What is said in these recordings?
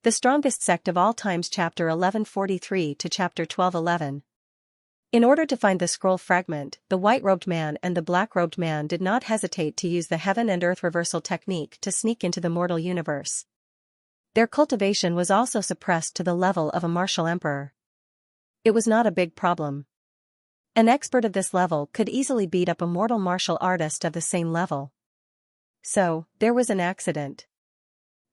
The Strongest Sect of All Times Chapter 1143 to Chapter 1211. In order to find the scroll fragment, the white-robed man and the black-robed man did not hesitate to use the heaven and earth reversal technique to sneak into the mortal universe. Their cultivation was also suppressed to the level of a martial emperor. It was not a big problem. An expert of this level could easily beat up a mortal martial artist of the same level. So, there was an accident.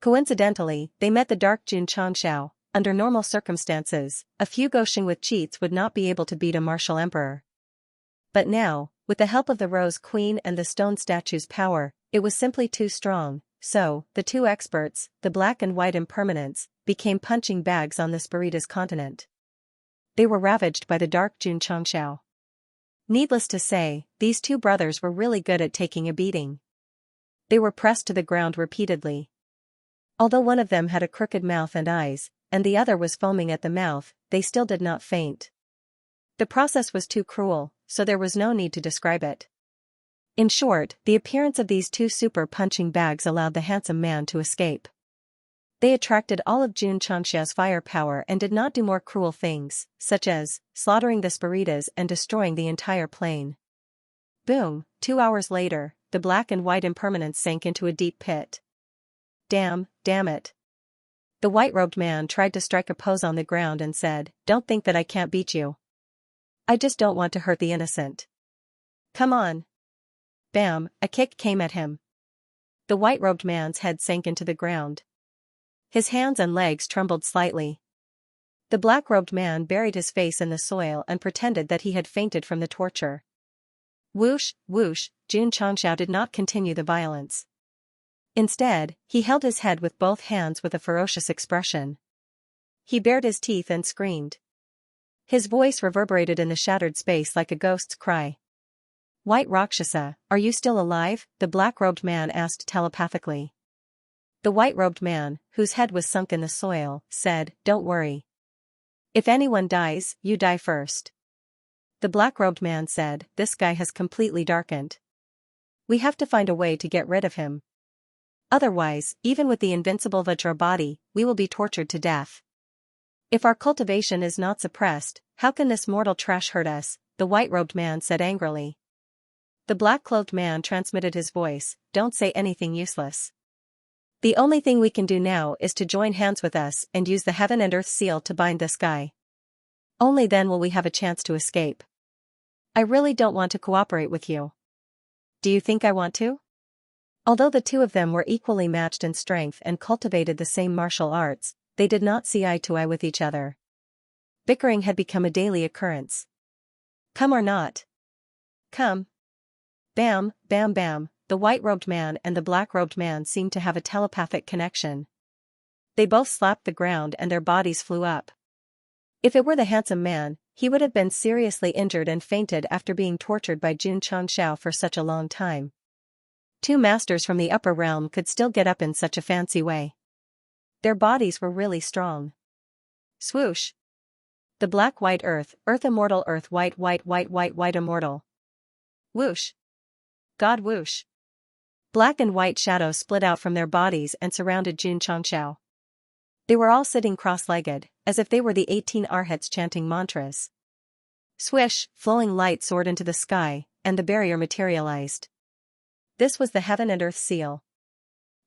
Coincidentally, they met the dark Xianxia. Under normal circumstances, a few Goshing with cheats would not be able to beat a martial emperor. But now, with the help of the Rose Queen and the stone statue's power, it was simply too strong, so, the two experts, the black and white impermanents, became punching bags on the Spiritus continent. They were ravaged by the dark Xianxia. Needless to say, these two brothers were really good at taking a beating. They were pressed to the ground repeatedly. Although one of them had a crooked mouth and eyes, and the other was foaming at the mouth, they still did not faint. The process was too cruel, so there was no need to describe it. In short, the appearance of these two super punching bags allowed the handsome man to escape. They attracted all of Xianxia's firepower and did not do more cruel things, such as slaughtering the Spiritas and destroying the entire plane. Boom, 2 hours later, the black and white impermanents sank into a deep pit. Damn it. The white-robed man tried to strike a pose on the ground and said, "Don't think that I can't beat you. I just don't want to hurt the innocent. Come on." Bam, a kick came at him. The white-robed man's head sank into the ground. His hands and legs trembled slightly. The black-robed man buried his face in the soil and pretended that he had fainted from the torture. Whoosh, whoosh, Xianxia did not continue the violence. Instead, he held his head with both hands with a ferocious expression. He bared his teeth and screamed. His voice reverberated in the shattered space like a ghost's cry. "White Rakshasa, are you still alive?" the black-robed man asked telepathically. The white-robed man, whose head was sunk in the soil, said, "Don't worry. If anyone dies, you die first." The black-robed man said, "This guy has completely darkened. We have to find a way to get rid of him. Otherwise, even with the invincible Vajra body, we will be tortured to death. If our cultivation is not suppressed, how can this mortal trash hurt us?" the white-robed man said angrily. The black-clothed man transmitted his voice, "Don't say anything useless. The only thing we can do now is to join hands with us and use the heaven and earth seal to bind this guy. Only then will we have a chance to escape. I really don't want to cooperate with you. Do you think I want to?" Although the two of them were equally matched in strength and cultivated the same martial arts, they did not see eye to eye with each other. Bickering had become a daily occurrence. "Come or not? Come." Bam, bam, bam, the white-robed man and the black-robed man seemed to have a telepathic connection. They both slapped the ground and their bodies flew up. If it were the handsome man, he would have been seriously injured and fainted after being tortured by Xianxia for such a long time. Two masters from the upper realm could still get up in such a fancy way. Their bodies were really strong. Swoosh. The black-white earth, earth immortal, earth white immortal. Whoosh. God whoosh. Black and white shadows split out from their bodies and surrounded Xianxia. They were all sitting cross-legged, as if they were the 18 arhats chanting mantras. Swish, flowing light soared into the sky, and the barrier materialized. This was the heaven and earth seal.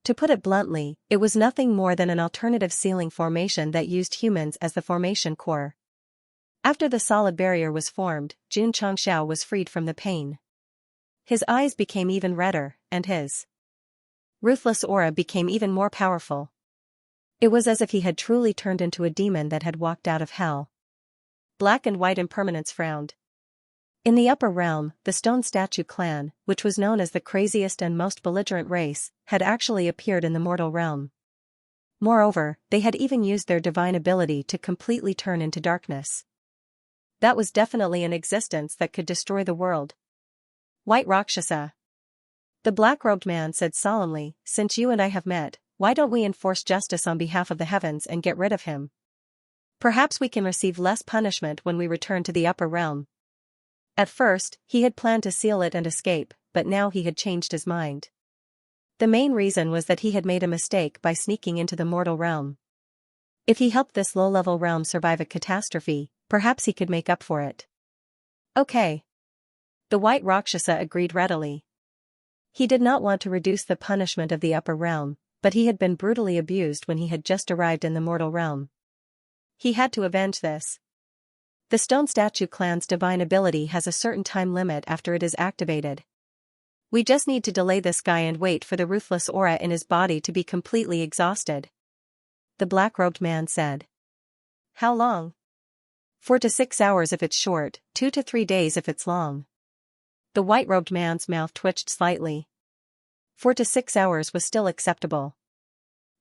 To put it bluntly, it was nothing more than an alternative sealing formation that used humans as the formation core. After the solid barrier was formed, Xianxia was freed from the pain. His eyes became even redder, and his ruthless aura became even more powerful. It was as if he had truly turned into a demon that had walked out of hell. Black and white impermanents frowned. In the upper realm, the Stone Statue clan, which was known as the craziest and most belligerent race, had actually appeared in the mortal realm. Moreover, they had even used their divine ability to completely turn into darkness. That was definitely an existence that could destroy the world. "White Rakshasa," the black-robed man said solemnly, "since you and I have met, why don't we enforce justice on behalf of the heavens and get rid of him? Perhaps we can receive less punishment when we return to the upper realm." At first, he had planned to seal it and escape, but now he had changed his mind. The main reason was that he had made a mistake by sneaking into the mortal realm. If he helped this low-level realm survive a catastrophe, perhaps he could make up for it. Okay. The White Rakshasa agreed readily. He did not want to reduce the punishment of the upper realm, but he had been brutally abused when he had just arrived in the mortal realm. He had to avenge this. The stone statue clan's divine ability has a certain time limit after it is activated. We just need to delay this guy and wait for the ruthless aura in his body to be completely exhausted. The black-robed man said. How long? 4 to 6 hours if it's short, 2 to 3 days if it's long. The white-robed man's mouth twitched slightly. 4 to 6 hours was still acceptable.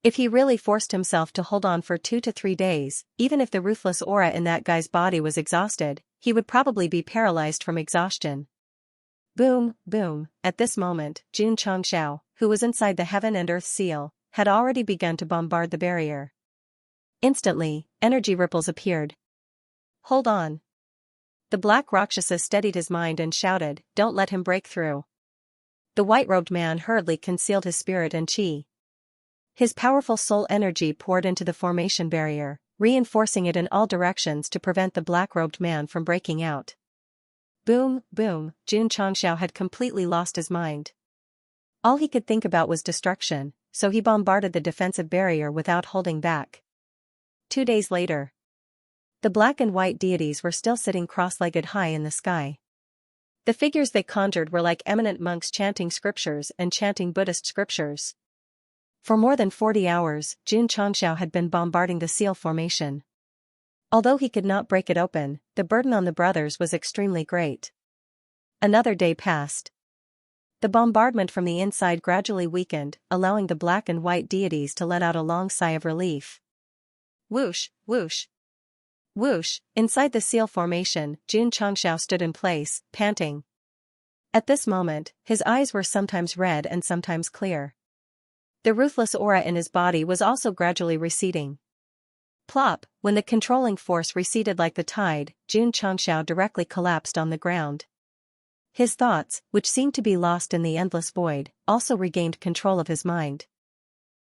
If he really forced himself to hold on for 2 to 3 days, even if the ruthless aura in that guy's body was exhausted, he would probably be paralyzed from exhaustion. Boom, boom, at this moment, Xianxia, who was inside the heaven and earth seal, had already begun to bombard the barrier. Instantly, energy ripples appeared. Hold on. The black Rakshasa steadied his mind and shouted, don't let him break through. The white-robed man hurriedly concealed his spirit and chi. His powerful soul energy poured into the formation barrier, reinforcing it in all directions to prevent the black-robed man from breaking out. Boom, boom, Xianxia had completely lost his mind. All he could think about was destruction, so he bombarded the defensive barrier without holding back. 2 days later. The black and white deities were still sitting cross-legged high in the sky. The figures they conjured were like eminent monks chanting scriptures and chanting Buddhist scriptures. For more than 40 hours, Xianxia had been bombarding the seal formation. Although he could not break it open, the burden on the brothers was extremely great. Another day passed. The bombardment from the inside gradually weakened, allowing the black and white deities to let out a long sigh of relief. Whoosh, whoosh. Whoosh, inside the seal formation, Xianxia stood in place, panting. At this moment, his eyes were sometimes red and sometimes clear. The ruthless aura in his body was also gradually receding. Plop, when the controlling force receded like the tide, Xianxia directly collapsed on the ground. His thoughts, which seemed to be lost in the endless void, also regained control of his mind.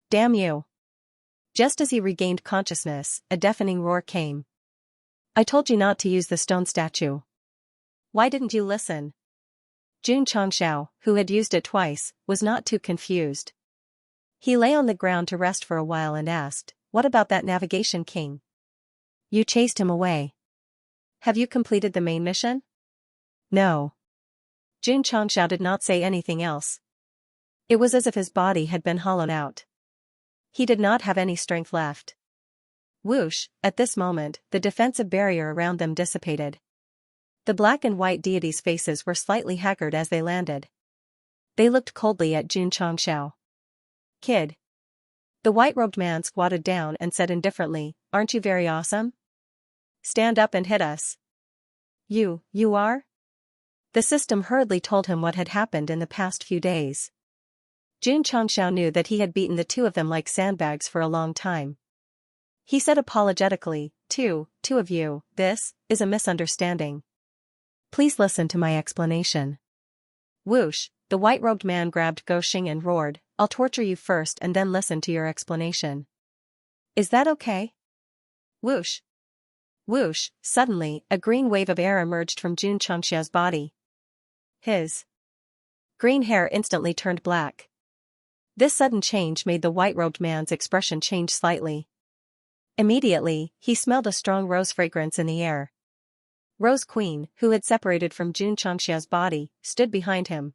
Damn you! Just as he regained consciousness, a deafening roar came. I told you not to use the stone statue. Why didn't you listen? Xianxia, who had used it twice, was not too confused. He lay on the ground to rest for a while and asked, what about that navigation king? You chased him away. Have you completed the main mission? No. Xianxia did not say anything else. It was as if his body had been hollowed out. He did not have any strength left. Whoosh, at this moment, the defensive barrier around them dissipated. The black and white deities' faces were slightly haggard as they landed. They looked coldly at Xianxia. Kid. The white-robed man squatted down and said indifferently, aren't you very awesome? Stand up and hit us. You are? The system hurriedly told him what had happened in the past few days. Xianxia knew that he had beaten the two of them like sandbags for a long time. He said apologetically, two of you, this is a misunderstanding. Please listen to my explanation. Whoosh, the white-robed man grabbed Goxing and roared, I'll torture you first and then listen to your explanation. Is that okay? Whoosh. Whoosh, suddenly, a green wave of air emerged from Xianxia's body. His green hair instantly turned black. This sudden change made the white-robed man's expression change slightly. Immediately, he smelled a strong rose fragrance in the air. Rose Queen, who had separated from Xianxia's body, stood behind him.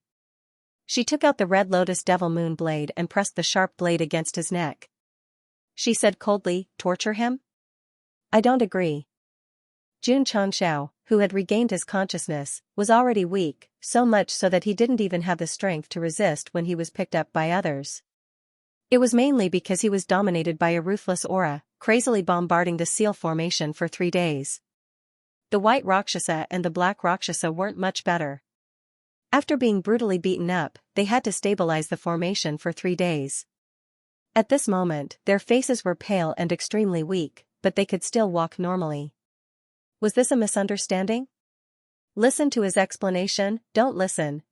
She took out the red lotus devil moon blade and pressed the sharp blade against his neck. She said coldly, torture him? I don't agree. Xianxia, who had regained his consciousness, was already weak, so much so that he didn't even have the strength to resist when he was picked up by others. It was mainly because he was dominated by a ruthless aura, crazily bombarding the seal formation for 3 days. The white Rakshasa and the black Rakshasa weren't much better. After being brutally beaten up, they had to stabilize the formation for 3 days. At this moment, their faces were pale and extremely weak, but they could still walk normally. Was this a misunderstanding? Listen to his explanation, don't listen.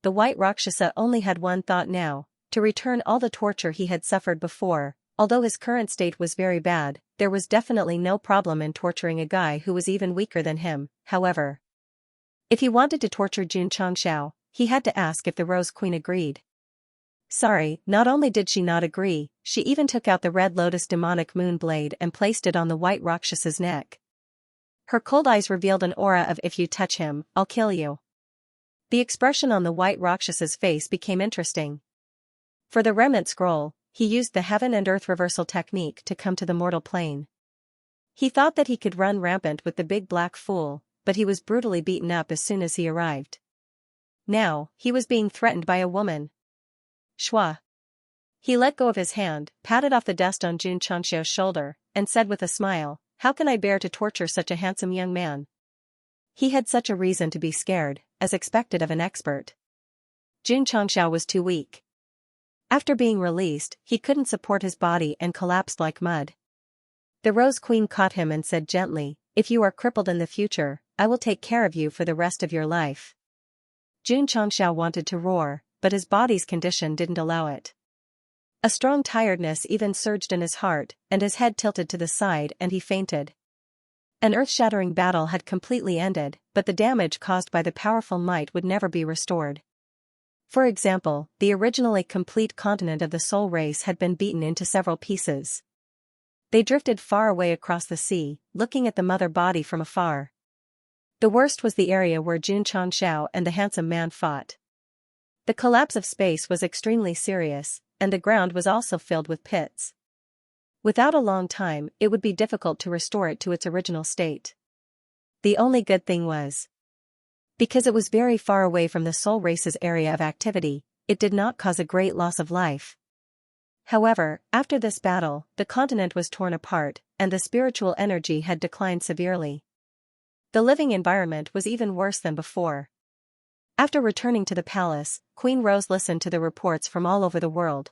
The white Rakshasa only had one thought now, to return all the torture he had suffered before, Although his current state was very bad, there was definitely no problem in torturing a guy who was even weaker than him. However, if he wanted to torture Xianxia, he had to ask if the Rose Queen agreed. Sorry, not only did she not agree, she even took out the red lotus demonic moon blade and placed it on the white Rakshasa's neck. Her cold eyes revealed an aura of "if you touch him, I'll kill you." The expression on the white Rakshasa's face became interesting. For the remnant scroll, he used the heaven and earth reversal technique to come to the mortal plane. He thought that he could run rampant with the big black fool, but he was brutally beaten up as soon as he arrived. Now, he was being threatened by a woman. Shwa. He let go of his hand, patted off the dust on Xianxia's shoulder, and said with a smile, "How can I bear to torture such a handsome young man?" He had such a reason to be scared, as expected of an expert. Xianxia was too weak. After being released, he couldn't support his body and collapsed like mud. The Rose Queen caught him and said gently, "If you are crippled in the future, I will take care of you for the rest of your life." Xianxia wanted to roar, but his body's condition didn't allow it. A strong tiredness even surged in his heart, and his head tilted to the side and he fainted. An earth-shattering battle had completely ended, but the damage caused by the powerful might would never be restored. For example, the originally complete continent of the soul race had been beaten into several pieces. They drifted far away across the sea, looking at the mother body from afar. The worst was the area where Xianxia and the handsome man fought. The collapse of space was extremely serious, and the ground was also filled with pits. Without a long time, it would be difficult to restore it to its original state. The only good thing was, because it was very far away from the soul race's area of activity, it did not cause a great loss of life. However, after this battle, the continent was torn apart, and the spiritual energy had declined severely. The living environment was even worse than before. After returning to the palace, Queen Rose listened to the reports from all over the world.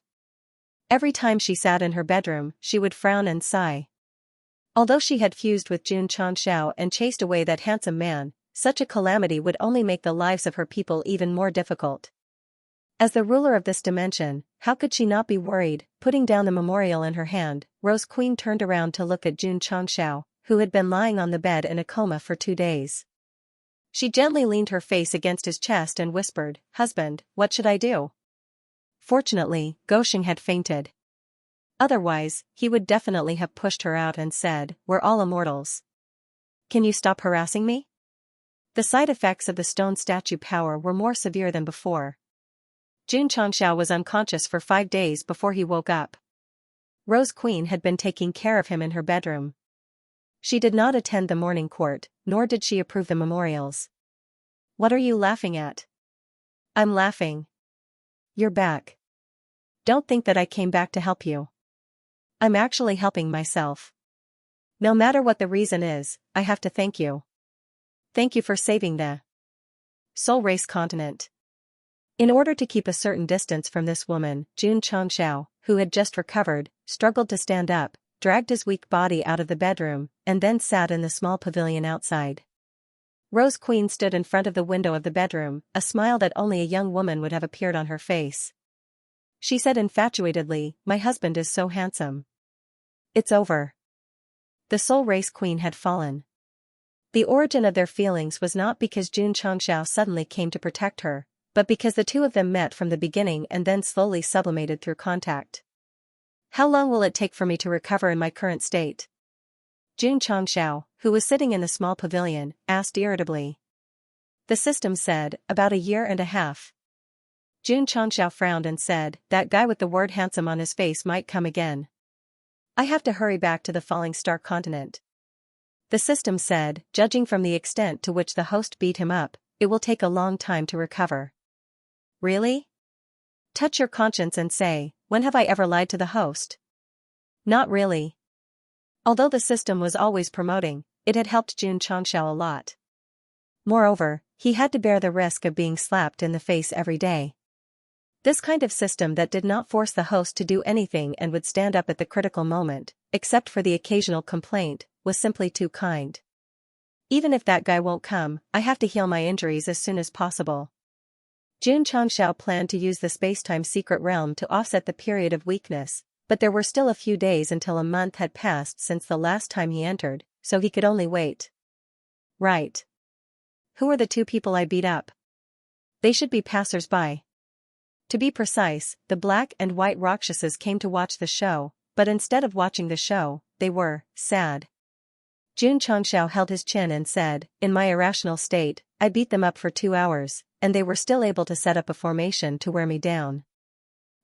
Every time she sat in her bedroom, she would frown and sigh. Although she had fused with Xianxia and chased away that handsome man, such a calamity would only make the lives of her people even more difficult. As the ruler of this dimension, how could she not be worried? Putting down the memorial in her hand, Rose Queen turned around to look at Xianxia, who had been lying on the bed in a coma for 2 days. She gently leaned her face against his chest and whispered, "Husband, what should I do?" Fortunately, Gosheng had fainted. Otherwise, he would definitely have pushed her out and said, "We're all immortals. Can you stop harassing me?" The side effects of the stone statue power were more severe than before. Xianxia was unconscious for 5 days before he woke up. Rose Queen had been taking care of him in her bedroom. She did not attend the morning court, nor did she approve the memorials. "What are you laughing at?" "I'm laughing. You're back. Don't think that I came back to help you. I'm actually helping myself. No matter what the reason is, I have to thank you. Thank you for saving the soul race continent." In order to keep a certain distance from this woman, Xianxia, who had just recovered, struggled to stand up, dragged his weak body out of the bedroom, and then sat in the small pavilion outside. Rose Queen stood in front of the window of the bedroom, a smile that only a young woman would have appeared on her face. She said infatuatedly, "My husband is so handsome. It's over." The soul race queen had fallen. The origin of their feelings was not because Xianxia suddenly came to protect her, but because the two of them met from the beginning and then slowly sublimated through contact. "How long will it take for me to recover in my current state?" Xianxia, who was sitting in the small pavilion, asked irritably. The system said, "About 1.5 years." Xianxia frowned and said, "That guy with the word handsome on his face might come again. I have to hurry back to the falling star continent." The system said, "Judging from the extent to which the host beat him up, it will take a long time to recover." Really? Touch your conscience and say, when have I ever lied to the host? Not really. Although the system was always promoting, it had helped Xianxia a lot. Moreover, he had to bear the risk of being slapped in the face every day. This kind of system that did not force the host to do anything and would stand up at the critical moment, except for the occasional complaint, was simply too kind. "Even if that guy won't come, I have to heal my injuries as soon as possible." Xianxia planned to use the spacetime secret realm to offset the period of weakness, But there were still a few days until a month had passed since the last time he entered, so he could only wait. Right. Who are the two people I beat up? They should be passers-by. To be precise, the black and white Rakshasas came to watch the show, but instead of watching the show, they were sad. Xianxia held his chin and said, "In my irrational state, I beat them up for 2 hours, and they were still able to set up a formation to wear me down.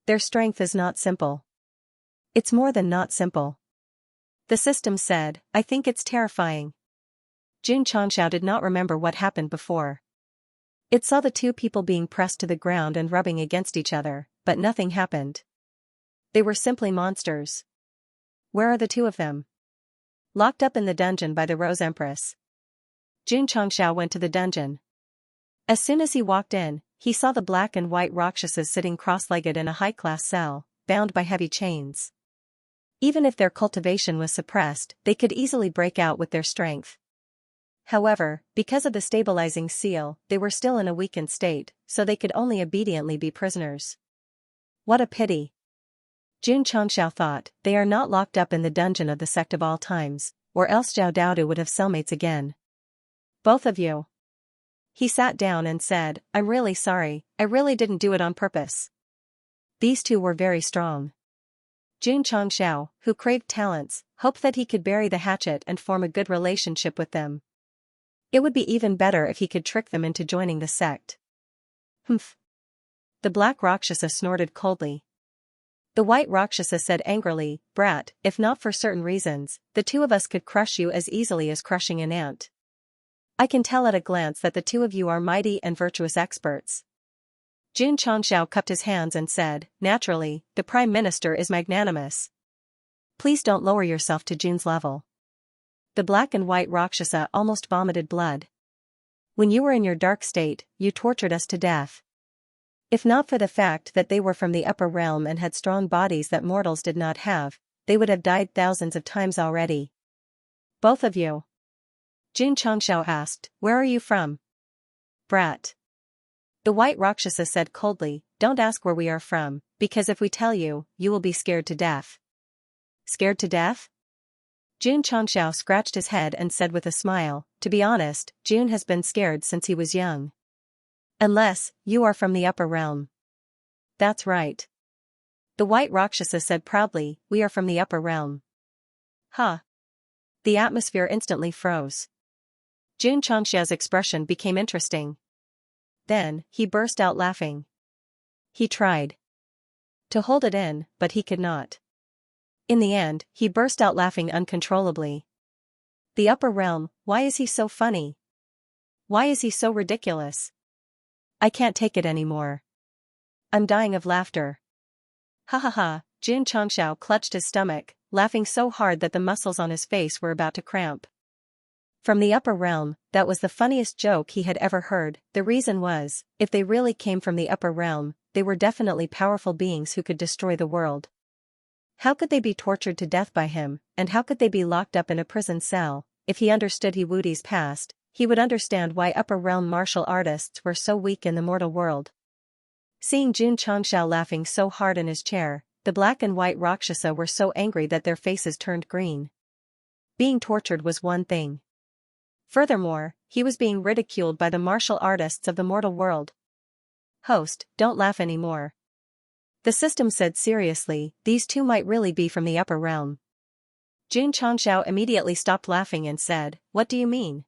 Their strength is not simple. It's more than not simple." The system said, "I think it's terrifying." Xianxia did not remember what happened before. It saw the two people being pressed to the ground and rubbing against each other, but nothing happened. They were simply monsters. Where are the two of them? Locked up in the dungeon by the Rose Empress. Xianxia went to the dungeon. As soon as he walked in, he saw the black and white Rakshasas sitting cross-legged in a high-class cell, bound by heavy chains. Even if their cultivation was suppressed, they could easily break out with their strength. However, because of the stabilizing seal, they were still in a weakened state, so they could only obediently be prisoners. What a pity. Xianxia thought, they are not locked up in the dungeon of the Sect of all times, or else Zhao Daodu would have cellmates again. Both of you. He sat down and said, "I'm really sorry, I really didn't do it on purpose." These two were very strong. Xianxia, who craved talents, hoped that he could bury the hatchet and form a good relationship with them. It would be even better if he could trick them into joining the sect. Humph. The black Rakshasa snorted coldly. The white Rakshasa said angrily, "Brat, if not for certain reasons, the two of us could crush you as easily as crushing an ant. I can tell at a glance that the two of you are mighty and virtuous experts." Xianxia cupped his hands and said, "Naturally, the Prime Minister is magnanimous. Please don't lower yourself to Jun's level." The black and white Rakshasa almost vomited blood. "When you were in your dark state, you tortured us to death. If not for the fact that they were from the upper realm and had strong bodies that mortals did not have, they would have died thousands of times already." "Both of you?" Xianxia asked, "Where are you from?" "Brat." The white Rakshasa said coldly, "Don't ask where we are from, because if we tell you, you will be scared to death." "Scared to death?" Xianxia scratched his head and said with a smile, "To be honest, Jun has been scared since he was young. Unless, you are from the upper realm." "That's right." The white Rakshasa said proudly, "We are from the upper realm." "Huh." The atmosphere instantly froze. Xianxia's expression became interesting. Then, he burst out laughing. He tried to hold it in, but he could not. In the end, he burst out laughing uncontrollably. The upper realm, why is he so funny? Why is he so ridiculous? I can't take it anymore. I'm dying of laughter. Ha ha ha, Xianxia clutched his stomach, laughing so hard that the muscles on his face were about to cramp. From the upper realm, that was the funniest joke he had ever heard. The reason was, if they really came from the upper realm, they were definitely powerful beings who could destroy the world. How could they be tortured to death by him, and how could they be locked up in a prison cell? If he understood Yiwudi's past, he would understand why upper realm martial artists were so weak in the mortal world. Seeing Xianxia laughing so hard in his chair, the black and white Rakshasa were so angry that their faces turned green. Being tortured was one thing. Furthermore, he was being ridiculed by the martial artists of the mortal world. "Host, don't laugh anymore." The system said seriously, "These two might really be from the upper realm." Xianxia immediately stopped laughing and said, "What do you mean?"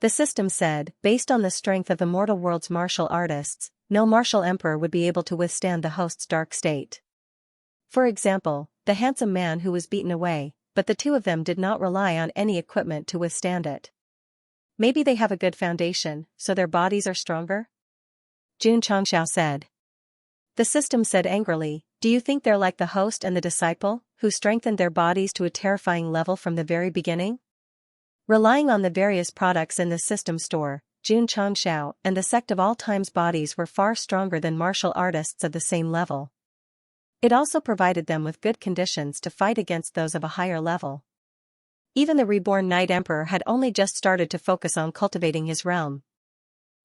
The system said, "Based on the strength of the mortal world's martial artists, no martial emperor would be able to withstand the host's dark state. For example, the handsome man who was beaten away, but the two of them did not rely on any equipment to withstand it. Maybe they have a good foundation, so their bodies are stronger?" Xianxia said. The system said angrily, "Do you think they're like the host and the disciple, who strengthened their bodies to a terrifying level from the very beginning?" Relying on the various products in the system store, Xianxia and the Sect of all time's bodies were far stronger than martial artists of the same level. It also provided them with good conditions to fight against those of a higher level. Even the reborn Night Emperor had only just started to focus on cultivating his realm.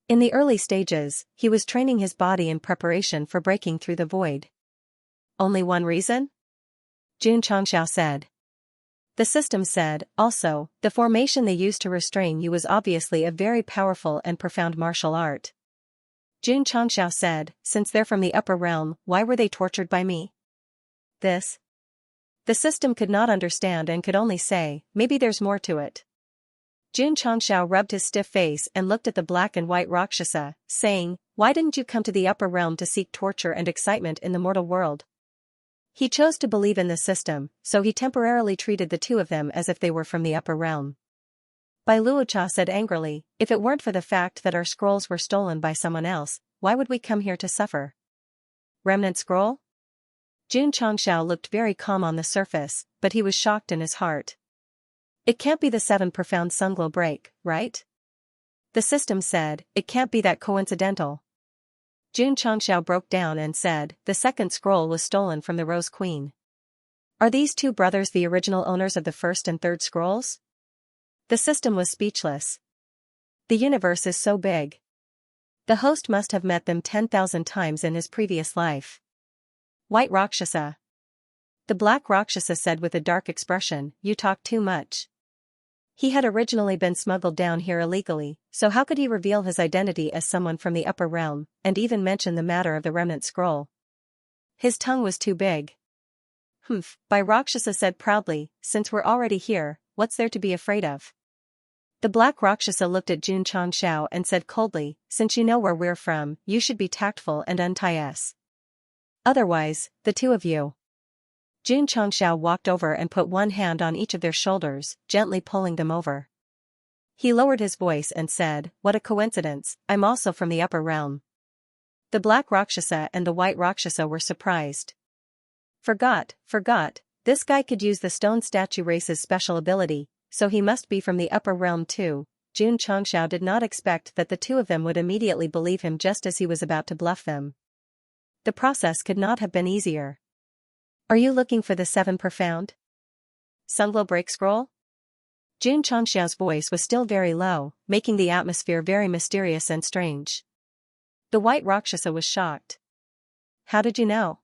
In the early stages, he was training his body in preparation for breaking through the void. Only one reason? Jun Changxiao said. The system said, also, the formation they used to restrain you was obviously a very powerful and profound martial art. Jun Changxiao said, since they're from the upper realm, why were they tortured by me? This. The system could not understand and could only say, maybe there's more to it. Jun Changxiao rubbed his stiff face and looked at the black and white Rakshasa, saying, why didn't you come to the upper realm to seek torture and excitement in the mortal world? He chose to believe in the system, so he temporarily treated the two of them as if they were from the upper realm. Bai Luocha said angrily, if it weren't for the fact that our scrolls were stolen by someone else, why would we come here to suffer? Remnant scroll? Jun Changxiao looked very calm on the surface, but he was shocked in his heart. It can't be the 7 profound sunglow break, right? The system said, it can't be that coincidental. Jun Changxiao broke down and said, the second scroll was stolen from the Rose Queen. Are these two brothers the original owners of the first and third scrolls? The system was speechless. The universe is so big. The host must have met them 10,000 times in his previous life. White Rakshasa. The black Rakshasa said with a dark expression, you talk too much. He had originally been smuggled down here illegally, so how could he reveal his identity as someone from the upper realm, and even mention the matter of the remnant scroll? His tongue was too big. Humph, Bai Rakshasa said proudly, since we're already here, what's there to be afraid of? The black Rakshasa looked at Jun Changxiao and said coldly, since you know where we're from, you should be tactful and untie us. Otherwise, the two of you. Jun Changxiao walked over and put one hand on each of their shoulders, gently pulling them over. He lowered his voice and said, what a coincidence, I'm also from the upper realm. The black Rakshasa and the white Rakshasa were surprised. Forgot, this guy could use the stone statue race's special ability, so he must be from the upper realm too. Jun Changxiao did not expect that the two of them would immediately believe him just as he was about to bluff them. The process could not have been easier. Are you looking for the 7 profound sunglow break scroll? Jun Changxiao's voice was still very low, making the atmosphere very mysterious and strange. The white Rakshasa was shocked. How did you know?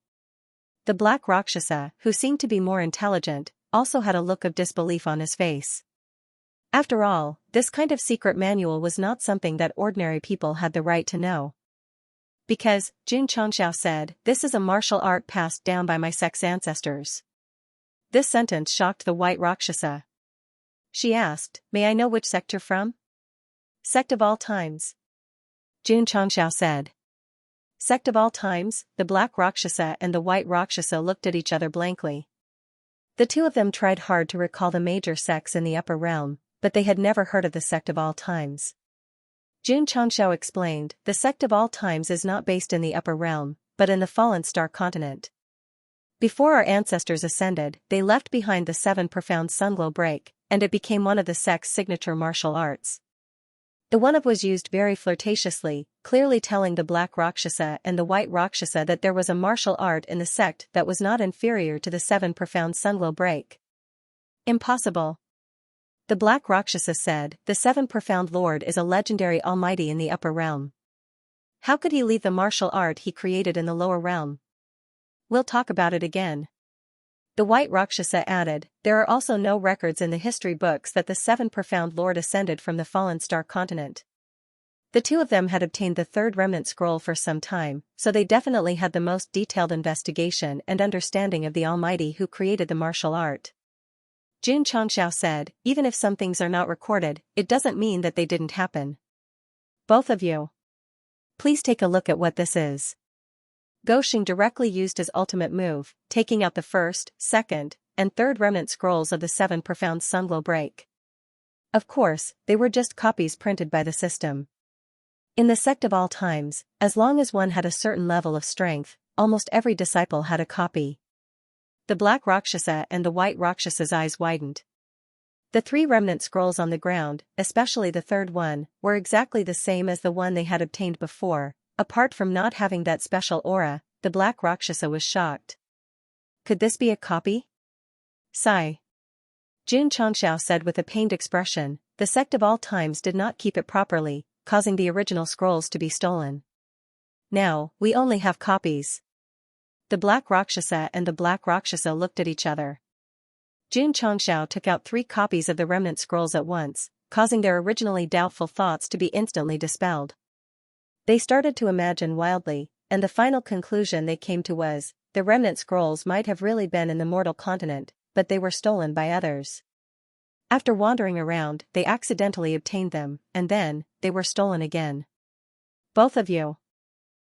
The black Rakshasa, who seemed to be more intelligent, also had a look of disbelief on his face. After all, this kind of secret manual was not something that ordinary people had the right to know. Because, Jun Changxiao said, this is a martial art passed down by my sect's ancestors. This sentence shocked the white Rakshasa. She asked, may I know which sect you're from? Sect of all times. Jun Changxiao said. Sect of all times, the black Rakshasa and the white Rakshasa looked at each other blankly. The two of them tried hard to recall the major sects in the upper realm, but they had never heard of the sect of all times. Jun Changxiao explained, the sect of all times is not based in the upper realm, but in the fallen star continent. Before our ancestors ascended, they left behind the 7 profound sunglow break, and it became one of the sect's signature martial arts. The one of was used very flirtatiously, clearly telling the black Rakshasa and the white Rakshasa that there was a martial art in the sect that was not inferior to the 7 profound sunglow break. Impossible. The black Rakshasa said, the 7 profound lord is a legendary almighty in the upper realm. How could he leave the martial art he created in the lower realm? We'll talk about it again. The white Rakshasa added, there are also no records in the history books that the 7 profound lord ascended from the fallen star continent. The two of them had obtained the 3rd remnant scroll for some time, so they definitely had the most detailed investigation and understanding of the almighty who created the martial art. Jun Changxiao said, even if some things are not recorded, it doesn't mean that they didn't happen. Both of you. Please take a look at what this is. Goxing directly used his ultimate move, taking out the 1st, 2nd, and 3rd remnant scrolls of the 7 profound sunglow break. Of course, they were just copies printed by the system. In the sect of all times, as long as one had a certain level of strength, almost every disciple had a copy. The black Rakshasa and the white Rakshasa's eyes widened. The 3 remnant scrolls on the ground, especially the 3rd one, were exactly the same as the one they had obtained before. Apart from not having that special aura, the black Rakshasa was shocked. Could this be a copy? Sigh. Jun Changxiao said with a pained expression, the sect of all times did not keep it properly, causing the original scrolls to be stolen. Now, we only have copies. The Black Rakshasa and the Black Rakshasa looked at each other. Xianxia took out 3 copies of the remnant scrolls at once, causing their originally doubtful thoughts to be instantly dispelled. They started to imagine wildly, and the final conclusion they came to was, the remnant scrolls might have really been in the mortal continent, but they were stolen by others. After wandering around, they accidentally obtained them, and then, they were stolen again. Both of you.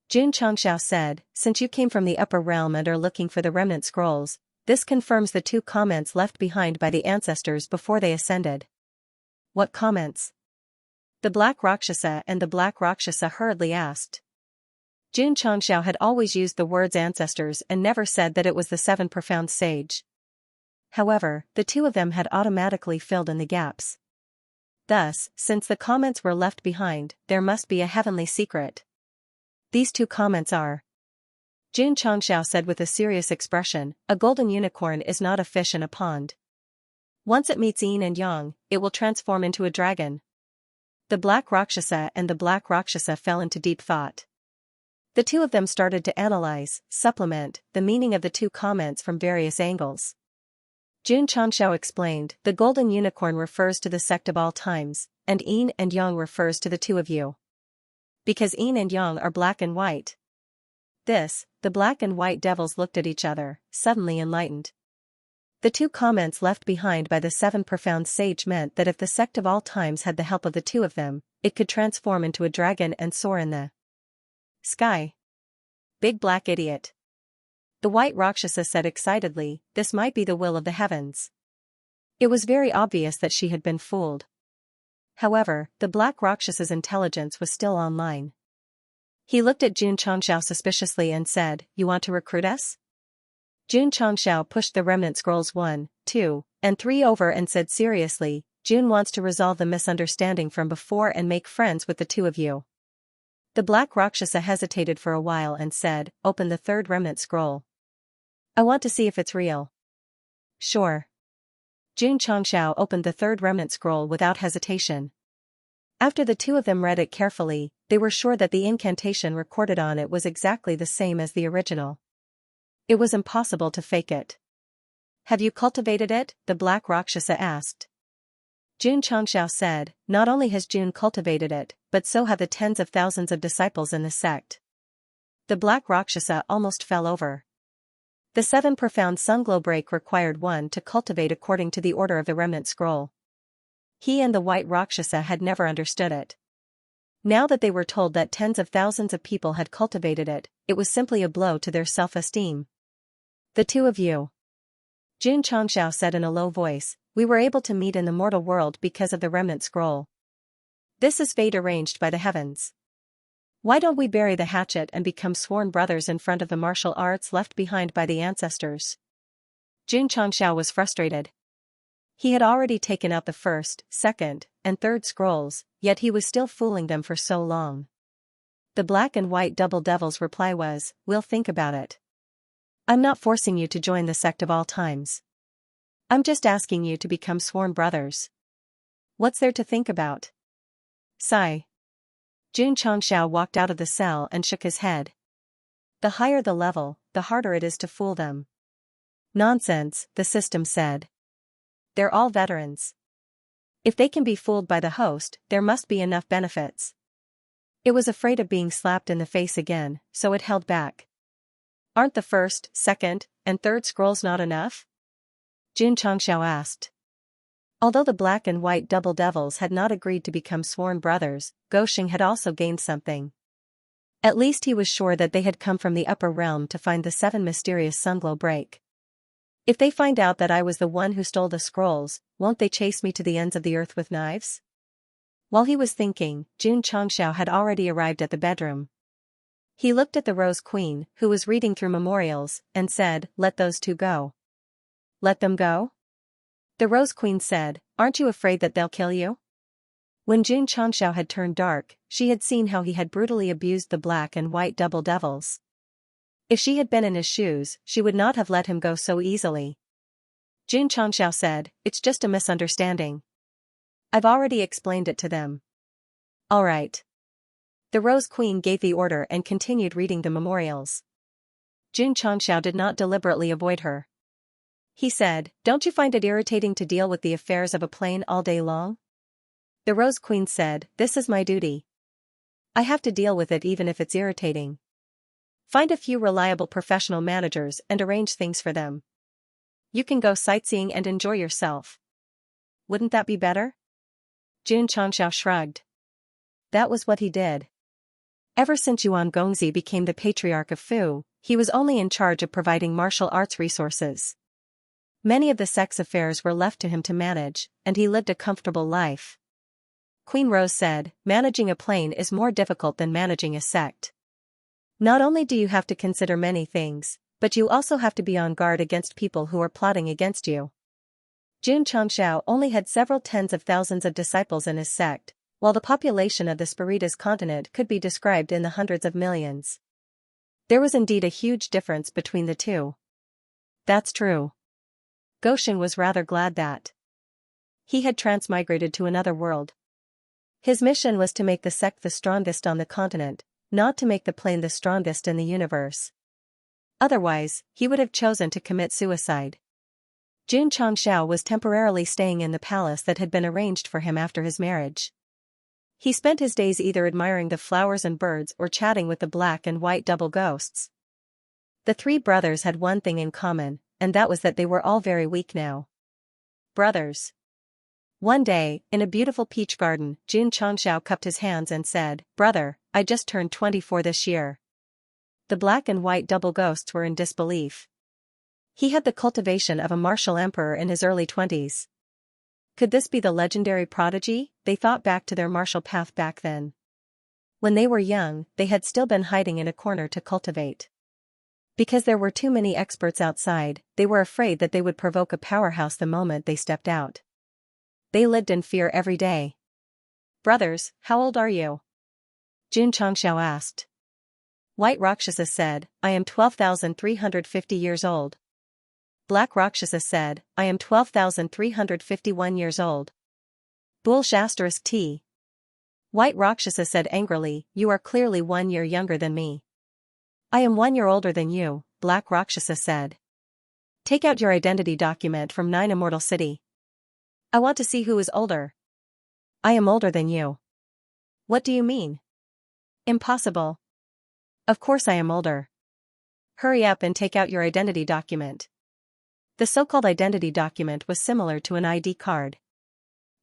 Xianxia said, since you came from the upper realm and are looking for the remnant scrolls, this confirms the 2 comments left behind by the ancestors before they ascended. What comments? The Black Rakshasa and the Black Rakshasa hurriedly asked. Xianxia had always used the words ancestors and never said that it was the 7 profound sage. However, the 2 of them had automatically filled in the gaps. Thus, since the comments were left behind, there must be a heavenly secret. These 2 comments are. Xianxia said with a serious expression, a golden unicorn is not a fish in a pond. Once it meets yin and yang, it will transform into a dragon. The Black Rakshasa and the Black Rakshasa fell into deep thought. The 2 of them started to analyze, supplement, the meaning of the 2 comments from various angles. Xianxia explained, the golden unicorn refers to the sect of all times, and yin and yang refers to the 2 of you. Because yin and yang are black and white. This, the black and white devils looked at each other, suddenly enlightened. The 2 comments left behind by the 7 profound sage meant that if the sect of all times had the help of the 2 of them, it could transform into a dragon and soar in the sky. Big black idiot. The White Rakshasa said excitedly, this might be the will of the heavens. It was very obvious that she had been fooled. However, the Black Rakshasa's intelligence was still online. He looked at Xianxia suspiciously and said, you want to recruit us? Xianxia pushed the remnant scrolls 1, 2, and 3 over and said seriously, June wants to resolve the misunderstanding from before and make friends with the 2 of you. The Black Rakshasa hesitated for a while and said, open the 3rd remnant scroll. I want to see if it's real. Sure. Xianxia opened the 3rd remnant scroll without hesitation. After the 2 of them read it carefully, they were sure that the incantation recorded on it was exactly the same as the original. It was impossible to fake it. Have you cultivated it? The Black Rakshasa asked. Xianxia said, not only has June cultivated it, but so have the tens of thousands of disciples in the sect. The Black Rakshasa almost fell over. The 7 profound sunglow break required 1 to cultivate according to the order of the remnant scroll. He and the White Rakshasa had never understood it. Now that they were told that tens of thousands of people had cultivated it, it was simply a blow to their self-esteem. The 2 of you. Xianxia said in a low voice, we were able to meet in the mortal world because of the remnant scroll. This is fate arranged by the heavens. Why don't we bury the hatchet and become sworn brothers in front of the martial arts left behind by the ancestors? Xianxia was frustrated. He had already taken out the 1st, 2nd, and 3rd scrolls, yet he was still fooling them for so long. The Black and White Double Devil's reply was, we'll think about it. I'm not forcing you to join the sect of all times. I'm just asking you to become sworn brothers. What's there to think about? Sigh. Xianxia walked out of the cell and shook his head. The higher the level, the harder it is to fool them. Nonsense, the system said. They're all veterans. If they can be fooled by the host, there must be enough benefits. It was afraid of being slapped in the face again, so it held back. Aren't the 1st, 2nd, and 3rd scrolls not enough? Xianxia asked. Although the Black and White Double Devils had not agreed to become sworn brothers, Gosheng had also gained something. At least he was sure that they had come from the upper realm to find the 7 mysterious sunglow break. If they find out that I was the one who stole the scrolls, won't they chase me to the ends of the earth with knives? While he was thinking, Xianxia had already arrived at the bedroom. He looked at the Rose Queen, who was reading through memorials, and said, let those 2 go. Let them go? The Rose Queen said, aren't you afraid that they'll kill you? When Xianxia had turned dark, she had seen how he had brutally abused the Black and White Double Devils. If she had been in his shoes, she would not have let him go so easily. Xianxia said, it's just a misunderstanding. I've already explained it to them. All right. The Rose Queen gave the order and continued reading the memorials. Jun Changxiao did not deliberately avoid her. He said, "Don't you find it irritating to deal with the affairs of a plane all day long?" The Rose Queen said, "This is my duty. I have to deal with it even if it's irritating. Find a few reliable professional managers and arrange things for them. You can go sightseeing and enjoy yourself. Wouldn't that be better?" Jun Changxiao shrugged. That was what he did. Ever since Yuan Gongzi became the patriarch of Fu, he was only in charge of providing martial arts resources. Many of the sect's affairs were left to him to manage, and he lived a comfortable life. Queen Rose said, "Managing a plane is more difficult than managing a sect. Not only do you have to consider many things, but you also have to be on guard against people who are plotting against you." Jun Changxiao only had several tens of thousands of disciples in his sect, while the population of the Spiritus continent could be described in the hundreds of millions. There was indeed a huge difference between the two. That's true. Goshen was rather glad that he had transmigrated to another world. His mission was to make the sect the strongest on the continent, not to make the plane the strongest in the universe. Otherwise, he would have chosen to commit suicide. Jun Changxiao was temporarily staying in the palace that had been arranged for him after his marriage. He spent his days either admiring the flowers and birds or chatting with the black and white double ghosts. The three brothers had one thing in common, and that was that they were all very weak now. Brothers. One day, in a beautiful peach garden, Jun Changxiao cupped his hands and said, "Brother, I just turned 24 this year." The black and white double ghosts were in disbelief. He had the cultivation of a martial emperor in his early 20s. Could this be the legendary prodigy? They thought back to their martial path back then. When they were young, they had still been hiding in a corner to cultivate. Because there were too many experts outside, they were afraid that they would provoke a powerhouse the moment they stepped out. They lived in fear every day. "Brothers, how old are you?" Jun Changxiao asked. White Rakshasa said, "I am 12,350 years old." Black Rakshasa said, "I am 12,351 years old." Bull****. White Rakshasa said angrily, "You are clearly 1 year younger than me." "I am 1 year older than you," Black Rakshasa said. "Take out your identity document from 9 Immortal City. I want to see who is older." "I am older than you." "What do you mean?" "Impossible." "Of course I am older." "Hurry up and take out your identity document." The so-called identity document was similar to an ID card.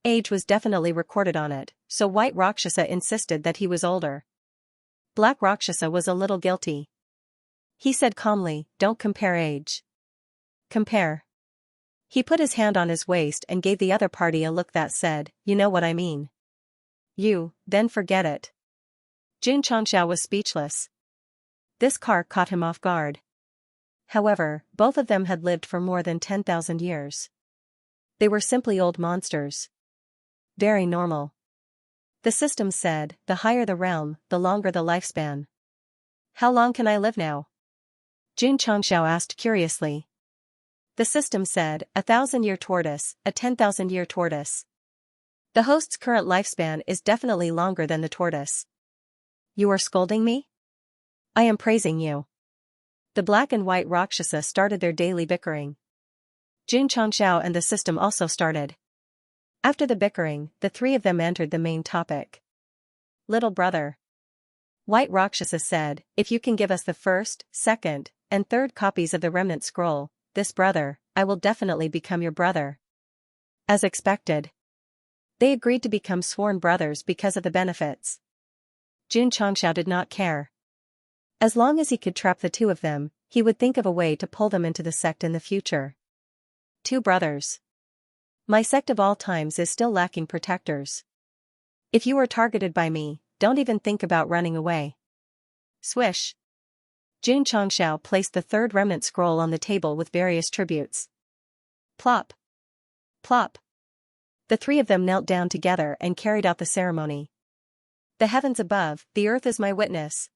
Age was definitely recorded on it, so White Rakshasa insisted that he was older. Black Rakshasa was a little guilty. He said calmly, "Don't compare age." "Compare." He put his hand on his waist and gave the other party a look that said, "You know what I mean." Then forget it." Jun Changxiao was speechless. This car caught him off guard. However, both of them had lived for more than 10,000 years. They were simply old monsters. Very normal. The system said, the higher the realm, the longer the lifespan. "How long can I live now?" Jun Changxiao asked curiously. The system said, 1,000-year tortoise, a 10,000-year tortoise. The host's current lifespan is definitely longer than the tortoise. "You are scolding me?" "I am praising you." The black and white Rakshasa started their daily bickering. Jun Changxiao and the system also started. After the bickering, the three of them entered the main topic. "Little brother," White Rakshasa said, "if you can give us the first, second, and third copies of the remnant scroll, this brother, I will definitely become your brother." As expected. They agreed to become sworn brothers because of the benefits. Jun Changxiao did not care. As long as he could trap the two of them, he would think of a way to pull them into the sect in the future. 2 brothers. My sect of all times is still lacking protectors. If you are targeted by me, don't even think about running away. Swish. Jun Changxiao placed the third remnant scroll on the table with various tributes. Plop. Plop. The three of them knelt down together and carried out the ceremony. "The heavens above, the earth is my witness.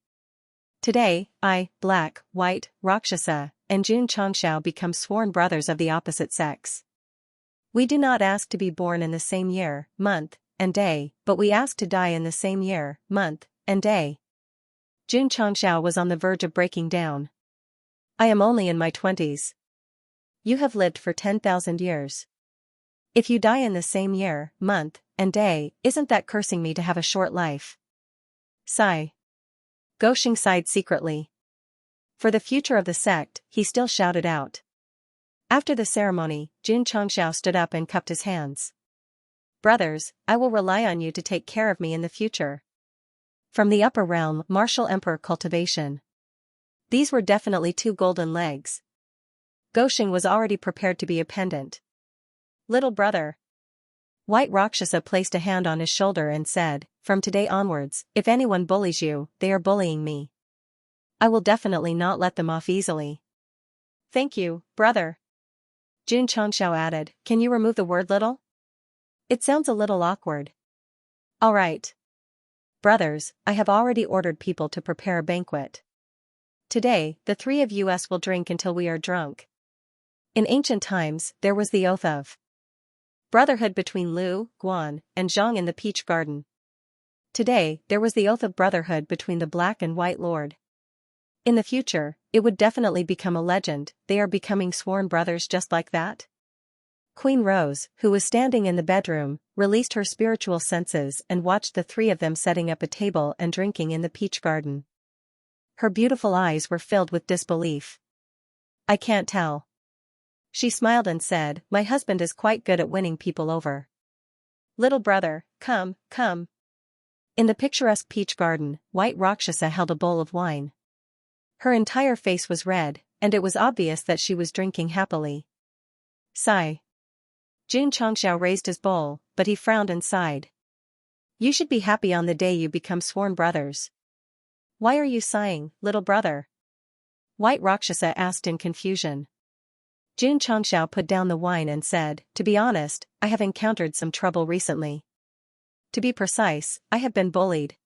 Today, I, Black, White, Rakshasa, and Jun Changxiao become sworn brothers of the opposite sex. We do not ask to be born in the same year, month, and day, but we ask to die in the same year, month, and day." Jun Changxiao was on the verge of breaking down. I am only in my 20s. You have lived for 10,000 years. If you die in the same year, month, and day, isn't that cursing me to have a short life? Sigh. Goxing sighed secretly. For the future of the sect, he still shouted out. After the ceremony, Xianxia stood up and cupped his hands. Brothers, I will rely on you to take care of me in the future. From the upper realm, Martial Emperor Cultivation. These were definitely 2 golden legs. Goxing was already prepared to be a pendant. Little brother. White Rakshasa placed a hand on his shoulder and said, from today onwards, if anyone bullies you, they are bullying me. I will definitely not let them off easily. Thank you, brother. Xianxia added, can you remove the word little? It sounds a little awkward. All right. Brothers, I have already ordered people to prepare a banquet. Today, the 3 of us will drink until we are drunk. In ancient times, there was the oath of brotherhood between Lu, Guan, and Zhang in the Peach Garden. Today, there was the oath of brotherhood between the Black and White Lord. In the future, it would definitely become a legend, they are becoming sworn brothers just like that. Queen Rose, who was standing in the bedroom, released her spiritual senses and watched the 3 of them setting up a table and drinking in the Peach Garden. Her beautiful eyes were filled with disbelief. I can't tell. She smiled and said, my husband is quite good at winning people over. Little brother, come, come. In the picturesque Peach Garden, White Rakshasa held a bowl of wine. Her entire face was red, and it was obvious that she was drinking happily. Sigh. Xianxia raised his bowl, but he frowned and sighed. You should be happy on the day you become sworn brothers. Why are you sighing, little brother? White Rakshasa asked in confusion. Xianxia put down the wine and said, to be honest, I have encountered some trouble recently. To be precise, I have been bullied.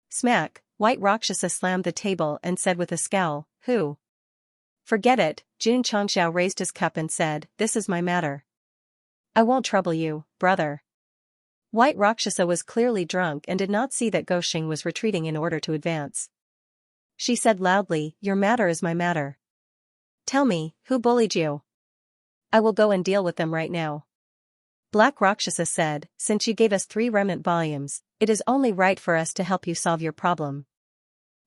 Smack, White Rakshasa slammed the table and said with a scowl, who? Forget it, Xianxia raised his cup and said, this is my matter. I won't trouble you, brother. White Rakshasa was clearly drunk and did not see that Goxing was retreating in order to advance. She said loudly, your matter is my matter. Tell me, who bullied you? I will go and deal with them right now. Black Rakshasa said, since you gave us 3 remnant volumes, it is only right for us to help you solve your problem.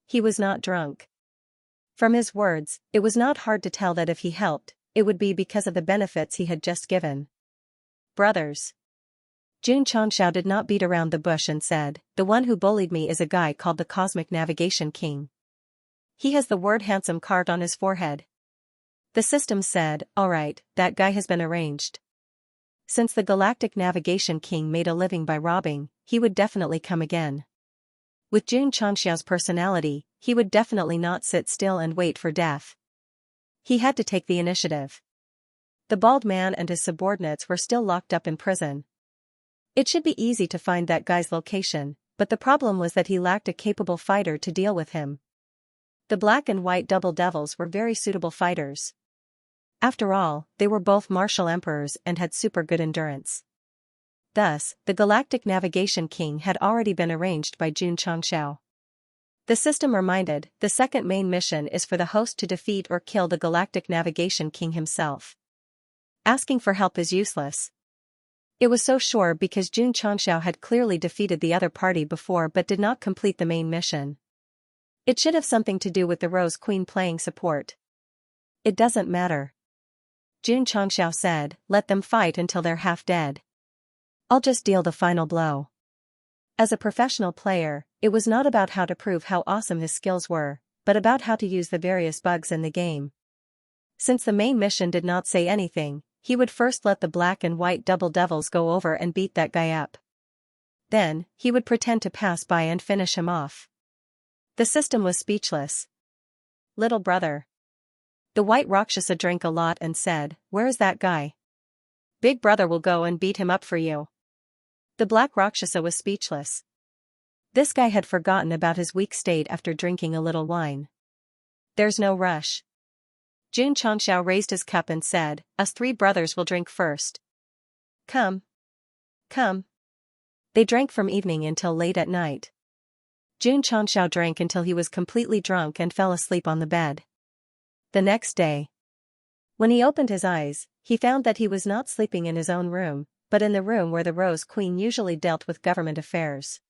He was not drunk. From his words, it was not hard to tell that if he helped, it would be because of the benefits he had just given. Brothers. Xianxia did not beat around the bush and said, the one who bullied me is a guy called the Cosmic Navigation King. He has the word handsome carved on his forehead. The system said, alright, that guy has been arranged. Since the Galactic Navigation King made a living by robbing, he would definitely come again. With Xianxia's personality, he would definitely not sit still and wait for death. He had to take the initiative. The bald man and his subordinates were still locked up in prison. It should be easy to find that guy's location, but the problem was that he lacked a capable fighter to deal with him. The Black and White Double Devils were very suitable fighters. After all, they were both martial emperors and had super good endurance. Thus, the Galactic Navigation King had already been arranged by Xianxia. The system reminded, the second main mission is for the host to defeat or kill the Galactic Navigation King himself. Asking for help is useless. It was so sure because Xianxia had clearly defeated the other party before but did not complete the main mission. It should have something to do with the Rose Queen playing support. It doesn't matter. Xianxia said, let them fight until they're half dead. I'll just deal the final blow. As a professional player, it was not about how to prove how awesome his skills were, but about how to use the various bugs in the game. Since the main mission did not say anything, he would first let the Black and White Double Devils go over and beat that guy up. Then, he would pretend to pass by and finish him off. The system was speechless. Little brother. The White Rakshasa drank a lot and said, where is that guy? Big brother will go and beat him up for you. The Black Rakshasa was speechless. This guy had forgotten about his weak state after drinking a little wine. There's no rush. Xianxia raised his cup and said, us 3 brothers will drink first. Come. Come. They drank from evening until late at night. Xianxia drank until he was completely drunk and fell asleep on the bed. The next day, when he opened his eyes, he found that he was not sleeping in his own room, but in the room where the Rose Queen usually dealt with government affairs.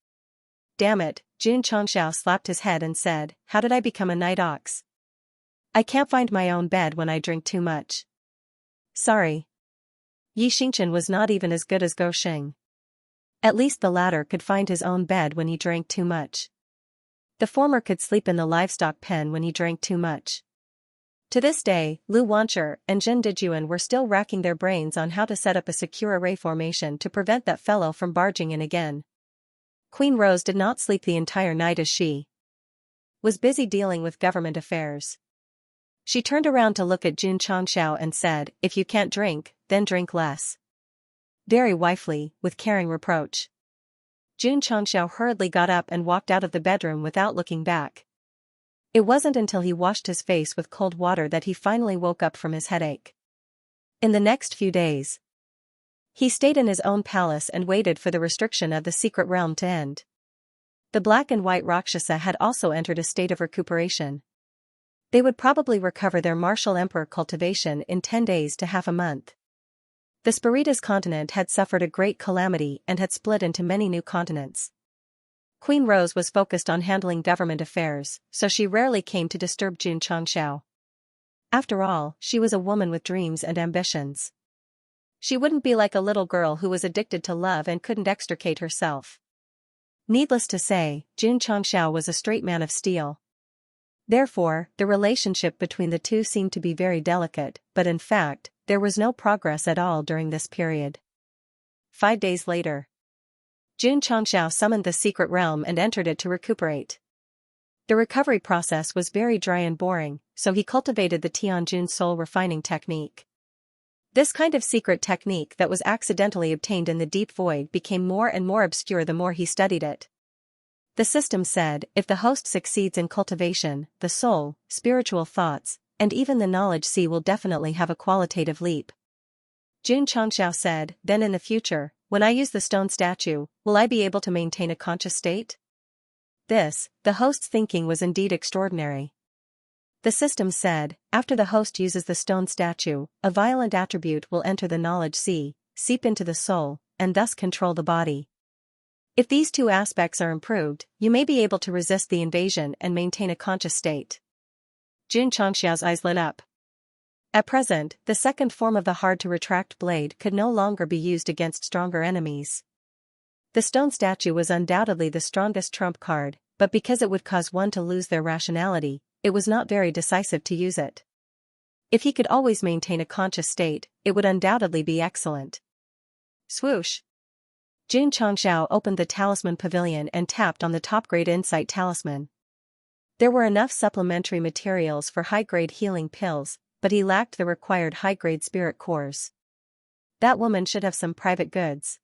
Damn it, Xianxia slapped his head and said, how did I become a night ox? I can't find my own bed when I drink too much. Sorry. Yi Xingchen was not even as good as Go Xing. At least the latter could find his own bed when he drank too much. The former could sleep in the livestock pen when he drank too much. To this day, Lu Wancher and Zhen Dijuan were still racking their brains on how to set up a secure array formation to prevent that fellow from barging in again. Queen Rose did not sleep the entire night as she was busy dealing with government affairs. She turned around to look at Jun Changxiao and said, if you can't drink, then drink less. Very wifely, with caring reproach. Jun Changxiao hurriedly got up and walked out of the bedroom without looking back. It wasn't until he washed his face with cold water that he finally woke up from his headache. In the next few days, he stayed in his own palace and waited for the restriction of the secret realm to end. The black and white Rakshasa had also entered a state of recuperation. They would probably recover their martial emperor Cultivation in 10 days to half a month. The Spiritus continent had suffered a great calamity and had split into many new continents. Queen Rose was focused on handling government affairs, so she rarely came to disturb Jun Changxiao. After all, she was a woman with dreams and ambitions. She wouldn't be like a little girl who was addicted to love and couldn't extricate herself. Needless to say, Jun Changxiao was a straight man of steel. Therefore, the relationship between the two seemed to be very delicate, but in fact, there was no progress at all during this period. 5 days later, Jun Changxiao summoned the secret realm and entered it to recuperate. The recovery process was very dry and boring, so he cultivated the Tianjun soul refining technique. This kind of secret technique that was accidentally obtained in the deep void became more and more obscure the more he studied it. The system said, if the host succeeds in cultivation, the soul, spiritual thoughts, and even the knowledge sea will definitely have a qualitative leap. Jun Changxiao said, then in the future, when I use the stone statue, will I be able to maintain a conscious state? This, the host's thinking was indeed extraordinary. The system said, after the host uses the stone statue, a violent attribute will enter the knowledge sea, seep into the soul, and thus control the body. If these two aspects are improved, you may be able to resist the invasion and maintain a conscious state. Jun Changxiao's eyes lit up. At present, the second form of the hard-to-retract blade could no longer be used against stronger enemies. The stone statue was undoubtedly the strongest trump card, but because it would cause one to lose their rationality, it was not very decisive to use it. If he could always maintain a conscious state, it would undoubtedly be excellent. Swoosh! Jun Changxiao opened the talisman pavilion and tapped on the top-grade insight talisman. There were enough supplementary materials for high-grade healing pills, but he lacked the required high-grade spirit cores. That woman should have some private goods.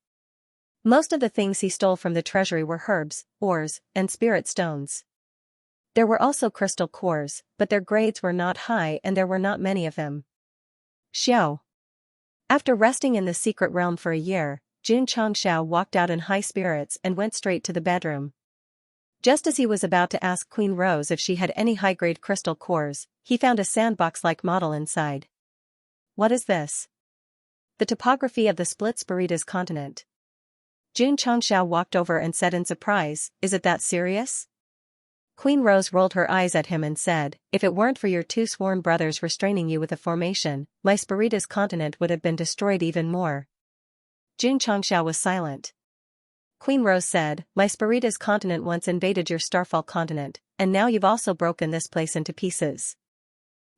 Most of the things he stole from the treasury were herbs, ores, and spirit stones. There were also crystal cores, but their grades were not high and there were not many of them. Xiao. After resting in the secret realm for a year, Jun Changxiao walked out in high spirits and went straight to the bedroom. Just as he was about to ask Queen Rose if she had any high-grade crystal cores, he found a sandbox-like model inside. What is this? The topography of the split Spiritus continent. Jun Changxiao walked over and said in surprise, is it that serious? Queen Rose rolled her eyes at him and said, if it weren't for your 2 sworn brothers restraining you with a formation, my Spiritus continent would have been destroyed even more. Jun Changxiao was silent. Queen Rose said, my Spiritus continent once invaded your Starfall continent, and now you've also broken this place into pieces.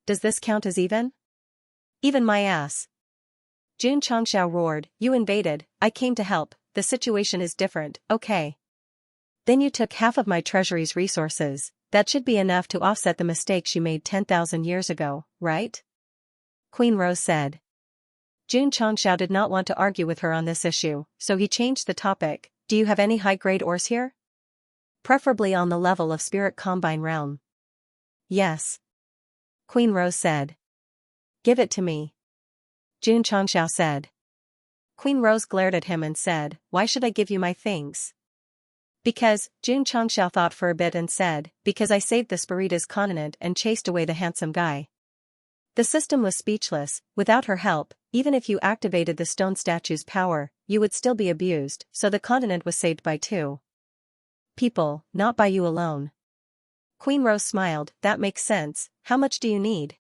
Does this count as even? Even my ass. Jun Changxiao roared, you invaded, I came to help, the situation is different, okay. Then you took half of my treasury's resources, that should be enough to offset the mistakes you made 10,000 years ago, right? Queen Rose said. Jun Changxiao did not want to argue with her on this issue, so he changed the topic, do you have any high-grade ores here? Preferably on the level of Spirit Combine realm. Yes. Queen Rose said. Give it to me. Jun Changxiao said. Queen Rose glared at him and said, why should I give you my things? Because, Jun Changxiao thought for a bit and said, because I saved the Spiritus continent and chased away the handsome guy. The system was speechless. Without her help, even if you activated the stone statue's power, you would still be abused, so the continent was saved by two people, not by you alone. Queen Rose smiled. That makes sense. How much do you need?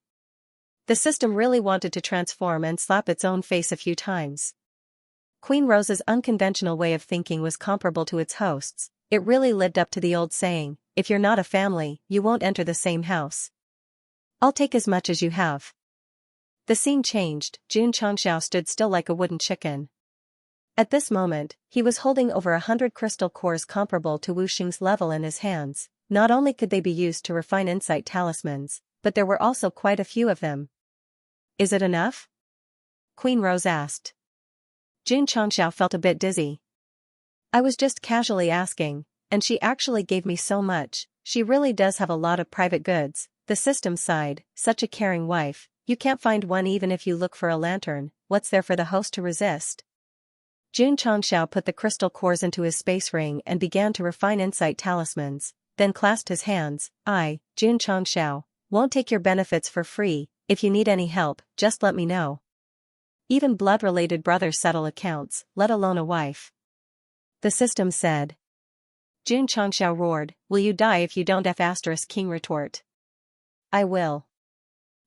The system really wanted to transform and slap its own face a few times. Queen Rose's unconventional way of thinking was comparable to its host's. It really lived up to the old saying, if you're not a family, you won't enter the same house. I'll take as much as you have. The scene changed. Xianxia stood still like a wooden chicken. At this moment, he was holding over 100 crystal cores comparable to Wu Xing's level in his hands. Not only could they be used to refine insight talismans, but there were also quite a few of them. Is it enough? Queen Rose asked. Xianxia felt a bit dizzy. I was just casually asking, and she actually gave me so much. She really does have a lot of private goods. The system sighed, such a caring wife. You can't find one even if you look for a lantern. What's there for the host to resist? Xianxia put the crystal cores into his space ring and began to refine insight talismans, then clasped his hands. I, Xianxia, won't take your benefits for free. If you need any help, just let me know. Even blood-related brothers settle accounts, let alone a wife. The system said. Xianxia roared, will you die if you don't? King retort. I will.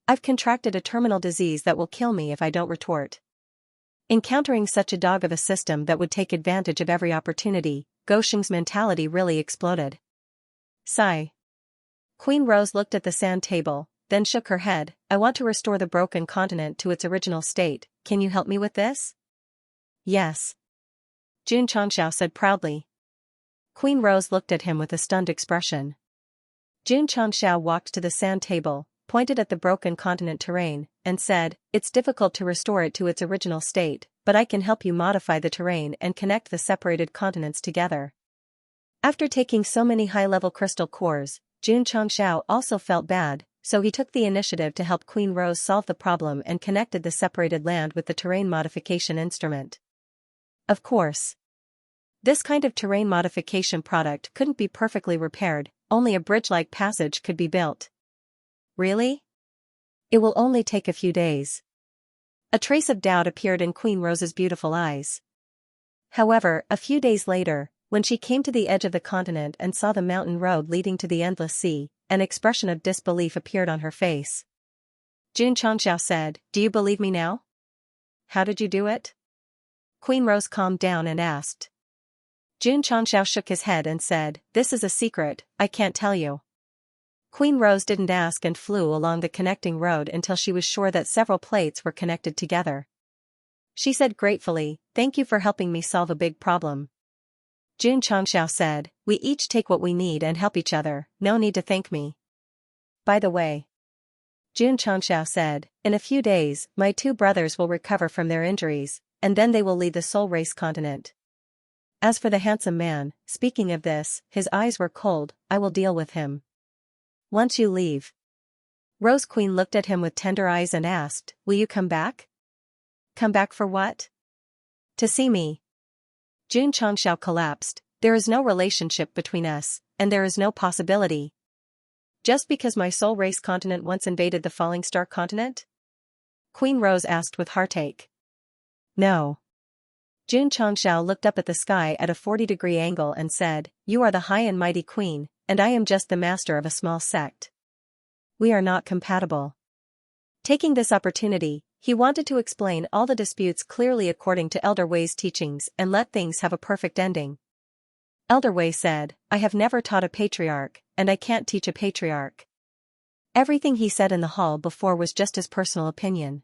I've contracted a terminal disease that will kill me if I don't retort. Encountering such a dog of a system that would take advantage of every opportunity, Gosheng's mentality really exploded. Sigh. Queen Rose looked at the sand table, then shook her head. I want to restore the broken continent to its original state. Can you help me with this? Yes. Xianxia said proudly. Queen Rose looked at him with a stunned expression. Xianxia walked to the sand table, pointed at the broken continent terrain, and said, it's difficult to restore it to its original state, but I can help you modify the terrain and connect the separated continents together. After taking so many high-level crystal cores, Xianxia also felt bad, so he took the initiative to help Queen Rose solve the problem and connected the separated land with the terrain modification instrument. Of course. This kind of terrain modification product couldn't be perfectly repaired, only a bridge-like passage could be built. Really? It will only take a few days. A trace of doubt appeared in Queen Rose's beautiful eyes. However, a few days later, when she came to the edge of the continent and saw the mountain road leading to the endless sea, an expression of disbelief appeared on her face. Xianxia said, do you believe me now? How did you do it? Queen Rose calmed down and asked. Xianxia shook his head and said, this is a secret, I can't tell you. Queen Rose didn't ask and flew along the connecting road until she was sure that several plates were connected together. She said gratefully, thank you for helping me solve a big problem. Xianxia said, we each take what we need and help each other, no need to thank me. By the way, Xianxia said, in a few days, my two brothers will recover from their injuries, and then they will leave the Soul Race continent. As for the handsome man, speaking of this, his eyes were cold, I will deal with him. Once you leave. Rose Queen looked at him with tender eyes and asked, will you come back? Come back for what? To see me. Xianxia collapsed, there is no relationship between us, and there is no possibility. Just because my Soul Race continent once invaded the Falling Star continent? Queen Rose asked with heartache. No. Xianxia looked up at the sky at a 40-degree angle and said, you are the high and mighty queen, and I am just the master of a small sect. We are not compatible. Taking this opportunity, he wanted to explain all the disputes clearly according to Elder Wei's teachings and let things have a perfect ending. Elder Wei said, I have never taught a patriarch, and I can't teach a patriarch. Everything he said in the hall before was just his personal opinion.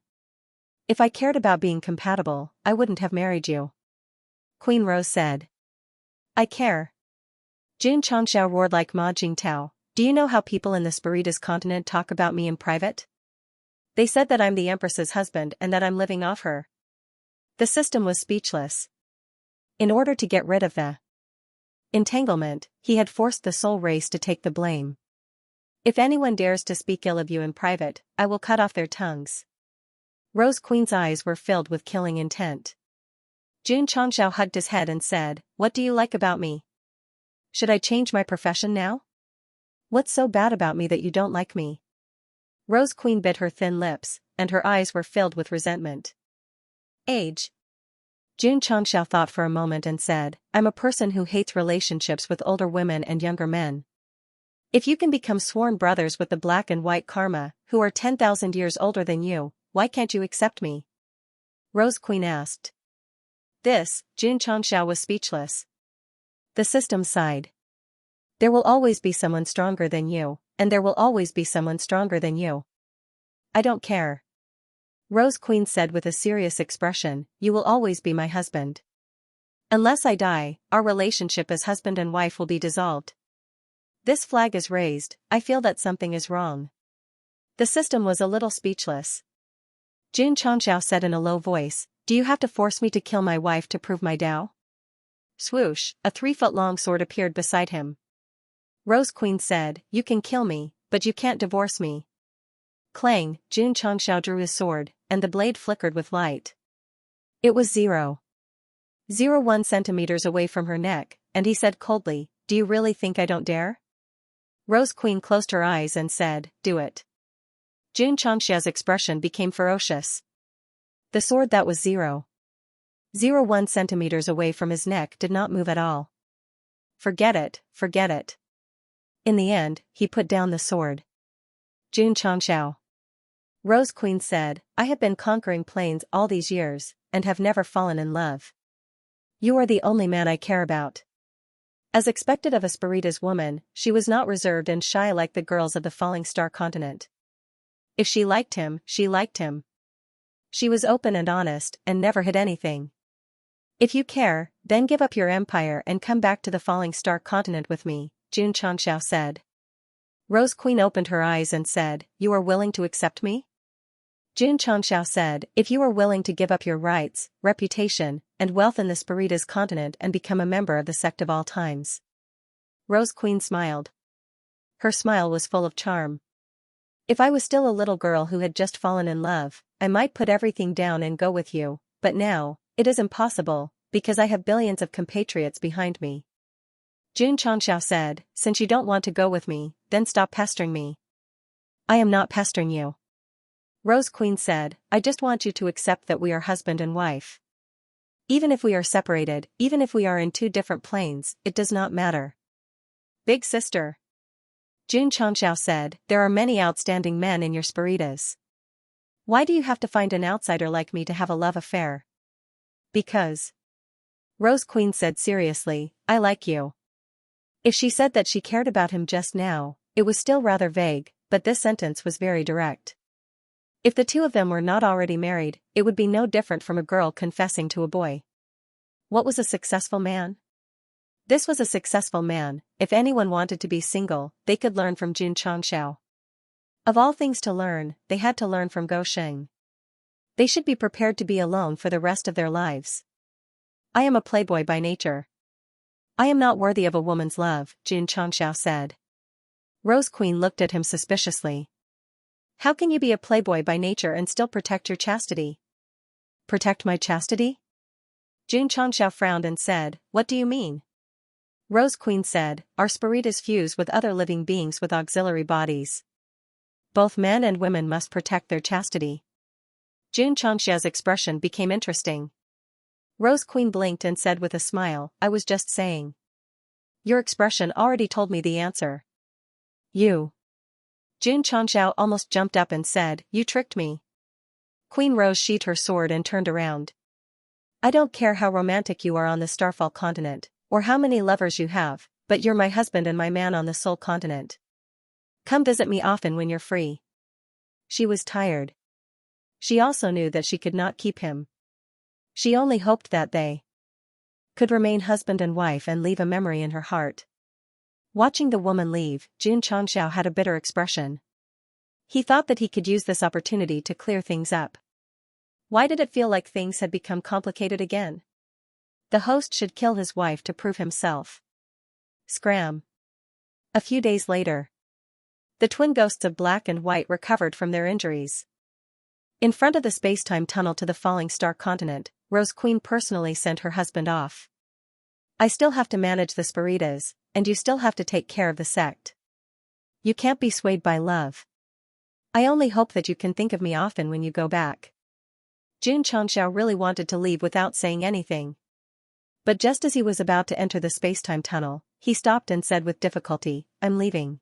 If I cared about being compatible, I wouldn't have married you. Queen Rose said. I care. Xianxia roared like Ma Jingtao, do you know how people in the Spiritus continent talk about me in private? They said that I'm the Empress's husband and that I'm living off her. The system was speechless. In order to get rid of the entanglement, he had forced the Soul Race to take the blame. If anyone dares to speak ill of you in private, I will cut off their tongues. Rose Queen's eyes were filled with killing intent. Xianxia hugged his head and said, what do you like about me? Should I change my profession now? What's so bad about me that you don't like me? Rose Queen bit her thin lips, and her eyes were filled with resentment. Age. Jun Changxiao thought for a moment and said, I'm a person who hates relationships with older women and younger men. If you can become sworn brothers with the black and white karma, who are 10,000 years older than you, why can't you accept me? Rose Queen asked. Jun Changxiao was speechless. The system sighed. There will always be someone stronger than you, and there will always be someone stronger than you. I don't care. Rose Queen said with a serious expression, you will always be my husband. Unless I die, our relationship as husband and wife will be dissolved. This flag is raised, I feel that something is wrong. The system was a little speechless. Jun Changxiao said in a low voice, do you have to force me to kill my wife to prove my Tao? Swoosh, a 3-foot-long sword appeared beside him. Rose Queen said, you can kill me, but you can't divorce me. Clang, Jun Changxiao drew his sword, and the blade flickered with light. It was 0.01 centimeters away from her neck, and he said coldly, do you really think I don't dare? Rose Queen closed her eyes and said, do it. Jun Changxia's expression became ferocious. The sword that was 0.01 centimeters away from his neck did not move at all. Forget it, forget it. In the end, he put down the sword. Jun Changxiao. Rose Queen said, I have been conquering plains all these years, and have never fallen in love. You are the only man I care about. As expected of a Spiritas woman, she was not reserved and shy like the girls of the Falling Star continent. If she liked him, she liked him. She was open and honest, and never hid anything. If you care, then give up your empire and come back to the Falling Star continent with me, Jun Changxiao said. Rose Queen opened her eyes and said, you are willing to accept me? Jun Changxiao said, if you are willing to give up your rights, reputation, and wealth in the Spiritas continent and become a member of the Sect of all times. Rose Queen smiled. Her smile was full of charm. If I was still a little girl who had just fallen in love, I might put everything down and go with you, but now, it is impossible, because I have billions of compatriots behind me. Jun Changxiao said, since you don't want to go with me, then stop pestering me. I am not pestering you. Rose Queen said, I just want you to accept that we are husband and wife. Even if we are separated, even if we are in 2 different planes, it does not matter. Big sister. Jun Changxiao said, there are many outstanding men in your Spiritas. Why do you have to find an outsider like me to have a love affair? Because. Rose Queen said seriously, I like you. If she said that she cared about him just now, it was still rather vague, but this sentence was very direct. If the 2 of them were not already married, it would be no different from a girl confessing to a boy. What was a successful man? This was a successful man. If anyone wanted to be single, they could learn from Jun Changxiao. Of all things to learn, they had to learn from Go Sheng. They should be prepared to be alone for the rest of their lives. I am a playboy by nature. I am not worthy of a woman's love, Jun Changxiao said. Rose Queen looked at him suspiciously. How can you be a playboy by nature and still protect your chastity? Protect my chastity? Jun Changxiao frowned and said, what do you mean? Rose Queen said, our Spiritas fuse with other living beings with auxiliary bodies. Both men and women must protect their chastity. Jun Changxia's expression became interesting. Rose Queen blinked and said with a smile, I was just saying. Your expression already told me the answer. You. Jun Changxiao almost jumped up and said, you tricked me. Queen Rose sheathed her sword and turned around. I don't care how romantic you are on the Starfall continent, or how many lovers you have, but you're my husband and my man on the Soul continent. Come visit me often when you're free. She was tired. She also knew that she could not keep him. She only hoped that they could remain husband and wife and leave a memory in her heart. Watching the woman leave, Jun Changxiao had a bitter expression. He thought that he could use this opportunity to clear things up. Why did it feel like things had become complicated again? The host should kill his wife to prove himself. Scram. A few days later. The twin ghosts of Black and White recovered from their injuries. In front of the space-time tunnel to the Falling Star continent, Rose Queen personally sent her husband off. I still have to manage the Spiritas, and you still have to take care of the Sect. You can't be swayed by love. I only hope that you can think of me often when you go back. Xianxia really wanted to leave without saying anything. But just as he was about to enter the space-time tunnel, he stopped and said with difficulty, I'm leaving.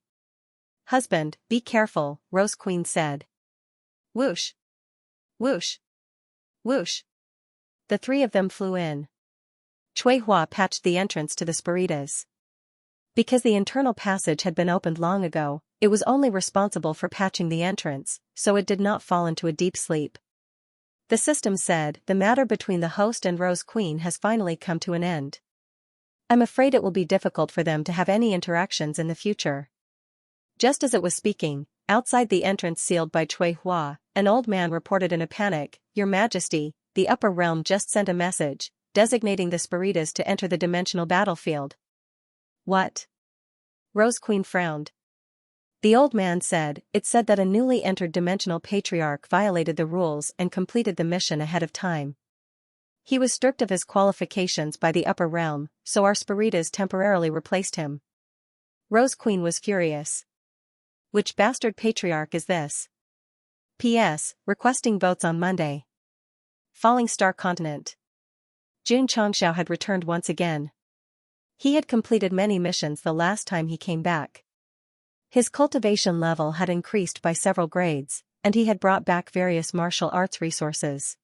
Husband, be careful, Rose Queen said. Whoosh. Whoosh. Whoosh. The three of them flew in. Cui Hua patched the entrance to the Spiritas. Because the internal passage had been opened long ago, it was only responsible for patching the entrance, so it did not fall into a deep sleep. The system said, the matter between the host and Rose Queen has finally come to an end. I'm afraid it will be difficult for them to have any interactions in the future. Just as it was speaking, outside the entrance sealed by Cui Hua, an old man reported in a panic, Your Majesty, the upper realm just sent a message, designating the Spiritas to enter the dimensional battlefield. What? Rose Queen frowned. The old man said, it said that a newly entered dimensional patriarch violated the rules and completed the mission ahead of time. He was stripped of his qualifications by the upper realm, so our Spiritas temporarily replaced him. Rose Queen was furious. Which bastard patriarch is this? P.S. Requesting votes on Monday. Falling Star Continent. Xianxia had returned once again. He had completed many missions the last time he came back. His cultivation level had increased by several grades, and he had brought back various martial arts resources.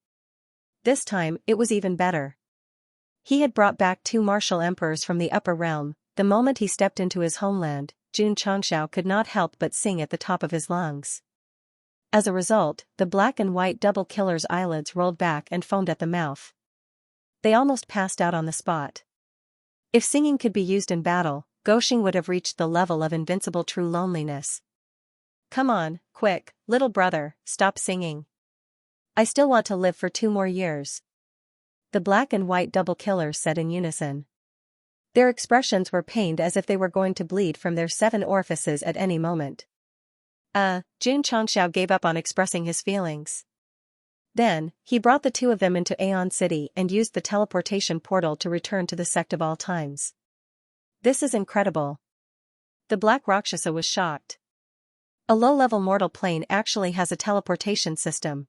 This time, it was even better. He had brought back 2 martial emperors from the upper realm. The moment he stepped into his homeland, Xianxia could not help but sing at the top of his lungs. As a result, the black and white double killer's eyelids rolled back and foamed at the mouth. They almost passed out on the spot. If singing could be used in battle, Goxing would have reached the level of invincible true loneliness. Come on, quick, little brother, stop singing. I still want to live for 2 more years. The black and white double killers said in unison. Their expressions were pained as if they were going to bleed from their 7 orifices at any moment. Xianxia gave up on expressing his feelings. Then, he brought the 2 of them into Aeon City and used the teleportation portal to return to the Sect of all times. This is incredible. The Black Rakshasa was shocked. A low-level mortal plane actually has a teleportation system.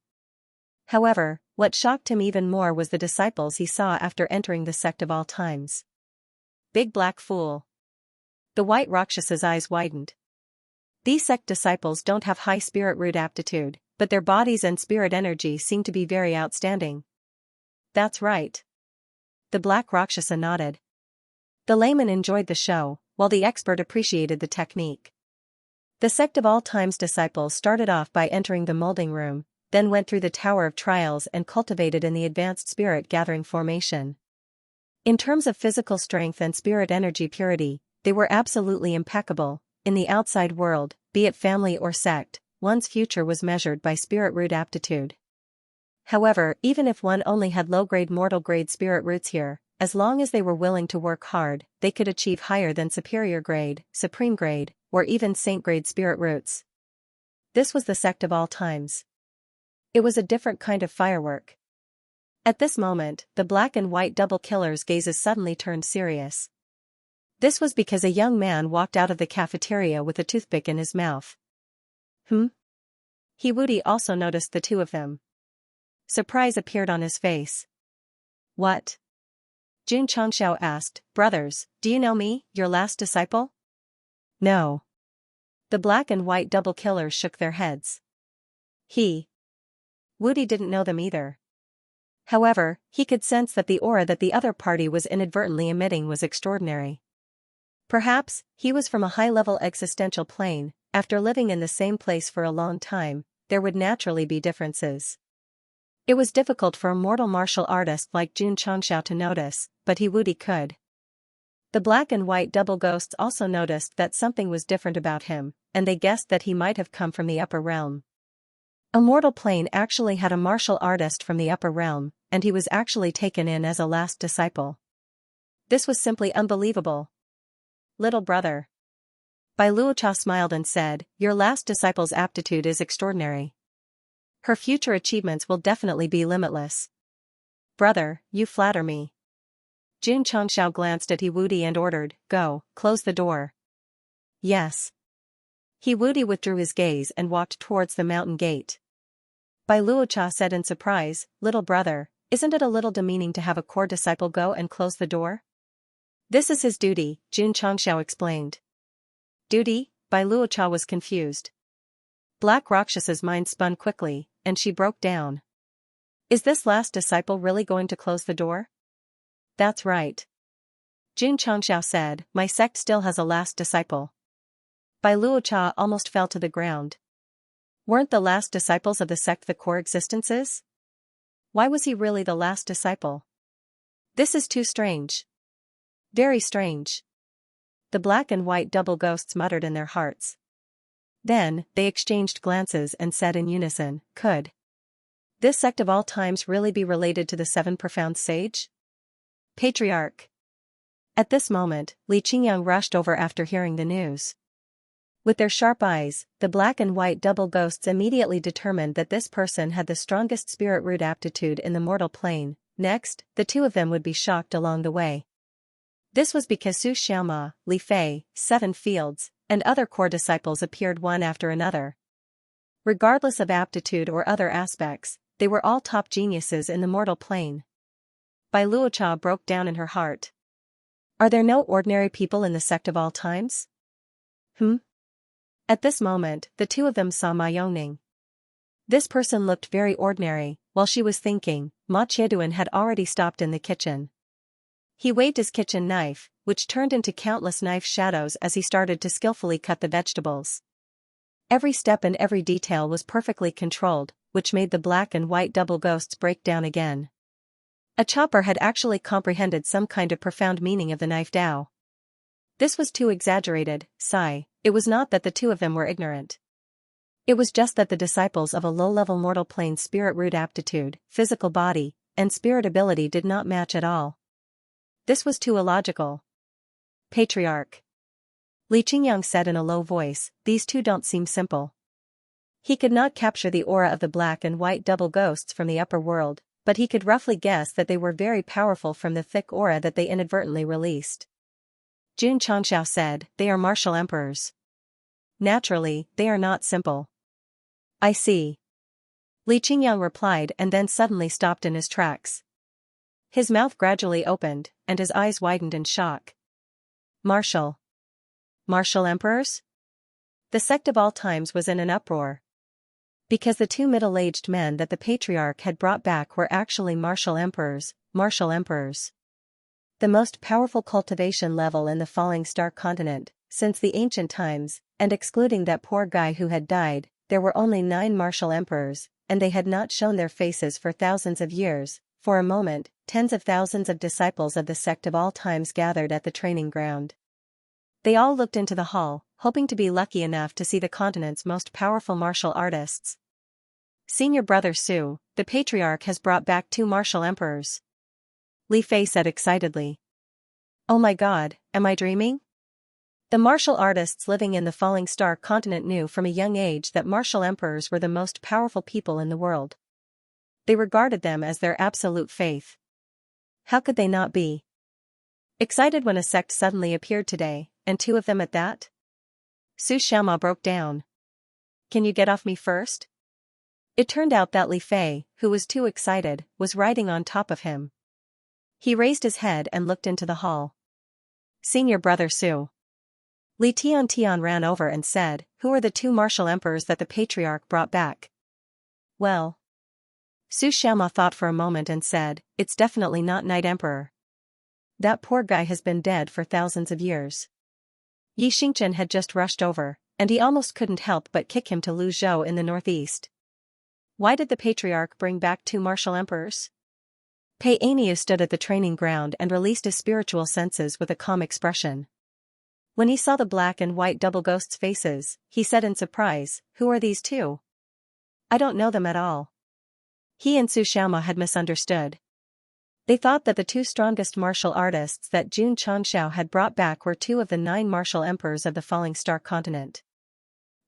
However, what shocked him even more was the disciples he saw after entering the Sect of all times. Big black fool. The white Rakshasa's eyes widened. These Sect disciples don't have high spirit root aptitude, but their bodies and spirit energy seem to be very outstanding. That's right. The Black Rakshasa nodded. The layman enjoyed the show, while the expert appreciated the technique. The Sect of all times disciples started off by entering the molding room, then went through the Tower of Trials and cultivated in the advanced spirit gathering formation. In terms of physical strength and spirit energy purity, they were absolutely impeccable. In the outside world, be it family or sect, one's future was measured by spirit root aptitude. However, even if one only had low-grade mortal-grade spirit roots here, as long as they were willing to work hard, they could achieve higher than superior grade, supreme grade, or even saint grade spirit roots. This was the Sect of all times. It was a different kind of firework. At this moment, the black and white double killer's gazes suddenly turned serious. This was because a young man walked out of the cafeteria with a toothpick in his mouth. Hiwudi also noticed the 2 of them. Surprise appeared on his face. What? Xianxia asked, Brothers, do you know me, your last disciple? No. The black and white double killers shook their heads. Wudi didn't know them either. However, he could sense that the aura that the other party was inadvertently emitting was extraordinary. Perhaps, he was from a high-level existential plane. After living in the same place for a long time, there would naturally be differences. It was difficult for a mortal martial artist like Xianxia to notice, but Hiwudi could. The black and white double ghosts also noticed that something was different about him, and they guessed that he might have come from the upper realm. A mortal plane actually had a martial artist from the upper realm, and he was actually taken in as a last disciple. This was simply unbelievable. Little brother. Bai Luocha smiled and said, Your last disciple's aptitude is extraordinary. Her future achievements will definitely be limitless. Brother, you flatter me. Xianxia glanced at Hiwudi and ordered, Go, close the door. Yes. He Wudi withdrew his gaze and walked towards the mountain gate. Bai Luocha said in surprise, "Little brother, isn't it a little demeaning to have a core disciple go and close the door?" "This is his duty," Jun Changxiao explained. "Duty?" Bai Luocha was confused. Black Rakshas's mind spun quickly, and she broke down. "Is this last disciple really going to close the door?" "That's right." Jun Changxiao said, "My sect still has a last disciple." Bai Luocha almost fell to the ground. Weren't the last disciples of the sect the core existences? Why was he really the last disciple? This is too strange. Very strange. The black and white double ghosts muttered in their hearts. Then, they exchanged glances and said in unison, "Could this sect of all times really be related to the seven profound sage? Patriarch?" At this moment, Li Qingyang rushed over after hearing the news. With their sharp eyes, the black and white double ghosts immediately determined that this person had the strongest spirit root aptitude in the mortal plane. Next, the two of them would be shocked along the way. This was because Su Xiaoma, Li Fei, Seven Fields, and other core disciples appeared one after another. Regardless of aptitude or other aspects, they were all top geniuses in the mortal plane. Bai Luocha broke down in her heart. Are there no ordinary people in the sect of all times? At this moment, the two of them saw Ma Yongning. This person looked very ordinary. While she was thinking, Ma Chieduan had already stopped in the kitchen. He waved his kitchen knife, which turned into countless knife shadows as he started to skillfully cut the vegetables. Every step and every detail was perfectly controlled, which made the black and white double ghosts break down again. A chopper had actually comprehended some kind of profound meaning of the knife Dao. This was too exaggerated, sigh. It was not that the two of them were ignorant. It was just that the disciples of a low-level mortal plane spirit root aptitude, physical body, and spirit ability did not match at all. This was too illogical. Patriarch. Li Qingyang said in a low voice, "These two don't seem simple." He could not capture the aura of the black and white double ghosts from the upper world, but he could roughly guess that they were very powerful from the thick aura that they inadvertently released. Jun Changxiao said, "They are martial emperors. Naturally, they are not simple." "I see." Li Qingyang replied and then suddenly stopped in his tracks. His mouth gradually opened, and his eyes widened in shock. Martial emperors? The sect of all times was in an uproar. Because the two middle-aged men that the patriarch had brought back were actually martial emperors. The most powerful cultivation level in the falling star continent, since the ancient times, and excluding that poor guy who had died, there were only 9 martial emperors, and they had not shown their faces for thousands of years. For a moment, tens of thousands of disciples of the sect of all times gathered at the training ground. They all looked into the hall, hoping to be lucky enough to see the continent's most powerful martial artists. "Senior brother Su, the patriarch has brought back 2 martial emperors," Li Fei said excitedly. "Oh my god, am I dreaming?" The martial artists living in the falling star continent knew from a young age that martial emperors were the most powerful people in the world. They regarded them as their absolute faith. How could they not be excited when a sect suddenly appeared today, and 2 of them at that? Su Xiaoma broke down. "Can you get off me first?" It turned out that Li Fei, who was too excited, was riding on top of him. He raised his head and looked into the hall. "Senior brother Su." Li Tian ran over and said, "Who are the 2 martial emperors that the patriarch brought back?" "Well." Su Xiaoma thought for a moment and said, "It's definitely not Night Emperor. That poor guy has been dead for thousands of years." Yi Xingchen had just rushed over, and he almost couldn't help but kick him to Luzhou in the northeast. Why did the patriarch bring back 2 martial emperors? Pei Aniu stood at the training ground and released his spiritual senses with a calm expression. When he saw the black and white double ghosts' faces, he said in surprise, "Who are these 2? I don't know them at all." He and Su Xiaoma had misunderstood. They thought that the 2 strongest martial artists that Jun Changxiao had brought back were 2 of the 9 martial emperors of the falling star continent.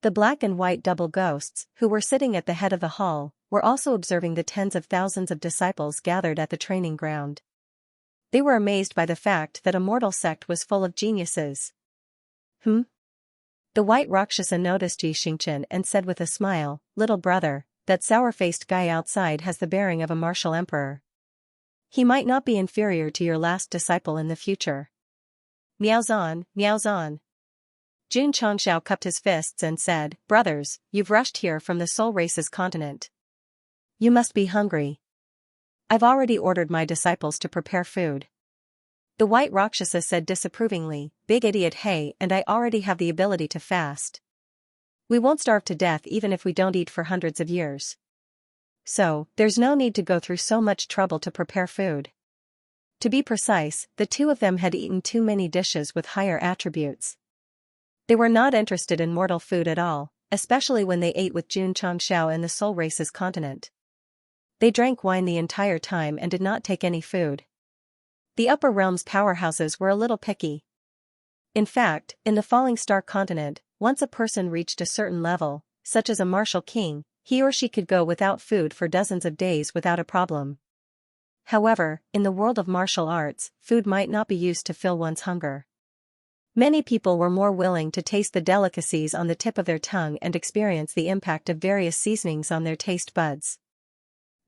The black and white double ghosts, who were sitting at the head of the hall, were also observing the tens of thousands of disciples gathered at the training ground. They were amazed by the fact that a mortal sect was full of geniuses. The white Rakshasa noticed Xianxia and said with a smile, "Little brother, that sour-faced guy outside has the bearing of a martial emperor. He might not be inferior to your last disciple in the future." Miaozan, Miaozan. Jun Changxiao cupped his fists and said, "Brothers, you've rushed here from the Soul Race's continent. You must be hungry. I've already ordered my disciples to prepare food." The white Rakshasa said disapprovingly, "Big idiot, hey, and I already have the ability to fast. We won't starve to death even if we don't eat for hundreds of years. So, there's no need to go through so much trouble to prepare food." To be precise, the two of them had eaten too many dishes with higher attributes. They were not interested in mortal food at all, especially when they ate with Jun Changxiao in the Soul Race's continent. They drank wine the entire time and did not take any food. The upper realm's powerhouses were a little picky. In fact, in the Falling Star continent, once a person reached a certain level, such as a martial king, he or she could go without food for dozens of days without a problem. However, in the world of martial arts, food might not be used to fill one's hunger. Many people were more willing to taste the delicacies on the tip of their tongue and experience the impact of various seasonings on their taste buds.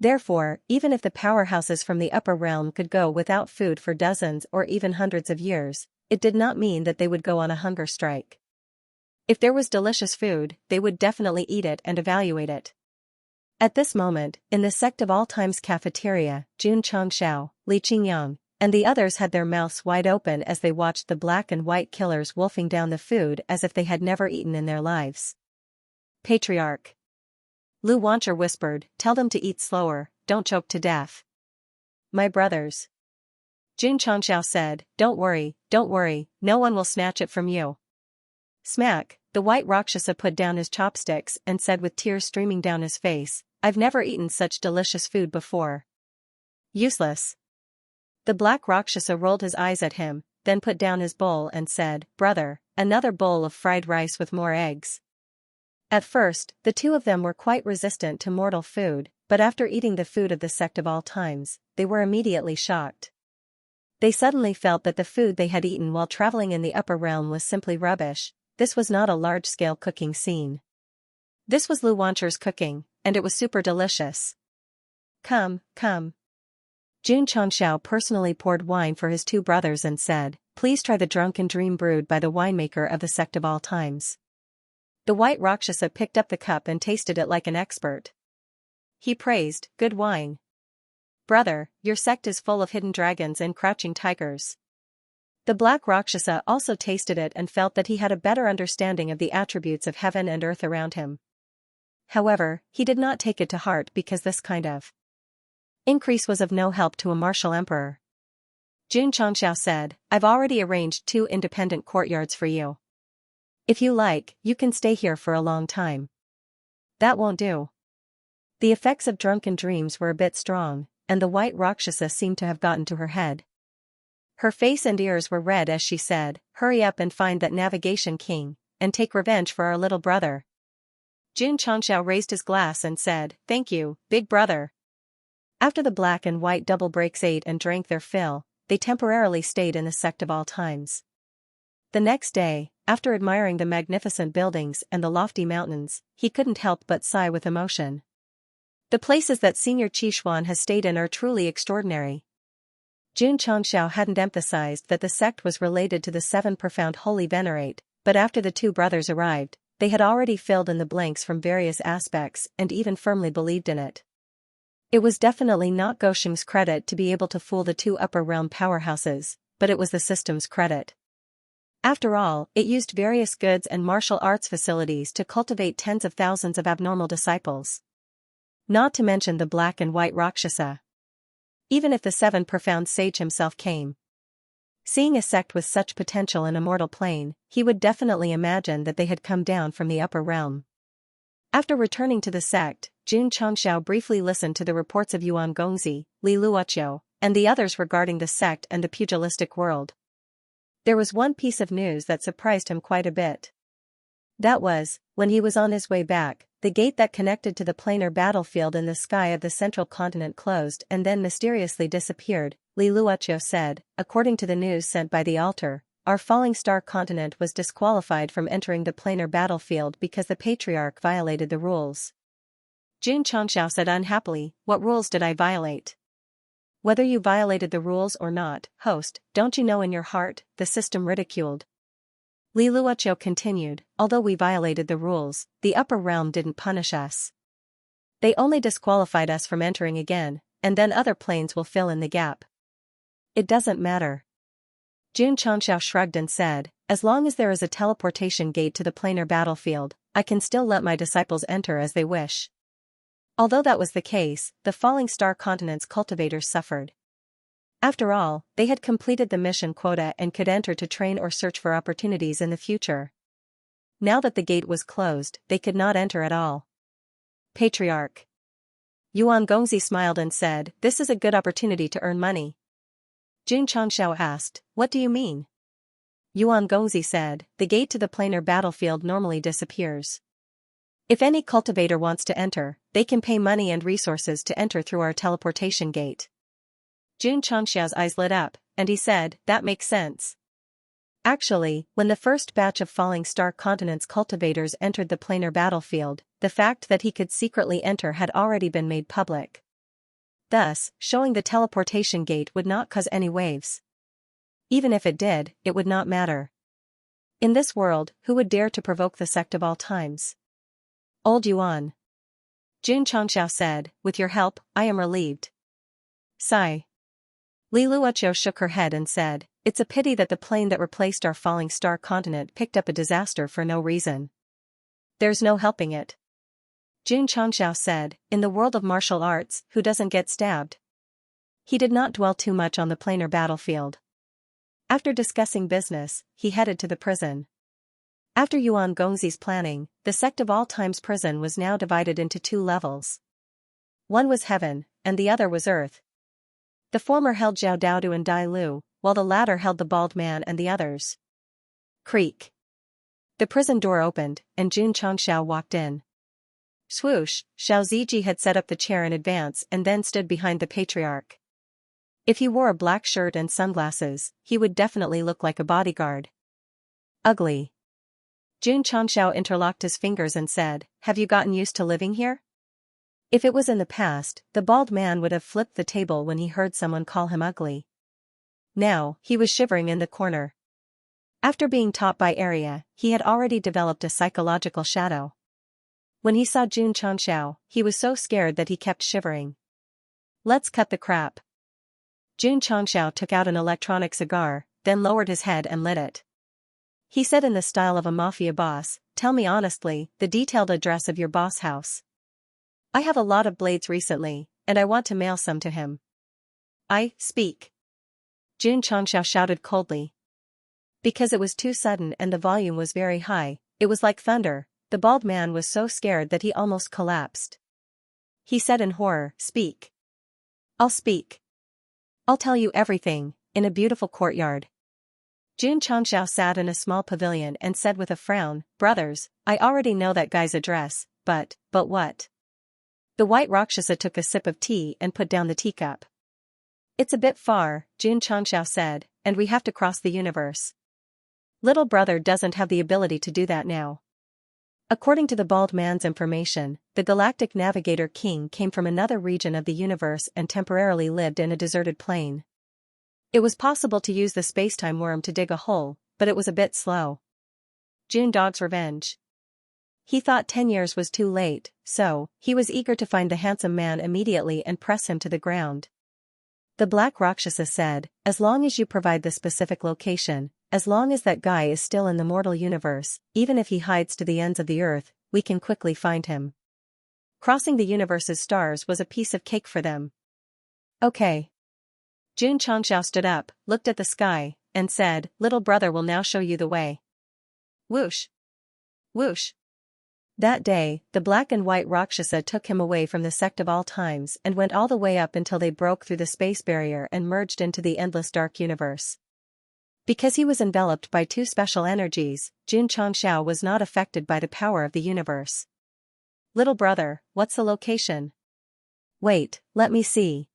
Therefore, even if the powerhouses from the upper realm could go without food for dozens or even hundreds of years, it did not mean that they would go on a hunger strike. If there was delicious food, they would definitely eat it and evaluate it. At this moment, in the Sect of All Times cafeteria, Jun Changxiao, Li Qingyang, and the others had their mouths wide open as they watched the black and white killers wolfing down the food as if they had never eaten in their lives. Patriarch Lu Wancher whispered, "Tell them to eat slower, don't choke to death." "My brothers." Jun Changxiao said, don't worry, no one will snatch it from you." Smack, the white Rakshasa put down his chopsticks and said with tears streaming down his face, "I've never eaten such delicious food before." "Useless." The black Rakshasa rolled his eyes at him, then put down his bowl and said, "Brother, another bowl of fried rice with more eggs." At first, the two of them were quite resistant to mortal food, but after eating the food of the Sect of All Times, they were immediately shocked. They suddenly felt that the food they had eaten while traveling in the upper realm was simply rubbish. This was not a large-scale cooking scene. This was Lu Wancher's cooking, and it was super delicious. Come. Jun Changxiao personally poured wine for his two brothers and said, "Please try the drunken dream brewed by the winemaker of the Sect of All Times." The white Rakshasa picked up the cup and tasted it like an expert. He praised, "Good wine. Brother, your sect is full of hidden dragons and crouching tigers." The black Rakshasa also tasted it and felt that he had a better understanding of the attributes of heaven and earth around him. However, he did not take it to heart because this kind of increase was of no help to a martial emperor. Jun Changxiao said, "I've already arranged 2 independent courtyards for you. If you like, you can stay here for a long time." "That won't do." The effects of drunken dreams were a bit strong, and the white Rakshasa seemed to have gotten to her head. Her face and ears were red as she said, "Hurry up and find that navigation king, and take revenge for our little brother." Jun Changxiao raised his glass and said, "Thank you, big brother." After the black and white double breaks ate and drank their fill, they temporarily stayed in the Sect of All Times. The next day, after admiring the magnificent buildings and the lofty mountains, he couldn't help but sigh with emotion. The places that Senior Qishuan has stayed in are truly extraordinary. Jun Changxiao hadn't emphasized that the sect was related to the 7 profound holy venerate, but after the two brothers arrived, they had already filled in the blanks from various aspects and even firmly believed in it. It was definitely not Goshim's credit to be able to fool the 2 upper realm powerhouses, but it was the system's credit. After all, it used various goods and martial arts facilities to cultivate tens of thousands of abnormal disciples. Not to mention the black and white Rakshasa. Even if the 7 profound sage himself came, seeing a sect with such potential in a mortal plane, he would definitely imagine that they had come down from the upper realm. After returning to the sect, Jun Changxiao briefly listened to the reports of Yuan Gongzi, Li Luoqiu, and the others regarding the sect and the pugilistic world. There was one piece of news that surprised him quite a bit. That was, when he was on his way back, the gate that connected to the planar battlefield in the sky of the central continent closed and then mysteriously disappeared. Li Luoqiu said, according to the news sent by the altar, our falling star continent was disqualified from entering the planar battlefield because the Patriarch violated the rules. Xianxia said unhappily, what rules did I violate? Whether you violated the rules or not, host, don't you know in your heart, the system ridiculed. Li Luoqiu continued, although we violated the rules, the upper realm didn't punish us. They only disqualified us from entering again, and then other planes will fill in the gap. It doesn't matter. Xianxia shrugged and said, as long as there is a teleportation gate to the planar battlefield, I can still let my disciples enter as they wish. Although that was the case, the falling star continent's cultivators suffered. After all, they had completed the mission quota and could enter to train or search for opportunities in the future. Now that the gate was closed, they could not enter at all. Patriarch Yuan Gongzi smiled and said, this is a good opportunity to earn money. Xianxia asked, what do you mean? Yuan Gongzi said, the gate to the planar battlefield normally disappears. If any cultivator wants to enter, they can pay money and resources to enter through our teleportation gate. Xianxia's eyes lit up, and he said, that makes sense. Actually, when the first batch of falling star continent's cultivators entered the planar battlefield, the fact that he could secretly enter had already been made public. Thus, showing the teleportation gate would not cause any waves. Even if it did, it would not matter. In this world, who would dare to provoke the sect of all times? Old Yuan. Xianxia said, with your help, I am relieved. Sigh. Li Luoqiu shook her head and said, it's a pity that the plane that replaced our falling star continent picked up a disaster for no reason. There's no helping it. Xianxia said, in the world of martial arts, who doesn't get stabbed? He did not dwell too much on the planar battlefield. After discussing business, he headed to the prison. After Yuan Gongzi's planning, the Sect of All Times prison was now divided into two levels. One was heaven, and the other was earth. The former held Zhao Daodu and Dai Lu, while the latter held the bald man and the others. Creak. The prison door opened, and Xianxia walked in. Swoosh, Xiao Ziji had set up the chair in advance and then stood behind the Patriarch. If he wore a black shirt and sunglasses, he would definitely look like a bodyguard. Ugly. Xianxia interlocked his fingers and said, have you gotten used to living here? If it was in the past, the bald man would have flipped the table when he heard someone call him ugly. Now, he was shivering in the corner. After being taught by Arya, he had already developed a psychological shadow. When he saw Xianxia, he was so scared that he kept shivering. Let's cut the crap. Xianxia took out an electronic cigar, then lowered his head and lit it. He said in the style of a mafia boss, tell me honestly, the detailed address of your boss house. I have a lot of blades recently, and I want to mail some to him. I speak. Xianxia shouted coldly. Because it was too sudden and the volume was very high, it was like thunder. The bald man was so scared that he almost collapsed. He said in horror, speak. I'll speak. I'll tell you everything, in a beautiful courtyard. Xianxia sat in a small pavilion and said with a frown, brothers, I already know that guy's address, but what? The white Rakshasa took a sip of tea and put down the teacup. It's a bit far, Xianxia said, and we have to cross the universe. Little brother doesn't have the ability to do that now. According to the bald man's information, the Galactic Navigator King came from another region of the universe and temporarily lived in a deserted plane. It was possible to use the spacetime worm to dig a hole, but it was a bit slow. June Dog's revenge. He thought 10 years was too late, so he was eager to find the handsome man immediately and press him to the ground. The Black Rakshasa said, as long as you provide the specific location, as long as that guy is still in the mortal universe, even if he hides to the ends of the earth, we can quickly find him. Crossing the universe's stars was a piece of cake for them. Okay. Xianxia stood up, looked at the sky, and said, little brother will now show you the way. Whoosh. Whoosh. That day, the black and white Rakshasa took him away from the Sect of All Times and went all the way up until they broke through the space barrier and merged into the endless dark universe. Because he was enveloped by two special energies, Xianxia was not affected by the power of the universe. Little brother, what's the location? Wait, let me see.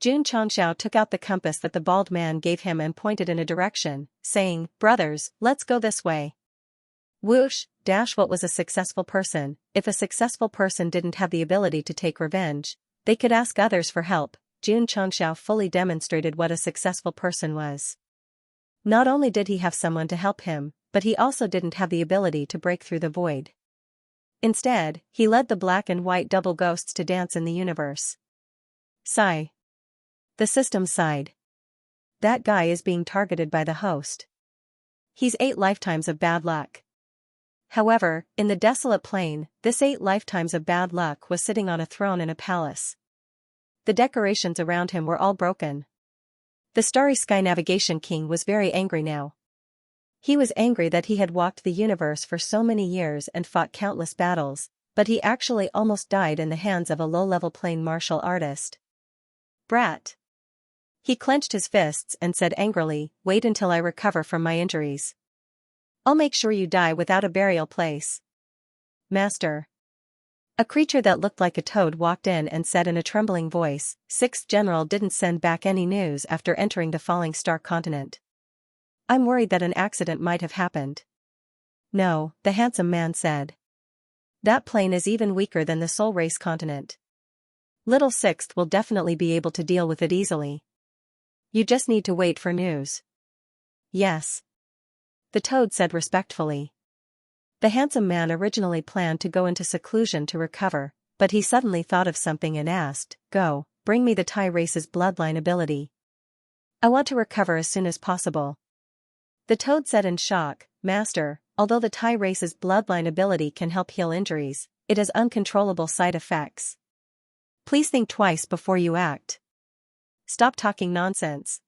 Xianxia took out the compass that the bald man gave him and pointed in a direction, saying, "Brothers, let's go this way." Whoosh, dash. What was a successful person? If a successful person didn't have the ability to take revenge, they could ask others for help. Xianxia fully demonstrated what a successful person was. Not only did he have someone to help him, but he also didn't have the ability to break through the void. Instead, he led the black and white double ghosts to dance in the universe. Sigh. The system sighed. That guy is being targeted by the host. He's 8 lifetimes of bad luck. However, in the desolate plain, this 8 lifetimes of bad luck was sitting on a throne in a palace. The decorations around him were all broken. The Starry Sky Navigation King was very angry now. He was angry that he had walked the universe for so many years and fought countless battles, but he actually almost died in the hands of a low-level plain martial artist. Brat. He clenched his fists and said angrily, "Wait until I recover from my injuries. I'll make sure you die without a burial place." Master. A creature that looked like a toad walked in and said in a trembling voice, "Sixth General didn't send back any news after entering the Falling Star continent. I'm worried that an accident might have happened." "No," the handsome man said. "That plane is even weaker than the Soul Race continent. Little Sixth will definitely be able to deal with it easily. You just need to wait for news." "Yes," the toad said respectfully. The handsome man originally planned to go into seclusion to recover, but he suddenly thought of something and asked, "Go, bring me the Tai race's bloodline ability. I want to recover as soon as possible." The toad said in shock, "Master, although the Tai race's bloodline ability can help heal injuries, it has uncontrollable side effects. Please think twice before you act. Stop talking nonsense."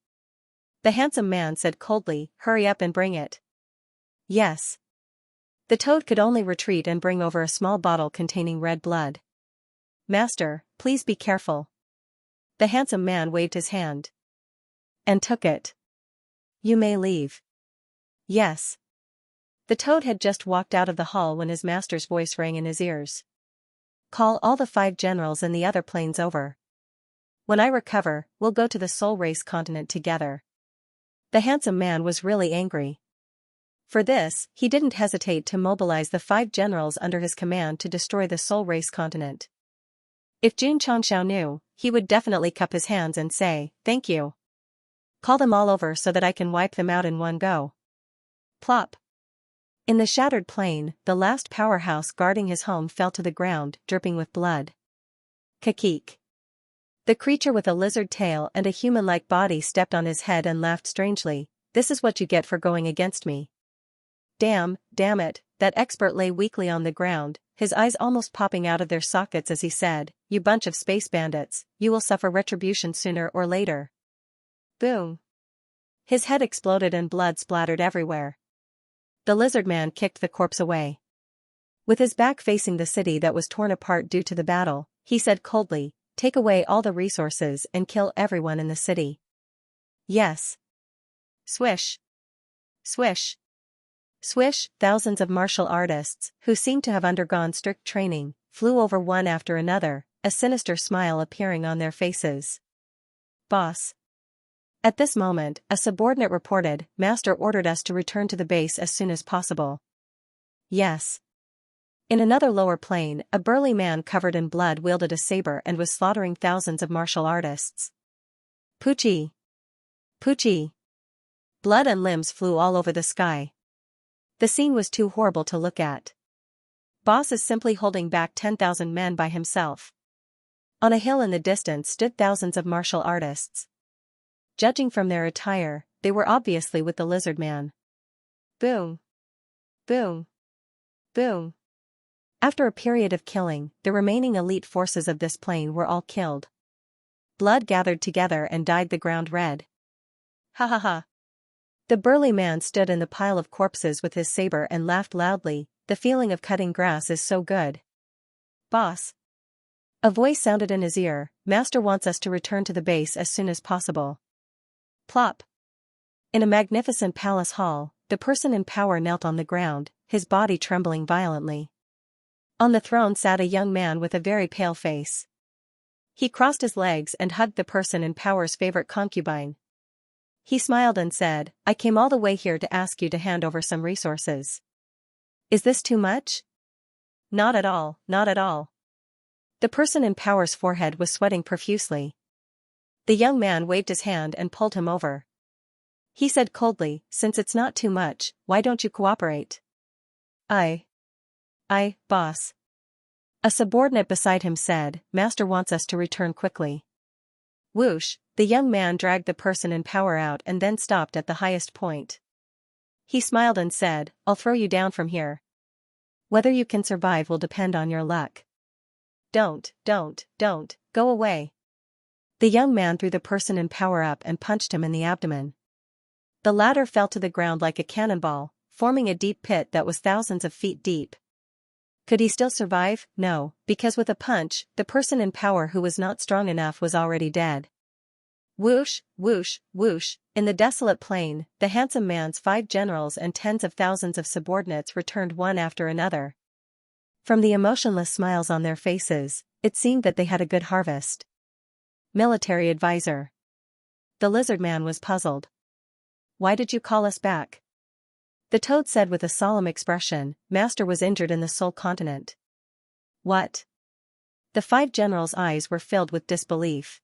The handsome man said coldly, "Hurry up and bring it." "Yes." The toad could only retreat and bring over a small bottle containing red blood. "Master, please be careful." The handsome man waved his hand and took it. "You may leave." "Yes." The toad had just walked out of the hall when his master's voice rang in his ears. "Call all the 5 generals and the other planes over. When I recover, we'll go to the Soul Race continent together." The handsome man was really angry. For this, he didn't hesitate to mobilize the 5 generals under his command to destroy the Soul Race continent. If Xianxia knew, he would definitely cup his hands and say, "Thank you. Call them all over so that I can wipe them out in one go." Plop. In the shattered plane, the last powerhouse guarding his home fell to the ground, dripping with blood. Kakik. The creature with a lizard tail and a human-like body stepped on his head and laughed strangely. "This is what you get for going against me." Damn it, that expert lay weakly on the ground, his eyes almost popping out of their sockets as he said, "You bunch of space bandits, you will suffer retribution sooner or later." Boom. His head exploded and blood splattered everywhere. The lizard man kicked the corpse away. With his back facing the city that was torn apart due to the battle, he said coldly, "Take away all the resources and kill everyone in the city." "Yes." Swish. Swish. Swish. Thousands of martial artists, who seemed to have undergone strict training, flew over one after another, a sinister smile appearing on their faces. "Boss." At this moment, a subordinate reported, "Master ordered us to return to the base as soon as possible." "Yes." In another lower plane, a burly man covered in blood wielded a saber and was slaughtering thousands of martial artists. Poochie. Poochie. Blood and limbs flew all over the sky. The scene was too horrible to look at. Boss is simply holding back 10,000 men by himself. On a hill in the distance stood thousands of martial artists. Judging from their attire, they were obviously with the lizard man. Boom. Boom. Boom. After a period of killing, the remaining elite forces of this plane were all killed. Blood gathered together and dyed the ground red. Ha ha ha. The burly man stood in the pile of corpses with his saber and laughed loudly. "The feeling of cutting grass is so good." "Boss." A voice sounded in his ear, "Master wants us to return to the base as soon as possible." Plop. In a magnificent palace hall, the person in power knelt on the ground, his body trembling violently. On the throne sat a young man with a very pale face. He crossed his legs and hugged the person in power's favorite concubine. He smiled and said, I came all the way here to ask you to hand over some resources. Is this too much? Not at all, not at all. The person in power's forehead was sweating profusely. The young man waved his hand and pulled him over. He said coldly, since it's not too much, why don't you cooperate? Boss. A subordinate beside him said, Master wants us to return quickly. Whoosh, the young man dragged the person in power out and then stopped at the highest point. He smiled and said, I'll throw you down from here. Whether you can survive will depend on your luck. Don't, go away. The young man threw the person in power up and punched him in the abdomen. The latter fell to the ground like a cannonball, forming a deep pit that was thousands of feet deep. Could he still survive? No, because with a punch, the person in power who was not strong enough was already dead. Whoosh, whoosh, whoosh, in the desolate plain, the handsome man's 5 generals and tens of thousands of subordinates returned one after another. From the emotionless smiles on their faces, it seemed that they had a good harvest. Military advisor. The lizard man was puzzled. Why did you call us back? The toad said with a solemn expression, Master was injured in the Soul Continent. What? The 5 generals' eyes were filled with disbelief.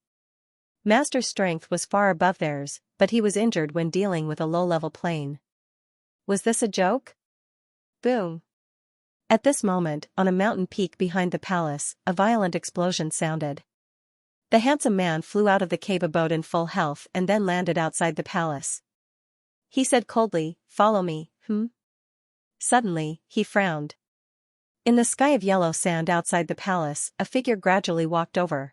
Master's strength was far above theirs, but he was injured when dealing with a low-level plane. Was this a joke? Boom. At this moment, on a mountain peak behind the palace, a violent explosion sounded. The handsome man flew out of the cave abode in full health and then landed outside the palace. He said coldly, Follow me, Suddenly, he frowned. In the sky of yellow sand outside the palace, a figure gradually walked over.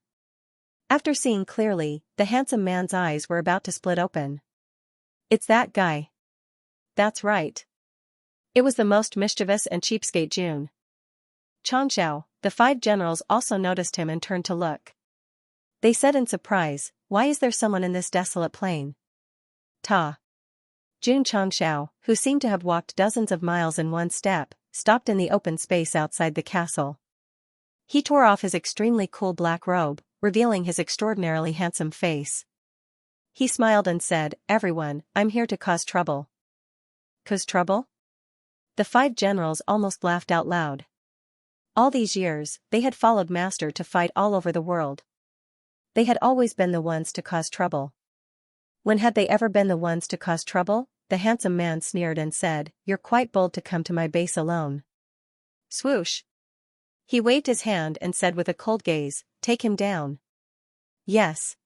After seeing clearly, the handsome man's eyes were about to split open. It's that guy. That's right. It was the most mischievous and cheapskate June Xianxia. The 5 generals also noticed him and turned to look. They said in surprise, Why is there someone in this desolate plain? June Xianxia, who seemed to have walked dozens of miles in one step, stopped in the open space outside the castle. He tore off his extremely cool black robe, revealing his extraordinarily handsome face. He smiled and said, Everyone, I'm here to cause trouble. Cause trouble? The 5 generals almost laughed out loud. All these years, they had followed Master to fight all over the world. They had always been the ones to cause trouble. When had they ever been the ones to cause trouble? The handsome man sneered and said, You're quite bold to come to my base alone. Swoosh. He waved his hand and said with a cold gaze, Take him down. Yes.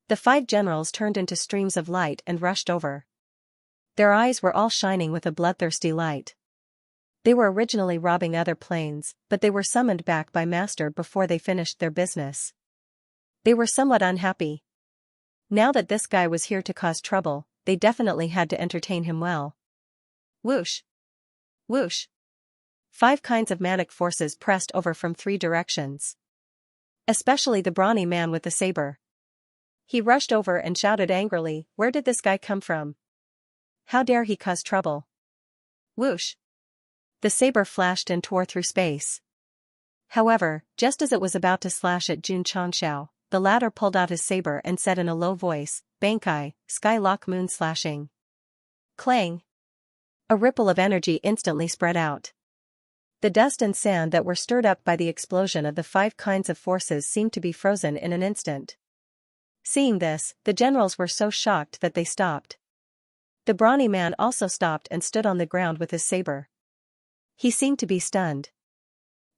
The 5 generals turned into streams of light and rushed over. Their eyes were all shining with a bloodthirsty light. They were originally robbing other planes, but they were summoned back by Master before they finished their business. They were somewhat unhappy. Now that this guy was here to cause trouble, they definitely had to entertain him well. Whoosh. Whoosh. 5 kinds of manic forces pressed over from 3 directions. Especially the brawny man with the saber. He rushed over and shouted angrily, Where did this guy come from? How dare he cause trouble? Whoosh. The saber flashed and tore through space. However, just as it was about to slash at June Xianxia, the latter pulled out his saber and said in a low voice, Bankai, Skylock moon slashing. Clang. A ripple of energy instantly spread out. The dust and sand that were stirred up by the explosion of the 5 kinds of forces seemed to be frozen in an instant. Seeing this, the generals were so shocked that they stopped. The brawny man also stopped and stood on the ground with his saber. He seemed to be stunned.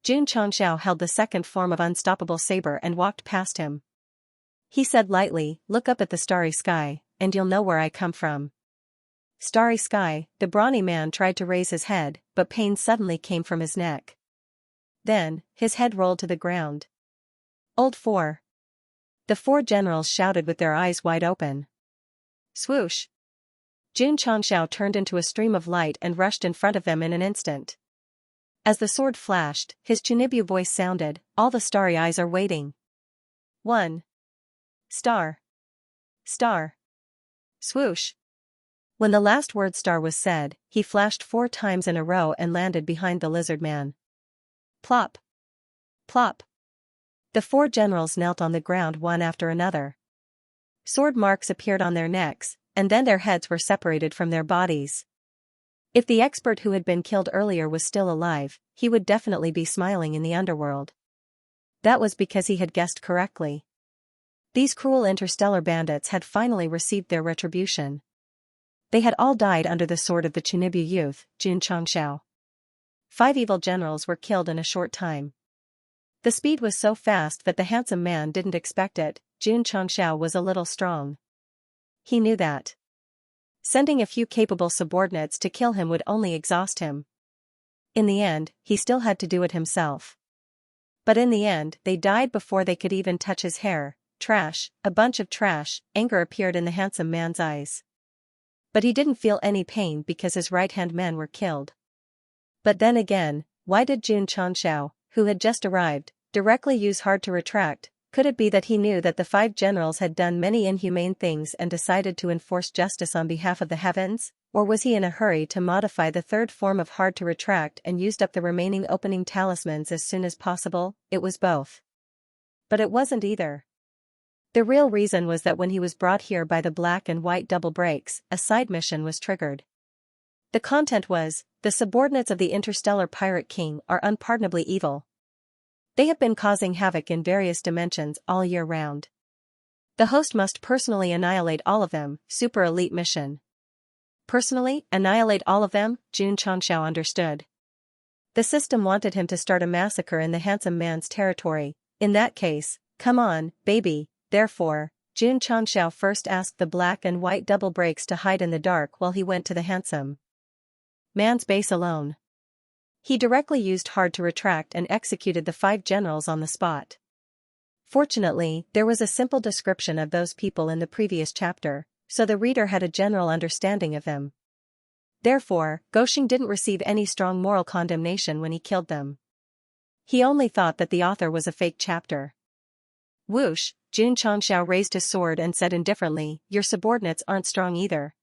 June Xianxia held the second form of unstoppable saber and walked past him. He said lightly, Look up at the starry sky, and you'll know where I come from. Starry sky. The brawny man tried to raise his head, but pain suddenly came from his neck. Then, his head rolled to the ground. Old 4. The 4 generals shouted with their eyes wide open. Swoosh. June Xianxia turned into a stream of light and rushed in front of them in an instant. As the sword flashed, his Chunibu voice sounded, All the starry eyes are waiting. 1. Star. Star. Swoosh. When the last word star was said, he flashed 4 times in a row and landed behind the lizard man. Plop. Plop. The 4 generals knelt on the ground one after another. Sword marks appeared on their necks, and then their heads were separated from their bodies. If the expert who had been killed earlier was still alive, he would definitely be smiling in the underworld. That was because he had guessed correctly. These cruel interstellar bandits had finally received their retribution. They had all died under the sword of the Chunibu youth, Xianxia. 5 evil generals were killed in a short time. The speed was so fast that the handsome man didn't expect it. Xianxia was a little strong. He knew that. Sending a few capable subordinates to kill him would only exhaust him. In the end, he still had to do it himself. But in the end, they died before they could even touch his hair. Trash, a bunch of trash. Anger appeared in the handsome man's eyes. But he didn't feel any pain because his right-hand men were killed. But then again, why did Xianxia, who had just arrived, directly use hard to retract? Could it be that he knew that the 5 generals had done many inhumane things and decided to enforce justice on behalf of the heavens? Or was he in a hurry to modify the 3rd form of hard to retract and used up the remaining opening talismans as soon as possible? It was both. But it wasn't either. The real reason was that when he was brought here by the black and white double breaks, a side mission was triggered. The content was, the subordinates of the Interstellar Pirate King are unpardonably evil. They have been causing havoc in various dimensions all year round. The host must personally annihilate all of them. Super elite mission. Personally annihilate all of them? Xianxia understood. The system wanted him to start a massacre in the handsome man's territory. In that case, come on, baby. Therefore, Xianxia first asked the black and white double breaks to hide in the dark while he went to the handsome man's base alone. He directly used hard to retract and executed the 5 generals on the spot. Fortunately, there was a simple description of those people in the previous chapter, so the reader had a general understanding of them. Therefore, Goshing didn't receive any strong moral condemnation when he killed them. He only thought that the author was a fake chapter. Whoosh, Xianxia raised his sword and said indifferently, your subordinates aren't strong either.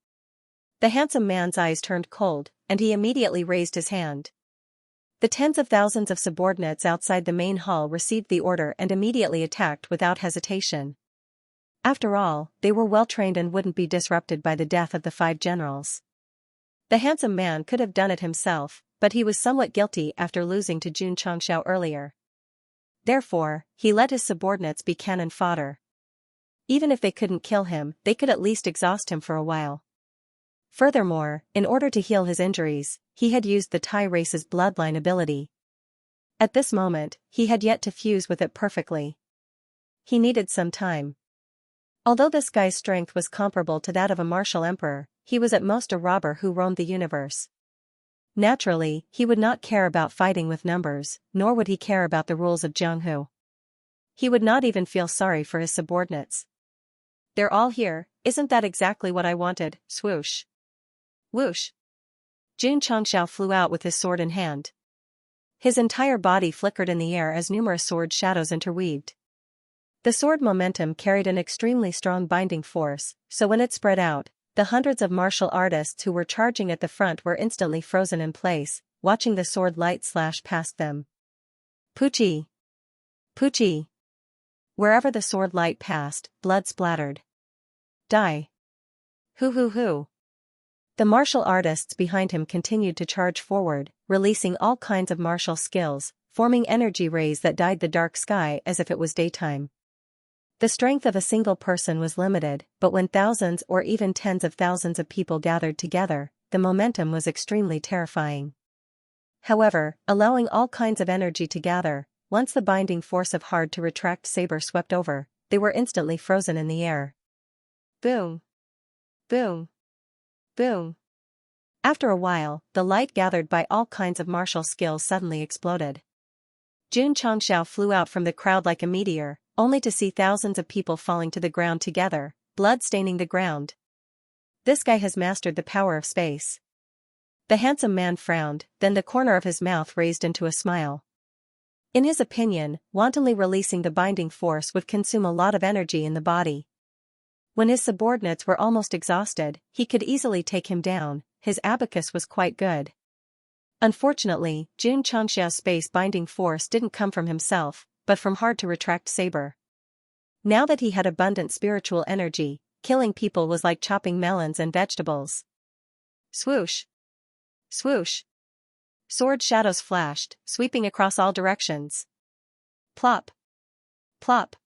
The handsome man's eyes turned cold, and he immediately raised his hand. The tens of thousands of subordinates outside the main hall received the order and immediately attacked without hesitation. After all, they were well trained and wouldn't be disrupted by the death of the 5 generals. The handsome man could have done it himself, but he was somewhat guilty after losing to Xianxia earlier. Therefore, he let his subordinates be cannon fodder. Even if they couldn't kill him, they could at least exhaust him for a while. Furthermore, in order to heal his injuries, he had used the Tai race's bloodline ability. At this moment, he had yet to fuse with it perfectly. He needed some time. Although this guy's strength was comparable to that of a martial emperor, he was at most a robber who roamed the universe. Naturally, he would not care about fighting with numbers, nor would he care about the rules of Jianghu. He would not even feel sorry for his subordinates. They're all here, isn't that exactly what I wanted? Swoosh. Whoosh. Xianxia flew out with his sword in hand. His entire body flickered in the air as numerous sword shadows interweaved. The sword momentum carried an extremely strong binding force, so when it spread out, the hundreds of martial artists who were charging at the front were instantly frozen in place, watching the sword light slash past them. Poochie! Poochie! Wherever the sword light passed, blood splattered. Die! Hoo hoo hoo! The martial artists behind him continued to charge forward, releasing all kinds of martial skills, forming energy rays that dyed the dark sky as if it was daytime. The strength of a single person was limited, but when thousands or even tens of thousands of people gathered together, the momentum was extremely terrifying. However, allowing all kinds of energy to gather, once the binding force of hard to retract saber swept over, they were instantly frozen in the air. Boom! Boom! Boom! After a while, the light gathered by all kinds of martial skills suddenly exploded. Xianxia flew out from the crowd like a meteor, only to see thousands of people falling to the ground together, blood staining the ground. This guy has mastered the power of space. The handsome man frowned, then the corner of his mouth raised into a smile. In his opinion, wantonly releasing the binding force would consume a lot of energy in the body. When his subordinates were almost exhausted, he could easily take him down. His abacus was quite good. Unfortunately, Xianxia's space binding force didn't come from himself, but from hard-to-retract saber. Now that he had abundant spiritual energy, killing people was like chopping melons and vegetables. Swoosh! Swoosh! Sword shadows flashed, sweeping across all directions. Plop! Plop!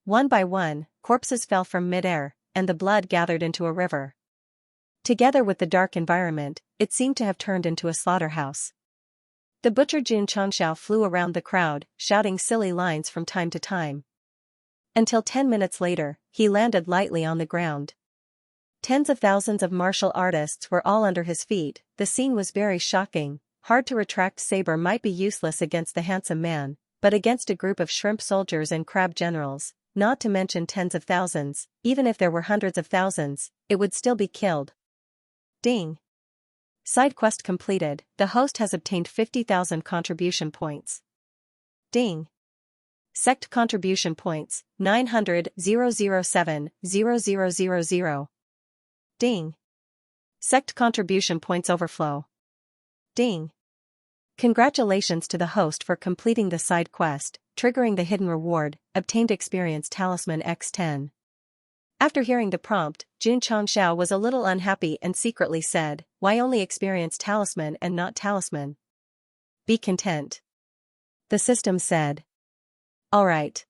One by one, corpses fell from mid-air, and the blood gathered into a river. Together with the dark environment, it seemed to have turned into a slaughterhouse. The butcher Xianxia flew around the crowd, shouting silly lines from time to time. Until 10 minutes later, he landed lightly on the ground. Tens of thousands of martial artists were all under his feet. The scene was very shocking. Hard-to-retract saber might be useless against the handsome man, but against a group of shrimp soldiers and crab generals, not to mention tens of thousands, even if there were hundreds of thousands, it would still be killed. Ding! Side quest completed. The host has obtained 50,000 contribution points. Ding! Sect contribution points, 900,007,0000. Ding! Sect contribution points overflow. Ding! Congratulations to the host for completing the side quest, triggering the hidden reward, obtained experience talisman X10. After hearing the prompt, Xianxia was a little unhappy and secretly said, "Why only experience talisman and not talisman? Be content." The system said. Alright.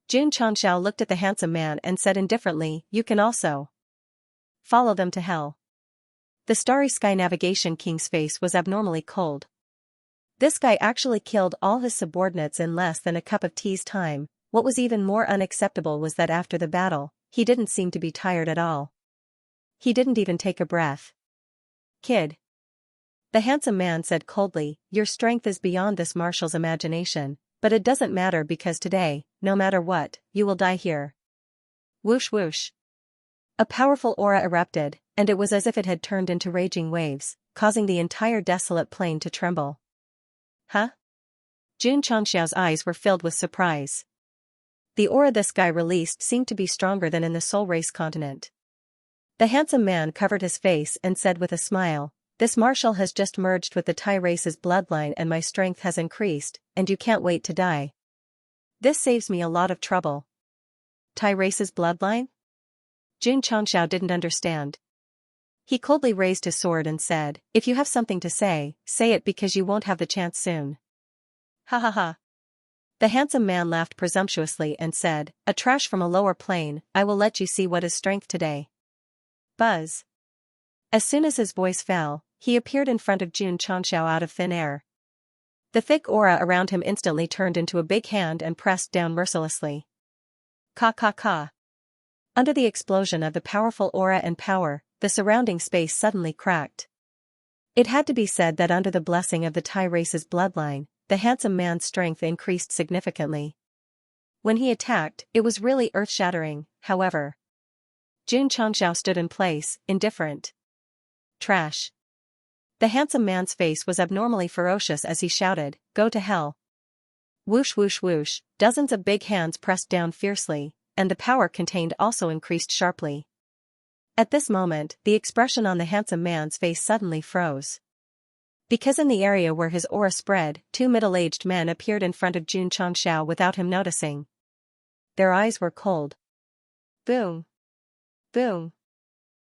Xianxia looked at the handsome man and said indifferently, "You can also follow them to hell." The Starry Sky Navigation King's face was abnormally cold. This guy actually killed all his subordinates in less than a cup of tea's time. What was even more unacceptable was that after the battle, he didn't seem to be tired at all. He didn't even take a breath. "Kid," the handsome man said coldly, "your strength is beyond this marshal's imagination, but it doesn't matter because today, no matter what, you will die here." Whoosh whoosh. A powerful aura erupted, and it was as if it had turned into raging waves, causing the entire desolate plain to tremble. Huh? Xianxia's eyes were filled with surprise. The aura this guy released seemed to be stronger than in the Soul Race continent. The handsome man covered his face and said with a smile, "This marshal has just merged with the Tai race's bloodline and my strength has increased, and you can't wait to die. This saves me a lot of trouble." Tai race's bloodline? Xianxia didn't understand. He coldly raised his sword and said, "If you have something to say, say it because you won't have the chance soon." Ha ha ha. The handsome man laughed presumptuously and said, "A trash from a lower plane, I will let you see what is strength today." Buzz. As soon as his voice fell, he appeared in front of Xianxia out of thin air. The thick aura around him instantly turned into a big hand and pressed down mercilessly. Ka ka ka. Under the explosion of the powerful aura and power, the surrounding space suddenly cracked. It had to be said that under the blessing of the Tai race's bloodline, the handsome man's strength increased significantly. When he attacked, it was really earth-shattering, however. Xianxia stood in place, indifferent. Trash. The handsome man's face was abnormally ferocious as he shouted, "Go to hell." Whoosh whoosh whoosh, dozens of big hands pressed down fiercely, and the power contained also increased sharply. At this moment, the expression on the handsome man's face suddenly froze. Because in the area where his aura spread, two middle-aged men appeared in front of Xianxia without him noticing. Their eyes were cold. Boom. Boom.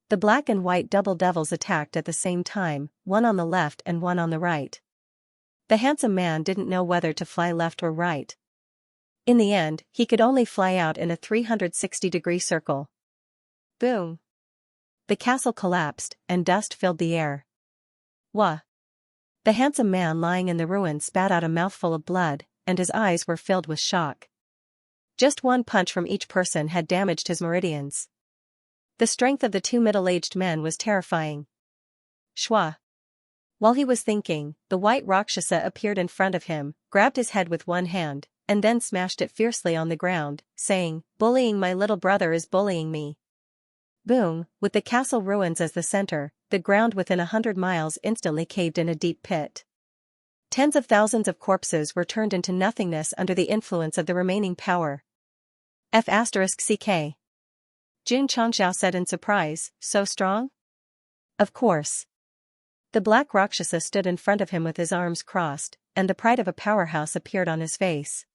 The black and white double devils attacked at the same time, one on the left and one on the right. The handsome man didn't know whether to fly left or right. In the end, he could only fly out in a 360-degree circle. Boom. The castle collapsed, and dust filled the air. Wah! The handsome man lying in the ruins spat out a mouthful of blood, and his eyes were filled with shock. Just one punch from each person had damaged his meridians. The strength of the two middle-aged men was terrifying. Shwa! While he was thinking, the white Rakshasa appeared in front of him, grabbed his head with one hand, and then smashed it fiercely on the ground, saying, "Bullying my little brother is bullying me." Boom, with the castle ruins as the center, the ground within 100 miles instantly caved in a deep pit. Tens of thousands of corpses were turned into nothingness under the influence of the remaining power. F***ck. Xianxia said in surprise, "So strong?" Of course. The black Rakshasa stood in front of him with his arms crossed, and the pride of a powerhouse appeared on his face.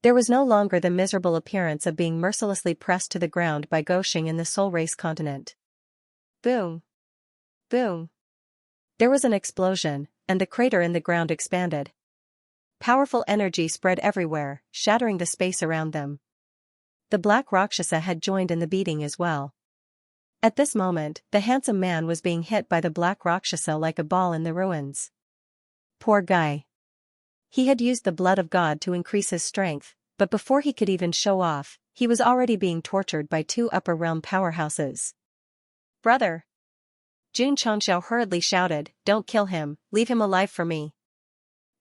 There was no longer the miserable appearance of being mercilessly pressed to the ground by Goxing in the Soul Race continent. Boom! Boom! There was an explosion, and the crater in the ground expanded. Powerful energy spread everywhere, shattering the space around them. The Black Rakshasa had joined in the beating as well. At this moment, the handsome man was being hit by the Black Rakshasa like a ball in the ruins. Poor guy. He had used the blood of God to increase his strength, but before he could even show off, he was already being tortured by two upper realm powerhouses. Brother! Xianxia hurriedly shouted, "Don't kill him, leave him alive for me."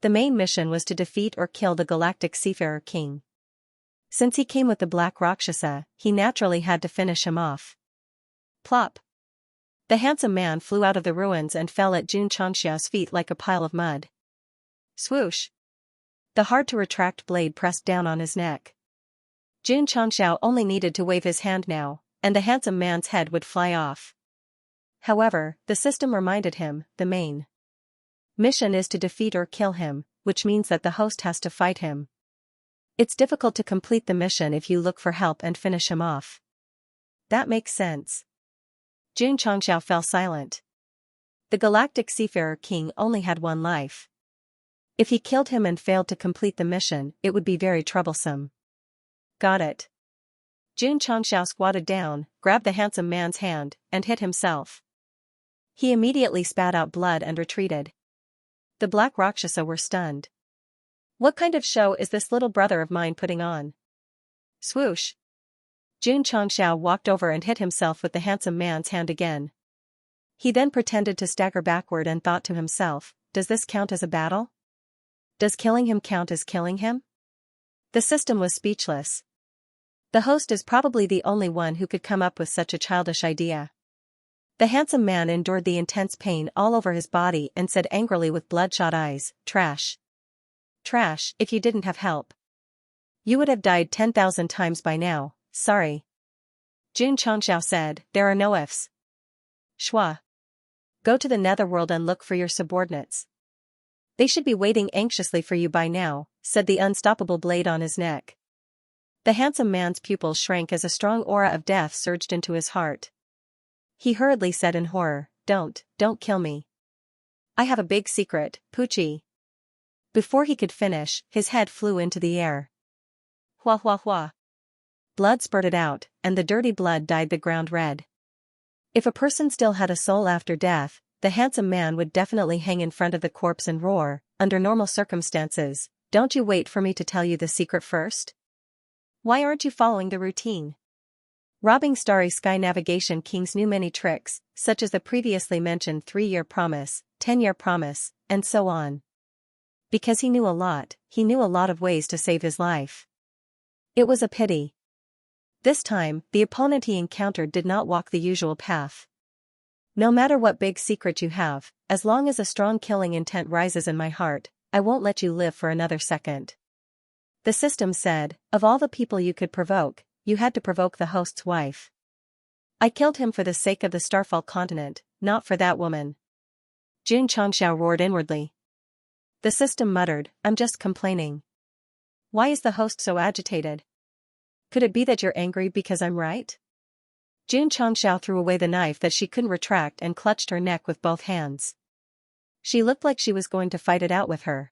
The main mission was to defeat or kill the Galactic Seafarer King. Since he came with the Black Rakshasa, he naturally had to finish him off. Plop! The handsome man flew out of the ruins and fell at Xianxia's feet like a pile of mud. Swoosh! The hard-to-retract blade pressed down on his neck. Xianxia only needed to wave his hand now, and the handsome man's head would fly off. However, the system reminded him, the main mission is to defeat or kill him, which means that the host has to fight him. It's difficult to complete the mission if you look for help and finish him off. That makes sense. Xianxia fell silent. The Galactic Seafarer King only had one life. If he killed him and failed to complete the mission, it would be very troublesome. Got it. Xianxia squatted down, grabbed the handsome man's hand, and hit himself. He immediately spat out blood and retreated. The Black Rakshasa were stunned. What kind of show is this little brother of mine putting on? Swoosh! Xianxia walked over and hit himself with the handsome man's hand again. He then pretended to stagger backward and thought to himself, does this count as a battle? Does killing him count as killing him? The system was speechless. The host is probably the only one who could come up with such a childish idea. The handsome man endured the intense pain all over his body and said angrily with bloodshot eyes, "Trash. Trash, if you didn't have help. You would have died 10,000 times by now, sorry." Xianxia said, "There are no ifs. Shua. Go to the netherworld and look for your subordinates. They should be waiting anxiously for you by now," said the unstoppable blade on his neck. The handsome man's pupils shrank as a strong aura of death surged into his heart. He hurriedly said in horror, Don't kill me. I have a big secret, Poochie." Before he could finish, his head flew into the air. Hua hua hua. Blood spurted out, and the dirty blood dyed the ground red. If a person still had a soul after death, the handsome man would definitely hang in front of the corpse and roar, under normal circumstances, "Don't you wait for me to tell you the secret first? Why aren't you following the routine?" Robbing Starry Sky Navigation Kings knew many tricks, such as the previously mentioned 3-year promise, 10-year promise, and so on. Because he knew a lot of ways to save his life. It was a pity. This time, the opponent he encountered did not walk the usual path. No matter what big secret you have, as long as a strong killing intent rises in my heart, I won't let you live for another second. The system said, of all the people you could provoke, you had to provoke the host's wife. I killed him for the sake of the Starfall continent, not for that woman. Xianxia roared inwardly. The system muttered, I'm just complaining. Why is the host so agitated? Could it be that you're angry because I'm right? Xianxia threw away the knife that she couldn't retract and clutched her neck with both hands. She looked like she was going to fight it out with her.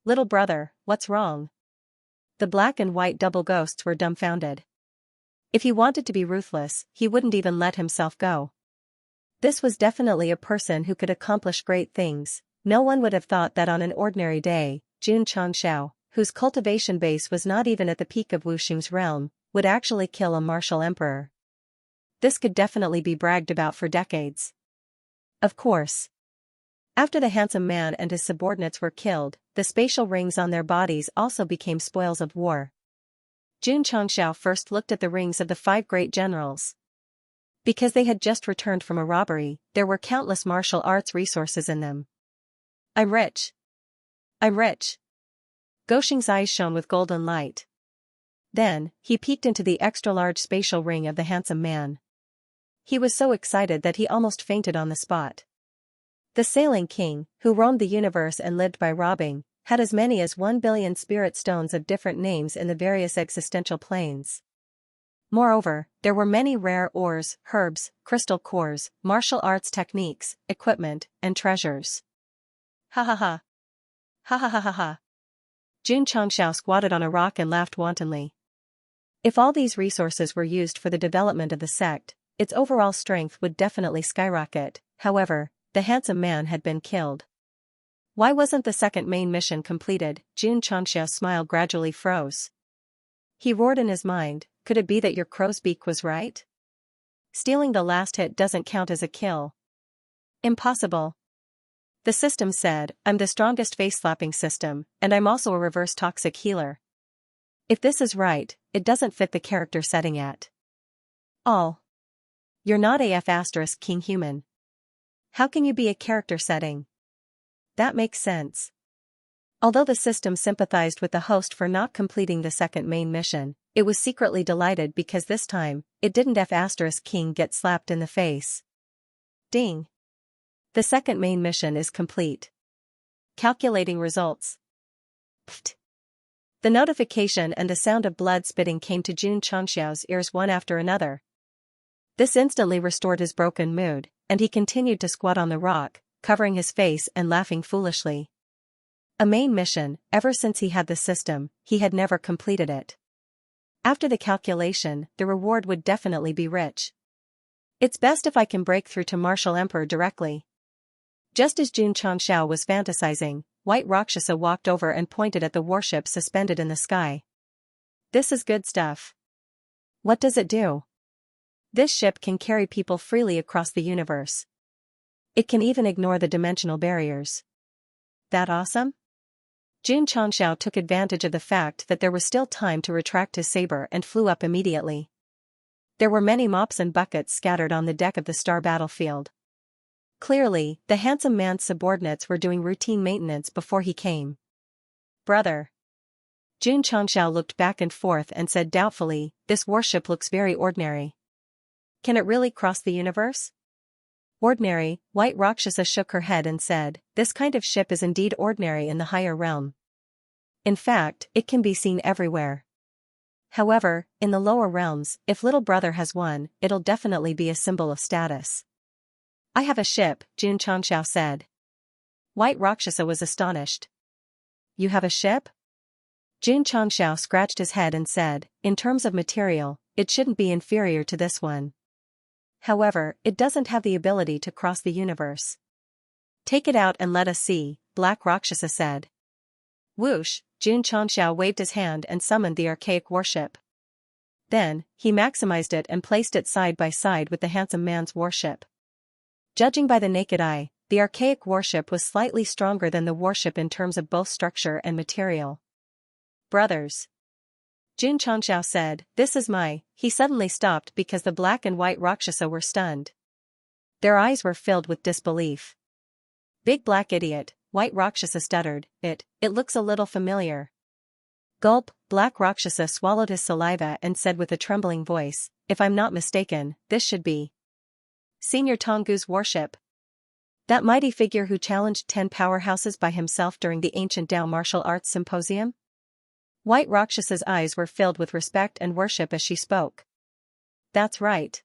Little brother, what's wrong? The black and white double ghosts were dumbfounded. If he wanted to be ruthless, he wouldn't even let himself go. This was definitely a person who could accomplish great things. No one would have thought that on an ordinary day, Xianxia, whose cultivation base was not even at the peak of Wuxing's realm, would actually kill a martial emperor. This could definitely be bragged about for decades. Of course. After the handsome man and his subordinates were killed, the spatial rings on their bodies also became spoils of war. Xianxia first looked at the rings of the 5 great generals. Because they had just returned from a robbery, there were countless martial arts resources in them. I'm rich. I'm rich. Goxing's eyes shone with golden light. Then, he peeked into the extra-large spatial ring of the handsome man. He was so excited that he almost fainted on the spot. The Sailing King, who roamed the universe and lived by robbing, had as many as 1 billion spirit stones of different names in the various existential planes. Moreover, there were many rare ores, herbs, crystal cores, martial arts techniques, equipment, and treasures. Ha ha ha. Ha ha ha ha ha. Xianxia squatted on a rock and laughed wantonly. If all these resources were used for the development of the sect, its overall strength would definitely skyrocket. However, the handsome man had been killed. Why wasn't the second main mission completed? Xianxia's smile gradually froze. He roared in his mind, could it be that your crow's beak was right? Stealing the last hit doesn't count as a kill. Impossible. The system said, I'm the strongest face-slapping system, and I'm also a reverse toxic healer. If this is right, it doesn't fit the character setting at all. You're not AF * King Human. How can you be a character setting? That makes sense. Although the system sympathized with the host for not completing the second main mission, it was secretly delighted because this time, it didn't F * King get slapped in the face. Ding. The second main mission is complete. Calculating results. Pfft. The notification and the sound of blood spitting came to Xianxia's ears one after another. This instantly restored his broken mood, and he continued to squat on the rock, covering his face and laughing foolishly. A main mission, ever since he had the system, he had never completed it. After the calculation, the reward would definitely be rich. It's best if I can break through to Martial Emperor directly. Just as Xianxia was fantasizing, White Rakshasa walked over and pointed at the warship suspended in the sky. This is good stuff. What does it do? This ship can carry people freely across the universe. It can even ignore the dimensional barriers. That awesome? Xianxia took advantage of the fact that there was still time to retract his saber and flew up immediately. There were many mops and buckets scattered on the deck of the star battlefield. Clearly, the handsome man's subordinates were doing routine maintenance before he came. Brother. Xianxia looked back and forth and said doubtfully, this warship looks very ordinary. Can it really cross the universe? Ordinary, White Rakshasa shook her head and said, this kind of ship is indeed ordinary in the higher realm. In fact, it can be seen everywhere. However, in the lower realms, if little brother has one, it'll definitely be a symbol of status. I have a ship, Xianxia said. White Rakshasa was astonished. You have a ship? Xianxia scratched his head and said, in terms of material, it shouldn't be inferior to this one. However, it doesn't have the ability to cross the universe. Take it out and let us see, Black Rakshasa said. Whoosh, Xianxia waved his hand and summoned the archaic warship. Then, he maximized it and placed it side by side with the handsome man's warship. Judging by the naked eye, the archaic warship was slightly stronger than the warship in terms of both structure and material. Brothers. Xianxia said, this is he suddenly stopped because the black and white Rakshasa were stunned. Their eyes were filled with disbelief. Big black idiot, White Rakshasa stuttered, it looks a little familiar. Gulp, Black Rakshasa swallowed his saliva and said with a trembling voice, if I'm not mistaken, this should be Senior Tongu's warship. That mighty figure who challenged 10 powerhouses by himself during the ancient Tao martial arts symposium? White Rakshasa's eyes were filled with respect and worship as she spoke. That's right.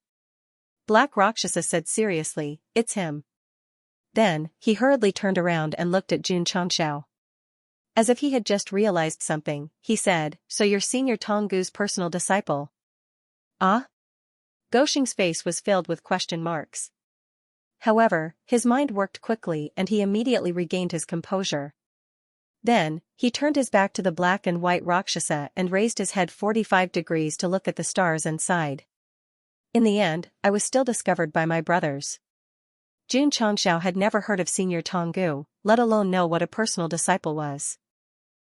Black Rakshasa said seriously, it's him. Then, he hurriedly turned around and looked at Xianxia. As if he had just realized something, he said, so you're Senior Tongu's personal disciple? Ah? Goshing's face was filled with question marks. However, his mind worked quickly and he immediately regained his composure. Then, he turned his back to the black and white Rakshasa and raised his head 45 degrees to look at the stars and sighed. In the end, I was still discovered by my brothers. Xianxia had never heard of Senior Tongu, let alone know what a personal disciple was.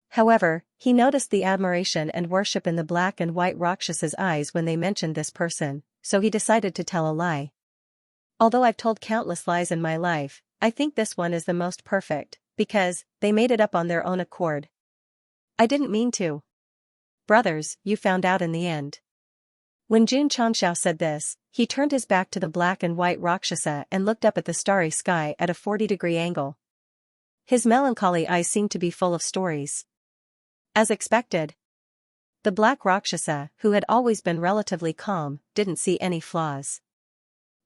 However, he noticed the admiration and worship in the black and white Rakshasa's eyes when they mentioned this person, so he decided to tell a lie. Although I've told countless lies in my life, I think this one is the most perfect, because they made it up on their own accord. I didn't mean to. Brothers, you found out in the end. When Xianxia said this, he turned his back to the black and white Rakshasa and looked up at the starry sky at a 40-degree angle. His melancholy eyes seemed to be full of stories. As expected, the black Rakshasa, who had always been relatively calm, didn't see any flaws.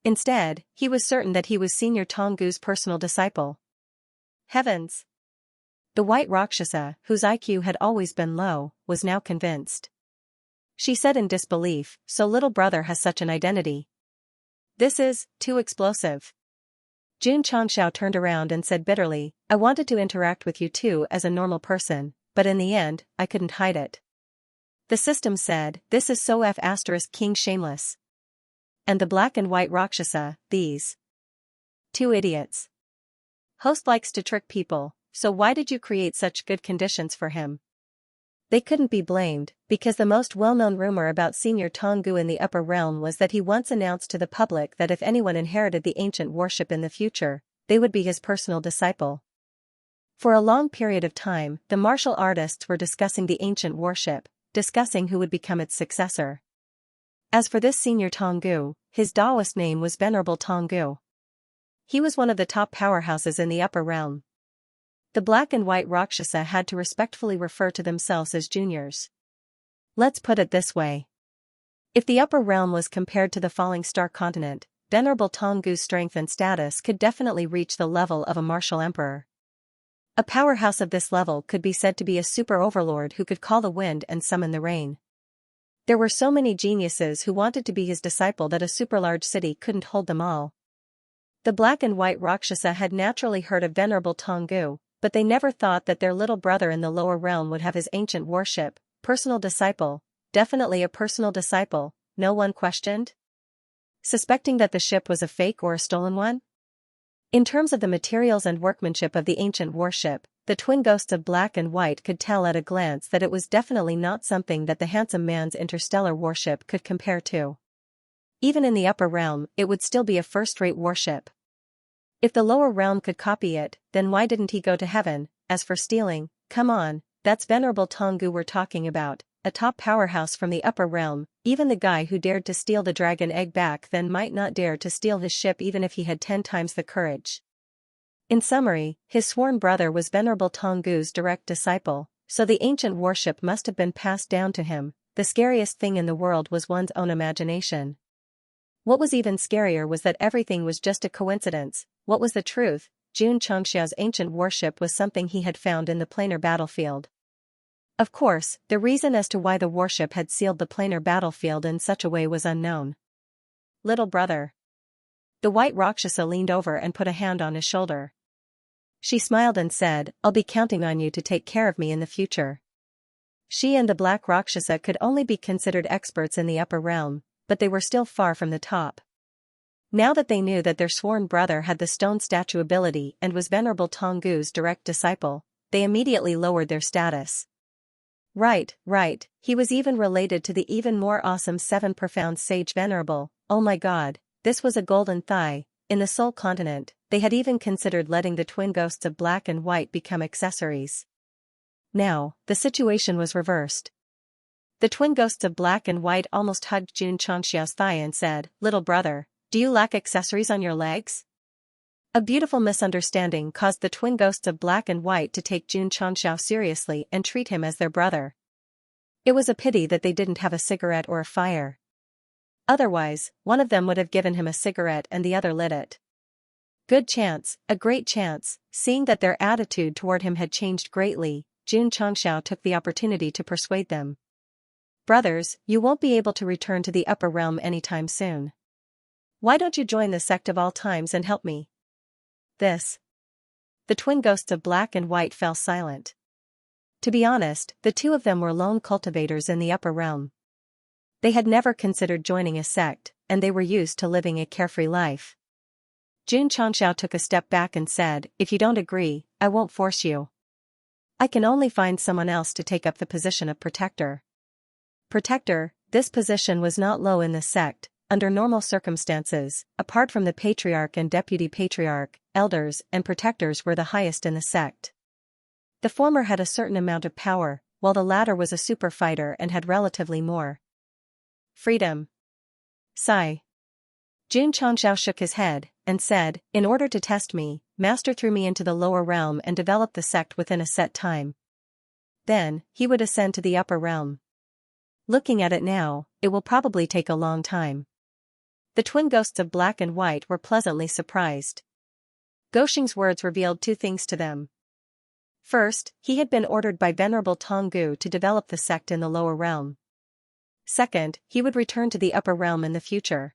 Instead, he was certain that he was Senior Tongu's personal disciple. Heavens! The white Rakshasa, whose IQ had always been low, was now convinced. She said in disbelief, "So little brother has such an identity. This is too explosive." Xianxia turned around and said bitterly, "I wanted to interact with you too as a normal person, but in the end, I couldn't hide it." The system said, "This is so King shameless. And the black and white Rakshasa, these two idiots. Host likes to trick people, so why did you create such good conditions for him?" They couldn't be blamed, because the most well-known rumor about Senior Tongu in the upper realm was that he once announced to the public that if anyone inherited the ancient worship in the future, they would be his personal disciple. For a long period of time, the martial artists were discussing the ancient worship, discussing who would become its successor. As for this Senior Tongu, his Taoist name was Venerable Tongu. He was one of the top powerhouses in the upper realm. The black and white Rakshasa had to respectfully refer to themselves as juniors. Let's put it this way. If the upper realm was compared to the falling star continent, Venerable Tongu's strength and status could definitely reach the level of a martial emperor. A powerhouse of this level could be said to be a super overlord who could call the wind and summon the rain. There were so many geniuses who wanted to be his disciple that a super-large city couldn't hold them all. The black and white Rakshasa had naturally heard of Venerable Tongu, but they never thought that their little brother in the lower realm would have his ancient worship, personal disciple, definitely a personal disciple, no one questioned. Suspecting that the ship was a fake or a stolen one? In terms of the materials and workmanship of the ancient worship, the twin ghosts of black and white could tell at a glance that it was definitely not something that the handsome man's interstellar worship could compare to. Even in the upper realm, it would still be a first-rate worship. If the lower realm could copy it, then why didn't he go to heaven? As for stealing, come on, that's Venerable Tongu we're talking about, a top powerhouse from the upper realm. Even the guy who dared to steal the dragon egg back then might not dare to steal his ship even if he had 10 times the courage. In summary, his sworn brother was Venerable Tongu's direct disciple, so the ancient worship must have been passed down to him. The scariest thing in the world was one's own imagination. What was even scarier was that everything was just a coincidence. What was the truth? Xianxia's ancient worship was something he had found in the planar battlefield. Of course, the reason as to why the worship had sealed the planar battlefield in such a way was unknown. Little brother. The white Rakshasa leaned over and put a hand on his shoulder. She smiled and said, "I'll be counting on you to take care of me in the future." She and the black Rakshasa could only be considered experts in the upper realm, but they were still far from the top. Now that they knew that their sworn brother had the stone statue ability and was Venerable Tongu's direct disciple, they immediately lowered their status. Right, he was even related to the even more awesome Seven Profound Sage Venerable. Oh my god, this was a golden thigh. In the Soul Continent, they had even considered letting the twin ghosts of black and white become accessories. Now, the situation was reversed. The twin ghosts of black and white almost hugged Xianxia's thigh and said, "Little brother, do you lack accessories on your legs?" A beautiful misunderstanding caused the twin ghosts of black and white to take Xianxia seriously and treat him as their brother. It was a pity that they didn't have a cigarette or a fire. Otherwise, one of them would have given him a cigarette and the other lit it. Good chance, a great chance. Seeing that their attitude toward him had changed greatly, Xianxia took the opportunity to persuade them. "Brothers, you won't be able to return to the upper realm anytime soon. Why don't you join the Sect of all times and help me?" The twin ghosts of black and white fell silent. To be honest, the two of them were lone cultivators in the upper realm. They had never considered joining a sect, and they were used to living a carefree life. Xianxia took a step back and said, "If you don't agree, I won't force you. I can only find someone else to take up the position of protector." Protector, this position was not low in the sect. Under normal circumstances, apart from the patriarch and deputy patriarch, elders and protectors were the highest in the sect. The former had a certain amount of power, while the latter was a super fighter and had relatively more freedom. Sigh. Jun Changxiao shook his head, and said, in order to test me, Master threw me into the lower realm and developed the sect within a set time. Then, he would ascend to the upper realm. Looking at it now, it will probably take a long time. The twin ghosts of black and white were pleasantly surprised. Goshing's words revealed two things to them. First, he had been ordered by Venerable Tonggu to develop the sect in the lower realm. Second, he would return to the upper realm in the future.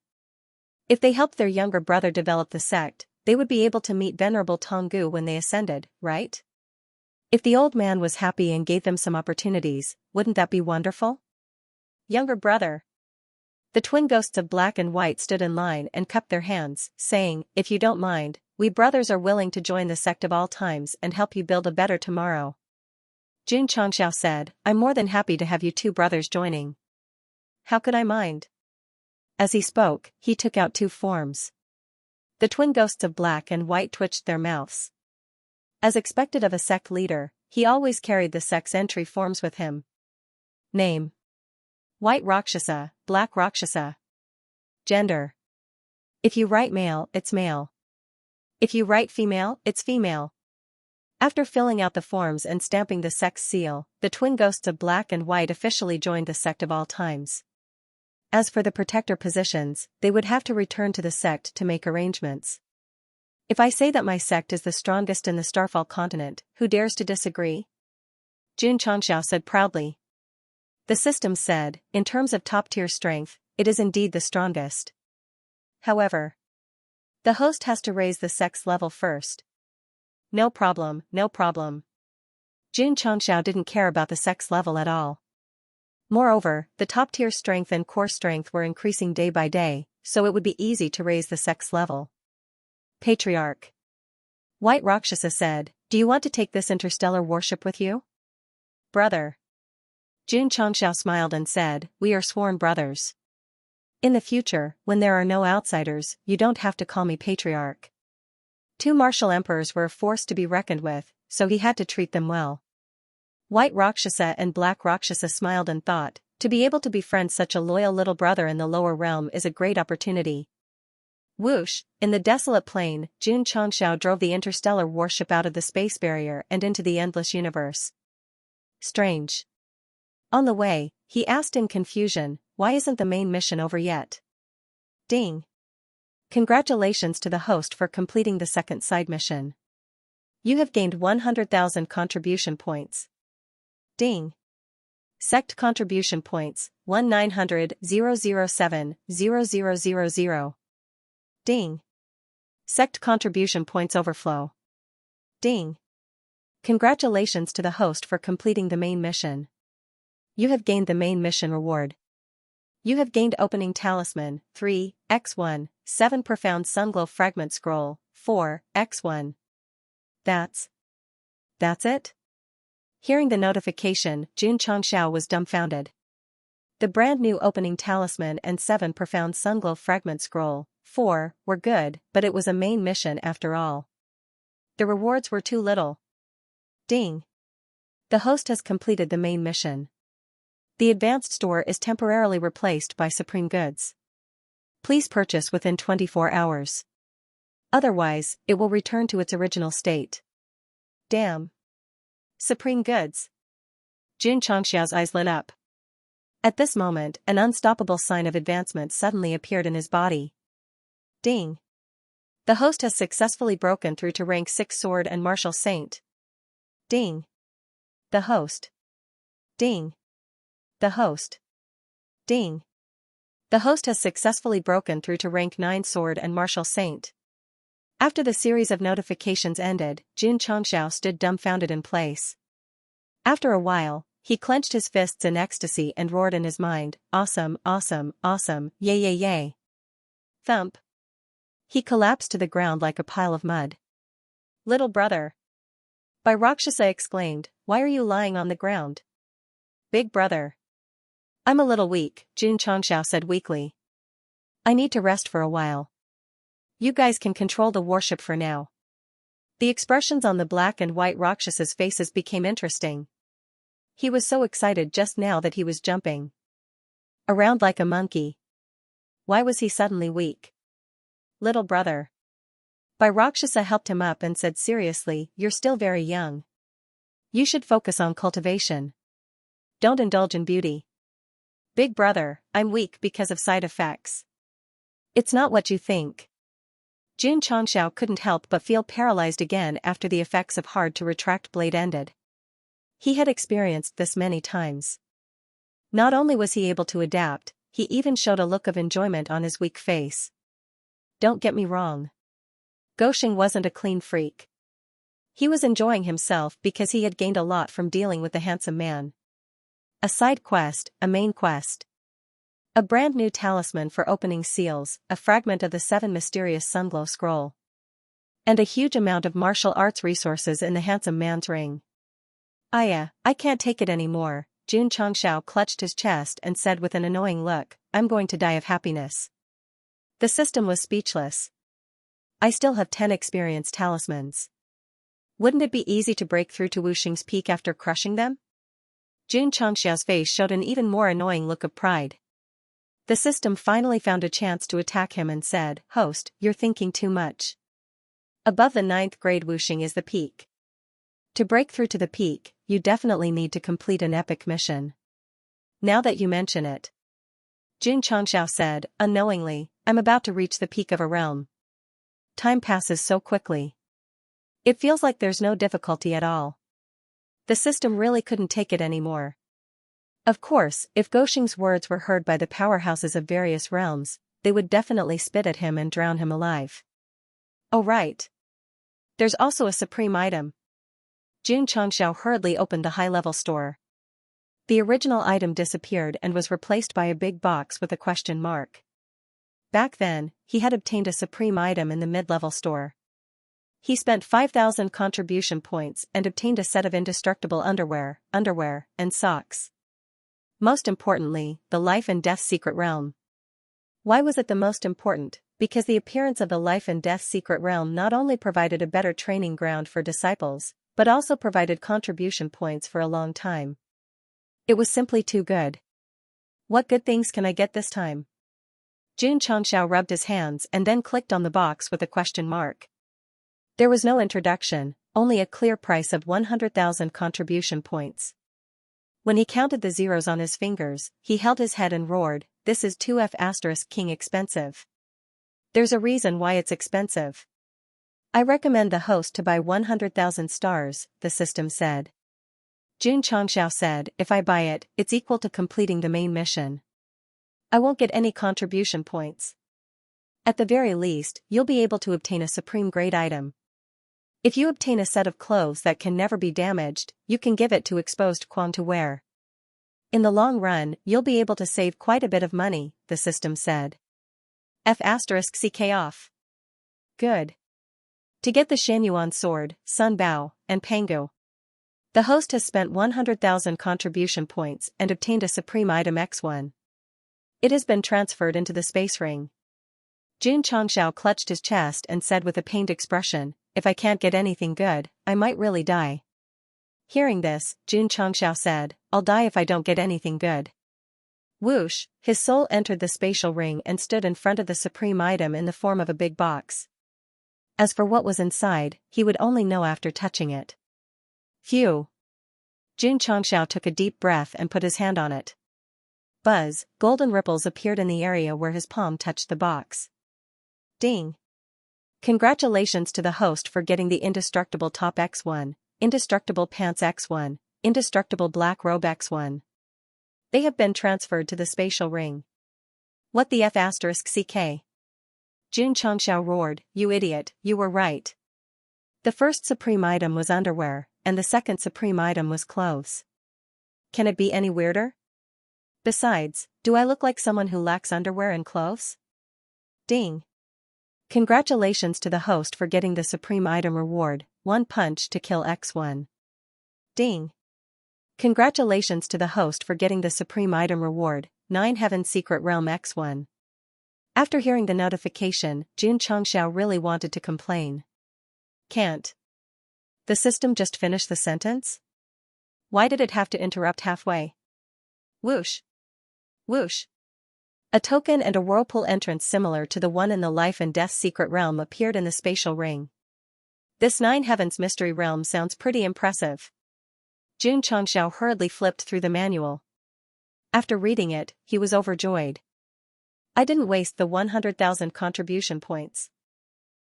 If they helped their younger brother develop the sect, they would be able to meet Venerable Tonggu when they ascended, right? If the old man was happy and gave them some opportunities, wouldn't that be wonderful? Younger brother. The twin ghosts of black and white stood in line and cupped their hands, saying, if you don't mind, we brothers are willing to join the sect of all times and help you build a better tomorrow. Jun Changxiao said, I'm more than happy to have you two brothers joining. How could I mind? As he spoke, he took out two forms. The twin ghosts of black and white twitched their mouths. As expected of a sect leader, he always carried the sect's entry forms with him. Name: White Rakshasa, Black Rakshasa. Gender: if you write male, it's male. If you write female, it's female. After filling out the forms and stamping the sect's seal, the twin ghosts of black and white officially joined the sect of all times. As for the protector positions, they would have to return to the sect to make arrangements. If I say that my sect is the strongest in the Starfall continent, who dares to disagree? Jun Changxiao said proudly. The system said, in terms of top-tier strength, it is indeed the strongest. However, the host has to raise the sect's level first. No problem, no problem. Jun Changxiao didn't care about the sect's level at all. Moreover, the top-tier strength and core strength were increasing day by day, so it would be easy to raise the sect's level. Patriarch. White Rakshasa said, do you want to take this interstellar warship with you? Brother. Jun Changxiao smiled and said, we are sworn brothers. In the future, when there are no outsiders, you don't have to call me Patriarch. Two martial emperors were a force to be reckoned with, so he had to treat them well. White Rakshasa and Black Rakshasa smiled and thought, to be able to befriend such a loyal little brother in the lower realm is a great opportunity. Whoosh, in the desolate plain, Jun Changxiao drove the interstellar warship out of the space barrier and into the endless universe. Strange. On the way, he asked in confusion, why isn't the main mission over yet? Ding. Congratulations to the host for completing the second side mission. You have gained 100,000 contribution points. Ding. Sect contribution points, 1,900,007,0000. Ding. Sect contribution points overflow. Ding. Congratulations to the host for completing the main mission. You have gained the main mission reward. You have gained opening talisman, 3x1, 7 profound sunglow fragment scroll, 4x1. That's it? Hearing the notification, Jun Changxiao was dumbfounded. The brand new opening talisman and 7 profound sunglow fragment scroll, 4, were good, but it was a main mission after all. The rewards were too little. Ding. The host has completed the main mission. The advanced store is temporarily replaced by Supreme Goods. Please purchase within 24 hours. Otherwise, it will return to its original state. Damn. Supreme Goods. Jun Changxiao's eyes lit up. At this moment, an unstoppable sign of advancement suddenly appeared in his body. Ding. The host has successfully broken through to rank 6 sword and martial saint. Ding. The host. Ding. The host. Ding. The host has successfully broken through to rank 9 sword and martial saint. After the series of notifications ended, Jun Changxiao stood dumbfounded in place. After a while, he clenched his fists in ecstasy and roared in his mind, awesome, awesome, awesome, yay yay yay. Thump. He collapsed to the ground like a pile of mud. Little brother. By Rakshasa exclaimed, why are you lying on the ground? Big brother. I'm a little weak, Jun Changxiao said weakly. I need to rest for a while. You guys can control the warship for now. The expressions on the black and white Rakshasas' faces became interesting. He was so excited just now that he was jumping around like a monkey. Why was he suddenly weak? little brother. By Rakshasa helped him up and said seriously, you're still very young. You should focus on cultivation. Don't indulge in beauty. Big brother, I'm weak because of side effects. It's not what you think. Xianxia couldn't help but feel paralyzed again after the effects of hard-to-retract blade ended. He had experienced this many times. Not only was he able to adapt, he even showed a look of enjoyment on his weak face. Don't get me wrong. Gosheng wasn't a clean freak. He was enjoying himself because he had gained a lot from dealing with the handsome man. A side quest, a main quest. A brand new talisman for opening seals, a fragment of the 7 mysterious Sunglow scroll. And a huge amount of martial arts resources in the handsome man's ring. I can't take it anymore. Xianxia clutched his chest and said with an annoying look, I'm going to die of happiness. The system was speechless. I still have 10 experienced talismans. Wouldn't it be easy to break through to Wuxing's peak after crushing them? Xianxia's face showed an even more annoying look of pride. The system finally found a chance to attack him and said, Host, you're thinking too much. Above the 9th grade Wuxing is the peak. To break through to the peak, you definitely need to complete an epic mission. Now that you mention it. Xianxia said, unknowingly, I'm about to reach the peak of a realm. Time passes so quickly. It feels like there's no difficulty at all. The system really couldn't take it anymore. Of course, if Gosheng's words were heard by the powerhouses of various realms, they would definitely spit at him and drown him alive. Oh right. There's also a supreme item. Xianxia hurriedly opened the high-level store. The original item disappeared and was replaced by a big box with a question mark. Back then, he had obtained a supreme item in the mid-level store. He spent 5,000 contribution points and obtained a set of indestructible underwear, and socks. Most importantly, the life and death secret realm. Why was it the most important? Because the appearance of the life and death secret realm not only provided a better training ground for disciples, but also provided contribution points for a long time. It was simply too good. What good things can I get this time? Xianxia rubbed his hands and then clicked on the box with a question mark. There was no introduction, only a clear price of 100,000 contribution points. When he counted the zeros on his fingers, he held his head and roared, this is 2F** king expensive. There's a reason why it's expensive. I recommend the host to buy 100,000 stars, the system said. Xianxia said, if I buy it, it's equal to completing the main mission. I won't get any contribution points. At the very least, you'll be able to obtain a supreme grade item. If you obtain a set of clothes that can never be damaged, you can give it to exposed Quan to wear. In the long run, you'll be able to save quite a bit of money, the system said. F***ck off. Good. To get the Shenyuan sword, Sun Bao, and Pangu. The host has spent 100,000 contribution points and obtained a supreme item X1. It has been transferred into the space ring. Xianxia clutched his chest and said with a pained expression, if I can't get anything good, I might really die. Hearing this, Xianxia said, I'll die if I don't get anything good. Whoosh, his soul entered the spatial ring and stood in front of the supreme item in the form of a big box. As for what was inside, he would only know after touching it. Phew. Xianxia took a deep breath and put his hand on it. Buzz, golden ripples appeared in the area where his palm touched the box. Ding. Congratulations to the host for getting the indestructible top X1, indestructible pants X1, indestructible black robe X1. They have been transferred to the spatial ring. What the F***ck? Xianxia roared, you idiot, you were right. The first supreme item was underwear, and the second supreme item was clothes. Can it be any weirder? Besides, do I look like someone who lacks underwear and clothes? Ding. Congratulations to the host for getting the supreme item reward, 1 punch to kill X1. Ding. Congratulations to the host for getting the supreme item reward, 9 Heaven Secret Realm X1. After hearing the notification, Xianxia really wanted to complain. Can't. The system just finished the sentence? Why did it have to interrupt halfway? Whoosh. Whoosh. A token and a whirlpool entrance similar to the one in the life and death secret realm appeared in the spatial ring. This Nine Heavens mystery realm sounds pretty impressive. Xianxia hurriedly flipped through the manual. After reading it, he was overjoyed. I didn't waste the 100,000 contribution points.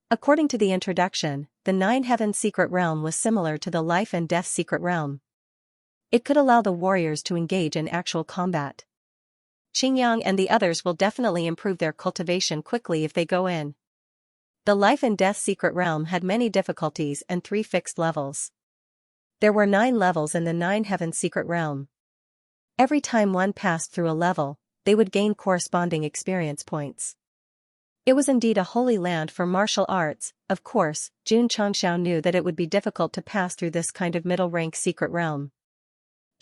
According to the introduction, the Nine Heavens secret realm was similar to the life and death secret realm. It could allow the warriors to engage in actual combat. Xingyang and the others will definitely improve their cultivation quickly if they go in. The life and death secret realm had many difficulties and 3 fixed levels. There were 9 levels in the Nine Heavens secret realm. Every time one passed through a level, they would gain corresponding experience points. It was indeed a holy land for martial arts. Of course, Xianxia knew that it would be difficult to pass through this kind of middle-rank secret realm.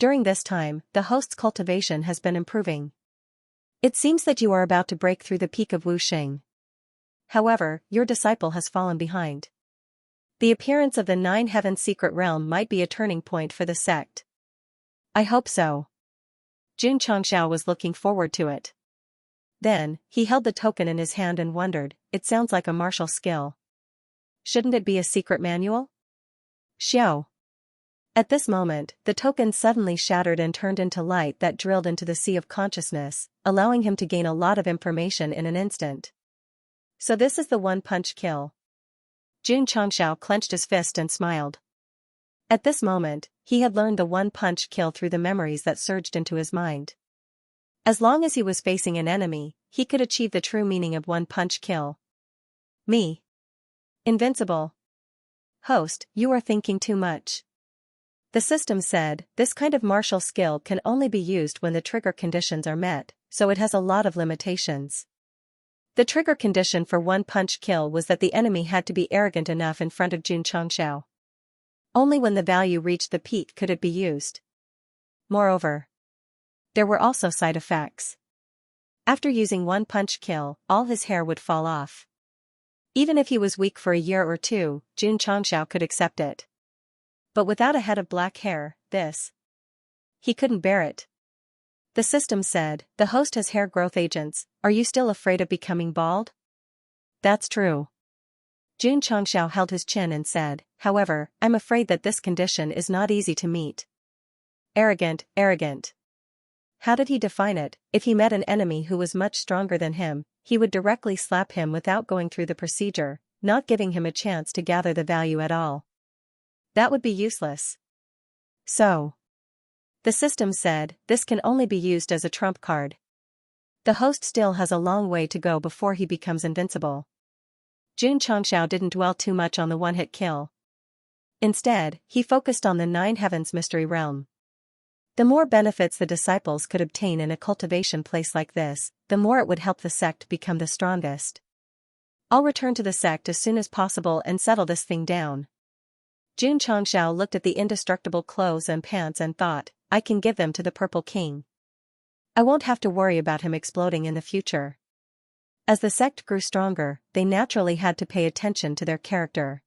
During this time, the host's cultivation has been improving. It seems that you are about to break through the peak of Wuxing. However, your disciple has fallen behind. The appearance of the Nine Heavens secret realm might be a turning point for the sect. I hope so. Xianxia was looking forward to it. Then, he held the token in his hand and wondered, it sounds like a martial skill. Shouldn't it be a secret manual? Xiao. At this moment, the token suddenly shattered and turned into light that drilled into the sea of consciousness, allowing him to gain a lot of information in an instant. So this is the one-punch kill. Xianxia clenched his fist and smiled. At this moment, he had learned the one-punch kill through the memories that surged into his mind. As long as he was facing an enemy, he could achieve the true meaning of one-punch kill. Me. Invincible. Host, you are thinking too much. The system said, this kind of martial skill can only be used when the trigger conditions are met, so it has a lot of limitations. The trigger condition for one-punch kill was that the enemy had to be arrogant enough in front of Xianxia. Only when the value reached the peak could it be used. Moreover, there were also side effects. After using one-punch kill, all his hair would fall off. Even if he was weak for a year or 2, Xianxia could accept it. But without a head of black hair, he couldn't bear it. The system said, the host has hair growth agents, are you still afraid of becoming bald? That's true. Xianxia held his chin and said, however, I'm afraid that this condition is not easy to meet. Arrogant. How did he define it? If he met an enemy who was much stronger than him, he would directly slap him without going through the procedure, not giving him a chance to gather the value at all. That would be useless. So, the system said, this can only be used as a trump card. The host still has a long way to go before he becomes invincible. Xianxia didn't dwell too much on the one-hit kill. Instead, he focused on the Nine Heavens mystery realm. The more benefits the disciples could obtain in a cultivation place like this, the more it would help the sect become the strongest. I'll return to the sect as soon as possible and settle this thing down. Xianxia looked at the indestructible clothes and pants and thought, I can give them to the Purple King. I won't have to worry about him exploding in the future. As the sect grew stronger, they naturally had to pay attention to their character.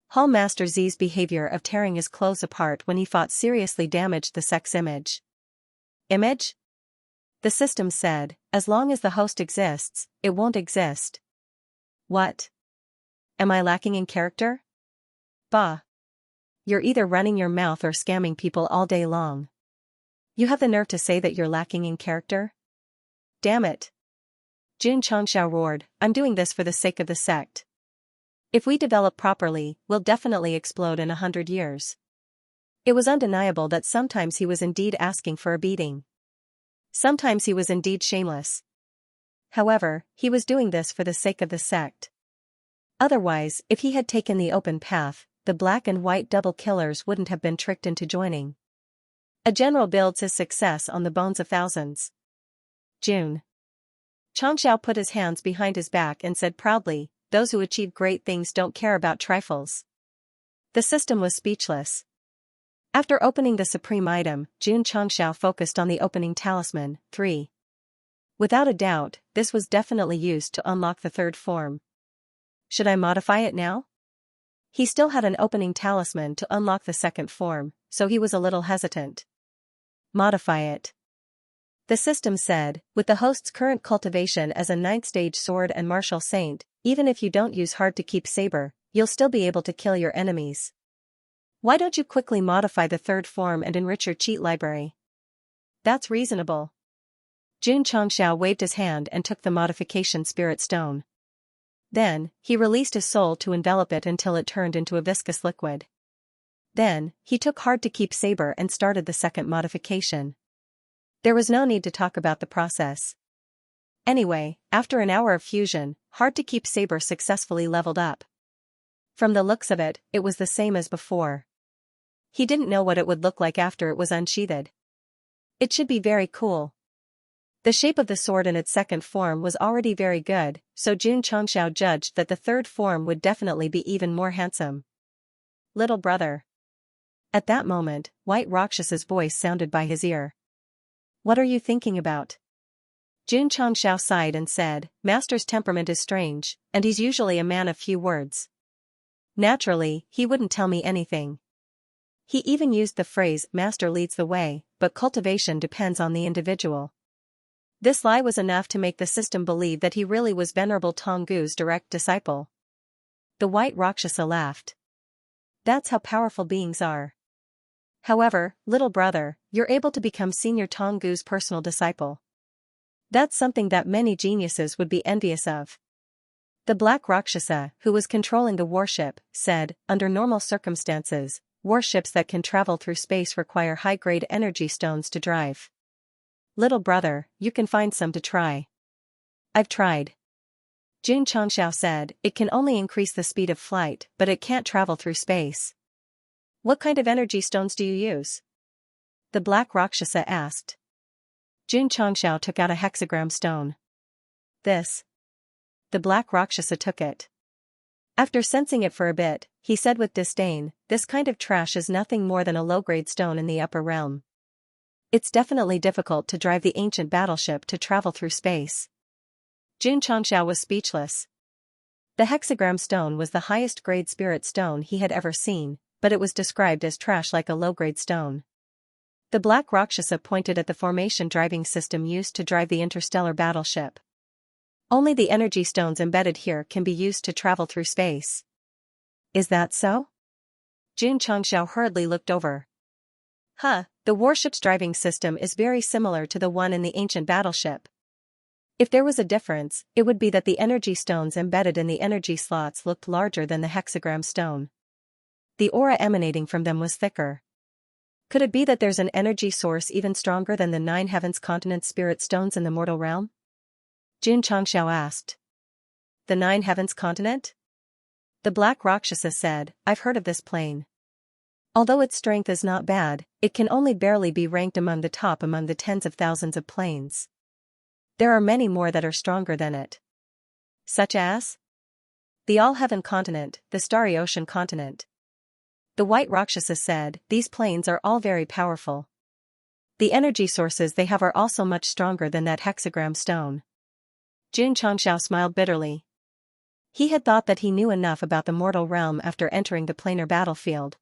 Hall Master Z's behavior of tearing his clothes apart when he fought seriously damaged the sect's image. Image? The system said, as long as the host exists, it won't exist. What? Am I lacking in character? Bah. You're either running your mouth or scamming people all day long. You have the nerve to say that you're lacking in character? Damn it. Xianxia roared, I'm doing this for the sake of the sect. If we develop properly, we'll definitely explode in 100 years. It was undeniable that sometimes he was indeed asking for a beating. Sometimes he was indeed shameless. However, he was doing this for the sake of the sect. Otherwise, if he had taken the open path, the black and white double killers wouldn't have been tricked into joining. A general builds his success on the bones of thousands. June. Xianxia put his hands behind his back and said proudly, those who achieve great things don't care about trifles. The system was speechless. After opening the supreme item, Xianxia focused on the opening talisman, 3. Without a doubt, this was definitely used to unlock the third form. Should I modify it now? He still had an opening talisman to unlock the second form, so he was a little hesitant. Modify it. The system said, with the host's current cultivation as a 9th stage sword and martial saint, even if you don't use hard-to-keep saber, you'll still be able to kill your enemies. Why don't you quickly modify the 3rd form and enrich your cheat library? That's reasonable. Xianxia waved his hand and took the modification spirit stone. Then, he released his soul to envelop it until it turned into a viscous liquid. Then, he took hard-to-keep saber and started the 2nd modification. There was no need to talk about the process. Anyway, after an hour of fusion, hard-to-keep saber successfully leveled up. From the looks of it, it was the same as before. He didn't know what it would look like after it was unsheathed. It should be very cool. The shape of the sword in its 2nd form was already very good, so Xianxia judged that the 3rd form would definitely be even more handsome. Little brother. At that moment, White Rakshas's voice sounded by his ear. What are you thinking about? Xianxia sighed and said, Master's temperament is strange, and he's usually a man of few words. Naturally, he wouldn't tell me anything. He even used the phrase, Master leads the way, but cultivation depends on the individual. This lie was enough to make the system believe that he really was Venerable Tonggu's direct disciple. The White Rakshasa laughed. That's how powerful beings are. However, little brother, you're able to become Senior Tonggu's personal disciple. That's something that many geniuses would be envious of. The Black Rakshasa, who was controlling the warship, said, under normal circumstances, warships that can travel through space require high-grade energy stones to drive. Little brother, you can find some to try. I've tried. Xianxia said, it can only increase the speed of flight, but it can't travel through space. What kind of energy stones do you use? The Black Rakshasa asked. Xianxia took out a hexagram stone. This. The Black Rakshasa took it. After sensing it for a bit, he said with disdain, this kind of trash is nothing more than a low-grade stone in the upper realm. It's definitely difficult to drive the ancient battleship to travel through space. Xianxia was speechless. The hexagram stone was the highest grade spirit stone he had ever seen, but it was described as trash like a low-grade stone. The Black Rakshasa pointed at the formation driving system used to drive the interstellar battleship. Only the energy stones embedded here can be used to travel through space. Is that so? Xianxia hurriedly looked over. The warship's driving system is very similar to the one in the ancient battleship. If there was a difference, it would be that the energy stones embedded in the energy slots looked larger than the hexagram stone. The aura emanating from them was thicker. Could it be that there's an energy source even stronger than the 9 heavens continent spirit stones in the mortal realm? Xianxia asked. The 9 heavens continent? The Black Rakshasa said, I've heard of this plane. Although its strength is not bad, it can only barely be ranked among the top among the tens of thousands of planes. There are many more that are stronger than it. Such as? The All-Heaven continent, the Starry Ocean continent. The White Rakshasa said, these planes are all very powerful. The energy sources they have are also much stronger than that hexagram stone. Xianxia smiled bitterly. He had thought that he knew enough about the mortal realm after entering the planar battlefield.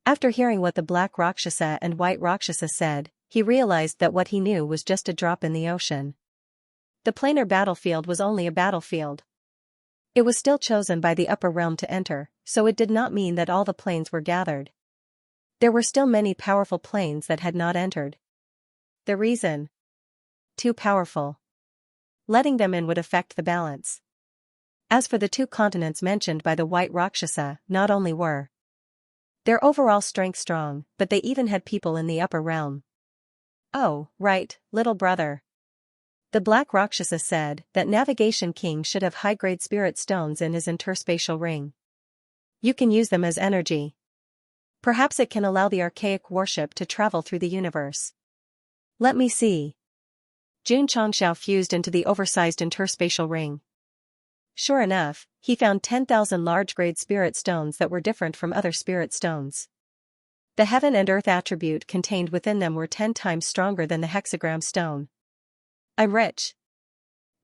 After hearing what the Black Rakshasa and White Rakshasa said, he realized that what he knew was just a drop in the ocean. The planar battlefield was only a battlefield. It was still chosen by the upper realm to enter, so it did not mean that all the planes were gathered. There were still many powerful planes that had not entered. The reason? Too powerful. Letting them in would affect the balance. As for the 2 continents mentioned by the White Rakshasa, not only were their overall strength strong, but they even had people in the upper realm. Oh, right, little brother. The Black Rakshasa said that Navigation King should have high-grade spirit stones in his interspatial ring. You can use them as energy. Perhaps it can allow the archaic warship to travel through the universe. Let me see. Xianxia fused into the oversized interspatial ring. Sure enough, he found 10,000 large-grade spirit stones that were different from other spirit stones. The heaven and earth attribute contained within them were 10 times stronger than the hexagram stone. I'm rich.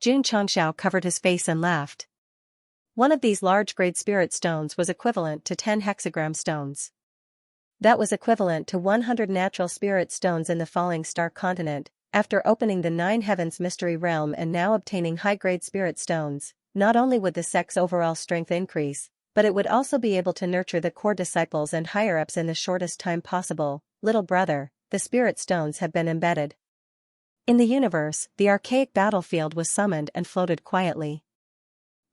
Xianxia covered his face and laughed. One of these large-grade spirit stones was equivalent to 10 hexagram stones. That was equivalent to 100 natural spirit stones in the falling star continent, after opening the 9 Heavens Mystery Realm and now obtaining high-grade spirit stones, not only would the sect's overall strength increase, but it would also be able to nurture the core disciples and higher-ups in the shortest time possible. Little brother, the spirit stones have been embedded. In the universe, the archaic battlefield was summoned and floated quietly.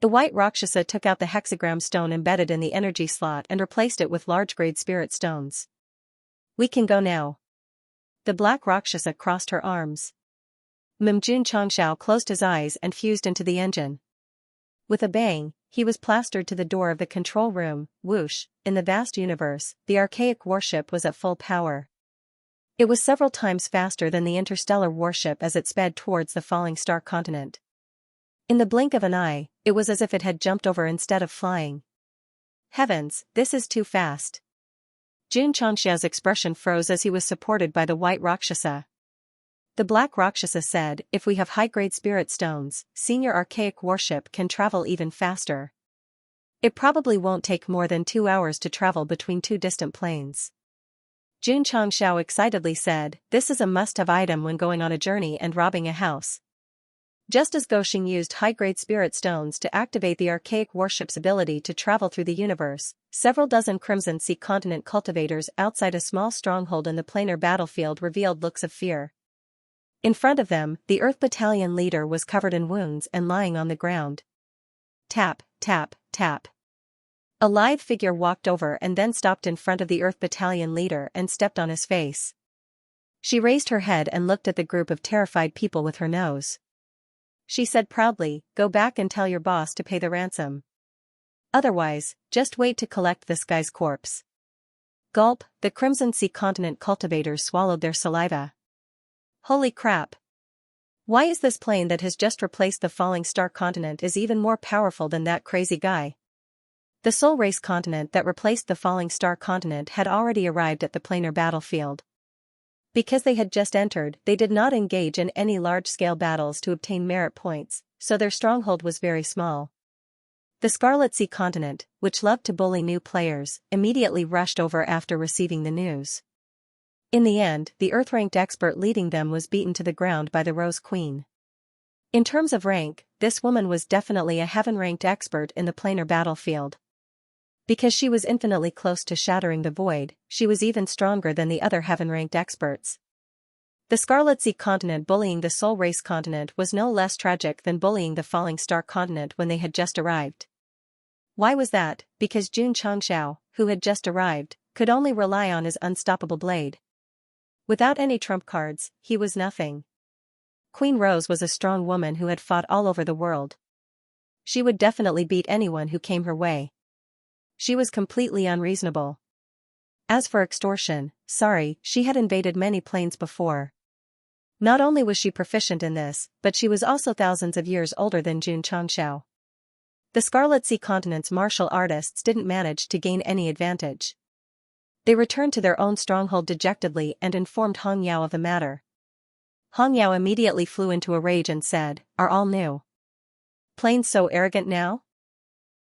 The white Rakshasa took out the hexagram stone embedded in the energy slot and replaced it with large-grade spirit stones. We can go now. The black Rakshasa crossed her arms. Jun Xianxia closed his eyes and fused into the engine. With a bang, he was plastered to the door of the control room. Whoosh, in the vast universe, the archaic warship was at full power. It was several times faster than the interstellar warship as it sped towards the falling star continent. In the blink of an eye, it was as if it had jumped over instead of flying. Heavens, this is too fast. Jun Xianxia's expression froze as he was supported by the white Rakshasa. The black Rakshasa said, if we have high-grade spirit stones, senior archaic warship can travel even faster. It probably won't take more than 2 hours to travel between 2 distant planes. Jun Xianxia excitedly said, this is a must-have item when going on a journey and robbing a house. Just as Goxing used high-grade spirit stones to activate the archaic warship's ability to travel through the universe, several dozen Crimson Sea continent cultivators outside a small stronghold in the planar battlefield revealed looks of fear. In front of them, the Earth Battalion leader was covered in wounds and lying on the ground. Tap, tap, tap. A lithe figure walked over and then stopped in front of the Earth Battalion leader and stepped on his face. She raised her head and looked at the group of terrified people with her nose. She said proudly, go back and tell your boss to pay the ransom. Otherwise, just wait to collect this guy's corpse. Gulp, the Crimson Sea continent cultivators swallowed their saliva. Holy crap. Why is this plane that has just replaced the falling star continent is even more powerful than that crazy guy? The Soul Race continent that replaced the falling star continent had already arrived at the planar battlefield. Because they had just entered, they did not engage in any large-scale battles to obtain merit points, so their stronghold was very small. The Scarlet Sea continent, which loved to bully new players, immediately rushed over after receiving the news. In the end, the Earth-ranked expert leading them was beaten to the ground by the Rose Queen. In terms of rank, this woman was definitely a heaven-ranked expert in the planar battlefield. Because she was infinitely close to shattering the void, she was even stronger than the other heaven-ranked experts. The Scarlet Sea continent bullying the Soul Race continent was no less tragic than bullying the Falling Star continent when they had just arrived. Why was that? Because Jun Xianxia, who had just arrived, could only rely on his unstoppable blade. Without any trump cards, he was nothing. Queen Rose was a strong woman who had fought all over the world. She would definitely beat anyone who came her way. She was completely unreasonable. As for extortion, she had invaded many planes before. Not only was she proficient in this, but she was also thousands of years older than Jun Xianxia. The Scarlet Sea continent's martial artists didn't manage to gain any advantage. They returned to their own stronghold dejectedly and informed Hong Yao of the matter. Hong Yao immediately flew into a rage and said, are all new planes so arrogant now?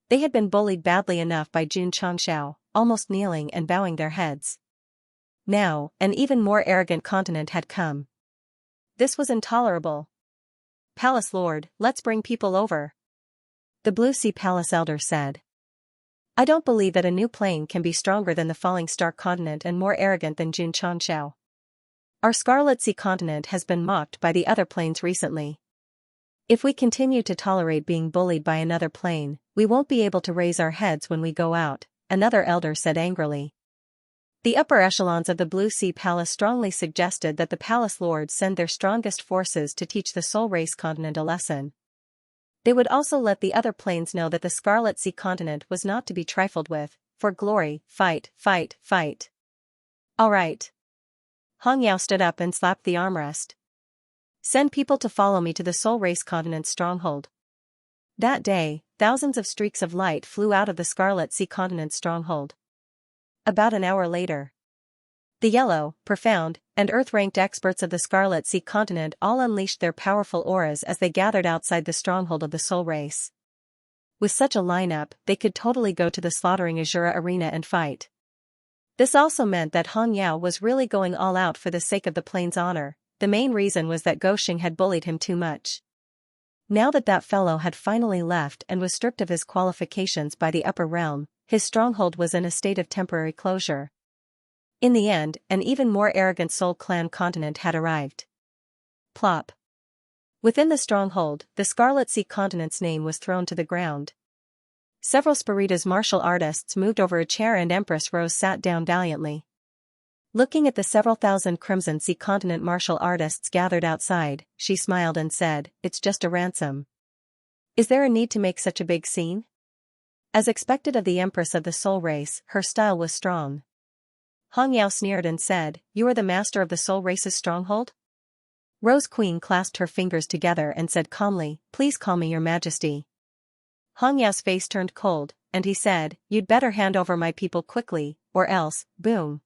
They had been bullied badly enough by Jun Xianxia, almost kneeling and bowing their heads. Now, an even more arrogant continent had come. This was intolerable. Palace Lord, let's bring people over. The Blue Sea Palace Elder said. I don't believe that a new plane can be stronger than the Falling Star continent and more arrogant than Jun Xianxia. Our Scarlet Sea continent has been mocked by the other planes recently. If we continue to tolerate being bullied by another plane, we won't be able to raise our heads when we go out, another elder said angrily. The upper echelons of the Blue Sea Palace strongly suggested that the Palace Lords send their strongest forces to teach the Soul Race continent a lesson. They would also let the other planes know that the Scarlet Sea continent was not to be trifled with. For glory, fight, fight, fight. All right. Hong Yao stood up and slapped the armrest. Send people to follow me to the Soul Race continent's stronghold. That day, thousands of streaks of light flew out of the Scarlet Sea continent's stronghold. About an hour later, the Yellow, Profound, and Earth-ranked experts of the Scarlet Sea continent all unleashed their powerful auras as they gathered outside the stronghold of the Soul Race. With such a lineup, they could totally go to the slaughtering Azura arena and fight. This also meant that Hong Yao was really going all out for the sake of the plane's honor, the main reason was that Goxing had bullied him too much. Now that fellow had finally left and was stripped of his qualifications by the upper realm, his stronghold was in a state of temporary closure. In the end, an even more arrogant Soul Clan continent had arrived. Plop. Within the stronghold, the Scarlet Sea continent's name was thrown to the ground. Several Spiritas martial artists moved over a chair and Empress Rose sat down valiantly. Looking at the several thousand Crimson Sea continent martial artists gathered outside, she smiled and said, "It's just a ransom. Is there a need to make such a big scene?" As expected of the Empress of the Soul Race, her style was strong. Xianxia sneered and said, "You are the master of the Soul Race's stronghold?" Rose Queen clasped her fingers together and said calmly, "Please call me your majesty." Xianxia's face turned cold, and he said, "You'd better hand over my people quickly, or else," boom.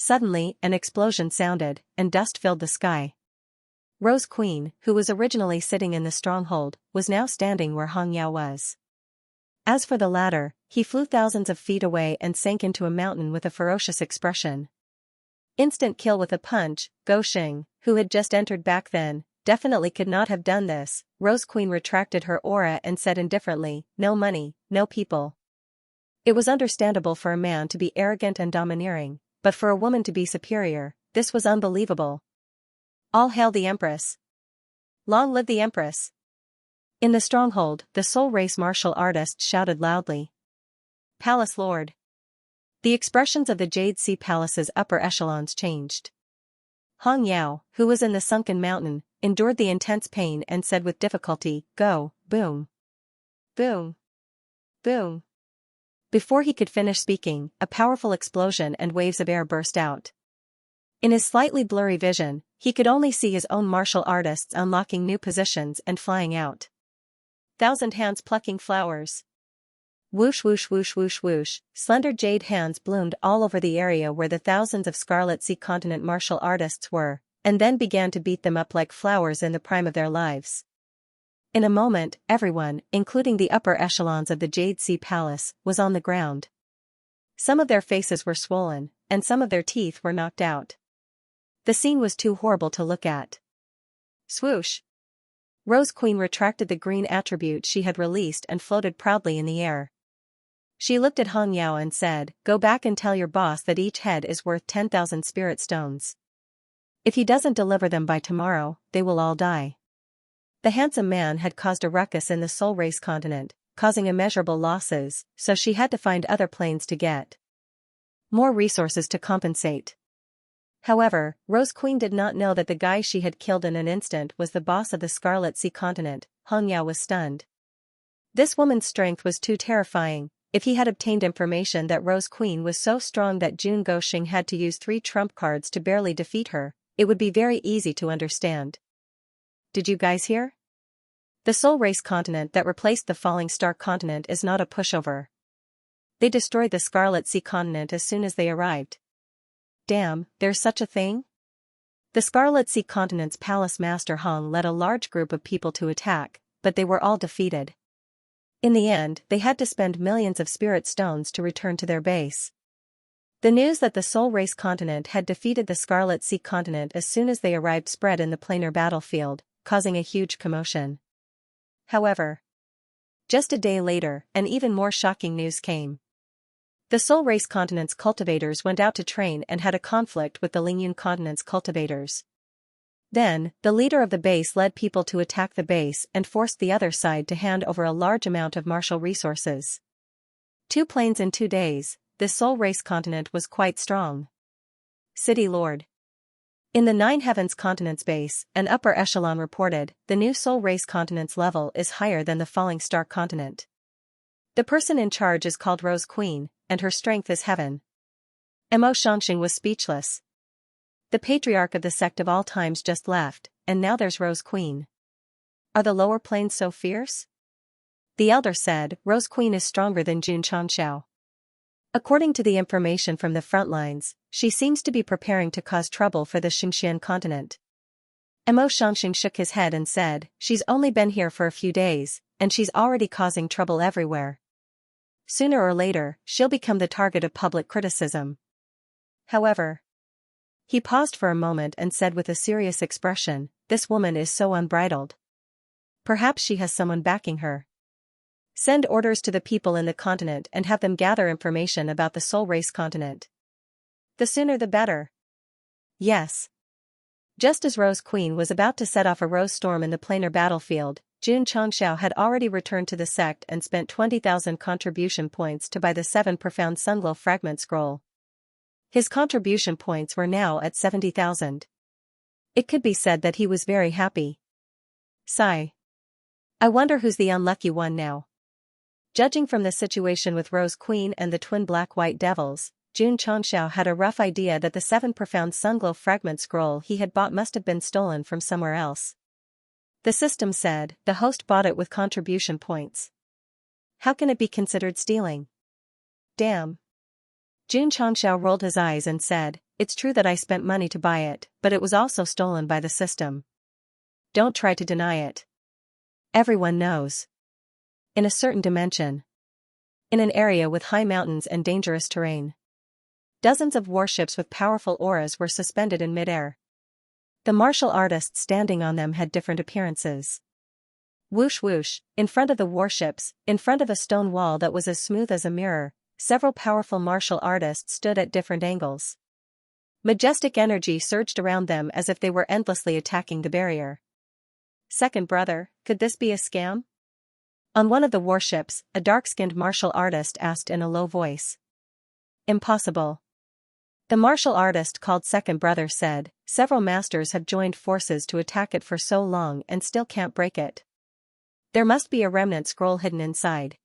Suddenly, an explosion sounded, and dust filled the sky. Rose Queen, who was originally sitting in the stronghold, was now standing where Xianxia was. As for the latter, he flew thousands of feet away and sank into a mountain with a ferocious expression. Instant kill with a punch. Goxing, who had just entered back then, definitely could not have done this. Rose Queen retracted her aura and said indifferently, "No money, no people." It was understandable for a man to be arrogant and domineering, but for a woman to be superior, this was unbelievable. All hail the Empress! Long live the Empress! In the stronghold, the Soul Race martial artists shouted loudly. Palace Lord! The expressions of the Jade Sea Palace's upper echelons changed. Xianxia, who was in the sunken mountain, endured the intense pain and said with difficulty, "Go, boom. Boom. Boom." Before he could finish speaking, a powerful explosion and waves of air burst out. In his slightly blurry vision, he could only see his own martial artists unlocking new positions and flying out. Thousand hands plucking flowers. Whoosh whoosh whoosh whoosh whoosh, slender jade hands bloomed all over the area where the thousands of Scarlet Sea continent martial artists were, and then began to beat them up like flowers in the prime of their lives. In a moment, everyone, including the upper echelons of the Jade Sea Palace, was on the ground. Some of their faces were swollen, and some of their teeth were knocked out. The scene was too horrible to look at. Swoosh! Rose Queen retracted the green attribute she had released and floated proudly in the air. She looked at Xianxia and said, "Go back and tell your boss that each head is worth 10,000 spirit stones. If he doesn't deliver them by tomorrow, they will all die." The handsome man had caused a ruckus in the Soul Race continent, causing immeasurable losses, so she had to find other planes to get more resources to compensate. However, Rose Queen did not know that the guy she had killed in an instant was the boss of the Scarlet Sea continent. Xianxia was stunned. This woman's strength was too terrifying. If he had obtained information that Rose Queen was so strong that June Goxing had to use 3 trump cards to barely defeat her, it would be very easy to understand. Did you guys hear? The Soul Race continent that replaced the Falling Star continent is not a pushover. They destroyed the Scarlet Sea continent as soon as they arrived. Damn, there's such a thing? The Scarlet Sea continent's palace master Hong led a large group of people to attack, but they were all defeated. In the end, they had to spend millions of spirit stones to return to their base. The news that the Soul Race continent had defeated the Scarlet Sea continent as soon as they arrived spread in the planar battlefield, causing a huge commotion. However, just a day later, an even more shocking news came. The Soul Race continent's cultivators went out to train and had a conflict with the Lingyun continent's cultivators. Then, the leader of the base led people to attack the base and forced the other side to hand over a large amount of martial resources. 2 planes in 2 days, this Soul Race continent was quite strong. City Lord. In the 9 Heavens continent's base, an upper echelon reported, the new Soul Race continent's level is higher than the Falling Star continent. The person in charge is called Rose Queen, and her strength is heaven. Mo Xianxia was speechless. The patriarch of the sect of all times just left, and now there's Rose Queen. Are the lower planes so fierce? The elder said, Rose Queen is stronger than Jun Changxiao. According to the information from the front lines, she seems to be preparing to cause trouble for the Xianxian continent. Mo Xianxia shook his head and said, she's only been here for a few days, and she's already causing trouble everywhere. Sooner or later, she'll become the target of public criticism. However, He paused for a moment and said with a serious expression, "This woman is so unbridled. Perhaps she has someone backing her. Send orders to the people in the continent and have them gather information about the Soul Race continent. The sooner the better." Yes. Just as Rose Queen was about to set off a rose storm in the planar battlefield, Xianxia had already returned to the sect and spent 20,000 contribution points to buy the 7 profound sunglow fragment scroll. His contribution points were now at 70,000. It could be said that he was very happy. Sigh. I wonder who's the unlucky one now. Judging from the situation with Rose Queen and the twin black-white devils, Xianxia had a rough idea that the 7 profound sunglow fragment scroll he had bought must have been stolen from somewhere else. The system said the host bought it with contribution points. How can it be considered stealing? Damn. Xianxia rolled his eyes and said, "It's true that I spent money to buy it, but it was also stolen by the system. Don't try to deny it. Everyone knows. In a certain dimension. In an area with high mountains and dangerous terrain. Dozens of warships with powerful auras were suspended in midair. The martial artists standing on them had different appearances. Whoosh whoosh, in front of the warships, in front of a stone wall that was as smooth as a mirror, several powerful martial artists stood at different angles. Majestic energy surged around them as if they were endlessly attacking the barrier. Second brother, could this be a scam? On one of the warships, a dark-skinned martial artist asked in a low voice. Impossible. The martial artist called Second Brother said, "Several masters have joined forces to attack it for so long and still can't break it. There must be a remnant scroll hidden inside.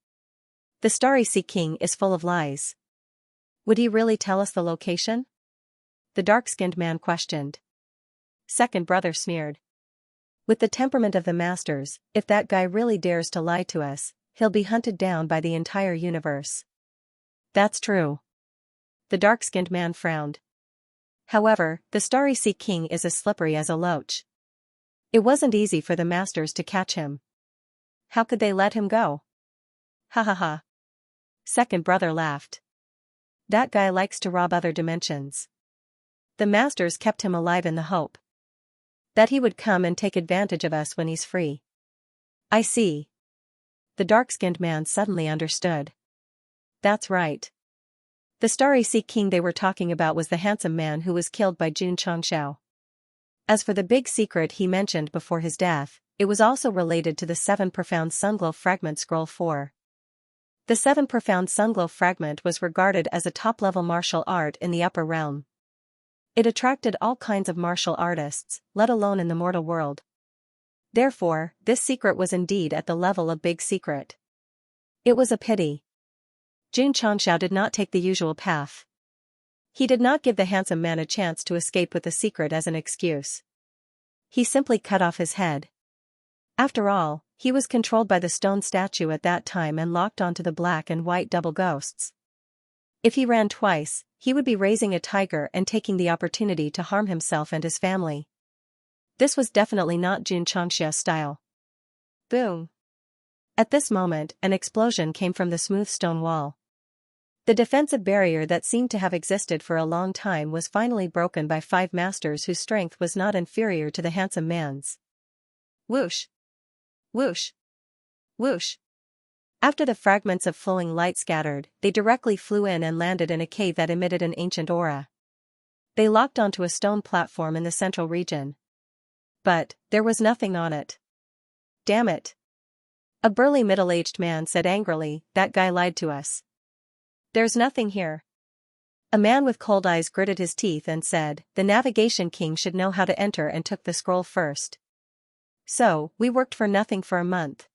The Starry Sea King is full of lies." Would he really tell us the location? The dark-skinned man questioned. Second Brother sneered. With the temperament of the masters, if that guy really dares to lie to us, he'll be hunted down by the entire universe. That's true. The dark-skinned man frowned. However, the Starry Sea King is as slippery as a loach. It wasn't easy for the masters to catch him. How could they let him go? Ha ha ha. Second Brother laughed. That guy likes to rob other dimensions. The masters kept him alive in the hope that he would come and take advantage of us when he's free. I see. The dark-skinned man suddenly understood. That's right. The Starry Sea King they were talking about was the handsome man who was killed by Xianxia. As for the big secret he mentioned before his death, it was also related to the 7 profound sunglow fragment scroll 4. The 7 profound sunglow fragment was regarded as a top-level martial art in the upper realm. It attracted all kinds of martial artists, let alone in the mortal world. Therefore, this secret was indeed at the level of big secret. It was a pity. Xianxia did not take the usual path. He did not give the handsome man a chance to escape with the secret as an excuse. He simply cut off his head. After all, he was controlled by the stone statue at that time and locked onto the black and white double ghosts. If he ran twice, he would be raising a tiger and taking the opportunity to harm himself and his family. This was definitely not Xianxia's style. Boom. At this moment, an explosion came from the smooth stone wall. The defensive barrier that seemed to have existed for a long time was finally broken by 5 masters whose strength was not inferior to the handsome man's. Whoosh! Whoosh! Whoosh! After the fragments of flowing light scattered, they directly flew in and landed in a cave that emitted an ancient aura. They locked onto a stone platform in the central region. But there was nothing on it. Damn it! A burly middle-aged man said angrily, "That guy lied to us. There's nothing here." A man with cold eyes gritted his teeth and said, "The Navigation King should know how to enter and took the scroll first. So, we worked for nothing for a month.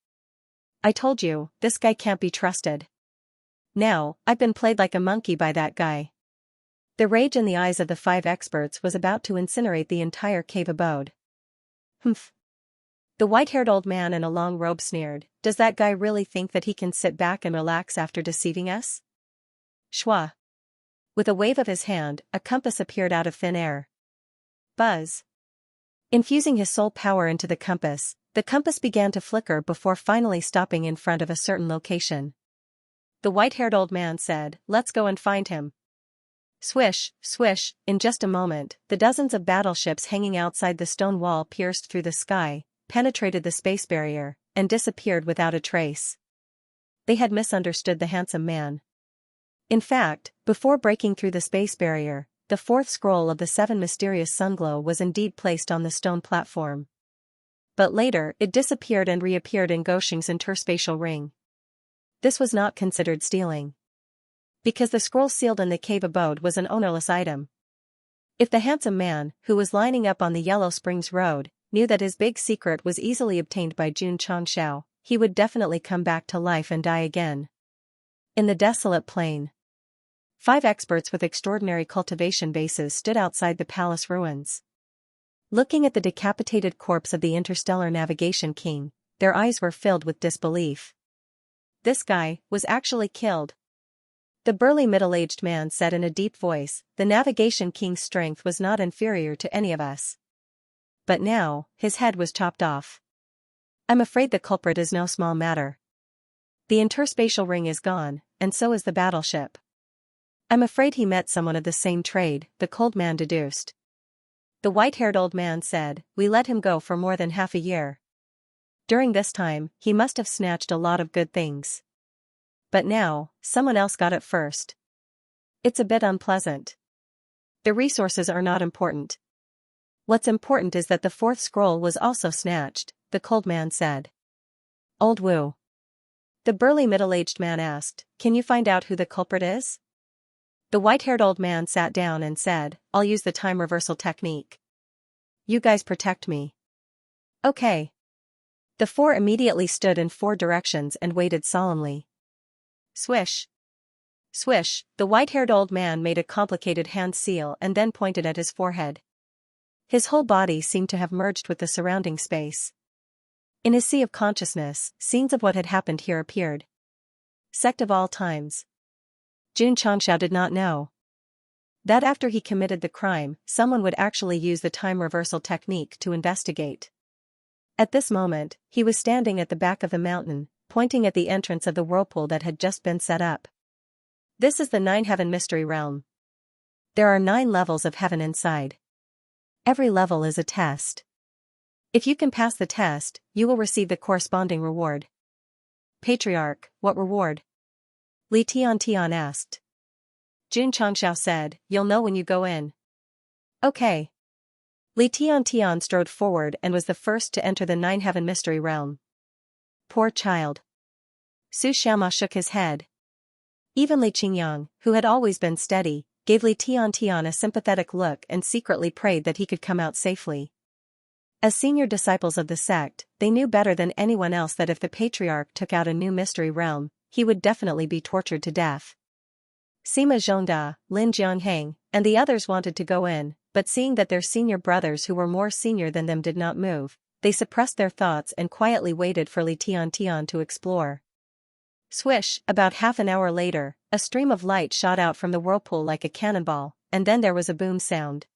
I told you, this guy can't be trusted. Now, I've been played like a monkey by that guy." The rage in the eyes of the 5 experts was about to incinerate the entire cave abode. Humph. The white-haired old man in a long robe sneered, "Does that guy really think that he can sit back and relax after deceiving us?" Shwa. With a wave of his hand, a compass appeared out of thin air. Buzz. Infusing his soul power into the compass began to flicker before finally stopping in front of a certain location. The white-haired old man said, "Let's go and find him." Swish, swish, in just a moment, the dozens of battleships hanging outside the stone wall pierced through the sky, penetrated the space barrier, and disappeared without a trace. They had misunderstood the handsome man. In fact, before breaking through the space barrier, the fourth scroll of the seven mysterious sunglow was indeed placed on the stone platform. But later it disappeared and reappeared in Goshing's interspatial ring. This was not considered stealing, because the scroll sealed in the cave abode was an ownerless item. If the handsome man, who was lining up on the Yellow Springs Road, knew that his big secret was easily obtained by Xianxia, he would definitely come back to life and die again. In the desolate plain, 5 experts with extraordinary cultivation bases stood outside the palace ruins. Looking at the decapitated corpse of the interstellar navigation king, their eyes were filled with disbelief. This guy was actually killed. The burly middle-aged man said in a deep voice, the navigation king's strength was not inferior to any of us. But now, his head was chopped off. I'm afraid the culprit is no small matter. The interspatial ring is gone, and so is the battleship. I'm afraid he met someone of the same trade, the cold man deduced. The white-haired old man said, we let him go for more than half a year. During this time, he must have snatched a lot of good things. But now, someone else got it first. It's a bit unpleasant. The resources are not important. What's important is that the fourth scroll was also snatched, the cold man said. Old Wu. The burly middle-aged man asked, can you find out who the culprit is? The white-haired old man sat down and said, I'll use the time reversal technique. You guys protect me. Okay. The 4 immediately stood in 4 directions and waited solemnly. Swish. Swish, the white-haired old man made a complicated hand seal and then pointed at his forehead. His whole body seemed to have merged with the surrounding space. In his sea of consciousness, scenes of what had happened here appeared. Sect of all times. Xianxia did not know that after he committed the crime, someone would actually use the time reversal technique to investigate. At this moment, he was standing at the back of the mountain, pointing at the entrance of the whirlpool that had just been set up. This is the 9-heaven mystery realm. There are 9 levels of heaven inside. Every level is a test. If you can pass the test, you will receive the corresponding reward. Patriarch, what reward? Li Tian asked. Xianxia said, you'll know when you go in. Okay. Li Tian strode forward and was the first to enter the 9-heaven mystery realm. Poor child. Su Xiama shook his head. Even Li Qingyang, who had always been steady, gave Li Tian a sympathetic look and secretly prayed that he could come out safely. As senior disciples of the sect, they knew better than anyone else that if the patriarch took out a new mystery realm, he would definitely be tortured to death. Sima Zhongda, Lin Jiangheng, and the others wanted to go in, but seeing that their senior brothers who were more senior than them did not move, they suppressed their thoughts and quietly waited for Li Tian to explore. Swish, about half an hour later, a stream of light shot out from the whirlpool like a cannonball, and then there was a boom sound.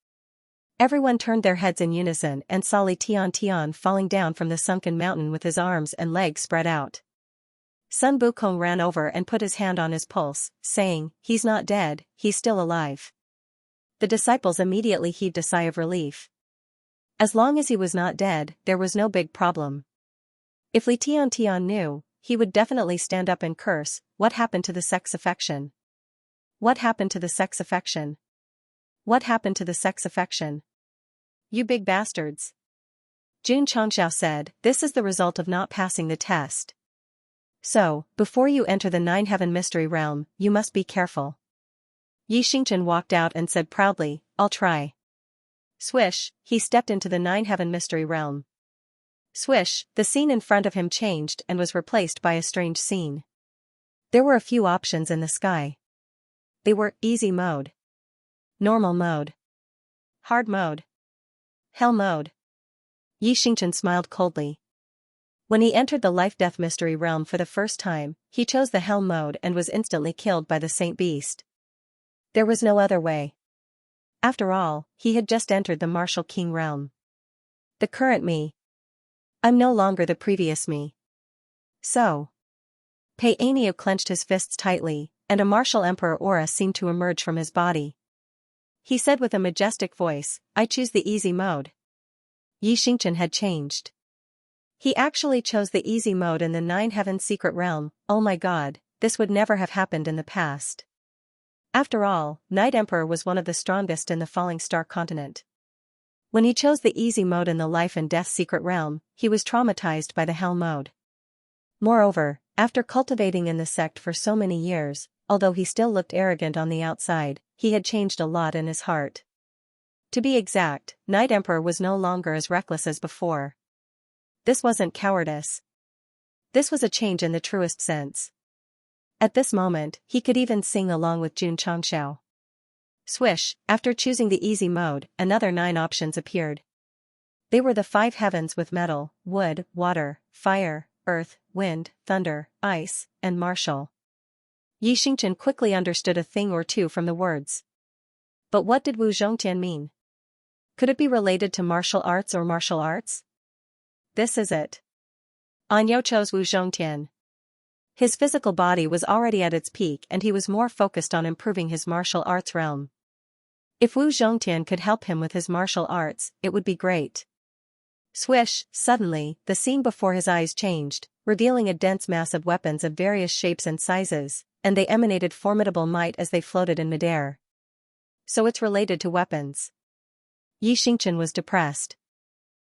Everyone turned their heads in unison and saw Li Tian falling down from the sunken mountain with his arms and legs spread out. Sun Bukong ran over and put his hand on his pulse, saying, he's not dead, he's still alive. The disciples immediately heaved a sigh of relief. As long as he was not dead, there was no big problem. If Li Tian knew, he would definitely stand up and curse, what happened to the sex affection? What happened to the sex affection? What happened to the sex affection? You big bastards. Xianxia said, this is the result of not passing the test. So, before you enter the 9-heaven mystery realm, you must be careful. Yi Xingchen walked out and said proudly, I'll try. Swish, he stepped into the 9-heaven mystery realm. Swish, the scene in front of him changed and was replaced by a strange scene. There were a few options in the sky. They were easy mode, normal mode, hard mode, hell mode. Yi Xingchen smiled coldly. When he entered the life-death mystery realm for the first time, he chose the hell mode and was instantly killed by the Saint Beast. There was no other way. After all, he had just entered the martial king realm. The current me. I'm no longer the previous me. So. Pei Ainio clenched his fists tightly, and a martial emperor aura seemed to emerge from his body. he said with a majestic voice, I choose the easy mode. Xianxia had changed. He actually chose the easy mode in the Nine Heavens secret realm. Oh my god, this would never have happened in the past. After all, Night Emperor was one of the strongest in the Falling Star continent. When he chose the easy mode in the life and death secret realm, he was traumatized by the hell mode. Moreover, after cultivating in the sect for so many years, although he still looked arrogant on the outside, he had changed a lot in his heart. To be exact, Night Emperor was no longer as reckless as before. This wasn't cowardice. This was a change in the truest sense. At this moment, he could even sing along with Jun Changxiao. Swish, after choosing the easy mode, another 9 options appeared. They were the 5 heavens with metal, wood, water, fire, earth, wind, thunder, ice, and martial. Xianxia quickly understood a thing or two from the words. But what did Wu Zhongtian mean? Could it be related to martial arts or martial arts? This is it. Anyo chose Wu Zhongtian. His physical body was already at its peak and he was more focused on improving his martial arts realm. If Wu Zhongtian could help him with his martial arts, it would be great. Swish, suddenly, the scene before his eyes changed, revealing a dense mass of weapons of various shapes and sizes, and they emanated formidable might as they floated in midair. So it's related to weapons. Xianxia was depressed.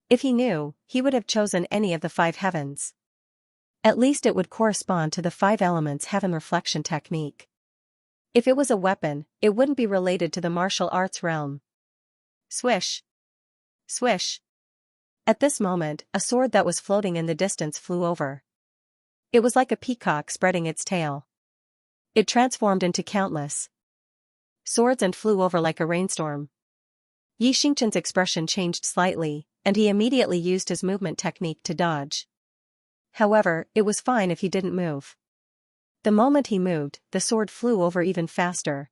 If he knew, he would have chosen any of the 5 heavens. At least it would correspond to the 5 elements heaven reflection technique. If it was a weapon, it wouldn't be related to the martial arts realm. Swish. Swish. At this moment, a sword that was floating in the distance flew over. It was like a peacock spreading its tail. It transformed into countless swords and flew over like a rainstorm. Xianxia's expression changed slightly, and he immediately used his movement technique to dodge. However, it was fine if he didn't move. The moment he moved, the sword flew over even faster.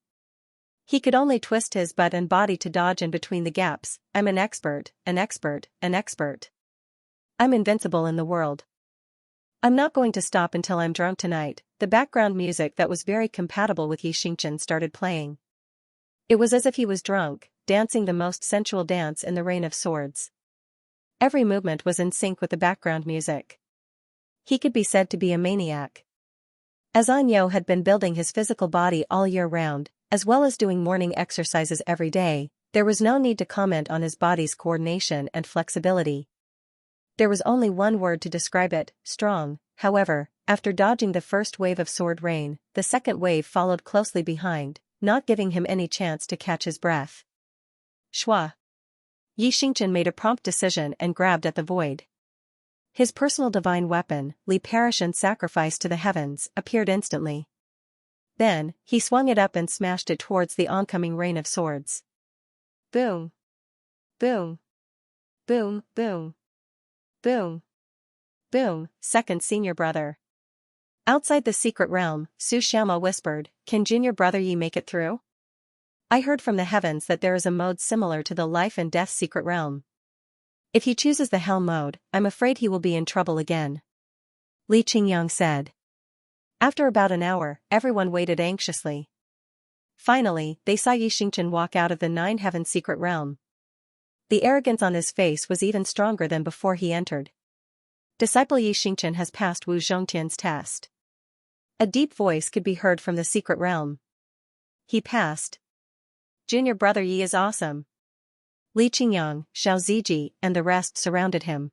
He could only twist his butt and body to dodge in between the gaps. I'm an expert, an expert, an expert. I'm invincible in the world. I'm not going to stop until I'm drunk tonight. The background music that was very compatible with Xianxia started playing. It was as if he was drunk, dancing the most sensual dance in the Rain of Swords. Every movement was in sync with the background music. He could be said to be a maniac. As Anyo had been building his physical body all year round, as well as doing morning exercises every day, there was no need to comment on his body's coordination and flexibility. There was only one word to describe it, strong. However, after dodging the first wave of sword rain, the second wave followed closely behind, not giving him any chance to catch his breath. Shua. Xianxia made a prompt decision and grabbed at the void. His personal divine weapon, Li Perish and Sacrifice to the Heavens, appeared instantly. Then, he swung it up and smashed it towards the oncoming rain of swords. Boom. Boom. Boom, boom. Boom. Boom, second senior brother. Outside the secret realm, Su Xiaoma whispered, Can junior brother Yi make it through? I heard from the heavens that there is a mode similar to the life and death secret realm. If he chooses the hell mode, I'm afraid he will be in trouble again. Li Qingyang said. After about an hour, everyone waited anxiously. Finally, they saw Xianxia walk out of the 9 heaven secret realm. The arrogance on his face was even stronger than before he entered. Disciple Xianxia has passed Wu Zhongtian's test. A deep voice could be heard from the secret realm. He passed. Junior brother Yi is awesome. Li Qingyang, Xiao Ziji, and the rest surrounded him.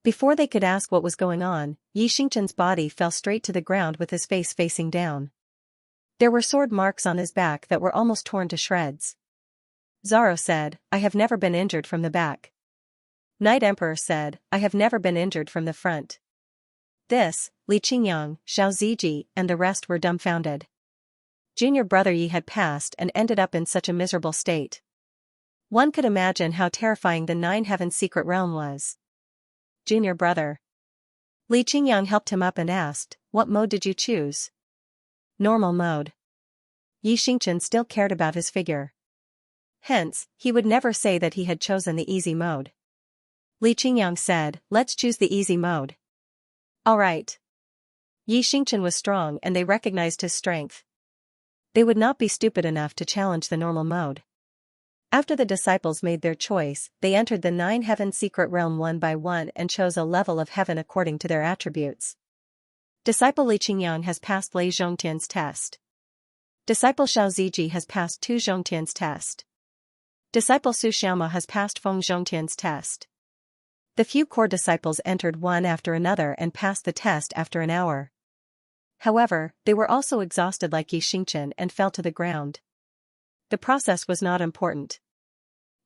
Before they could ask what was going on, Xianxia's body fell straight to the ground with his face facing down. There were sword marks on his back that were almost torn to shreds. Zaro said, I have never been injured from the back. Night Emperor said, I have never been injured from the front. This, Li Qingyang, Xiao Ziji, and the rest were dumbfounded. Junior brother Yi had passed and ended up in such a miserable state. One could imagine how terrifying the 9 heaven secret realm was. Junior brother. Li Qingyang helped him up and asked, What mode did you choose? Normal mode. Xianxia still cared about his figure. Hence, he would never say that he had chosen the easy mode. Li Qingyang said, Let's choose the easy mode. Alright. Xianxia was strong and they recognized his strength. They would not be stupid enough to challenge the normal mode. After the disciples made their choice, they entered the 9-heaven secret realm one by one and chose a level of heaven according to their attributes. Disciple Li Qingyang has passed Lei Zhongtian's test. Disciple Xiao Ziji has passed Tu Zhongtian's test. Disciple Su Xiaoma has passed Feng Zhongtian's test. The few core disciples entered one after another and passed the test after an hour. However, they were also exhausted like Xianxia and fell to the ground. The process was not important.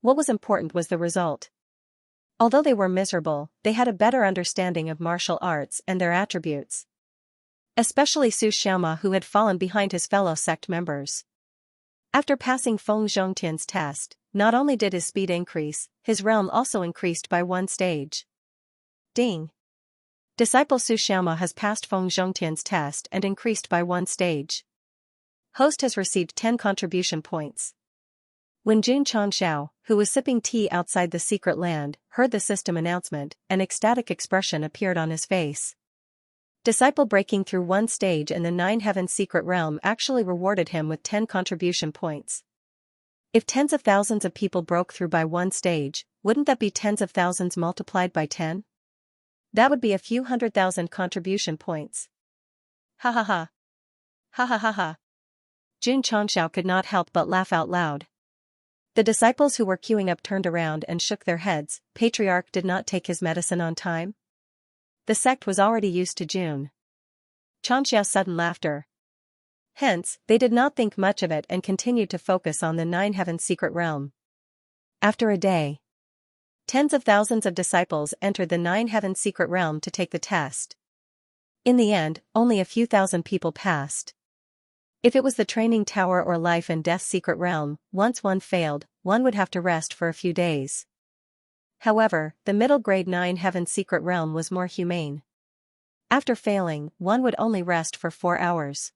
What was important was the result. Although they were miserable, they had a better understanding of martial arts and their attributes. Especially Su Xiaoma, who had fallen behind his fellow sect members. After passing Feng Zhongtian's test, not only did his speed increase, his realm also increased by one stage. Ding! Disciple Su Xiaoma has passed Feng Zhongtian's test and increased by one stage. Host has received 10 contribution points. When Jun Changxiao, who was sipping tea outside the secret land, heard the system announcement, an ecstatic expression appeared on his face. Disciple breaking through one stage in the 9-heaven secret realm actually rewarded him with 10 contribution points. If tens of thousands of people broke through by one stage, wouldn't that be tens of thousands multiplied by 10? That would be a few 100,000 contribution points. Ha ha ha. Ha ha ha ha. Jun Changxiao could not help but laugh out loud. The disciples who were queuing up turned around and shook their heads. Patriarch did not take his medicine on time? The sect was already used to Jun Changxiao's sudden laughter. Hence, they did not think much of it and continued to focus on the 9-heaven secret realm. After a day, tens of thousands of disciples entered the 9-heaven secret realm to take the test. In the end, only a few thousand people passed. If it was the training tower or life and death secret realm, once one failed, one would have to rest for a few days. However, the middle grade 9-heaven secret realm was more humane. After failing, one would only rest for 4 hours.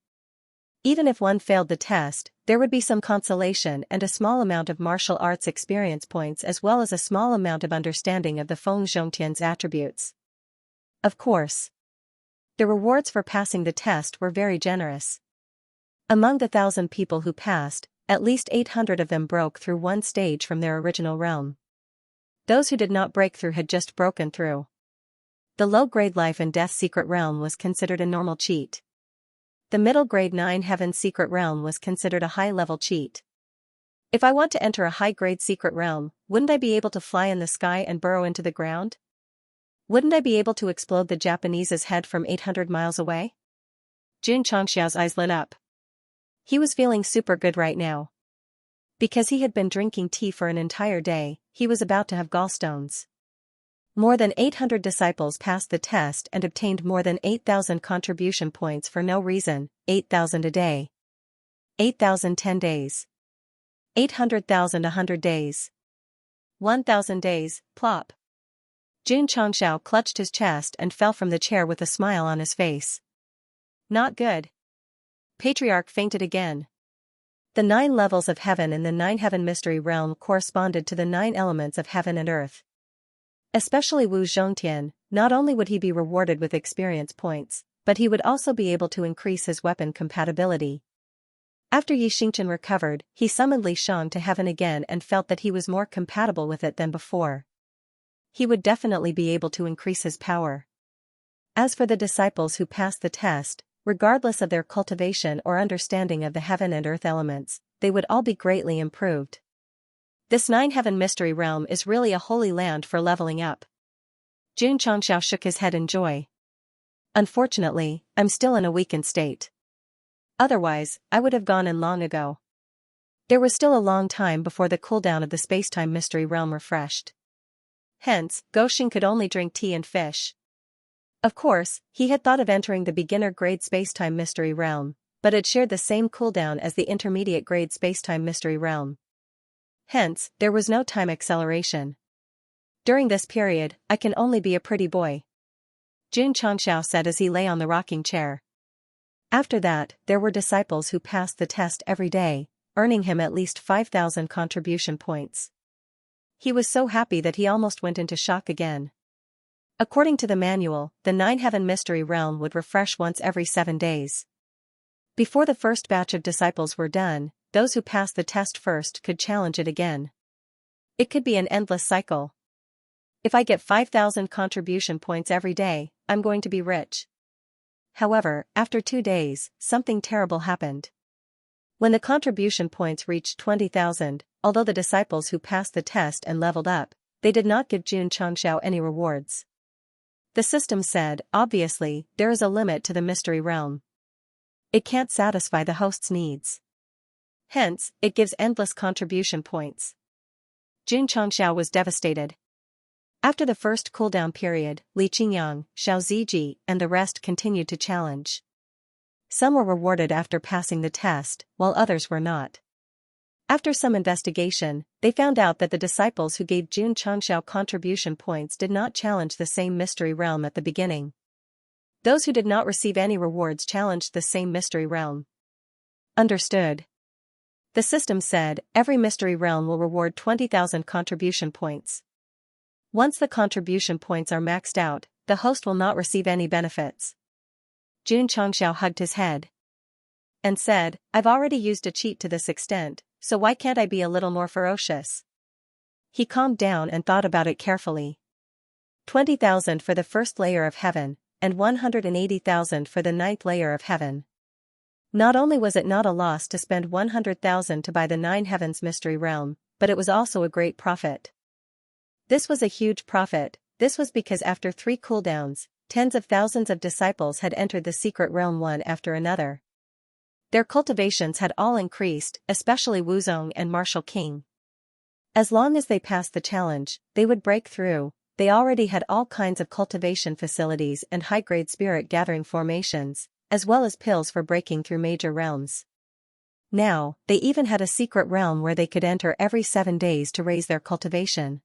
Even if one failed the test, there would be some consolation and a small amount of martial arts experience points as well as a small amount of understanding of the Feng Zhongtian's attributes. Of course, the rewards for passing the test were very generous. Among the 1,000 people who passed, at least 800 of them broke through one stage from their original realm. Those who did not break through had just broken through. The low-grade life and death secret realm was considered a normal cheat. The middle-grade 9-heaven secret realm was considered a high-level cheat. If I want to enter a high-grade secret realm, wouldn't I be able to fly in the sky and burrow into the ground? Wouldn't I be able to explode the Japanese's head from 800 miles away? Jun Changxiao's eyes lit up. He was feeling super good right now. Because he had been drinking tea for an entire day, he was about to have gallstones. More than 800 disciples passed the test and obtained more than 8,000 contribution points for no reason, 8,000 a day. 8,000 10 days. 800,000 100 days. 1,000 days, plop. Jun Changxiao clutched his chest and fell from the chair with a smile on his face. Not good. Patriarch fainted again. The 9 levels of heaven in the 9-heaven mystery realm corresponded to the 9 elements of heaven and earth. Especially Wu Zhongtian, not only would he be rewarded with experience points, but he would also be able to increase his weapon compatibility. After Xianxia recovered, he summoned Li Shang to heaven again and felt that he was more compatible with it than before. He would definitely be able to increase his power. As for the disciples who passed the test, regardless of their cultivation or understanding of the heaven and earth elements, they would all be greatly improved. This 9-heaven mystery realm is really a holy land for leveling up. Jun Changxiao shook his head in joy. Unfortunately, I'm still in a weakened state. Otherwise, I would have gone in long ago. There was still a long time before the cooldown of the spacetime mystery realm refreshed. Hence, Goshin could only drink tea and fish. Of course, he had thought of entering the beginner-grade spacetime mystery realm, but it shared the same cooldown as the intermediate-grade spacetime mystery realm. Hence, there was no time acceleration. During this period, I can only be a pretty boy. Jun Changxiao said as he lay on the rocking chair. After that, there were disciples who passed the test every day, earning him at least 5,000 contribution points. He was so happy that he almost went into shock again. According to the manual, the 9-heaven mystery realm would refresh once every 7 days. Before the first batch of disciples were done, those who passed the test first could challenge it again. It could be an endless cycle. If I get 5,000 contribution points every day, I'm going to be rich. However, after 2 days, something terrible happened. When the contribution points reached 20,000, although the disciples who passed the test and leveled up, they did not give Xianxia any rewards. The system said, obviously, there is a limit to the mystery realm. It can't satisfy the host's needs. Hence, it gives endless contribution points. Xianxia was devastated. After the first cooldown period, Li Qingyang, Xiao Ziji, and the rest continued to challenge. Some were rewarded after passing the test, while others were not. After some investigation, they found out that the disciples who gave Xianxia contribution points did not challenge the same mystery realm at the beginning. Those who did not receive any rewards challenged the same mystery realm. Understood. The system said, every mystery realm will reward 20,000 contribution points. Once the contribution points are maxed out, the host will not receive any benefits. Xianxia hugged his head and said, I've already used a cheat to this extent, so why can't I be a little more ferocious? He calmed down and thought about it carefully. 20,000 for the first layer of heaven, and 180,000 for the 9th layer of heaven. Not only was it not a loss to spend 100,000 to buy the 9 heavens mystery realm, but it was also a great profit. This was a huge profit. This was because after 3 cooldowns, tens of thousands of disciples had entered the secret realm one after another. Their cultivations had all increased, especially Wuzong and Martial King. As long as they passed the challenge, they would break through. They already had all kinds of cultivation facilities and high-grade spirit gathering formations, as well as pills for breaking through major realms. Now, they even had a secret realm where they could enter every 7 days to raise their cultivation.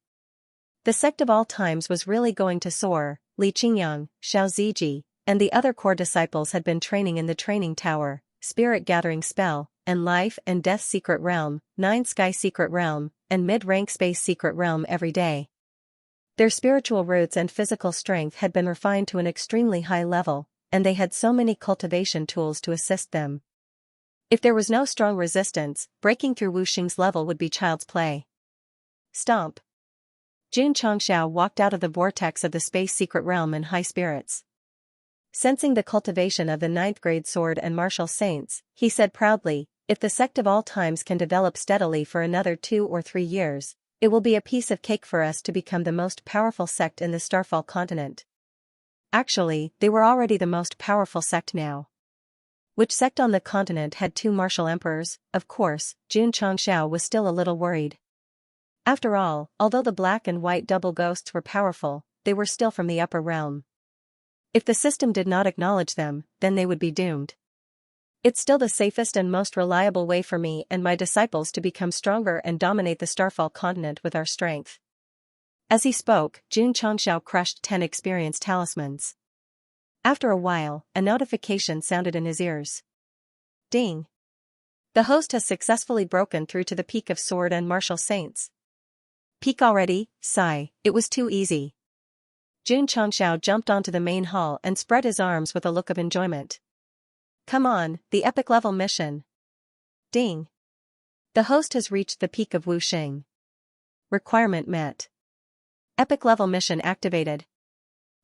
The sect of all times was really going to soar. Li Qingyang, Xiao Ziji, and the other core disciples had been training in the training tower, spirit gathering spell, and life and death secret realm, 9 sky secret realm, and mid-rank space secret realm every day. Their spiritual roots and physical strength had been refined to an extremely high level, and they had so many cultivation tools to assist them. If there was no strong resistance, breaking through Wuxing's level would be child's play. Stomp. Xianxia walked out of the vortex of the space secret realm in high spirits. Sensing the cultivation of the 9th grade sword and martial saints, he said proudly, if the sect of all times can develop steadily for another 2 or 3 years, it will be a piece of cake for us to become the most powerful sect in the Starfall continent. Actually, they were already the most powerful sect now. Which sect on the continent had 2 martial emperors? Of course, Xianxia was still a little worried. After all, although the black and white double ghosts were powerful, they were still from the upper realm. If the system did not acknowledge them, then they would be doomed. It's still the safest and most reliable way for me and my disciples to become stronger and dominate the Starfall continent with our strength. As he spoke, Xianxia crushed 10 experience talismans. After a while, a notification sounded in his ears. Ding! The host has successfully broken through to the peak of sword and martial saints. Peak already? Sigh, it was too easy. Xianxia jumped onto the main hall and spread his arms with a look of enjoyment. Come on, the epic level mission. Ding. The host has reached the peak of Wuxing. Requirement met. Epic level mission activated.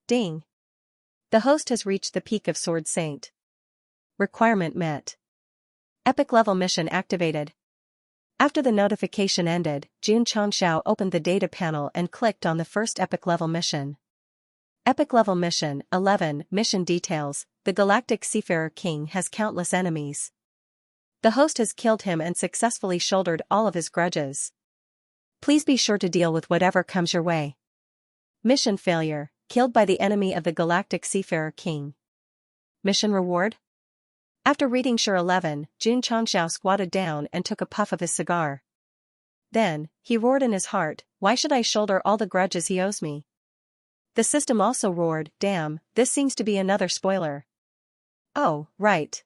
Ding. The host has reached the peak of Sword Saint. Requirement met. Epic level mission activated. After the notification ended, Xianxia opened the data panel and clicked on the first epic level mission. Epic level mission 11. Mission details. The Galactic Seafarer King has countless enemies. The host has killed him and successfully shouldered all of his grudges. Please be sure to deal with whatever comes your way. Mission failure. Killed by the enemy of the Galactic Seafarer King. Mission reward? After reading Sure 11, Xianxia squatted down and took a puff of his cigar. Then, he roared in his heart, why should I shoulder all the grudges he owes me? The system also roared, damn, this seems to be another spoiler. Oh, right.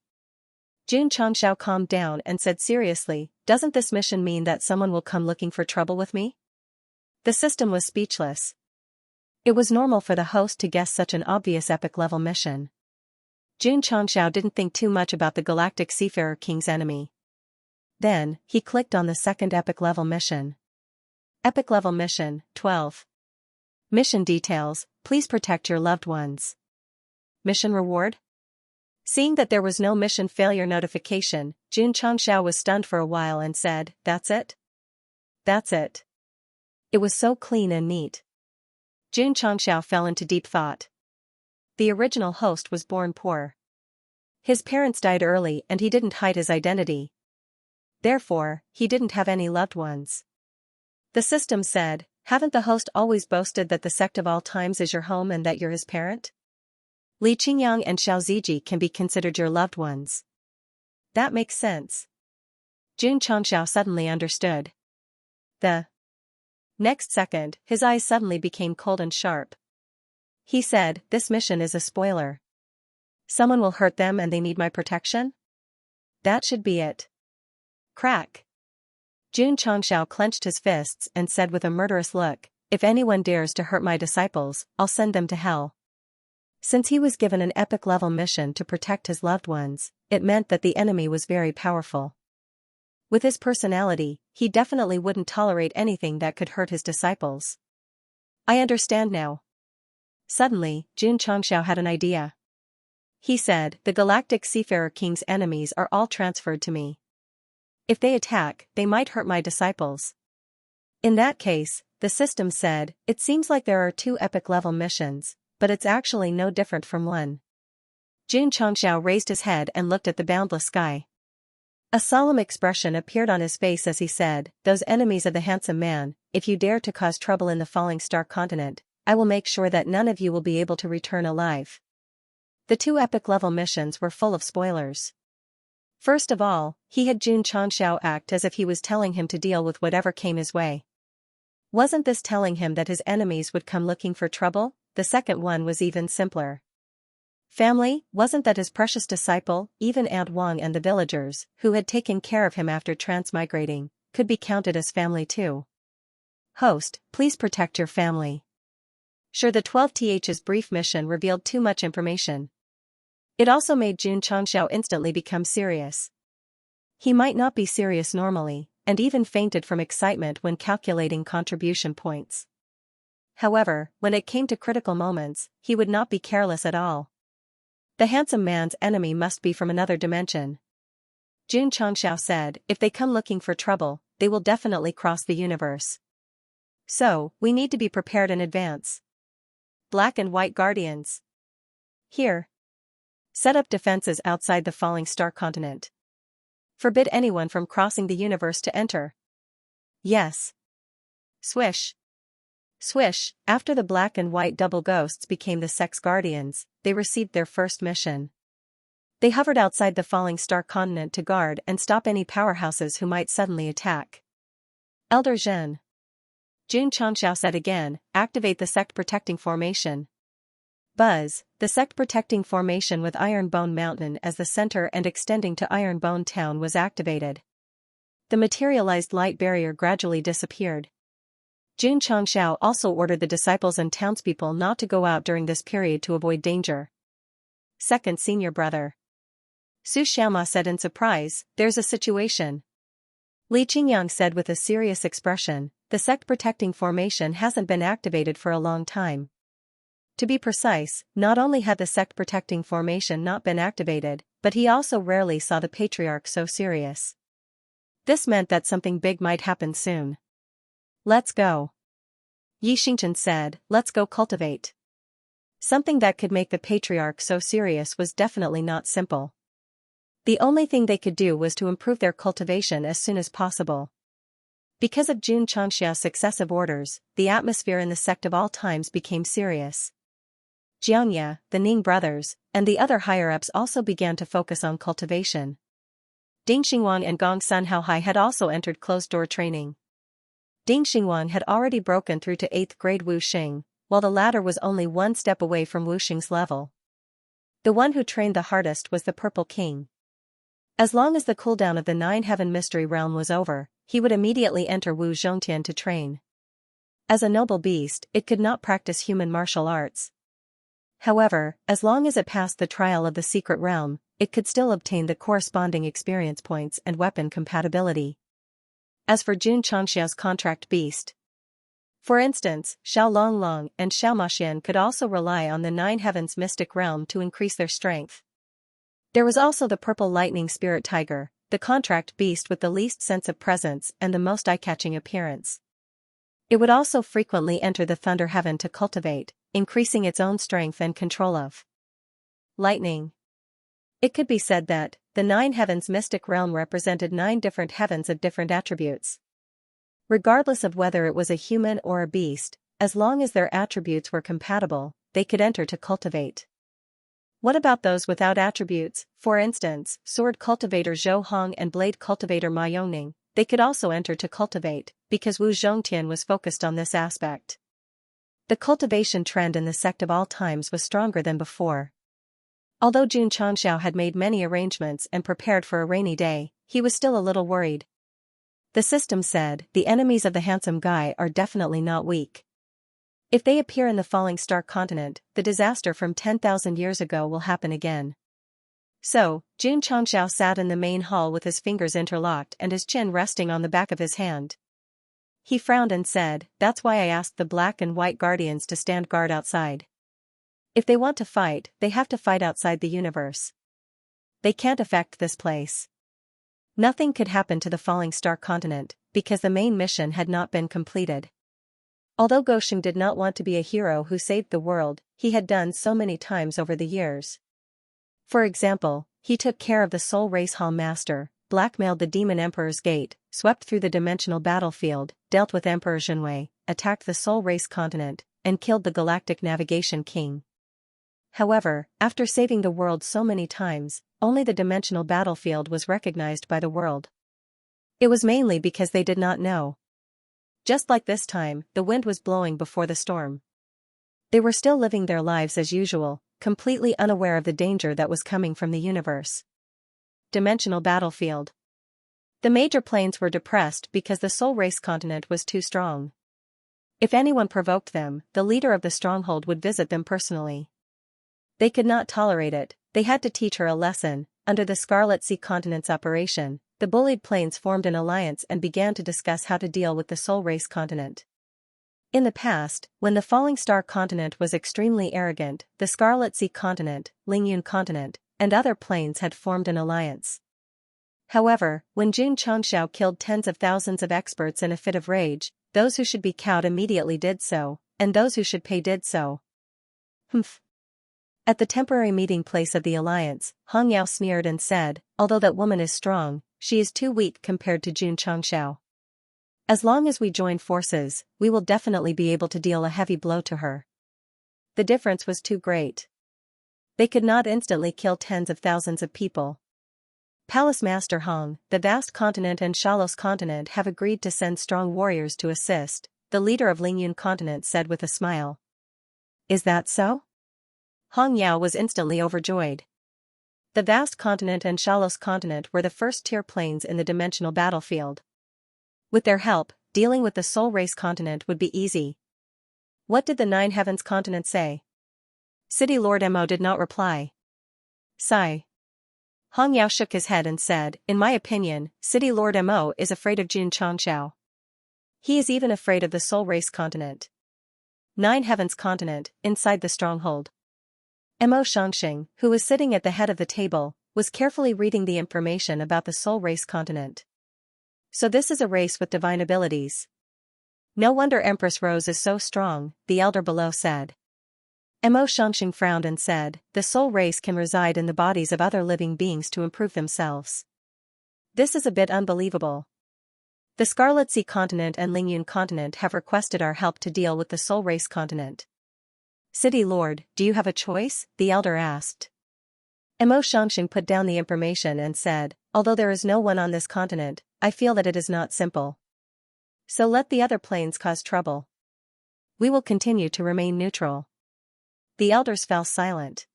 Xianxia calmed down and said seriously, doesn't this mission mean that someone will come looking for trouble with me? The system was speechless. It was normal for the host to guess such an obvious epic level mission. Xianxia didn't think too much about the Galactic Seafarer King's enemy. Then, he clicked on the second epic level mission. Epic Level Mission, 12. Mission details, please protect your loved ones. Mission reward? Seeing that there was no mission failure notification, Xianxia was stunned for a while and said, "That's it? That's it." It was so clean and neat. Xianxia fell into deep thought. The original host was born poor. His parents died early and he didn't hide his identity. Therefore, he didn't have any loved ones. The system said, "Haven't the host always boasted that the sect of all times is your home and that you're his parent? Li Qingyang and Xiao Ziji can be considered your loved ones." That makes sense. Xianxia suddenly understood. The next second, his eyes suddenly became cold and sharp. He said, "This mission is a spoiler. Someone will hurt them and they need my protection? That should be it." Crack. Xianxia clenched his fists and said with a murderous look, "If anyone dares to hurt my disciples, I'll send them to hell." Since he was given an epic level mission to protect his loved ones, it meant that the enemy was very powerful. With his personality, he definitely wouldn't tolerate anything that could hurt his disciples. I understand now. Suddenly, Xianxia had an idea. He said, "The Galactic Seafarer King's enemies are all transferred to me. If they attack, they might hurt my disciples." In that case, the system said, "It seems like there are 2 epic level missions, but it's actually no different from one." Xianxia raised his head and looked at the boundless sky. A solemn expression appeared on his face as he said, "Those enemies of the handsome man, if you dare to cause trouble in the falling star continent, I will make sure that none of you will be able to return alive." The 2 epic level missions were full of spoilers. First of all, he had Xianxia act as if he was telling him to deal with whatever came his way. Wasn't this telling him that his enemies would come looking for trouble? The second one was even simpler. Family, wasn't that his precious disciple, even Aunt Wang and the villagers, who had taken care of him after transmigrating, could be counted as family too? Host, please protect your family. Sure, the 12th's brief mission revealed too much information. It also made Xianxia instantly become serious. He might not be serious normally, and even fainted from excitement when calculating contribution points. However, when it came to critical moments, he would not be careless at all. The handsome man's enemy must be from another dimension. Xianxia said, "If they come looking for trouble, they will definitely cross the universe. So, we need to be prepared in advance. Black and white guardians. Here. Set up defenses outside the falling star continent. Forbid anyone from crossing the universe to enter." Yes. Swish. Swish, after the black and white double ghosts became the Sect's guardians, they received their first mission. They hovered outside the falling star continent to guard and stop any powerhouses who might suddenly attack. Elder Zhen. Xianxia said again, "Activate the Sect protecting formation." Buzz, the Sect protecting formation with Iron Bone Mountain as the center and extending to Iron Bone Town was activated. The materialized light barrier gradually disappeared. Xianxia also ordered the disciples and townspeople not to go out during this period to avoid danger. Second senior brother. Su Xiaoma said in surprise, "There's a situation." Li Qingyang said with a serious expression, "The Sect protecting formation hasn't been activated for a long time." To be precise, not only had the Sect protecting formation not been activated, but he also rarely saw the patriarch so serious. This meant that something big might happen soon. "Let's go." Yi Xingchen said, "Let's go cultivate." Something that could make the patriarch so serious was definitely not simple. The only thing they could do was to improve their cultivation as soon as possible. Because of Xianxia's successive orders, the atmosphere in the Sect of all times became serious. Xianxia, the Ning brothers, and the other higher-ups also began to focus on cultivation. Ding Xingwang and Gong Sun Haohai had also entered closed-door training. Ding Xingwang had already broken through to 8th grade Wuxing, while the latter was only one step away from Wuxing's level. The one who trained the hardest was the Purple King. As long as the cooldown of the 9-Heaven Mystery Realm was over, he would immediately enter Wu Zhongtian to train. As a noble beast, it could not practice human martial arts. However, as long as it passed the trial of the secret realm, it could still obtain the corresponding experience points and weapon compatibility. As for Xianxia's contract beast, For instance, Xiao Longlong and Xiao Maxian could also rely on the Nine Heavens mystic realm to increase their strength. There was also the purple lightning spirit tiger, the contract beast with the least sense of presence and the most eye-catching appearance. It would also frequently enter the thunder heaven to cultivate, increasing its own strength and control of lightning. It could be said that the Nine Heavens mystic realm represented 9 different heavens of different attributes. Regardless of whether it was a human or a beast, as long as their attributes were compatible, they could enter to cultivate. What about those without attributes, for instance, sword cultivator Zhou Hong and blade cultivator Ma Yongning? They could also enter to cultivate, because Wu Zhongtian was focused on this aspect. The cultivation trend in the sect of all times was stronger than before. Although Jun Changxiao had made many arrangements and prepared for a rainy day, he was still a little worried. The system said, the enemies of the handsome guy are definitely not weak. If they appear in the falling star continent, the disaster from 10,000 years ago will happen again. So, Jun Changxiao sat in the main hall with his fingers interlocked and his chin resting on the back of his hand. He frowned and said, that's why I asked the black and white guardians to stand guard outside. If they want to fight, they have to fight outside the universe. They can't affect this place. Nothing could happen to the falling star continent, because the main mission had not been completed. Although Gosheng did not want to be a hero who saved the world, he had done so many times over the years. For example, he took care of the Soul Race Hall Master, blackmailed the Demon Emperor's Gate, swept through the dimensional battlefield, dealt with Emperor Zhenwei, attacked the Soul Race continent, and killed the Galactic Navigation King. However, after saving the world so many times, only the dimensional battlefield was recognized by the world. It was mainly because they did not know. Just like this time, the wind was blowing before the storm. They were still living their lives as usual, completely unaware of the danger that was coming from the universe. Dimensional battlefield. The major planes were depressed because the Soul Race continent was too strong. If anyone provoked them, the leader of the stronghold would visit them personally. They could not tolerate it, they had to teach her a lesson. Under the Scarlet Sea Continent's operation, the bullied planes formed an alliance and began to discuss how to deal with the Soul Race continent. In the past, when the Falling Star continent was extremely arrogant, the Scarlet Sea continent, Lingyun continent, and other planes had formed an alliance. However, when Jun Changxiao killed tens of thousands of experts in a fit of rage, those who should be cowed immediately did so, and those who should pay did so. Humph. At the temporary meeting place of the alliance, Hong Yao sneered and said, although that woman is strong, she is too weak compared to Jun Changxiao. As long as we join forces, we will definitely be able to deal a heavy blow to her. The difference was too great. They could not instantly kill tens of thousands of people. Palace Master Hong, the vast continent and Shalos continent have agreed to send strong warriors to assist, the leader of Lingyun continent said with a smile. Is that so? Hong Yao was instantly overjoyed. The vast continent and Shalos continent were the first-tier planes in the dimensional battlefield. With their help, dealing with the Soul Race continent would be easy. What did the Nine Heavens continent say? City Lord Mo did not reply. Sigh. Hong Yao shook his head and said, in my opinion, City Lord Mo is afraid of Jun Changxiao. He is even afraid of the Soul Race continent. Nine Heavens continent, inside the stronghold. Mo Shangxing, who was sitting at the head of the table, was carefully reading the information about the Soul Race continent. So this is a race with divine abilities. No wonder Empress Rose is so strong, the elder below said. Mo Shangxing frowned and said, the soul race can reside in the bodies of other living beings to improve themselves. This is a bit unbelievable. The Scarlet Sea continent and Lingyun continent have requested our help to deal with the Soul Race continent. City Lord, do you have a choice? The elder asked. Mo Shangxing put down the information and said, although there is no one on this continent, I feel that it is not simple. So let the other planes cause trouble. We will continue to remain neutral. The elders fell silent.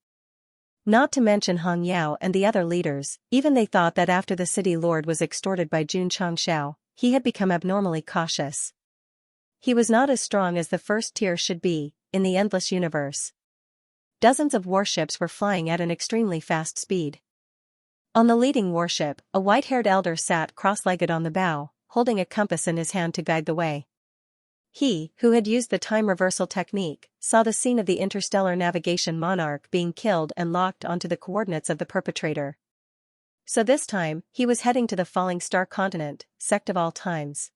Not to mention Hong Yao and the other leaders, even they thought that after the city lord was extorted by Jun Changxiao, he had become abnormally cautious. He was not as strong as the first tier should be, in the endless universe. Dozens of warships were flying at an extremely fast speed. On the leading warship, a white-haired elder sat cross-legged on the bow, holding a compass in his hand to guide the way. He, who had used the time reversal technique, saw the scene of the interstellar navigation monarch being killed and locked onto the coordinates of the perpetrator. So this time, he was heading to the falling star continent, Sect of all times.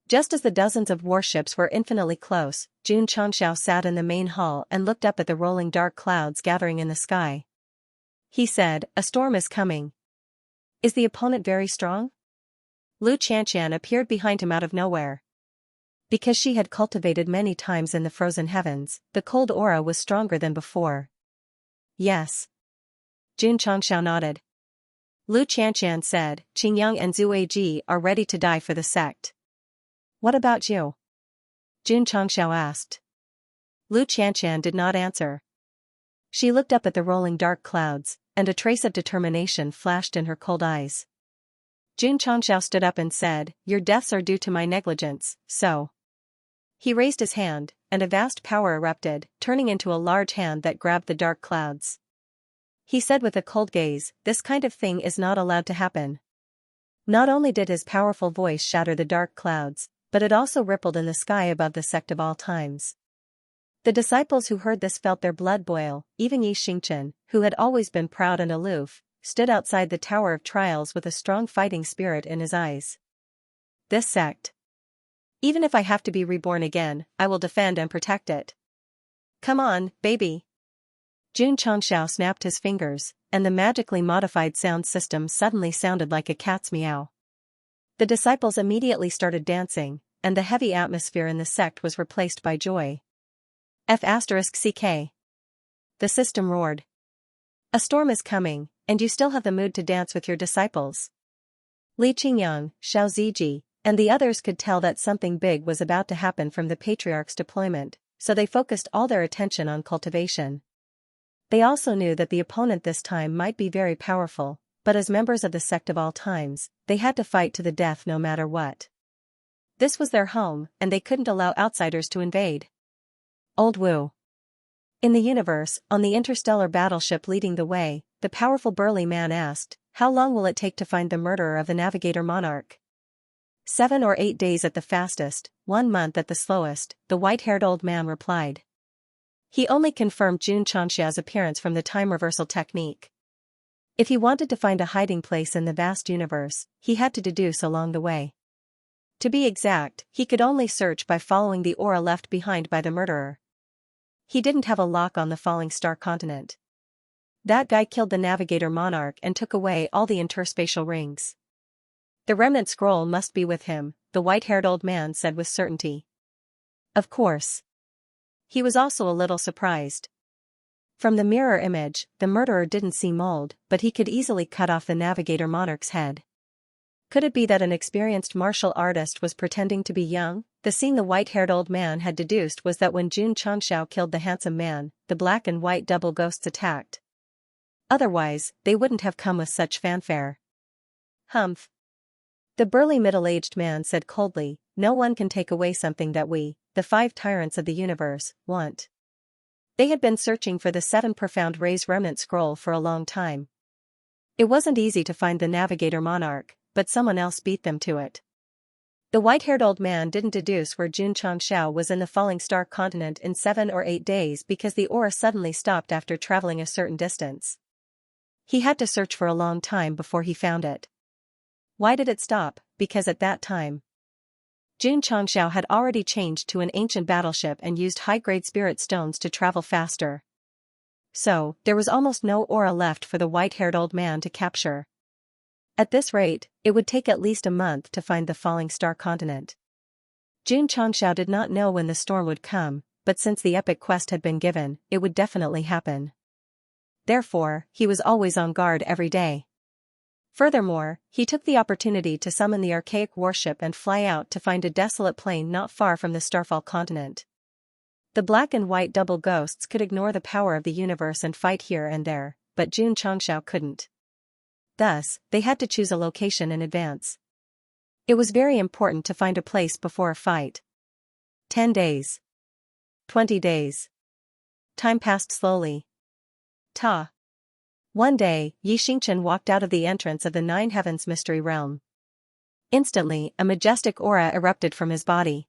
Just as the dozens of warships were infinitely close, Xianxia sat in the main hall and looked up at the rolling dark clouds gathering in the sky. He said, "A storm is coming. Is the opponent very strong?" Lu Qianqian appeared behind him out of nowhere. Because she had cultivated many times in the frozen heavens, the cold aura was stronger than before. Yes. Jun Changxiao nodded. Lu Qianqian said, "Qingyang and Zueji are ready to die for the sect." "What about you?" Jun Changxiao asked. Lu Qianqian did not answer. She looked up at the rolling dark clouds, and a trace of determination flashed in her cold eyes. Jun Changxiao stood up and said, "Your deaths are due to my negligence, so." He raised his hand, and a vast power erupted, turning into a large hand that grabbed the dark clouds. He said with a cold gaze, "This kind of thing is not allowed to happen." Not only did his powerful voice shatter the dark clouds, but it also rippled in the sky above the sect of all times. The disciples who heard this felt their blood boil. Even Xianxia, who had always been proud and aloof, stood outside the Tower of Trials with a strong fighting spirit in his eyes. This sect. Even if I have to be reborn again, I will defend and protect it. Come on, baby. Jun Changxiao snapped his fingers, and the magically modified sound system suddenly sounded like a cat's meow. The disciples immediately started dancing, and the heavy atmosphere in the sect was replaced by joy. F***CK. The system roared. A storm is coming, and you still have the mood to dance with your disciples. Li Qingyang, Xiao Ziji, and the others could tell that something big was about to happen from the patriarch's deployment, so they focused all their attention on cultivation. They also knew that the opponent this time might be very powerful, but as members of the sect of all times, they had to fight to the death no matter what. This was their home, and they couldn't allow outsiders to invade. Old Wu. In the universe, on the interstellar battleship leading the way, the powerful burly man asked, "How long will it take to find the murderer of the navigator monarch?" 7 or 8 days at the fastest, 1 month at the slowest, the white-haired old man replied. He only confirmed Jun Changxia's appearance from the time reversal technique. If he wanted to find a hiding place in the vast universe, he had to deduce along the way. To be exact, he could only search by following the aura left behind by the murderer. He didn't have a lock on the falling star continent. That guy killed the navigator monarch and took away all the interspatial rings. The remnant scroll must be with him, the white-haired old man said with certainty. Of course. He was also a little surprised. From the mirror image, the murderer didn't see mold, but he could easily cut off the navigator monarch's head. Could it be that an experienced martial artist was pretending to be young? The scene the white-haired old man had deduced was that when Jun Changxiao killed the handsome man, the black and white double ghosts attacked. Otherwise, they wouldn't have come with such fanfare. Humph. The burly middle-aged man said coldly, "No one can take away something that we, the 5 tyrants of the universe, want." They had been searching for the 7 profound rays remnant scroll for a long time. It wasn't easy to find the navigator monarch, but someone else beat them to it. The white-haired old man didn't deduce where Jun Changxiao was in the falling star continent in 7 or 8 days because the aura suddenly stopped after traveling a certain distance. He had to search for a long time before he found it. Why did it stop? Because at that time, Jun Changxiao had already changed to an ancient battleship and used high-grade spirit stones to travel faster. So, there was almost no aura left for the white-haired old man to capture. At this rate, it would take at least a month to find the falling star continent. Jun Changxiao did not know when the storm would come, but since the epic quest had been given, it would definitely happen. Therefore, he was always on guard every day. Furthermore, he took the opportunity to summon the archaic warship and fly out to find a desolate plain not far from the Starfall continent. The black and white double ghosts could ignore the power of the universe and fight here and there, but Jun Changxiao couldn't. Thus, they had to choose a location in advance. It was very important to find a place before a fight. 10 days. 20 days. Time passed slowly. One day, Xianxia walked out of the entrance of the 9 Heavens Mystery Realm. Instantly, a majestic aura erupted from his body.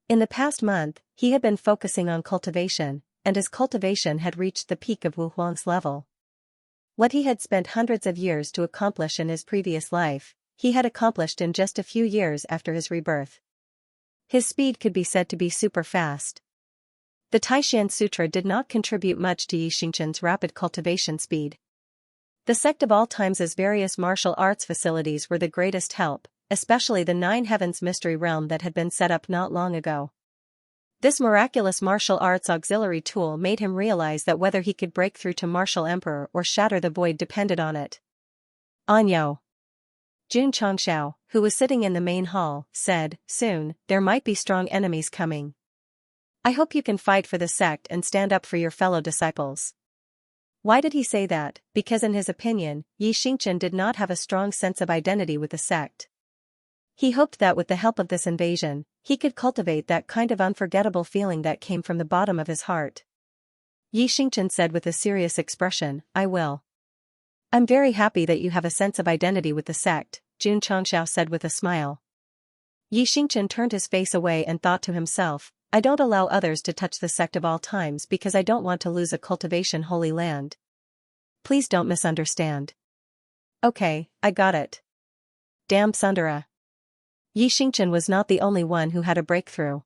In the past month, he had been focusing on cultivation, and his cultivation had reached the peak of Wu Huang's level. What he had spent hundreds of years to accomplish in his previous life, he had accomplished in just a few years after his rebirth. His speed could be said to be super fast. The Taishan Sutra did not contribute much to Xianxia's rapid cultivation speed. The Sect of all times' various martial arts facilities were the greatest help, especially the Nine Heavens Mystery Realm that had been set up not long ago. This miraculous martial arts auxiliary tool made him realize that whether he could break through to Martial Emperor or shatter the void depended on it. Anyo. Jun Changxiao, who was sitting in the main hall, said, "Soon, there might be strong enemies coming. I hope you can fight for the sect and stand up for your fellow disciples." Why did he say that? Because in his opinion, Xianxia did not have a strong sense of identity with the sect. He hoped that with the help of this invasion, he could cultivate that kind of unforgettable feeling that came from the bottom of his heart. Xianxia said with a serious expression, "I will." "I'm very happy that you have a sense of identity with the sect," Jun Changxiao said with a smile. Xianxia turned his face away and thought to himself, "I don't allow others to touch the sect of all times because I don't want to lose a cultivation holy land. Please don't misunderstand." "Okay, I got it." Damn Sundara. Xianxia was not the only one who had a breakthrough.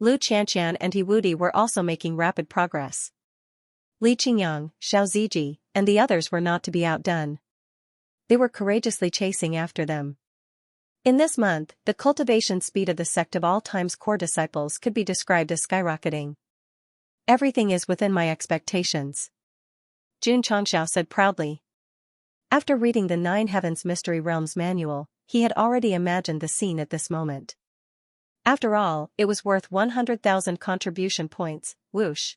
Lu Qianqian and He Wudi were also making rapid progress. Li Qingyang, Xiao Ziji, and the others were not to be outdone. They were courageously chasing after them. In this month, the cultivation speed of the Sect of all times core disciples could be described as skyrocketing. "Everything is within my expectations," Jun Changxiao said proudly. After reading the Nine Heavens Mystery Realms manual, he had already imagined the scene at this moment. After all, it was worth 100,000 contribution points. Whoosh.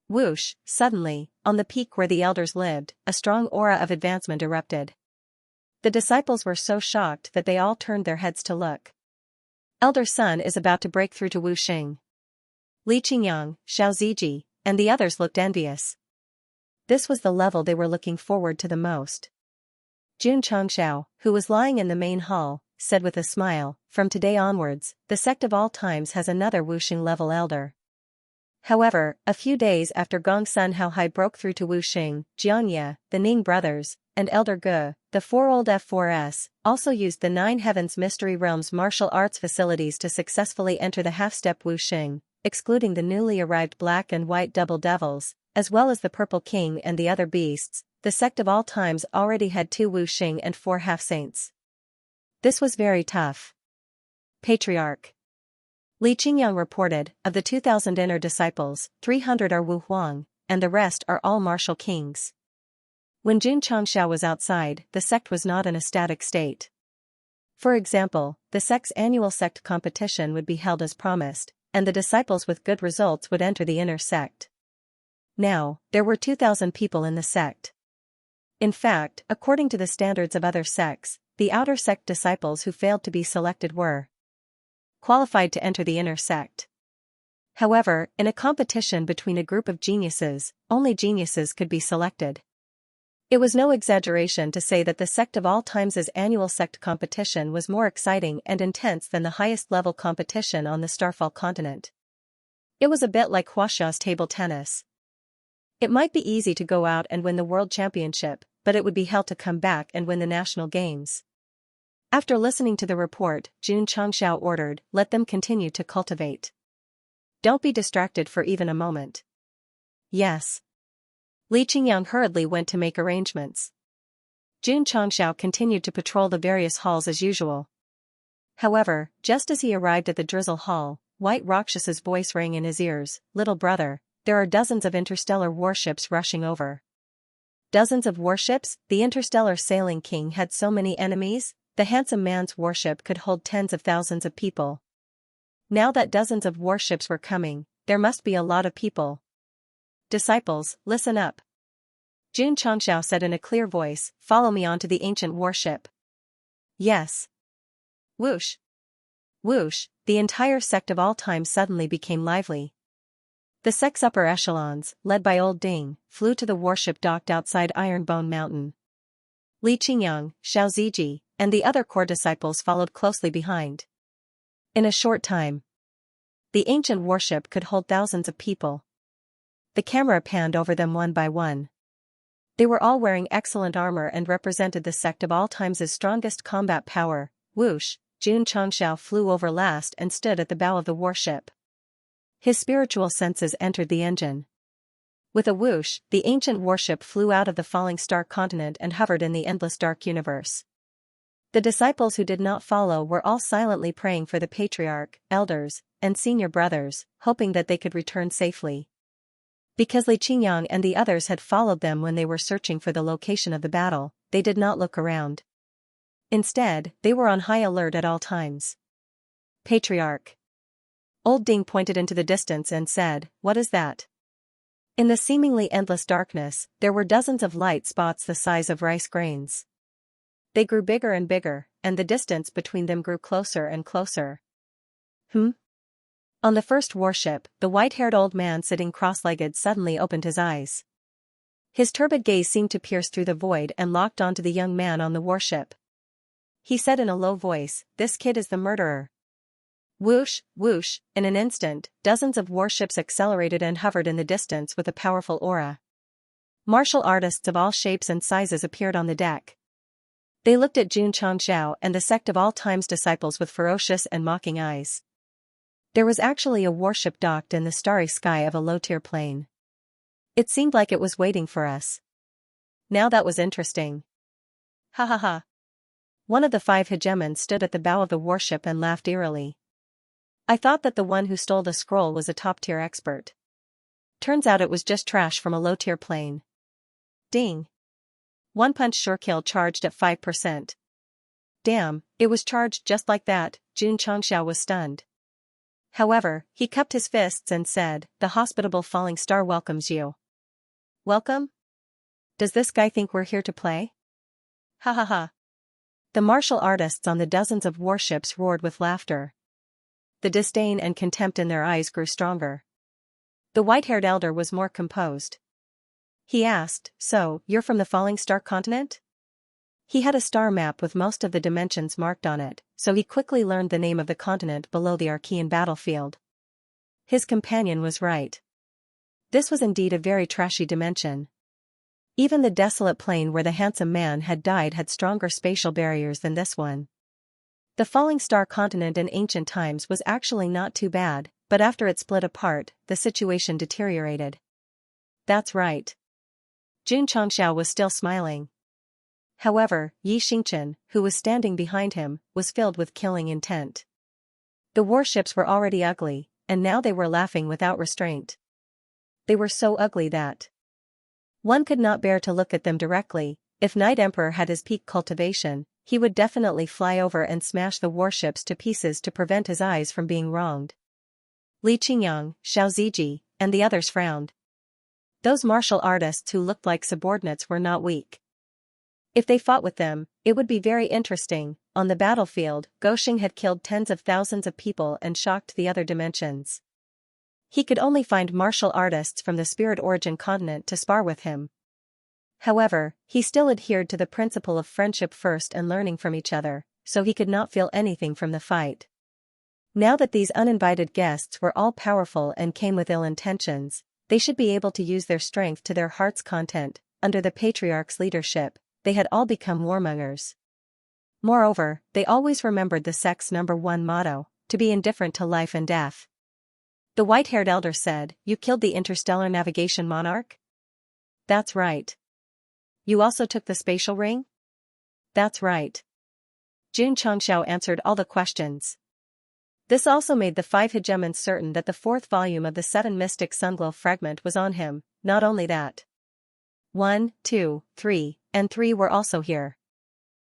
Whoosh, suddenly, on the peak where the elders lived, a strong aura of advancement erupted. The disciples were so shocked that they all turned their heads to look. Elder Sun is about to break through to Wu Xing. Li Qingyang, Xiao Ziji, and the others looked envious. This was the level they were looking forward to the most. Jun Changxiao, who was lying in the main hall, said with a smile, "From today onwards, the Sect of all times has another Wu Xing level elder." However, a few days after Gong Sun Haohai broke through to Wu Xing, Xianxia, the Ning brothers, and Elder Ge, the four old F4S, also used the Nine Heavens Mystery Realms martial arts facilities to successfully enter the half-step Wu Xing, excluding the newly arrived black and white double devils, as well as the purple king and the other beasts. The Sect of all times already had 2 Wu Xing and 4 half-saints. This was very tough. Patriarch Li Qingyang reported, "Of the 2,000 inner disciples, 300 are Wu Huang, and the rest are all martial kings." When Jun Changxiao was outside, the sect was not in a static state. For example, the sect's annual sect competition would be held as promised, and the disciples with good results would enter the inner sect. Now, there were 2,000 people in the sect. In fact, according to the standards of other sects, the outer sect disciples who failed to be selected were qualified to enter the inner sect. However, in a competition between a group of geniuses, only geniuses could be selected. It was no exaggeration to say that the Sect of all times' annual sect competition was more exciting and intense than the highest level competition on the Starfall continent. It was a bit like Huasha's table tennis. It might be easy to go out and win the world championship, but it would be hell to come back and win the national games. After listening to the report, Jun Changxiao ordered, "Let them continue to cultivate. Don't be distracted for even a moment." "Yes." Li Qingyang hurriedly went to make arrangements. Jun Changxiao continued to patrol the various halls as usual. However, just as he arrived at the Drizzle Hall, White Rakshas's voice rang in his ears, "Little brother, there are dozens of interstellar warships rushing over." Dozens of warships? The interstellar sailing king had so many enemies? The handsome man's warship could hold tens of thousands of people. Now that dozens of warships were coming, there must be a lot of people. "Disciples, listen up," Jun Changxiao said in a clear voice, "Follow me onto the ancient warship." "Yes." Whoosh. Whoosh, the entire sect of all time suddenly became lively. The sect's upper echelons, led by Old Ding, flew to the warship docked outside Ironbone Mountain. Li Qingyang, Xiao Ziji, and the other core disciples followed closely behind. In a short time, The ancient warship could hold thousands of people. The camera panned over them one by one. They were all wearing excellent armor and represented the sect of all times' strongest combat power. Whoosh, Xianxia flew over last and stood at the bow of the warship. His spiritual senses entered the engine. With a whoosh, the ancient warship flew out of the falling star continent and hovered in the endless dark universe. The disciples who did not follow were all silently praying for the patriarch, elders, and senior brothers, hoping that they could return safely. Because Li Qingyang and the others had followed them when they were searching for the location of the battle, they did not look around. Instead, they were on high alert at all times. Patriarch. Old Ding pointed into the distance and said, "What is that?" In the seemingly endless darkness, there were dozens of light spots the size of rice grains. They grew bigger and bigger, and the distance between them grew closer and closer. On the first warship, the white-haired old man sitting cross-legged suddenly opened his eyes. His turbid gaze seemed to pierce through the void and locked onto the young man on the warship. He said in a low voice, "This kid is the murderer." Whoosh, whoosh, in an instant, dozens of warships accelerated and hovered in the distance with a powerful aura. Martial artists of all shapes and sizes appeared on the deck. They looked at Xianxia and the sect of all times disciples with ferocious and mocking eyes. There was actually a warship docked in the starry sky of a low-tier plane. It seemed like it was waiting for us. Now that was interesting. Ha ha ha. One of the 5 hegemons stood at the bow of the warship and laughed eerily. I thought that the one who stole the scroll was a top-tier expert. Turns out it was just trash from a low-tier plane. Ding. One punch sure kill charged at 5%. Damn, it was charged just like that. Xianxia was stunned. However, he cupped his fists and said, "The hospitable falling star welcomes you." Welcome? Does this guy think we're here to play? Ha ha ha. The martial artists on the dozens of warships roared with laughter. The disdain and contempt in their eyes grew stronger. The white-haired elder was more composed. He asked, "So, you're from the falling star continent?" He had a star map with most of the dimensions marked on it, so he quickly learned the name of the continent below the Archean battlefield. His companion was right. This was indeed a very trashy dimension. Even the desolate plain where the handsome man had died had stronger spatial barriers than this one. The falling star continent in ancient times was actually not too bad, but after it split apart, the situation deteriorated. That's right. Xianxia was still smiling. However, Yi Xingchen, who was standing behind him, was filled with killing intent. The warships were already ugly, and now they were laughing without restraint. They were so ugly that one could not bear to look at them directly. If Night Emperor had his peak cultivation, he would definitely fly over and smash the warships to pieces to prevent his eyes from being wronged. Li Qingyang, Xiao Ziji, and the others frowned. Those martial artists who looked like subordinates were not weak. If they fought with them, it would be very interesting. On the battlefield, Goxing had killed tens of thousands of people and shocked the other dimensions. He could only find martial artists from the Spirit Origin continent to spar with him. However, he still adhered to the principle of friendship first and learning from each other, so he could not feel anything from the fight. Now that these uninvited guests were all powerful and came with ill intentions, they should be able to use their strength to their heart's content. Under the patriarch's leadership, they had all become warmongers. Moreover, they always remembered the sect's #1 motto, to be indifferent to life and death. The white-haired elder said, "You killed the interstellar navigation monarch?" "That's right." "You also took the spatial ring?" "That's right." Xianxia answered all the questions. This also made the 5 hegemons certain that the 4th volume of the 7 Mystic Sunglow fragment was on him. Not only that. 1, 2, 3, and 3 were also here.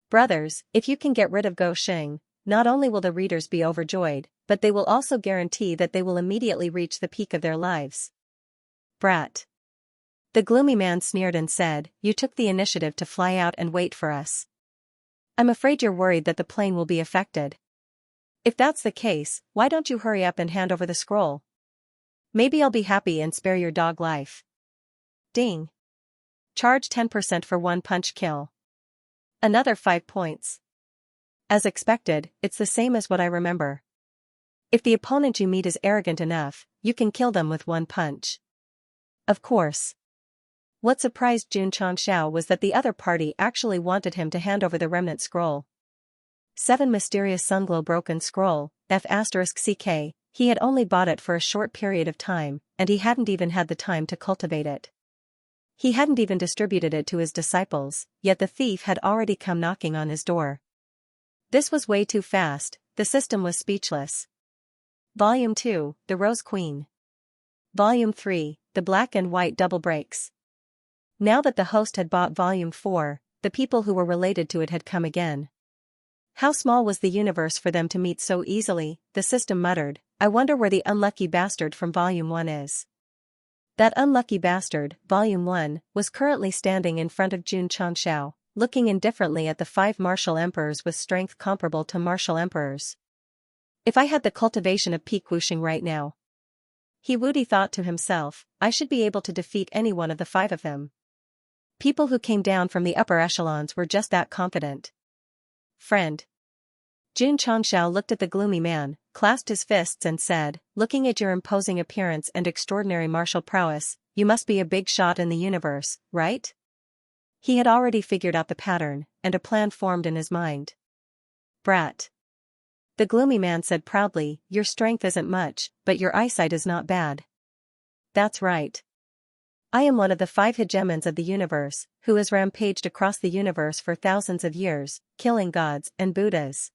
Brothers, if you can get rid of Goxing, not only will the readers be overjoyed, but they will also guarantee that they will immediately reach the peak of their lives. Brat. The gloomy man sneered and said, "You took the initiative to fly out and wait for us. I'm afraid you're worried that the plane will be affected. If that's the case, why don't you hurry up and hand over the scroll? Maybe I'll be happy and spare your dog life." Ding. Charge 10% for 1 punch kill. Another 5 points. As expected, it's the same as what I remember. If the opponent you meet is arrogant enough, you can kill them with one punch. Of course. What surprised Xianxia was that the other party actually wanted him to hand over the remnant scroll. 7 Mysterious Sunglow Broken Scroll, F***CK, he had only bought it for a short period of time, and he hadn't even had the time to cultivate it. He hadn't even distributed it to his disciples, yet the thief had already come knocking on his door. This was way too fast, the system was speechless. Volume 2, The Rose Queen. Volume 3, The Black and White Double Breaks. Now that the host had bought Volume 4, the people who were related to it had come again. How small was the universe for them to meet so easily, the system muttered. I wonder where the unlucky bastard from Volume 1 is. That unlucky bastard, Volume 1, was currently standing in front of Xianxia, looking indifferently at the 5 martial emperors with strength comparable to martial emperors. If I had the cultivation of peak wuxing right now, he thought to himself, I should be able to defeat any one of the 5 of them. People who came down from the upper echelons were just that confident. Friend. Xianxia looked at the gloomy man, clasped his fists and said, looking at your imposing appearance and extraordinary martial prowess, you must be a big shot in the universe, right? He had already figured out the pattern, and a plan formed in his mind. Brat. The gloomy man said proudly, your strength isn't much, but your eyesight is not bad. That's right. I am one of the 5 hegemons of the universe, who has rampaged across the universe for thousands of years, killing gods and Buddhas.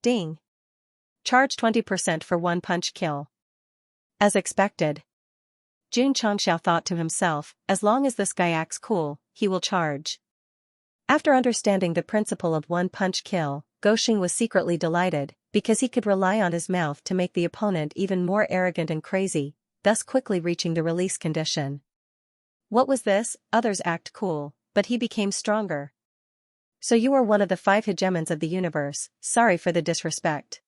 Ding. Charge 20% for one punch kill. As expected. Xianxia thought to himself, as long as this guy acts cool, he will charge. After understanding the principle of one punch kill, Goxing was secretly delighted, because he could rely on his mouth to make the opponent even more arrogant and crazy, thus quickly reaching the release condition. What was this? Others act cool, but he became stronger. So you are one of the 5 hegemons of the universe, sorry for the disrespect.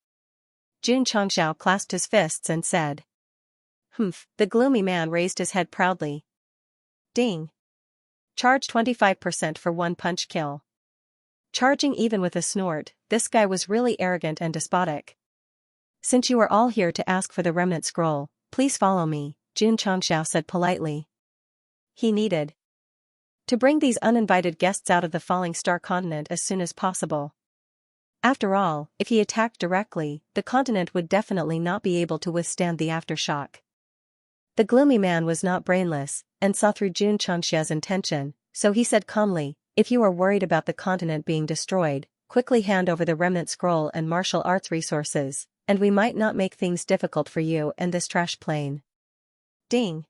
Xianxia clasped his fists and said. Humph, the gloomy man raised his head proudly. Ding. Charge 25% for one punch kill. Charging even with a snort, this guy was really arrogant and despotic. Since you are all here to ask for the remnant scroll, please follow me, Xianxia said politely. He needed to bring these uninvited guests out of the falling star continent as soon as possible. After all, if he attacked directly, the continent would definitely not be able to withstand the aftershock. The gloomy man was not brainless, and saw through Xianxia's intention, so he said calmly, if you are worried about the continent being destroyed, quickly hand over the remnant scroll and martial arts resources, and we might not make things difficult for you and this trash plane. Ding.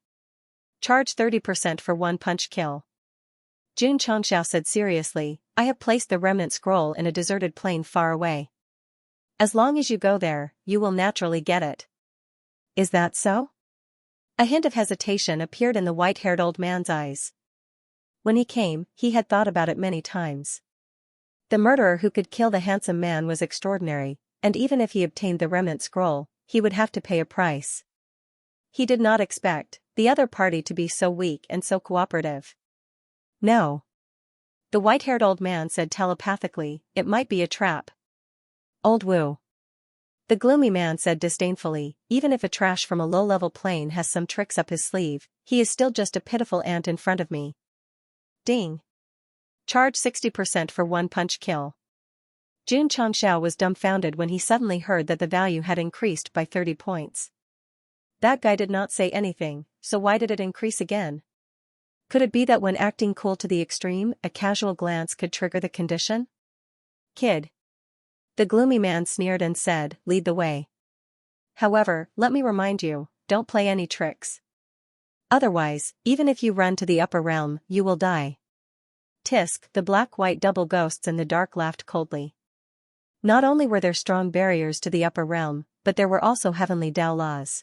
Charge 30% for one punch kill. Xianxia said seriously, I have placed the remnant scroll in a deserted plain far away. As long as you go there, you will naturally get it. Is that so? A hint of hesitation appeared in the white-haired old man's eyes. When he came, he had thought about it many times. The murderer who could kill the handsome man was extraordinary, and even if he obtained the remnant scroll, he would have to pay a price. He did not expect the other party to be so weak and so cooperative. No. The white-haired old man said telepathically, it might be a trap. Old Wu. The gloomy man said disdainfully, even if a trash from a low-level plane has some tricks up his sleeve, he is still just a pitiful ant in front of me. Ding. Charge 60% for one punch kill. Xianxia was dumbfounded when he suddenly heard that the value had increased by 30 points. That guy did not say anything, so why did it increase again? Could it be that when acting cool to the extreme, a casual glance could trigger the condition? Kid. The gloomy man sneered and said, lead the way. However, let me remind you, don't play any tricks. Otherwise, even if you run to the upper realm, you will die. Tisk, the black-white double ghosts in the dark laughed coldly. Not only were there strong barriers to the upper realm, but there were also heavenly Tao laws.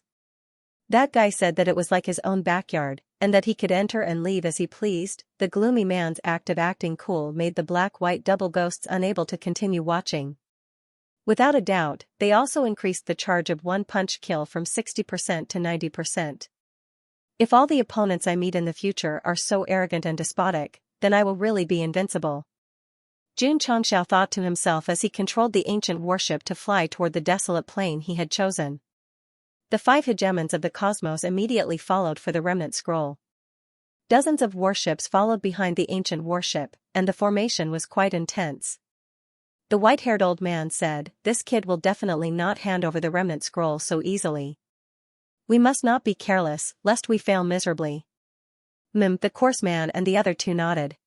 That guy said that it was like his own backyard, and that he could enter and leave as he pleased. The gloomy man's act of acting cool made the black-white double ghosts unable to continue watching. Without a doubt, they also increased the charge of one punch kill from 60% to 90%. If all the opponents I meet in the future are so arrogant and despotic, then I will really be invincible. Jun Changxiao thought to himself as he controlled the ancient warship to fly toward the desolate plain he had chosen. The 5 hegemons of the cosmos immediately followed for the remnant scroll. Dozens of warships followed behind the ancient warship, and the formation was quite intense. The white-haired old man said, "This kid will definitely not hand over the remnant scroll so easily. We must not be careless, lest we fail miserably." The coarse man and the other 2 nodded.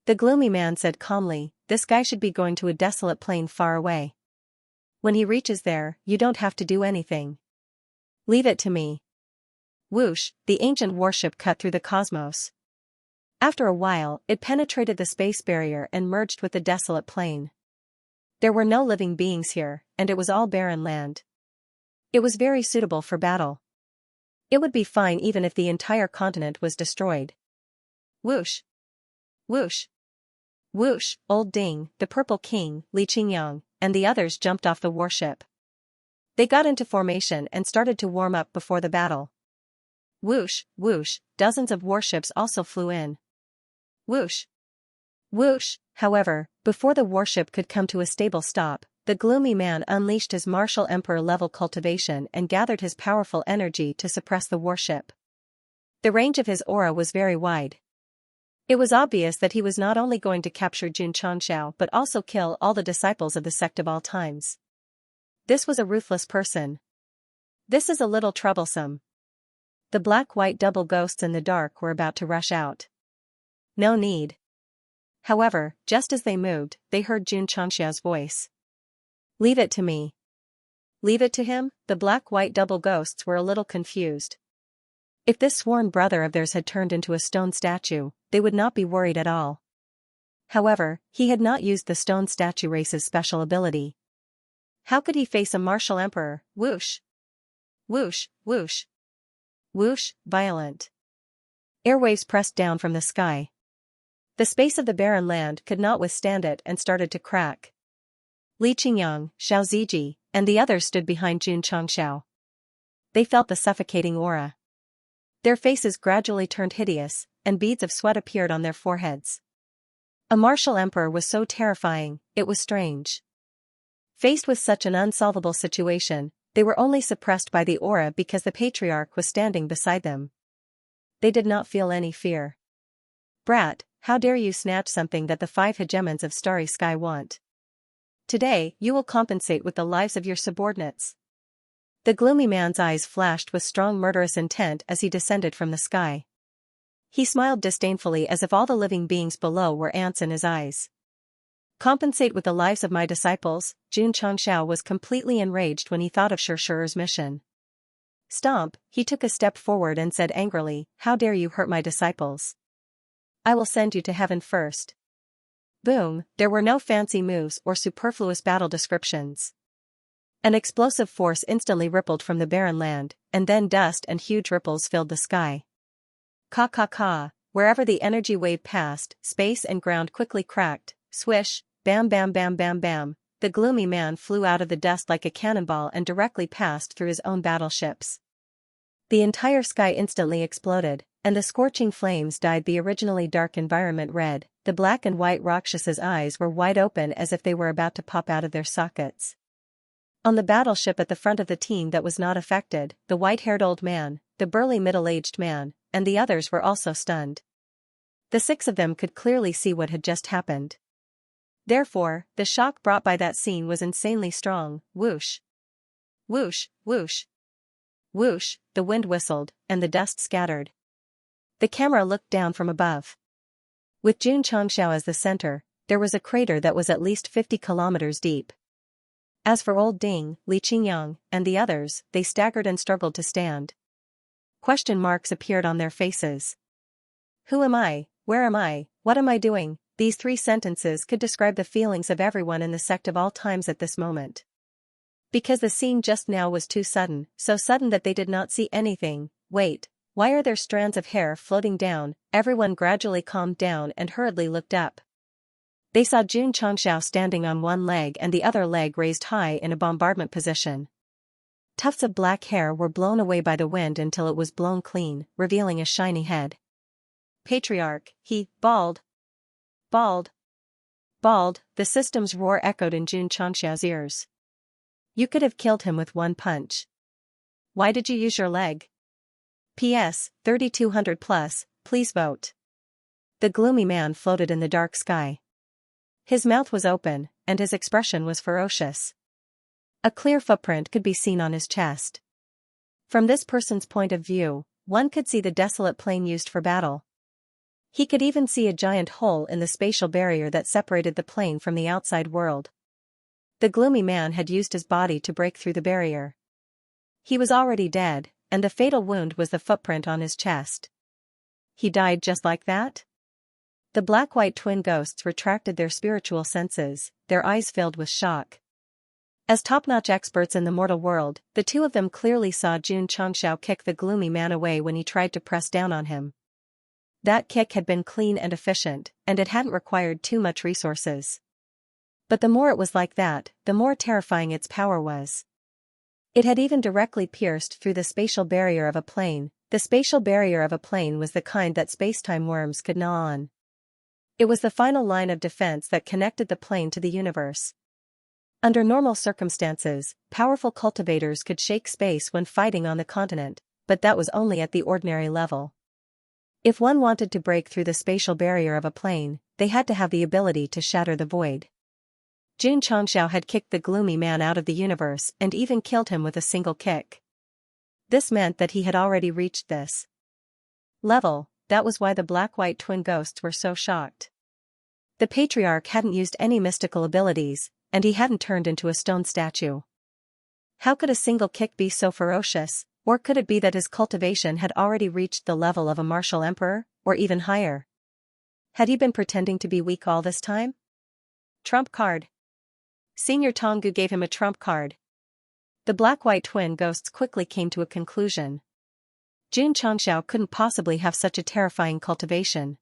The gloomy man said calmly, "This guy should be going to a desolate plain far away. When he reaches there, you don't have to do anything. Leave it to me." Whoosh, the ancient warship cut through the cosmos. After a while, it penetrated the space barrier and merged with the desolate plain. There were no living beings here, and it was all barren land. It was very suitable for battle. It would be fine even if the entire continent was destroyed. Whoosh! Whoosh! Whoosh! Old Ding, the Purple King, Xianxia, and the others jumped off the warship. They got into formation and started to warm up before the battle. Whoosh! Whoosh! Dozens of warships also flew in. Whoosh! Whoosh! However, before the warship could come to a stable stop, the gloomy man unleashed his martial emperor-level cultivation and gathered his powerful energy to suppress the warship. The range of his aura was very wide. It was obvious that he was not only going to capture Jun Changxiao but also kill all the disciples of the sect of all times. This was a ruthless person. This is a little troublesome. The black-white double ghosts in the dark were about to rush out. No need. However, just as they moved, they heard Jun Changxiao's voice. "Leave it to me." Leave it to him? The black-white double ghosts were a little confused. If this sworn brother of theirs had turned into a stone statue, they would not be worried at all. However, he had not used the stone statue race's special ability. How could he face a martial emperor? Whoosh! Whoosh! Whoosh! Whoosh! Violent airwaves pressed down from the sky. The space of the barren land could not withstand it and started to crack. Xianxia, Xiao Ziji, and the others stood behind Jun Changxiao. They felt the suffocating aura. Their faces gradually turned hideous, and beads of sweat appeared on their foreheads. A martial emperor was so terrifying, it was strange. Faced with such an unsolvable situation, they were only suppressed by the aura because the patriarch was standing beside them. They did not feel any fear. "Brat, how dare you snatch something that the 5 hegemons of Starry Sky want? Today, you will compensate with the lives of your subordinates." The gloomy man's eyes flashed with strong murderous intent as he descended from the sky. He smiled disdainfully as if all the living beings below were ants in his eyes. Compensate with the lives of my disciples? Jun Changxiao was completely enraged when he thought of Shirshir's mission. Stomp, he took a step forward and said angrily, "How dare you hurt my disciples? I will send you to heaven first." Boom, there were no fancy moves or superfluous battle descriptions. An explosive force instantly rippled from the barren land, and then dust and huge ripples filled the sky. Ka, wherever the energy wave passed, space and ground quickly cracked, swish, bam bam bam bam bam, the gloomy man flew out of the dust like a cannonball and directly passed through his own battleships. The entire sky instantly exploded, and the scorching flames dyed the originally dark environment red. The black and white Rakshas's eyes were wide open as if they were about to pop out of their sockets. On the battleship at the front of the team that was not affected, the white-haired old man, the burly middle-aged man, and the others were also stunned. The 6 of them could clearly see what had just happened. Therefore, the shock brought by that scene was insanely strong. Whoosh! Whoosh! Whoosh! Whoosh! The wind whistled, and the dust scattered. The camera looked down from above. With Jun Changxiao as the center, there was a crater that was at least 50 kilometers deep. As for old Ding, Xianxia, and the others, they staggered and struggled to stand. Question marks appeared on their faces. Who am I? Where am I? What am I doing? These 3 sentences could describe the feelings of everyone in the sect of all times at this moment. Because the scene just now was too sudden, so sudden that they did not see anything. Wait, why are there strands of hair floating down? Everyone gradually calmed down and hurriedly looked up. They saw Jun Changxiao standing on one leg and the other leg raised high in a bombardment position. Tufts of black hair were blown away by the wind until it was blown clean, revealing a shiny head. Patriarch, he, bald. Bald. Bald, the system's roar echoed in Xianxia's ears. You could have killed him with one punch. Why did you use your leg? PS, 3200 plus, please vote. The gloomy man floated in the dark sky. His mouth was open, and his expression was ferocious. A clear footprint could be seen on his chest. From this person's point of view, one could see the desolate plain used for battle. He could even see a giant hole in the spatial barrier that separated the plane from the outside world. The gloomy man had used his body to break through the barrier. He was already dead, and the fatal wound was the footprint on his chest. He died just like that? The black-white twin ghosts retracted their spiritual senses, their eyes filled with shock. As top-notch experts in the mortal world, the two of them clearly saw Xianxia kick the gloomy man away when he tried to press down on him. That kick had been clean and efficient, and it hadn't required too much resources. But the more it was like that, the more terrifying its power was. It had even directly pierced through the spatial barrier of a plane. The spatial barrier of a plane was the kind that space-time worms could gnaw on. It was the final line of defense that connected the plane to the universe. Under normal circumstances, powerful cultivators could shake space when fighting on the continent, but that was only at the ordinary level. If one wanted to break through the spatial barrier of a plane, they had to have the ability to shatter the void. Xianxia had kicked the gloomy man out of the universe and even killed him with a single kick. This meant that he had already reached this level. That was why the black-white twin ghosts were so shocked. The patriarch hadn't used any mystical abilities, and he hadn't turned into a stone statue. How could a single kick be so ferocious, or could it be that his cultivation had already reached the level of a martial emperor, or even higher? Had he been pretending to be weak all this time? Trump card. Senior Tonggu gave him a trump card. The black-white twin ghosts quickly came to a conclusion. Xianxia couldn't possibly have such a terrifying cultivation.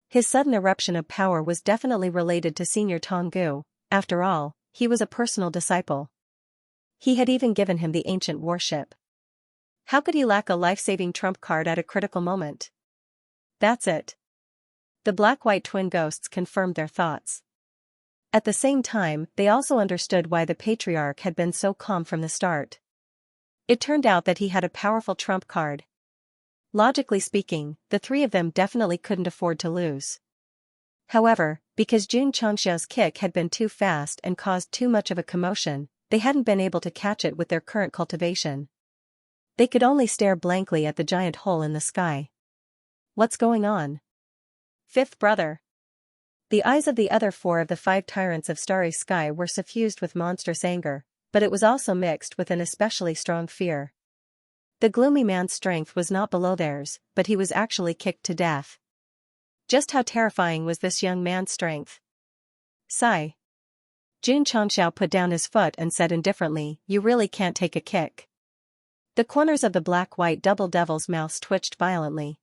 His sudden eruption of power was definitely related to Senior Tonggu. After all, he was a personal disciple. He had even given him the ancient warship. How could he lack a life-saving trump card at a critical moment? That's it. The black-white twin ghosts confirmed their thoughts. At the same time, they also understood why the patriarch had been so calm from the start. It turned out that he had a powerful trump card. Logically speaking, the three of them definitely couldn't afford to lose. However, because Xianxia's kick had been too fast and caused too much of a commotion, they hadn't been able to catch it with their current cultivation. They could only stare blankly at the giant hole in the sky. What's going on? Fifth brother. The eyes of the other four of the 5 tyrants of starry sky were suffused with monstrous anger, but it was also mixed with an especially strong fear. The gloomy man's strength was not below theirs, but he was actually kicked to death. Just how terrifying was this young man's strength? Sigh. Xianxia put down his foot and said indifferently, "You really can't take a kick." The corners of the black-white double devil's mouths twitched violently.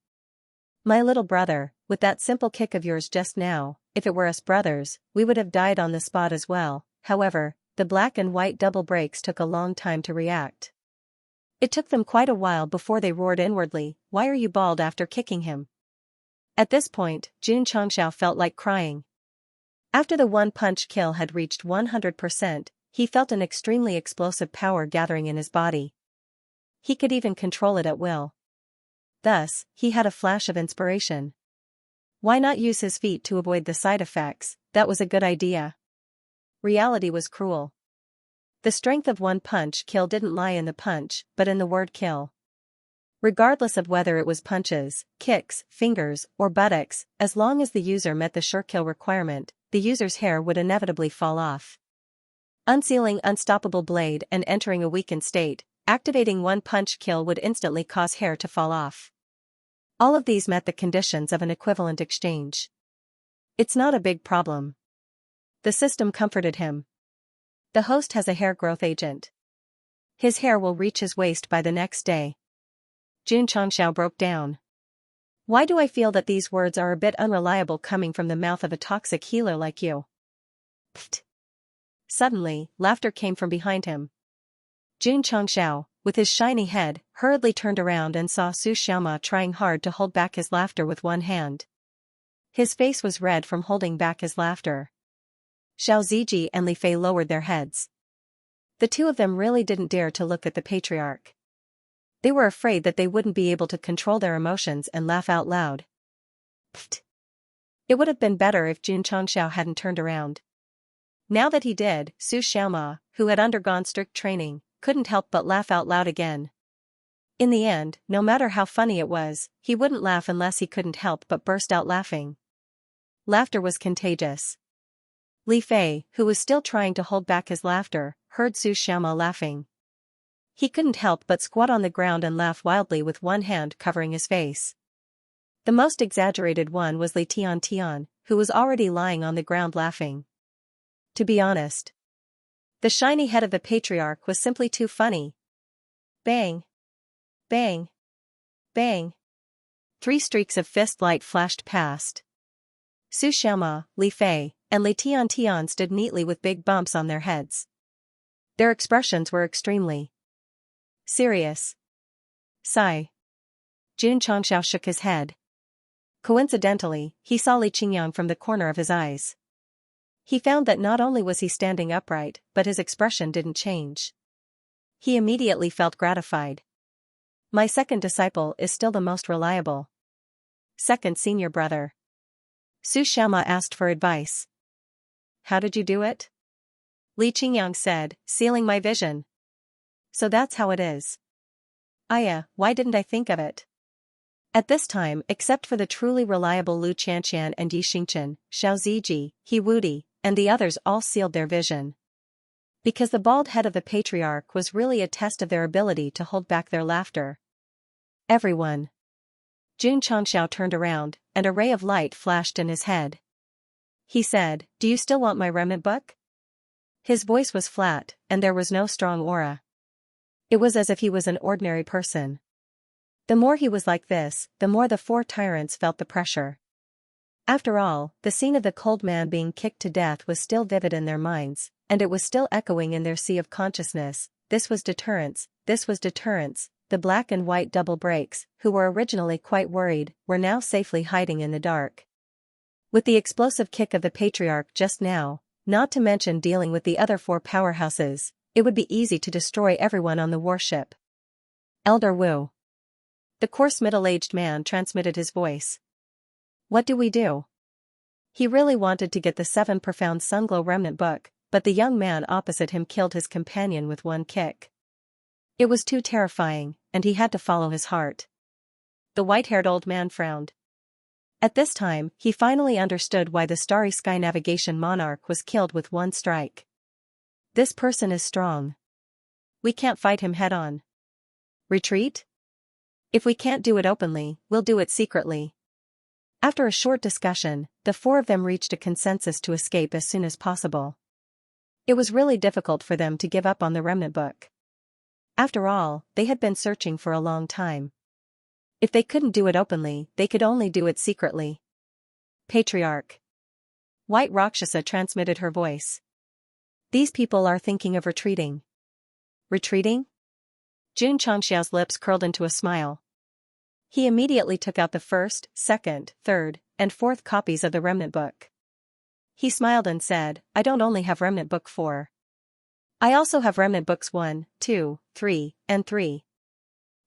"My little brother, with that simple kick of yours just now, if it were us brothers, we would have died on the spot as well." However, the black and white double breaks took a long time to react. It took them quite a while before they roared inwardly, "Why are you bald after kicking him?" At this point, Xianxia felt like crying. After the one-punch kill had reached 100%, he felt an extremely explosive power gathering in his body. He could even control it at will. Thus, he had a flash of inspiration. Why not use his feet to avoid the side effects? That was a good idea. Reality was cruel. The strength of one punch kill didn't lie in the punch, but in the word kill. Regardless of whether it was punches, kicks, fingers, or buttocks, as long as the user met the sure kill requirement, the user's hair would inevitably fall off. Unsealing unstoppable blade and entering a weakened state, activating one punch kill would instantly cause hair to fall off. All of these met the conditions of an equivalent exchange. It's not a big problem. The system comforted him. The host has a hair growth agent. His hair will reach his waist by the next day. Xianxia broke down. Why do I feel that these words are a bit unreliable coming from the mouth of a toxic healer like you? Pfft. Suddenly, laughter came from behind him. Xianxia, with his shiny head, hurriedly turned around and saw Su Xiaoma trying hard to hold back his laughter with one hand. His face was red from holding back his laughter. Xiaoxia and Li Fei lowered their heads. The two of them really didn't dare to look at the patriarch. They were afraid that they wouldn't be able to control their emotions and laugh out loud. Pfft. It would have been better if Xianxia hadn't turned around. Now that he did, Su Xiaoma, who had undergone strict training, couldn't help but laugh out loud again. In the end, no matter how funny it was, he wouldn't laugh unless he couldn't help but burst out laughing. Laughter was contagious. Li Fei, who was still trying to hold back his laughter, heard Su Xiaoma laughing. He couldn't help but squat on the ground and laugh wildly with one hand covering his face. The most exaggerated one was Li Tian, who was already lying on the ground laughing. To be honest, the shiny head of the patriarch was simply too funny. Bang! Bang! Bang! 3 streaks of fist light flashed past. Su Xiaoma, Li Fei, and Li Tian stood neatly with big bumps on their heads. Their expressions were extremely serious. Sigh. Xianxia shook his head. Coincidentally, he saw Li Qingyang from the corner of his eyes. He found that not only was he standing upright, but his expression didn't change. He immediately felt gratified. My second disciple is still the most reliable. Second senior brother. Su Xiaoma asked for advice. How did you do it? Li Qingyang said, sealing my vision. So that's how it is. Why didn't I think of it? At this time, except for the truly reliable Lu Qianqian and Yi Xingchen, Xiaoxia, He Wudi, and the others all sealed their vision. Because the bald head of the patriarch was really a test of their ability to hold back their laughter. Everyone. Xianxia turned around, and a ray of light flashed in his head. He said, "Do you still want my remnant book?" His voice was flat, and there was no strong aura. It was as if he was an ordinary person. The more he was like this, the more the 4 tyrants felt the pressure. After all, the scene of the cold man being kicked to death was still vivid in their minds, and it was still echoing in their sea of consciousness. This was deterrence. The black and white double breaks, who were originally quite worried, were now safely hiding in the dark. With the explosive kick of the patriarch just now, not to mention dealing with the other 4 powerhouses, it would be easy to destroy everyone on the warship. Elder Wu. The coarse middle-aged man transmitted his voice. What do we do? He really wanted to get the 7 profound Sunglow remnant book, but the young man opposite him killed his companion with one kick. It was too terrifying, and he had to follow his heart. The white-haired old man frowned. At this time, he finally understood why the Starry Sky Navigation Monarch was killed with one strike. This person is strong. We can't fight him head-on. Retreat? If we can't do it openly, we'll do it secretly. After a short discussion, the 4 of them reached a consensus to escape as soon as possible. It was really difficult for them to give up on the remnant book. After all, they had been searching for a long time. If they couldn't do it openly, they could only do it secretly. Patriarch. White Rakshasa transmitted her voice. These people are thinking of retreating. Retreating? Xianxia's lips curled into a smile. He immediately took out the 1st, 2nd, 3rd, and 4th copies of the remnant book. He smiled and said, I don't only have remnant book 4. I also have remnant books 1, 2, 3, and 3.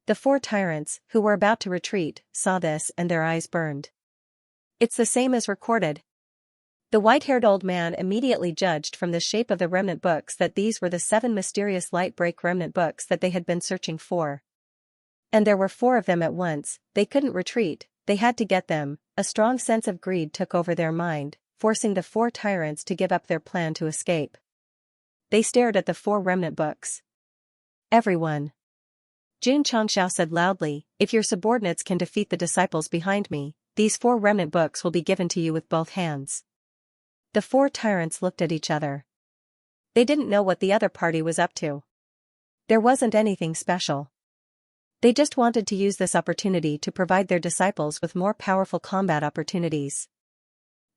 The 4 tyrants, who were about to retreat, saw this and their eyes burned. It's the same as recorded. The white-haired old man immediately judged from the shape of the remnant books that these were the 7 mysterious light-break remnant books that they had been searching for. And there were 4 of them at once. They couldn't retreat, they had to get them. A strong sense of greed took over their mind, forcing the 4 tyrants to give up their plan to escape. They stared at the 4 remnant books. Everyone. Xianxia said loudly, if your subordinates can defeat the disciples behind me, these 4 remnant books will be given to you with both hands. The 4 tyrants looked at each other. They didn't know what the other party was up to. There wasn't anything special. They just wanted to use this opportunity to provide their disciples with more powerful combat opportunities.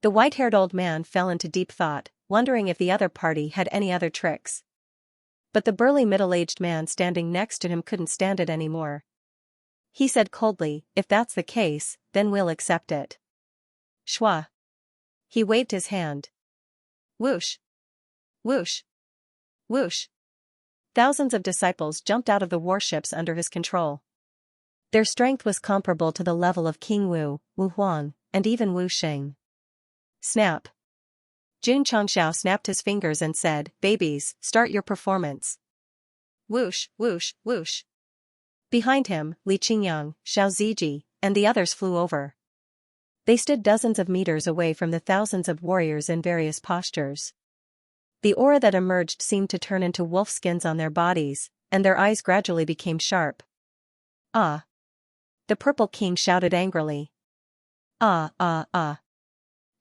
The white-haired old man fell into deep thought, wondering if the other party had any other tricks. But the burly middle-aged man standing next to him couldn't stand it anymore. He said coldly, if that's the case, then we'll accept it. Shua. He waved his hand. Whoosh! Whoosh! Whoosh! Thousands of disciples jumped out of the warships under his control. Their strength was comparable to the level of King Wu, Wu Huang, and even Wu Xing. Snap! Jun Changxiao snapped his fingers and said, "Babies, start your performance." Whoosh, whoosh, whoosh. Behind him, Li Qingyang, Xiao Ziji, and the others flew over. They stood dozens of meters away from the thousands of warriors in various postures. The aura that emerged seemed to turn into wolf skins on their bodies, and their eyes gradually became sharp. "Ah!" The Purple King shouted angrily. "Ah, ah, ah."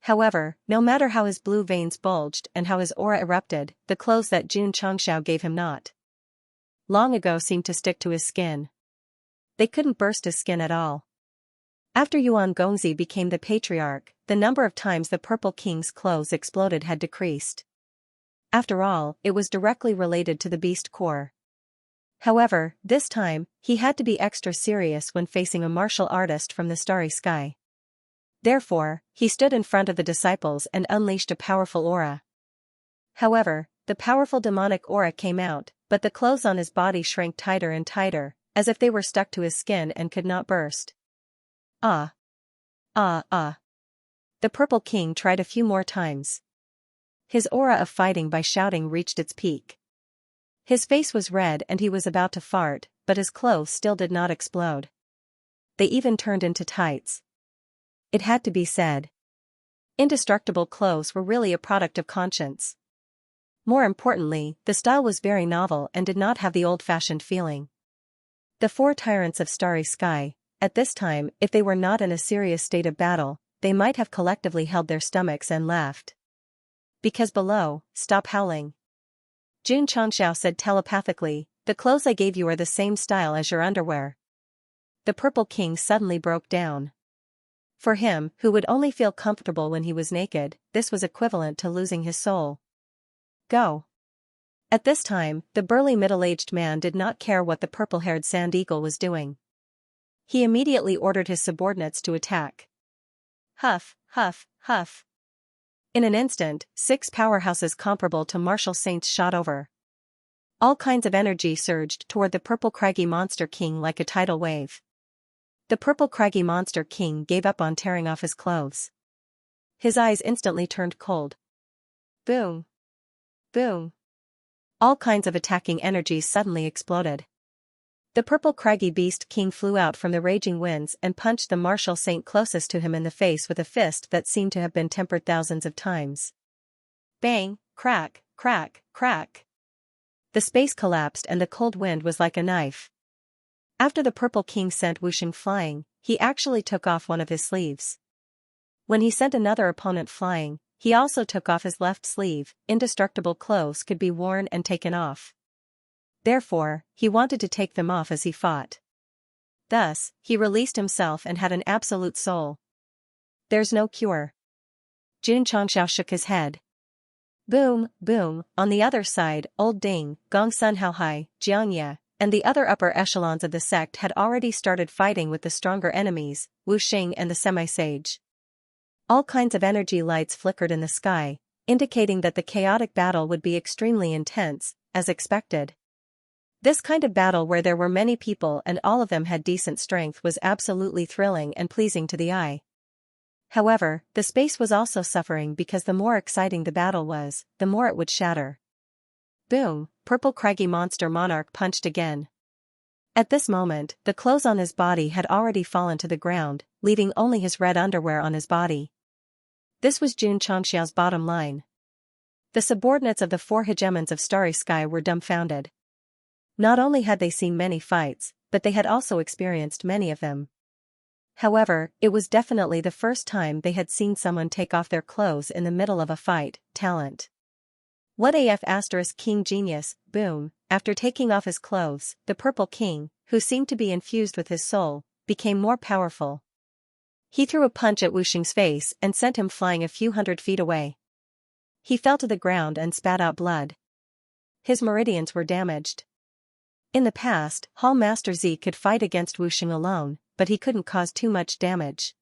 However, no matter how his blue veins bulged and how his aura erupted, the clothes that Jun Changxiao gave him not long ago seemed to stick to his skin. They couldn't burst his skin at all. After Yuan Gongzi became the patriarch, the number of times the Purple King's clothes exploded had decreased. After all, it was directly related to the beast core. However, this time, he had to be extra serious when facing a martial artist from the starry sky. Therefore, he stood in front of the disciples and unleashed a powerful aura. However, the powerful demonic aura came out, but the clothes on his body shrank tighter and tighter, as if they were stuck to his skin and could not burst. "Ah! Ah, ah!" The Purple King tried a few more times. His aura of fighting by shouting reached its peak. His face was red and he was about to fart, but his clothes still did not explode. They even turned into tights. It had to be said. Indestructible clothes were really a product of conscience. More importantly, the style was very novel and did not have the old-fashioned feeling. The four tyrants of Starry Sky, at this time, if they were not in a serious state of battle, they might have collectively held their stomachs and laughed. Because below, stop howling. Jun Changxiao said telepathically, "The clothes I gave you are the same style as your underwear." The Purple King suddenly broke down. For him, who would only feel comfortable when he was naked, this was equivalent to losing his soul. Go. At this time, the burly middle-aged man did not care what the purple-haired sand eagle was doing. He immediately ordered his subordinates to attack. Huff, huff, huff. In an instant, 6 powerhouses comparable to martial saints shot over. All kinds of energy surged toward the purple craggy monster king like a tidal wave. The purple craggy monster king gave up on tearing off his clothes. His eyes instantly turned cold. Boom. Boom. All kinds of attacking energies suddenly exploded. The purple craggy beast king flew out from the raging winds and punched the martial saint closest to him in the face with a fist that seemed to have been tempered thousands of times. Bang, crack, crack, crack. The space collapsed and the cold wind was like a knife. After the Purple King sent Wuxing flying, he actually took off one of his sleeves. When he sent another opponent flying, he also took off his left sleeve. Indestructible clothes could be worn and taken off. Therefore, he wanted to take them off as he fought. Thus, he released himself and had an absolute soul. There's no cure. Jun Changxiao shook his head. Boom, boom, on the other side, Old Ding, Gong Sun Haohai, Xianxia, and the other upper echelons of the sect had already started fighting with the stronger enemies, Wu Xing and the semi-sage. All kinds of energy lights flickered in the sky, indicating that the chaotic battle would be extremely intense, as expected. This kind of battle where there were many people and all of them had decent strength was absolutely thrilling and pleasing to the eye. However, the space was also suffering because the more exciting the battle was, the more it would shatter. Boom, purple craggy monster monarch punched again. At this moment, the clothes on his body had already fallen to the ground, leaving only his red underwear on his body. This was Jun Changxiao's bottom line. The subordinates of the 4 hegemons of Starry Sky were dumbfounded. Not only had they seen many fights, but they had also experienced many of them. However, it was definitely the first time they had seen someone take off their clothes in the middle of a fight. Talent. What AF * King Genius, boom, after taking off his clothes, the Purple King, who seemed to be infused with his soul, became more powerful. He threw a punch at Wuxing's face and sent him flying a few hundred feet away. He fell to the ground and spat out blood. His meridians were damaged. In the past, Hall Master Z could fight against Wuxing alone, but he couldn't cause too much damage.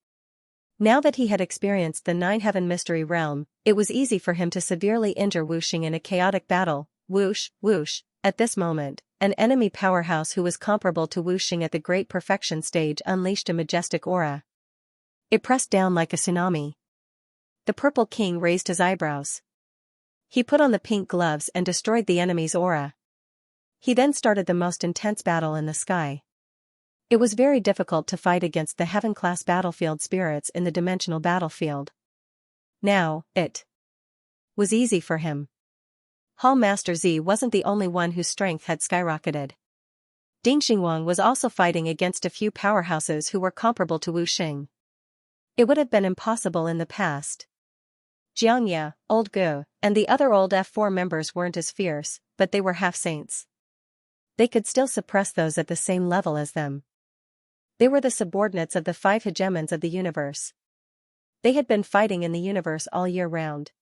Now that he had experienced the Nine-Heaven Mystery Realm, it was easy for him to severely injure Wuxing in a chaotic battle. Whoosh, whoosh. At this moment, an enemy powerhouse who was comparable to Wuxing at the Great Perfection stage unleashed a majestic aura. It pressed down like a tsunami. The Purple King raised his eyebrows. He put on the pink gloves and destroyed the enemy's aura. He then started the most intense battle in the sky. It was very difficult to fight against the heaven-class battlefield spirits in the dimensional battlefield. Now, it was easy for him. Hall Master Z wasn't the only one whose strength had skyrocketed. Ding Xingwang was also fighting against a few powerhouses who were comparable to Wuxing. It would have been impossible in the past. Xianxia, Old Gu, and the other old F4 members weren't as fierce, but they were half-saints. They could still suppress those at the same level as them. They were the subordinates of the 5 hegemons of the universe. They had been fighting in the universe all year round.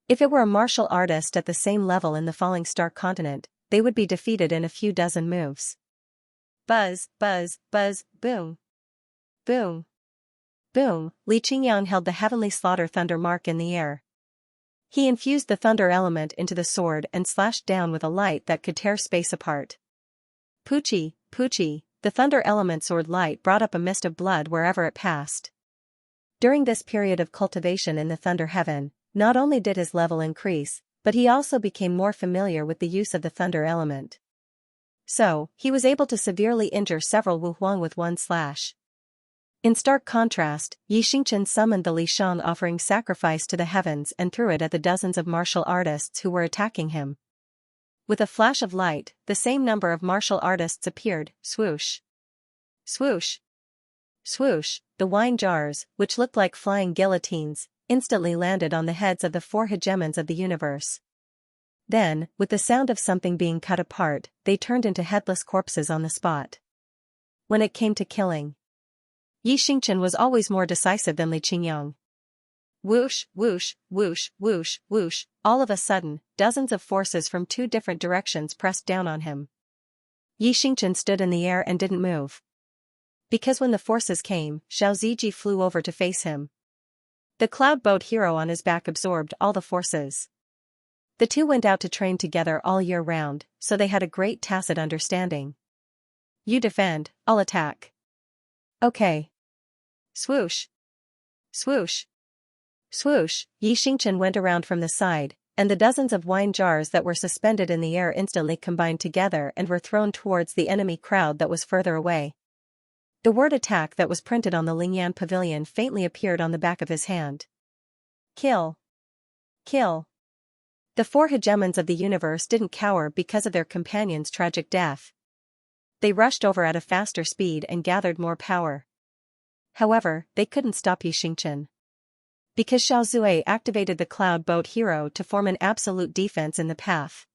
If it were a martial artist at the same level in the Falling Star continent, they would be defeated in a few dozen moves. Buzz, buzz, buzz, boom. Boom. Boom. Li Qingyang held the heavenly slaughter thunder mark in the air. He infused the thunder element into the sword and slashed down with a light that could tear space apart. Poochie, poochie. The thunder element sword light brought up a mist of blood wherever it passed. During this period of cultivation in the Thunder Heaven, not only did his level increase, but he also became more familiar with the use of the thunder element. So, he was able to severely injure several Wu Huang with one slash. In stark contrast, Yi Xingchen summoned the Li Shang offering sacrifice to the heavens and threw it at the dozens of martial artists who were attacking him. With a flash of light, the same number of martial artists appeared, swoosh. Swoosh. Swoosh, the wine jars, which looked like flying guillotines, instantly landed on the heads of the 4 hegemons of the universe. Then, with the sound of something being cut apart, they turned into headless corpses on the spot. When it came to killing, Yi Xingchen was always more decisive than Li Qingyang. Whoosh, whoosh, whoosh, whoosh, whoosh, all of a sudden, dozens of forces from 2 different directions pressed down on him. Yi Xingchen stood in the air and didn't move. Because when the forces came, Xiao Ziji flew over to face him. The cloud boat hero on his back absorbed all the forces. The two went out to train together all year round, so they had a great tacit understanding. You defend, I'll attack. Okay. Swoosh. Swoosh. Swoosh, Yi Xingchen went around from the side, and the dozens of wine jars that were suspended in the air instantly combined together and were thrown towards the enemy crowd that was further away. The word attack that was printed on the Lingyan pavilion faintly appeared on the back of his hand. Kill. Kill. The 4 hegemons of the universe didn't cower because of their companion's tragic death. They rushed over at a faster speed and gathered more power. However, they couldn't stop Yi Xingchen. Because Xiao Zui activated the cloud boat hero to form an absolute defense in the path.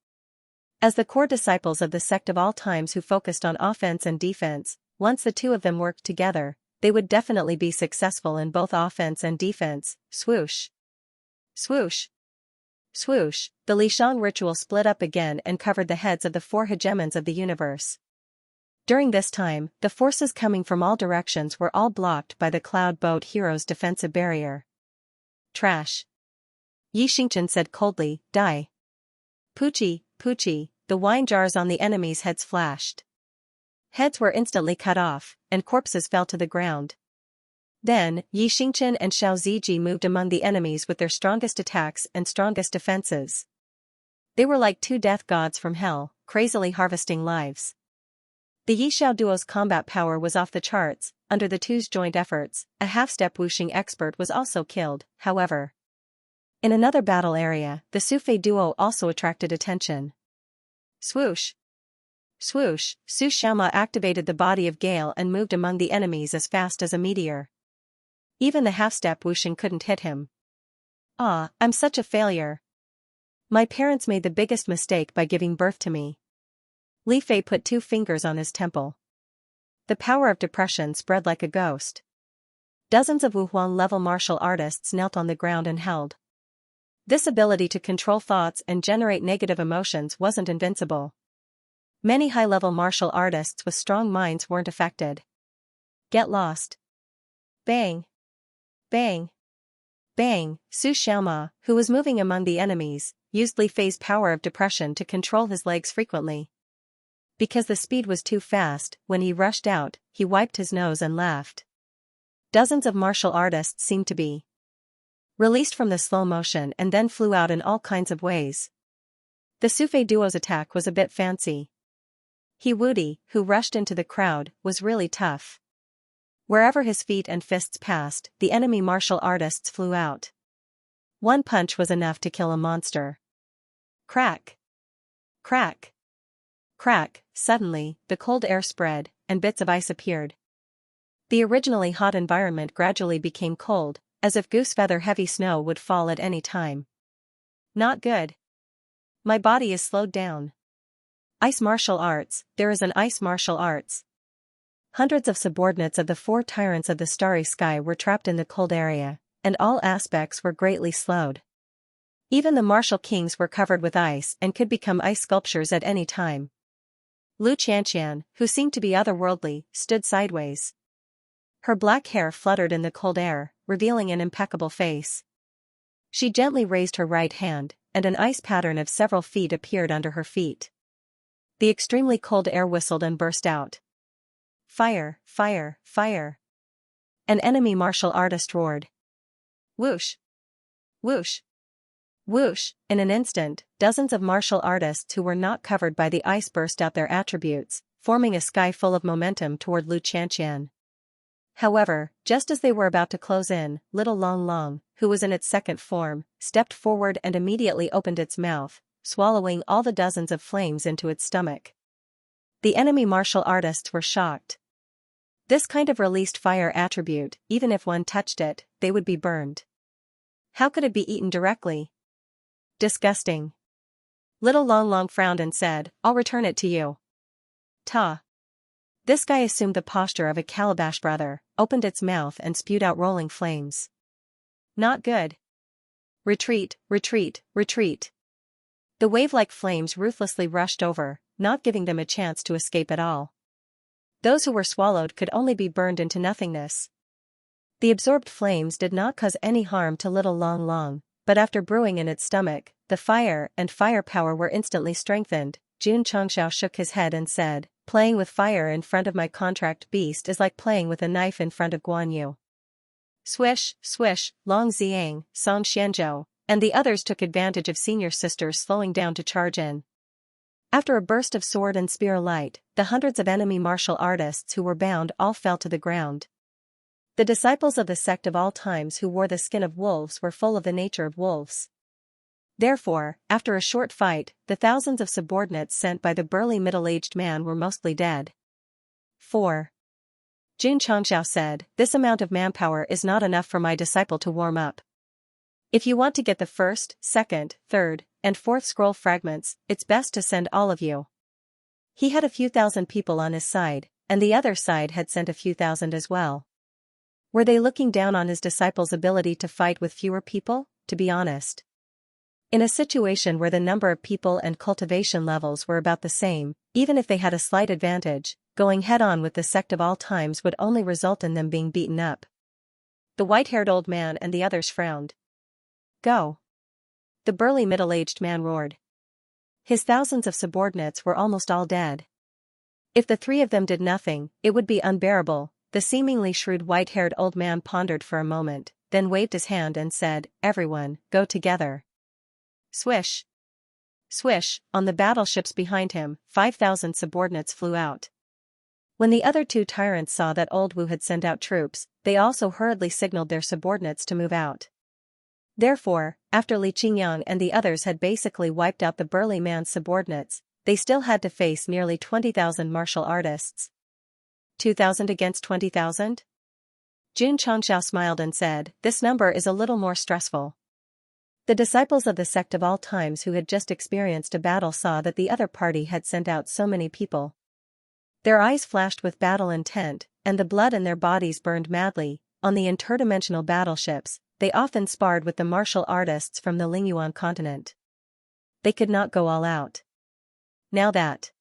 As the core disciples of the sect of all times who focused on offense and defense, once the 2 of them worked together, they would definitely be successful in both offense and defense. Swoosh. Swoosh. Swoosh, the Li Shang ritual split up again and covered the heads of the 4 hegemons of the universe. During this time, the forces coming from all directions were all blocked by the cloud boat hero's defensive barrier. Trash. Yi Xingchen said coldly, die. Poochie, poochie, the wine jars on the enemies' heads flashed. Heads were instantly cut off, and corpses fell to the ground. Then, Yi Xingchen and Xiao Ziji moved among the enemies with their strongest attacks and strongest defenses. They were like 2 death gods from hell, crazily harvesting lives. The Yi Xiao duo's combat power was off the charts. Under the 2's joint efforts, a half-step wuxing expert was also killed, however. In another battle area, the Sufei duo also attracted attention. Swoosh. Swoosh, Su Xiaoma activated the body of Gale and moved among the enemies as fast as a meteor. Even the half-step wuxing couldn't hit him. Ah, I'm such a failure. My parents made the biggest mistake by giving birth to me. Li Fei put 2 fingers on his temple. The power of depression spread like a ghost. Dozens of Wu Huang-level martial artists knelt on the ground and held. This ability to control thoughts and generate negative emotions wasn't invincible. Many high-level martial artists with strong minds weren't affected. Get lost. Bang. Bang! Bang! Su Xiaoma, who was moving among the enemies, used Li Fei's power of depression to control his legs frequently. Because the speed was too fast, when he rushed out, he wiped his nose and laughed. Dozens of martial artists seemed to be released from the slow motion and then flew out in all kinds of ways. The Sufei duo's attack was a bit fancy. He Wudi, who rushed into the crowd, was really tough. Wherever his feet and fists passed, the enemy martial artists flew out. One punch was enough to kill a monster. Crack! Crack! Crack! Suddenly, the cold air spread, and bits of ice appeared. The originally hot environment gradually became cold, as if goose-feather heavy snow would fall at any time. Not good. My body is slowed down. Ice martial arts, there is an ice martial arts. Hundreds of subordinates of the 4 tyrants of the starry sky were trapped in the cold area, and all aspects were greatly slowed. Even the martial kings were covered with ice and could become ice sculptures at any time. Lu Xianxia, who seemed to be otherworldly, stood sideways. Her black hair fluttered in the cold air, revealing an impeccable face. She gently raised her right hand, and an ice pattern of several feet appeared under her feet. The extremely cold air whistled and burst out. Fire! Fire! Fire! An enemy martial artist roared. Whoosh! Whoosh! Whoosh! In an instant, dozens of martial artists who were not covered by the ice burst out their attributes, forming a sky full of momentum toward Lu Xianxia. However, just as they were about to close in, Little Long Long, who was in its second form, stepped forward and immediately opened its mouth, swallowing all the dozens of flames into its stomach. The enemy martial artists were shocked. This kind of released fire attribute, even if one touched it, they would be burned. How could it be eaten directly? Disgusting. Little Long Long frowned and said, I'll return it to you. Ta. This guy assumed the posture of a calabash brother, opened its mouth and spewed out rolling flames. Not good. Retreat, retreat, retreat. The wave-like flames ruthlessly rushed over, not giving them a chance to escape at all. Those who were swallowed could only be burned into nothingness. The absorbed flames did not cause any harm to Little Long Long, but after brewing in its stomach, the fire and firepower were instantly strengthened. Jun Chongxiao shook his head and said, playing with fire in front of my contract beast is like playing with a knife in front of Guan Yu. Swish, swish, Long Xiang, Song Xianzhou, and the others took advantage of senior sisters slowing down to charge in. After a burst of sword and spear light, the hundreds of enemy martial artists who were bound all fell to the ground. The disciples of the sect of all times who wore the skin of wolves were full of the nature of wolves. Therefore, after a short fight, the thousands of subordinates sent by the burly middle-aged man were mostly dead. 4. Jun Chongxiao said, this amount of manpower is not enough for my disciple to warm up. If you want to get the first, second, third, and fourth scroll fragments, it's best to send all of you. He had a few thousand people on his side, and the other side had sent a few thousand as well. Were they looking down on his disciples' ability to fight with fewer people, to be honest? In a situation where the number of people and cultivation levels were about the same, even if they had a slight advantage, going head-on with the sect of all times would only result in them being beaten up. The white-haired old man and the others frowned. Go! The burly middle-aged man roared. His thousands of subordinates were almost all dead. If the 3 of them did nothing, it would be unbearable. The seemingly shrewd white-haired old man pondered for a moment, then waved his hand and said, everyone, go together. Swish! Swish! On the battleships behind him, 5,000 subordinates flew out. When the other 2 tyrants saw that Old Wu had sent out troops, they also hurriedly signaled their subordinates to move out. Therefore, after Li Qingyang and the others had basically wiped out the burly man's subordinates, they still had to face nearly 20,000 martial artists. 2,000 against 20,000? Jun Chongxiao smiled and said, this number is a little more stressful. The disciples of the sect of all times who had just experienced a battle saw that the other party had sent out so many people. Their eyes flashed with battle intent, and the blood in their bodies burned madly. On the interdimensional battleships, they often sparred with the martial artists from the Lingyuan continent. They could not go all out. Now that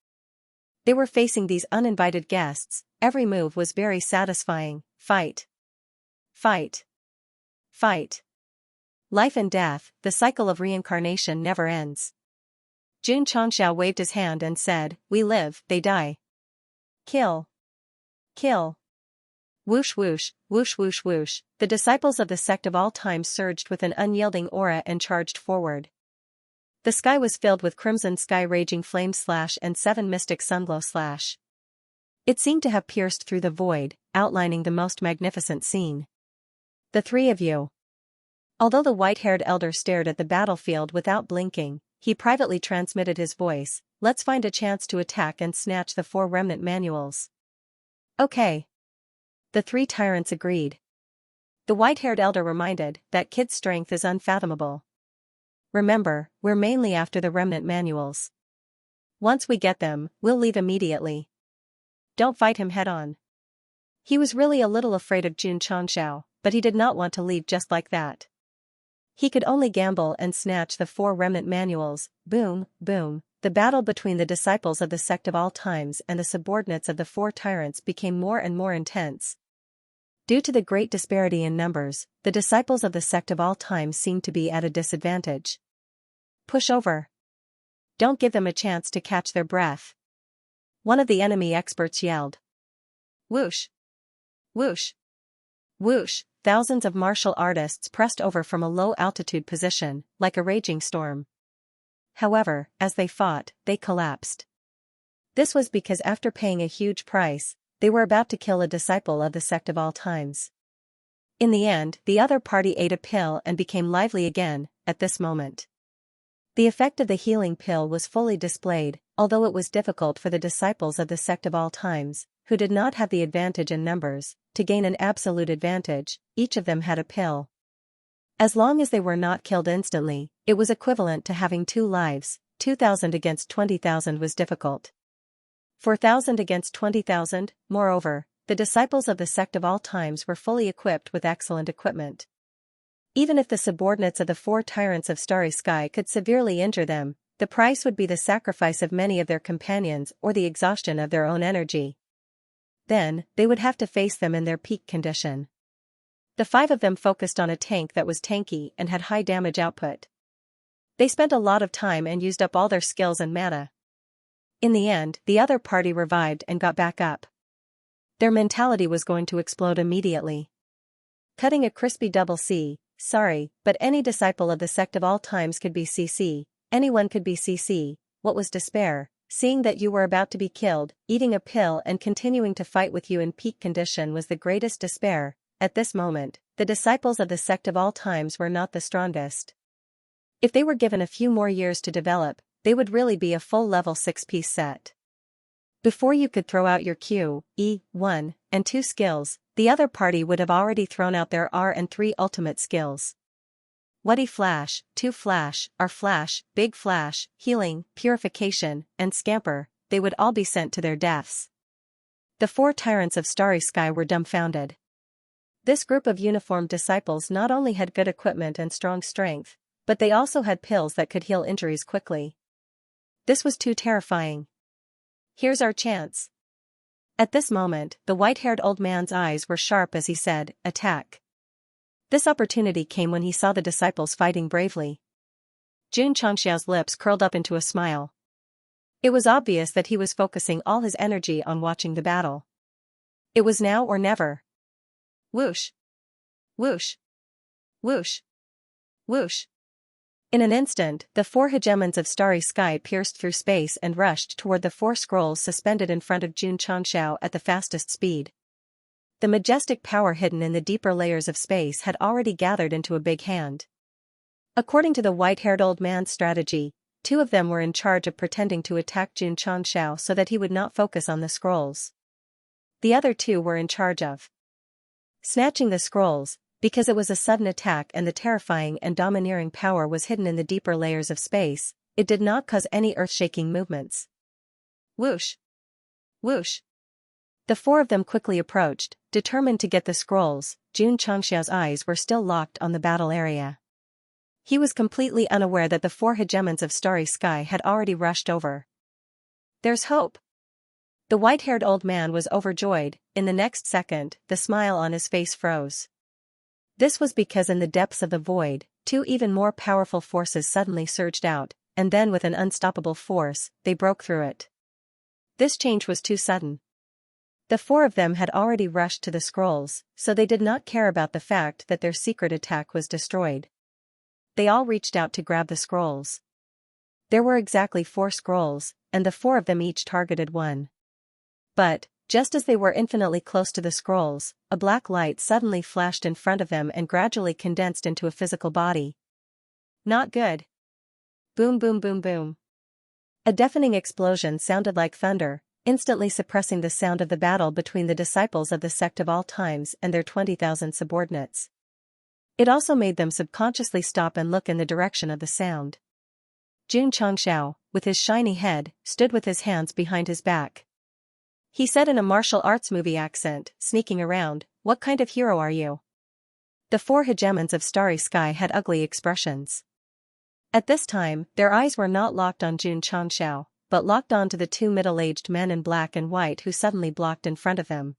they were facing these uninvited guests, every move was very satisfying. Fight! Fight! fight. Life and death, the cycle of reincarnation never ends. Xianxia waved his hand and said, "We live, they die. Kill. Kill." Whoosh whoosh, whoosh whoosh whoosh, the disciples of the sect of all time surged with an unyielding aura and charged forward. The sky was filled with crimson sky raging flame slash and 7 mystic sunglow slash. It seemed to have pierced through the void, outlining the most magnificent scene. The three of you. Although the white-haired elder stared at the battlefield without blinking, he privately transmitted his voice, "Let's find a chance to attack and snatch the 4 remnant manuals." Okay. The 3 tyrants agreed. The white-haired elder reminded that kid's strength is unfathomable. Remember, we're mainly after the remnant manuals. Once we get them, we'll leave immediately. Don't fight him head-on. He was really a little afraid of Xianxia, but he did not want to leave just like that. He could only gamble and snatch the 4 remnant manuals. Boom, boom. The battle between the disciples of the sect of all times and the subordinates of the 4 tyrants became more and more intense. Due to the great disparity in numbers, the disciples of the sect of all times seemed to be at a disadvantage. Push over. Don't give them a chance to catch their breath. One of the enemy experts yelled. Whoosh. Whoosh. Whoosh. Thousands of martial artists pressed over from a low-altitude position, like a raging storm. However, as they fought, they collapsed. This was because after paying a huge price, they were about to kill a disciple of the sect of all times. In the end, the other party ate a pill and became lively again, at this moment. The effect of the healing pill was fully displayed, although it was difficult for the disciples of the sect of all times, who did not have the advantage in numbers, to gain an absolute advantage. Each of them had a pill. As long as they were not killed instantly, it was equivalent to having 2 lives. 2,000 against 20,000 was difficult. 4,000 against 20,000, moreover, the disciples of the sect of all times were fully equipped with excellent equipment. Even if the subordinates of the 4 tyrants of Starry Sky could severely injure them, the price would be the sacrifice of many of their companions or the exhaustion of their own energy. Then, they would have to face them in their peak condition. The 5 of them focused on a tank that was tanky and had high damage output. They spent a lot of time and used up all their skills and mana. In the end, the other party revived and got back up. Their mentality was going to explode immediately. Cutting a crispy double C, sorry, but any disciple of the sect of all times could be CC, anyone could be CC. What was despair, seeing that you were about to be killed, eating a pill and continuing to fight with you in peak condition was the greatest despair. At this moment, the disciples of the sect of all times were not the strongest. If they were given a few more years to develop, they would really be a full level 6-piece set. Before you could throw out your Q, E, 1, and 2 skills, the other party would have already thrown out their R and 3 ultimate skills. Whatty Flash, 2 Flash, R Flash, Big Flash, Healing, Purification, and Scamper, they would all be sent to their deaths. The 4 tyrants of Starry Sky were dumbfounded. This group of uniformed disciples not only had good equipment and strong strength, but they also had pills that could heal injuries quickly. This was too terrifying. Here's our chance. At this moment, the white-haired old man's eyes were sharp as he said, "Attack." This opportunity came when he saw the disciples fighting bravely. Xianxia's lips curled up into a smile. It was obvious that he was focusing all his energy on watching the battle. It was now or never. Whoosh! Whoosh! Whoosh! Whoosh! In an instant, the 4 hegemons of Starry Sky pierced through space and rushed toward the 4 scrolls suspended in front of Xianxia at the fastest speed. The majestic power hidden in the deeper layers of space had already gathered into a big hand. According to the white-haired old man's strategy, 2 of them were in charge of pretending to attack Xianxia so that he would not focus on the scrolls. The other 2 were in charge of snatching the scrolls, because it was a sudden attack and the terrifying and domineering power was hidden in the deeper layers of space. It did not cause any earth-shaking movements. Whoosh! Whoosh! The 4 of them quickly approached, determined to get the scrolls. Xianxia's eyes were still locked on the battle area. He was completely unaware that the 4 hegemons of Starry Sky had already rushed over. There's hope! The white-haired old man was overjoyed. In the next second, the smile on his face froze. This was because in the depths of the void, two even more powerful forces suddenly surged out, and then with an unstoppable force, they broke through it. This change was too sudden. The four of them had already rushed to the scrolls, so they did not care about the fact that their secret attack was destroyed. They all reached out to grab the scrolls. There were exactly 4 scrolls, and the 4 of them each targeted one. But, just as they were infinitely close to the scrolls, a black light suddenly flashed in front of them and gradually condensed into a physical body. Not good. Boom boom boom boom. A deafening explosion sounded like thunder, instantly suppressing the sound of the battle between the disciples of the Sect of all times and their 20,000 subordinates. It also made them subconsciously stop and look in the direction of the sound. Xianxia, with his shiny head, stood with his hands behind his back. He said in a martial arts movie accent, sneaking around, "What kind of hero are you?" The 4 hegemons of Starry Sky had ugly expressions. At this time, their eyes were not locked on Xianxia, but locked onto the 2 middle-aged men in black and white who suddenly blocked in front of them.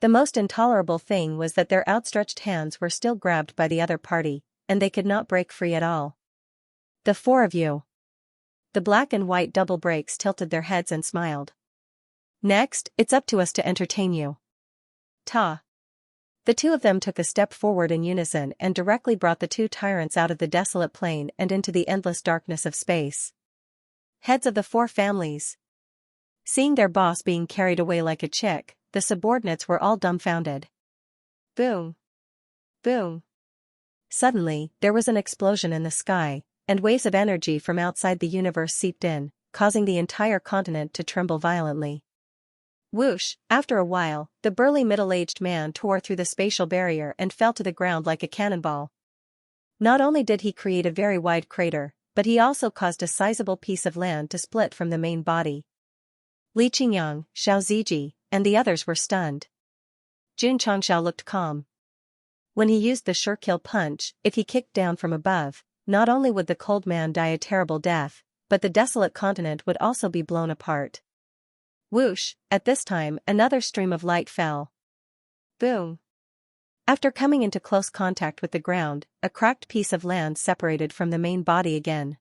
The most intolerable thing was that their outstretched hands were still grabbed by the other party, and they could not break free at all. "The 4 of you." The black and white double breaks tilted their heads and smiled. "Next, it's up to us to entertain you." Ta. The 2 of them took a step forward in unison and directly brought the 2 tyrants out of the desolate plain and into the endless darkness of space. Heads of the 4 families. Seeing their boss being carried away like a chick, the subordinates were all dumbfounded. Boom. Boom. Suddenly, there was an explosion in the sky, and waves of energy from outside the universe seeped in, causing the entire continent to tremble violently. Whoosh! After a while, the burly middle-aged man tore through the spatial barrier and fell to the ground like a cannonball. Not only did he create a very wide crater, but he also caused a sizable piece of land to split from the main body. Li Qingyang, Xiao Ziji, and the others were stunned. Xianxia looked calm. When he used the sure-kill punch, if he kicked down from above, not only would the cold man die a terrible death, but the desolate continent would also be blown apart. Whoosh! At this time, another stream of light fell. Boom! After coming into close contact with the ground, a cracked piece of land separated from the main body again.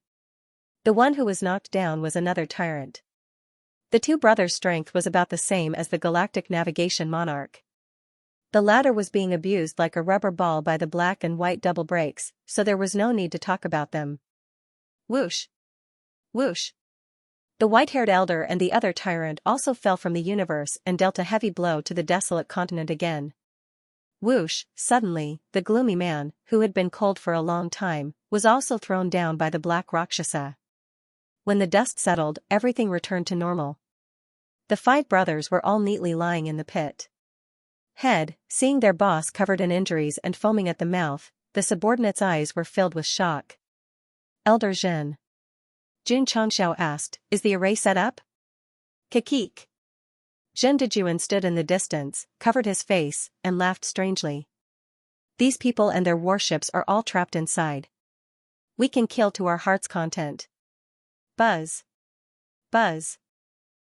The one who was knocked down was another tyrant. The 2 brothers' strength was about the same as the Galactic Navigation Monarch. The latter was being abused like a rubber ball by the black and white double breaks, so there was no need to talk about them. Whoosh! Whoosh! The white-haired elder and the other tyrant also fell from the universe and dealt a heavy blow to the desolate continent again. Whoosh! Suddenly, the gloomy man, who had been cold for a long time, was also thrown down by the black Rakshasa. When the dust settled, everything returned to normal. The 5 brothers were all neatly lying in the pit. Seeing their boss covered in injuries and foaming at the mouth, the subordinates' eyes were filled with shock. Elder Zhen. Xianxia asked, "Is the array set up?" Kikik. Zhen Dejuan stood in the distance, covered his face, and laughed strangely. "These people and their warships are all trapped inside. We can kill to our heart's content." Buzz. Buzz.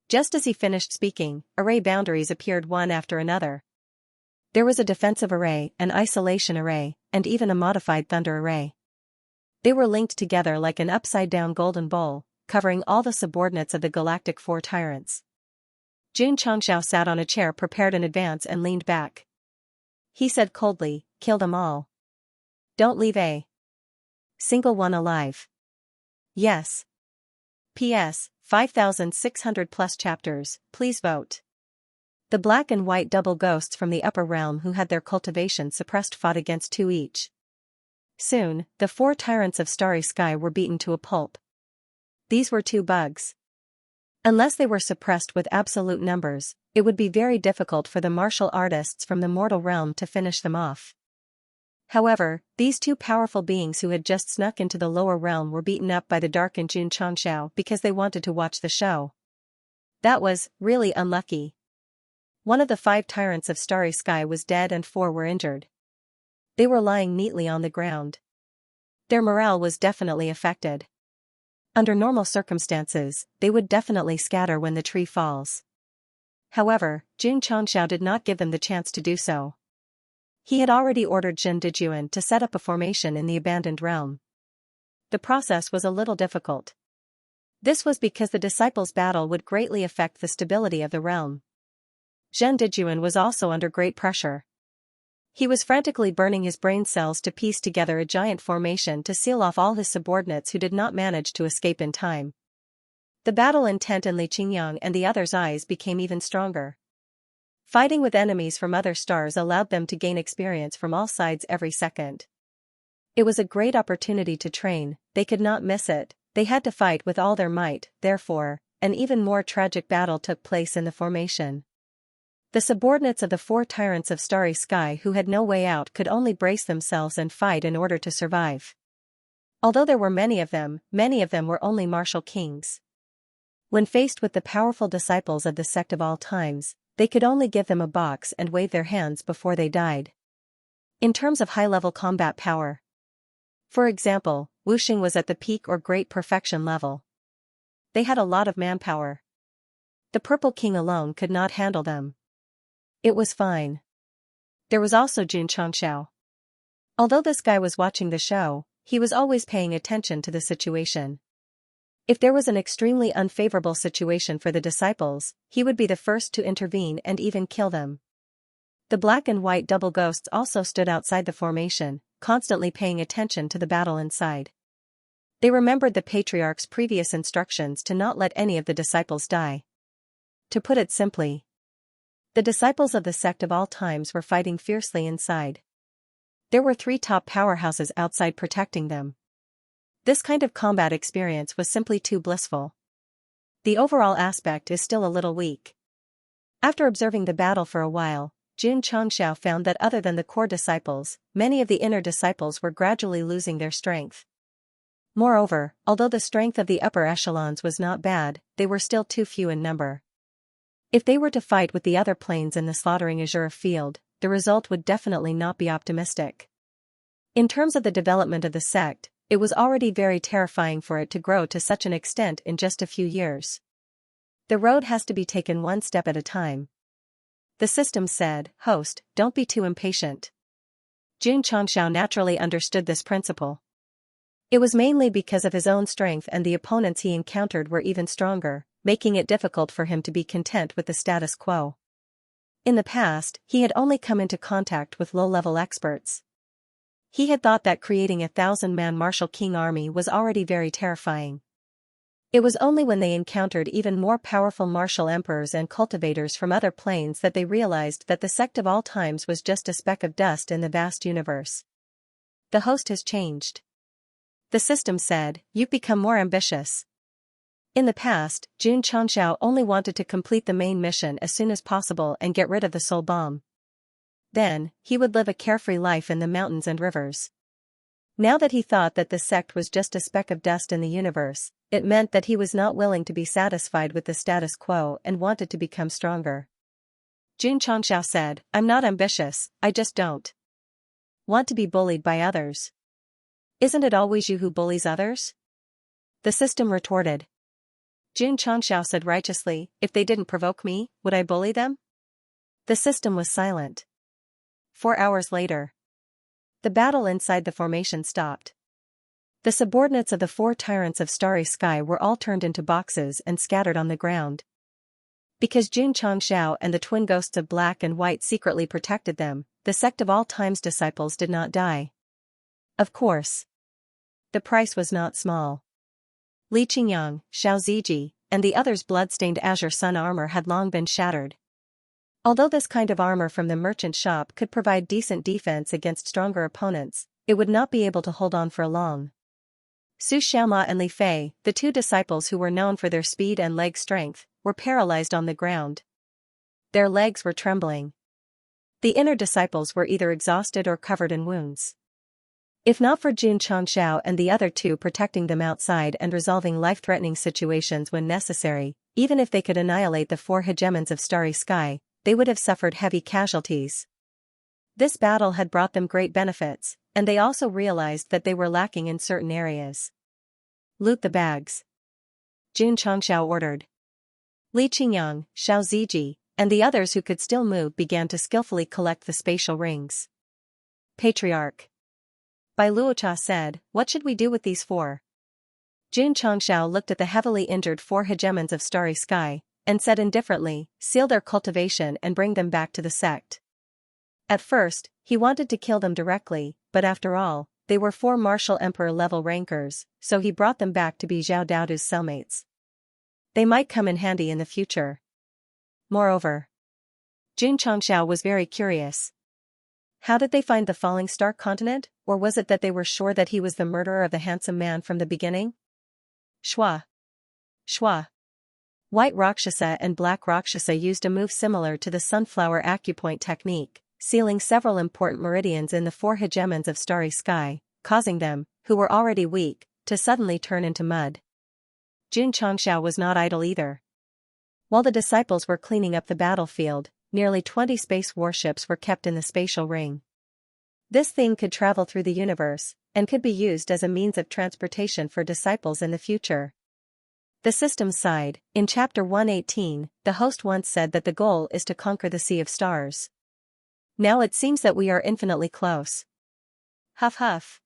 Just as he finished speaking, array boundaries appeared one after another. There was a defensive array, an isolation array, and even a modified thunder array. They were linked together like an upside-down golden bowl, covering all the subordinates of the Galactic 4 tyrants. Xianxia sat on a chair prepared in advance and leaned back. He said coldly, "Kill them all. Don't leave a single one alive." Yes. P.S. 5,600 plus chapters, please vote. The black and white double ghosts from the upper realm who had their cultivation suppressed fought against 2 each. Soon, the 4 tyrants of Starry Sky were beaten to a pulp. These were 2 bugs. Unless they were suppressed with absolute numbers, it would be very difficult for the martial artists from the mortal realm to finish them off. However, these 2 powerful beings who had just snuck into the lower realm were beaten up by the darkened Xianxia because they wanted to watch the show. That was really unlucky. One of the 5 tyrants of Starry Sky was dead and 4 were injured. They were lying neatly on the ground. Their morale was definitely affected. Under normal circumstances, they would definitely scatter when the tree falls. However, Xianxia did not give them the chance to do so. He had already ordered Jin Dijuan to set up a formation in the abandoned realm. The process was a little difficult. This was because the disciples' battle would greatly affect the stability of the realm. Zhen Dijuan was also under great pressure. He was frantically burning his brain cells to piece together a giant formation to seal off all his subordinates who did not manage to escape in time. The battle intent in Li Qingyang and the others' eyes became even stronger. Fighting with enemies from other stars allowed them to gain experience from all sides every second. It was a great opportunity to train, they could not miss it, they had to fight with all their might, therefore, an even more tragic battle took place in the formation. The subordinates of the 4 tyrants of starry sky who had no way out could only brace themselves and fight in order to survive. Although there were many of them were only martial kings. When faced with the powerful disciples of the sect of all times, they could only give them a box and wave their hands before they died. In terms of high-level combat power, for example, Wuxing was at the peak or great perfection level. They had a lot of manpower. The Purple King alone could not handle them. It was fine. There was also Jun Changxiao. Although this guy was watching the show, he was always paying attention to the situation. If there was an extremely unfavorable situation for the disciples, he would be the first to intervene and even kill them. The black and white double ghosts also stood outside the formation, constantly paying attention to the battle inside. They remembered the patriarch's previous instructions to not let any of the disciples die. To put it simply, the disciples of the sect of all times were fighting fiercely inside. There were 3 top powerhouses outside protecting them. This kind of combat experience was simply too blissful. The overall aspect is still a little weak. After observing the battle for a while, Jun Changxiao found that other than the core disciples, many of the inner disciples were gradually losing their strength. Moreover, although the strength of the upper echelons was not bad, they were still too few in number. If they were to fight with the other planes in the slaughtering azure field, the result would definitely not be optimistic. In terms of the development of the sect, it was already very terrifying for it to grow to such an extent in just a few years. The road has to be taken one step at a time. The system said, "Host, don't be too impatient." Jun Changxiao naturally understood this principle. It was mainly because of his own strength and the opponents he encountered were even stronger, making it difficult for him to be content with the status quo. In the past, he had only come into contact with low-level experts. He had thought that creating a 1,000-man martial king army was already very terrifying. It was only when they encountered even more powerful martial emperors and cultivators from other planes that they realized that the sect of all times was just a speck of dust in the vast universe. The host has changed. The system said, "You've become more ambitious." In the past, Jun Changxiao only wanted to complete the main mission as soon as possible and get rid of the soul bomb. Then, he would live a carefree life in the mountains and rivers. Now that he thought that the sect was just a speck of dust in the universe, it meant that he was not willing to be satisfied with the status quo and wanted to become stronger. Jun Changxiao said, "I'm not ambitious, I just don't want to be bullied by others." "Isn't it always you who bullies others?" The system retorted. Jun Changxiao said righteously, "If they didn't provoke me, would I bully them?" The system was silent. 4 hours later, the battle inside the formation stopped. The subordinates of the 4 tyrants of starry sky were all turned into boxes and scattered on the ground. Because Jun Changxiao and the twin ghosts of black and white secretly protected them, the sect of all times disciples did not die. Of course, the price was not small. Li Qingyang, Xiao Ziji, and the others' blood-stained azure sun armor had long been shattered. Although this kind of armor from the merchant shop could provide decent defense against stronger opponents, it would not be able to hold on for long. Su Xiaoma and Li Fei, the 2 disciples who were known for their speed and leg strength, were paralyzed on the ground. Their legs were trembling. The inner disciples were either exhausted or covered in wounds. If not for Jun Changxiao and the other 2 protecting them outside and resolving life-threatening situations when necessary, even if they could annihilate the 4 hegemons of starry sky, they would have suffered heavy casualties. This battle had brought them great benefits, and they also realized that they were lacking in certain areas. "Loot the bags," Jun Changxiao ordered. Li Qingyang, Xiao Ziji, and the others who could still move began to skillfully collect the spatial rings. Patriarch. Bai Luocha said, "What should we do with these four?" Jun Changxiao looked at the heavily injured four hegemons of Starry Sky, and said indifferently, "Seal their cultivation and bring them back to the sect." At first, he wanted to kill them directly, but after all, they were four martial emperor-level rankers, so he brought them back to be Zhao Daodu's cellmates. They might come in handy in the future. Moreover, Jun Changxiao was very curious. How did they find the falling star continent, or was it that they were sure that he was the murderer of the handsome man from the beginning? Shwa. Shwa. White Rakshasa and Black Rakshasa used a move similar to the sunflower acupoint technique, sealing several important meridians in the four hegemons of Starry Sky, causing them, who were already weak, to suddenly turn into mud. Jun Changxiao was not idle either. While the disciples were cleaning up the battlefield, nearly 20 space warships were kept in the spatial ring. This thing could travel through the universe, and could be used as a means of transportation for disciples in the future. The systems side, in Chapter 118, the host once said that the goal is to conquer the Sea of Stars. Now it seems that we are infinitely close. Huff huff.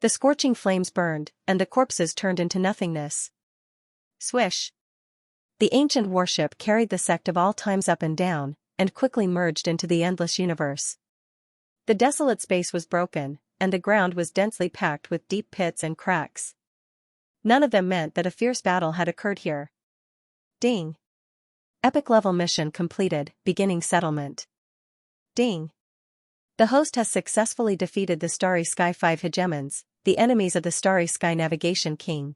The scorching flames burned, and the corpses turned into nothingness. Swish. The ancient warship carried the sect of all times up and down, and quickly merged into the endless universe. The desolate space was broken, and the ground was densely packed with deep pits and cracks. None of them meant that a fierce battle had occurred here. Ding. Epic level mission completed, beginning settlement. Ding. The host has successfully defeated the Starry Sky 5 hegemons, the enemies of the Starry Sky Navigation King.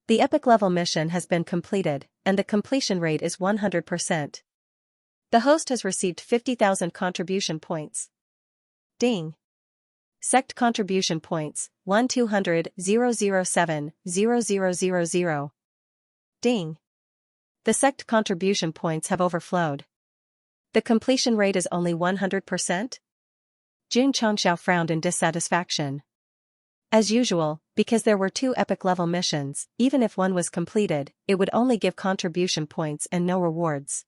The epic level mission has been completed, and the completion rate is 100%. The host has received 50,000 contribution points. Ding. Sect contribution points, 1-200-007-0000. Ding. The sect contribution points have overflowed. The completion rate is only 100%? Jun Changxiao frowned in dissatisfaction. As usual, because there were 2 epic level missions, even if one was completed, it would only give contribution points and no rewards.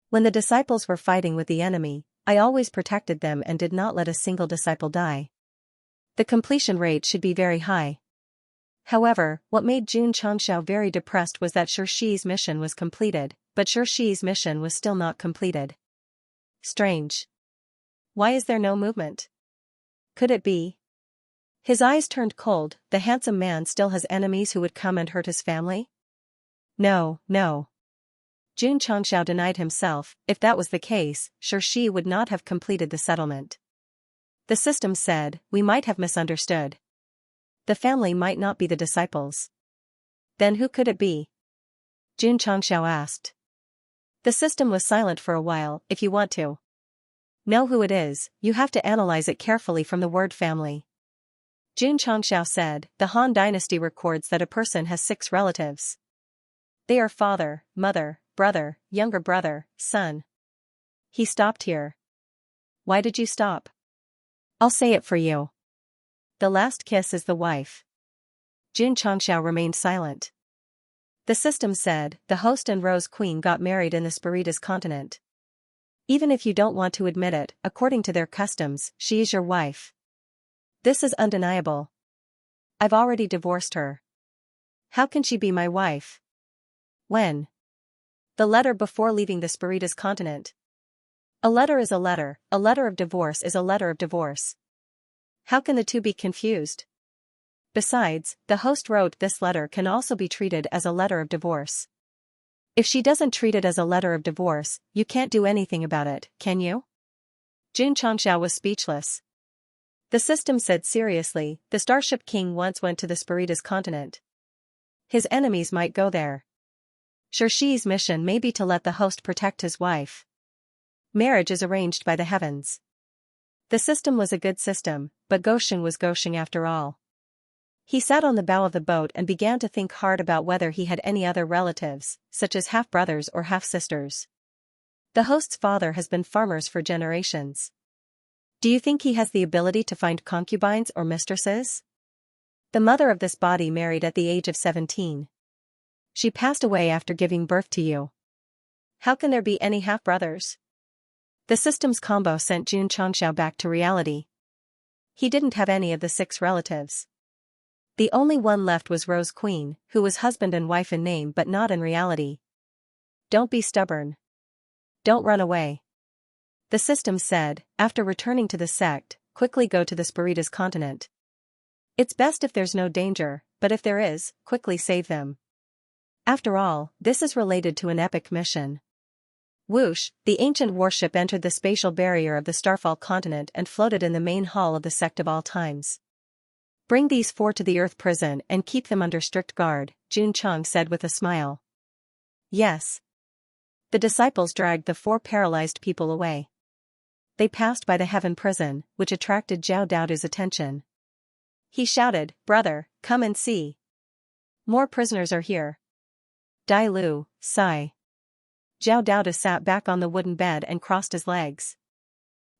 When the disciples were fighting with the enemy, I always protected them and did not let a single disciple die. The completion rate should be very high. However, what made Jun Changxiao very depressed was that Xi's mission was completed, but Xi's mission was still not completed. Strange. Why is there no movement? Could it be? His eyes turned cold. The handsome man still has enemies who would come and hurt his family? No, no. Jun Changxiao denied himself. If that was the case, Xi would not have completed the settlement. The system said, "We might have misunderstood. The family might not be the disciples." Then who could it be? Jun Changxiao asked. The system was silent for a while. If you want to know who it is, you have to analyze it carefully from the word family. Jun Changxiao said, "The Han dynasty records that a person has 6 relatives. They are father, mother, brother, younger brother, son." He stopped here. Why did you stop? I'll say it for you. The last kiss is the wife. Jun Changxiao remained silent. The system said, "The host and Rose Queen got married in the Spiritus continent. Even if you don't want to admit it, according to their customs, she is your wife. This is undeniable. I've already divorced her. How can she be my wife?" When? The letter before leaving the Spiritus continent. A letter is a letter of divorce is a letter of divorce. How can the two be confused? Besides, the host wrote this letter can also be treated as a letter of divorce. If she doesn't treat it as a letter of divorce, you can't do anything about it, can you? Jun Changxiao was speechless. The system said seriously, "The Starship King once went to the Spiritus continent. His enemies might go there. Xi's mission may be to let the host protect his wife. Marriage is arranged by the heavens." The system was a good system, but Gosheng was Gosheng after all. He sat on the bow of the boat and began to think hard about whether he had any other relatives, such as half-brothers or half-sisters. The host's father has been farmers for generations. Do you think he has the ability to find concubines or mistresses? The mother of this body married at the age of 17. She passed away after giving birth to you. How can there be any half-brothers? The system's combo sent Jun Changxiao back to reality. he didn't have any of the 6 relatives. The only one left was Rose Queen, who was husband and wife in name but not in reality. Don't be stubborn. Don't run away. The system said, after returning to the sect, quickly go to the Spiritas continent. It's best if there's no danger, but if there is, quickly save them. After all, this is related to an epic mission. Whoosh, the ancient warship entered the spatial barrier of the Starfall continent and floated in the main hall of the Sect of all times. Bring these 4 to the Earth prison and keep them under strict guard, Jun Chang said with a smile. Yes. The disciples dragged the 4 paralyzed people away. They passed by the Heaven prison, which attracted Zhao Daodu's attention. He shouted, "Brother, come and see. More prisoners are here." Dai Lu, sigh. Zhao Daodu sat back on the wooden bed and crossed his legs.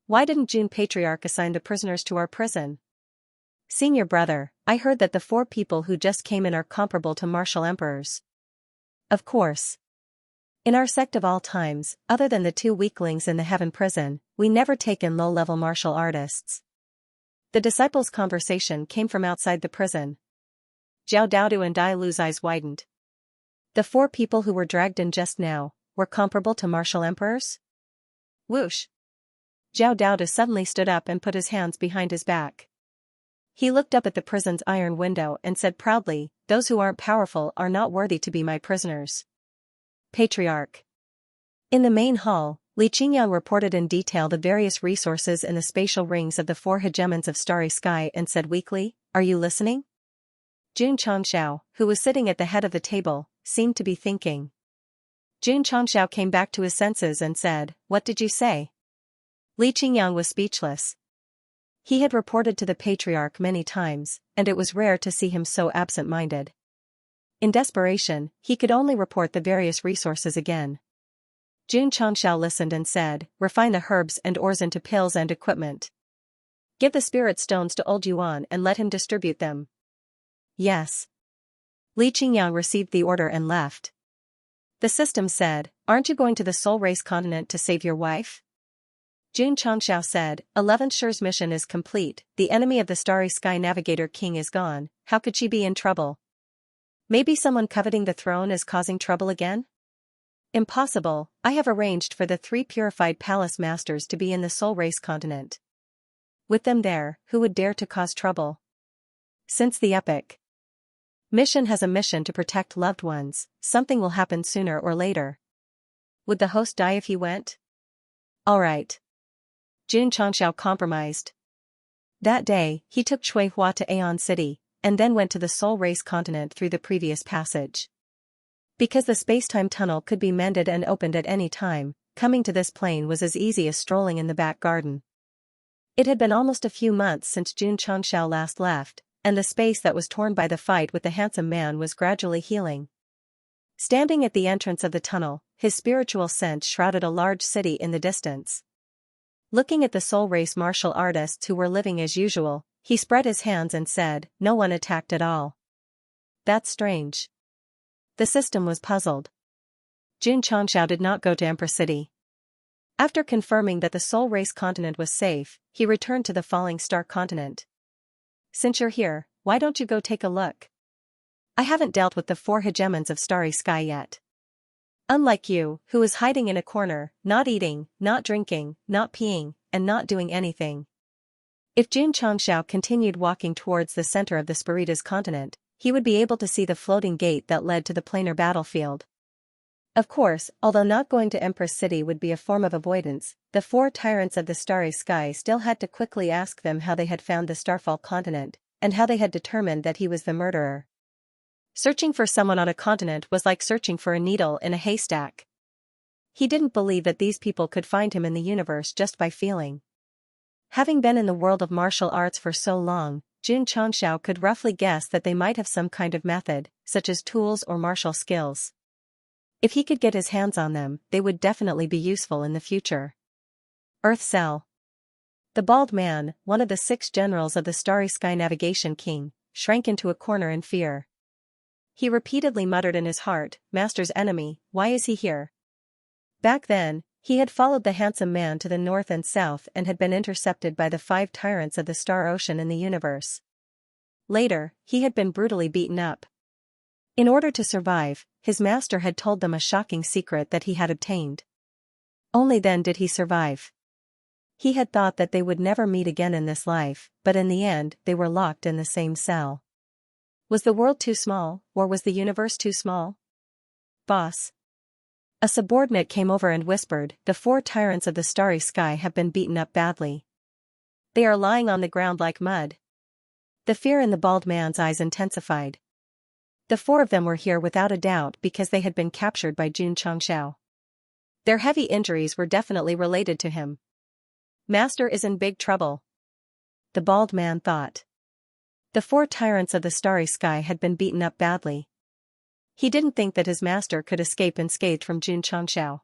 Why didn't Jun Patriarch assign the prisoners to our prison? Senior brother, I heard that the 4 people who just came in are comparable to martial emperors. Of course. In our sect of all times, other than the 2 weaklings in the Heaven prison, we never take in low-level martial artists. The disciples' conversation came from outside the prison. Zhao Daodu and Dai Lu's eyes widened. The 4 people who were dragged in just now were comparable to martial emperors? Whoosh. Zhao Daodu suddenly stood up and put his hands behind his back. He looked up at the prison's iron window and said proudly, "Those who aren't powerful are not worthy to be my prisoners." Patriarch. In the main hall, Li Qingyang reported in detail the various resources in the spatial rings of the 4 hegemons of starry sky and said weakly, "Are you listening?" Jun Changshao, who was sitting at the head of the table, seemed to be thinking. Jun Changshao came back to his senses and said, "What did you say?" Li Qingyang was speechless. He had reported to the Patriarch many times, and it was rare to see him so absent-minded. In desperation, he could only report the various resources again. Jun Changshao listened and said, "Refine the herbs and ores into pills and equipment. Give the spirit stones to Old Yuan and let him distribute them." Yes. Li Qingyang received the order and left. The system said, "Aren't you going to the Soul Race continent to save your wife?" Jun Changshao said, 11th Shi's mission is complete, the enemy of the Starry Sky Navigator King is gone, how could she be in trouble? Maybe someone coveting the throne is causing trouble again? Impossible, I have arranged for the 3 purified palace masters to be in the Soul Race continent. With them there, who would dare to cause trouble? Since the epic mission has a mission to protect loved ones, something will happen sooner or later. Would the host die if he went? Alright. Jun Changshao compromised. That day, he took Cui Hua to Aeon City, and then went to the Soul Race continent through the previous passage. Because the space-time tunnel could be mended and opened at any time, coming to this plane was as easy as strolling in the back garden. It had been almost a few months since Jun Changshao last left, and the space that was torn by the fight with the handsome man was gradually healing. Standing at the entrance of the tunnel, his spiritual sense shrouded a large city in the distance. Looking at the Soul Race martial artists who were living as usual, he spread his hands and said, "No one attacked at all. That's strange." The system was puzzled. Jun Changshao did not go to Empress City. After confirming that the Soul Race continent was safe, he returned to the Falling Star continent. "Since you're here, why don't you go take a look? I haven't dealt with the 4 hegemons of Starry Sky yet. Unlike you, who is hiding in a corner, not eating, not drinking, not peeing, and not doing anything." If Jun Changshao continued walking towards the center of the Spiritas continent, he would be able to see the floating gate that led to the planar battlefield. Of course, although not going to Empress City would be a form of avoidance, the 4 tyrants of the Starry Sky still had to quickly ask them how they had found the Starfall continent, and how they had determined that he was the murderer. Searching for someone on a continent was like searching for a needle in a haystack. He didn't believe that these people could find him in the universe just by feeling. Having been in the world of martial arts for so long, Jun Changshao could roughly guess that they might have some kind of method, such as tools or martial skills. If he could get his hands on them, they would definitely be useful in the future. Earth Cell. The bald man, one of the 6 generals of the Starry Sky Navigation King, shrank into a corner in fear. He repeatedly muttered in his heart, "Master's enemy, why is he here?" Back then, He had followed the handsome man to the north and south and had been intercepted by the 5 tyrants of the star ocean in the universe. Later, he had been brutally beaten up. In order to survive, his master had told them a shocking secret that he had obtained. Only then did he survive. He had thought that they would never meet again in this life, but in the end they were locked in the same cell. Was the world too small, or was the universe too small? Boss. A subordinate came over and whispered, the 4 tyrants of the starry sky have been beaten up badly. They are lying on the ground like mud. The fear in the bald man's eyes intensified. The 4 of them were here without a doubt because they had been captured by Xianxia. Their heavy injuries were definitely related to him. Master is in big trouble. The bald man thought. The 4 tyrants of the starry sky had been beaten up badly. He didn't think that his master could escape unscathed from Xianxia.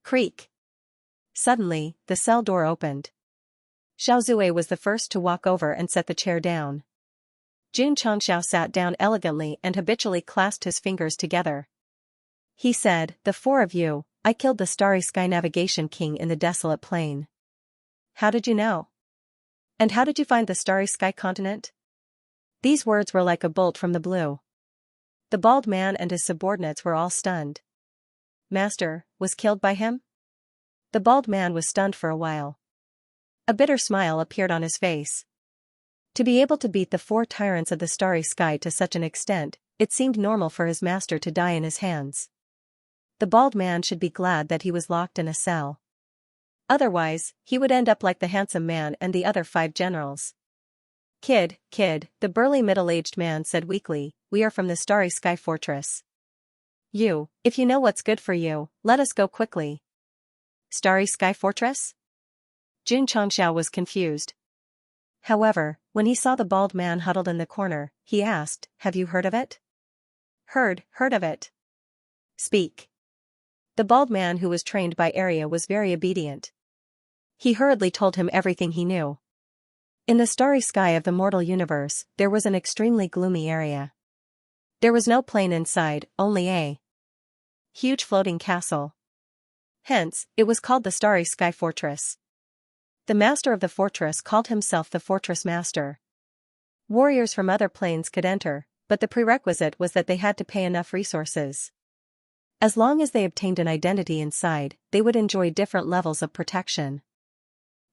Creak. Suddenly, the cell door opened. Xiaozue was the first to walk over and set the chair down. Xianxia sat down elegantly and habitually clasped his fingers together. He said, the 4 of you, I killed the starry sky navigation king in the desolate plain. How did you know? And how did you find the starry sky continent? These words were like a bolt from the blue. The bald man and his subordinates were all stunned. Master, was killed by him? The bald man was stunned for a while. A bitter smile appeared on his face. To be able to beat the 4 tyrants of the starry sky to such an extent, it seemed normal for his master to die in his hands. The bald man should be glad that he was locked in a cell. Otherwise, he would end up like the handsome man and the other 5 generals. Kid, the burly middle-aged man said weakly, we are from the starry sky fortress. If you know what's good for you, let us go quickly. Starry sky fortress? Xianxia was confused. However, when he saw the bald man huddled in the corner, he asked, have you heard of it? Heard of it. Speak. The bald man who was trained by Arya was very obedient. He hurriedly told him everything he knew. In the starry sky of the mortal universe, there was an extremely gloomy area. There was no plane inside, only a huge floating castle. Hence, it was called the Starry Sky Fortress. The master of the fortress called himself the Fortress Master. Warriors from other planes could enter, but the prerequisite was that they had to pay enough resources. As long as they obtained an identity inside, they would enjoy different levels of protection.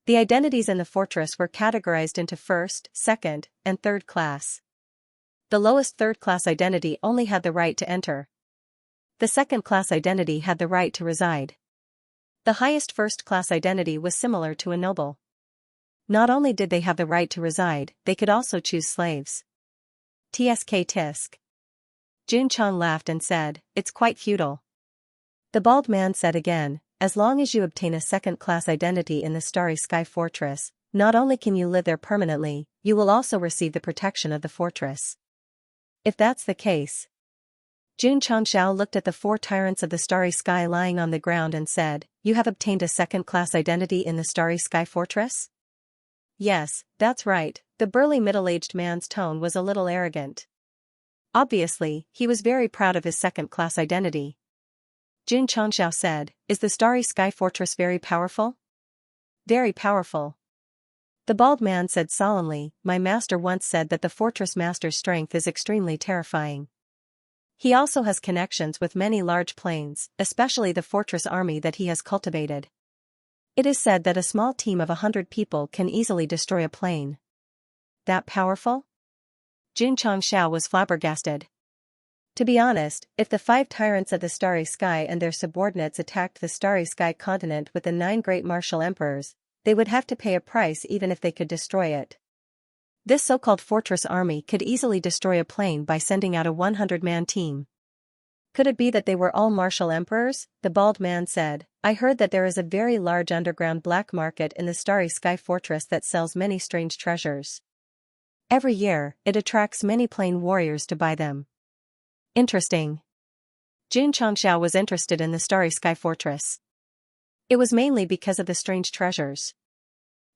The identities in the fortress were categorized into first, second, and third class. The lowest third-class identity only had the right to enter. The second-class identity had the right to reside. The highest first-class identity was similar to a noble. Not only did they have the right to reside, they could also choose slaves. Tisk. Junchang laughed and said, it's quite feudal. The bald man said again, as long as you obtain a second-class identity in the Starry Sky Fortress, not only can you live there permanently, you will also receive the protection of the fortress. If that's the case. Xiao looked at the 4 tyrants of the Starry Sky lying on the ground and said, you have obtained a second-class identity in the Starry Sky Fortress? Yes, that's right. The burly middle-aged man's tone was a little arrogant. Obviously, he was very proud of his second-class identity. Xiao said, is the Starry Sky Fortress very powerful? Very powerful. The bald man said solemnly, my master once said that the fortress master's strength is extremely terrifying. He also has connections with many large planes, especially the fortress army that he has cultivated. It is said that a small team of 100 people can easily destroy a plane. That powerful? Xiao was flabbergasted. To be honest, if the 5 tyrants of the Starry Sky and their subordinates attacked the Starry Sky continent with the 9 great martial emperors, they would have to pay a price even if they could destroy it. This so-called fortress army could easily destroy a plane by sending out a 100-man team. Could it be that they were all martial emperors? The bald man said, I heard that there is a very large underground black market in the Starry Sky Fortress that sells many strange treasures. Every year, it attracts many plane warriors to buy them. Interesting. Xiao was interested in the Starry Sky Fortress. It was mainly because of the strange treasures.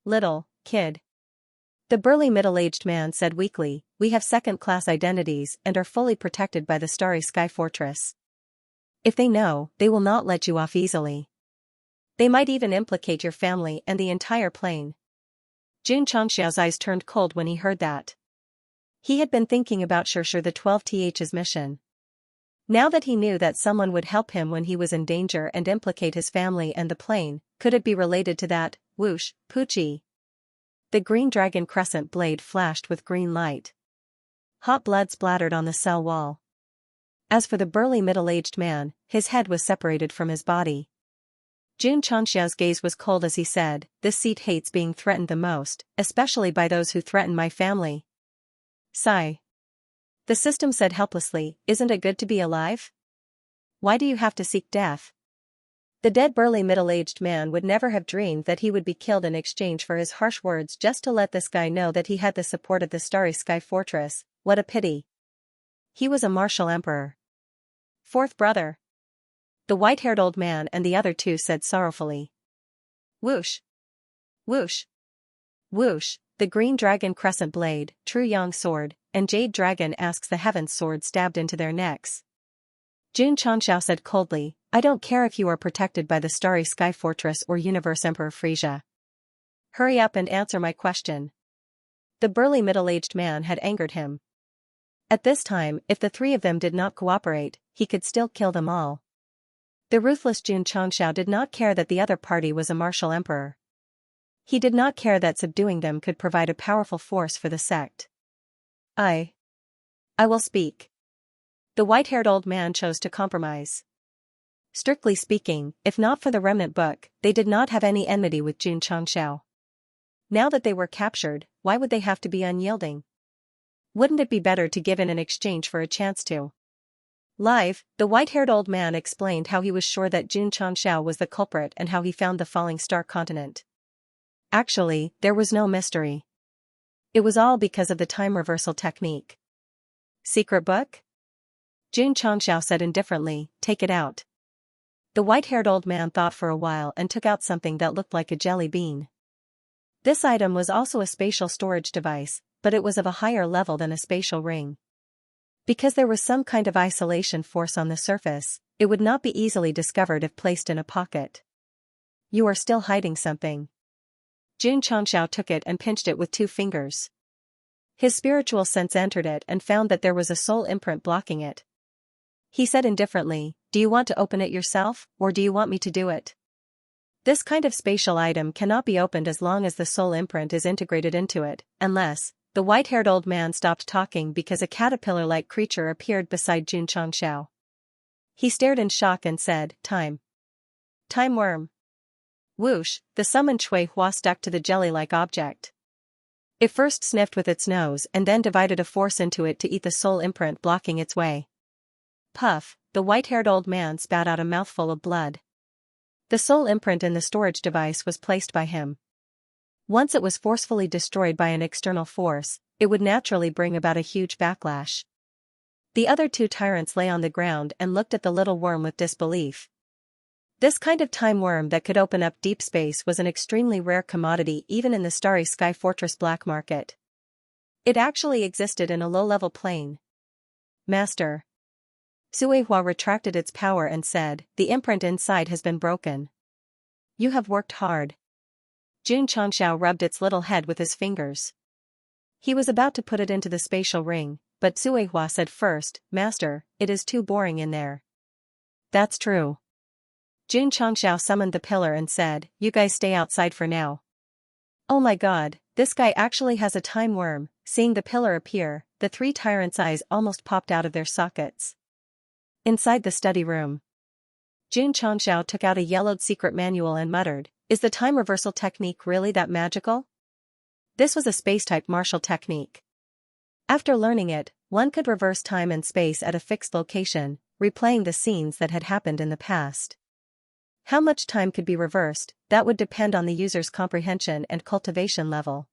Little kid. The burly middle-aged man said weakly, we have second-class identities and are fully protected by the Starry Sky Fortress. If they know, they will not let you off easily. They might even implicate your family and the entire plane. Xianxia's eyes turned cold when he heard that. He had been thinking about Xianxia the 12th's mission. Now that he knew that someone would help him when he was in danger and implicate his family and the plane, could it be related to that? Whoosh, Poochie. The green dragon crescent blade flashed with green light. Hot blood splattered on the cell wall. As for the burly middle-aged man, his head was separated from his body. Xianxia's gaze was cold as he said, "This seat hates being threatened the most, especially by those who threaten my family." Sigh. The system said helplessly, "Isn't it good to be alive? Why do you have to seek death?" The dead burly middle-aged man would never have dreamed that he would be killed in exchange for his harsh words just to let this guy know that he had the support of the Starry Sky Fortress. What a pity. He was a martial emperor. Fourth brother. The white-haired old man and the other two said sorrowfully. Whoosh. Whoosh. Whoosh, the green dragon crescent blade, true yang sword, and jade dragon asks the heavens sword stabbed into their necks. Xianxia said coldly, "I don't care if you are protected by the Starry Sky Fortress or Universe Emperor Frisia. Hurry up and answer my question." The burly middle-aged man had angered him. At this time, if the three of them did not cooperate, he could still kill them all. The ruthless Xianxia did not care that the other party was a martial emperor. He did not care that subduing them could provide a powerful force for the sect. I will speak. The white-haired old man chose to compromise. Strictly speaking, if not for the remnant book, they did not have any enmity with Xianxia. Now that they were captured, why would they have to be unyielding? Wouldn't it be better to give in exchange for a chance to live? The white-haired old man explained how he was sure that Xianxia was the culprit and how he found the falling star continent. Actually, there was no mystery. It was all because of the time reversal technique. Secret book? Xianxia said indifferently, "Take it out." The white-haired old man thought for a while and took out something that looked like a jelly bean. This item was also a spatial storage device, but it was of a higher level than a spatial ring. Because there was some kind of isolation force on the surface, it would not be easily discovered if placed in a pocket. "You are still hiding something." Xianxia took it and pinched it with 2 fingers. His spiritual sense entered it and found that there was a soul imprint blocking it. He said indifferently, "Do you want to open it yourself, or do you want me to do it?" This kind of spatial item cannot be opened as long as the soul imprint is integrated into it, unless... The white-haired old man stopped talking because a caterpillar-like creature appeared beside Xianxia. He stared in shock and said, "Time. Time worm." Whoosh, the summoned Shui Hua stuck to the jelly-like object. It first sniffed with its nose and then divided a force into it to eat the soul imprint blocking its way. Puff, the white-haired old man spat out a mouthful of blood. The soul imprint in the storage device was placed by him. Once it was forcefully destroyed by an external force, it would naturally bring about a huge backlash. The other 2 tyrants lay on the ground and looked at the little worm with disbelief. This kind of time worm that could open up deep space was an extremely rare commodity even in the Starry Sky Fortress black market. It actually existed in a low-level plane. "Master." Suihua retracted its power and said, "The imprint inside has been broken. You have worked hard." Xianxia rubbed its little head with his fingers. He was about to put it into the spatial ring, but Suihua said first, "Master, it is too boring in there." "That's true." Xianxia summoned the pillar and said, "You guys stay outside for now." "Oh my god, this guy actually has a time worm." Seeing the pillar appear, the 3 tyrants' eyes almost popped out of their sockets. Inside the study room, Xianxia took out a yellowed secret manual and muttered, "Is the time reversal technique really that magical?" This was a space-type martial technique. After learning it, one could reverse time and space at a fixed location, replaying the scenes that had happened in the past. How much time could be reversed, that would depend on the user's comprehension and cultivation level.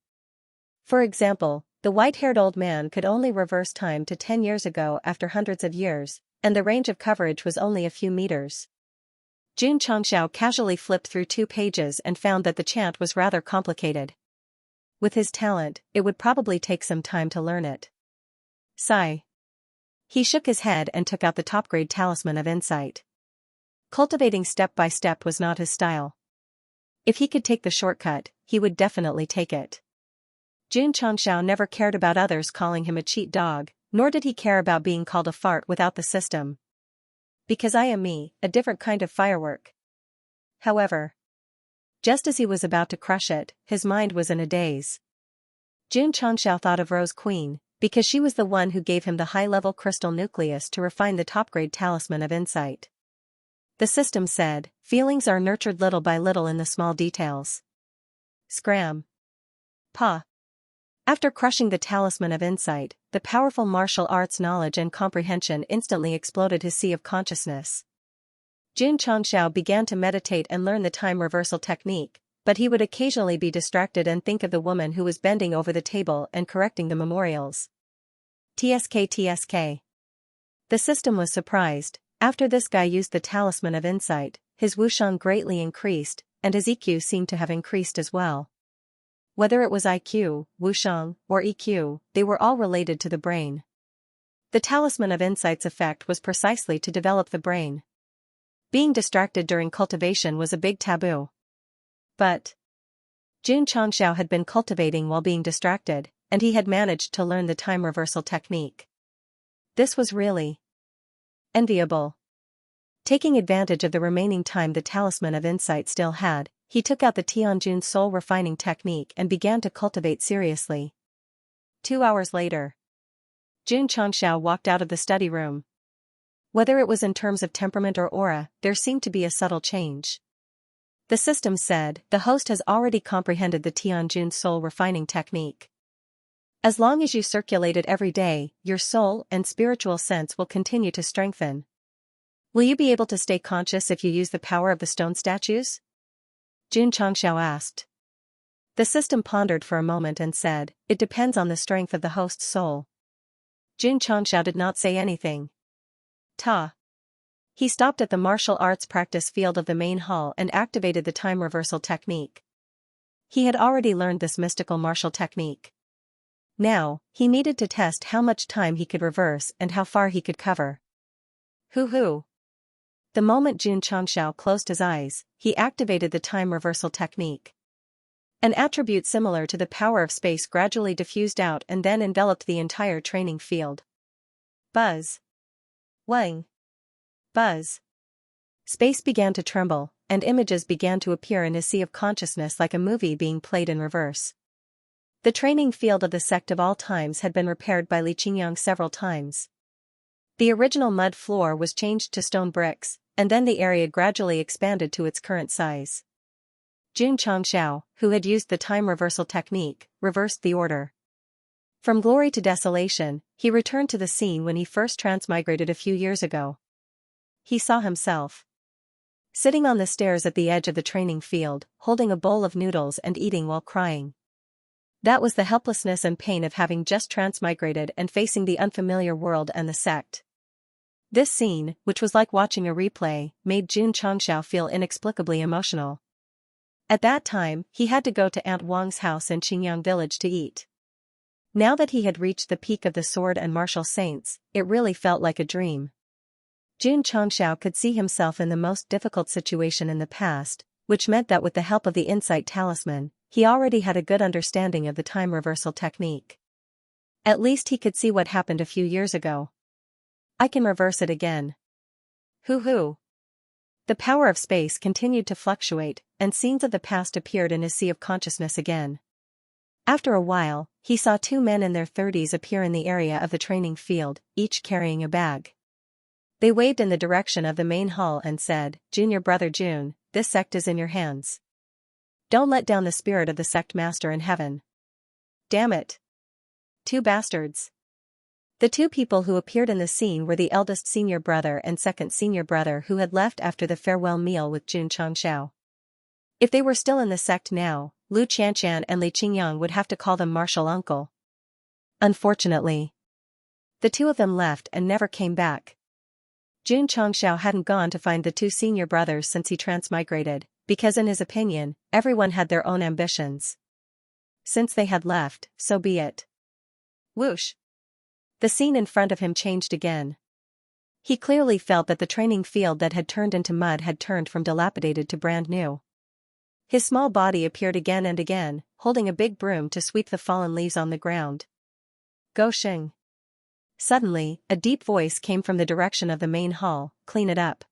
For example, the white-haired old man could only reverse time to 10 years ago after hundreds of years, and the range of coverage was only a few meters. Xianxia casually flipped through 2 pages and found that the chant was rather complicated. With his talent, it would probably take some time to learn it. Sigh. He shook his head and took out the top-grade talisman of insight. Cultivating step by step was not his style. If he could take the shortcut, he would definitely take it. Xianxia never cared about others calling him a cheat dog, nor did he care about being called a fart without the system. Because I am me, a different kind of firework. However, just as he was about to crush it, his mind was in a daze. Xianxia thought of Rose Queen, because she was the one who gave him the high-level crystal nucleus to refine the top-grade talisman of insight. The system said, feelings are nurtured little by little in the small details. Scram. Pa. After crushing the talisman of insight, the powerful martial arts knowledge and comprehension instantly exploded his sea of consciousness. Xianxia began to meditate and learn the time reversal technique, but he would occasionally be distracted and think of the woman who was bending over the table and correcting the memorials. TSK. The system was surprised. After this guy used the talisman of insight, his wushang greatly increased, and his EQ seemed to have increased as well. Whether it was IQ, wushang, or EQ, they were all related to the brain. The talisman of insight's effect was precisely to develop the brain. Being distracted during cultivation was a big taboo. But Xianxia had been cultivating while being distracted, and he had managed to learn the time reversal technique. This was really enviable. Taking advantage of the remaining time the talisman of insight still had, he took out the Tianjun soul refining technique and began to cultivate seriously. 2 hours later, Xianxia walked out of the study room. Whether it was in terms of temperament or aura, there seemed to be a subtle change. The system said, the host has already comprehended the Tianjun soul refining technique. As long as you circulate it every day, your soul and spiritual sense will continue to strengthen. Will you be able to stay conscious if you use the power of the stone statues? Xianxia asked. The system pondered for a moment and said, it depends on the strength of the host's soul. Xianxia did not say anything. He stopped at the martial arts practice field of the main hall and activated the time reversal technique. He had already learned this mystical martial technique. Now, he needed to test how much time he could reverse and how far he could cover. Hoo-hoo. The moment Xianxia closed his eyes, he activated the time reversal technique. An attribute similar to the power of space gradually diffused out and then enveloped the entire training field. Buzz. Wang. Buzz. Space began to tremble, and images began to appear in his sea of consciousness like a movie being played in reverse. The training field of the sect of all times had been repaired by Li Qingyang several times. The original mud floor was changed to stone bricks, and then the area gradually expanded to its current size. Xianxia, who had used the time reversal technique, reversed the order. From glory to desolation, he returned to the scene when he first transmigrated a few years ago. He saw himself sitting on the stairs at the edge of the training field, holding a bowl of noodles and eating while crying. That was the helplessness and pain of having just transmigrated and facing the unfamiliar world and the sect. This scene, which was like watching a replay, made Xianxia feel inexplicably emotional. At that time, he had to go to Aunt Wang's house in Qingyang village to eat. Now that he had reached the peak of the sword and martial saints, it really felt like a dream. Xianxia could see himself in the most difficult situation in the past, which meant that with the help of the insight talisman, he already had a good understanding of the time reversal technique. At least he could see what happened a few years ago. I can reverse it again. Hoo-hoo. The power of space continued to fluctuate, and scenes of the past appeared in his sea of consciousness again. After a while, he saw 2 men in their 30s appear in the area of the training field, each carrying a bag. They waved in the direction of the main hall and said, Junior Brother June, this sect is in your hands. Don't let down the spirit of the sect master in heaven. Damn it. 2 bastards. The 2 people who appeared in the scene were the eldest senior brother and second senior brother who had left after the farewell meal with Xianxia. If they were still in the sect now, Lu Qianqian and Li Qingyang would have to call them martial uncle. Unfortunately, the 2 of them left and never came back. Xianxia hadn't gone to find the 2 senior brothers since he transmigrated, because in his opinion, everyone had their own ambitions. Since they had left, so be it. Whoosh! The scene in front of him changed again. He clearly felt that the training field that had turned into mud had turned from dilapidated to brand new. His small body appeared again and again, holding a big broom to sweep the fallen leaves on the ground. Go Xing. Suddenly, a deep voice came from the direction of the main hall, clean it up.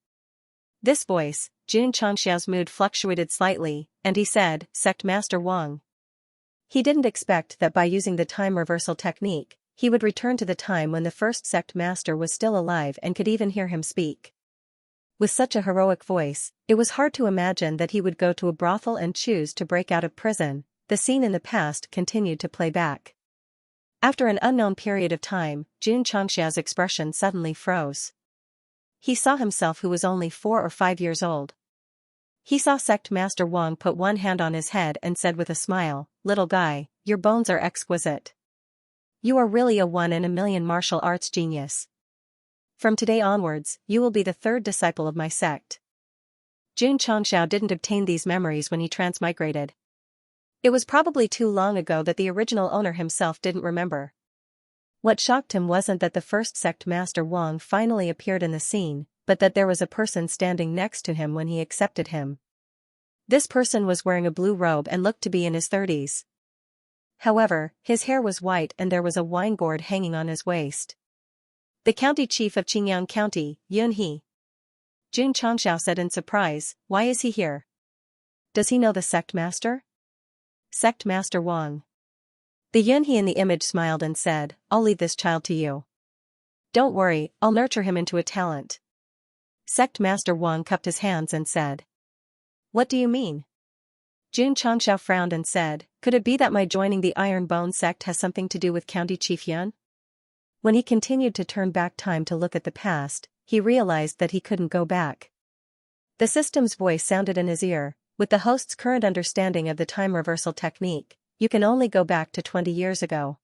This voice, Xianxia's mood fluctuated slightly, and he said, Sect Master Wang. He didn't expect that by using the time reversal technique, he would return to the time when the first sect master was still alive and could even hear him speak. With such a heroic voice, it was hard to imagine that he would go to a brothel and choose to break out of prison. The scene in the past continued to play back. After an unknown period of time, Xianxia's expression suddenly froze. He saw himself who was only 4 or 5 years old. He saw Sect Master Wang put one hand on his head and said with a smile, "Little guy, your bones are exquisite. You are really a 1 in a million martial arts genius. From today onwards, you will be the 3rd disciple of my sect." Xianxia didn't obtain these memories when he transmigrated. It was probably too long ago that the original owner himself didn't remember. What shocked him wasn't that the first sect master Wang finally appeared in the scene, but that there was a person standing next to him when he accepted him. This person was wearing a blue robe and looked to be in his 30s. However, his hair was white and there was a wine gourd hanging on his waist. The county chief of Qingyang County, Yun He. Xianxia said in surprise, "Why is he here? Does he know the sect master?" Sect Master Wang. The Yunhe in the image smiled and said, "I'll leave this child to you. Don't worry, I'll nurture him into a talent." Sect Master Wang cupped his hands and said, "What do you mean?" Xianxia frowned and said, "Could it be that my joining the Iron Bone sect has something to do with County Chief Yun?" When he continued to turn back time to look at the past, he realized that he couldn't go back. The system's voice sounded in his ear, with the host's current understanding of the time reversal technique, you can only go back to 20 years ago.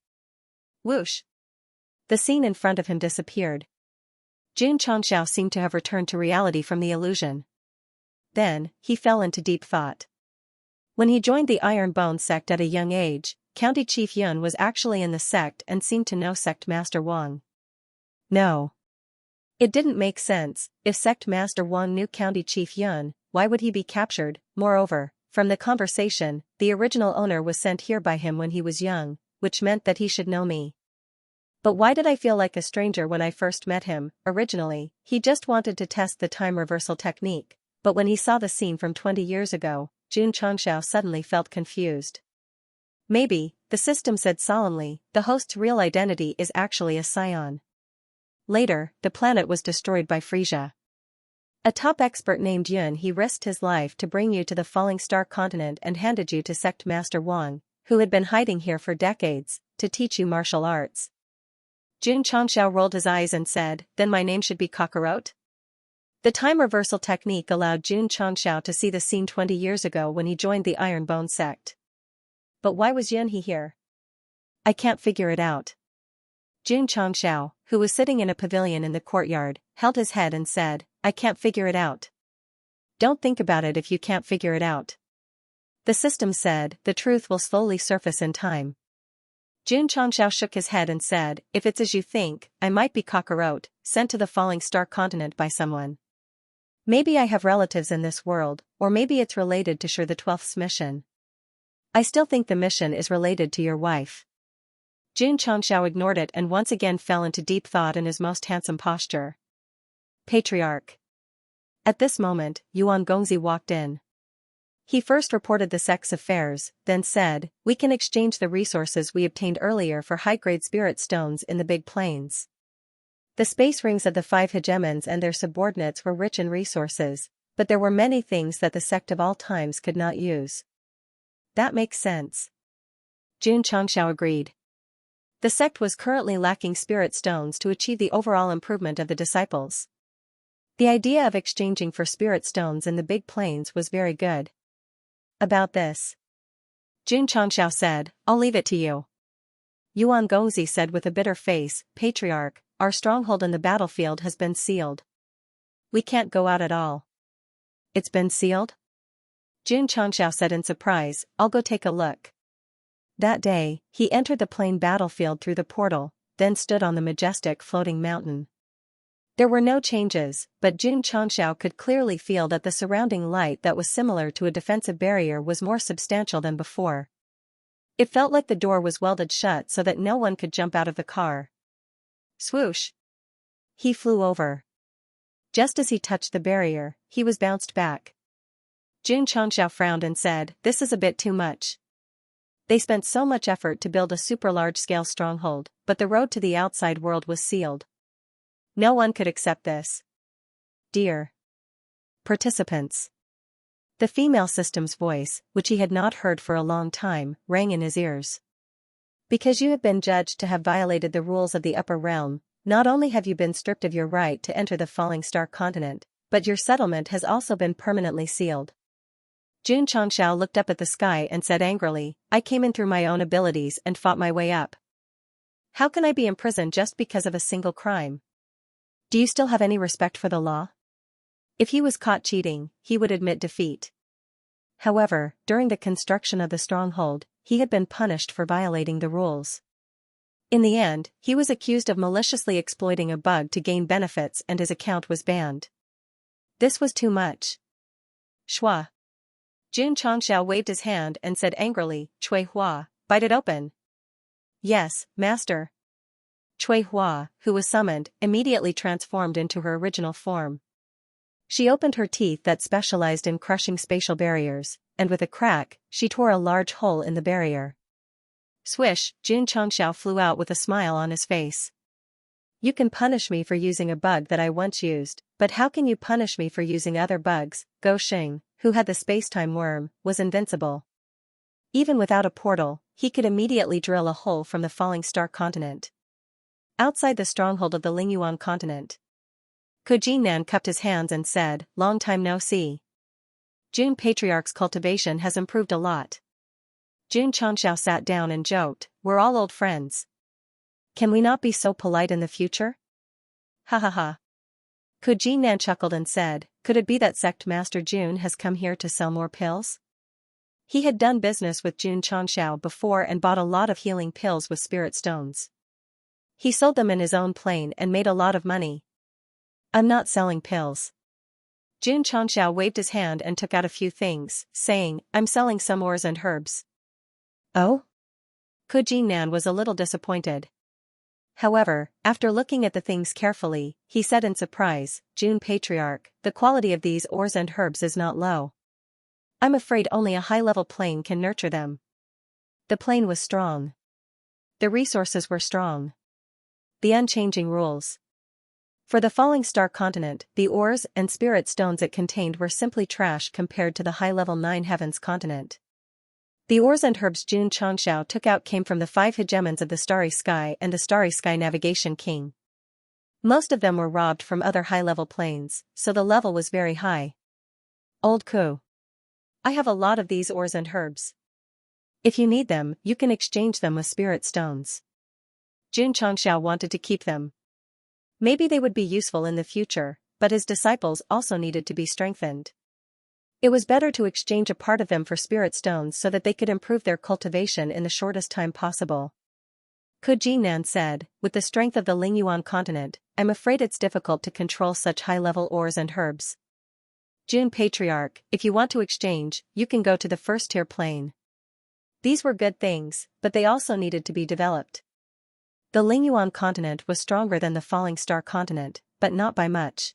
Whoosh! The scene in front of him disappeared. Xianxia seemed to have returned to reality from the illusion. Then, he fell into deep thought. When he joined the Iron Bone sect at a young age, County Chief Yun was actually in the sect and seemed to know Sect Master Wang. No. It didn't make sense. If Sect Master Wang knew County Chief Yun, why would he be captured? Moreover, from the conversation, the original owner was sent here by him when he was young, which meant that he should know me. But why did I feel like a stranger when I first met him? Originally, he just wanted to test the time reversal technique, but when he saw the scene from 20 years ago, Xianxia suddenly felt confused. Maybe, the system said solemnly, the host's real identity is actually a scion. Later, the planet was destroyed by Frisia. A top expert named Yun he risked his life to bring you to the Falling Star continent and handed you to Sect Master Wang, who had been hiding here for decades, to teach you martial arts. Xianxia rolled his eyes and said, "Then my name should be Kakarot?" The time reversal technique allowed Xianxia to see the scene 20 years ago when he joined the Iron Bone sect. But why was Yun He here? I can't figure it out. Xianxia, who was sitting in a pavilion in the courtyard, held his head and said, "I can't figure it out." Don't think about it if you can't figure it out. The system said, the truth will slowly surface in time. Xianxia shook his head and said, "If it's as you think, I might be Kakarot, sent to the Falling Star continent by someone. Maybe I have relatives in this world, or maybe it's related to Shur the 12th's mission. I still think the mission is related to your wife." Xianxia ignored it and once again fell into deep thought in his most handsome posture. Patriarch. At this moment, Yuan Gongzi walked in. He first reported the sect's affairs, then said, "We can exchange the resources we obtained earlier for high-grade spirit stones in the Big Plains." The space rings of the 5 hegemons and their subordinates were rich in resources, but there were many things that the sect of all times could not use. That makes sense. Xianxia agreed. The sect was currently lacking spirit stones to achieve the overall improvement of the disciples. The idea of exchanging for spirit stones in the Big Plains was very good. About this, Xianxia said, "I'll leave it to you." Yuan Gongzi said with a bitter face, "Patriarch, our stronghold in the battlefield has been sealed. We can't go out at all." "It's been sealed?" Xianxia said in surprise, "I'll go take a look." That day, he entered the plain battlefield through the portal, then stood on the majestic floating mountain. There were no changes, but Xianxia could clearly feel that the surrounding light that was similar to a defensive barrier was more substantial than before. It felt like the door was welded shut so that no one could jump out of the car. Swoosh! He flew over. Just as he touched the barrier, he was bounced back. Xianxia frowned and said, "This is a bit too much." They spent so much effort to build a super large-scale stronghold, but the road to the outside world was sealed. No one could accept this. Dear participants. The female system's voice, which he had not heard for a long time, rang in his ears. Because you have been judged to have violated the rules of the upper realm, not only have you been stripped of your right to enter the Falling Star continent, but your settlement has also been permanently sealed. Xianxia looked up at the sky and said angrily, "I came in through my own abilities and fought my way up. How can I be imprisoned just because of a single crime? Do you still have any respect for the law?" If he was caught cheating, he would admit defeat. However, during the construction of the stronghold, he had been punished for violating the rules. In the end, he was accused of maliciously exploiting a bug to gain benefits and his account was banned. This was too much. Shua. Xianxia waved his hand and said angrily, "Cui Hua, bite it open." "Yes, master." Cui Hua, who was summoned, immediately transformed into her original form. She opened her teeth that specialized in crushing spatial barriers, and with a crack, she tore a large hole in the barrier. Swish, Xianxia flew out with a smile on his face. "You can punish me for using a bug that I once used, but how can you punish me for using other bugs?" Go Xing, who had the spacetime worm, was invincible. Even without a portal, he could immediately drill a hole from the Falling Star continent. Outside the stronghold of the Lingyuan continent. Kujinan cupped his hands and said, "Long time no see. June Patriarch's cultivation has improved a lot." Xianxia sat down and joked, "We're all old friends. Can we not be so polite in the future?" Ha ha ha. Kujinan chuckled and said, "Could it be that Sect Master June has come here to sell more pills?" He had done business with Xianxia before and bought a lot of healing pills with spirit stones. He sold them in his own plane and made a lot of money. "I'm not selling pills." Xianxia waved his hand and took out a few things, saying, "I'm selling some ores and herbs." Oh? Kujinan was a little disappointed. However, after looking at the things carefully, he said in surprise, "June Patriarch, the quality of these ores and herbs is not low. I'm afraid only a high-level plane can nurture them." The plane was strong. The resources were strong. The unchanging rules. For the Falling Star continent, the ores and spirit stones it contained were simply trash compared to the high-level Nine Heavens continent. The ores and herbs Xianxia took out came from the 5 hegemons of the Starry Sky and the Starry Sky Navigation King. Most of them were robbed from other high-level planes, so the level was very high. "Old Ku. I have a lot of these ores and herbs. If you need them, you can exchange them with spirit stones." Xianxia wanted to keep them. Maybe they would be useful in the future, but his disciples also needed to be strengthened. It was better to exchange a part of them for spirit stones so that they could improve their cultivation in the shortest time possible. Kujinan said, "With the strength of the Lingyuan continent, I'm afraid it's difficult to control such high-level ores and herbs. June Patriarch, if you want to exchange, you can go to the first-tier plane." These were good things, but they also needed to be developed. The Lingyuan continent was stronger than the Falling Star continent, but not by much.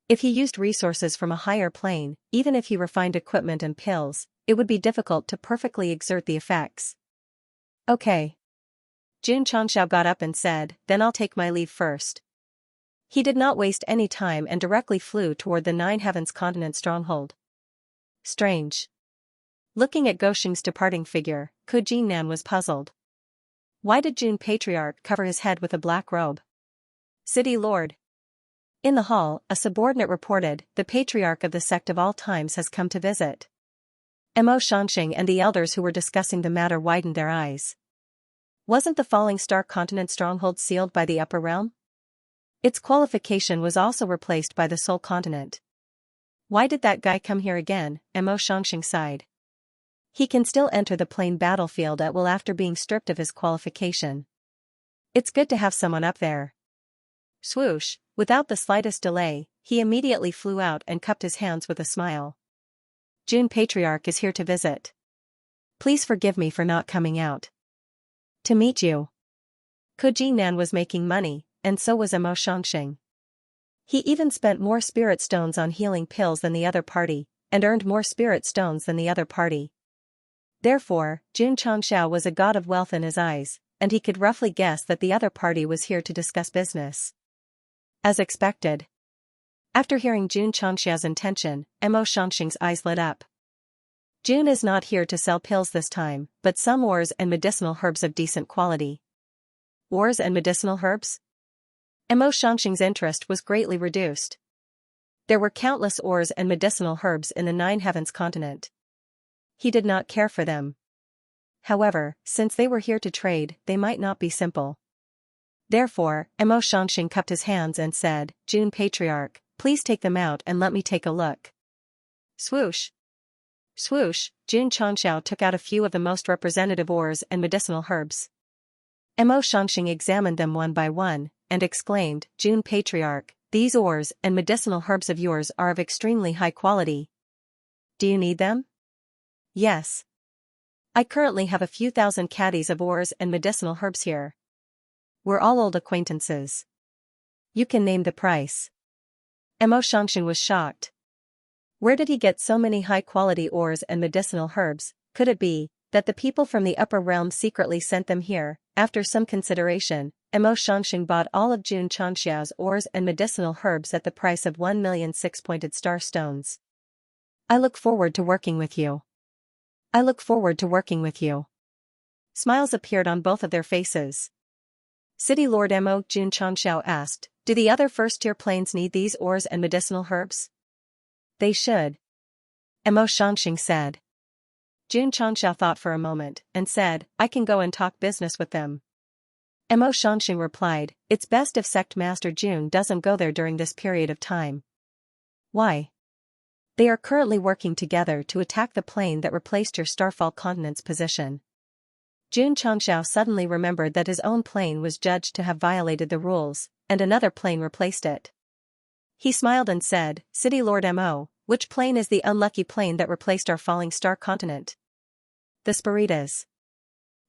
If he used resources from a higher plane, even if he refined equipment and pills, it would be difficult to perfectly exert the effects. "Okay." Xianxia got up and said, "Then I'll take my leave first." He did not waste any time and directly flew toward the Nine Heavens continent stronghold. Strange. Looking at Goshing's departing figure, Kujinan was puzzled. Why did June Patriarch cover his head with a black robe? "City Lord." In the hall, a subordinate reported, "The Patriarch of the Sect of all times has come to visit." Mo Shanxing and the elders who were discussing the matter widened their eyes. Wasn't the Falling Star continent stronghold sealed by the upper realm? Its qualification was also replaced by the Soul continent. Why did that guy come here again? Mo Shanxing sighed. He can still enter the plain battlefield at will after being stripped of his qualification. It's good to have someone up there. Swoosh, Without the slightest delay, he immediately flew out and cupped his hands with a smile. June Patriarch is here to visit. Please forgive me for not coming out to meet you. Nan was making money, and so was Xianxia. He even spent more spirit stones on healing pills than the other party, and earned more spirit stones than the other party. Therefore, Xianxia was a god of wealth in his eyes, and he could roughly guess that the other party was here to discuss business. As expected. After hearing Xianxia's intention, Xianxia's eyes lit up. June is not here to sell pills this time, but some ores and medicinal herbs of decent quality. Ores and medicinal herbs? Xianxia's interest was greatly reduced. There were countless ores and medicinal herbs in the Nine Heavens continent. He did not care for them. However, since they were here to trade, they might not be simple. Therefore, Xianxia cupped his hands and said, June Patriarch, please take them out and let me take a look. Swoosh. Swoosh, Xianxia took out a few of the most representative ores and medicinal herbs. Xianxia examined them one by one, and exclaimed, June Patriarch, these ores and medicinal herbs of yours are of extremely high quality. Do you need them? Yes. I currently have a few thousand caddies of ores and medicinal herbs here. We're all old acquaintances. You can name the price. Xianxia was shocked. Where did he get so many high-quality ores and medicinal herbs? Could it be that the people from the upper realm secretly sent them here? After some consideration, Xianxia bought all of Xianxia's ores and medicinal herbs at the price of 1,000,000 six-pointed star stones. I look forward to working with you. I look forward to working with you. Smiles appeared on both of their faces. City Lord Xianxia asked, do the other first-tier planes need these ores and medicinal herbs? They should. Xianxia said. Xianxia thought for a moment, and said, I can go and talk business with them. Xianxia replied, it's best if Sect Master June doesn't go there during this period of time. Why? They are currently working together to attack the plane that replaced your Starfall continent's position. Xianxia suddenly remembered that his own plane was judged to have violated the rules, and another plane replaced it. He smiled and said, City Lord which plane is the unlucky plane that replaced our falling star continent? The Spiritas.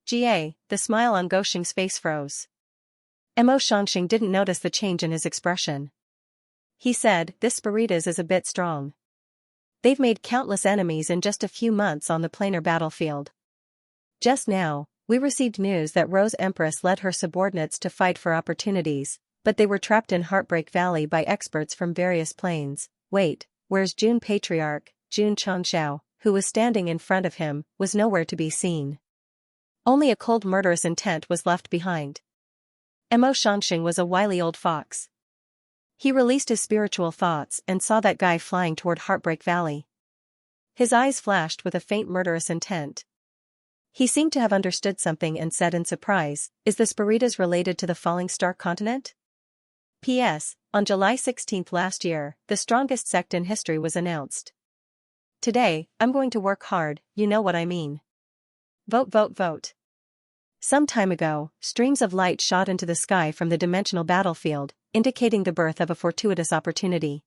The smile on Goshing's face froze. Xianxia didn't notice the change in his expression. He said, this Spiritas is a bit strong. They've made countless enemies in just a few months on the planar battlefield. Just now, we received news that Rose Empress led her subordinates to fight for opportunities, but they were trapped in Heartbreak Valley by experts from various planes. Wait, where's June Patriarch? Xianxia, who was standing in front of him, was nowhere to be seen. Only a cold murderous intent was left behind. Xianxia was a wily old fox. He released his spiritual thoughts and saw that guy flying toward Heartbreak Valley. His eyes flashed with a faint murderous intent. He seemed to have understood something and said in surprise, is the Spiritas related to the falling star continent? P.S. On July 16 last year, the strongest sect in history was announced. Today, I'm going to work hard, you know what I mean. Vote, vote, vote. Some time ago, streams of light shot into the sky from the dimensional battlefield, indicating the birth of a fortuitous opportunity.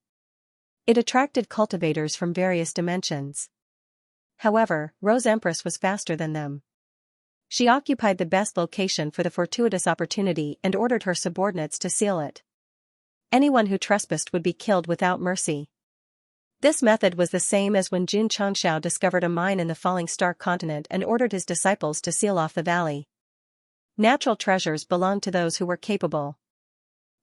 It attracted cultivators from various dimensions. However, Rose Empress was faster than them. She occupied the best location for the fortuitous opportunity and ordered her subordinates to seal it. Anyone who trespassed would be killed without mercy. This method was the same as when Xianxia discovered a mine in the falling star continent and ordered his disciples to seal off the valley. Natural treasures belonged to those who were capable.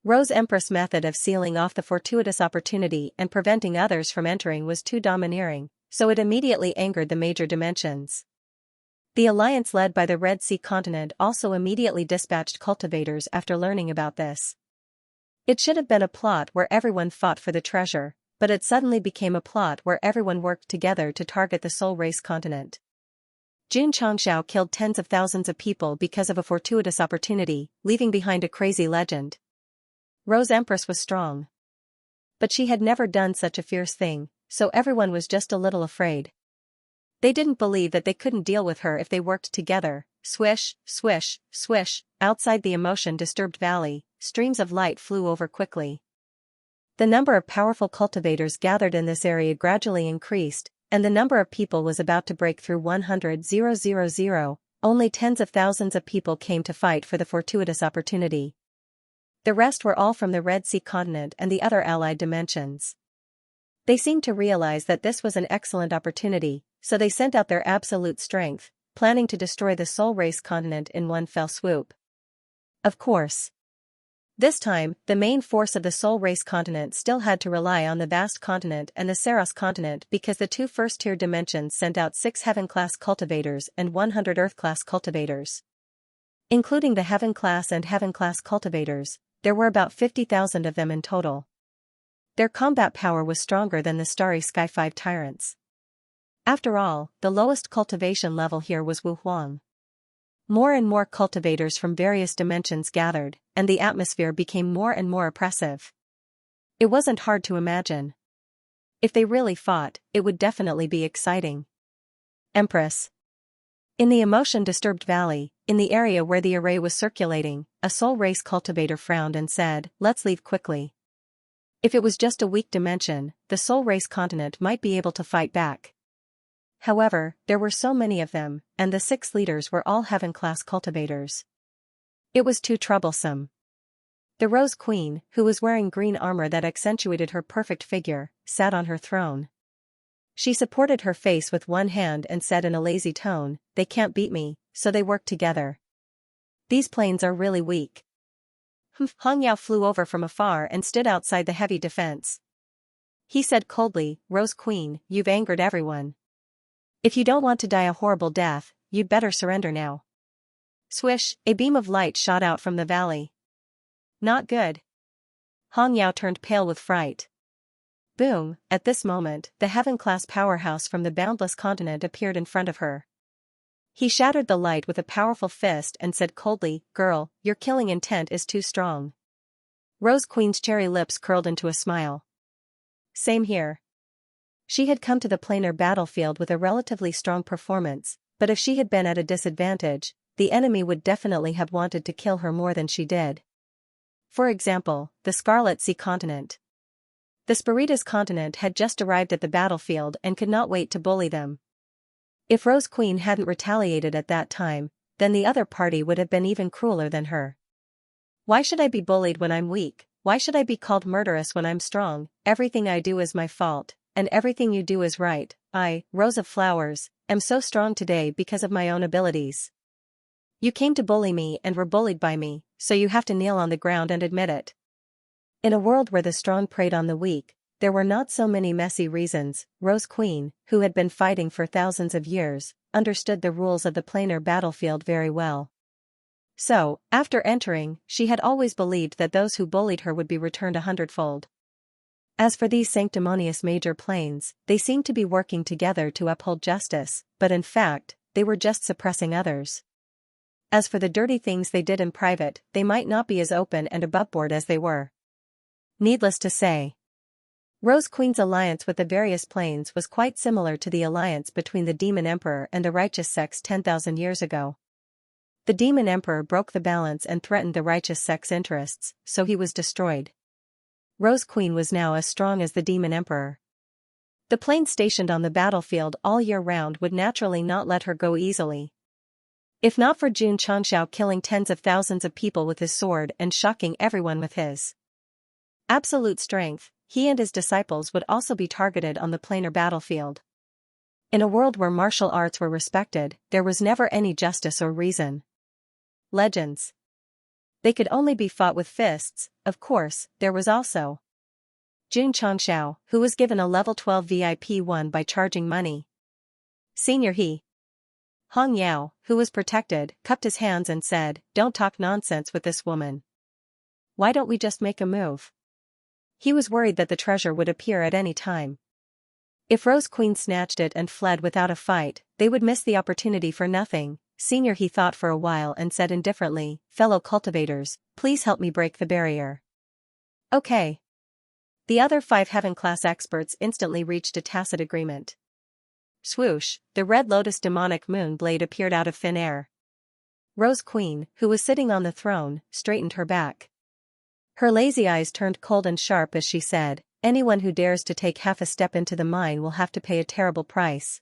Rose Empress' method of sealing off the fortuitous opportunity and preventing others from entering was too domineering, so it immediately angered the major dimensions. The alliance led by the Red Sea continent also immediately dispatched cultivators after learning about this. It should have been a plot where everyone fought for the treasure, but it suddenly became a plot where everyone worked together to target the Soul Race continent. Xianxia killed tens of thousands of people because of a fortuitous opportunity, leaving behind a crazy legend. Rose Empress was strong. But she had never done such a fierce thing, so everyone was just a little afraid. They didn't believe that they couldn't deal with her if they worked together. Swish, swish, swish, outside the emotion-disturbed valley, streams of light flew over quickly. The number of powerful cultivators gathered in this area gradually increased, and the number of people was about to break through 100,000. Only tens of thousands of people came to fight for the fortuitous opportunity. The rest were all from the Red Sea continent and the other allied dimensions. They seemed to realize that this was an excellent opportunity, so they sent out their absolute strength, planning to destroy the Soul Race continent in one fell swoop. Of course. This time, the main force of the Soul Race continent still had to rely on the Vast continent and the Saros continent because the two first-tier dimensions sent out 6 Heaven-class cultivators and 100 Earth-class cultivators. Including the Heaven-class and Heaven-class cultivators, there were about 50,000 of them in total. Their combat power was stronger than the Starry Sky 5 tyrants. After all, the lowest cultivation level here was Wu Huang. More and more cultivators from various dimensions gathered, and the atmosphere became more and more oppressive. It wasn't hard to imagine. If they really fought, it would definitely be exciting. Empress. In the emotion-disturbed valley, in the area where the array was circulating, a Soul Race cultivator frowned and said, "Let's leave quickly." If it was just a weak dimension, the Soul Race continent might be able to fight back. However, there were so many of them, and the 6 leaders were all Heaven-class cultivators. It was too troublesome. The Rose Queen, who was wearing green armor that accentuated her perfect figure, sat on her throne. She supported her face with one hand and said in a lazy tone, "They can't beat me, so they work together. These planes are really weak." Xianxia flew over from afar and stood outside the heavy defense. He said coldly, "Rose Queen, you've angered everyone. If you don't want to die a horrible death, you'd better surrender now." Swish, a beam of light shot out from the valley. Not good. Xianxia turned pale with fright. Boom, at this moment, the Heaven-class powerhouse from the boundless continent appeared in front of her. He shattered the light with a powerful fist and said coldly, "Girl, your killing intent is too strong." Rose Queen's cherry lips curled into a smile. Same here. She had come to the planar battlefield with a relatively strong performance, but if she had been at a disadvantage, the enemy would definitely have wanted to kill her more than she did. For example, the Scarlet Sea continent. The Spiritus continent had just arrived at the battlefield and could not wait to bully them. If Rose Queen hadn't retaliated at that time, then the other party would have been even crueler than her. "Why should I be bullied when I'm weak? Why should I be called murderous when I'm strong? Everything I do is my fault, and everything you do is right. I, Rose of Flowers, am so strong today because of my own abilities. You came to bully me and were bullied by me, so you have to kneel on the ground and admit it." In a world where the strong preyed on the weak, there were not so many messy reasons. Rose Queen, who had been fighting for thousands of years, understood the rules of the planar battlefield very well. So, after entering, she had always believed that those who bullied her would be returned 100-fold. As for these sanctimonious major planes, they seemed to be working together to uphold justice, but in fact, they were just suppressing others. As for the dirty things they did in private, they might not be as open and aboveboard as they were. Needless to say, Rose Queen's alliance with the various planes was quite similar to the alliance between the Demon Emperor and the righteous sects 10,000 years ago. The Demon Emperor broke the balance and threatened the righteous sect's interests, so he was destroyed. Rose Queen was now as strong as the Demon Emperor. The planes stationed on the battlefield all year round would naturally not let her go easily. If not for Xianxia killing tens of thousands of people with his sword and shocking everyone with his absolute strength, he and his disciples would also be targeted on the planar battlefield. In a world where martial arts were respected, there was never any justice or reason. Legends. They could only be fought with fists. Of course, there was also Xianxia, who was given a level 12 VIP 1 by charging money. Senior He. Xianxia, who was protected, cupped his hands and said, "Don't talk nonsense with this woman. Why don't we just make a move?" He was worried that the treasure would appear at any time. If Rose Queen snatched it and fled without a fight, they would miss the opportunity for nothing. Senior He thought for a while and said indifferently, "Fellow cultivators, please help me break the barrier." Okay. The other 5 Heaven-class experts instantly reached a tacit agreement. Swoosh, the red lotus demonic moon blade appeared out of thin air. Rose Queen, who was sitting on the throne, straightened her back. Her lazy eyes turned cold and sharp as she said, "Anyone who dares to take half a step into the mine will have to pay a terrible price."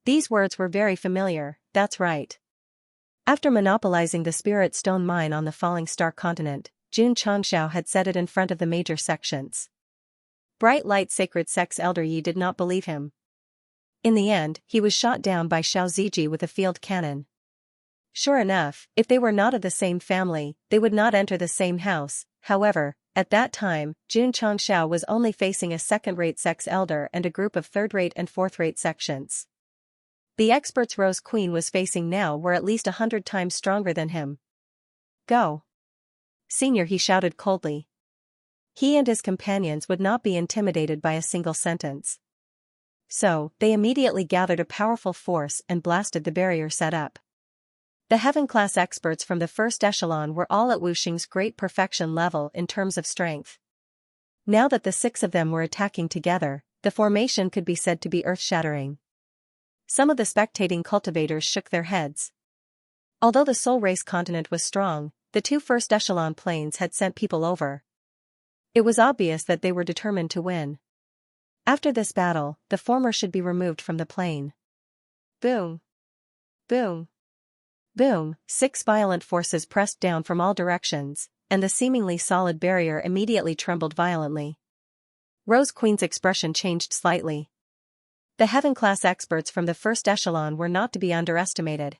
These words were very familiar, that's right. After monopolizing the Spirit Stone mine on the Falling Star continent, Xianxia had set it in front of the major sections. Bright Light Sacred Sect's elder Yi did not believe him. In the end, he was shot down by Xiao Ziji with a field cannon. Sure enough, if they were not of the same family, they would not enter the same house. However, at that time, Xianxia was only facing a second-rate sect's elder and a group of third-rate and fourth-rate sections. The experts Rose Queen was facing now were at least 100 times stronger than him. "Go, Senior," he shouted coldly. He and his companions would not be intimidated by a single sentence. So, they immediately gathered a powerful force and blasted the barrier set up. The Heaven-class experts from the first echelon were all at Wuxing's great perfection level in terms of strength. Now that the 6 of them were attacking together, the formation could be said to be earth-shattering. Some of the spectating cultivators shook their heads. Although the Soul Race continent was strong, the 2 first echelon planes had sent people over. It was obvious that they were determined to win. After this battle, the former should be removed from the plane. Boom! Boom! Boom! 6 violent forces pressed down from all directions, and the seemingly solid barrier immediately trembled violently. Rose Queen's expression changed slightly. The Heaven-class experts from the first echelon were not to be underestimated.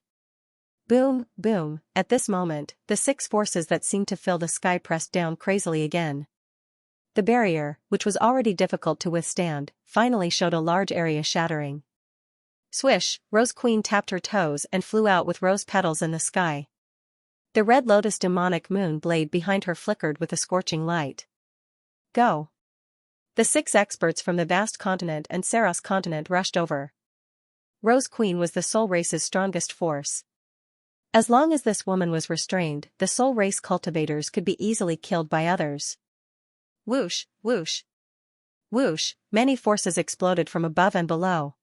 Boom! Boom! At this moment, the 6 forces that seemed to fill the sky pressed down crazily again. The barrier, which was already difficult to withstand, finally showed a large area shattering. Swish! Rose Queen tapped her toes and flew out with rose petals in the sky. The red lotus demonic moon blade behind her flickered with a scorching light. Go! The 6 experts from the vast continent and Saros continent rushed over. Rose Queen was the Soul Race's strongest force. As long as this woman was restrained, the Soul Race cultivators could be easily killed by others. Whoosh! Whoosh! Whoosh! Many forces exploded from above and below.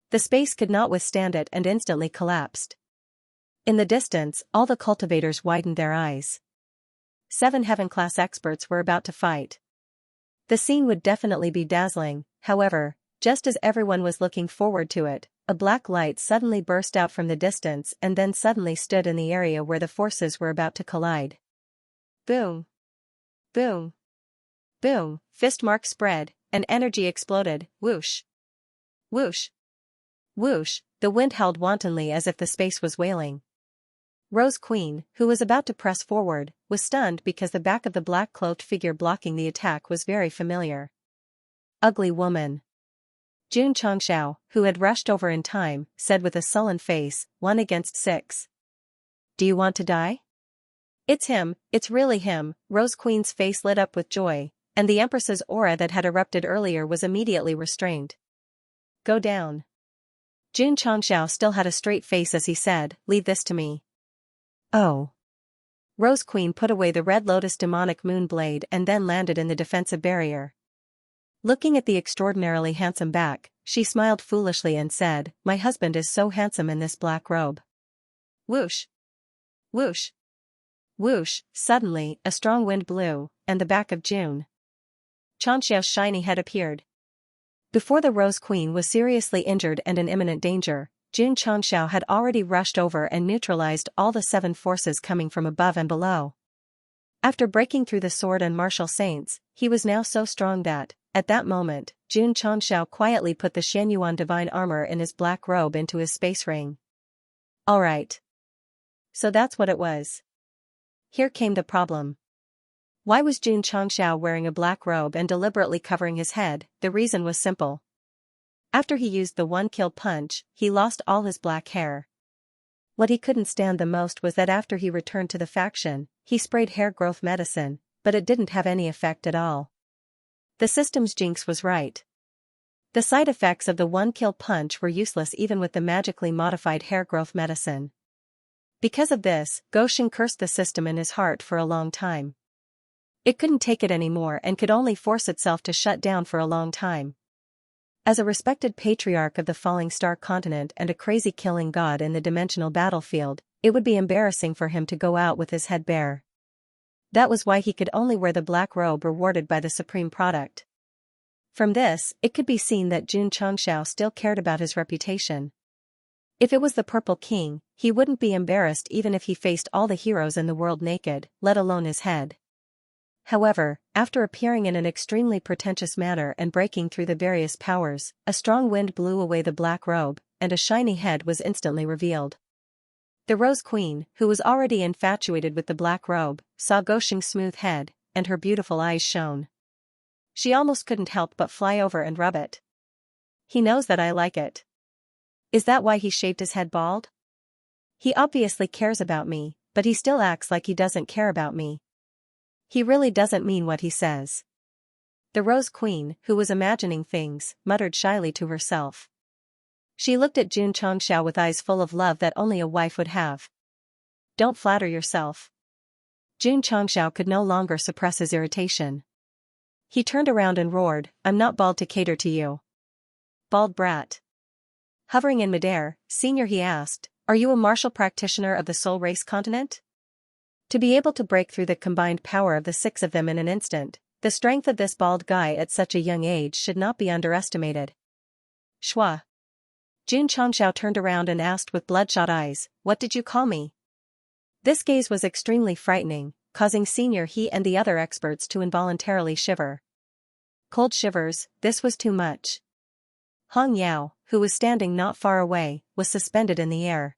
The space could not withstand it and instantly collapsed. In the distance, all the cultivators widened their eyes. 7 Heaven-class experts were about to fight. The scene would definitely be dazzling. However, just as everyone was looking forward to it, a black light suddenly burst out from the distance and then suddenly stood in the area where the forces were about to collide. Boom! Boom! Boom! Fist mark spread, and energy exploded. Whoosh! Whoosh! Whoosh! The wind howled wantonly as if the space was wailing. Rose Queen, who was about to press forward, was stunned because the back of the black-cloaked figure blocking the attack was very familiar. Ugly woman. Xianxia, who had rushed over in time, said with a sullen face, 1 against 6. Do you want to die? It's him, it's really him. Rose Queen's face lit up with joy, and the Empress's aura that had erupted earlier was immediately restrained. Go down. Xianxia still had a straight face as he said, leave this to me. Oh. Rose Queen put away the red lotus demonic moon blade and then landed in the defensive barrier. Looking at the extraordinarily handsome back, she smiled foolishly and said, my husband is so handsome in this black robe. Whoosh! Whoosh! Whoosh! Suddenly, a strong wind blew, and the back of Xianxia's shiny head appeared. Before the Rose Queen was seriously injured and in imminent danger, Xianxia had already rushed over and neutralized all the 7 forces coming from above and below. After breaking through the sword and martial saints, he was now so strong that, at that moment, Xianxia quietly put the Xianyuan divine armor in his black robe into his space ring. Alright. So that's what it was. Here came the problem. Why was Xianxia wearing a black robe and deliberately covering his head? The reason was simple. After he used the one-kill punch, he lost all his black hair. What he couldn't stand the most was that after he returned to the faction, he sprayed hair growth medicine, but it didn't have any effect at all. The system's jinx was right. The side effects of the one-kill punch were useless even with the magically modified hair growth medicine. Because of this, Goshen cursed the system in his heart for a long time. It couldn't take it anymore and could only force itself to shut down for a long time. As a respected patriarch of the Falling Star continent and a crazy-killing god in the dimensional battlefield, it would be embarrassing for him to go out with his head bare. That was why he could only wear the black robe rewarded by the supreme product. From this, it could be seen that Xianxia still cared about his reputation. If it was the Purple King, he wouldn't be embarrassed even if he faced all the heroes in the world naked, let alone his head. However, after appearing in an extremely pretentious manner and breaking through the various powers, a strong wind blew away the black robe, and a shiny head was instantly revealed. The Rose Queen, who was already infatuated with the black robe, saw Guoxing's smooth head, and her beautiful eyes shone. She almost couldn't help but fly over and rub it. He knows that I like it. Is that why he shaved his head bald? He obviously cares about me, but he still acts like he doesn't care about me. He really doesn't mean what he says. The Rose Queen, who was imagining things, muttered shyly to herself. She looked at Xianxia with eyes full of love that only a wife would have. Don't flatter yourself. Xianxia could no longer suppress his irritation. He turned around and roared, I'm not bald to cater to you. Bald brat. Hovering in midair, Senior, he asked, are you a martial practitioner of the Soul Race continent? To be able to break through the combined power of the 6 of them in an instant, the strength of this bald guy at such a young age should not be underestimated. Shua. Xianxia turned around and asked with bloodshot eyes, what did you call me? This gaze was extremely frightening, causing Senior he and the other experts to involuntarily shiver. Cold shivers, this was too much. Hong Yao, who was standing not far away, was suspended in the air.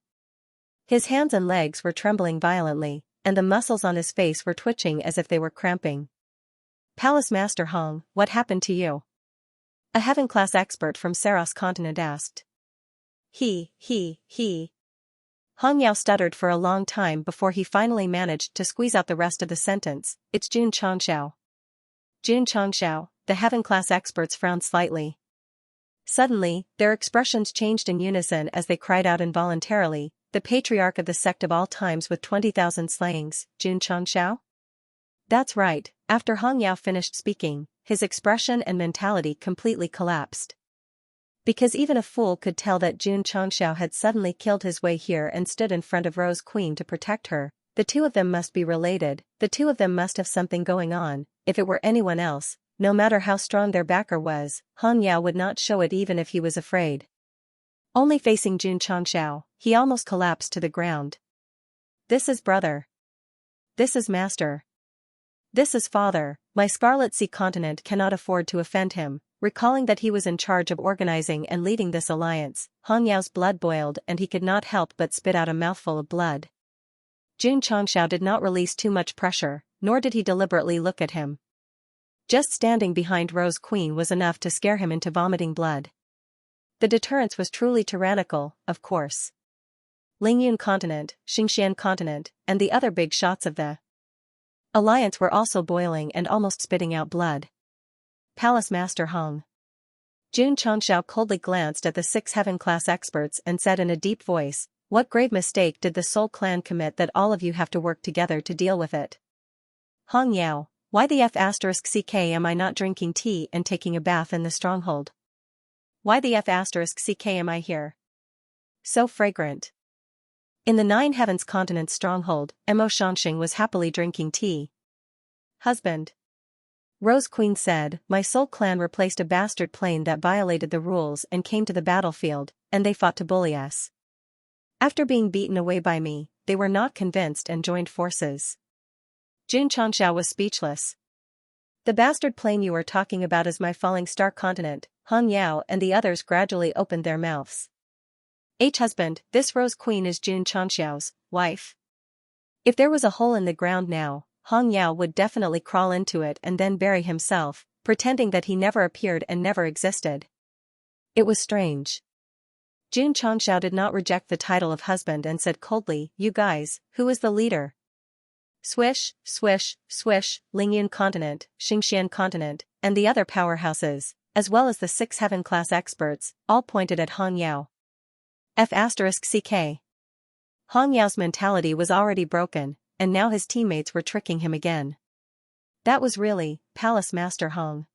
His hands and legs were trembling violently, and the muscles on his face were twitching as if they were cramping. Palace Master Hong, what happened to you? A heaven-class expert from Saros continent asked. He. Hong Yao stuttered for a long time before he finally managed to squeeze out the rest of the sentence, it's Xianxia. Xianxia, the heaven-class experts frowned slightly. Suddenly, their expressions changed in unison as they cried out involuntarily, the patriarch of the sect of all times with 20,000 slayings, Xianxia? That's right, after Hong Yao finished speaking, his expression and mentality completely collapsed. Because even a fool could tell that Xianxia had suddenly killed his way here and stood in front of Rose Queen to protect her, the 2 of them must be related, the 2 of them must have something going on, if it were anyone else, no matter how strong their backer was, Hong Yao would not show it even if he was afraid. Only facing Xianxia, he almost collapsed to the ground. This is brother. This is master. This is father, my Scarlet Sea continent cannot afford to offend him. Recalling that he was in charge of organizing and leading this alliance, Hong Yao's blood boiled and he could not help but spit out a mouthful of blood. Xianxia did not release too much pressure, nor did he deliberately look at him. Just standing behind Rose Queen was enough to scare him into vomiting blood. The deterrence was truly tyrannical, of course. Lingyun continent, Xianxia continent, and the other big shots of the alliance were also boiling and almost spitting out blood. Palace Master Hong. Xianxia coldly glanced at the 6 heaven-class experts and said in a deep voice, what grave mistake did the Soul Clan commit that all of you have to work together to deal with it? Hong Yao, why the F***ck am I not drinking tea and taking a bath in the stronghold? Why the F***ck am I here? So fragrant. In the 9 heavens continent stronghold, Mo Shanxing was happily drinking tea. Husband. Rose Queen said, my Soul Clan replaced a bastard plane that violated the rules and came to the battlefield, and they fought to bully us. After being beaten away by me, they were not convinced and joined forces. Xianxia was speechless. The bastard plane you are talking about is my falling star continent. Hong Yao and the others gradually opened their mouths. Husband, this Rose Queen is Xianxiao's wife. If there was a hole in the ground now, Hong Yao would definitely crawl into it and then bury himself, pretending that he never appeared and never existed. It was strange. Xianxia did not reject the title of husband and said coldly, you guys, who is the leader? Swish, swish, swish, Lingyun continent, Xianxia continent, and the other powerhouses, as well as the 6 heaven-class experts, all pointed at Hong Yao. F***ck. Hong Yao's mentality was already broken, and now his teammates were tricking him again. That was really, Palace Master Hong.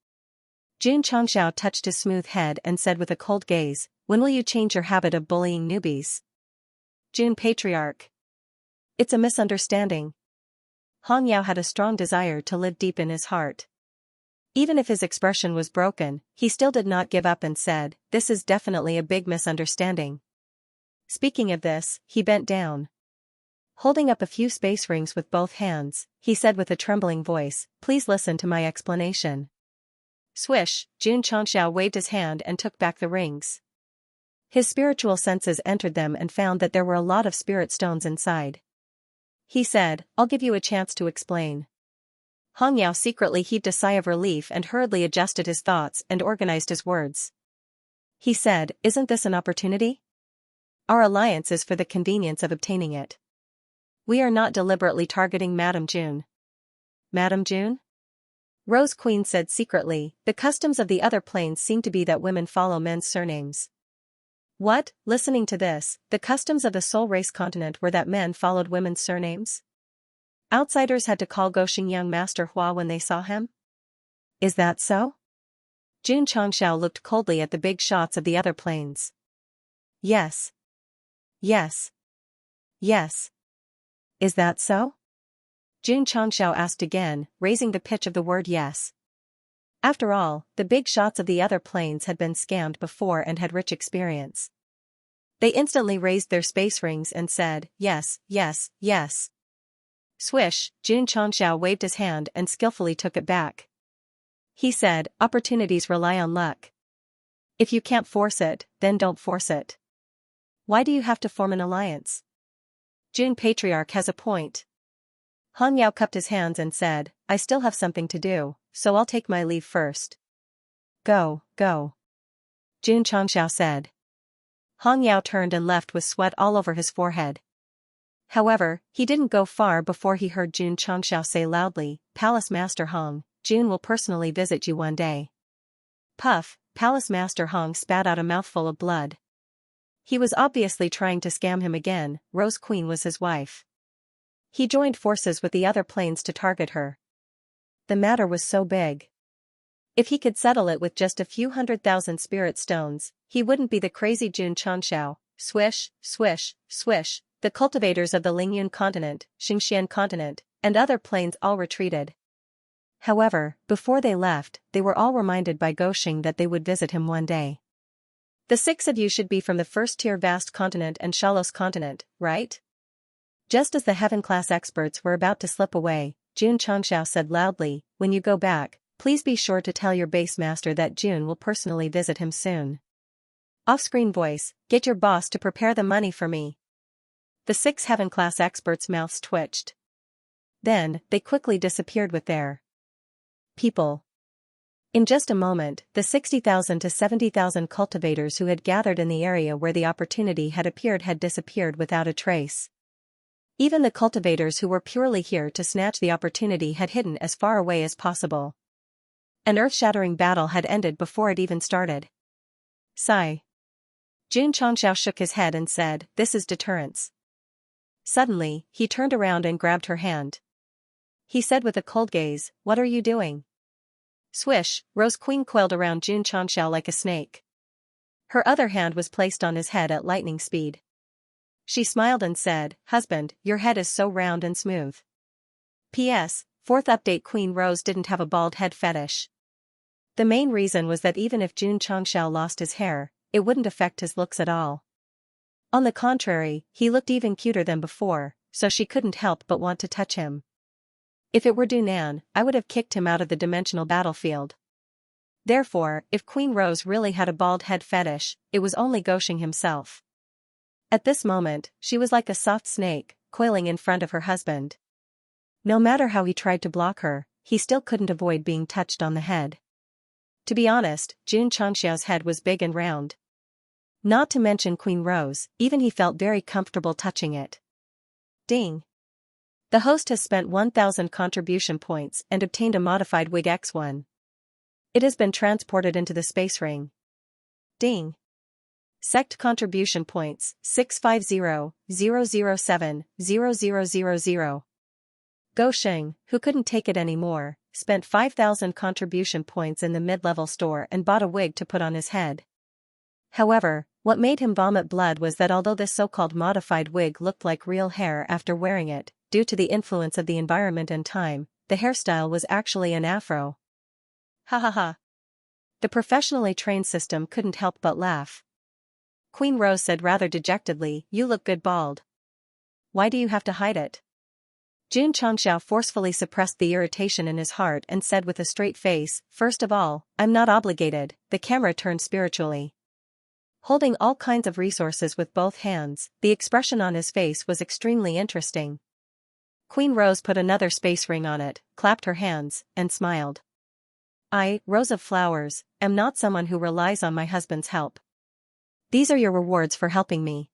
Xianxia touched his smooth head and said with a cold gaze, when will you change your habit of bullying newbies? Patriarch. It's a misunderstanding. Hong Yao had a strong desire to live deep in his heart. Even if his expression was broken, he still did not give up and said, "This is definitely a big misunderstanding." Speaking of this, he bent down. Holding up a few space rings with both hands, he said with a trembling voice, "Please listen to my explanation." Swish, Xianxia waved his hand and took back the rings. His spiritual senses entered them and found that there were a lot of spirit stones inside. He said, "I'll give you a chance to explain." Hong Yao secretly heaved a sigh of relief and hurriedly adjusted his thoughts and organized his words. He said, "Isn't this an opportunity? Our alliance is for the convenience of obtaining it. We are not deliberately targeting Madame June." "Madame June?" Rose Queen said secretly, "The customs of the other planes seem to be that women follow men's surnames." What? Listening to this, the customs of the Soul Race continent were that men followed women's surnames? Outsiders had to call Goxing young Master Hua when they saw him? Is that so? Jun Changshao looked coldly at the big shots of the other planes. Yes. Yes. Yes. Is that so? Jun Changshao asked again, raising the pitch of the word yes. After all, the big shots of the other planes had been scammed before and had rich experience. They instantly raised their space rings and said, "Yes, yes, yes." Swish, Jun Changshao waved his hand and skillfully took it back. He said, "Opportunities rely on luck. If you can't force it, then don't force it. Why do you have to form an alliance? Jun Patriarch has a point." Hong Yao cupped his hands and said, "I still have something to do, so I'll take my leave first." Go, go. Jun Changshao said. Hong Yao turned and left with sweat all over his forehead. However, he didn't go far before he heard Jun Changshao say loudly, "Palace Master Hong, Jun will personally visit you one day." Puff, Palace Master Hong spat out a mouthful of blood. He was obviously trying to scam him again. Rose Queen was his wife. He joined forces with the other planes to target her. The matter was so big. If he could settle it with just a few 100,000 spirit stones, he wouldn't be the crazy Jun Changshao. Swish, swish, swish. The cultivators of the Lingyun continent, Xianxia continent, and other planes all retreated. However, before they left, they were all reminded by Goxing that they would visit him one day. "The 6 of you should be from the first-tier Vast continent and Shalos continent, right?" Just as the heaven-class experts were about to slip away, Jun Changshao said loudly, "When you go back, please be sure to tell your base master that Jun will personally visit him soon." Off-screen voice, "Get your boss to prepare the money for me." The 6 heaven-class experts' mouths twitched. Then, they quickly disappeared with their people. In just a moment, the 60,000 to 70,000 cultivators who had gathered in the area where the opportunity had appeared had disappeared without a trace. Even the cultivators who were purely here to snatch the opportunity had hidden as far away as possible. An earth-shattering battle had ended before it even started. Sigh. Jun Changshao shook his head and said, "This is deterrence." Suddenly, he turned around and grabbed her hand. He said with a cold gaze, "What are you doing?" Swish, Rose Queen coiled around Jun Changshao like a snake. Her other hand was placed on his head at lightning speed. She smiled and said, "Husband, your head is so round and smooth." P.S. 4th update, Queen Rose didn't have a bald head fetish. The main reason was that even if Jun Changshao lost his hair, it wouldn't affect his looks at all. On the contrary, he looked even cuter than before, so she couldn't help but want to touch him. If it were Dunan, I would have kicked him out of the dimensional battlefield. Therefore, if Queen Rose really had a bald head fetish, it was only Goxing himself. At this moment, she was like a soft snake, coiling in front of her husband. No matter how he tried to block her, he still couldn't avoid being touched on the head. To be honest, Jun Changshao's head was big and round. Not to mention Queen Rose, even he felt very comfortable touching it. Ding. The host has spent 1,000 contribution points and obtained a modified wig X1. It has been transported into the space ring. Ding. Sect contribution points, 650,007,0000. Goxing, who couldn't take it anymore, spent 5,000 contribution points in the mid-level store and bought a wig to put on his head. However, what made him vomit blood was that although this so-called modified wig looked like real hair after wearing it, due to the influence of the environment and time, the hairstyle was actually an afro. Ha ha ha. The professionally trained system couldn't help but laugh. Queen Rose said rather dejectedly, "You look good bald. Why do you have to hide it?" Xianxia forcefully suppressed the irritation in his heart and said with a straight face, "First of all, I'm not obligated." The camera turned spiritually. Holding all kinds of resources with both hands, the expression on his face was extremely interesting. Queen Rose put another space ring on it, clapped her hands, and smiled. "I, Rose of Flowers, am not someone who relies on my husband's help. These are your rewards for helping me.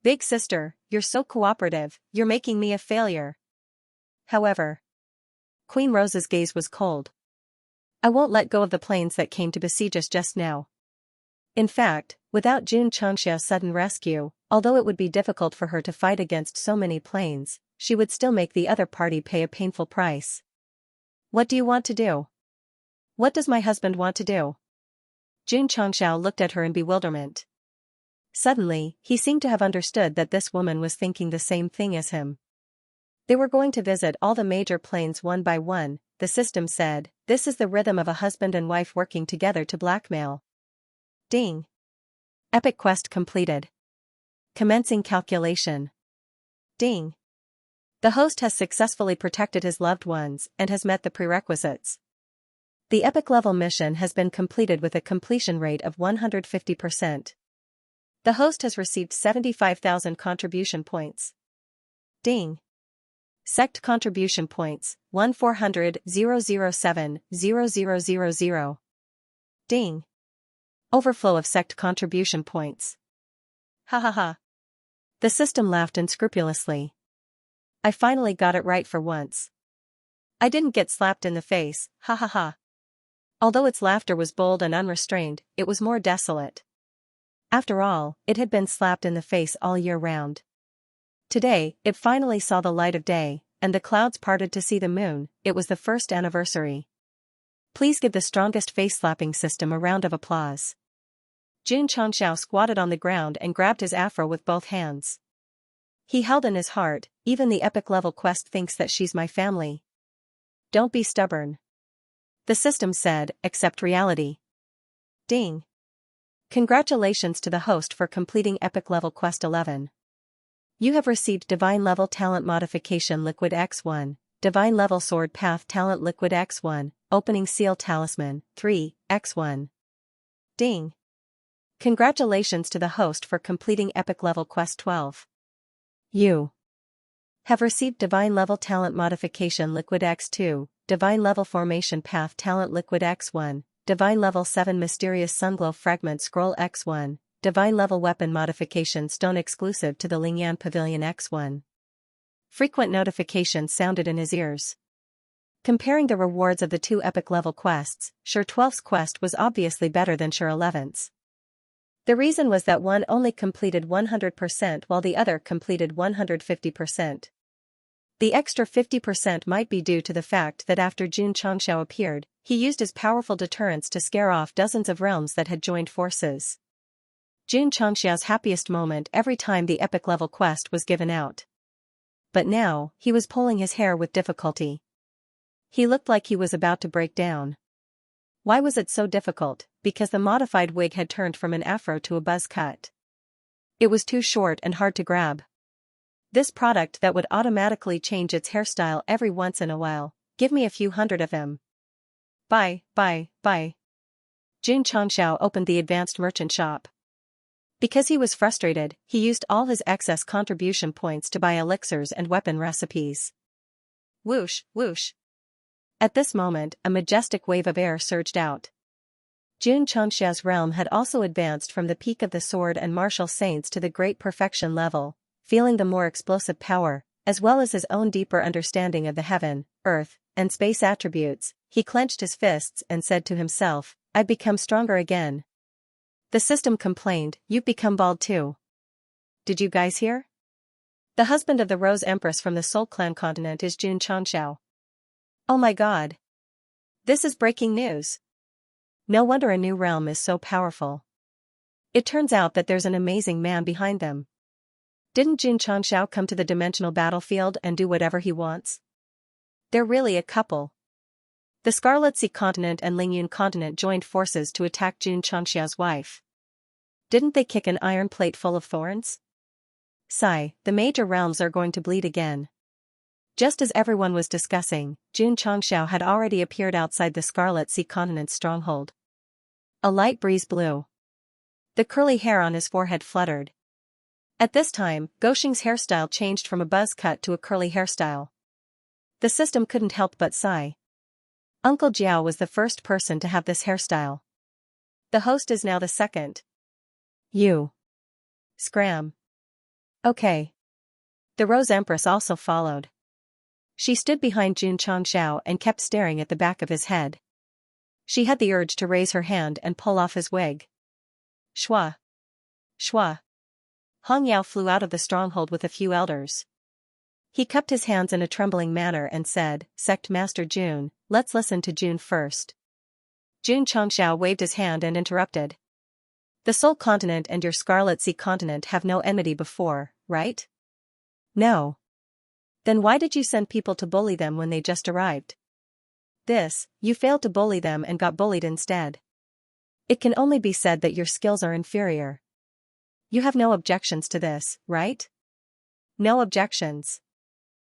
Big sister, you're so cooperative, you're making me a failure." However, Queen Rose's gaze was cold. "I won't let go of the planes that came to besiege us just now. In fact, without Xianxia's sudden rescue, although it would be difficult for her to fight against so many planes, she would still make the other party pay a painful price." "What do you want to do? What does my husband want to do?" Xianxia looked at her in bewilderment. Suddenly, he seemed to have understood that this woman was thinking the same thing as him. They were going to visit all the major planes one by one, the system said. This is the rhythm of a husband and wife working together to blackmail. Ding. Epic quest completed. Commencing calculation. Ding. The host has successfully protected his loved ones and has met the prerequisites. The epic level mission has been completed with a completion rate of 150%. The host has received 75,000 contribution points. Ding. Sect contribution points, 1,400,007,0000. Ding. Overflow of sect contribution points. Ha ha ha. The system laughed unscrupulously. "I finally got it right for once. I didn't get slapped in the face, ha ha ha." Although its laughter was bold and unrestrained, it was more desolate. After all, it had been slapped in the face all year round. Today, it finally saw the light of day, and the clouds parted to see the moon. It was the first anniversary. Please give the strongest face-slapping system a round of applause. Xianxia squatted on the ground and grabbed his afro with both hands. He held in his heart, "Even the epic level quest thinks that she's my family." "Don't be stubborn," the system said, "accept reality." Ding. Congratulations to the host for completing epic level quest 11. You have received Divine Level Talent Modification Liquid X1, Divine Level Sword Path Talent Liquid X1, Opening Seal Talisman, 3, X1. Ding. Congratulations to the host for completing Epic Level Quest 12. You have received Divine Level Talent Modification Liquid X2, Divine Level Formation Path Talent Liquid X1, Divine Level 7 Mysterious Sunglow Fragment Scroll X1, Divine Level Weapon Modification Stone exclusive to the Lingyan Pavilion X1. Frequent notifications sounded in his ears. Comparing the rewards of the two epic level quests, Sure 12's quest was obviously better than Sure 11's. The reason was that one only completed 100% while the other completed 150%. The extra 50% might be due to the fact that after Xianxia appeared, he used his powerful deterrence to scare off dozens of realms that had joined forces. Xianxia's happiest moment every time the epic level quest was given out. But now, he was pulling his hair with difficulty. He looked like he was about to break down. Why was it so difficult? Because the modified wig had turned from an afro to a buzz cut. It was too short and hard to grab. This product that would automatically change its hairstyle every once in a while, give me a few hundred of him. Buy. Xianxia opened the advanced merchant shop. Because he was frustrated, he used all his excess contribution points to buy elixirs and weapon recipes. Whoosh, whoosh. At this moment, a majestic wave of air surged out. Xianxia's realm had also advanced from the peak of the sword and martial saints to the great perfection level, feeling the more explosive power, as well as his own deeper understanding of the heaven, earth, and space attributes. He clenched his fists and said to himself, "I've become stronger again." The system complained, "You've become bald too. Did you guys hear? The husband of the Rose Empress from the Soul Clan continent is Xianxia. Oh my god. This is breaking news. No wonder a new realm is so powerful. It turns out that there's an amazing man behind them. Didn't Jun Changxiao come to the dimensional battlefield and do whatever he wants? They're really a couple. The Scarlet Sea continent and Lingyun continent joined forces to attack Jun Changxiao's wife. Didn't they kick an iron plate full of thorns? Sigh, the major realms are going to bleed again. Just as everyone was discussing, Jun Changxiao had already appeared outside the Scarlet Sea continent's stronghold. A light breeze blew. The curly hair on his forehead fluttered. At this time, Goxing's hairstyle changed from a buzz cut to a curly hairstyle. The system couldn't help but sigh. Uncle Jiao was the first person to have this hairstyle. The host is now the second. You. Scram. Okay. The Rose Empress also followed. She stood behind Jun Changxiao and kept staring at the back of his head. She had the urge to raise her hand and pull off his wig. Shua. Shua. Hong Yao flew out of the stronghold with a few elders. He cupped his hands in a trembling manner and said, Sect Master Jun, let's listen to Jun first. Jun Changxiao waved his hand and interrupted. The Soul Continent and your Scarlet Sea Continent have no enmity before, right? No. Then why did you send people to bully them when they just arrived? You failed to bully them and got bullied instead. It can only be said that your skills are inferior. You have no objections to this, right? No objections.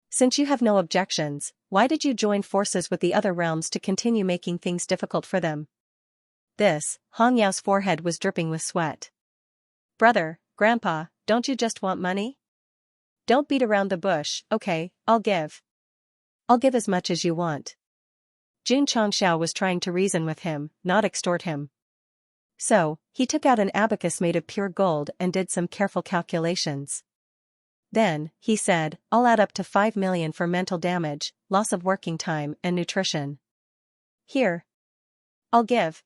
Since you have no objections, why did you join forces with the other realms to continue making things difficult for them? Hong Yao's forehead was dripping with sweat. Brother, Grandpa, don't you just want money? Don't beat around the bush, okay, I'll give. I'll give as much as you want. Jun Changxiao was trying to reason with him, not extort him. So, he took out an abacus made of pure gold and did some careful calculations. Then, he said, I'll add up to 5 million for mental damage, loss of working time and nutrition. Here. I'll give.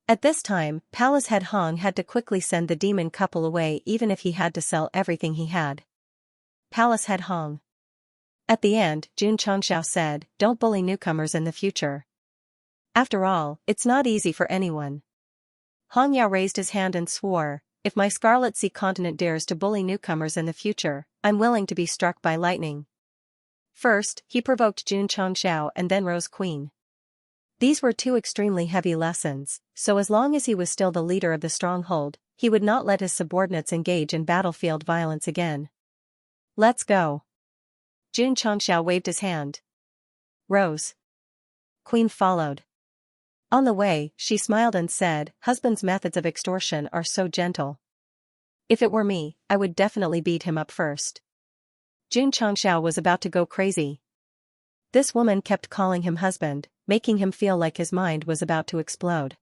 At this time, Palace Head Hong had to quickly send the demon couple away even if he had to sell everything he had. Palace Head Hong. At the end, Jun Changxiao said, don't bully newcomers in the future. After all, it's not easy for anyone. Hong Yao raised his hand and swore, if my Scarlet Sea Continent dares to bully newcomers in the future, I'm willing to be struck by lightning. First, he provoked Jun Changxiao and then Rose Queen. These were two extremely heavy lessons, so as long as he was still the leader of the stronghold, he would not let his subordinates engage in battlefield violence again. Let's go. Jun Changxiao waved his hand. Rose Queen followed. On the way, she smiled and said, husband's methods of extortion are so gentle. If it were me, I would definitely beat him up first. Jun Changxiao was about to go crazy. This woman kept calling him husband, making him feel like his mind was about to explode.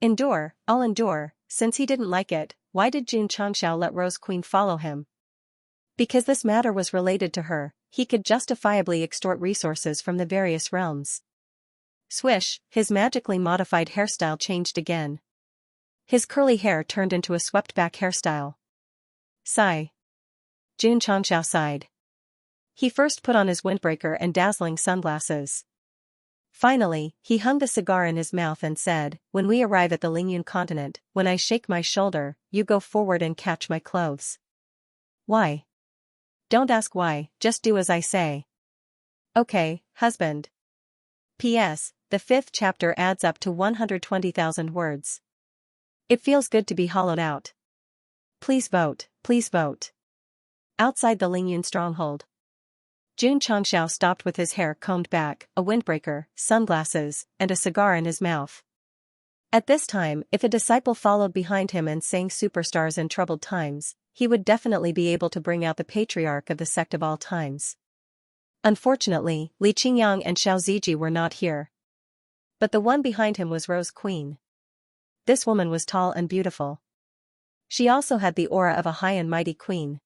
Endure, I'll endure. Since he didn't like it, why did Jun Changxiao let Rose Queen follow him? Because this matter was related to her, he could justifiably extort resources from the various realms. Swish, his magically modified hairstyle changed again. His curly hair turned into a swept-back hairstyle. Sigh. Jun Changxiao sighed. He first put on his windbreaker and dazzling sunglasses. Finally, he hung the cigar in his mouth and said, when we arrive at the Lingyun continent, when I shake my shoulder, you go forward and catch my clothes. Why? Don't ask why, just do as I say. Okay, husband. P.S. The 5th chapter adds up to 120,000 words. It feels good to be hollowed out. Please vote, please vote. Outside the Lingyun stronghold. Jun Changxiao stopped with his hair combed back, a windbreaker, sunglasses, and a cigar in his mouth. At this time, if a disciple followed behind him and sang superstars in troubled times, he would definitely be able to bring out the patriarch of the sect of all times. Unfortunately, Li Qingyang and Xiao Ziji were not here. But the one behind him was Rose Queen. This woman was tall and beautiful. She also had the aura of a high and mighty queen.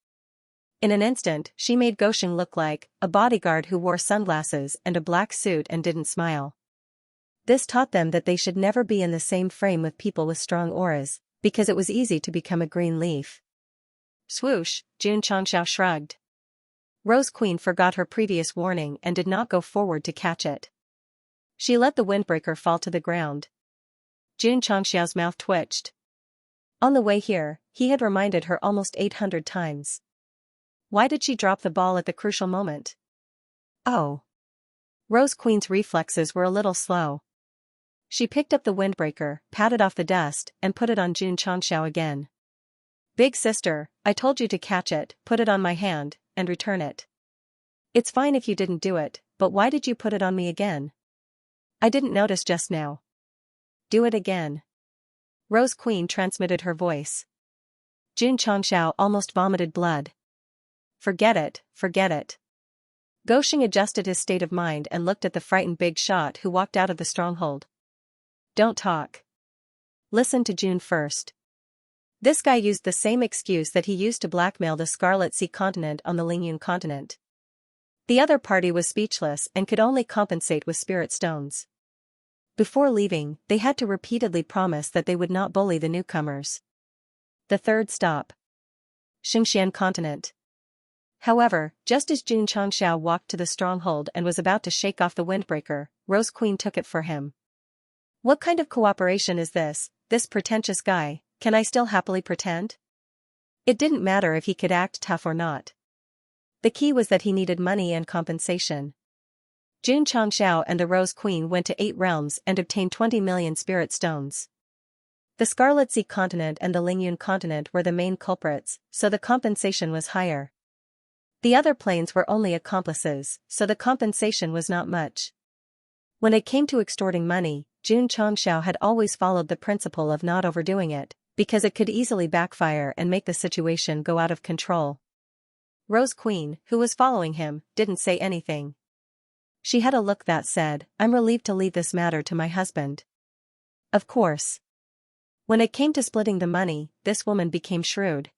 In an instant, she made Goxing look like a bodyguard who wore sunglasses and a black suit and didn't smile. This taught them that they should never be in the same frame with people with strong auras, because it was easy to become a green leaf. Swoosh, Jun Changxiao shrugged. Rose Queen forgot her previous warning and did not go forward to catch it. She let the windbreaker fall to the ground. Jun Changxiao's mouth twitched. On the way here, he had reminded her almost 800 times. Why did she drop the ball at the crucial moment? Oh. Rose Queen's reflexes were a little slow. She picked up the windbreaker, patted off the dust, and put it on Xianxia again. Big sister, I told you to catch it, put it on my hand, and return it. It's fine if you didn't do it, but why did you put it on me again? I didn't notice just now. Do it again. Rose Queen transmitted her voice. Xianxia almost vomited blood. Forget it, forget it. Gosheng adjusted his state of mind and looked at the frightened big shot who walked out of the stronghold. Don't talk. Listen to June first. This guy used the same excuse that he used to blackmail the Scarlet Sea continent on the Lingyun continent. The other party was speechless and could only compensate with spirit stones. Before leaving, they had to repeatedly promise that they would not bully the newcomers. The third stop. Xianxia continent. However, just as Xianxia walked to the stronghold and was about to shake off the windbreaker, Rose Queen took it for him. What kind of cooperation is this pretentious guy, can I still happily pretend? It didn't matter if he could act tough or not. The key was that he needed money and compensation. Xianxia and the Rose Queen went to 8 realms and obtained 20 million spirit stones. The Scarlet Sea continent and the Lingyun continent were the main culprits, so the compensation was higher. The other planes were only accomplices, so the compensation was not much. When it came to extorting money, Xianxia had always followed the principle of not overdoing it, because it could easily backfire and make the situation go out of control. Rose Queen, who was following him, didn't say anything. She had a look that said, I'm relieved to leave this matter to my husband. Of course. When it came to splitting the money, this woman became shrewd.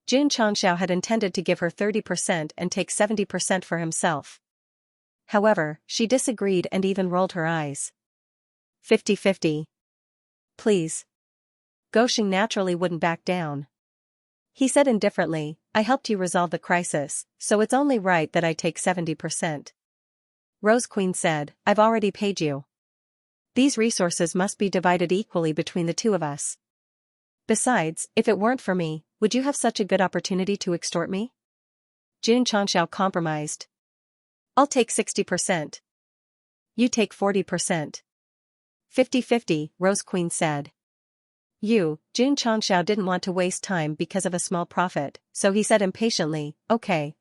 Xianxia had intended to give her 30% and take 70% for himself. However, she disagreed and even rolled her eyes. 50-50. Please. Gosheng naturally wouldn't back down. He said indifferently, I helped you resolve the crisis, so it's only right that I take 70%. Rose Queen said, I've already paid you. These resources must be divided equally between the two of us. Besides, if it weren't for me, would you have such a good opportunity to extort me? Xianxia compromised. I'll take 60%. You take 40%. 50-50, Rose Queen said. Xianxia didn't want to waste time because of a small profit, so he said impatiently, okay,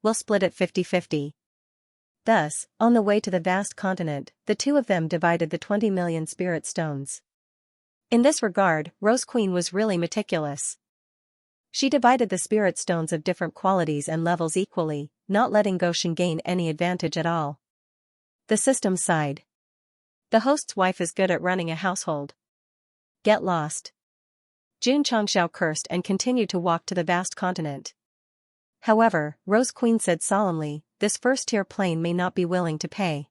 we'll split it 50-50. Thus, on the way to the vast continent, the two of them divided the 20 million spirit stones. In this regard, Rose Queen was really meticulous. She divided the spirit stones of different qualities and levels equally, not letting Gosheng gain any advantage at all. The system side. The host's wife is good at running a household. Get lost. Xianxia cursed and continued to walk to the vast continent. However, Rose Queen said solemnly, this first-tier plane may not be willing to pay.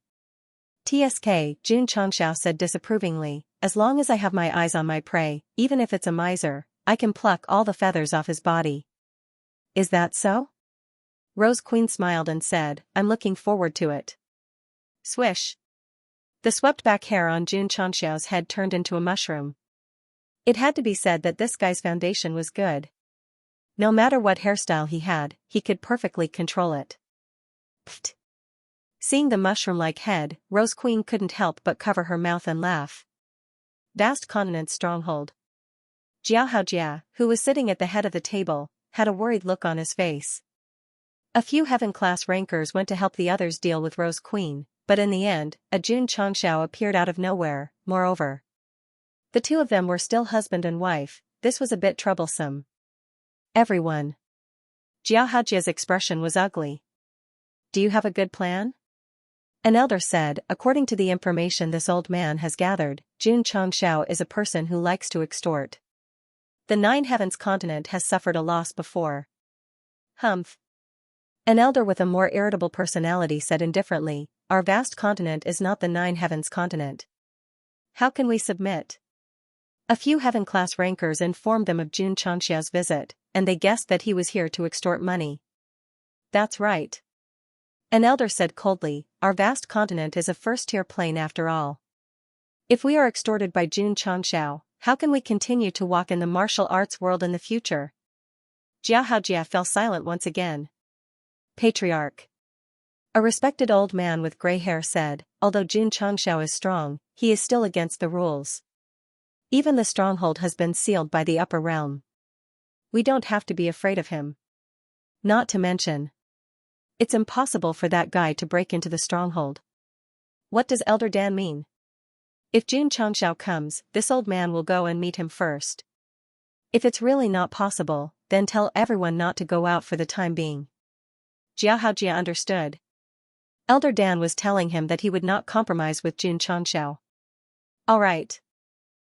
TSK, Xianxia said disapprovingly, as long as I have my eyes on my prey, even if it's a miser, I can pluck all the feathers off his body. Is that so? Rose Queen smiled and said, I'm looking forward to it. Swish. The swept-back hair on Xianxia's head turned into a mushroom. It had to be said that this guy's foundation was good. No matter what hairstyle he had, he could perfectly control it. Pfft. Seeing the mushroom-like head, Rose Queen couldn't help but cover her mouth and laugh. Vast continent stronghold. Xiaohaojia, who was sitting at the head of the table, had a worried look on his face. A few heaven-class rankers went to help the others deal with Rose Queen, but in the end, a Xianxia appeared out of nowhere. Moreover, the two of them were still husband and wife. This was a bit troublesome. Everyone. Xiaohaojia's expression was ugly. Do you have a good plan? An elder said, according to the information this old man has gathered, Xianxia is a person who likes to extort. The Nine Heavens continent has suffered a loss before. Humph. An elder with a more irritable personality said indifferently, our vast continent is not the Nine Heavens continent. How can we submit? A few heaven-class rankers informed them of Xianxia's visit, and they guessed that he was here to extort money. That's right. An elder said coldly, our vast continent is a first-tier plane after all. If we are extorted by Xianxia, how can we continue to walk in the martial arts world in the future? Xianxia fell silent once again. Patriarch. A respected old man with gray hair said, although Xianxia is strong, he is still against the rules. Even the stronghold has been sealed by the upper realm. We don't have to be afraid of him. Not to mention, it's impossible for that guy to break into the stronghold. What does Elder Dan mean? If Xianxia comes, this old man will go and meet him first. If it's really not possible, then tell everyone not to go out for the time being. Xianxia understood. Elder Dan was telling him that he would not compromise with Xianxia. All right.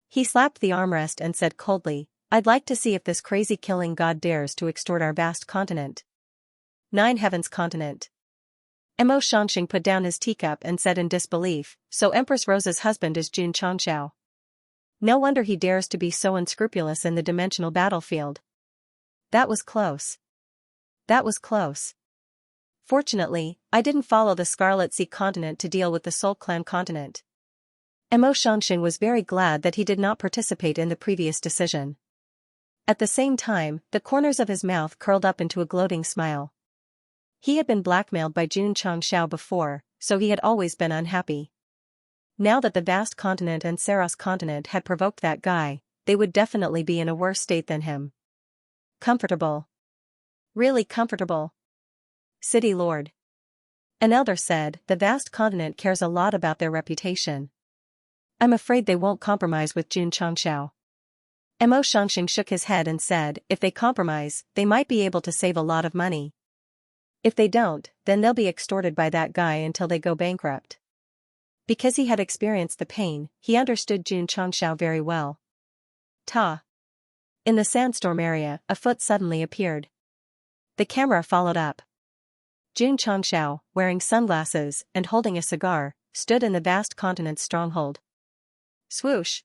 He slapped the armrest and said coldly, I'd like to see if this crazy killing god dares to extort our vast continent. 9 Heavens continent. Mo Xianxia put down his teacup and said in disbelief, so Empress Rosa's husband is Xianxia. No wonder he dares to be so unscrupulous in the dimensional battlefield. That was close. That was close. Fortunately, I didn't follow the Scarlet Sea continent to deal with the Soul Clan continent. Mo Xianxia was very glad that he did not participate in the previous decision. At the same time, the corners of his mouth curled up into a gloating smile. He had been blackmailed by Xianxia before, so he had always been unhappy. Now that the vast continent and Saros continent had provoked that guy, they would definitely be in a worse state than him. Comfortable. Really comfortable. City Lord. An elder said, the vast continent cares a lot about their reputation. I'm afraid they won't compromise with Xianxia. Mo Xianxia shook his head and said, if they compromise, they might be able to save a lot of money. If they don't, then they'll be extorted by that guy until they go bankrupt. Because he had experienced the pain, he understood Xianxia very well. Ta. In the sandstorm area, a foot suddenly appeared. The camera followed up. Xianxia, wearing sunglasses and holding a cigar, stood in the vast continent's stronghold. Swoosh.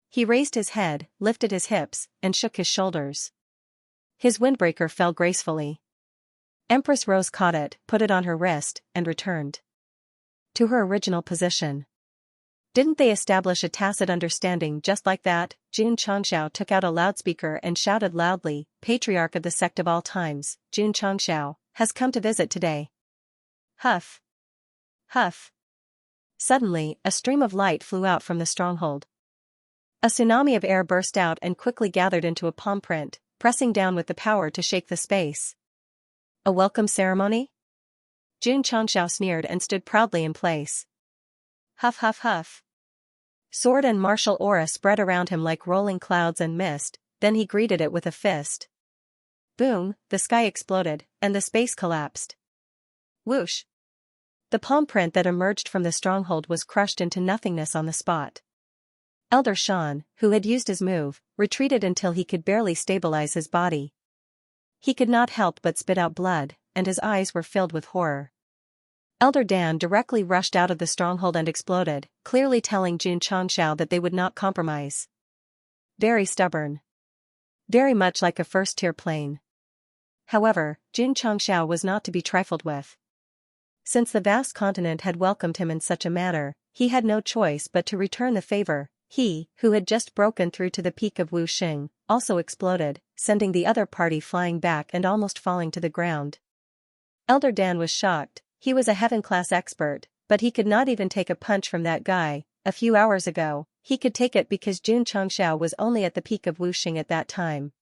He raised his head, lifted his hips, and shook his shoulders. His windbreaker fell gracefully. Empress Rose caught it, put it on her wrist, and returned to her original position. Didn't they establish a tacit understanding just like that? Xianxia took out a loudspeaker and shouted loudly, Patriarch of the Sect of all times, Xianxia, has come to visit today. Huff. Huff. Suddenly, a stream of light flew out from the stronghold. A tsunami of air burst out and quickly gathered into a palm print, pressing down with the power to shake the space. A welcome ceremony? Xianxia sneered and stood proudly in place. Huff huff huff. Sword and martial aura spread around him like rolling clouds and mist, then he greeted it with a fist. Boom, the sky exploded, and the space collapsed. Whoosh. The palm print that emerged from the stronghold was crushed into nothingness on the spot. Elder Shan, who had used his move, retreated until he could barely stabilize his body. He could not help but spit out blood, and his eyes were filled with horror. Elder Dan directly rushed out of the stronghold and exploded, clearly telling Xianxia that they would not compromise. Very stubborn. Very much like a first-tier plane. However, Xianxia was not to be trifled with. Since the vast continent had welcomed him in such a manner, he had no choice but to return the favor. He, who had just broken through to the peak of Wuxing, also exploded, sending the other party flying back and almost falling to the ground. Elder Dan was shocked. He was a heaven-class expert, but he could not even take a punch from that guy. A few hours ago, he could take it because Xianxia was only at the peak of Wuxing at that time.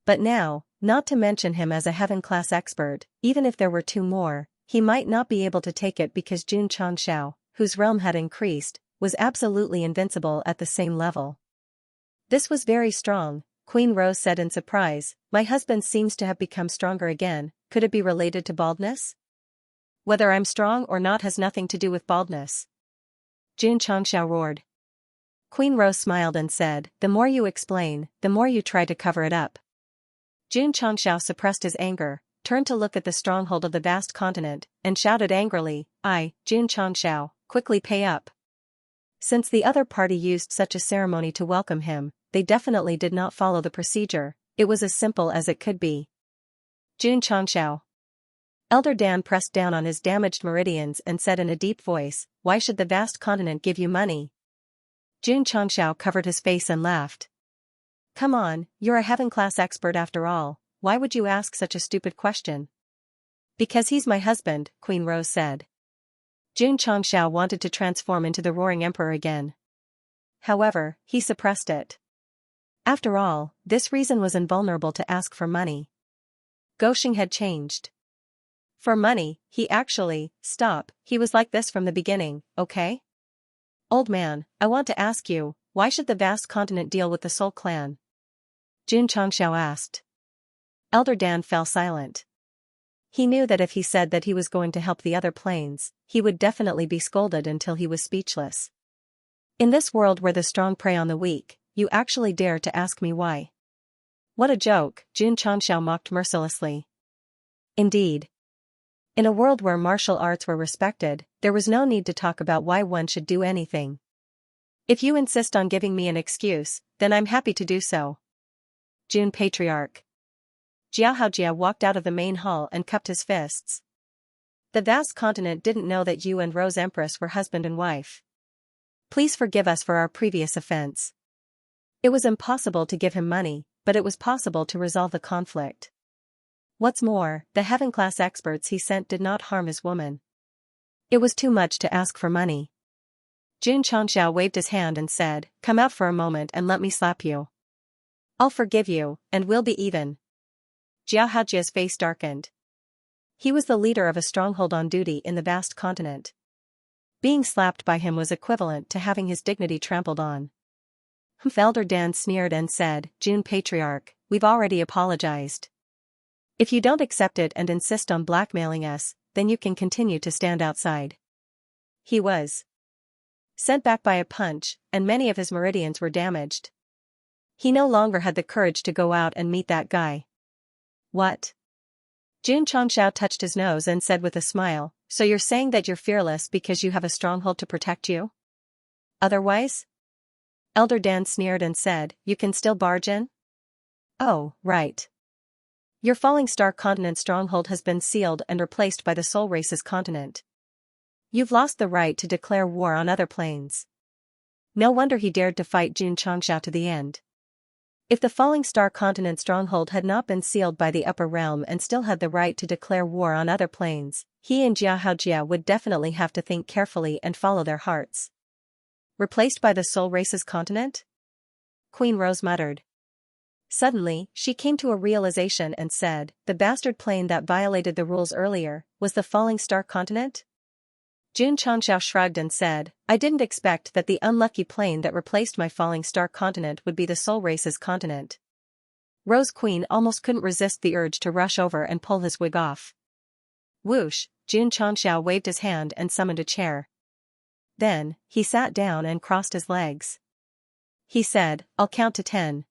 But now, not to mention him as a heaven-class expert, even if there were 2 more, he might not be able to take it because Xianxia, whose realm had increased, was absolutely invincible at the same level. This was very strong, Queen Rose said in surprise. My husband seems to have become stronger again. Could it be related to baldness? Whether I'm strong or not has nothing to do with baldness. Xianxia roared. Queen Rose smiled and said, the more you explain, the more you try to cover it up. Xianxia suppressed his anger, turned to look at the stronghold of the vast continent, and shouted angrily, Xianxia, quickly pay up. Since the other party used such a ceremony to welcome him, they definitely did not follow the procedure. It was as simple as it could be. Xianxia. Elder Dan pressed down on his damaged meridians and said in a deep voice, why should the vast continent give you money? Xianxia covered his face and laughed. Come on, you're a heaven-class expert after all. why would you ask such a stupid question? Because he's my husband, Queen Rose said. Xianxia wanted to transform into the roaring emperor again. However, he suppressed it. After all, this reason was invulnerable to ask for money. Gosheng had changed. For money, stop, he was like this from the beginning, okay? Old man, I want to ask you, why should the vast continent deal with the Soul clan? Xianxia asked. Elder Dan fell silent. He knew that if he said that he was going to help the other planes, he would definitely be scolded until he was speechless. In this world where the strong prey on the weak, you actually dare to ask me why? What a joke, Xianxia mocked mercilessly. Indeed. In a world where martial arts were respected, there was no need to talk about why one should do anything. If you insist on giving me an excuse, then I'm happy to do so. June Patriarch. Xianxia walked out of the main hall and cupped his fists. The vast continent didn't know that you and Rose Empress were husband and wife. Please forgive us for our previous offense. It was impossible to give him money, but it was possible to resolve the conflict. What's more, the heaven-class experts he sent did not harm his woman. It was too much to ask for money. Xianxia waved his hand and said, "Come out for a moment and let me slap you. I'll forgive you, and we'll be even." Xianxia's face darkened. He was the leader of a stronghold on duty in the vast continent. Being slapped by him was equivalent to having his dignity trampled on. Elder Dan sneered and said, "June Patriarch, we've already apologized. If you don't accept it and insist on blackmailing us, then you can continue to stand outside." He was sent back by a punch, and many of his meridians were damaged. He no longer had the courage to go out and meet that guy. What? Xianxia touched his nose and said with a smile, "So you're saying that you're fearless because you have a stronghold to protect you? Otherwise?" Elder Dan sneered and said, "You can still barge in?" "Oh, right. Your falling star continent stronghold has been sealed and replaced by the Soul Race's continent. You've lost the right to declare war on other planes." No wonder he dared to fight Xianxia to the end. If the falling star continent stronghold had not been sealed by the upper realm and still had the right to declare war on other planes, he and Xianxia would definitely have to think carefully and follow their hearts. Replaced by the Soul Race's continent? Queen Rose muttered. Suddenly, she came to a realization and said, "The bastard plane that violated the rules earlier was the falling star continent?" Xianxia shrugged and said, "I didn't expect that the unlucky plane that replaced my falling star continent would be the Soul Race's continent." Rose Queen almost couldn't resist the urge to rush over and pull his wig off. Whoosh, Xianxia waved his hand and summoned a chair. Then, he sat down and crossed his legs. He said, "I'll count to 10.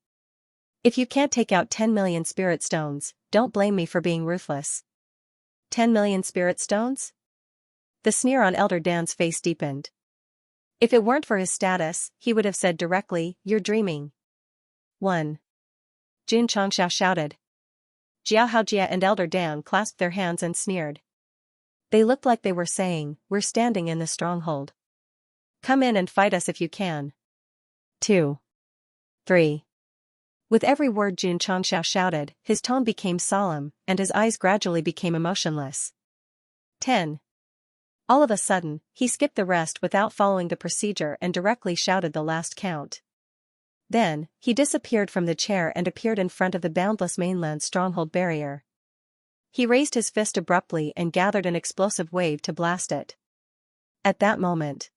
If you can't take out 10 million spirit stones, don't blame me for being ruthless." 10 million spirit stones? The sneer on Elder Dan's face deepened. If it weren't for his status, he would have said directly, "You're dreaming." 1. Xianxia shouted. Xianxia and Elder Dan clasped their hands and sneered. They looked like they were saying, "We're standing in the stronghold. Come in and fight us if you can." 2. 3. With every word Xianxia shouted, his tone became solemn, and his eyes gradually became emotionless. 10. All of a sudden, he skipped the rest without following the procedure and directly shouted the last count. Then, he disappeared from the chair and appeared in front of the boundless mainland's stronghold barrier. He raised his fist abruptly and gathered an explosive wave to blast it. At that moment,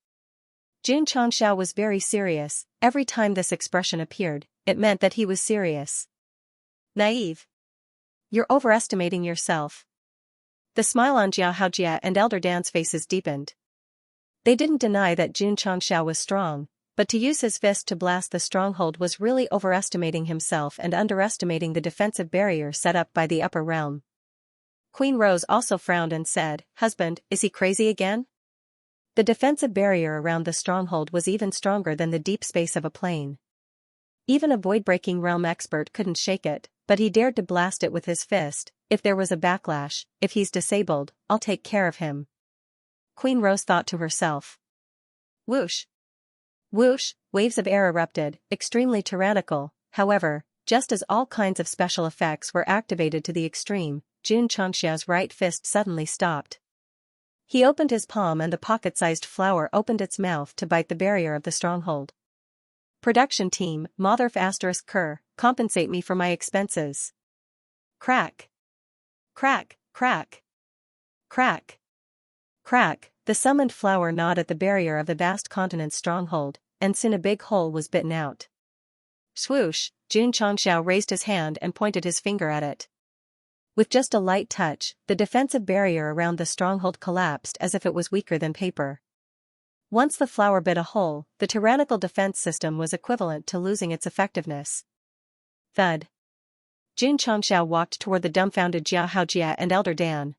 Xianxia was very serious. Every time this expression appeared, it meant that he was serious. Naive. You're overestimating yourself. The smile on Xianxia and Elder Dan's faces deepened. They didn't deny that Xianxia was strong, but to use his fist to blast the stronghold was really overestimating himself and underestimating the defensive barrier set up by the upper realm. Queen Rose also frowned and said, "Husband, is he crazy again?" The defensive barrier around the stronghold was even stronger than the deep space of a plane. Even a void-breaking realm expert couldn't shake it, but he dared to blast it with his fist. If there was a backlash, if he's disabled, I'll take care of him. Queen Rose thought to herself. Whoosh! Whoosh! Waves of air erupted, extremely tyrannical. However, Just as all kinds of special effects were activated to the extreme, Xianxia's right fist suddenly stopped. He opened his palm and the pocket-sized flower opened its mouth to bite the barrier of the stronghold. Production team, Motherf ** Cur, compensate me for my expenses. Crack. Crack, crack. Crack. Crack, the summoned flower gnawed at the barrier of the vast continent's stronghold, and soon a big hole was bitten out. Swoosh, Xianxia raised his hand and pointed his finger at it. With just a light touch, the defensive barrier around the stronghold collapsed as if it was weaker than paper. Once the flower bit a hole, the tyrannical defense system was equivalent to losing its effectiveness. Thud. Xianxia walked toward the dumbfounded Xianxia and Elder Dan.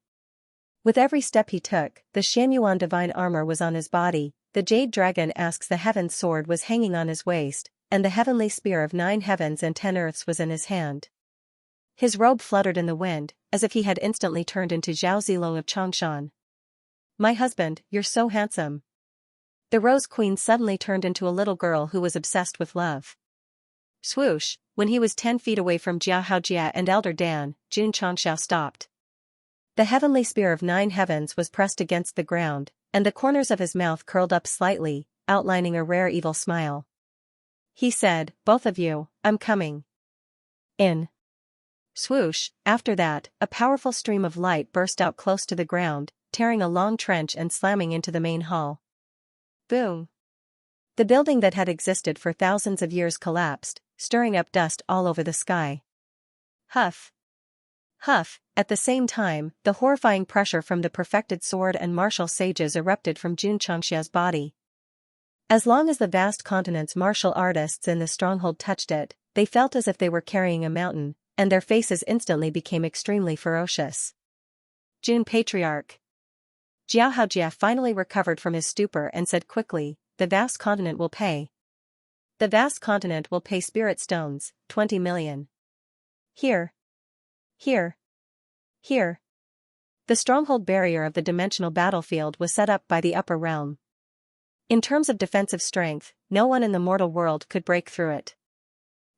With every step he took, the Xianyuan divine armor was on his body, the Jade Dragon asks the Heaven's sword was hanging on his waist, and the heavenly spear of 9 heavens and 10 earths was in his hand. His robe fluttered in the wind, as if he had instantly turned into Zhao Zilong of Changshan. My husband, you're so handsome. The Rose Queen suddenly turned into a little girl who was obsessed with love. Swoosh, when he was 10 feet away from Xianxia and Elder Dan, Xianxia stopped. The heavenly spear of 9 heavens was pressed against the ground, and the corners of his mouth curled up slightly, outlining a rare evil smile. He said, both of you, I'm coming. In. Swoosh, after that, a powerful stream of light burst out close to the ground, tearing a long trench and slamming into the main hall. Boom. The building that had existed for thousands of years collapsed, stirring up dust all over the sky. Huff. Huff, at the same time, the horrifying pressure from the perfected sword and martial sages erupted from Xianxia's body. As long as the vast continent's martial artists in the stronghold touched it, they felt as if they were carrying a mountain, and their faces instantly became extremely ferocious. Jun Patriarch. Xiaohaojia finally recovered from his stupor and said quickly, the vast continent will pay. The vast continent will pay spirit stones, 20 million. Here. Here. Here. The stronghold barrier of the dimensional battlefield was set up by the upper realm. In terms of defensive strength, no one in the mortal world could break through it.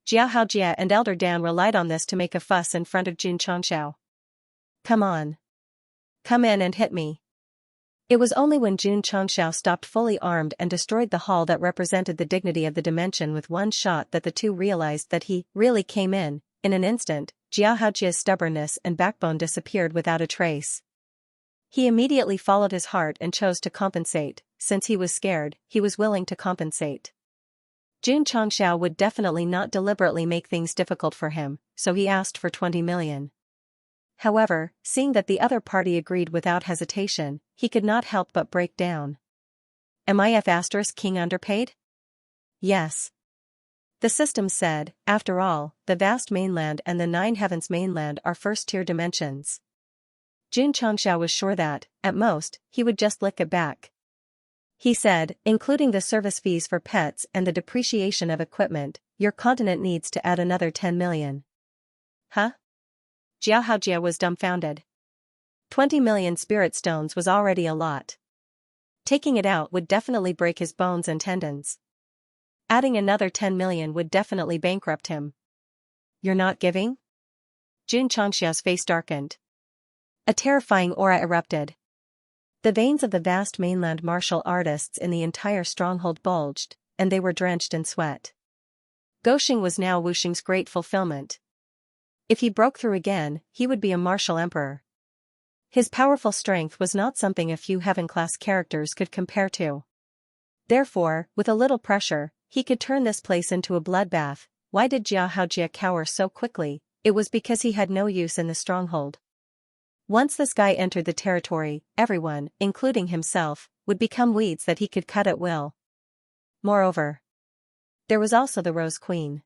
Xiaohaojia and Elder Dan relied on this to make a fuss in front of Xianxiao. Come on. Come in and hit me. It was only when Xianxiao stopped fully armed and destroyed the hall that represented the dignity of the dimension with one shot that the two realized that he really came in. In an instant, Xiaohaojia's stubbornness and backbone disappeared without a trace. He immediately followed his heart and chose to compensate. Since he was scared, he was willing to compensate. Xianxiao would definitely not deliberately make things difficult for him, so he asked for 20 million. However, seeing that the other party agreed without hesitation, he could not help but break down. Am I F** king underpaid? Yes. The system said, after all, the vast mainland and the 9 heavens mainland are first-tier dimensions. Xianxiao was sure that, at most, he would just lick it back. He said, including the service fees for pets and the depreciation of equipment, your continent needs to add another 10 million. Huh? Xiaohaojia was dumbfounded. 20 million spirit stones was already a lot. Taking it out would definitely break his bones and tendons. Adding another 10 million would definitely bankrupt him. You're not giving? Xianxia's face darkened. A terrifying aura erupted. The veins of the vast mainland martial artists in the entire stronghold bulged, and they were drenched in sweat. Goxing was now Wuxing's great fulfillment. If he broke through again, he would be a martial emperor. His powerful strength was not something a few heaven-class characters could compare to. Therefore, with a little pressure, he could turn this place into a bloodbath. Why did Xiaohaojia cower so quickly? It was because he had no use in the stronghold. Once this guy entered the territory, everyone, including himself, would become weeds that he could cut at will. Moreover, there was also the Rose Queen.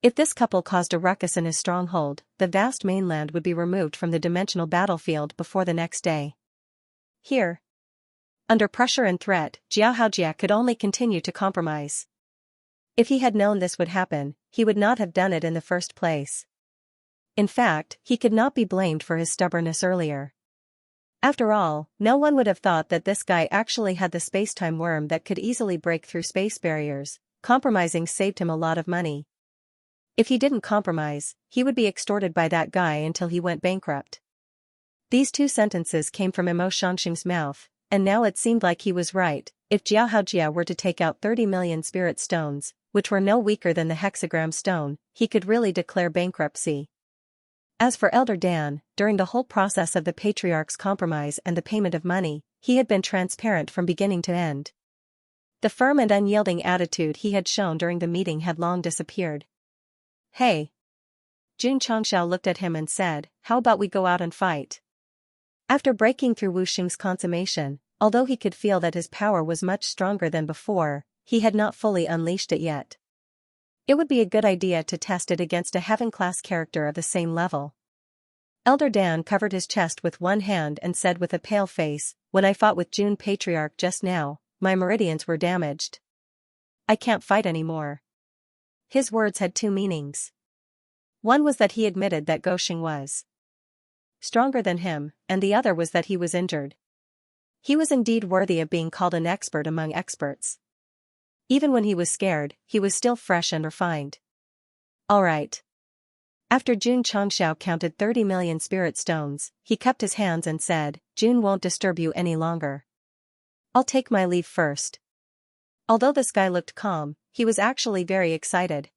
If this couple caused a ruckus in his stronghold, the vast mainland would be removed from the dimensional battlefield before the next day. Here. Under pressure and threat, Xiaohaojia could only continue to compromise. If he had known this would happen, he would not have done it in the first place. In fact, he could not be blamed for his stubbornness earlier. After all, no one would have thought that this guy actually had the space-time worm that could easily break through space barriers. Compromising saved him a lot of money. If he didn't compromise, he would be extorted by that guy until he went bankrupt. These two sentences came from Xianxia's mouth, and now it seemed like he was right. If Xiaohaojia were to take out 30 million spirit stones, which were no weaker than the hexagram stone, he could really declare bankruptcy. As for Elder Dan, during the whole process of the patriarch's compromise and the payment of money, he had been transparent from beginning to end. The firm and unyielding attitude he had shown during the meeting had long disappeared. Hey! Jun Changxiao looked at him and said, how about we go out and fight? After breaking through Wu Xing's consummation, although he could feel that his power was much stronger than before, he had not fully unleashed it yet. It would be a good idea to test it against a heaven-class character of the same level. Elder Dan covered his chest with one hand and said with a pale face, when I fought with Jun Patriarch just now, my meridians were damaged. I can't fight anymore. His words had two meanings. One was that he admitted that Guoxing was stronger than him, and the other was that he was injured. He was indeed worthy of being called an expert among experts. Even when he was scared, he was still fresh and refined. All right. After Jun Changxiao counted 30 million spirit stones, he cupped his hands and said, Jun won't disturb you any longer. I'll take my leave first. Although the sky looked calm, he was actually very excited.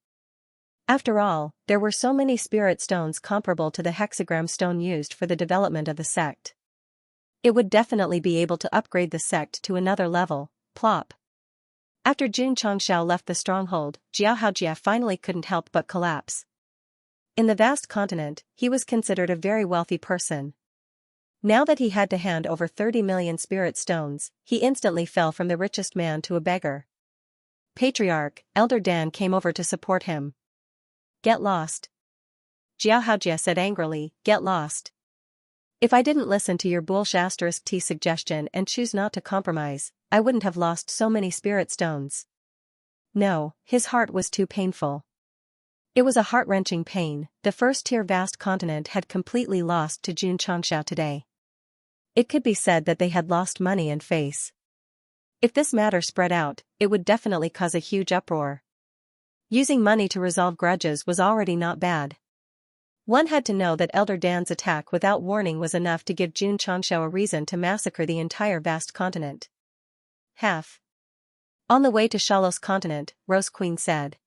After all, there were so many spirit stones comparable to the hexagram stone used for the development of the sect. It would definitely be able to upgrade the sect to another level. Plop. After Jun Changxiao left the stronghold, Xiaohaojia finally couldn't help but collapse. In the vast continent, he was considered a very wealthy person. Now that he had to hand over 30 million spirit stones, he instantly fell from the richest man to a beggar. Patriarch, Elder Dan came over to support him. Get lost. Xiaohaojia said angrily, get lost. If I didn't listen to your **T suggestion and choose not to compromise, I wouldn't have lost so many spirit stones. No, his heart was too painful. It was a heart-wrenching pain. The first-tier vast continent had completely lost to Jun Changxiao today. It could be said that they had lost money and face. If this matter spread out, it would definitely cause a huge uproar. Using money to resolve grudges was already not bad. One had to know that Elder Dan's attack without warning was enough to give Jun Changxiao a reason to massacre the entire vast continent. Half. On the way to Shalos continent, Rose Queen said.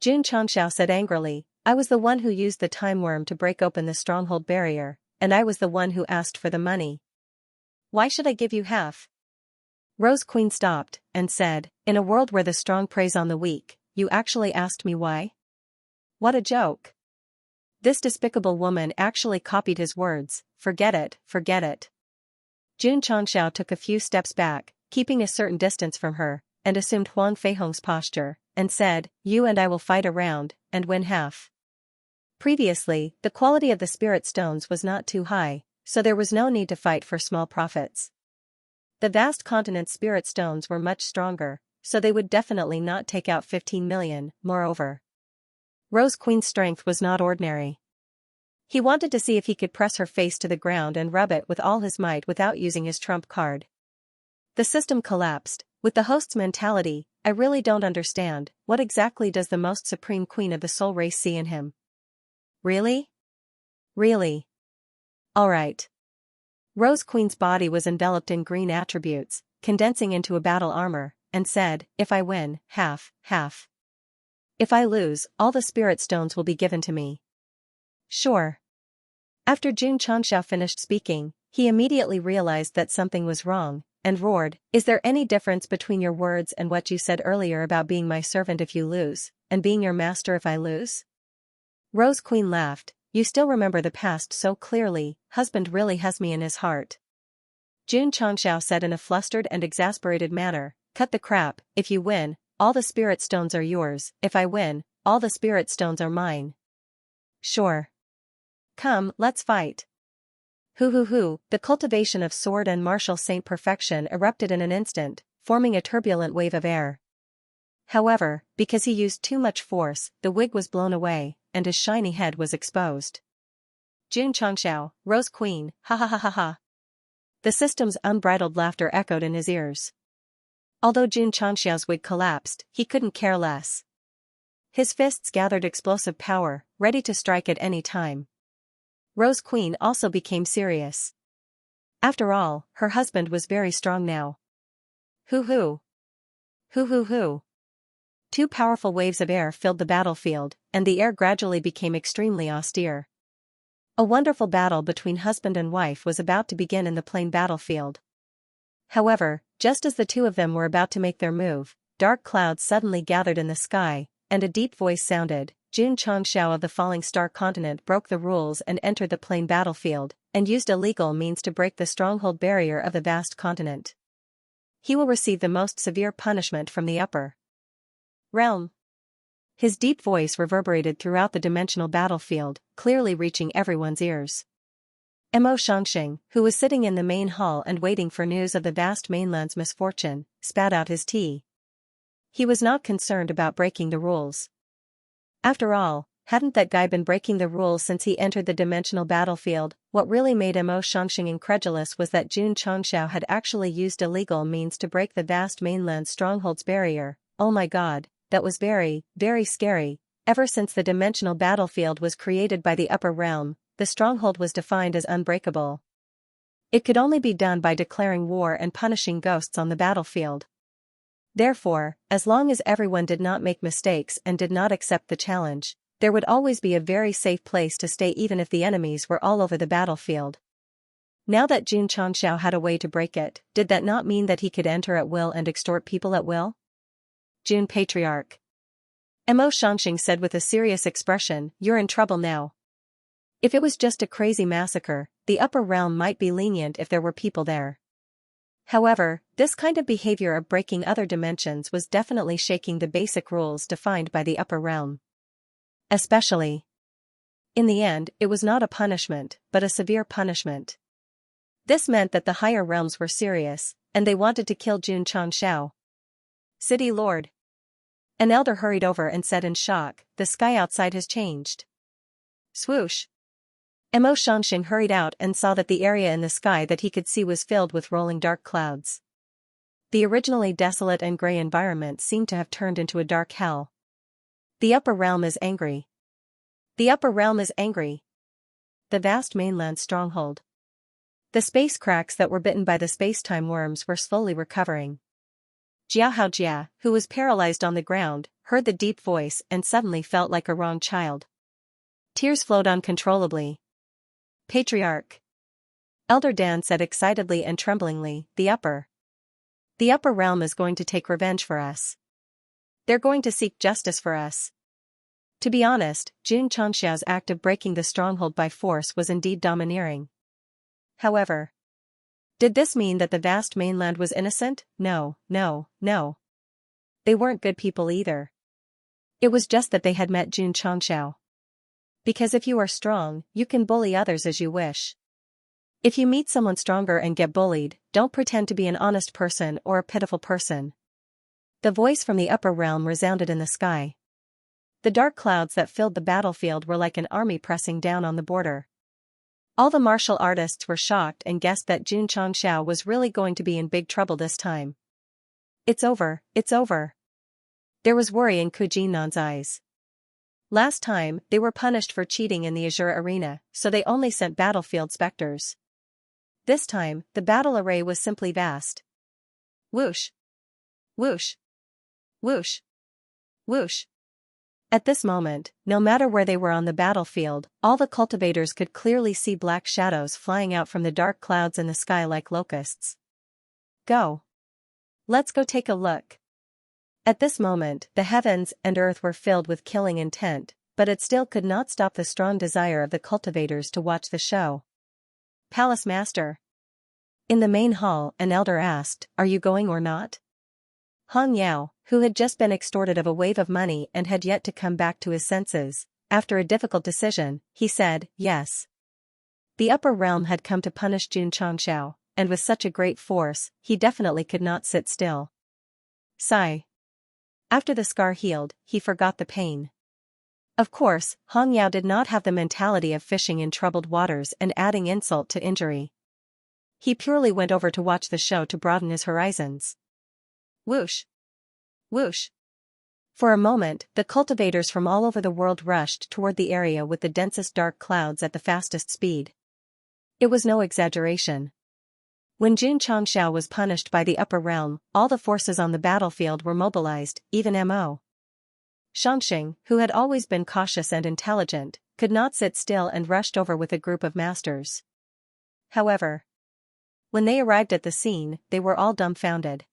Jun Changxiao said angrily, I was the one who used the time worm to break open the stronghold barrier, and I was the one who asked for the money. Why should I give you half? Rose Queen stopped, and said, in a world where the strong preys on the weak, you actually asked me why? What a joke. This despicable woman actually copied his words, forget it, forget it. Jun Changxiao took a few steps back, keeping a certain distance from her, and assumed Huang Feihong's posture, and said, you and I will fight around, and win half. Previously, the quality of the spirit stones was not too high, so there was no need to fight for small profits. The vast continent's spirit stones were much stronger, so they would definitely not take out 15 million, moreover. Rose Queen's strength was not ordinary. He wanted to see if he could press her face to the ground and rub it with all his might without using his trump card. The system collapsed. With the host's mentality, I really don't understand, what exactly does the most supreme queen of the soul race see in him? Really? Really? Alright. Rose Queen's body was enveloped in green attributes, condensing into a battle armor, and said, if I win, half, half. If I lose, all the spirit stones will be given to me. Sure. After Jun Changxiao finished speaking, he immediately realized that something was wrong, and roared, is there any difference between your words and what you said earlier about being my servant if you lose, and being your master if I lose? Rose Queen laughed, you still remember the past so clearly, husband really has me in his heart. Jun Changxiao said in a flustered and exasperated manner, cut the crap, if you win, all the spirit stones are yours, if I win, all the spirit stones are mine. Sure. Come, let's fight. Hoo, the cultivation of sword and martial saint perfection erupted in an instant, forming a turbulent wave of air. However, because he used too much force, the wig was blown away, and his shiny head was exposed. Jun Changxiao, Rose Queen, ha ha ha ha ha. The system's unbridled laughter echoed in his ears. Although Jun Changxiao's wig collapsed, he couldn't care less. His fists gathered explosive power, ready to strike at any time. Rose Queen also became serious. After all, her husband was very strong now. Hoo hoo. Hoo hoo hoo. Two powerful waves of air filled the battlefield, and the air gradually became extremely austere. A wonderful battle between husband and wife was about to begin in the plain battlefield. However, just as the two of them were about to make their move, dark clouds suddenly gathered in the sky, and a deep voice sounded. Jun Changxiao of the Falling Star Continent broke the rules and entered the plain battlefield, and used illegal means to break the stronghold barrier of the vast continent. He will receive the most severe punishment from the upper realm. His deep voice reverberated throughout the dimensional battlefield, clearly reaching everyone's ears. Mo Shangxing, who was sitting in the main hall and waiting for news of the vast mainland's misfortune, spat out his tea. He was not concerned about breaking the rules. After all, hadn't that guy been breaking the rules since he entered the dimensional battlefield? What really made Mo Shangxing incredulous was that Jun Changxiao had actually used illegal means to break the vast mainland's stronghold's barrier. Oh my god, that was very, very scary. Ever since the dimensional battlefield was created by the upper realm, the stronghold was defined as unbreakable. It could only be done by declaring war and punishing ghosts on the battlefield. Therefore, as long as everyone did not make mistakes and did not accept the challenge, there would always be a very safe place to stay even if the enemies were all over the battlefield. Now that Jun Changxiao had a way to break it, did that not mean that he could enter at will and extort people at will? Jun Patriarch. Mo Shangxing said with a serious expression, "You're in trouble now. If it was just a crazy massacre, the upper realm might be lenient if there were people there. However, this kind of behavior of breaking other dimensions was definitely shaking the basic rules defined by the upper realm. Especially. In the end, it was not a punishment, but a severe punishment. This meant that the higher realms were serious, and they wanted to kill Jun Changxiao. City Lord. An elder hurried over and said in shock, "The sky outside has changed." Swoosh. Mo Shangxing hurried out and saw that the area in the sky that he could see was filled with rolling dark clouds. The originally desolate and gray environment seemed to have turned into a dark hell. The upper realm is angry. The upper realm is angry. The vast mainland stronghold. The space cracks that were bitten by the space-time worms were slowly recovering. Jiahaojia, who was paralyzed on the ground, heard the deep voice and suddenly felt like a wronged child. Tears flowed uncontrollably. Patriarch. Elder Dan said excitedly and tremblingly, The upper realm is going to take revenge for us. They're going to seek justice for us. To be honest, Jun Changxiao's act of breaking the stronghold by force was indeed domineering. However, did this mean that the vast mainland was innocent? No, no, no. They weren't good people either. It was just that they had met Jun Changxiao. Because if you are strong, you can bully others as you wish. If you meet someone stronger and get bullied, don't pretend to be an honest person or a pitiful person. The voice from the upper realm resounded in the sky. The dark clouds that filled the battlefield were like an army pressing down on the border. All the martial artists were shocked and guessed that Jun Changxiao was really going to be in big trouble this time. It's over, it's over. There was worry in Kujinan's eyes. Last time, they were punished for cheating in the Azure Arena, so they only sent battlefield specters. This time, the battle array was simply vast. Whoosh! Whoosh! Whoosh! Whoosh! At this moment, no matter where they were on the battlefield, all the cultivators could clearly see black shadows flying out from the dark clouds in the sky like locusts. Go! Let's go take a look. At this moment, the heavens and earth were filled with killing intent, but it still could not stop the strong desire of the cultivators to watch the show. Palace Master. In the main hall, an elder asked, "Are you going or not?" Hong Yao, who had just been extorted of a wave of money and had yet to come back to his senses, after a difficult decision, he said, "Yes." The upper realm had come to punish Jun Changxiao, and with such a great force, he definitely could not sit still. Sigh. After the scar healed, he forgot the pain. Of course, Hong Yao did not have the mentality of fishing in troubled waters and adding insult to injury. He purely went over to watch the show to broaden his horizons. Whoosh! Whoosh! For a moment, the cultivators from all over the world rushed toward the area with the densest dark clouds at the fastest speed. It was no exaggeration. When Jun Changxiao was punished by the upper realm, all the forces on the battlefield were mobilized, even Mo. Xianxia, who had always been cautious and intelligent, could not sit still and rushed over with a group of masters. However, when they arrived at the scene, they were all dumbfounded.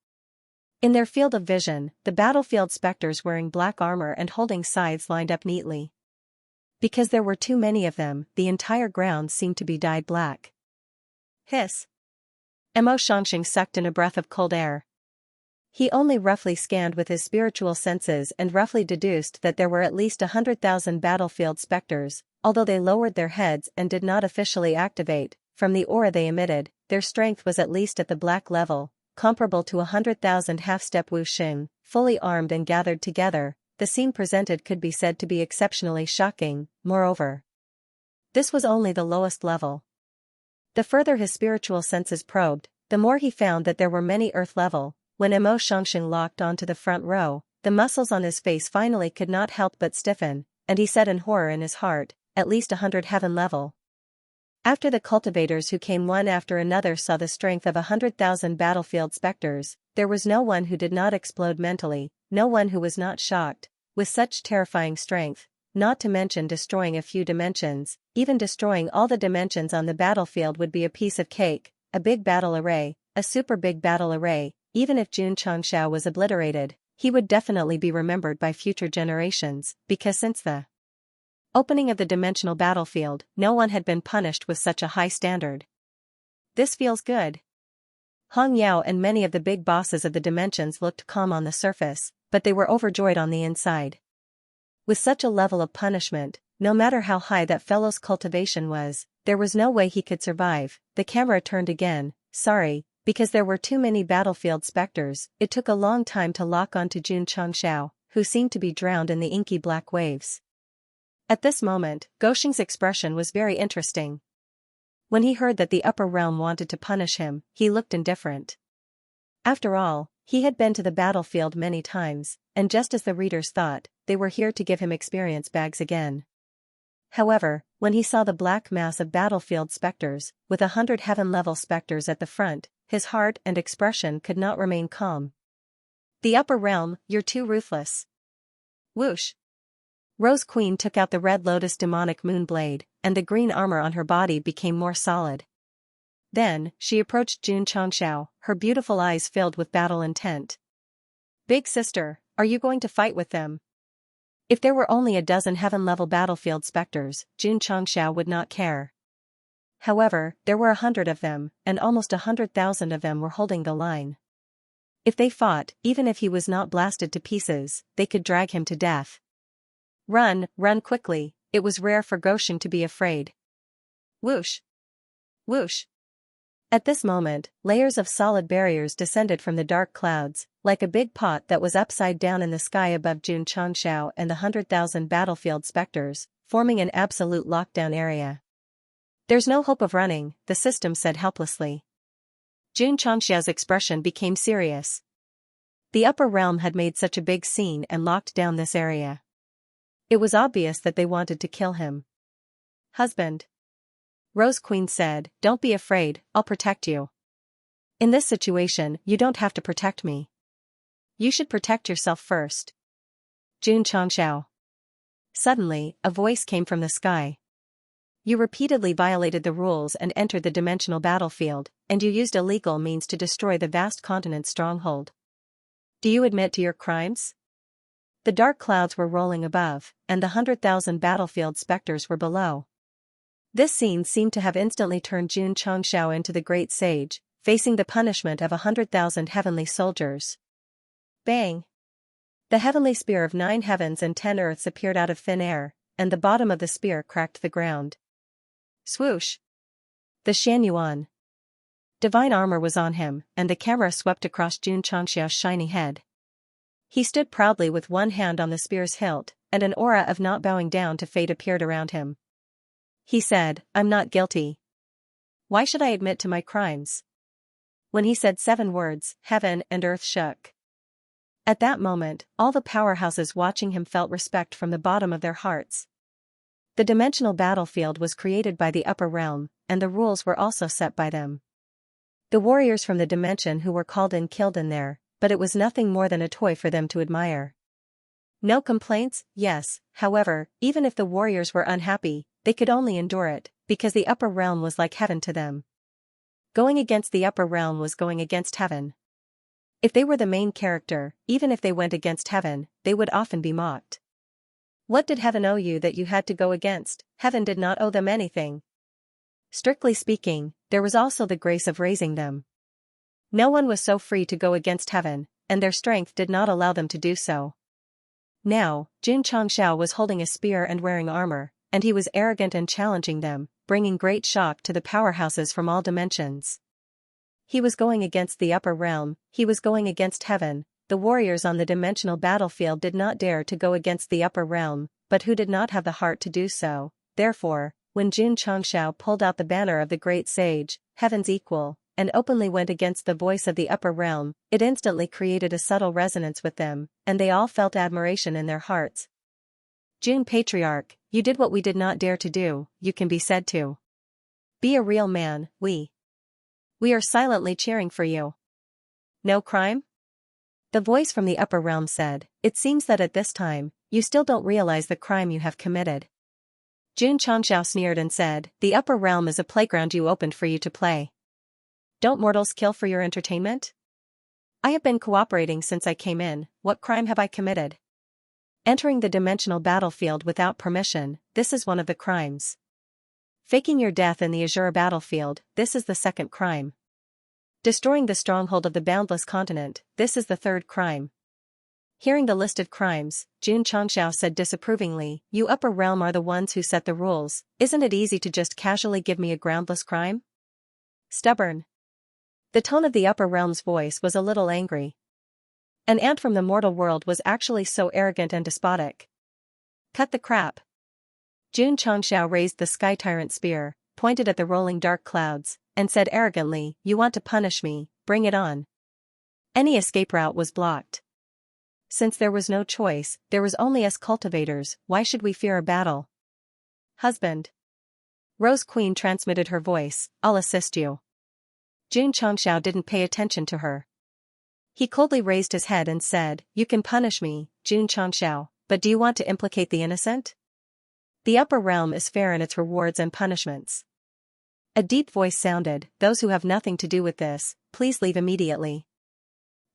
In their field of vision, the battlefield specters wearing black armor and holding scythes lined up neatly. Because there were too many of them, the entire ground seemed to be dyed black. Hiss! Mo Xianxia sucked in a breath of cold air. He only roughly scanned with his spiritual senses and roughly deduced that there were at least 100,000 battlefield specters, although they lowered their heads and did not officially activate. From the aura they emitted, their strength was at least at the black level, comparable to 100,000 half-step wuxing, fully armed and gathered together. The scene presented could be said to be exceptionally shocking. Moreover, this was only the lowest level. The further his spiritual senses probed, the more he found that there were many earth level. When Mo Xianxia locked onto the front row, the muscles on his face finally could not help but stiffen, and he said in horror in his heart, at least 100 heaven level. After the cultivators who came one after another saw the strength of 100,000 battlefield specters, there was no one who did not explode mentally, no one who was not shocked. With such terrifying strength, not to mention destroying a few dimensions, even destroying all the dimensions on the battlefield would be a piece of cake, a big battle array, a super big battle array. Even if Jun Changxiao was obliterated, he would definitely be remembered by future generations, because since the opening of the dimensional battlefield, no one had been punished with such a high standard. This feels good. Hong Yao and many of the big bosses of the dimensions looked calm on the surface, but they were overjoyed on the inside. With such a level of punishment, no matter how high that fellow's cultivation was, there was no way he could survive. The camera turned again. Sorry, because there were too many battlefield specters, it took a long time to lock onto Jun Changxiao, who seemed to be drowned in the inky black waves. At this moment, Goshing's expression was very interesting. When he heard that the upper realm wanted to punish him, he looked indifferent. After all, he had been to the battlefield many times, and just as the readers thought, they were here to give him experience bags again. However, when he saw the black mass of battlefield specters, with 100 heaven-level specters at the front, his heart and expression could not remain calm. The upper realm, you're too ruthless. Whoosh! Rose Queen took out the red lotus demonic moon blade, and the green armor on her body became more solid. Then, she approached Jun Changxiao, her beautiful eyes filled with battle intent. Big sister, are you going to fight with them? If there were only a dozen heaven-level battlefield specters, Jun Changxiao would not care. However, there were 100 of them, and almost 100,000 of them were holding the line. If they fought, even if he was not blasted to pieces, they could drag him to death. Run, run quickly. It was rare for Goshing to be afraid. Whoosh! Whoosh! At this moment, layers of solid barriers descended from the dark clouds, like a big pot that was upside down in the sky above Jun Changxiao and the 100,000 battlefield specters, forming an absolute lockdown area. There's no hope of running, the system said helplessly. Jun Changxiao's expression became serious. The upper realm had made such a big scene and locked down this area. It was obvious that they wanted to kill him. Husband. Rose Queen said, don't be afraid, I'll protect you. In this situation, you don't have to protect me. You should protect yourself first. Jun Changxiao. Suddenly, a voice came from the sky. You repeatedly violated the rules and entered the dimensional battlefield, and you used illegal means to destroy the vast continent's stronghold. Do you admit to your crimes? The dark clouds were rolling above, and the 100,000 battlefield specters were below. This scene seemed to have instantly turned Jun Changxiao into the great sage, facing the punishment of 100,000 heavenly soldiers. Bang! The heavenly spear of 9 heavens and 10 earths appeared out of thin air, and the bottom of the spear cracked the ground. Swoosh! The Xianyuan. Divine armor was on him, and the camera swept across Jun Changxiao's shiny head. He stood proudly with one hand on the spear's hilt, and an aura of not bowing down to fate appeared around him. He said, I'm not guilty. Why should I admit to my crimes? When he said 7 words, heaven and earth shook. At that moment, all the powerhouses watching him felt respect from the bottom of their hearts. The dimensional battlefield was created by the upper realm, and the rules were also set by them. The warriors from the dimension who were called in killed in there, but it was nothing more than a toy for them to admire. No complaints, yes, however, even if the warriors were unhappy, they could only endure it, because the upper realm was like heaven to them. Going against the upper realm was going against heaven. If they were the main character, even if they went against heaven, they would often be mocked. What did heaven owe you that you had to go against? Heaven did not owe them anything. Strictly speaking, there was also the grace of raising them. No one was so free to go against heaven, and their strength did not allow them to do so. Now, Xianxia was holding a spear and wearing armor, and he was arrogant and challenging them, bringing great shock to the powerhouses from all dimensions. He was going against the upper realm, he was going against heaven. The warriors on the dimensional battlefield did not dare to go against the upper realm, but who did not have the heart to do so. Therefore, when Xianxia pulled out the banner of the great sage, heaven's equal, and openly went against the voice of the upper realm, it instantly created a subtle resonance with them, and they all felt admiration in their hearts. June Patriarch, you did what we did not dare to do, you can be said to. Be a real man, we are silently cheering for you. No crime? The voice from the upper realm said, it seems that at this time, you still don't realize the crime you have committed. Xianxia sneered and said, the upper realm is a playground you opened for you to play. Don't mortals kill for your entertainment? I have been cooperating since I came in, what crime have I committed? Entering the dimensional battlefield without permission, this is one of the crimes. Faking your death in the Azure battlefield, this is the second crime. Destroying the stronghold of the boundless continent, this is the third crime. Hearing the listed crimes, Xianxia said disapprovingly, you upper realm are the ones who set the rules, isn't it easy to just casually give me a groundless crime? Stubborn. The tone of the upper realm's voice was a little angry. An ant from the mortal world was actually so arrogant and despotic. Cut the crap. Xianxia raised the sky tyrant spear, pointed at the rolling dark clouds, and said arrogantly, you want to punish me, bring it on. Any escape route was blocked. Since there was no choice, there was only us cultivators, why should we fear a battle? Husband. Rose Queen transmitted her voice, I'll assist you. Xianxia didn't pay attention to her. He coldly raised his head and said, you can punish me, Xianxia, but do you want to implicate the innocent? The upper realm is fair in its rewards and punishments. A deep voice sounded, those who have nothing to do with this, please leave immediately.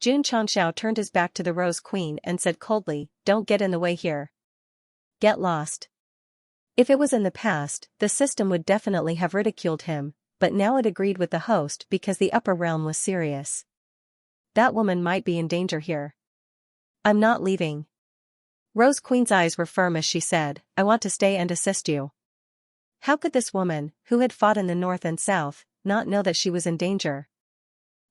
Xianxia turned his back to the Rose Queen and said coldly, don't get in the way here. Get lost. If it was in the past, the system would definitely have ridiculed him, but now it agreed with the host because the upper realm was serious. That woman might be in danger here. I'm not leaving. Rose Queen's eyes were firm as she said, I want to stay and assist you. How could this woman, who had fought in the north and south, not know that she was in danger?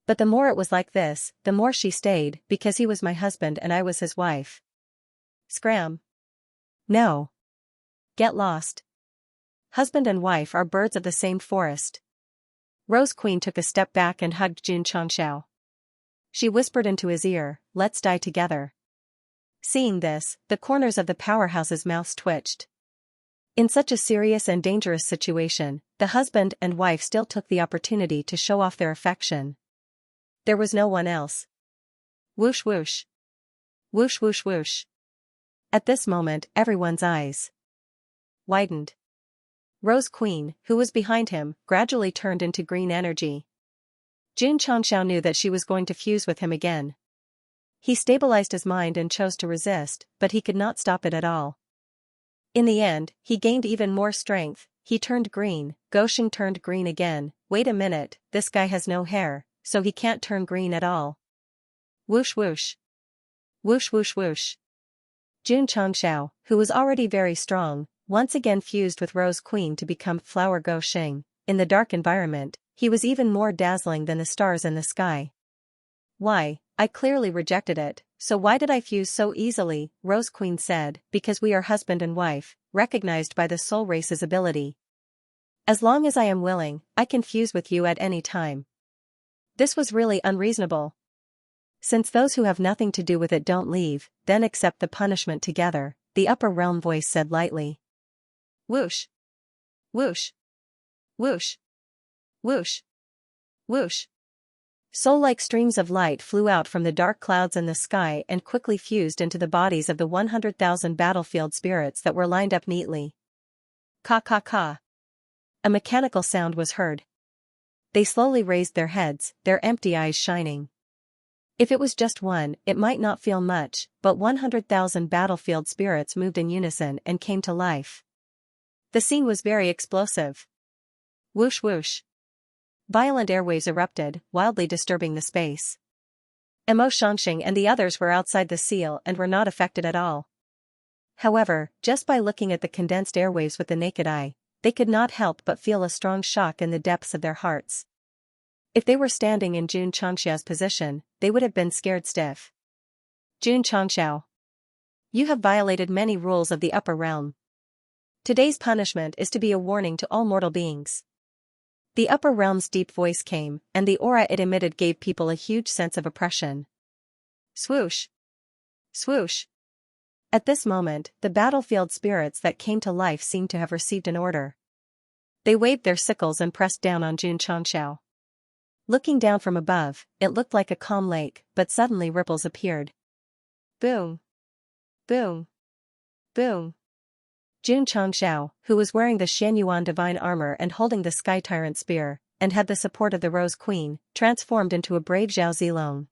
But the more it was like this, the more she stayed, because he was my husband and I was his wife. Scram. No. Get lost. Husband and wife are birds of the same forest. Rose Queen took a step back and hugged Xianxia. She whispered into his ear, let's die together. Seeing this, the corners of the powerhouse's mouths twitched. In such a serious and dangerous situation, the husband and wife still took the opportunity to show off their affection. There was no one else. Whoosh whoosh. Whoosh whoosh whoosh. At this moment, everyone's eyes widened. Rose Queen, who was behind him, gradually turned into green energy. Xianxia knew that she was going to fuse with him again. He stabilized his mind and chose to resist, but he could not stop it at all. In the end, he gained even more strength, he turned green, Gosheng turned green again, wait a minute, this guy has no hair, so he can't turn green at all. Whoosh whoosh. Whoosh whoosh whoosh. Xianxia, who was already very strong, once again fused with Rose Queen to become Flower Gosheng. In the dark environment, he was even more dazzling than the stars in the sky. Why, I clearly rejected it, so why did I fuse so easily? Rose Queen said, because we are husband and wife, recognized by the soul race's ability. As long as I am willing, I can fuse with you at any time. This was really unreasonable. Since those who have nothing to do with it don't leave, then accept the punishment together, the upper realm voice said lightly. Whoosh! Whoosh! Whoosh! Whoosh! Whoosh! Soul-like streams of light flew out from the dark clouds in the sky and quickly fused into the bodies of the 100,000 battlefield spirits that were lined up neatly. Ka ka ka. A mechanical sound was heard. They slowly raised their heads, their empty eyes shining. If it was just one, it might not feel much, but 100,000 battlefield spirits moved in unison and came to life. The scene was very explosive. Whoosh whoosh. Violent airwaves erupted, wildly disturbing the space. Xianxia and the others were outside the seal and were not affected at all. However, just by looking at the condensed airwaves with the naked eye, they could not help but feel a strong shock in the depths of their hearts. If they were standing in Xianxia's position, they would have been scared stiff. Xianxia, you have violated many rules of the upper realm. Today's punishment is to be a warning to all mortal beings. The upper realm's deep voice came, and the aura it emitted gave people a huge sense of oppression. Swoosh! Swoosh! At this moment, the battlefield spirits that came to life seemed to have received an order. They waved their sickles and pressed down on Xianxia. Looking down from above, it looked like a calm lake, but suddenly ripples appeared. Boom! Boom! Boom! Xianxia, who was wearing the Xianyuan divine armor and holding the Sky Tyrant spear, and had the support of the Rose Queen, transformed into a brave Zhao Zilong.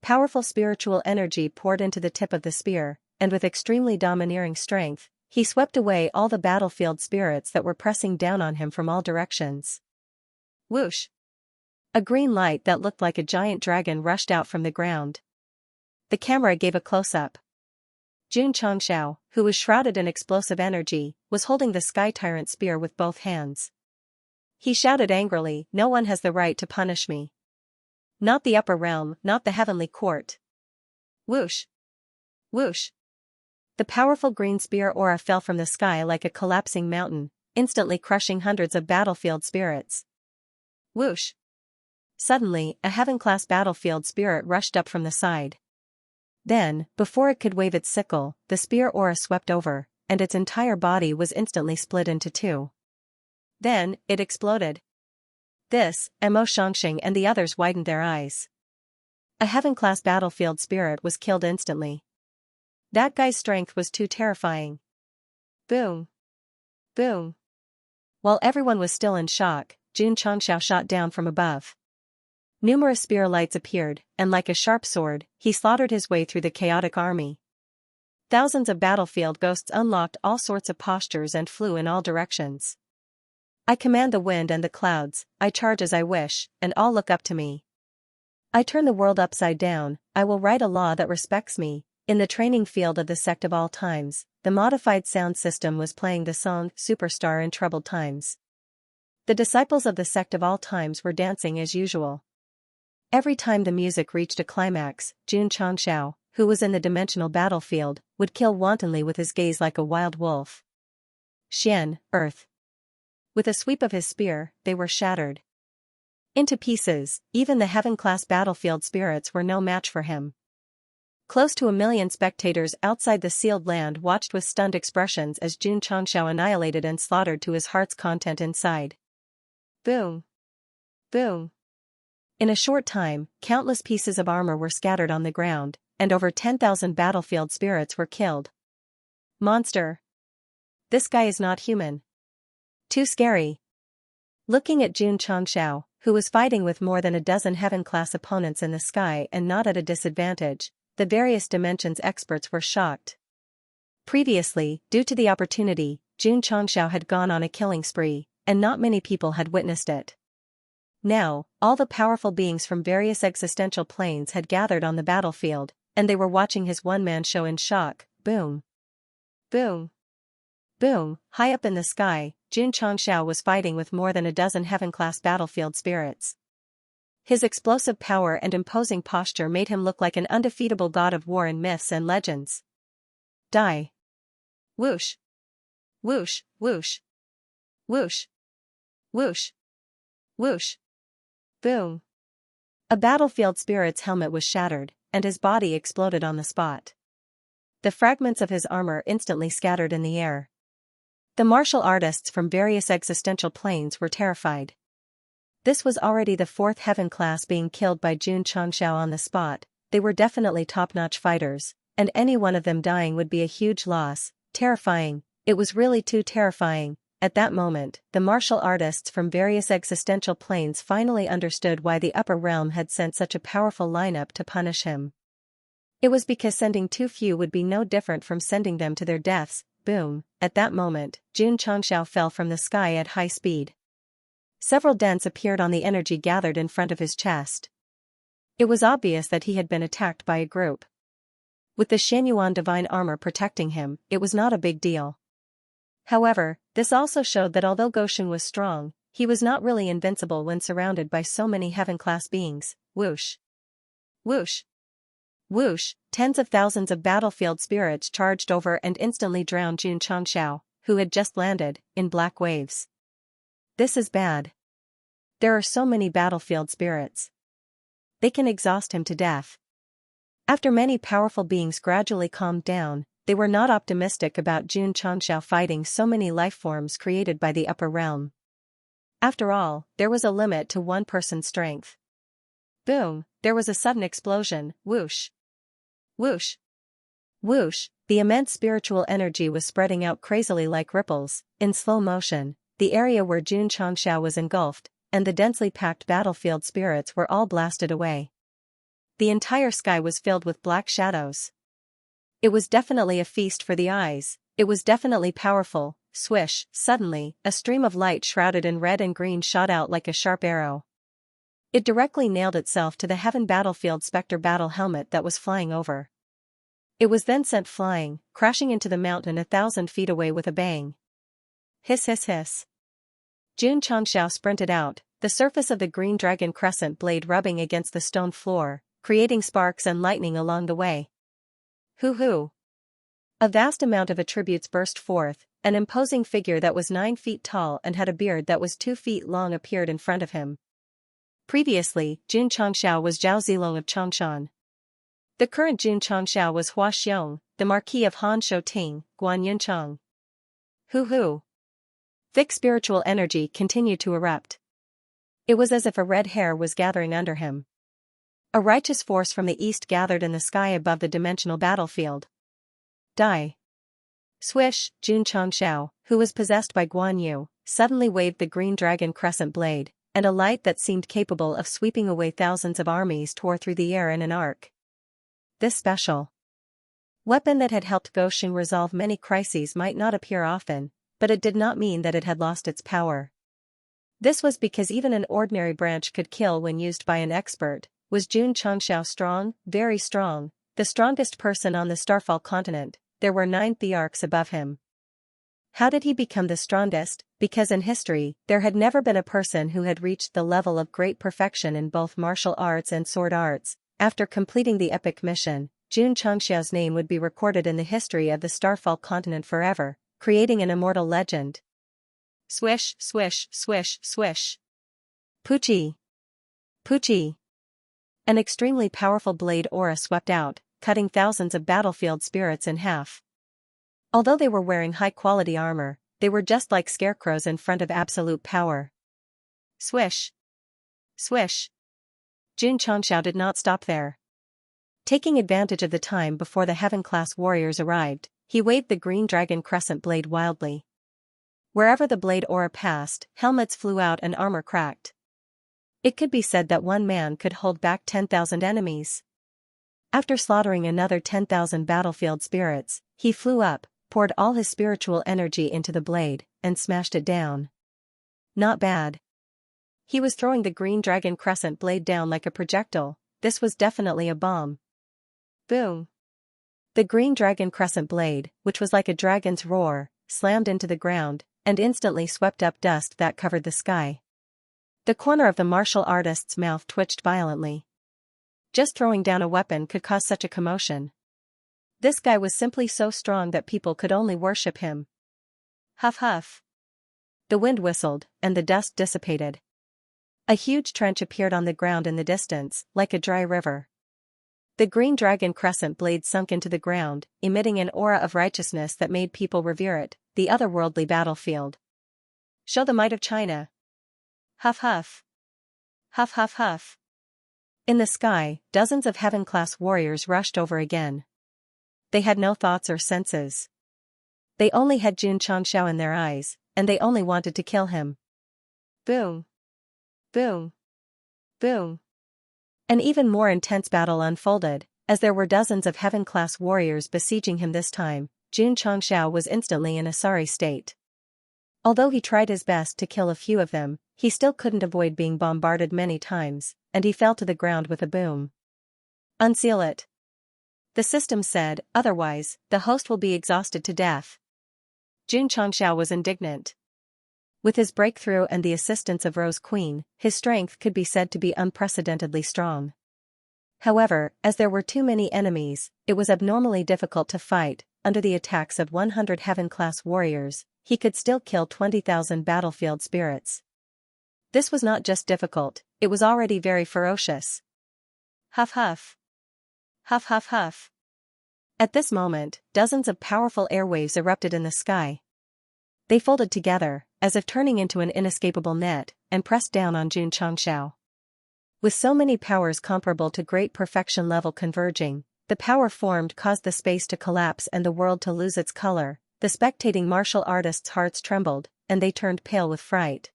Powerful spiritual energy poured into the tip of the spear, and with extremely domineering strength, he swept away all the battlefield spirits that were pressing down on him from all directions. Whoosh! A green light that looked like a giant dragon rushed out from the ground. The camera gave a close-up. Xianxia, who was shrouded in explosive energy, was holding the Sky Tyrant spear with both hands. He shouted angrily, "No one has the right to punish me. Not the upper realm, not the heavenly court." Whoosh! Whoosh! The powerful green spear aura fell from the sky like a collapsing mountain, instantly crushing hundreds of battlefield spirits. Whoosh! Suddenly, a heaven-class battlefield spirit rushed up from the side. Then, before it could wave its sickle, the spear aura swept over, and its entire body was instantly split into two. Then, it exploded. This, Xianxia and the others widened their eyes. A heaven-class battlefield spirit was killed instantly. That guy's strength was too terrifying. Boom! Boom! While everyone was still in shock, Xianxia shot down from above. Numerous spear lights appeared, and like a sharp sword, he slaughtered his way through the chaotic army. Thousands of battlefield ghosts unlocked all sorts of postures and flew in all directions. I command the wind and the clouds, I charge as I wish, and all look up to me. I turn the world upside down, I will write a law that respects me. In the training field of the Sect of all times, the modified sound system was playing the song Superstar in troubled times. The disciples of the Sect of all times were dancing as usual. Every time the music reached a climax, Xianxia, who was in the dimensional battlefield, would kill wantonly with his gaze like a wild wolf. Xian, Earth. With a sweep of his spear, they were shattered into pieces. Even the heaven-class battlefield spirits were no match for him. Close to 1 million spectators outside the sealed land watched with stunned expressions as Xianxia annihilated and slaughtered to his heart's content inside. Boom! Boom! In a short time, countless pieces of armor were scattered on the ground, and over 10,000 battlefield spirits were killed. Monster! This guy is not human. Too scary. Looking at Xianxia, who was fighting with more than a dozen heaven-class opponents in the sky and not at a disadvantage, the various dimensions experts were shocked. Previously, due to the opportunity, Xianxia had gone on a killing spree, and not many people had witnessed it. Now, all the powerful beings from various existential planes had gathered on the battlefield, and they were watching his one-man show in shock. Boom! Boom! Boom! High up in the sky, Xianxia was fighting with more than a dozen heaven-class battlefield spirits. His explosive power and imposing posture made him look like an undefeatable god of war in myths and legends. Die! Whoosh! Whoosh! Whoosh! Whoosh! Whoosh! Whoosh! Boom! A battlefield spirit's helmet was shattered, and his body exploded on the spot. The fragments of his armor instantly scattered in the air. The martial artists from various existential planes were terrified. This was already the fourth heaven class being killed by Xianxia on the spot. They were definitely top-notch fighters, and any one of them dying would be a huge loss. Terrifying, it was really too terrifying. At that moment, the martial artists from various existential planes finally understood why the upper realm had sent such a powerful lineup to punish him. It was because sending too few would be no different from sending them to their deaths. Boom! At that moment, Xianxia fell from the sky at high speed. Several dents appeared on the energy gathered in front of his chest. It was obvious that he had been attacked by a group. With the Xianyuan divine armor protecting him, it was not a big deal. However, this also showed that although Goshen was strong, he was not really invincible when surrounded by so many heaven-class beings. Whoosh! Whoosh! Whoosh! Tens of thousands of battlefield spirits charged over and instantly drowned Xianxia, who had just landed, in black waves. This is bad. There are so many battlefield spirits. They can exhaust him to death. After many powerful beings gradually calmed down, they were not optimistic about Xianxia fighting so many lifeforms created by the upper realm. After all, there was a limit to one person's strength. Boom! There was a sudden explosion. Whoosh! Whoosh! Whoosh! The immense spiritual energy was spreading out crazily like ripples, in slow motion. The area where Xianxia was engulfed, and the densely packed battlefield spirits were all blasted away. The entire sky was filled with black shadows. It was definitely a feast for the eyes. It was definitely powerful. Swish! Suddenly, a stream of light shrouded in red and green shot out like a sharp arrow. It directly nailed itself to the heaven battlefield specter battle helmet that was flying over. It was then sent flying, crashing into the mountain 1,000 feet away with a bang. Hiss hiss hiss. Xianxia sprinted out, the surface of the green dragon crescent blade rubbing against the stone floor, creating sparks and lightning along the way. Hoo-hoo! A vast amount of attributes burst forth. An imposing figure that was 9 feet tall and had a beard that was 2 feet long appeared in front of him. Previously, Xianxia was Zhao Zilong of Changshan. The current Xianxia was Hua Xiong, the Marquis of Han Shouting, Guan Yuncheng. Hoo-hoo! Thick spiritual energy continued to erupt. It was as if a red hair was gathering under him. A righteous force from the east gathered in the sky above the dimensional battlefield. Die! Swish! Xianxia, who was possessed by Guan Yu, suddenly waved the green dragon crescent blade, and a light that seemed capable of sweeping away thousands of armies tore through the air in an arc. This special weapon that had helped Goshen resolve many crises might not appear often, but it did not mean that it had lost its power. This was because even an ordinary branch could kill when used by an expert. Was Xianxia strong? Very strong, the strongest person on the Starfall continent. There were 9 thearchs above him. How did he become the strongest? Because in history, there had never been a person who had reached the level of great perfection in both martial arts and sword arts. After completing the epic mission, Xianxia's name would be recorded in the history of the Starfall continent forever, creating an immortal legend. Swish, swish, swish, swish. Poochie! Poochie! An extremely powerful blade aura swept out, cutting thousands of battlefield spirits in half. Although they were wearing high-quality armor, they were just like scarecrows in front of absolute power. Swish! Swish! Xianxia did not stop there. Taking advantage of the time before the heaven-class warriors arrived, he waved the green dragon crescent blade wildly. Wherever the blade aura passed, helmets flew out and armor cracked. It could be said that one man could hold back 10,000 enemies. After slaughtering another 10,000 battlefield spirits, he flew up, poured all his spiritual energy into the blade, and smashed it down. Not bad. He was throwing the green dragon crescent blade down like a projectile. This was definitely a bomb. Boom! The green dragon crescent blade, which was like a dragon's roar, slammed into the ground, and instantly swept up dust that covered the sky. The corner of the martial artist's mouth twitched violently. Just throwing down a weapon could cause such a commotion. This guy was simply so strong that people could only worship him. Huff huff. The wind whistled, and the dust dissipated. A huge trench appeared on the ground in the distance, like a dry river. The green dragon crescent blade sunk into the ground, emitting an aura of righteousness that made people revere it, the otherworldly battlefield. Show the might of China. Huff huff. Huff huff huff. In the sky, dozens of heaven-class warriors rushed over again. They had no thoughts or senses. They only had Xianxia in their eyes, and they only wanted to kill him. Boom. Boom. Boom. An even more intense battle unfolded, as there were dozens of heaven-class warriors besieging him this time. Xianxia was instantly in a sorry state. Although he tried his best to kill a few of them, he still couldn't avoid being bombarded many times, and he fell to the ground with a boom. Unseal it. The system said, otherwise, the host will be exhausted to death. Xianxia was indignant. With his breakthrough and the assistance of Rose Queen, his strength could be said to be unprecedentedly strong. However, as there were too many enemies, it was abnormally difficult to fight. Under the attacks of 100 heaven-class warriors, he could still kill 20,000 battlefield spirits. This was not just difficult, it was already very ferocious. Huff huff. Huff huff huff. At this moment, dozens of powerful airwaves erupted in the sky. They folded together, as if turning into an inescapable net, and pressed down on Xianxia. With so many powers comparable to great perfection level converging, the power formed caused the space to collapse and the world to lose its color. The spectating martial artists' hearts trembled, and they turned pale with fright.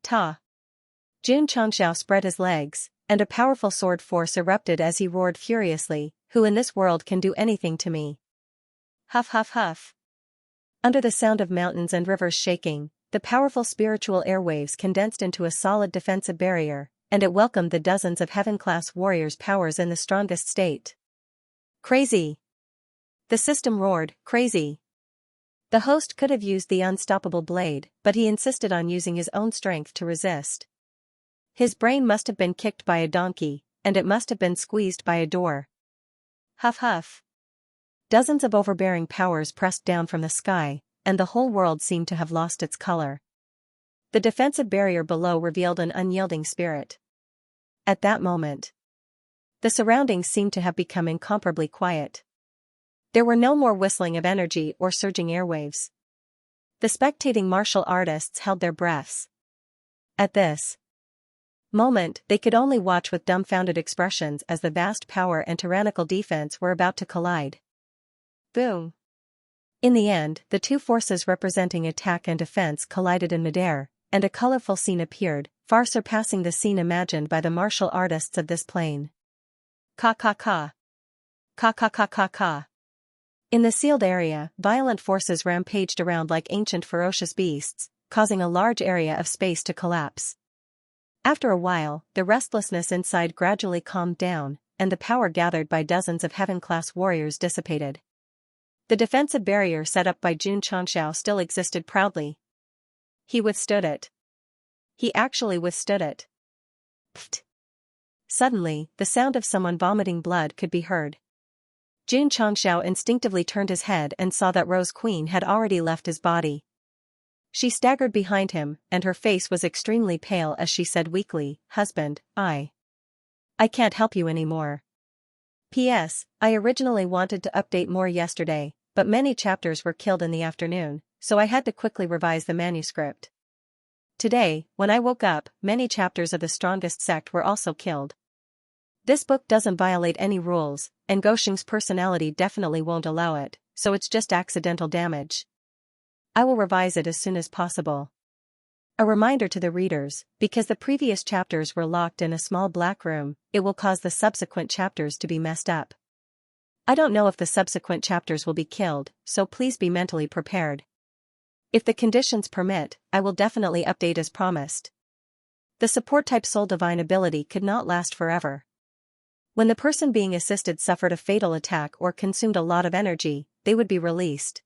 Ta! Xianxia spread his legs, and a powerful sword force erupted as he roared furiously, "Who in this world can do anything to me?" Huff huff huff. Under the sound of mountains and rivers shaking, the powerful spiritual airwaves condensed into a solid defensive barrier, and it welcomed the dozens of heaven-class warriors' powers in the strongest state. Crazy! The system roared, crazy! The host could have used the unstoppable blade, but he insisted on using his own strength to resist. His brain must have been kicked by a donkey, and it must have been squeezed by a door. Huff huff. Dozens of overbearing powers pressed down from the sky, and the whole world seemed to have lost its color. The defensive barrier below revealed an unyielding spirit. At that moment, the surroundings seemed to have become incomparably quiet. There were no more whistling of energy or surging airwaves. The spectating martial artists held their breaths. At this moment, they could only watch with dumbfounded expressions as the vast power and tyrannical defense were about to collide. Boom! In the end, the two forces representing attack and defense collided in midair, and a colorful scene appeared, far surpassing the scene imagined by the martial artists of this plane. Ka ka ka. Ka ka ka ka ka. In the sealed area, violent forces rampaged around like ancient ferocious beasts, causing a large area of space to collapse. After a while, the restlessness inside gradually calmed down, and the power gathered by dozens of heaven-class warriors dissipated. The defensive barrier set up by Xianxia still existed proudly. He withstood it. He actually withstood it. Pfft. Suddenly, the sound of someone vomiting blood could be heard. Xianxia instinctively turned his head and saw that Rose Queen had already left his body. She staggered behind him, and her face was extremely pale as she said weakly, "Husband, I can't help you anymore. P.S. I originally wanted to update more yesterday, but many chapters were killed in the afternoon, so I had to quickly revise the manuscript. Today, when I woke up, many chapters of the strongest sect were also killed. This book doesn't violate any rules, and Gosheng's personality definitely won't allow it, so it's just accidental damage. I will revise it as soon as possible." A reminder to the readers, because the previous chapters were locked in a small black room, it will cause the subsequent chapters to be messed up. I don't know if the subsequent chapters will be killed, so please be mentally prepared. If the conditions permit, I will definitely update as promised. The support-type soul divine ability could not last forever. When the person being assisted suffered a fatal attack or consumed a lot of energy, they would be released.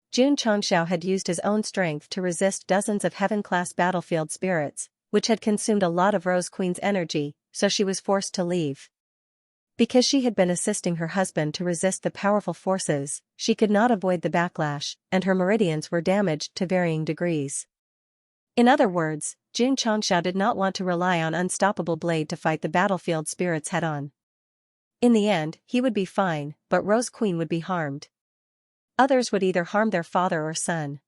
Xianxia had used his own strength to resist dozens of heaven-class battlefield spirits, which had consumed a lot of Rose Queen's energy, so she was forced to leave. Because she had been assisting her husband to resist the powerful forces, she could not avoid the backlash, and her meridians were damaged to varying degrees. In other words, Xianxia did not want to rely on Unstoppable Blade to fight the battlefield spirits head-on. In the end, he would be fine, but Rose Queen would be harmed. Others would either harm their father or son.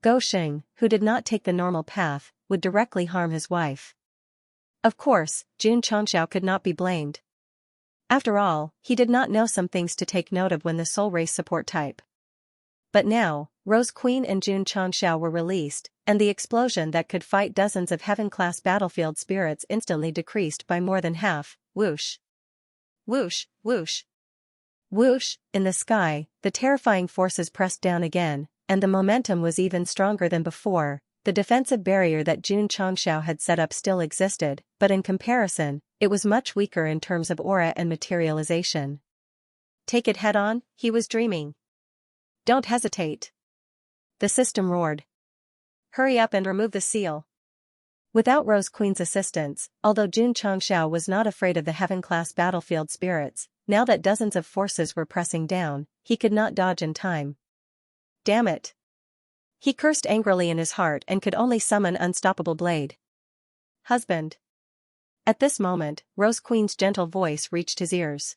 Go Sheng, who did not take the normal path, would directly harm his wife. Of course, Xianxia could not be blamed. After all, he did not know some things to take note of when the soul race support type. But now, Rose Queen and Xianxia were released, and the explosion that could fight dozens of heaven-class battlefield spirits instantly decreased by more than half. Whoosh. Whoosh, whoosh. Whoosh, in the sky, the terrifying forces pressed down again, and the momentum was even stronger than before. The defensive barrier that Xianxia had set up still existed, but in comparison, it was much weaker in terms of aura and materialization. Take it head-on, he was dreaming. Don't hesitate. The system roared. Hurry up and remove the seal. Without Rose Queen's assistance, although Xianxia was not afraid of the heaven-class battlefield spirits, now that dozens of forces were pressing down, he could not dodge in time. Damn it. He cursed angrily in his heart and could only summon Unstoppable Blade. Husband. At this moment, Rose Queen's gentle voice reached his ears.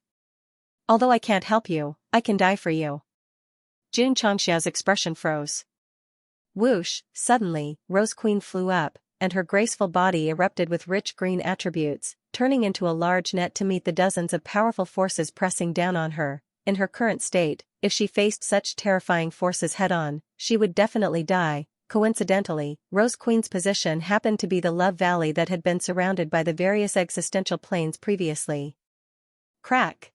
Although I can't help you, I can die for you. Xianxia's expression froze. Whoosh, suddenly, Rose Queen flew up, and her graceful body erupted with rich green attributes, turning into a large net to meet the dozens of powerful forces pressing down on her. In her current state, if she faced such terrifying forces head-on, she would definitely die. Coincidentally, Rose Queen's position happened to be the love valley that had been surrounded by the various existential planes previously. Crack!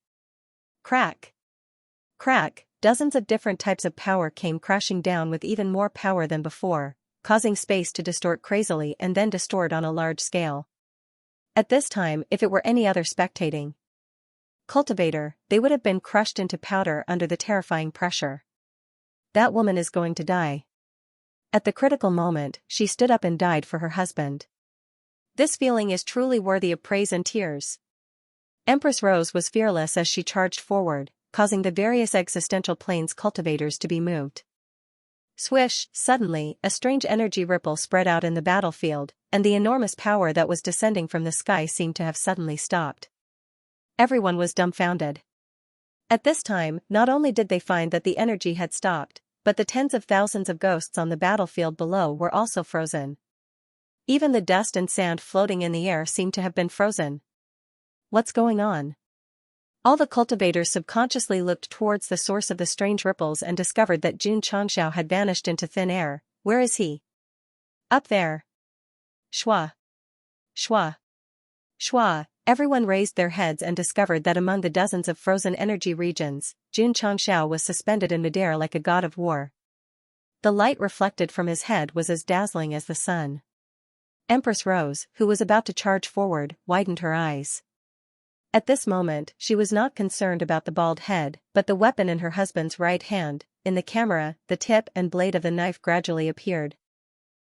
Crack! Crack! Dozens of different types of power came crashing down with even more power than before, causing space to distort crazily and then distort on a large scale. At this time, if it were any other spectating cultivator, they would have been crushed into powder under the terrifying pressure. That woman is going to die. At the critical moment, she stood up and died for her husband. This feeling is truly worthy of praise and tears. Empress Rose was fearless as she charged forward, causing the various existential planes cultivators to be moved. Swish, suddenly, a strange energy ripple spread out in the battlefield, and the enormous power that was descending from the sky seemed to have suddenly stopped. Everyone was dumbfounded. At this time, not only did they find that the energy had stopped, but the tens of thousands of ghosts on the battlefield below were also frozen. Even the dust and sand floating in the air seemed to have been frozen. What's going on? All the cultivators subconsciously looked towards the source of the strange ripples and discovered that Xianxia had vanished into thin air. Where is he? Up there. Shwa. Shwa. Shwa. Everyone raised their heads and discovered that among the dozens of frozen energy regions, Xianxia was suspended in midair like a god of war. The light reflected from his head was as dazzling as the sun. Empress Rose, who was about to charge forward, widened her eyes. At this moment, she was not concerned about the bald head, but the weapon in her husband's right hand. In the camera, the tip and blade of the knife gradually appeared.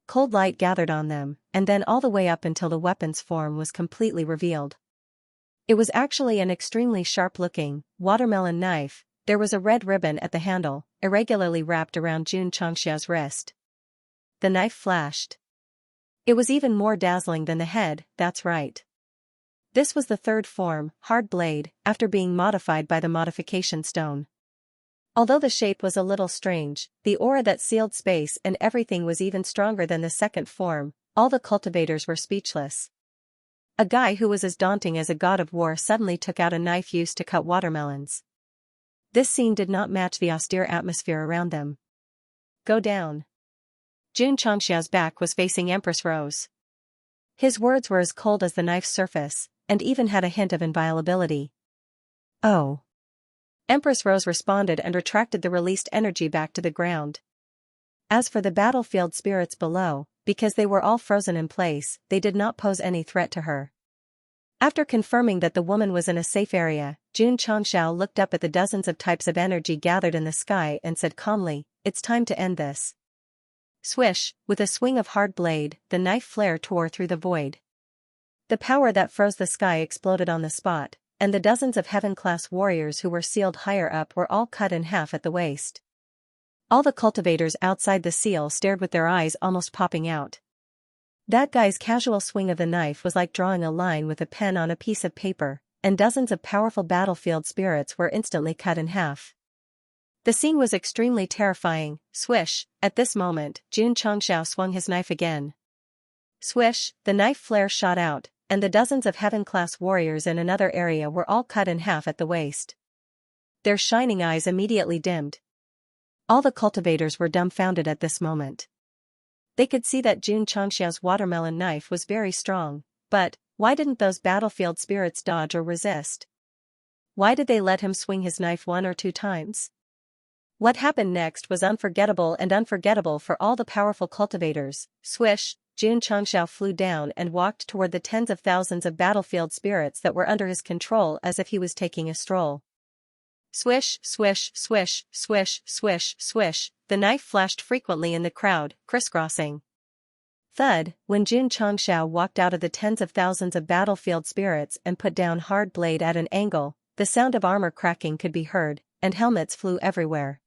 Cold light gathered on them, and then all the way up until the weapon's form was completely revealed. It was actually an extremely sharp-looking, watermelon knife. There was a red ribbon at the handle, irregularly wrapped around Xianxia's wrist. The knife flashed. It was even more dazzling than the head, that's right. This was the third form, hard blade, after being modified by the modification stone. Although the shape was a little strange, the aura that sealed space and everything was even stronger than the second form. All the cultivators were speechless. A guy who was as daunting as a god of war suddenly took out a knife used to cut watermelons. This scene did not match the austere atmosphere around them. Go down. Xianxia's back was facing Empress Rose. His words were as cold as the knife's surface, and even had a hint of inviolability. Oh. Empress Rose responded and retracted the released energy back to the ground. As for the battlefield spirits below, because they were all frozen in place, they did not pose any threat to her. After confirming that the woman was in a safe area, Xianxia looked up at the dozens of types of energy gathered in the sky and said calmly, "It's time to end this." Swish, with a swing of hard blade, the knife flare tore through the void. The power that froze the sky exploded on the spot, and the dozens of heaven-class warriors who were sealed higher up were all cut in half at the waist. All the cultivators outside the seal stared with their eyes almost popping out. That guy's casual swing of the knife was like drawing a line with a pen on a piece of paper, and dozens of powerful battlefield spirits were instantly cut in half. The scene was extremely terrifying. Swish, at this moment, Xianxia swung his knife again. Swish, the knife flare shot out, and the dozens of heaven-class warriors in another area were all cut in half at the waist. Their shining eyes immediately dimmed. All the cultivators were dumbfounded at this moment. They could see that Xianxia's watermelon knife was very strong, but why didn't those battlefield spirits dodge or resist? Why did they let him swing his knife 1 or 2 times? What happened next was unforgettable for all the powerful cultivators. Swish, Xianxia flew down and walked toward the tens of thousands of battlefield spirits that were under his control as if he was taking a stroll. Swish, swish, swish, swish, swish, swish, the knife flashed frequently in the crowd, crisscrossing. Thud, when Xianxia walked out of the tens of thousands of battlefield spirits and put down hard blade at an angle, the sound of armor cracking could be heard, and helmets flew everywhere.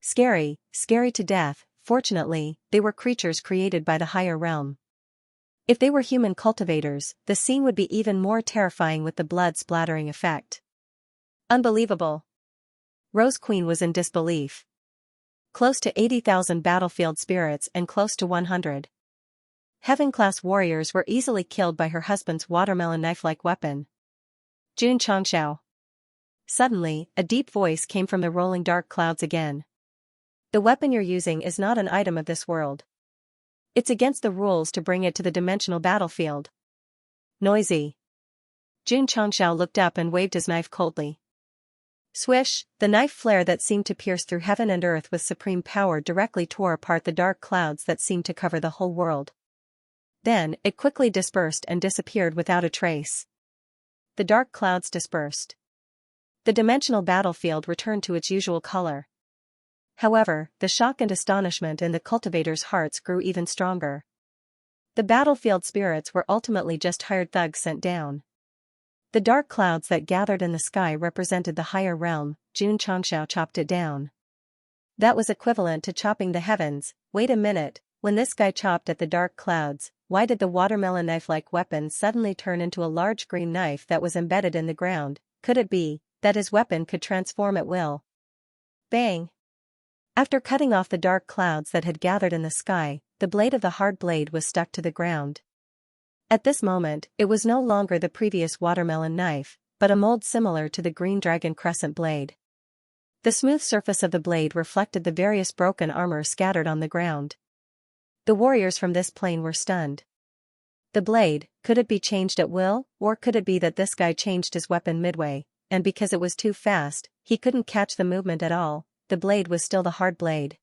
Scary, scary to death. Fortunately, they were creatures created by the higher realm. If they were human cultivators, the scene would be even more terrifying with the blood splattering effect. Unbelievable. Rose Queen was in disbelief. Close to 80,000 battlefield spirits and close to 100 heaven-class warriors were easily killed by her husband's watermelon knife-like weapon. Xianxia. Suddenly, a deep voice came from the rolling dark clouds again. The weapon you're using is not an item of this world. It's against the rules to bring it to the dimensional battlefield. Noisy. Xianxia looked up and waved his knife coldly. Swish, the knife flare that seemed to pierce through heaven and earth with supreme power directly tore apart the dark clouds that seemed to cover the whole world. Then, it quickly dispersed and disappeared without a trace. The dark clouds dispersed. The dimensional battlefield returned to its usual color. However, the shock and astonishment in the cultivators' hearts grew even stronger. The battlefield spirits were ultimately just hired thugs sent down. The dark clouds that gathered in the sky represented the higher realm. Xianxia chopped it down. That was equivalent to chopping the heavens. Wait a minute, when this guy chopped at the dark clouds, why did the watermelon knife-like weapon suddenly turn into a large green knife that was embedded in the ground? Could it be that his weapon could transform at will? Bang! After cutting off the dark clouds that had gathered in the sky, the blade of the hard blade was stuck to the ground. At this moment, it was no longer the previous watermelon knife, but a mold similar to the green dragon crescent blade. The smooth surface of the blade reflected the various broken armor scattered on the ground. The warriors from this plane were stunned. The blade, could it be changed at will, or could it be that this guy changed his weapon midway, and because it was too fast, he couldn't catch the movement at all? The blade was still the hard blade.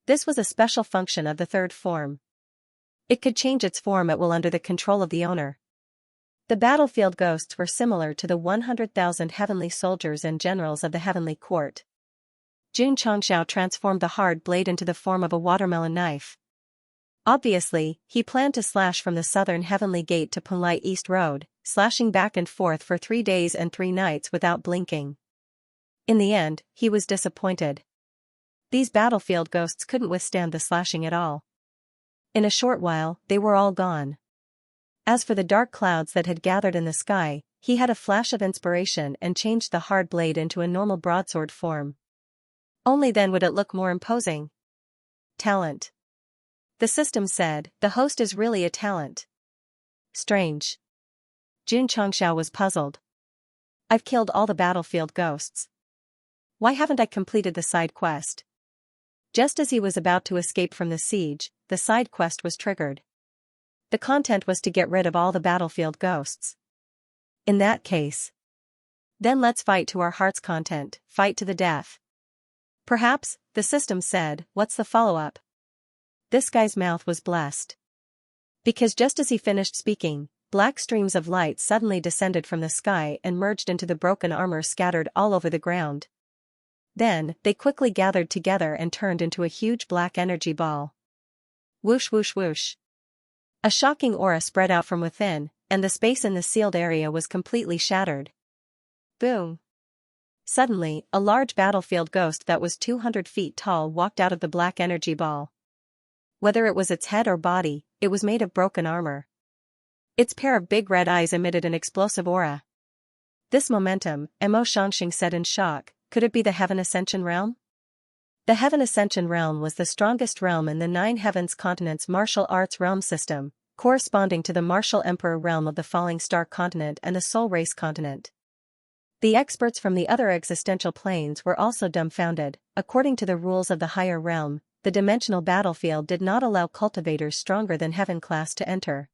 This was a special function of the third form. It could change its form at will under the control of the owner. The battlefield ghosts were similar to the 100,000 heavenly soldiers and generals of the heavenly court. Xianxia transformed the hard blade into the form of a watermelon knife. Obviously, he planned to slash from the southern heavenly gate to Punlai East Road, slashing back and forth for 3 days and 3 nights without blinking. In the end, he was disappointed. These battlefield ghosts couldn't withstand the slashing at all. In a short while, they were all gone. As for the dark clouds that had gathered in the sky, he had a flash of inspiration and changed the hard blade into a normal broadsword form. Only then would it look more imposing. Talent. The system said, the host is really a talent. Strange. Xianxia was puzzled. I've killed all the battlefield ghosts. Why haven't I completed the side quest? Just as he was about to escape from the siege, the side quest was triggered. The content was to get rid of all the battlefield ghosts. In that case, then let's fight to our heart's content, fight to the death. Perhaps, the system said, what's the follow-up? This guy's mouth was blessed. Because just as he finished speaking, black streams of light suddenly descended from the sky and merged into the broken armor scattered all over the ground. Then, they quickly gathered together and turned into a huge black energy ball. Whoosh whoosh whoosh. A shocking aura spread out from within, and the space in the sealed area was completely shattered. Boom. Suddenly, a large battlefield ghost that was 200 feet tall walked out of the black energy ball. Whether it was its head or body, it was made of broken armor. Its pair of big red eyes emitted an explosive aura. This momentum, Xianxia said in shock, could it be the Heaven Ascension realm? The Heaven Ascension realm was the strongest realm in the Nine Heavens continent's martial arts realm system, corresponding to the martial emperor realm of the Falling Star continent and the Soul Race continent. The experts from the other existential planes were also dumbfounded. According to the rules of the higher realm, the dimensional battlefield did not allow cultivators stronger than Heaven class to enter.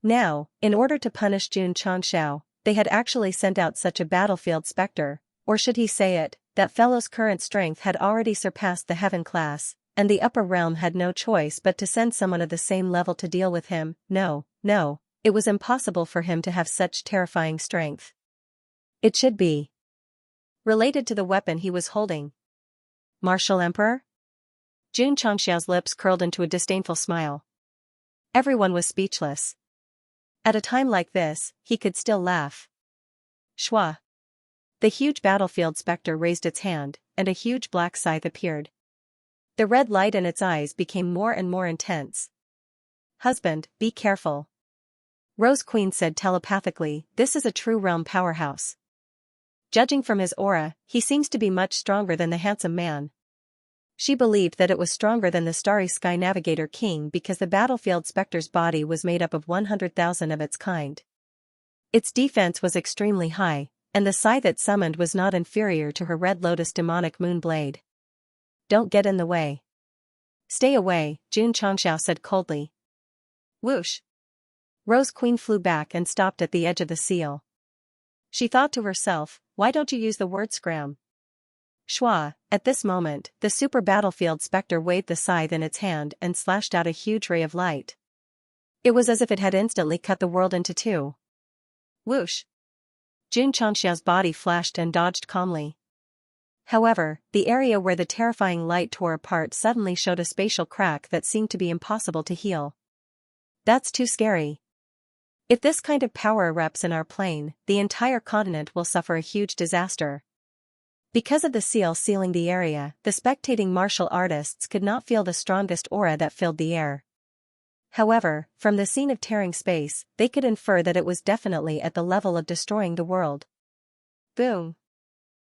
Now, in order to punish Xianxia, they had actually sent out such a battlefield specter, or should he say it, that fellow's current strength had already surpassed the Heaven class, and the upper realm had no choice but to send someone of the same level to deal with him. No, it was impossible for him to have such terrifying strength. It should be related to the weapon he was holding. Martial Emperor? Xianxia's lips curled into a disdainful smile. Everyone was speechless. At a time like this, he could still laugh. Shwa. The huge battlefield specter raised its hand, and a huge black scythe appeared. The red light in its eyes became more and more intense. Husband, be careful. Rose Queen said telepathically, this is a true realm powerhouse. Judging from his aura, he seems to be much stronger than the handsome man. She believed that it was stronger than the Starry Sky Navigator King because the battlefield specter's body was made up of 100,000 of its kind. Its defense was extremely high, and the scythe it summoned was not inferior to her Red Lotus demonic moon blade. Don't get in the way. Stay away, Xianxia said coldly. Whoosh. Rose Queen flew back and stopped at the edge of the seal. She thought to herself, why don't you use the word scram? Shwa. At this moment, the super battlefield specter waved the scythe in its hand and slashed out a huge ray of light. It was as if it had instantly cut the world into two. Whoosh. Xianxia's body flashed and dodged calmly. However, the area where the terrifying light tore apart suddenly showed a spatial crack that seemed to be impossible to heal. That's too scary. If this kind of power erupts in our plane, the entire continent will suffer a huge disaster. Because of the seal sealing the area, the spectating martial artists could not feel the strongest aura that filled the air. However, from the scene of tearing space, they could infer that it was definitely at the level of destroying the world. Boom!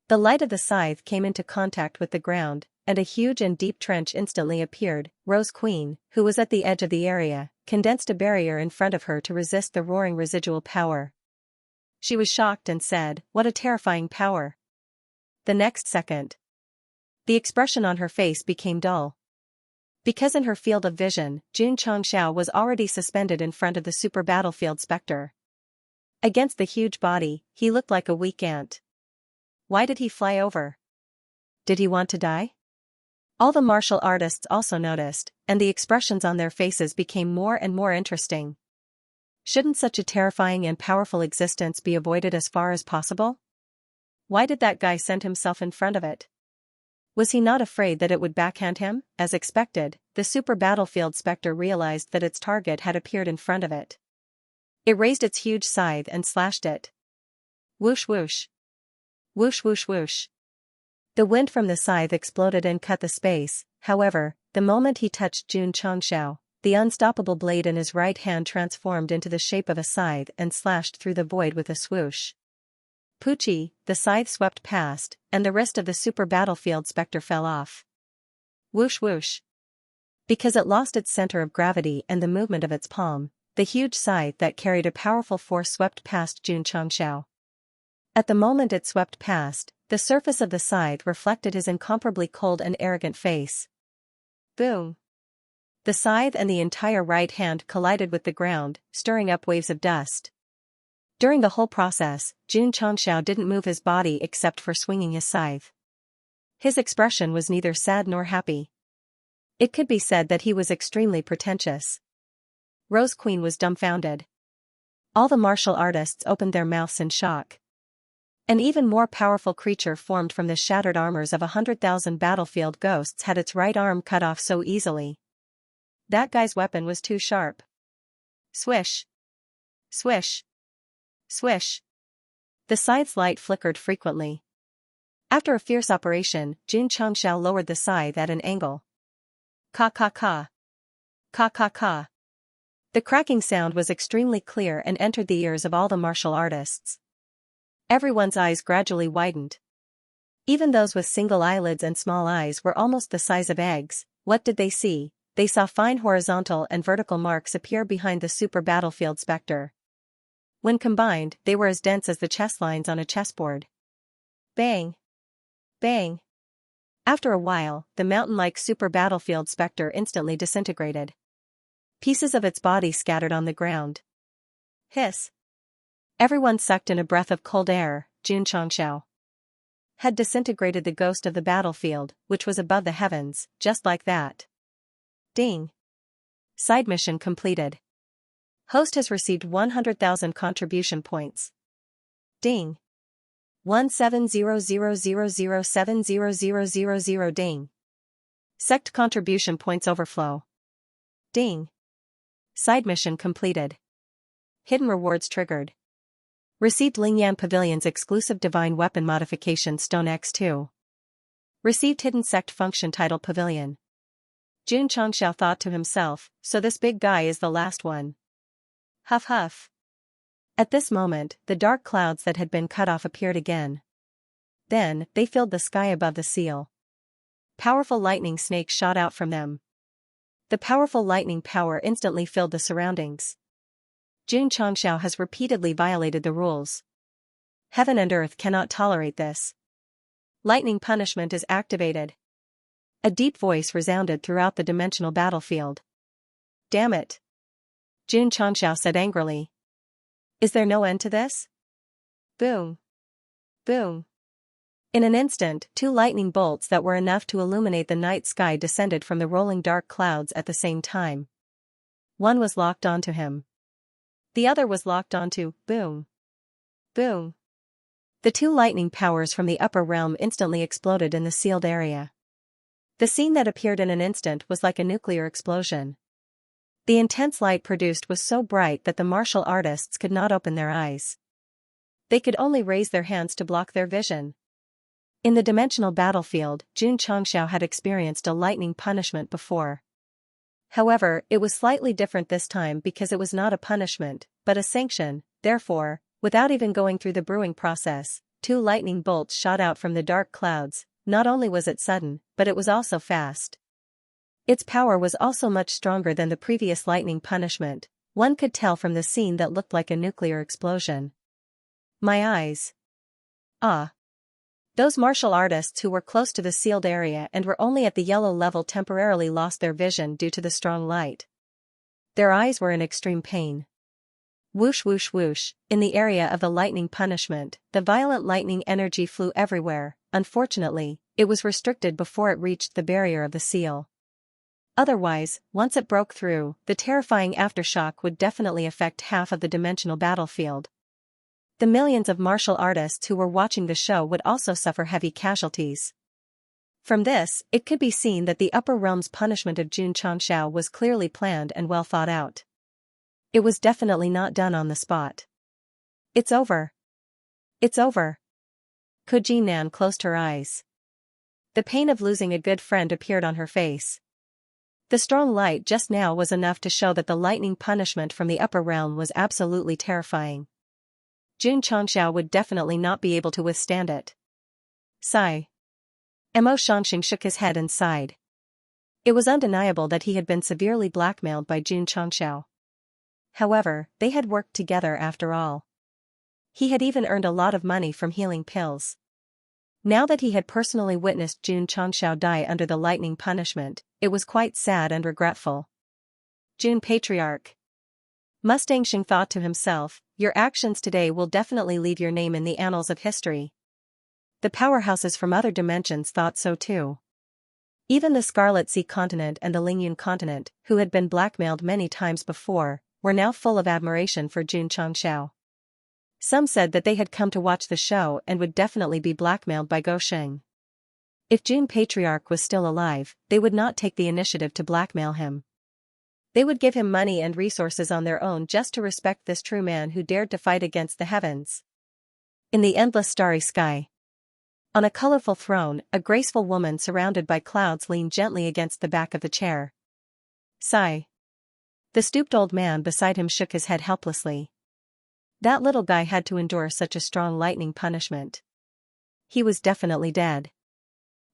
The light of the scythe came into contact with the ground, and a huge and deep trench instantly appeared. Rose Queen, who was at the edge of the area, condensed a barrier in front of her to resist the roaring residual power. She was shocked and said, "What a terrifying power." The next second, the expression on her face became dull. Because in her field of vision, Xianxia was already suspended in front of the super battlefield specter. Against the huge body, he looked like a weak ant. Why did he fly over? Did he want to die? All the martial artists also noticed, and the expressions on their faces became more and more interesting. Shouldn't such a terrifying and powerful existence be avoided as far as possible? Why did that guy send himself in front of it? Was he not afraid that it would backhand him? As expected, the super battlefield specter realized that its target had appeared in front of it. It raised its huge scythe and slashed it. Whoosh whoosh. Whoosh whoosh whoosh. The wind from the scythe exploded and cut the space. However, the moment he touched Xianxia, the unstoppable blade in his right hand transformed into the shape of a scythe and slashed through the void with a swoosh. Poochie, the scythe swept past, and the wrist of the super battlefield specter fell off. Whoosh whoosh. Because it lost its center of gravity and the movement of its palm, the huge scythe that carried a powerful force swept past Xianxia. At the moment it swept past, the surface of the scythe reflected his incomparably cold and arrogant face. Boom. The scythe and the entire right hand collided with the ground, stirring up waves of dust. During the whole process, Xianxia didn't move his body except for swinging his scythe. His expression was neither sad nor happy. It could be said that he was extremely pretentious. Rose Queen was dumbfounded. All the martial artists opened their mouths in shock. An even more powerful creature formed from the shattered armors of 100,000 battlefield ghosts had its right arm cut off so easily. That guy's weapon was too sharp. Swish. Swish. Swish. The scythe's light flickered frequently. After a fierce operation, Xianxia lowered the scythe at an angle. Ka ka ka. Ka ka ka. The cracking sound was extremely clear and entered the ears of all the martial artists. Everyone's eyes gradually widened. Even those with single eyelids and small eyes were almost the size of eggs. What did they see? They saw fine horizontal and vertical marks appear behind the super battlefield specter. When combined, they were as dense as the chess lines on a chessboard. Bang! Bang! After a while, the mountain-like super battlefield specter instantly disintegrated. Pieces of its body scattered on the ground. Hiss! Everyone sucked in a breath of cold air. Xianxia had disintegrated the ghost of the battlefield, which was above the heavens, just like that. Ding! Side mission completed. Host has received 100,000 contribution points. Ding! 1700070000 ding. Sect contribution points overflow. Ding. Side mission completed. Hidden rewards triggered. Received Lingyan Pavilion's exclusive divine weapon modification Stone X2. Received hidden sect function title Pavilion. Xianxia thought to himself, so this big guy is the last one. Huff huff. At this moment, the dark clouds that had been cut off appeared again. Then, they filled the sky above the seal. Powerful lightning snakes shot out from them. The powerful lightning power instantly filled the surroundings. Xianxia has repeatedly violated the rules. Heaven and earth cannot tolerate this. Lightning punishment is activated. A deep voice resounded throughout the dimensional battlefield. Damn it! Xianxia said angrily. Is there no end to this? Boom! Boom! In an instant, 2 lightning bolts that were enough to illuminate the night sky descended from the rolling dark clouds at the same time. One was locked onto him. The other was locked onto Boom! Boom! The 2 lightning powers from the upper realm instantly exploded in the sealed area. The scene that appeared in an instant was like a nuclear explosion. The intense light produced was so bright that the martial artists could not open their eyes. They could only raise their hands to block their vision. In the dimensional battlefield, Xianxia had experienced a lightning punishment before. However, it was slightly different this time because it was not a punishment, but a sanction. Therefore, without even going through the brewing process, 2 lightning bolts shot out from the dark clouds. Not only was it sudden, but it was also fast. Its power was also much stronger than the previous lightning punishment. One could tell from the scene that looked like a nuclear explosion. My eyes. Ah. Those martial artists who were close to the sealed area and were only at the yellow level temporarily lost their vision due to the strong light. Their eyes were in extreme pain. Whoosh whoosh whoosh, in the area of the lightning punishment, the violent lightning energy flew everywhere. Unfortunately, it was restricted before it reached the barrier of the seal. Otherwise, once it broke through, the terrifying aftershock would definitely affect half of the dimensional battlefield. The millions of martial artists who were watching the show would also suffer heavy casualties. From this, it could be seen that the upper realm's punishment of Xianxia was clearly planned and well thought out. It was definitely not done on the spot. It's over. It's over. Kujinan closed her eyes. The pain of losing a good friend appeared on her face. The strong light just now was enough to show that the lightning punishment from the upper realm was absolutely terrifying. Xianxia would definitely not be able to withstand it. Sigh. Mo Shanxing shook his head and sighed. It was undeniable that he had been severely blackmailed by Xianxia. However, they had worked together after all. He had even earned a lot of money from healing pills. Now that he had personally witnessed Xianxia die under the lightning punishment, it was quite sad and regretful. Jun Patriarch. Mustang Xing thought to himself, your actions today will definitely leave your name in the annals of history. The powerhouses from other dimensions thought so too. Even the Scarlet Sea continent and the Lingyun continent, who had been blackmailed many times before, were now full of admiration for Xianxia. Some said that they had come to watch the show and would definitely be blackmailed by Gosheng. If Jun Patriarch was still alive, they would not take the initiative to blackmail him. They would give him money and resources on their own just to respect this true man who dared to fight against the heavens. In the endless starry sky. On a colorful throne, a graceful woman surrounded by clouds leaned gently against the back of the chair. Sigh. The stooped old man beside him shook his head helplessly. That little guy had to endure such a strong lightning punishment. He was definitely dead.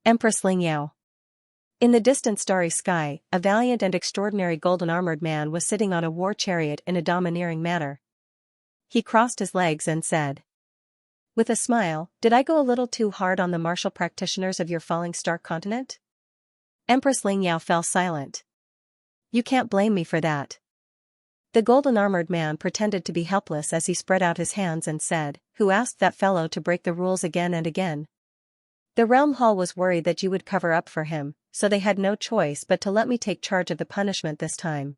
Empress Lingyao. In the distant starry sky, a valiant and extraordinary golden-armored man was sitting on a war chariot in a domineering manner. He crossed his legs and said, with a smile, "Did I go a little too hard on the martial practitioners of your falling star continent?" Empress Lingyao fell silent. "You can't blame me for that." The golden-armored man pretended to be helpless as he spread out his hands and said, "Who asked that fellow to break the rules again and again? The realm hall was worried that you would cover up for him, so they had no choice but to let me take charge of the punishment this time."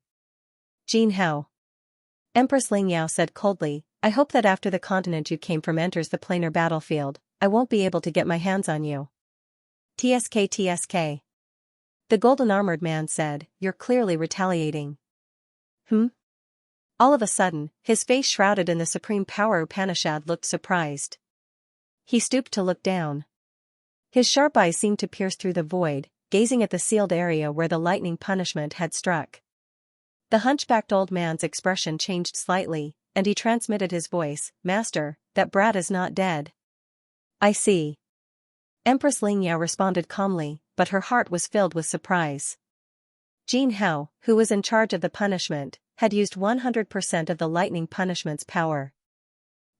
Jin Hao. Empress Lingyao said coldly, "I hope that after the continent you came from enters the planar battlefield, I won't be able to get my hands on you." TSK. The golden-armored man said, "You're clearly retaliating." All of a sudden, his face shrouded in the supreme power Upanishad looked surprised. He stooped to look down. His sharp eyes seemed to pierce through the void, gazing at the sealed area where the lightning punishment had struck. The hunchbacked old man's expression changed slightly, and he transmitted his voice, "Master, that brat is not dead." "I see." Empress Lingyao responded calmly, but her heart was filled with surprise. Jin Hao, who was in charge of the punishment, had used 100% of the lightning punishment's power.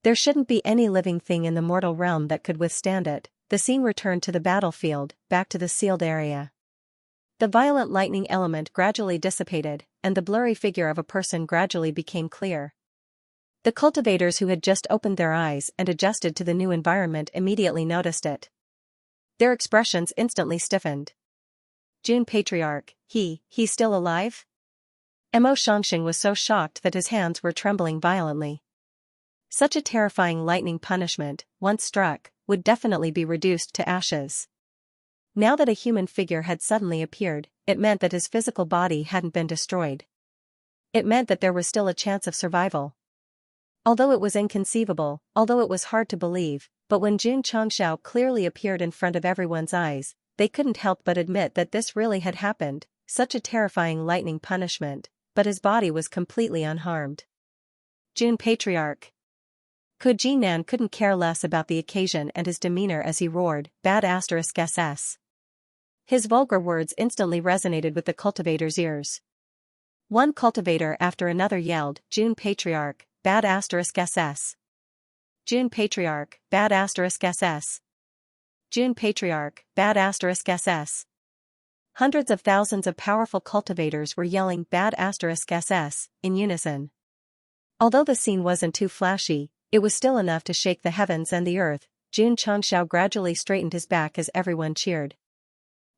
There shouldn't be any living thing in the mortal realm that could withstand it. The scene returned to the battlefield, back to the sealed area. The violent lightning element gradually dissipated, and the blurry figure of a person gradually became clear. The cultivators who had just opened their eyes and adjusted to the new environment immediately noticed it. Their expressions instantly stiffened. "June Patriarch, he's still alive?" Mo Xianxia was so shocked that his hands were trembling violently. Such a terrifying lightning punishment, once struck, would definitely be reduced to ashes. Now that a human figure had suddenly appeared, it meant that his physical body hadn't been destroyed. It meant that there was still a chance of survival. Although it was inconceivable, although it was hard to believe, but when Jun Changshao clearly appeared in front of everyone's eyes, they couldn't help but admit that this really had happened, such a terrifying lightning punishment, but his body was completely unharmed. Jun Patriarch. Jinan couldn't care less about the occasion and his demeanor as he roared, "Bad *SS." His vulgar words instantly resonated with the cultivators' ears. One cultivator after another yelled, "Jun Patriarch, bad *SS. Jun Patriarch, bad *SS. Jun Patriarch, bad *SS." Hundreds of thousands of powerful cultivators were yelling "bad *SS" in unison. Although the scene wasn't too flashy, it was still enough to shake the heavens and the earth. Jun Changshao gradually straightened his back as everyone cheered.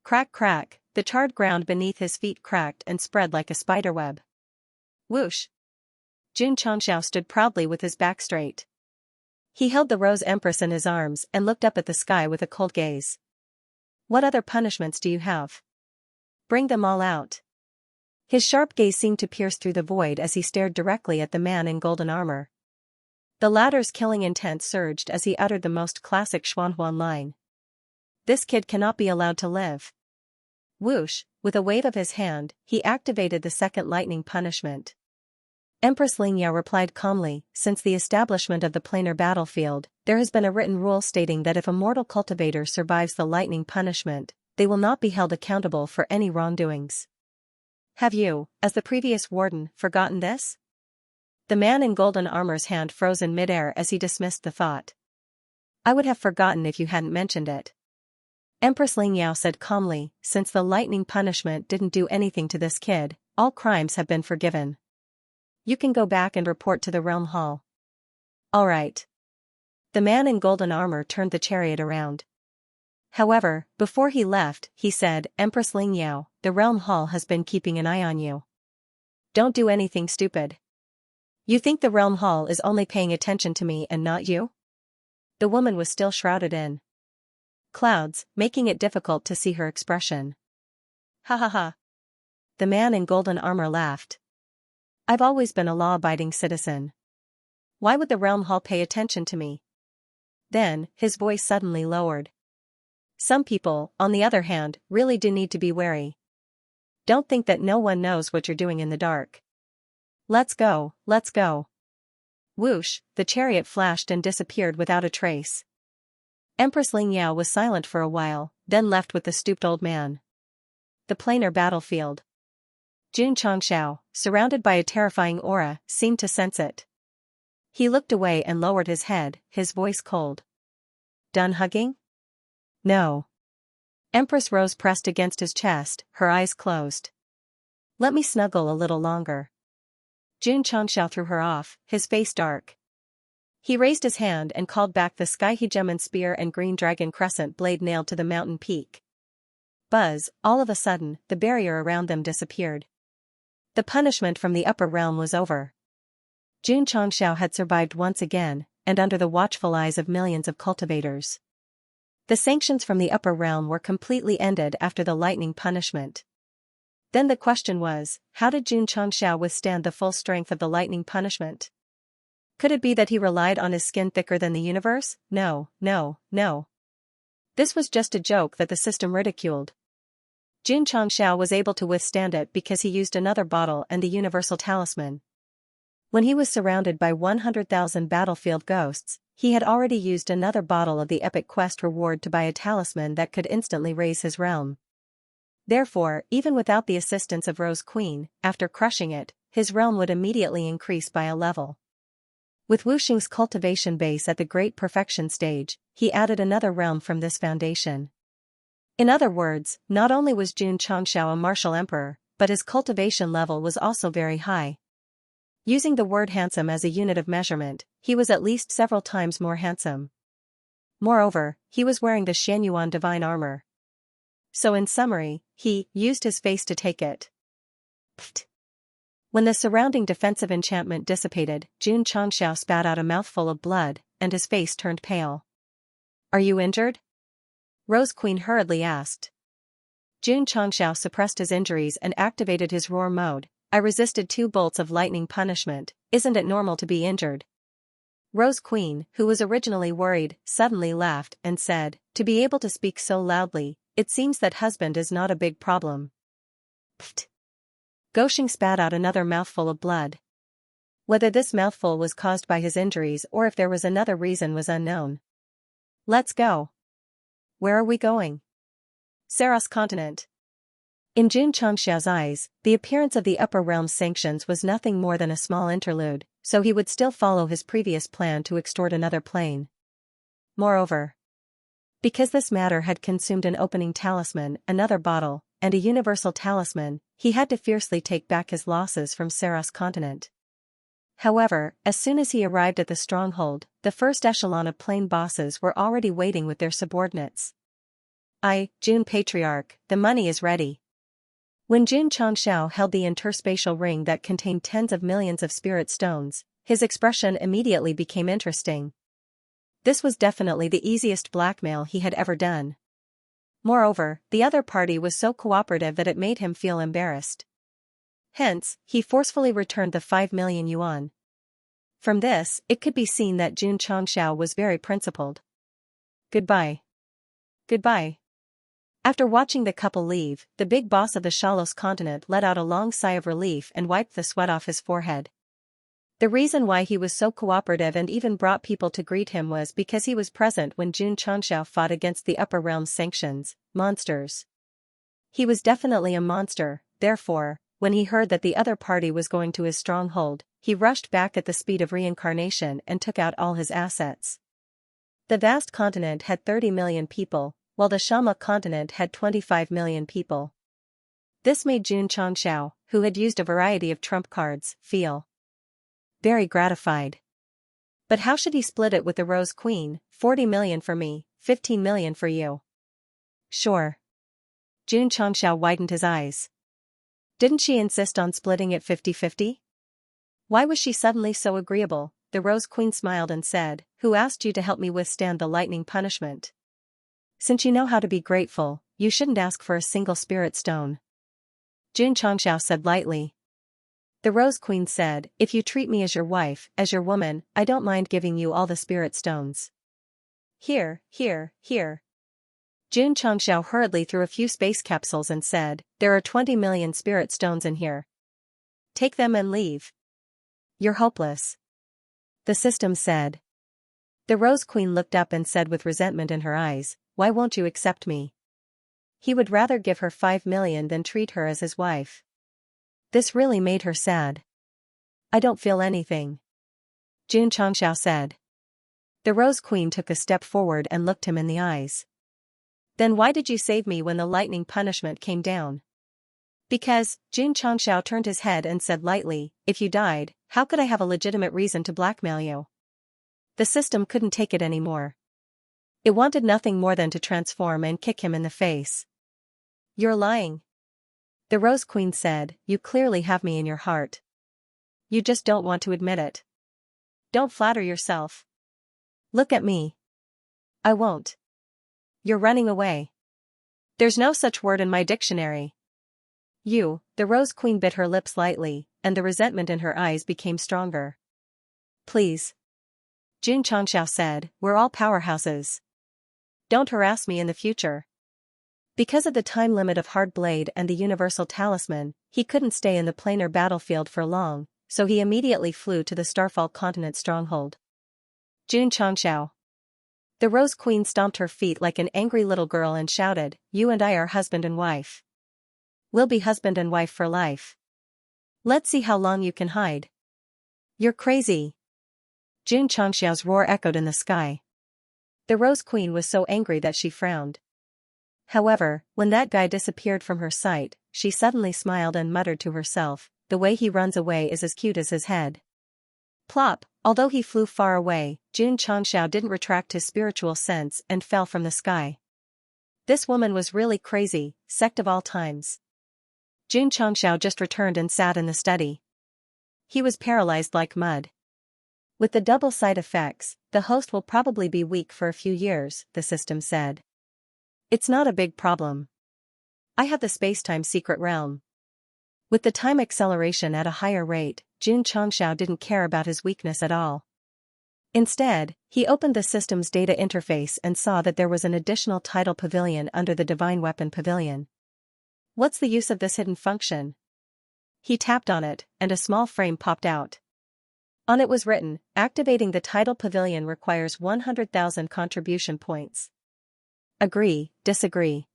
Crack crack, the charred ground beneath his feet cracked and spread like a spiderweb. Whoosh! Jun Changshao stood proudly with his back straight. He held the Rose Empress in his arms and looked up at the sky with a cold gaze. "What other punishments do you have? Bring them all out." His sharp gaze seemed to pierce through the void as he stared directly at the man in golden armor. The latter's killing intent surged as he uttered the most classic Xuanhuan line. "This kid cannot be allowed to live." Whoosh, with a wave of his hand, he activated the second lightning punishment. Empress Lingyao replied calmly, "Since the establishment of the planar battlefield, there has been a written rule stating that if a mortal cultivator survives the lightning punishment, they will not be held accountable for any wrongdoings. Have you, as the previous warden, forgotten this?" The man in golden armor's hand froze in midair as he dismissed the thought. "I would have forgotten if you hadn't mentioned it." Empress Lingyao said calmly, "Since the lightning punishment didn't do anything to this kid, all crimes have been forgiven. You can go back and report to the realm hall." "All right." The man in golden armor turned the chariot around. However, before he left, he said, "Empress Lingyao, the realm hall has been keeping an eye on you. Don't do anything stupid. You think the realm hall is only paying attention to me and not you?" The woman was still shrouded in clouds, making it difficult to see her expression. "Ha ha ha." The man in golden armor laughed. "I've always been a law-abiding citizen. Why would the realm hall pay attention to me?" Then, his voice suddenly lowered. "Some people, on the other hand, really do need to be wary. Don't think that no one knows what you're doing in the dark. Let's go, let's go. Whoosh, the chariot flashed and disappeared without a trace. Empress Lingyao was silent for a while, then left with the stooped old man. The planar battlefield. Jun Changshao, surrounded by a terrifying aura, seemed to sense it. He looked away and lowered his head, his voice cold. Done hugging? No. Empress Rose pressed against his chest, her eyes closed. Let me snuggle a little longer. Jun Changshao threw her off, his face dark. He raised his hand and called back the sky hegemon spear and green dragon crescent blade nailed to the mountain peak. Buzz, all of a sudden, the barrier around them disappeared. The punishment from the upper realm was over. Jun Changshao had survived once again, and under the watchful eyes of millions of cultivators. The sanctions from the upper realm were completely ended after the lightning punishment. Then the question was, how did Jun Changshao withstand the full strength of the lightning punishment? Could it be that he relied on his skin thicker than the universe? No, no, no. This was just a joke that the system ridiculed. Jun Changshao was able to withstand it because he used another bottle and the universal talisman. When he was surrounded by 100,000 battlefield ghosts, he had already used another bottle of the epic quest reward to buy a talisman that could instantly raise his realm. Therefore, even without the assistance of Rose Queen, after crushing it, his realm would immediately increase by a level. With Wuxing's cultivation base at the great perfection stage, he added another realm from this foundation. In other words, not only was Jun Changshao a martial emperor, but his cultivation level was also very high. Using the word handsome as a unit of measurement, he was at least several times more handsome. Moreover, he was wearing the Xianyuan divine armor. So in summary, he used his face to take it. Pfft. When the surrounding defensive enchantment dissipated, Jun Changshao spat out a mouthful of blood, and his face turned pale. Are you injured? Rose Queen hurriedly asked. Jun Changshao suppressed his injuries and activated his roar mode. I resisted 2 bolts of lightning punishment, isn't it normal to be injured? Rose Queen, who was originally worried, suddenly laughed and said, to be able to speak so loudly, it seems that husband is not a big problem. Pfft. Goshing spat out another mouthful of blood. Whether this mouthful was caused by his injuries or if there was another reason was unknown. Let's go. Where are we going? Saros continent. In Jun Changshao's eyes, the appearance of the upper realm's sanctions was nothing more than a small interlude, so he would still follow his previous plan to extort another plane. Moreover, because this matter had consumed an opening talisman, another bottle, and a universal talisman, he had to fiercely take back his losses from Saros continent. However, as soon as he arrived at the stronghold, the first echelon of plane bosses were already waiting with their subordinates. Jun Patriarch, the money is ready. When Jun Changshao held the interspatial ring that contained tens of millions of spirit stones, his expression immediately became interesting. This was definitely the easiest blackmail he had ever done. Moreover, the other party was so cooperative that it made him feel embarrassed. Hence, he forcefully returned the 5 million yuan. From this, it could be seen that Jun Changshao was very principled. Goodbye. Goodbye. After watching the couple leave, the big boss of the Shalos continent let out a long sigh of relief and wiped the sweat off his forehead. The reason why he was so cooperative and even brought people to greet him was because he was present when Jun Changshao fought against the upper realm's sanctions, monsters. He was definitely a monster, therefore, when he heard that the other party was going to his stronghold, he rushed back at the speed of reincarnation and took out all his assets. The vast continent had 30 million people, while the Shama continent had 25 million people. This made Jun Changshao, who had used a variety of trump cards, feel very gratified. But how should he split it with the Rose Queen? 40 million for me, 15 million for you. Sure. Jun Changshao widened his eyes. Didn't she insist on splitting it 50-50? Why was she suddenly so agreeable? The Rose Queen smiled and said, who asked you to help me withstand the lightning punishment? Since you know how to be grateful, you shouldn't ask for a single spirit stone. Jun Changshao said lightly. The Rose Queen said, if you treat me as your wife, as your woman, I don't mind giving you all the spirit stones. Here. Jun Changshao hurriedly threw a few space capsules and said, there are 20 million spirit stones in here. Take them and leave. You're hopeless. The system said. The Rose Queen looked up and said with resentment in her eyes, why won't you accept me? He would rather give her 5 million than treat her as his wife. This really made her sad. I don't feel anything. Xianxia said. The Rose Queen took a step forward and looked him in the eyes. Then why did you save me when the lightning punishment came down? Because, Xianxia turned his head and said lightly, if you died, how could I have a legitimate reason to blackmail you? The system couldn't take it anymore. It wanted nothing more than to transform and kick him in the face. You're lying. The Rose Queen said, you clearly have me in your heart. You just don't want to admit it. Don't flatter yourself. Look at me. I won't. You're running away. There's no such word in my dictionary. You, the Rose Queen bit her lips lightly, and the resentment in her eyes became stronger. Please. Xianxia said, we're all powerhouses. Don't harass me in the future. Because of the time limit of Hard Blade and the Universal Talisman, he couldn't stay in the planar battlefield for long, so he immediately flew to the Starfall Continent stronghold. Xianxia. The Rose Queen stomped her feet like an angry little girl and shouted, you and I are husband and wife. We'll be husband and wife for life. Let's see how long you can hide. You're crazy. Xianxia's roar echoed in the sky. The Rose Queen was so angry that she frowned. However, when that guy disappeared from her sight, she suddenly smiled and muttered to herself, the way he runs away is as cute as his head. Plop, although he flew far away, Xianxia didn't retract his spiritual sense and fell from the sky. This woman was really crazy, Sect of all times. Xianxia just returned and sat in the study. He was paralyzed like mud. With the double side effects, the host will probably be weak for a few years, the system said. It's not a big problem. I have the spacetime secret realm. With the time acceleration at a higher rate, Xianxia didn't care about his weakness at all. Instead, he opened the system's data interface and saw that there was an additional tidal pavilion under the Divine Weapon Pavilion. What's the use of this hidden function? He tapped on it, and a small frame popped out. On it was written, activating the tidal pavilion requires 100,000 contribution points. Agree, disagree.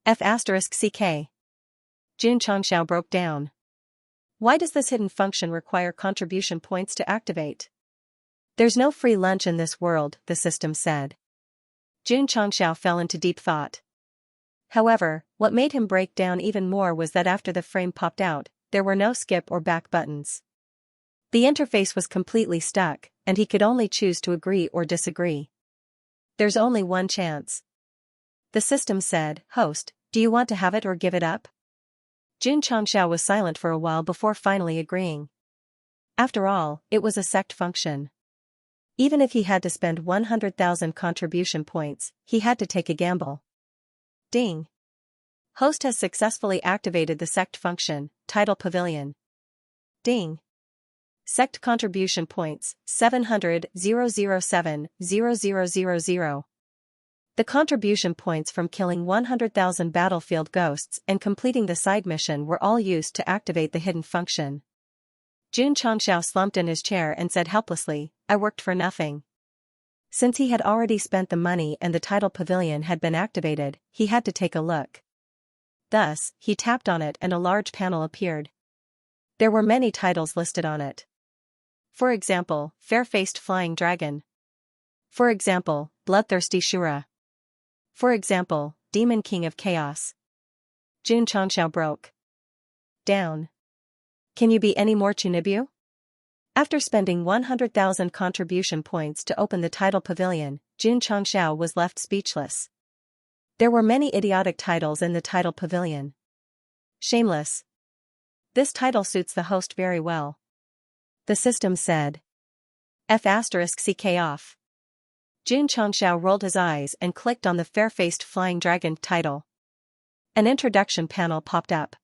F***CK. Xianxia broke down. Why does this hidden function require contribution points to activate? There's no free lunch in this world, the system said. Xianxia fell into deep thought. However, what made him break down even more was that after the frame popped out, there were no skip or back buttons. The interface was completely stuck, and he could only choose to agree or disagree. There's only one chance. The system said, Host, do you want to have it or give it up? Xianxia was silent for a while before finally agreeing. After all, it was a sect function. Even if he had to spend 100,000 contribution points, he had to take a gamble. Ding. Host has successfully activated the sect function, Tidal Pavilion. Ding. Sect contribution points, 700,007,0000. The contribution points from killing 100,000 battlefield ghosts and completing the side mission were all used to activate the hidden function. Xianxia slumped in his chair and said helplessly, I worked for nothing. Since he had already spent the money and the tidal pavilion had been activated, he had to take a look. Thus, he tapped on it and a large panel appeared. There were many titles listed on it. For example, Fair-Faced Flying Dragon. For example, Bloodthirsty Shura. For example, Demon King of Chaos. Xianxia broke down. Can you be any more Chunibu? After spending 100,000 contribution points to open the tidal pavilion, Xianxia was left speechless. There were many idiotic titles in the tidal pavilion. Shameless. This title suits the host very well. The system said. F***CK off. Xianxia rolled his eyes and clicked on the Fair-Faced Flying Dragon title. An introduction panel popped up.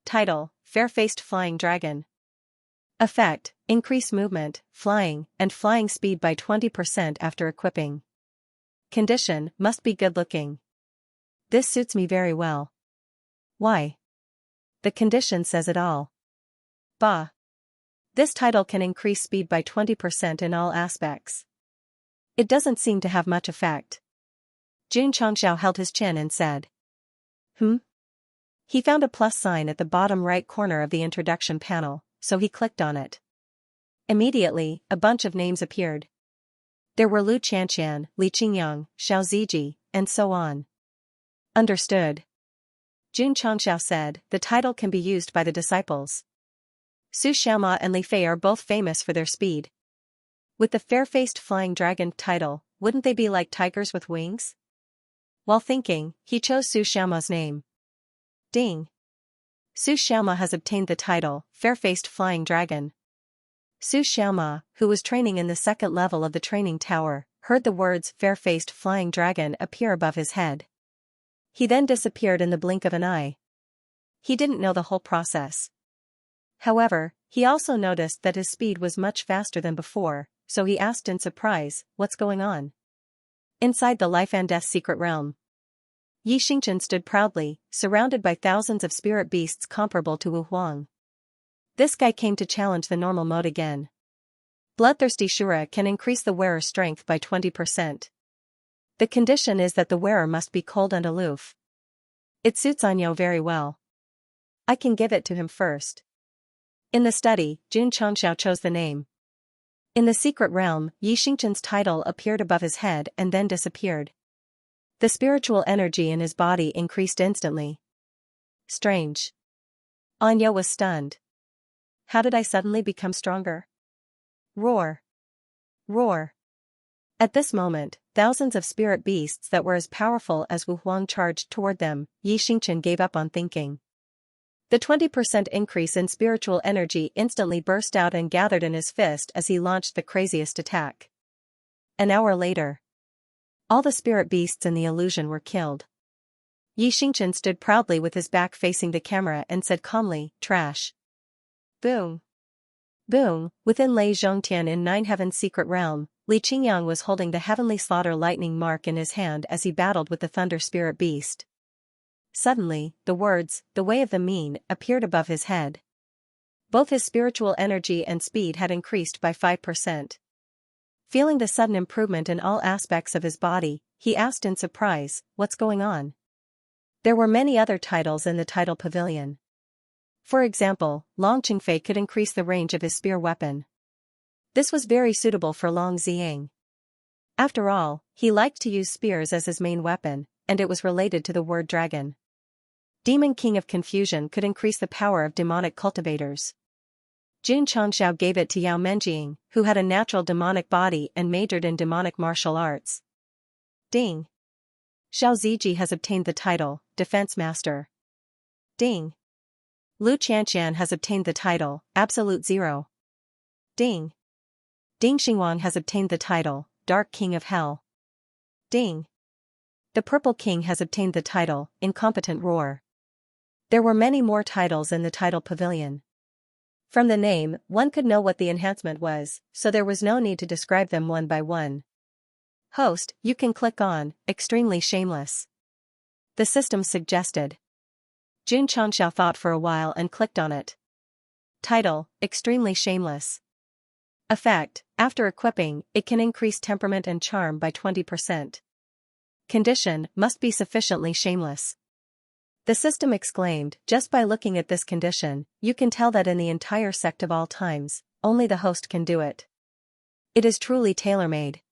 Title, Fair-Faced Flying Dragon. Effect, increase movement, flying, and flying speed by 20% after equipping. Condition, must be good-looking. This suits me very well. Why? The condition says it all. Bah. This title can increase speed by 20% in all aspects. It doesn't seem to have much effect. Xianxia held his chin and said. He found a plus sign at the bottom right corner of the introduction panel, so he clicked on it. Immediately, a bunch of names appeared. There were Lu Qianqian, Li Qingyang, Xiao Ziji, and so on. Understood. Xianxia said, the title can be used by the disciples. Su Xiaoma and Li Fei are both famous for their speed. With the fair-faced flying dragon title, wouldn't they be like tigers with wings? While thinking, he chose Su Xiaoma's name. Ding. Su Xiaoma has obtained the title, fair-faced flying dragon. Su Xiaoma, who was training in the second level of the training tower, heard the words fair-faced flying dragon appear above his head. He then disappeared in the blink of an eye. He didn't know the whole process. However, he also noticed that his speed was much faster than before, so he asked in surprise, what's going on? Inside the life and death secret realm. Xianxia stood proudly, surrounded by thousands of spirit beasts comparable to Wu Huang. This guy came to challenge the normal mode again. Bloodthirsty Shura can increase the wearer's strength by 20%. The condition is that the wearer must be cold and aloof. It suits Anyo very well. I can give it to him first. In the study, Xianxia chose the name. In the secret realm, Xianxia's title appeared above his head and then disappeared. The spiritual energy in his body increased instantly. Strange. Anyo was stunned. How did I suddenly become stronger? Roar. Roar. At this moment, thousands of spirit beasts that were as powerful as Wu Huang charged toward them. Xianxia gave up on thinking. The 20% increase in spiritual energy instantly burst out and gathered in his fist as he launched the craziest attack. An hour later, all the spirit beasts in the illusion were killed. Xianxia stood proudly with his back facing the camera and said calmly, trash. Boom. Boom. Within Lei Zhongtian in Nine Heaven's secret realm, Li Qingyang was holding the heavenly slaughter lightning mark in his hand as he battled with the thunder spirit beast. Suddenly, the words, the way of the mean, appeared above his head. Both his spiritual energy and speed had increased by 5%. Feeling the sudden improvement in all aspects of his body, he asked in surprise, what's going on? There were many other titles in the title pavilion. For example, Long Qingfei could increase the range of his spear weapon. This was very suitable for Long Ziyang. After all, he liked to use spears as his main weapon, and it was related to the word dragon. Demon King of Confusion could increase the power of demonic cultivators. Xianxia gave it to Yao Menjing, who had a natural demonic body and majored in demonic martial arts. Ding. Xiao Ziji has obtained the title, Defense Master. Ding. Lu Qianqian has obtained the title, Absolute Zero. Ding. Ding Xingwang has obtained the title, Dark King of Hell. Ding. The Purple King has obtained the title, Incompetent Roar. There were many more titles in the title pavilion. From the name, one could know what the enhancement was, so there was no need to describe them one by one. Host, you can click on, Extremely Shameless. The system suggested. Xianxia thought for a while and clicked on it. Title, Extremely Shameless. Effect, after equipping, it can increase temperament and charm by 20%. Condition, must be sufficiently shameless. The system exclaimed, just by looking at this condition, you can tell that in the entire sect of all times, only the host can do it. It is truly tailor-made.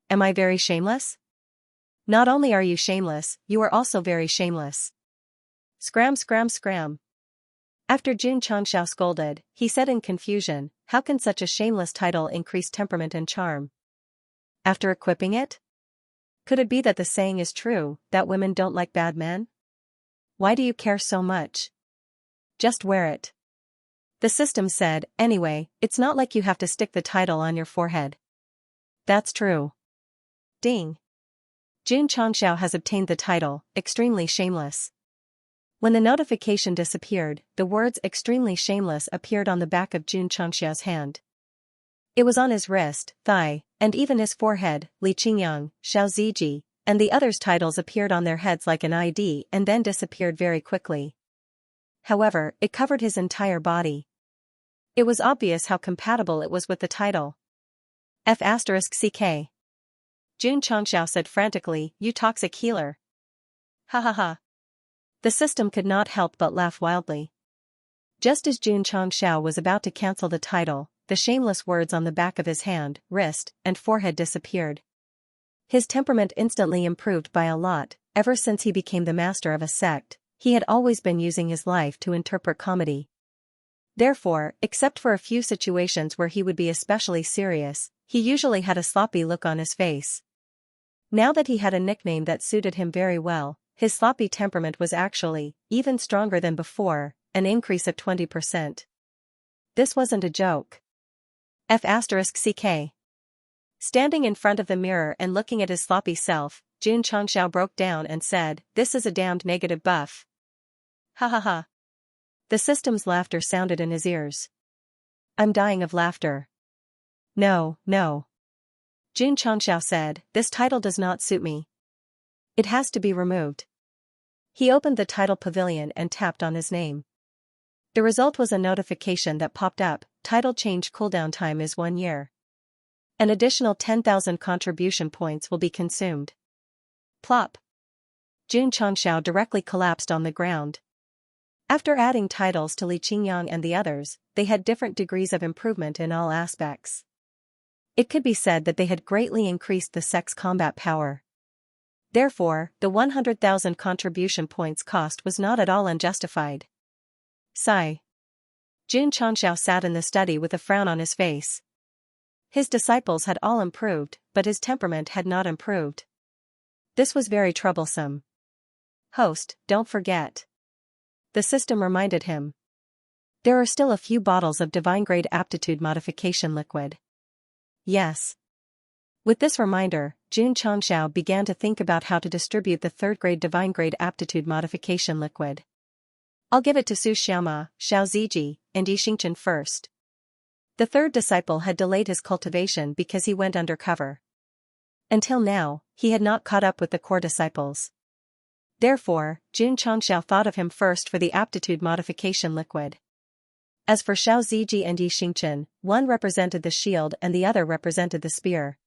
Am I very shameless? Not only are you shameless, you are also very shameless. Scram scram scram. After Xianxia scolded, he said in confusion, how can such a shameless title increase temperament and charm? After equipping it? Could it be that the saying is true, that women don't like bad men? Why do you care so much? Just wear it. The system said, anyway, it's not like you have to stick the title on your forehead. That's true. Ding. Xianxia has obtained the title, Extremely Shameless. When the notification disappeared, the words Extremely Shameless appeared on the back of Xianxia's hand. It was on his wrist, thigh, and even his forehead. Li Qingyang, Xiao Ziji, and the others' titles appeared on their heads like an ID and then disappeared very quickly. However, it covered his entire body. It was obvious how compatible it was with the title. F***ck. Jun Changxiao said frantically, "You toxic healer." Ha ha ha. The system could not help but laugh wildly. Just as Jun Changxiao was about to cancel the title, the shameless words on the back of his hand, wrist, and forehead disappeared. His temperament instantly improved by a lot. Ever since he became the master of a sect, he had always been using his life to interpret comedy. Therefore, except for a few situations where he would be especially serious, he usually had a sloppy look on his face. Now that he had a nickname that suited him very well, his sloppy temperament was actually even stronger than before, an increase of 20%. This wasn't a joke. F***ck. Standing in front of the mirror and looking at his sloppy self, Jun Changxiao broke down and said, "This is a damned negative buff." Ha ha ha. The system's laughter sounded in his ears. "I'm dying of laughter." No, no. Jun Changxiao said, "This title does not suit me. It has to be removed." He opened the title pavilion and tapped on his name. The result was a notification that popped up: title change cooldown time is 1 year. An additional 10,000 contribution points will be consumed. Plop. Jun Changxiao directly collapsed on the ground. After adding titles to Li Qingyang and the others, they had different degrees of improvement in all aspects. It could be said that they had greatly increased the sect's combat power. Therefore, the 100,000 contribution points cost was not at all unjustified. Sigh. Jun Changxiao sat in the study with a frown on his face. His disciples had all improved, but his temperament had not improved. This was very troublesome. "Host, don't forget." The system reminded him. "There are still a few bottles of divine-grade aptitude modification liquid." Yes. With this reminder, Jun Changxiao began to think about how to distribute the third-grade divine-grade aptitude modification liquid. "I'll give it to Su Xiaoma, Xiaoziji, and Xianxia first." The third disciple had delayed his cultivation because he went undercover. Until now, he had not caught up with the core disciples. Therefore, Jun Changxiao thought of him first for the aptitude modification liquid. As for Xiaoziji and Xianxia, one represented the shield and the other represented the spear.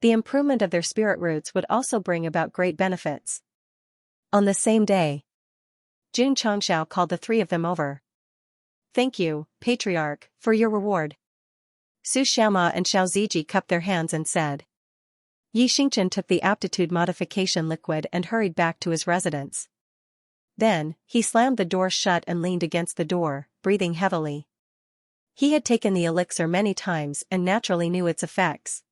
The improvement of their spirit roots would also bring about great benefits. On the same day, Jun Changxiao called the three of them over. "Thank you, Patriarch, for your reward." Su Xiaoma and Xiaoziji cupped their hands and said. Xianxia took the aptitude modification liquid and hurried back to his residence. Then, he slammed the door shut and leaned against the door, breathing heavily. He had taken the elixir many times and naturally knew its effects.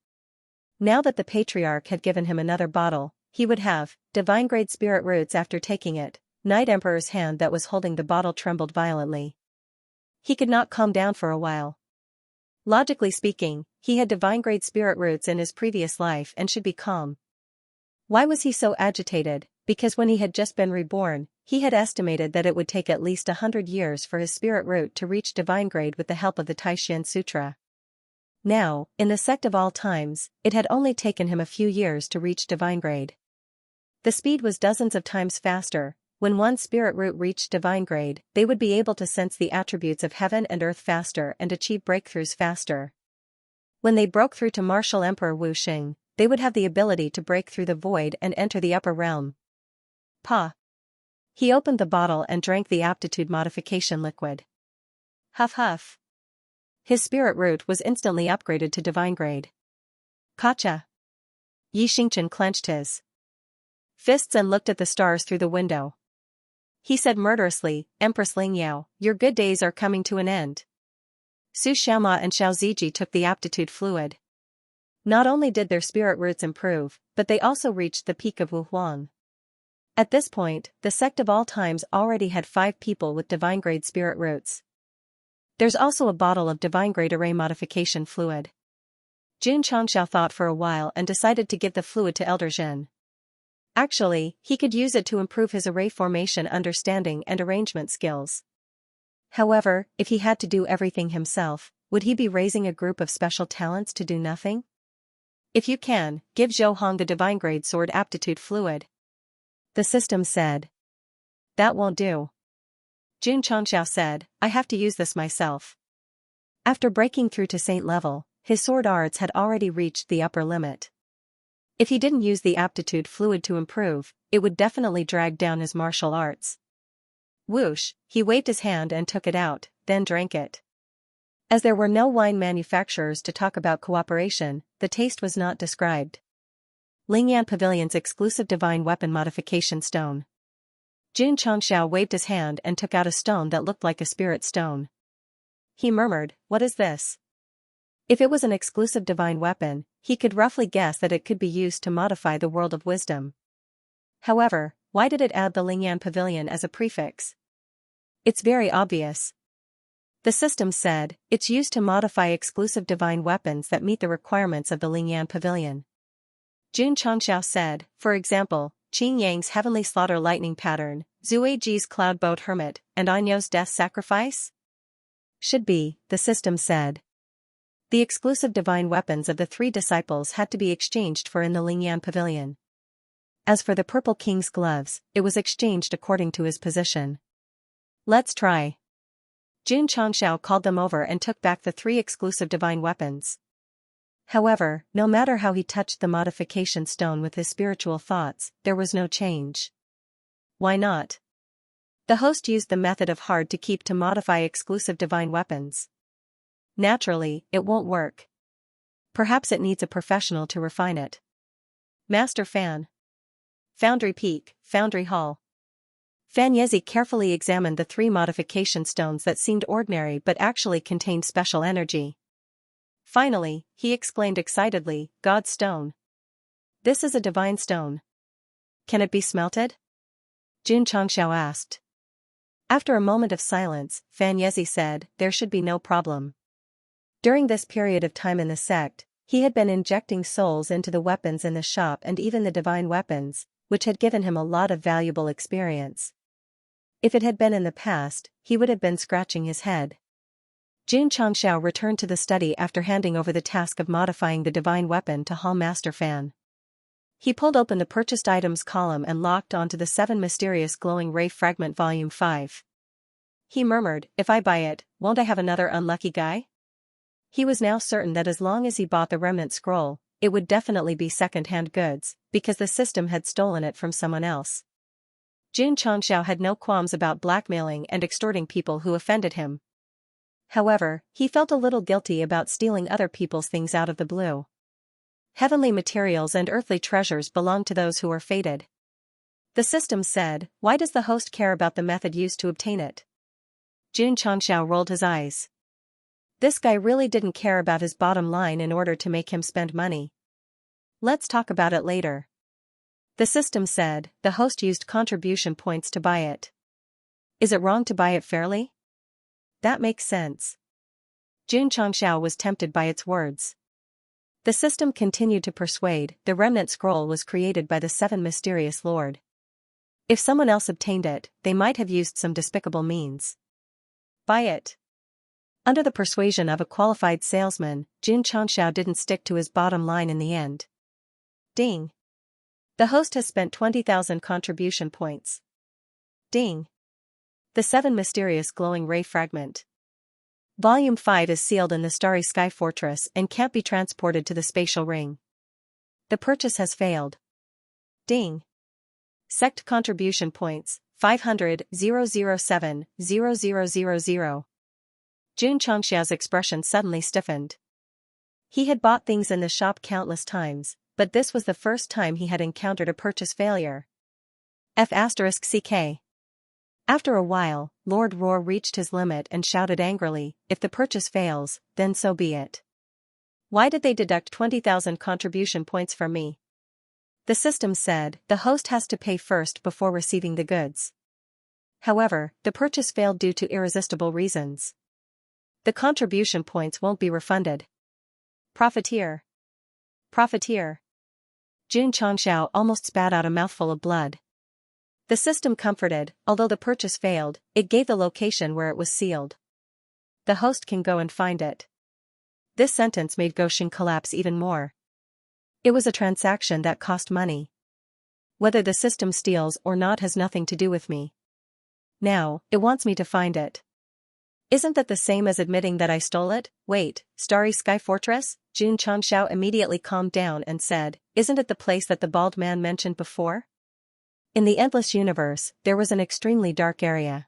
Now that the Patriarch had given him another bottle, he would have divine-grade spirit roots after taking it. Night Emperor's hand that was holding the bottle trembled violently. He could not calm down for a while. Logically speaking, he had divine-grade spirit roots in his previous life and should be calm. Why was he so agitated? Because when he had just been reborn, he had estimated that it would take at least 100 years for his spirit root to reach divine grade with the help of the Taishan Sutra. Now, in the sect of all times, it had only taken him a few years to reach divine grade. The speed was dozens of times faster. When one spirit root reached divine grade, they would be able to sense the attributes of heaven and earth faster and achieve breakthroughs faster. When they broke through to Martial Emperor Wu Xing, they would have the ability to break through the void and enter the upper realm. Pa. He opened the bottle and drank the aptitude modification liquid. Huff huff. His spirit root was instantly upgraded to divine grade. Kacha. Xianxia clenched his fists and looked at the stars through the window. He said murderously, "Empress Lingyao, your good days are coming to an end." Su Xiaoma and Xiaoziji took the aptitude fluid. Not only did their spirit roots improve, but they also reached the peak of Wu Huang. At this point, the sect of all times already had 5 people with divine grade spirit roots. There's also a bottle of divine grade array modification fluid. Jun Changxiao thought for a while and decided to give the fluid to Elder Zhen. Actually, he could use it to improve his array formation understanding and arrangement skills. However, if he had to do everything himself, would he be raising a group of special talents to do nothing? If you can, give Zhou Hong the divine grade sword aptitude fluid. The system said. That won't do. Jun Changxiao said, I have to use this myself. After breaking through to Saint level, his sword arts had already reached the upper limit. If he didn't use the aptitude fluid to improve, it would definitely drag down his martial arts. Whoosh, he waved his hand and took it out, then drank it. As there were no wine manufacturers to talk about cooperation, the taste was not described. Lingyan Pavilion's exclusive divine weapon modification stone. Xianxia waved his hand and took out a stone that looked like a spirit stone. He murmured, "What is this?" If it was an exclusive divine weapon, he could roughly guess that it could be used to modify the world of wisdom. However, why did it add the Lingyan Pavilion as a prefix? It's very obvious. The system said, it's used to modify exclusive divine weapons that meet the requirements of the Lingyan Pavilion. Xianxia said, for example, Qing Yang's Heavenly Slaughter Lightning Pattern, Zueiji's Cloud Boat Hermit, and Anyo's Death Sacrifice? Should be, the system said. The exclusive divine weapons of the three disciples had to be exchanged for in the Lingyan Pavilion. As for the Purple King's gloves, it was exchanged according to his position. Let's try. Xianxia called them over and took back the three exclusive divine weapons. However, no matter how he touched the modification stone with his spiritual thoughts, there was no change. Why not? The host used the method of hard to keep to modify exclusive divine weapons. Naturally, it won't work. Perhaps it needs a professional to refine it. Master Fan. Foundry Peak, Foundry Hall. Fan Yezi carefully examined the three modification stones that seemed ordinary but actually contained special energy. Finally, he exclaimed excitedly, God's stone. This is a divine stone. Can it be smelted? Xianxia asked. After a moment of silence, Fan Yezi said, there should be no problem. During this period of time in the sect, he had been injecting souls into the weapons in the shop and even the divine weapons, which had given him a lot of valuable experience. If it had been in the past, he would have been scratching his head. Xianxia returned to the study after handing over the task of modifying the divine weapon to Hall Master Fan. He pulled open the purchased items column and locked onto the 7 Mysterious Glowing Ray Fragment Volume 5. He murmured, if I buy it, won't I have another unlucky guy? He was now certain that as long as he bought the remnant scroll, it would definitely be second-hand goods, because the system had stolen it from someone else. Xianxia had no qualms about blackmailing and extorting people who offended him. However, he felt a little guilty about stealing other people's things out of the blue. Heavenly materials and earthly treasures belong to those who are fated. The system said, why does the host care about the method used to obtain it? Xianxia rolled his eyes. This guy really didn't care about his bottom line in order to make him spend money. Let's talk about it later. The system said, the host used contribution points to buy it. Is it wrong to buy it fairly? That makes sense. Xianxia was tempted by its words. The system continued to persuade, the remnant scroll was created by the 7 Mysterious Lord. If someone else obtained it, they might have used some despicable means. Buy it. Under the persuasion of a qualified salesman, Xianxia didn't stick to his bottom line in the end. Ding. The host has spent 20,000 contribution points. Ding. The 7 Mysterious Glowing Ray Fragment. Volume 5 is sealed in the Starry Sky Fortress and can't be transported to the spatial ring. The purchase has failed. Ding. Sect contribution points, 500,007,0000. Xianxia's expression suddenly stiffened. He had bought things in the shop countless times, but this was the first time he had encountered a purchase failure. F***CK. After a while, Lord Roar reached his limit and shouted angrily, if the purchase fails, then so be it. Why did they deduct 20,000 contribution points from me? The system said, the host has to pay first before receiving the goods. However, the purchase failed due to irresistible reasons. The contribution points won't be refunded. Profiteer. Profiteer. Xianxia almost spat out a mouthful of blood. The system comforted, although the purchase failed, it gave the location where it was sealed. The host can go and find it. This sentence made Goshen collapse even more. It was a transaction that cost money. Whether the system steals or not has nothing to do with me. Now, it wants me to find it. Isn't that the same as admitting that I stole it? Wait, Starry Sky Fortress? Jun Changxiao immediately calmed down and said, isn't it the place that the bald man mentioned before? In the endless universe, there was an extremely dark area.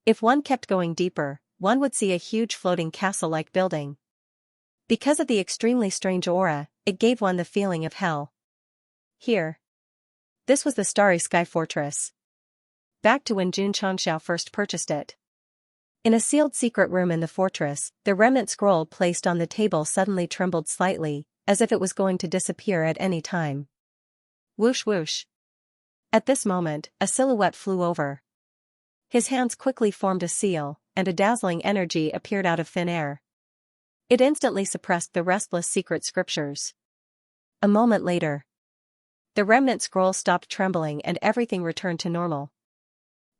If one kept going deeper, one would see a huge floating castle-like building. Because of the extremely strange aura, it gave one the feeling of hell. Here. This was the Starry Sky Fortress. Back to when Jun Changxiao first purchased it. In a sealed secret room in the fortress, the remnant scroll placed on the table suddenly trembled slightly, as if it was going to disappear at any time. Whoosh whoosh. At this moment, a silhouette flew over. His hands quickly formed a seal, and a dazzling energy appeared out of thin air. It instantly suppressed the restless secret scriptures. A moment later, the remnant scroll stopped trembling and everything returned to normal.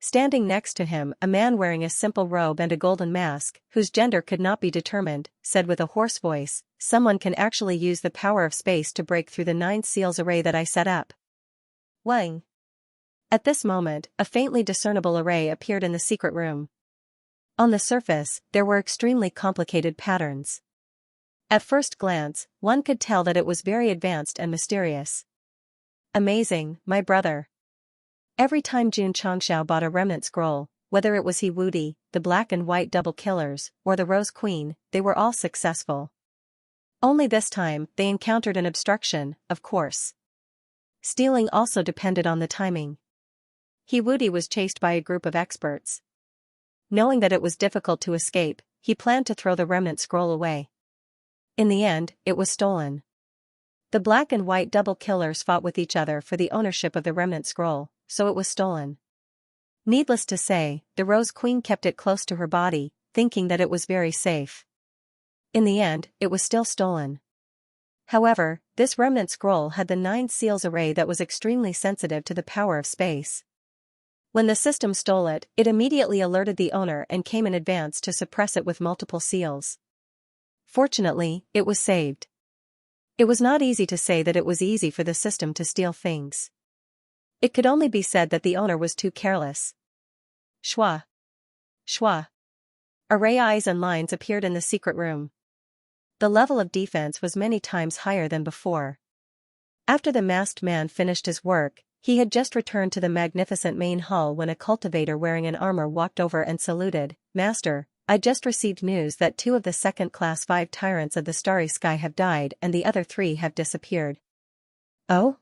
Standing next to him, a man wearing a simple robe and a golden mask, whose gender could not be determined, said with a hoarse voice, someone can actually use the power of space to break through the 9 seals array that I set up. Wang. At this moment, a faintly discernible array appeared in the secret room. On the surface, there were extremely complicated patterns. At first glance, one could tell that it was very advanced and mysterious. Amazing, my brother. Every time Jun Changxiao bought a remnant scroll, whether it was He Wudi, the black and white double killers, or the Rose Queen, they were all successful. Only this time, they encountered an obstruction, of course. Stealing also depended on the timing. He Wudi was chased by a group of experts. Knowing that it was difficult to escape, he planned to throw the remnant scroll away. In the end, it was stolen. The black and white double killers fought with each other for the ownership of the remnant scroll, so it was stolen. Needless to say, the Rose Queen kept it close to her body, thinking that it was very safe. In the end, it was still stolen. However, this remnant scroll had the 9 seals array that was extremely sensitive to the power of space. When the system stole it, it immediately alerted the owner and came in advance to suppress it with multiple seals. Fortunately, it was saved. It was not easy to say that it was easy for the system to steal things. It could only be said that the owner was too careless. Shwa. Shwa. Array eyes and lines appeared in the secret room. The level of defense was many times higher than before. After the masked man finished his work, he had just returned to the magnificent main hall when a cultivator wearing an armor walked over and saluted, Master, I just received news that 2 of the second-class 5 tyrants of the Starry Sky have died and the other 3 have disappeared. Oh?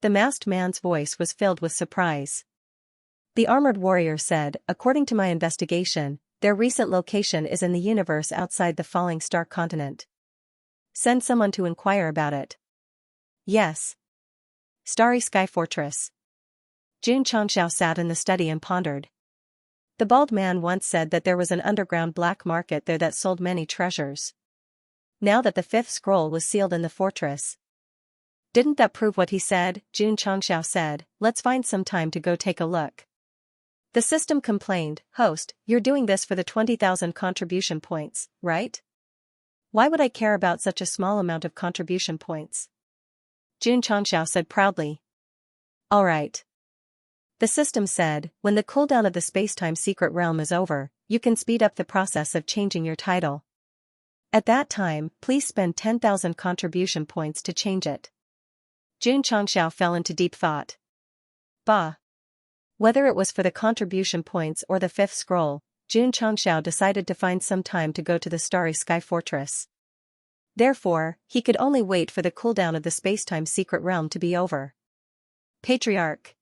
The masked man's voice was filled with surprise. The armored warrior said, according to my investigation, their recent location is in the universe outside the falling star continent. Send someone to inquire about it. Yes. Starry Sky Fortress. Jun Changxiao sat in the study and pondered. The bald man once said that there was an underground black market there that sold many treasures. Now that the 5th scroll was sealed in the fortress. Didn't that prove what he said? Jun Changxiao said, let's find some time to go take a look. The system complained, Host, you're doing this for the 20,000 contribution points, right? Why would I care about such a small amount of contribution points? Jun Changxiao said proudly. All right. The system said, when the cooldown of the spacetime secret realm is over, you can speed up the process of changing your title. At that time, please spend 10,000 contribution points to change it. Jun Changxiao fell into deep thought. Bah. Whether it was for the contribution points or the 5th scroll, Jun Changxiao decided to find some time to go to the Starry Sky Fortress. Therefore, he could only wait for the cooldown of the spacetime secret realm to be over. Patriarch.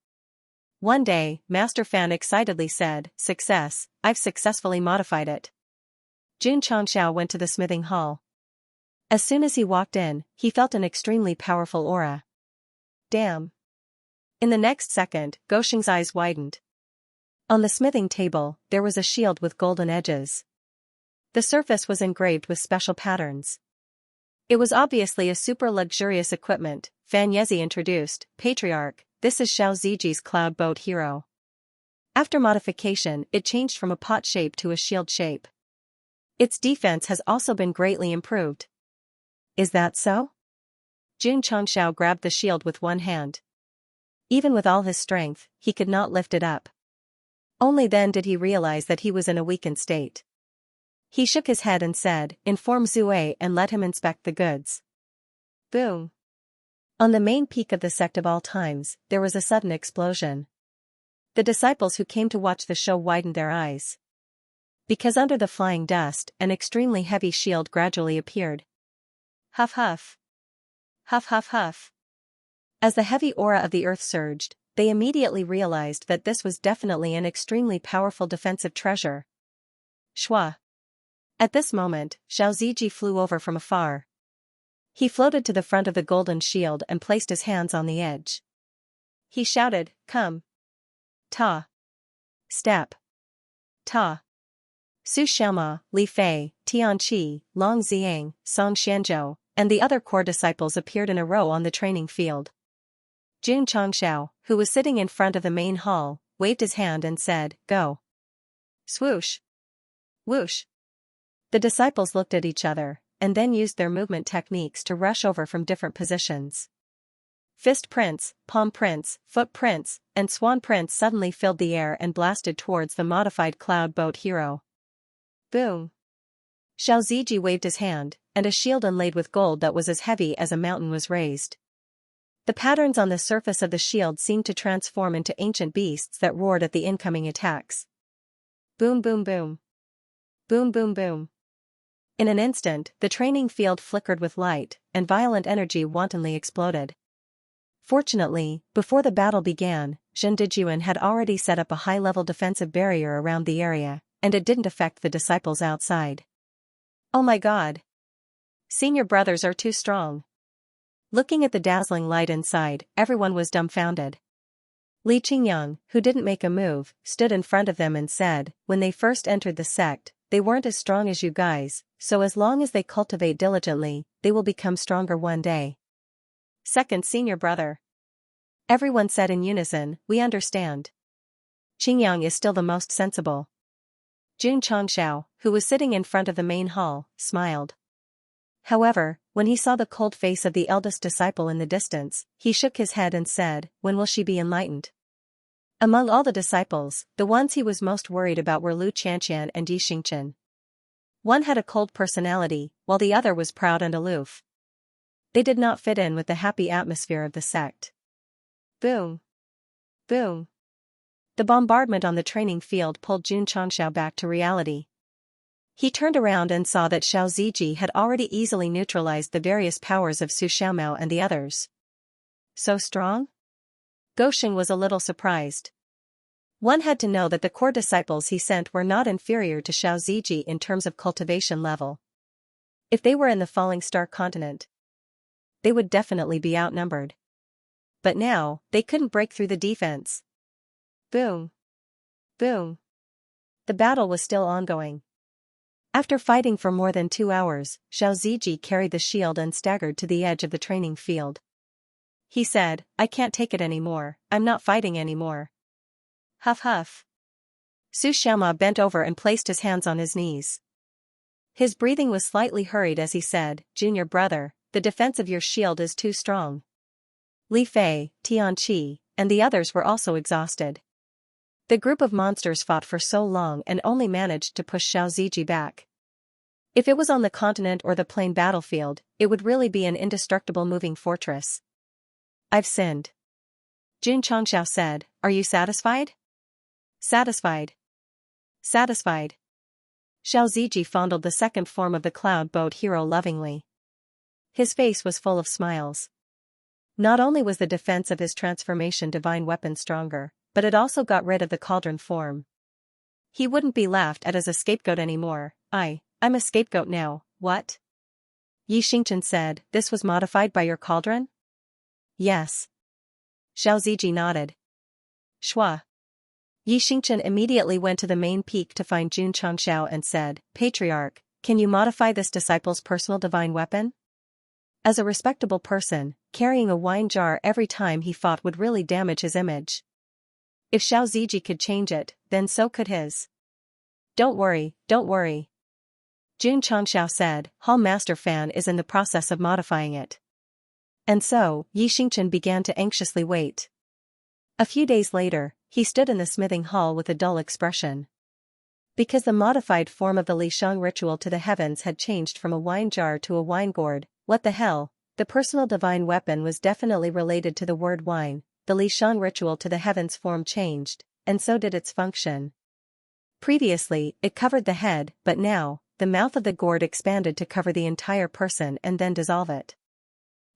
One day, Master Fan excitedly said, Success, I've successfully modified it. Jun Changxiao went to the smithing hall. As soon as he walked in, he felt an extremely powerful aura. Damn. In the next second, Gosheng's eyes widened. On the smithing table, there was a shield with golden edges. The surface was engraved with special patterns. It was obviously a super luxurious equipment. Fan Yezi introduced, Patriarch, this is Xiao Ziji's cloud boat hero. After modification, it changed from a pot shape to a shield shape. Its defense has also been greatly improved. Is that so? Jun Changxiao grabbed the shield with one hand. Even with all his strength, he could not lift it up. Only then did he realize that he was in a weakened state. He shook his head and said, inform Zue and let him inspect the goods. Boom. On the main peak of the Sect of all times, there was a sudden explosion. The disciples who came to watch the show widened their eyes. Because under the flying dust, an extremely heavy shield gradually appeared. Huff huff. Huff huff huff. As the heavy aura of the earth surged, they immediately realized that this was definitely an extremely powerful defensive treasure. Shwa. At this moment, Xiaoziji flew over from afar. He floated to the front of the golden shield and placed his hands on the edge. He shouted, come. Ta. Step. Ta. Su Xiaoma, Li Fei, Tianqi, Long Xiang, Song Xianzhou, and the other core disciples appeared in a row on the training field. Jun Changxiao, who was sitting in front of the main hall, waved his hand and said, go. Swoosh. Whoosh. The disciples looked at each other, and then used their movement techniques to rush over from different positions. Fist prints, palm prints, foot prints, and swan prints suddenly filled the air and blasted towards the modified cloud boat hero. Boom. Xiaoziji waved his hand, and a shield inlaid with gold that was as heavy as a mountain was raised. The patterns on the surface of the shield seemed to transform into ancient beasts that roared at the incoming attacks. Boom boom boom. Boom boom boom. In an instant, the training field flickered with light, and violent energy wantonly exploded. Fortunately, before the battle began, Zhen Dijuan had already set up a high-level defensive barrier around the area, and it didn't affect the disciples outside. Oh my god! Senior brothers are too strong. Looking at the dazzling light inside, everyone was dumbfounded. Li Qingyang, who didn't make a move, stood in front of them and said, when they first entered the sect, they weren't as strong as you guys, so as long as they cultivate diligently, they will become stronger one day. Second senior brother. Everyone said in unison, we understand. Qingyang is still the most sensible. Jun Changxiao, who was sitting in front of the main hall, smiled. However, when he saw the cold face of the eldest disciple in the distance, he shook his head and said, when will she be enlightened? Among all the disciples, the ones he was most worried about were Lu Qianqian and Yi Xingchen. One had a cold personality, while the other was proud and aloof. They did not fit in with the happy atmosphere of the sect. Boom. Boom. The bombardment on the training field pulled Jun Changxiao back to reality. He turned around and saw that Xiaoziji had already easily neutralized the various powers of Su Xiaomao and the others. So strong? Gosheng was a little surprised. One had to know that the core disciples he sent were not inferior to Xiaoziji in terms of cultivation level. If they were in the Falling Star continent, they would definitely be outnumbered. But now, they couldn't break through the defense. Boom. Boom. The battle was still ongoing. After fighting for more than 2 hours, Xiaoziji carried the shield and staggered to the edge of the training field. He said, I can't take it anymore, I'm not fighting anymore. Huff huff. Su Xiaoma bent over and placed his hands on his knees. His breathing was slightly hurried as he said, Junior brother, the defense of your shield is too strong. Li Fei, Tianqi, and the others were also exhausted. The group of monsters fought for so long and only managed to push Xiaoziji back. If it was on the continent or the plain battlefield, it would really be an indestructible moving fortress. I've sinned. Jun Changxiao said, are you satisfied? Satisfied. Satisfied. Xiaoziji fondled the second form of the cloud boat hero lovingly. His face was full of smiles. Not only was the defense of his transformation divine weapon stronger, but it also got rid of the cauldron form. He wouldn't be laughed at as a scapegoat anymore. I'm a scapegoat now, what? Yi Xingchen said, this was modified by your cauldron? Yes. Xiaoziji nodded. Shwa. Yi Xingchen immediately went to the main peak to find Jun Changxiao and said, Patriarch, can you modify this disciple's personal divine weapon? As a respectable person, carrying a wine jar every time he fought would really damage his image. If Xiaoziji could change it, then so could his. Don't worry, don't worry. Jun Changxiao said, Hall Master Fan is in the process of modifying it. And so, Yi Xingchen began to anxiously wait. A few days later, he stood in the smithing hall with a dull expression. Because the modified form of the Lishang ritual to the heavens had changed from a wine jar to a wine gourd. What the hell? The personal divine weapon was definitely related to the word wine. The Lishang ritual to the heavens form changed, and so did its function. Previously, it covered the head, but now, the mouth of the gourd expanded to cover the entire person and then dissolve it.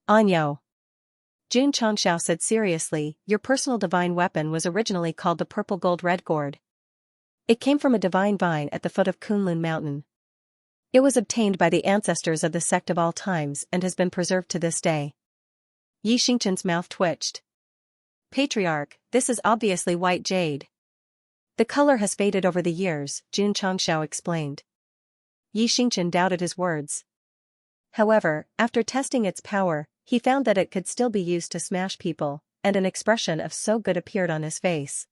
Anyo. Jun Changxiao said seriously, your personal divine weapon was originally called the purple gold red gourd. It came from a divine vine at the foot of Kunlun Mountain. It was obtained by the ancestors of the sect of all times and has been preserved to this day. Yi Xingqian's mouth twitched. Patriarch, this is obviously white jade. The color has faded over the years, Jun Changxiao explained. Yi Xingqian doubted his words. However, after testing its power, he found that it could still be used to smash people, and an expression of so good appeared on his face.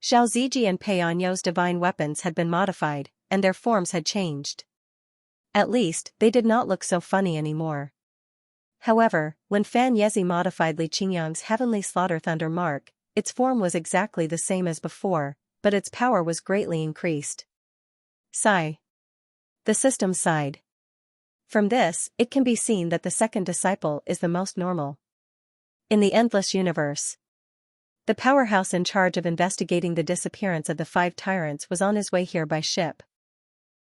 Xiao Ziji and Pei Anyo's divine weapons had been modified, and their forms had changed. At least, they did not look so funny anymore. However, when Fan Yezi modified Li Qingyang's heavenly slaughter thunder mark, its form was exactly the same as before, but its power was greatly increased. Sigh. The system sighed. From this, it can be seen that the second disciple is the most normal. In the endless universe. The powerhouse in charge of investigating the disappearance of the 5 tyrants was on his way here by ship.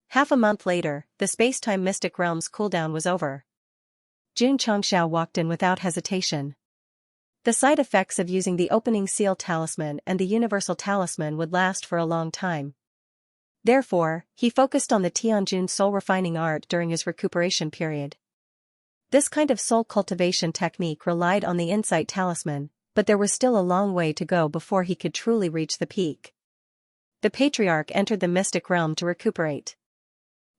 Half a month later, the space-time mystic realm's cooldown was over. Jun Changxiao walked in without hesitation. The side effects of using the opening seal talisman and the universal talisman would last for a long time. Therefore, he focused on the Tianjun soul refining art during his recuperation period. This kind of soul cultivation technique relied on the insight talisman, but there was still a long way to go before he could truly reach the peak. The patriarch entered the mystic realm to recuperate.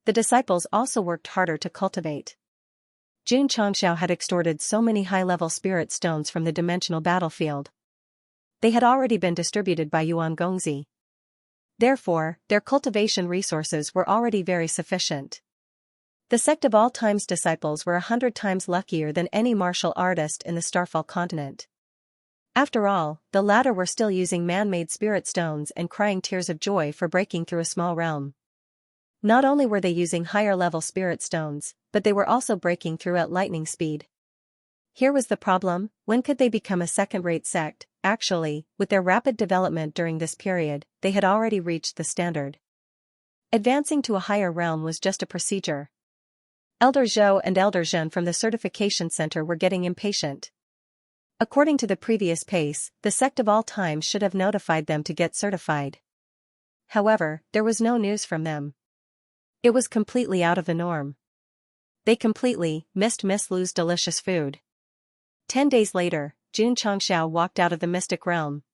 The disciples also worked harder to cultivate. Jun Changxiao had extorted so many high-level spirit stones from the dimensional battlefield. They had already been distributed by Yuan Gongzi. Therefore, their cultivation resources were already very sufficient. The sect of all times disciples were 100 times luckier than any martial artist in the Starfall continent. After all, the latter were still using man-made spirit stones and crying tears of joy for breaking through a small realm. Not only were they using higher-level spirit stones, but they were also breaking through at lightning speed. Here was the problem: when could they become a second-rate sect? Actually, with their rapid development during this period, they had already reached the standard. Advancing to a higher realm was just a procedure. Elder Zhou and Elder Zhen from the certification center were getting impatient. According to the previous pace, the sect of all times should have notified them to get certified. However, there was no news from them. It was completely out of the norm. They completely missed Miss Lu's delicious food. 10 days later, Jun Changxiao walked out of the mystic realm.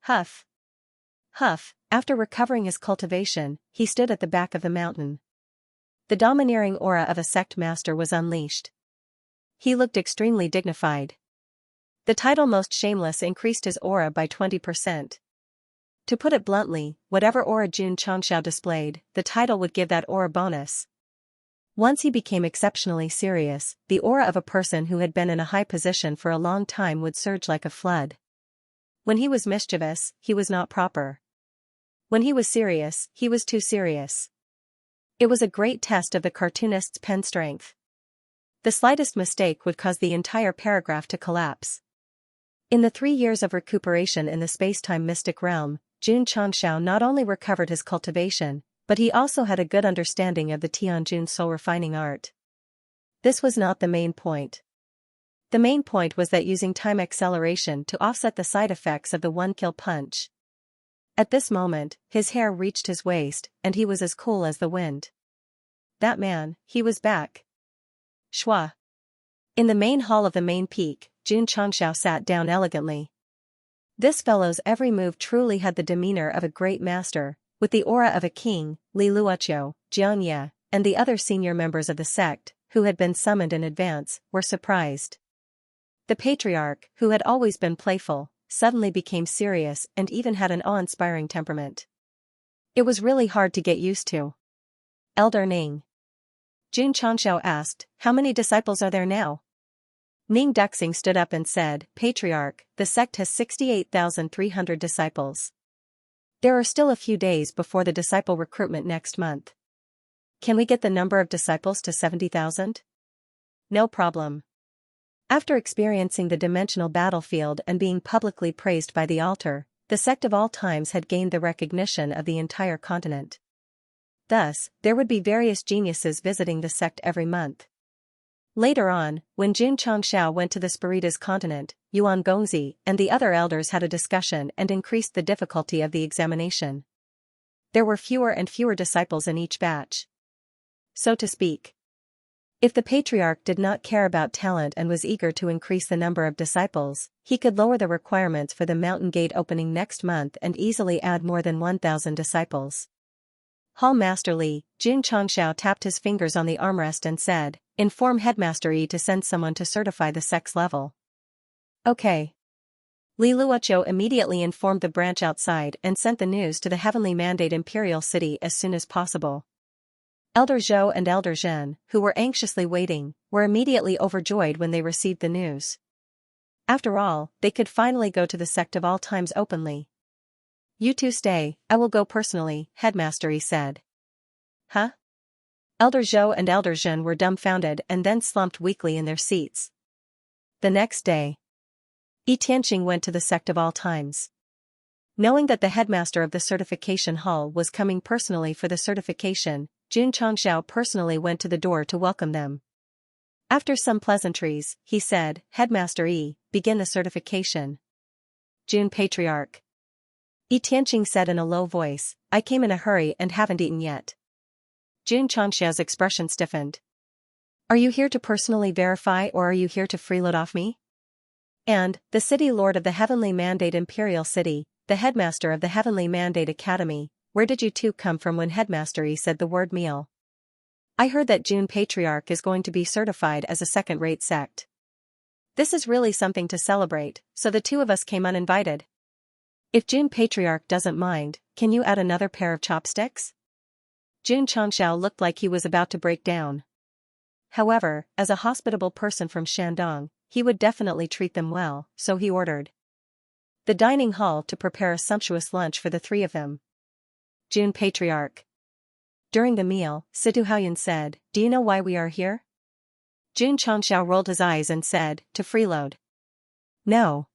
Huff. Huff. After recovering his cultivation, he stood at the back of the mountain. The domineering aura of a sect master was unleashed. He looked extremely dignified. The title Most Shameless increased his aura by 20%. To put it bluntly, whatever aura Jun Changxiao displayed, the title would give that aura bonus. Once he became exceptionally serious, the aura of a person who had been in a high position for a long time would surge like a flood. When he was mischievous, he was not proper. When he was serious, he was too serious. It was a great test of the cartoonist's pen strength. The slightest mistake would cause the entire paragraph to collapse. In the 3 years of recuperation in the space-time mystic realm, Jun Changxiao not only recovered his cultivation, but he also had a good understanding of the Tianjun soul refining art. This was not the main point. The main point was that using time acceleration to offset the side effects of the one-kill punch. At this moment, his hair reached his waist, and he was as cool as the wind. That man, he was back. Shua. In the main hall of the main peak, Jun Changxiao sat down elegantly. This fellow's every move truly had the demeanor of a great master, with the aura of a king. Li Luoqiu, Xianxia, and the other senior members of the sect, who had been summoned in advance, were surprised. The patriarch, who had always been playful, suddenly became serious and even had an awe-inspiring temperament. It was really hard to get used to. Elder Ning. Jun Changxiao asked, how many disciples are there now? Ning Duxing stood up and said, Patriarch, the sect has 68,300 disciples. There are still a few days before the disciple recruitment next month. Can we get the number of disciples to 70,000? No problem. After experiencing the dimensional battlefield and being publicly praised by the altar, the sect of all times had gained the recognition of the entire continent. Thus, there would be various geniuses visiting the sect every month. Later on, when Jun Changxiao went to the Spiritas continent, Yuan Gongzi and the other elders had a discussion and increased the difficulty of the examination. There were fewer and fewer disciples in each batch. So to speak. If the patriarch did not care about talent and was eager to increase the number of disciples, he could lower the requirements for the mountain gate opening next month and easily add more than 1,000 disciples. Hall Master Li, Jun Changxiao tapped his fingers on the armrest and said, "Inform Headmaster Yi to send someone to certify the sect's level." Okay. Li Luoqiu immediately informed the branch outside and sent the news to the Heavenly Mandate Imperial City as soon as possible. Elder Zhou and Elder Zhen, who were anxiously waiting, were immediately overjoyed when they received the news. After all, they could finally go to the sect of all times openly. "You two stay, I will go personally," Headmaster Yi said. Huh? Elder Zhou and Elder Zhen were dumbfounded and then slumped weakly in their seats. The next day, Yi Tianqing went to the sect of all times. Knowing that the headmaster of the certification hall was coming personally for the certification, Jun Changxiao personally went to the door to welcome them. After some pleasantries, he said, "Headmaster Yi, begin the certification." Jun Patriarch. Yi Tianqing said in a low voice, "I came in a hurry and haven't eaten yet." Jun Changxiao's expression stiffened. "Are you here to personally verify or are you here to freeload off me?" And, the city lord of the Heavenly Mandate Imperial City, the headmaster of the Heavenly Mandate Academy, where did you two come from when Headmaster Yi said the word meal? I heard that Jun Patriarch is going to be certified as a second-rate sect. This is really something to celebrate, so the two of us came uninvited. If Jun Patriarch doesn't mind, can you add another pair of chopsticks? Jun Changxiao looked like he was about to break down. However, as a hospitable person from Shandong, he would definitely treat them well, so he ordered the dining hall to prepare a sumptuous lunch for the three of them. Jun Patriarch. During the meal, Situ Haoyun said, "Do you know why we are here?" Jun Changxiao rolled his eyes and said, "To freeload." No.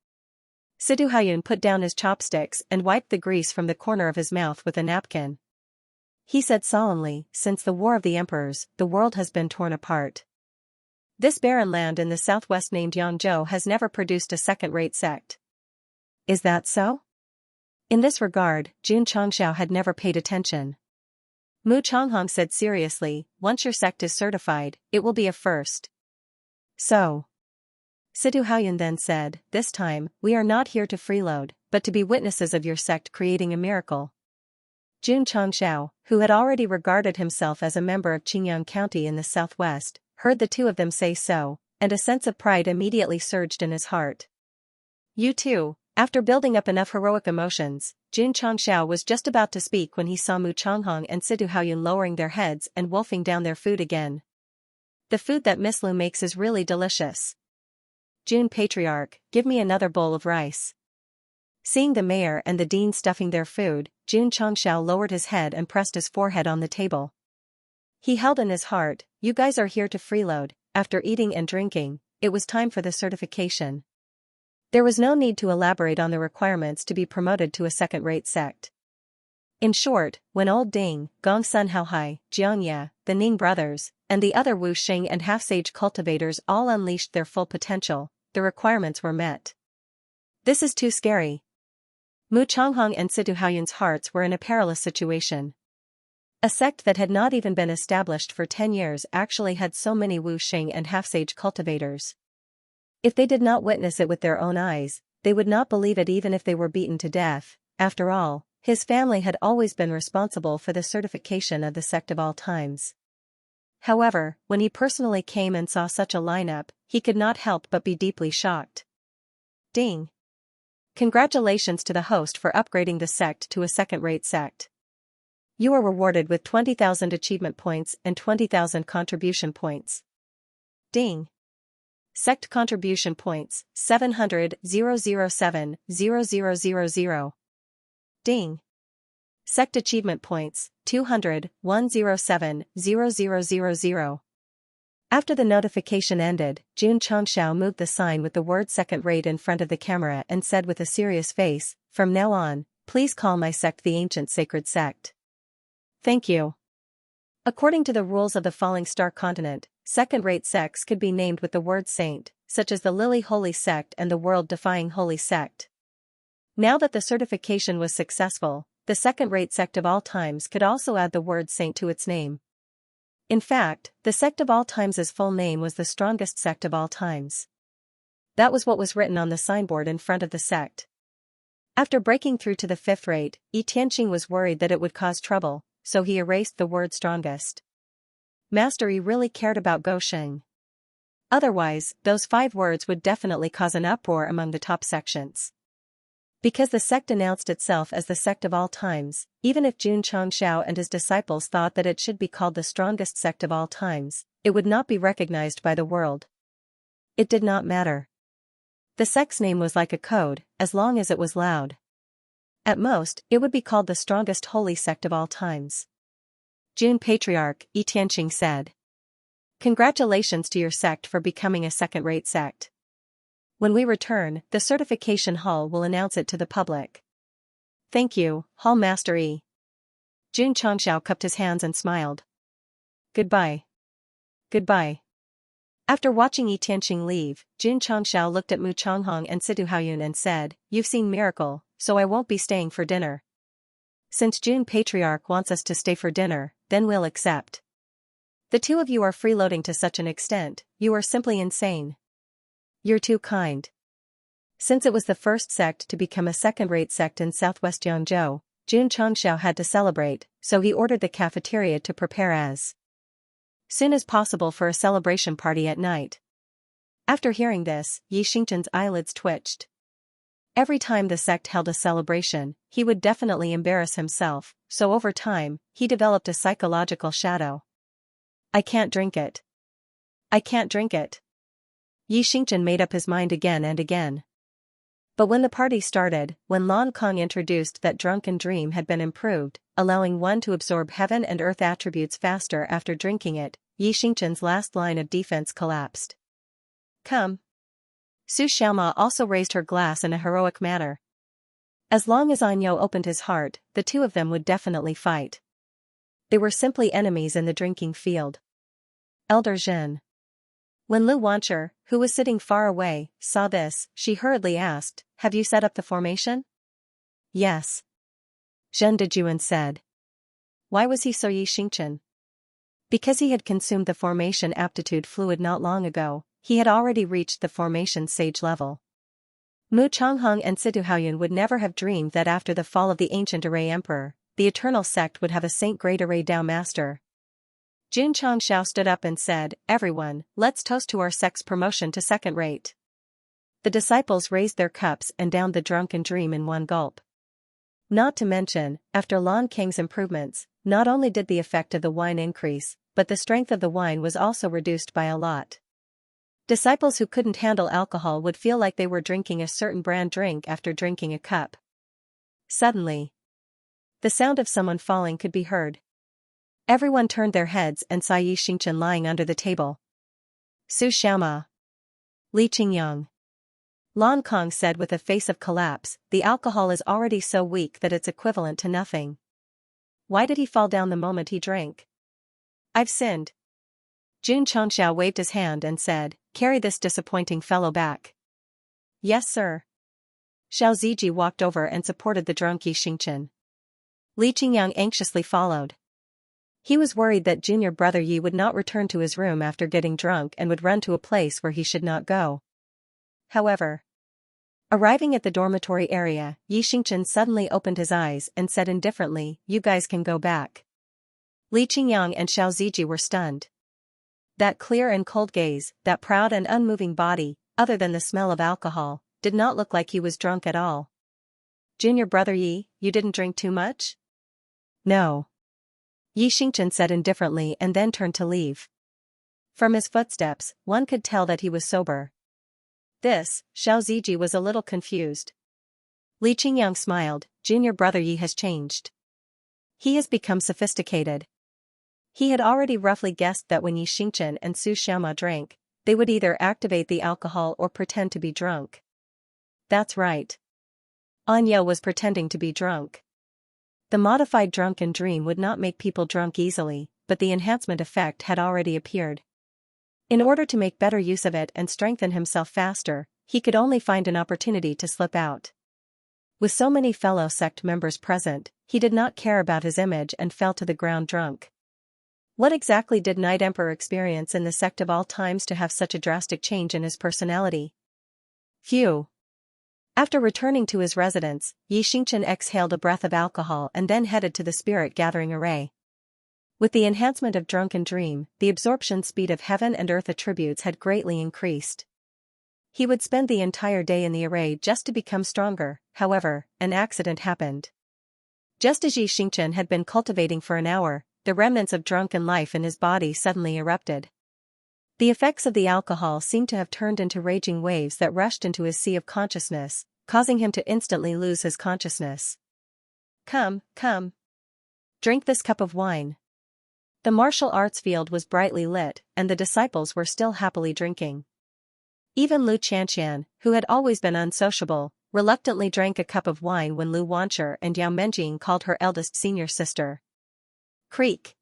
Situ Haoyun put down his chopsticks and wiped the grease from the corner of his mouth with a napkin. He said solemnly, "Since the War of the Emperors, the world has been torn apart. This barren land in the southwest named Yangzhou has never produced a second-rate sect." Is that so? In this regard, Jun Changxiao had never paid attention. Mu Changhong said seriously, "Once your sect is certified, it will be a first." So. Situ Haoyun then said, "This time, we are not here to freeload, but to be witnesses of your sect creating a miracle." Jun Changxiao, who had already regarded himself as a member of Qingyang County in the southwest, heard the two of them say so, and a sense of pride immediately surged in his heart. You too. After building up enough heroic emotions, Jun Changxiao was just about to speak when he saw Mu Changhong and Situ Haoyun lowering their heads and wolfing down their food again. "The food that Miss Lu makes is really delicious. Jun Patriarch, give me another bowl of rice." Seeing the mayor and the dean stuffing their food, Jun Changxiao lowered his head and pressed his forehead on the table. He held in his heart, "You guys are here to freeload." After eating and drinking, it was time for the certification. There was no need to elaborate on the requirements to be promoted to a second-rate sect. In short, when old Ding, Gong Sun Haohai, Xianxia, the Ning brothers, and the other Wu Xing and half-sage cultivators all unleashed their full potential, the requirements were met. This is too scary. Mu Changhong and Situ Haoyun's hearts were in a perilous situation. A sect that had not even been established for 10 years actually had so many Wu Xing and half-sage cultivators. If they did not witness it with their own eyes, they would not believe it even if they were beaten to death. After all, his family had always been responsible for the certification of the sect of all times. However, when he personally came and saw such a lineup, he could not help but be deeply shocked. Ding! Congratulations to the host for upgrading the sect to a second-rate sect. You are rewarded with 20,000 achievement points and 20,000 contribution points. Ding! Sect contribution points, 700,007,0000. Ding! Sect Achievement Points, 200, 107,0000. After the notification ended, Jun Changxiao moved the sign with the word second rate in front of the camera and said with a serious face, "From now on, please call my sect the Ancient Sacred Sect." Thank you. According to the rules of the Falling Star Continent, second-rate sects could be named with the word saint, such as the Lily Holy Sect and the World-Defying Holy Sect. Now that the certification was successful, the second-rate sect of all times could also add the word saint to its name. In fact, the sect of all times' full name was the Strongest Sect of All Times. That was what was written on the signboard in front of the sect. After breaking through to the fifth rate, Xianxia was worried that it would cause trouble, so he erased the word strongest. Master Yi really cared about Gosheng. Otherwise, those 5 words would definitely cause an uproar among the top sections. Because the sect announced itself as the sect of all times, even if Jun Changxiao and his disciples thought that it should be called the strongest sect of all times, it would not be recognized by the world. It did not matter. The sect's name was like a code, as long as it was loud. At most, it would be called the strongest holy sect of all times. Jun Patriarch, Xianxia said. Congratulations to your sect for becoming a second-rate sect. When we return, the certification hall will announce it to the public. Thank you, Hall Master Yi. Jun Changxiao cupped his hands and smiled. Goodbye. Goodbye. After watching Xianxia leave, Jun Changxiao looked at Mu Changhong and Situ Haoyun and said, "You've seen miracle, so I won't be staying for dinner. Since Jun Patriarch wants us to stay for dinner, then we'll accept. The 2 of you are freeloading to such an extent, you are simply insane. You're too kind." Since it was the first sect to become a second-rate sect in southwest Yangzhou, Jun Changxiao had to celebrate, so he ordered the cafeteria to prepare as soon as possible for a celebration party at night. After hearing this, Xianxia's eyelids twitched. Every time the sect held a celebration, he would definitely embarrass himself, so over time, he developed a psychological shadow. I can't drink it. I can't drink it. Xianxia made up his mind again and again. But when the party started, when Lan Kong introduced that drunken dream had been improved, allowing one to absorb heaven and earth attributes faster after drinking it, Xianxia's last line of defense collapsed. Come. Su Xiaoma also raised her glass in a heroic manner. As long as Anyo opened his heart, the 2 of them would definitely fight. They were simply enemies in the drinking field. Elder Zhen. When Lu Wancher, who was sitting far away, saw this, she hurriedly asked, "Have you set up the formation?" Yes. Zhen Dejun said. Why was he so Xianxia? Because he had consumed the formation aptitude fluid not long ago, he had already reached the formation sage level. Mu Changhong and Situ Haoyun would never have dreamed that after the fall of the ancient Array Emperor, the Eternal Sect would have a Saint-grade Array Dao Master. Jun Changxiao stood up and said, "Everyone, let's toast to our sect's promotion to second rate." The disciples raised their cups and downed the drunken dream in one gulp. Not to mention, after Lan Kang's improvements, not only did the effect of the wine increase, but the strength of the wine was also reduced by a lot. Disciples who couldn't handle alcohol would feel like they were drinking a certain brand drink after drinking a cup. Suddenly, the sound of someone falling could be heard. Everyone turned their heads and saw Xianxia lying under the table. Su Xiaoma. Li Qingyang. Lan Kong said with a face of collapse, "The alcohol is already so weak that it's equivalent to nothing. Why did he fall down the moment he drank?" "I've sinned." Jun Changxiao waved his hand and said, "Carry this disappointing fellow back." "Yes, sir." Xiao Ziji walked over and supported the drunk Xianxia. Li Qingyang anxiously followed. He was worried that junior brother Yi would not return to his room after getting drunk and would run to a place where he should not go. However, arriving at the dormitory area, Xianxia suddenly opened his eyes and said indifferently, "You guys can go back." Li Qingyang and Xiao Ziji were stunned. That clear and cold gaze, that proud and unmoving body, other than the smell of alcohol, did not look like he was drunk at all. "Junior brother Yi, you didn't drink too much?" "No." Xianxia said indifferently and then turned to leave. From his footsteps, one could tell that he was sober. This, Xiao Ziji was a little confused. Li Qingyang smiled, "Junior brother Yi has changed. He has become sophisticated. He had already roughly guessed that when Xianxia and Xianxia drank, they would either activate the alcohol or pretend to be drunk. That's right. Anya was pretending to be drunk. The modified drunken dream would not make people drunk easily, but the enhancement effect had already appeared. In order to make better use of it and strengthen himself faster, he could only find an opportunity to slip out. With so many fellow sect members present, he did not care about his image and fell to the ground drunk. What exactly did Night Emperor experience in the sect of all times to have such a drastic change in his personality? Phew. After returning to his residence, Xianxia exhaled a breath of alcohol and then headed to the spirit-gathering array. With the enhancement of Drunken Dream, the absorption speed of heaven and earth attributes had greatly increased. He would spend the entire day in the array just to become stronger. However, an accident happened. Just as Xianxia had been cultivating for an hour, the remnants of drunken life in his body suddenly erupted. The effects of the alcohol seemed to have turned into raging waves that rushed into his sea of consciousness, causing him to instantly lose his consciousness. Come, come. Drink this cup of wine. The martial arts field was brightly lit, and the disciples were still happily drinking. Even Lu Qianxian, who had always been unsociable, reluctantly drank a cup of wine when Lu Wancher and Yao Menjing called her eldest senior sister. Creak.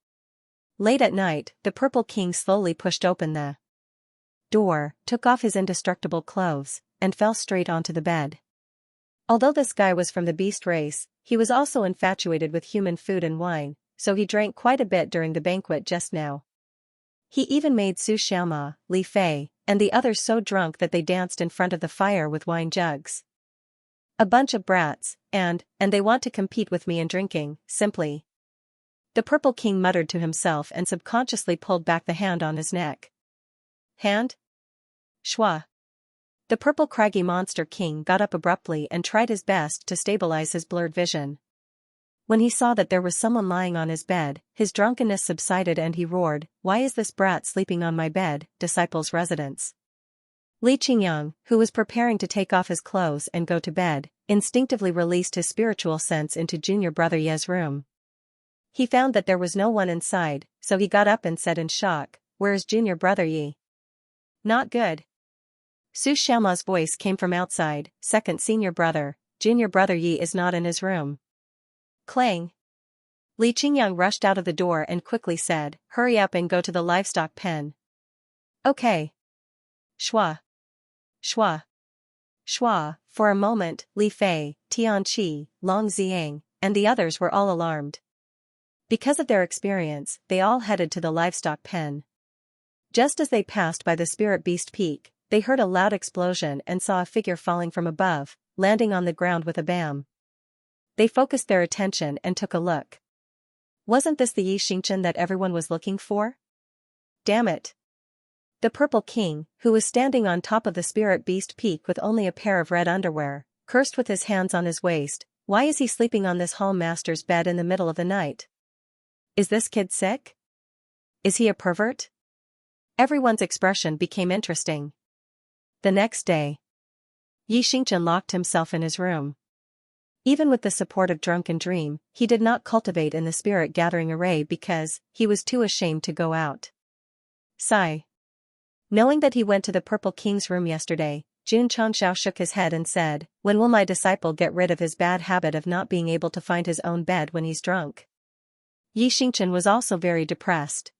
Late at night, the Purple King slowly pushed open the door, took off his indestructible clothes, and fell straight onto the bed. Although this guy was from the beast race, he was also infatuated with human food and wine, so he drank quite a bit during the banquet just now. He even made Su Xiaoma, Li Fei, and the others so drunk that they danced in front of the fire with wine jugs. A bunch of brats, and they want to compete with me in drinking, simply. The Purple King muttered to himself and subconsciously pulled back the hand on his neck. Hand? Shua. The purple craggy monster king got up abruptly and tried his best to stabilize his blurred vision. When he saw that there was someone lying on his bed, his drunkenness subsided and he roared, "Why is this brat sleeping on my bed, disciple's residence?" Li Qingyang, who was preparing to take off his clothes and go to bed, instinctively released his spiritual sense into junior brother Ye's room. He found that there was no one inside, so he got up and said in shock, "Where is junior brother Yi?" Not good. Su Xiaoma's voice came from outside, "Second senior brother, junior brother Yi is not in his room." Clang. Li Qingyang rushed out of the door and quickly said, "Hurry up and go to the livestock pen." Okay. Shua. Shua. Shua. For a moment, Li Fei, Tianqi, Long Xiang, and the others were all alarmed. Because of their experience, they all headed to the livestock pen. Just as they passed by the Spirit Beast Peak, they heard a loud explosion and saw a figure falling from above, landing on the ground with a bam. They focused their attention and took a look. Wasn't this the Xianxia that everyone was looking for? Damn it. The Purple King, who was standing on top of the Spirit Beast Peak with only a pair of red underwear, cursed with his hands on his waist. Why is he sleeping on this hall master's bed in the middle of the night? Is this kid sick? Is he a pervert? Everyone's expression became interesting. The next day, Xianxia locked himself in his room. Even with the support of Drunken Dream, he did not cultivate in the spirit gathering array because he was too ashamed to go out. Sigh. Knowing that he went to the Purple King's room yesterday, Jun Changshao shook his head and said, "When will my disciple get rid of his bad habit of not being able to find his own bed when he's drunk?" Xianxia was also very depressed.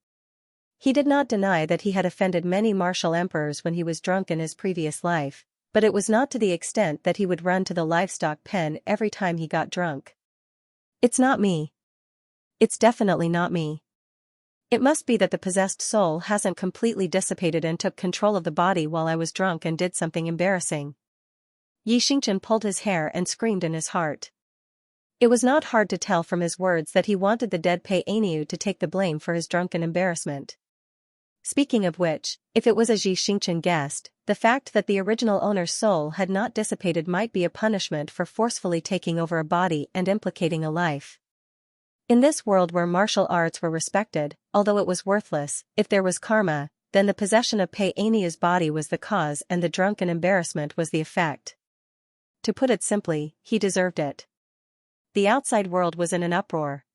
He did not deny that he had offended many martial emperors when he was drunk in his previous life, but it was not to the extent that he would run to the livestock pen every time he got drunk. It's not me. It's definitely not me. It must be that the possessed soul hasn't completely dissipated and took control of the body while I was drunk and did something embarrassing. Xianxia pulled his hair and screamed in his heart. It was not hard to tell from his words that he wanted the dead Pei Aniu to take the blame for his drunken embarrassment. Speaking of which, if it was as Xianxia guessed, the fact that the original owner's soul had not dissipated might be a punishment for forcefully taking over a body and implicating a life. In this world where martial arts were respected, although it was worthless, if there was karma, then the possession of Pei Aniu's body was the cause and the drunken embarrassment was the effect. To put it simply, he deserved it. The outside world was in an uproar.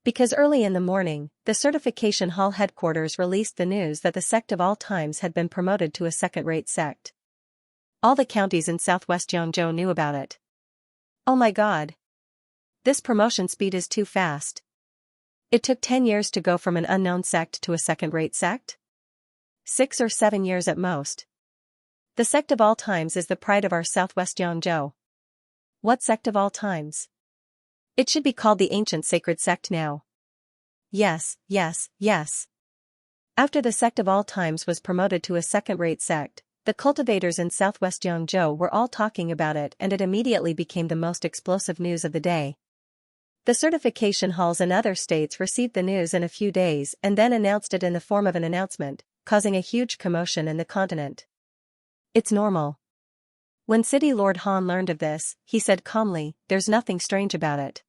Because early in the morning, the certification hall headquarters released the news that the sect of all times had been promoted to a second-rate sect. All the counties in southwest Yangzhou knew about it. Oh my god. This promotion speed is too fast. It took 10 years to go from an unknown sect to a second-rate sect? 6 or 7 years at most. The sect of all times is the pride of our southwest Yangzhou. What sect of all times? It should be called the ancient sacred sect now. Yes, yes, yes. After the sect of all times was promoted to a second-rate sect, the cultivators in southwest Yangzhou were all talking about it, and it immediately became the most explosive news of the day. The certification halls in other states received the news in a few days and then announced it in the form of an announcement, causing a huge commotion in the continent. It's normal. When City Lord Han learned of this, he said calmly, "There's nothing strange about it."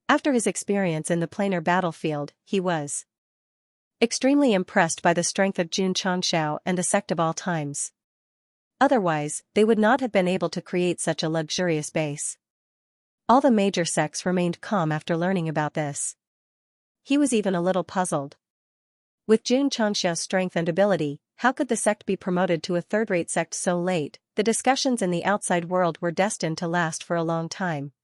After his experience in the planar battlefield, he was extremely impressed by the strength of Xianxia and the sect of all times. Otherwise, they would not have been able to create such a luxurious base. All the major sects remained calm after learning about this. He was even a little puzzled. With Xianxia's strength and ability, how could the sect be promoted to a third-rate sect so late? The discussions in the outside world were destined to last for a long time.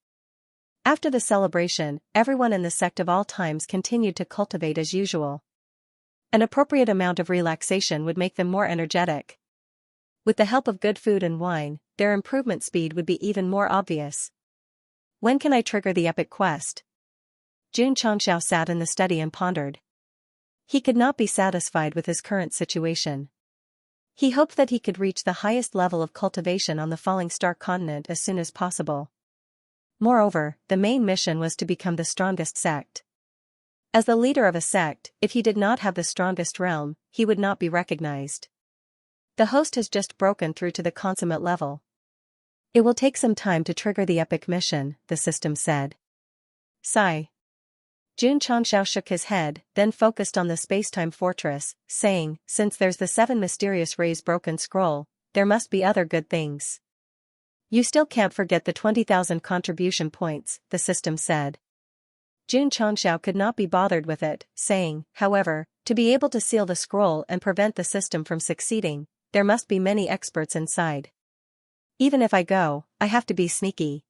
After the celebration, everyone in the sect of all times continued to cultivate as usual. An appropriate amount of relaxation would make them more energetic. With the help of good food and wine, their improvement speed would be even more obvious. When can I trigger the epic quest? Xianxia sat in the study and pondered. He could not be satisfied with his current situation. He hoped that he could reach the highest level of cultivation on the falling star continent as soon as possible. Moreover, the main mission was to become the strongest sect. As the leader of a sect, if he did not have the strongest realm, he would not be recognized. The host has just broken through to the consummate level. It will take some time to trigger the epic mission, the system said. Sigh. Xianxia shook his head, then focused on the space-time fortress, saying, "Since there's the 7 mysterious rays broken scroll, there must be other good things." You still can't forget the 20,000 contribution points, the system said. Xianxia could not be bothered with it, saying, however, to be able to seal the scroll and prevent the system from succeeding, there must be many experts inside. Even if I go, I have to be sneaky.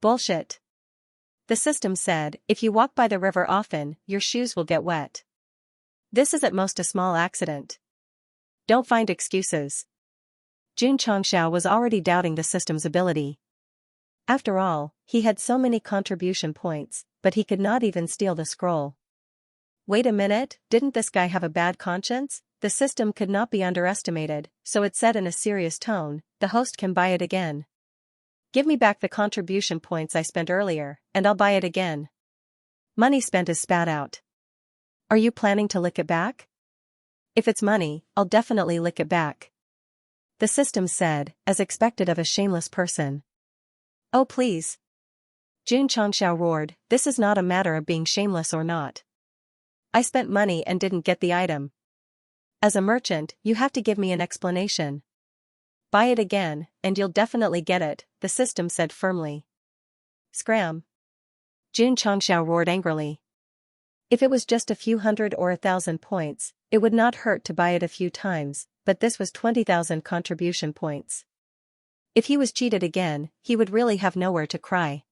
Bullshit. The system said, if you walk by the river often, your shoes will get wet. This is at most a small accident. Don't find excuses. Xianxia was already doubting the system's ability. After all, he had so many contribution points, but he could not even steal the scroll. Wait a minute, didn't this guy have a bad conscience? The system could not be underestimated, so it said in a serious tone, the host can buy it again. Give me back the contribution points I spent earlier, and I'll buy it again. Money spent is spat out. Are you planning to lick it back? If it's money, I'll definitely lick it back. The system said, as expected of a shameless person. Oh please. Xianxia roared, this is not a matter of being shameless or not. I spent money and didn't get the item. As a merchant, you have to give me an explanation. Buy it again, and you'll definitely get it, the system said firmly. Scram. Xianxia roared angrily. If it was just a few hundred or 1,000 points, it would not hurt to buy it a few times, but this was 20,000 contribution points. If he was cheated again, he would really have nowhere to cry.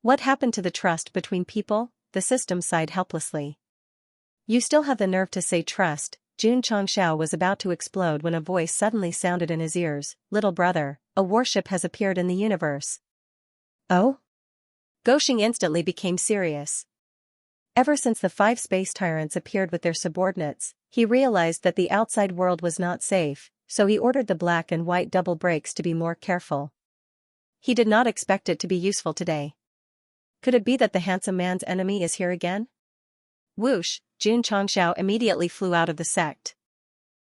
What happened to the trust between people? The system sighed helplessly. You still have the nerve to say trust. Xianxia was about to explode when a voice suddenly sounded in his ears, little brother, a warship has appeared in the universe. Oh? Goshing instantly became serious. Ever since the 5 space tyrants appeared with their subordinates, he realized that the outside world was not safe, so he ordered the black and white double breaks to be more careful. He did not expect it to be useful today. Could it be that the handsome man's enemy is here again? Whoosh, Xianxia immediately flew out of the sect.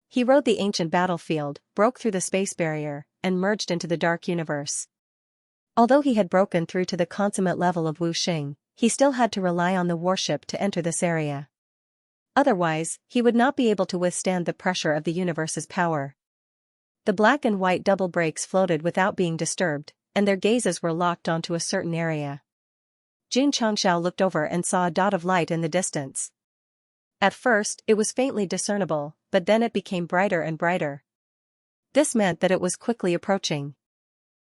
He rode the ancient battlefield, broke through the space barrier, and merged into the dark universe. Although he had broken through to the consummate level of Wuxing, he still had to rely on the warship to enter this area. Otherwise, he would not be able to withstand the pressure of the universe's power. The black and white double breaks floated without being disturbed, and their gazes were locked onto a certain area. Jin Changxiao looked over and saw a dot of light in the distance. At first, it was faintly discernible, but then it became brighter and brighter. This meant that it was quickly approaching.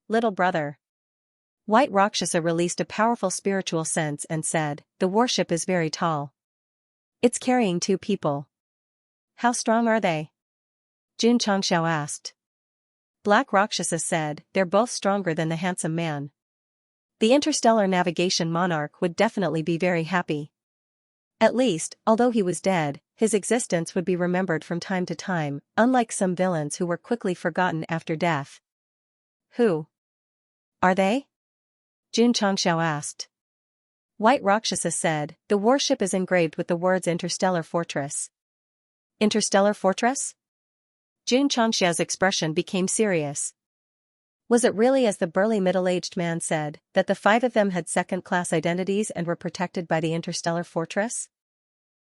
Little brother. White Rakshasa released a powerful spiritual sense and said, "The warship is very tall. It's carrying 2 people. How strong are they?" Jin Changxiao asked. Black Rakshasa said, "They're both stronger than the handsome man. The interstellar navigation monarch would definitely be very happy. At least, although he was dead, his existence would be remembered from time to time, unlike some villains who were quickly forgotten after death." Who are they? Jin Changxiao asked. White Rakshasa said, "The warship is engraved with the words Interstellar Fortress." Interstellar Fortress? Jin Changxiao's expression became serious. Was it really as the burly middle-aged man said, that the 5 of them had second-class identities and were protected by the Interstellar Fortress?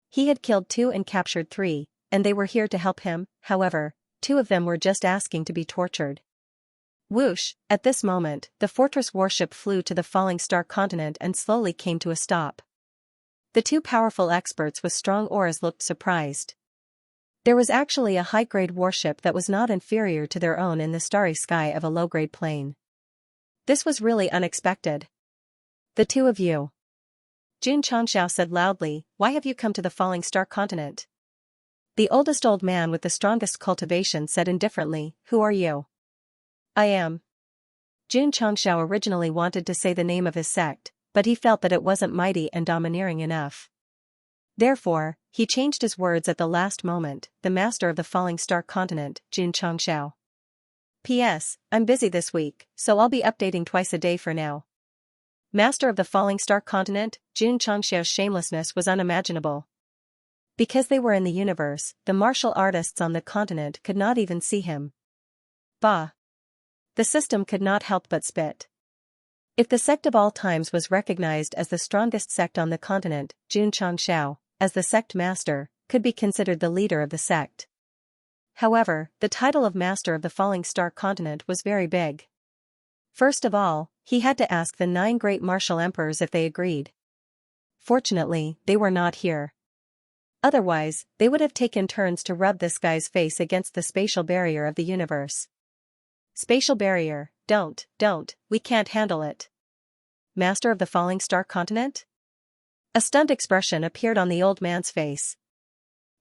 He had killed 2 and captured 3, and they were here to help him. However, 2 of them were just asking to be tortured. Whoosh! At this moment, the fortress warship flew to the falling star continent and slowly came to a stop. The 2 powerful experts with strong auras looked surprised. There was actually a high-grade warship that was not inferior to their own in the starry sky of a low-grade plane. This was really unexpected. "The 2 of you," Jin Changxiao said loudly, "why have you come to the falling star continent?" The oldest old man with the strongest cultivation said indifferently, "Who are you?" "I am." Jin Changxiao originally wanted to say the name of his sect, but he felt that it wasn't mighty and domineering enough. Therefore, he changed his words at the last moment, "The master of the falling star continent, Jin Changxiao. P.S. I'm busy this week, so I'll be updating twice a day for now." Master of the falling star continent, Jin Changxiao's shamelessness was unimaginable. Because they were in the universe, the martial artists on the continent could not even see him. Bah! The system could not help but spit. If the sect of all times was recognized as the strongest sect on the continent, Jin Changxiao, as the sect master, could be considered the leader of the sect. However, the title of master of the falling star continent was very big. First of all, he had to ask the 9 great martial emperors if they agreed. Fortunately, they were not here. Otherwise, they would have taken turns to rub this guy's face against the spatial barrier of the universe. "Spatial barrier, don't, we can't handle it." Master of the falling star continent? A stunned expression appeared on the old man's face.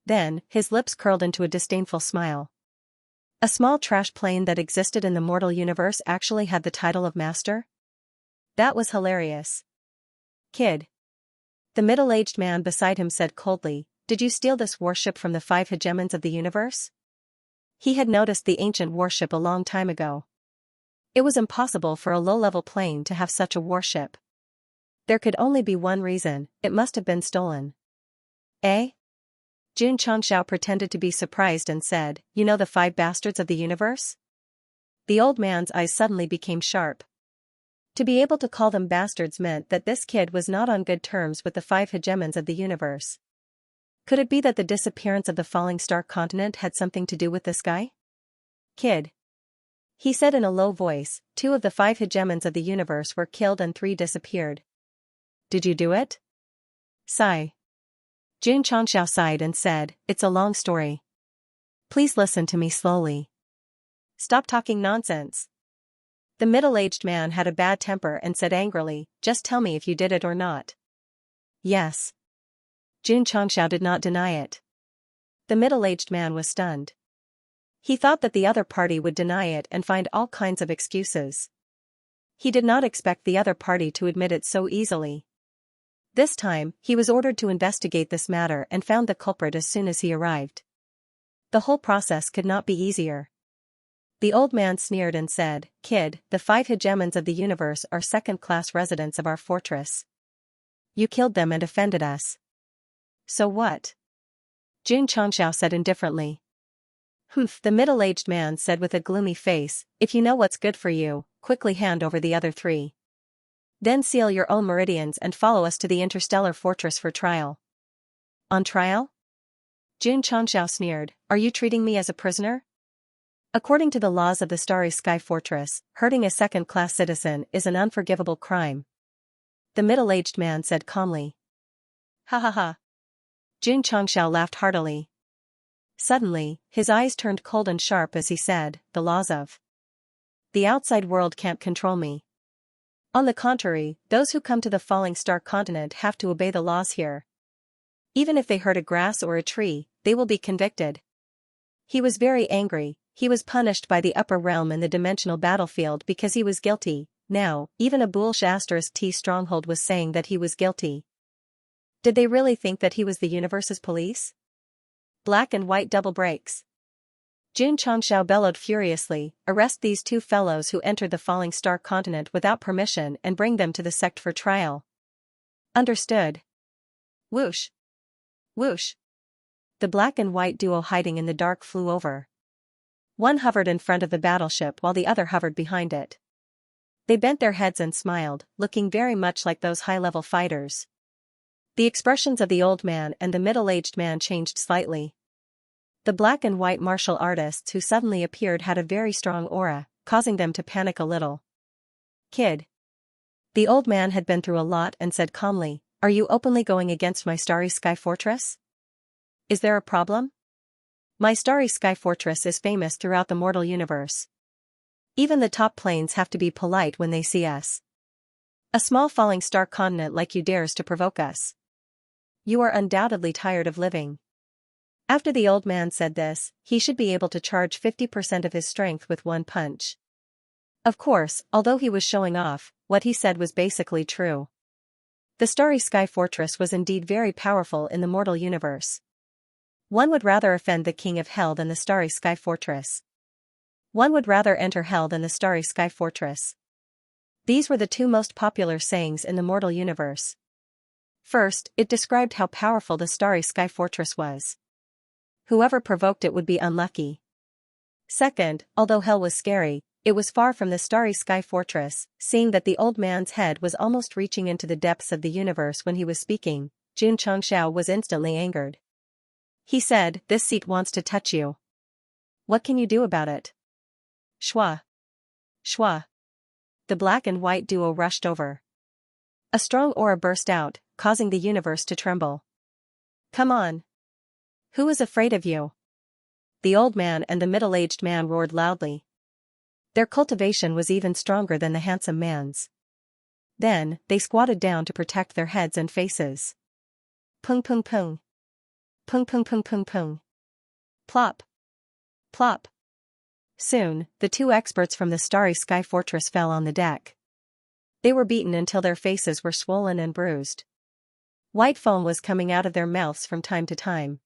Then, his lips curled into a disdainful smile. A small trash plane that existed in the mortal universe actually had the title of master? That was hilarious. "Kid." The middle-aged man beside him said coldly, "Did you steal this warship from the 5 hegemons of the universe?" He had noticed the ancient warship a long time ago. It was impossible for a low-level plane to have such a warship. There could only be one reason: it must have been stolen. "Eh?" Jin Changxiao pretended to be surprised and said, "You know the 5 bastards of the universe?" The old man's eyes suddenly became sharp. To be able to call them bastards meant that this kid was not on good terms with the 5 hegemons of the universe. Could it be that the disappearance of the falling star continent had something to do with this guy? "Kid," he said in a low voice, 2 of the 5 hegemons of the universe were killed and 3 disappeared. "Did you do it?" Sigh. Jin Changxiao sighed and said, "It's a long story. Please listen to me slowly." "Stop talking nonsense." The middle-aged man had a bad temper and said angrily, "Just tell me if you did it or not." "Yes." Jin Changxiao did not deny it. The middle-aged man was stunned. He thought that the other party would deny it and find all kinds of excuses. He did not expect the other party to admit it so easily. This time, he was ordered to investigate this matter and found the culprit as soon as he arrived. The whole process could not be easier. The old man sneered and said, "Kid, the 5 hegemons of the universe are second-class residents of our fortress. You killed them and offended us. So what?" Jin Changxiao said indifferently. "Humph," the middle-aged man said with a gloomy face, "if you know what's good for you, quickly hand over the other 3. Then seal your own meridians and follow us to the interstellar fortress for trial." "On trial?" Jin Changxiao sneered, "Are you treating me as a prisoner?" According to the laws of the Starry Sky Fortress, hurting a second-class citizen is an unforgivable crime. the middle-aged man said calmly. Ha ha ha. Xianxia laughed heartily. Suddenly, his eyes turned cold and sharp as he said, the laws of the outside world can't control me. On the contrary, those who come to the falling star continent have to obey the laws here. Even if they hurt a grass or a tree, they will be convicted. He was very angry. He was punished by the upper realm in the dimensional battlefield because he was guilty. Now, even a Boolsh *T stronghold was saying that he was guilty. Did they really think that he was the universe's police? Black and white double breaks. Xianxia bellowed furiously, arrest these two fellows who entered the falling star continent without permission and bring them to the sect for trial. Understood. Whoosh. Whoosh. The black and white duo hiding in the dark flew over. One hovered in front of the battleship while the other hovered behind it. They bent their heads and smiled, looking very much like those high-level fighters. The expressions of the old man and the middle-aged man changed slightly. The black and white martial artists who suddenly appeared had a very strong aura, causing them to panic a little. Kid. The old man had been through a lot and said calmly, are you openly going against my starry sky fortress? Is there a problem? My starry sky fortress is famous throughout the mortal universe. Even the top planes have to be polite when they see us. A small falling star continent like you dares to provoke us. You are undoubtedly tired of living. After the old man said this, he should be able to charge 50% of his strength with one punch. Of course, although he was showing off, what he said was basically true. The starry sky fortress was indeed very powerful in the mortal universe. One would rather offend the king of hell than the starry sky fortress. One would rather enter hell than the starry sky fortress. These were the two most popular sayings in the mortal universe. First, it described how powerful the starry sky fortress was. Whoever provoked it would be unlucky. Second, although hell was scary, it was far from the starry sky fortress. Seeing that the old man's head was almost reaching into the depths of the universe when he was speaking, Xianxia was instantly angered. He said, this seat wants to touch you. What can you do about it? Shwa. Shwa. The black and white duo rushed over. A strong aura burst out, causing the universe to tremble. Come on. Who is afraid of you? The old man and the middle-aged man roared loudly. Their cultivation was even stronger than the handsome man's. Then, they squatted down to protect their heads and faces. Pung pung pung. Pung pung pung pung pung. Plop. Plop. Soon, the two experts from the starry sky fortress fell on the deck. They were beaten until their faces were swollen and bruised. White foam was coming out of their mouths from time to time.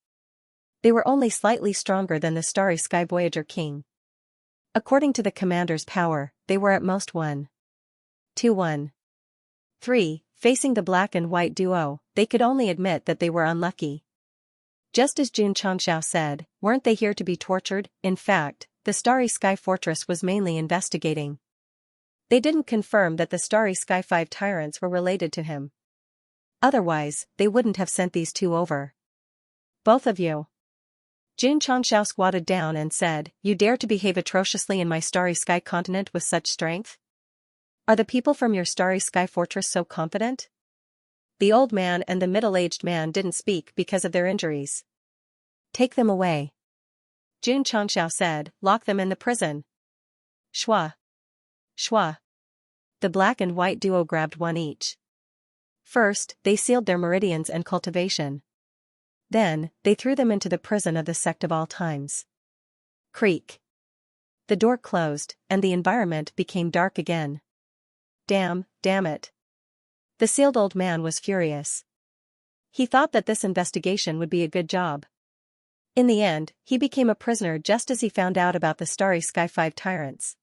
They were only slightly stronger than the starry sky Voyager King. According to the commander's power, they were at most 1, 2, 1, 3, facing the black and white duo. They could only admit that they were unlucky. Just as Xianxia said, weren't they here to be tortured? In fact, the starry sky fortress was mainly investigating. They didn't confirm that the starry sky 5 tyrants were related to him. Otherwise, they wouldn't have sent these two over. Both of you. Xianxia squatted down and said, you dare to behave atrociously in my starry sky continent with such strength? Are the people from your starry sky fortress so confident? The old man and the middle-aged man didn't speak because of their injuries. Take them away. Xianxia said, lock them in the prison. Shwa. Shwa. The black and white duo grabbed one each. First, they sealed their meridians and cultivation. Then, they threw them into the prison of the Sect of all times. Creak. The door closed, and the environment became dark again. Damn it. The sealed old man was furious. He thought that this investigation would be a good job. In the end, he became a prisoner just as he found out about the starry sky 5 tyrants.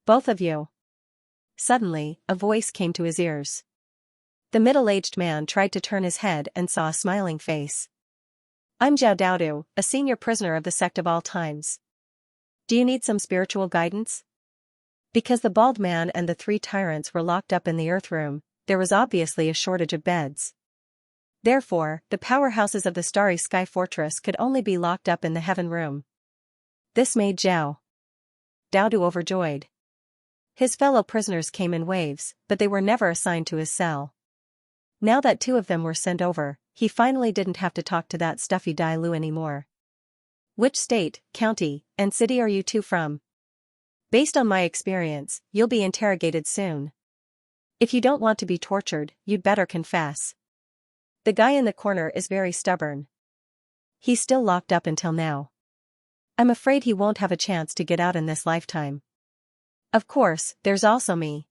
Both of you. Suddenly, a voice came to his ears. The middle-aged man tried to turn his head and saw a smiling face. I'm Zhao Daodu, a senior prisoner of the Sect of all times. Do you need some spiritual guidance? Because the bald man and the 3 tyrants were locked up in the Earth Room, there was obviously a shortage of beds. Therefore, the powerhouses of the starry sky fortress could only be locked up in the Heaven Room. This made Zhao Daodu overjoyed. His fellow prisoners came in waves, but they were never assigned to his cell. Now that two of them were sent over, he finally didn't have to talk to that stuffy Dai Lu anymore. Which state, county, and city are you two from? Based on my experience, you'll be interrogated soon. If you don't want to be tortured, you'd better confess. The guy in the corner is very stubborn. He's still locked up until now. I'm afraid he won't have a chance to get out in this lifetime. Of course, there's also me.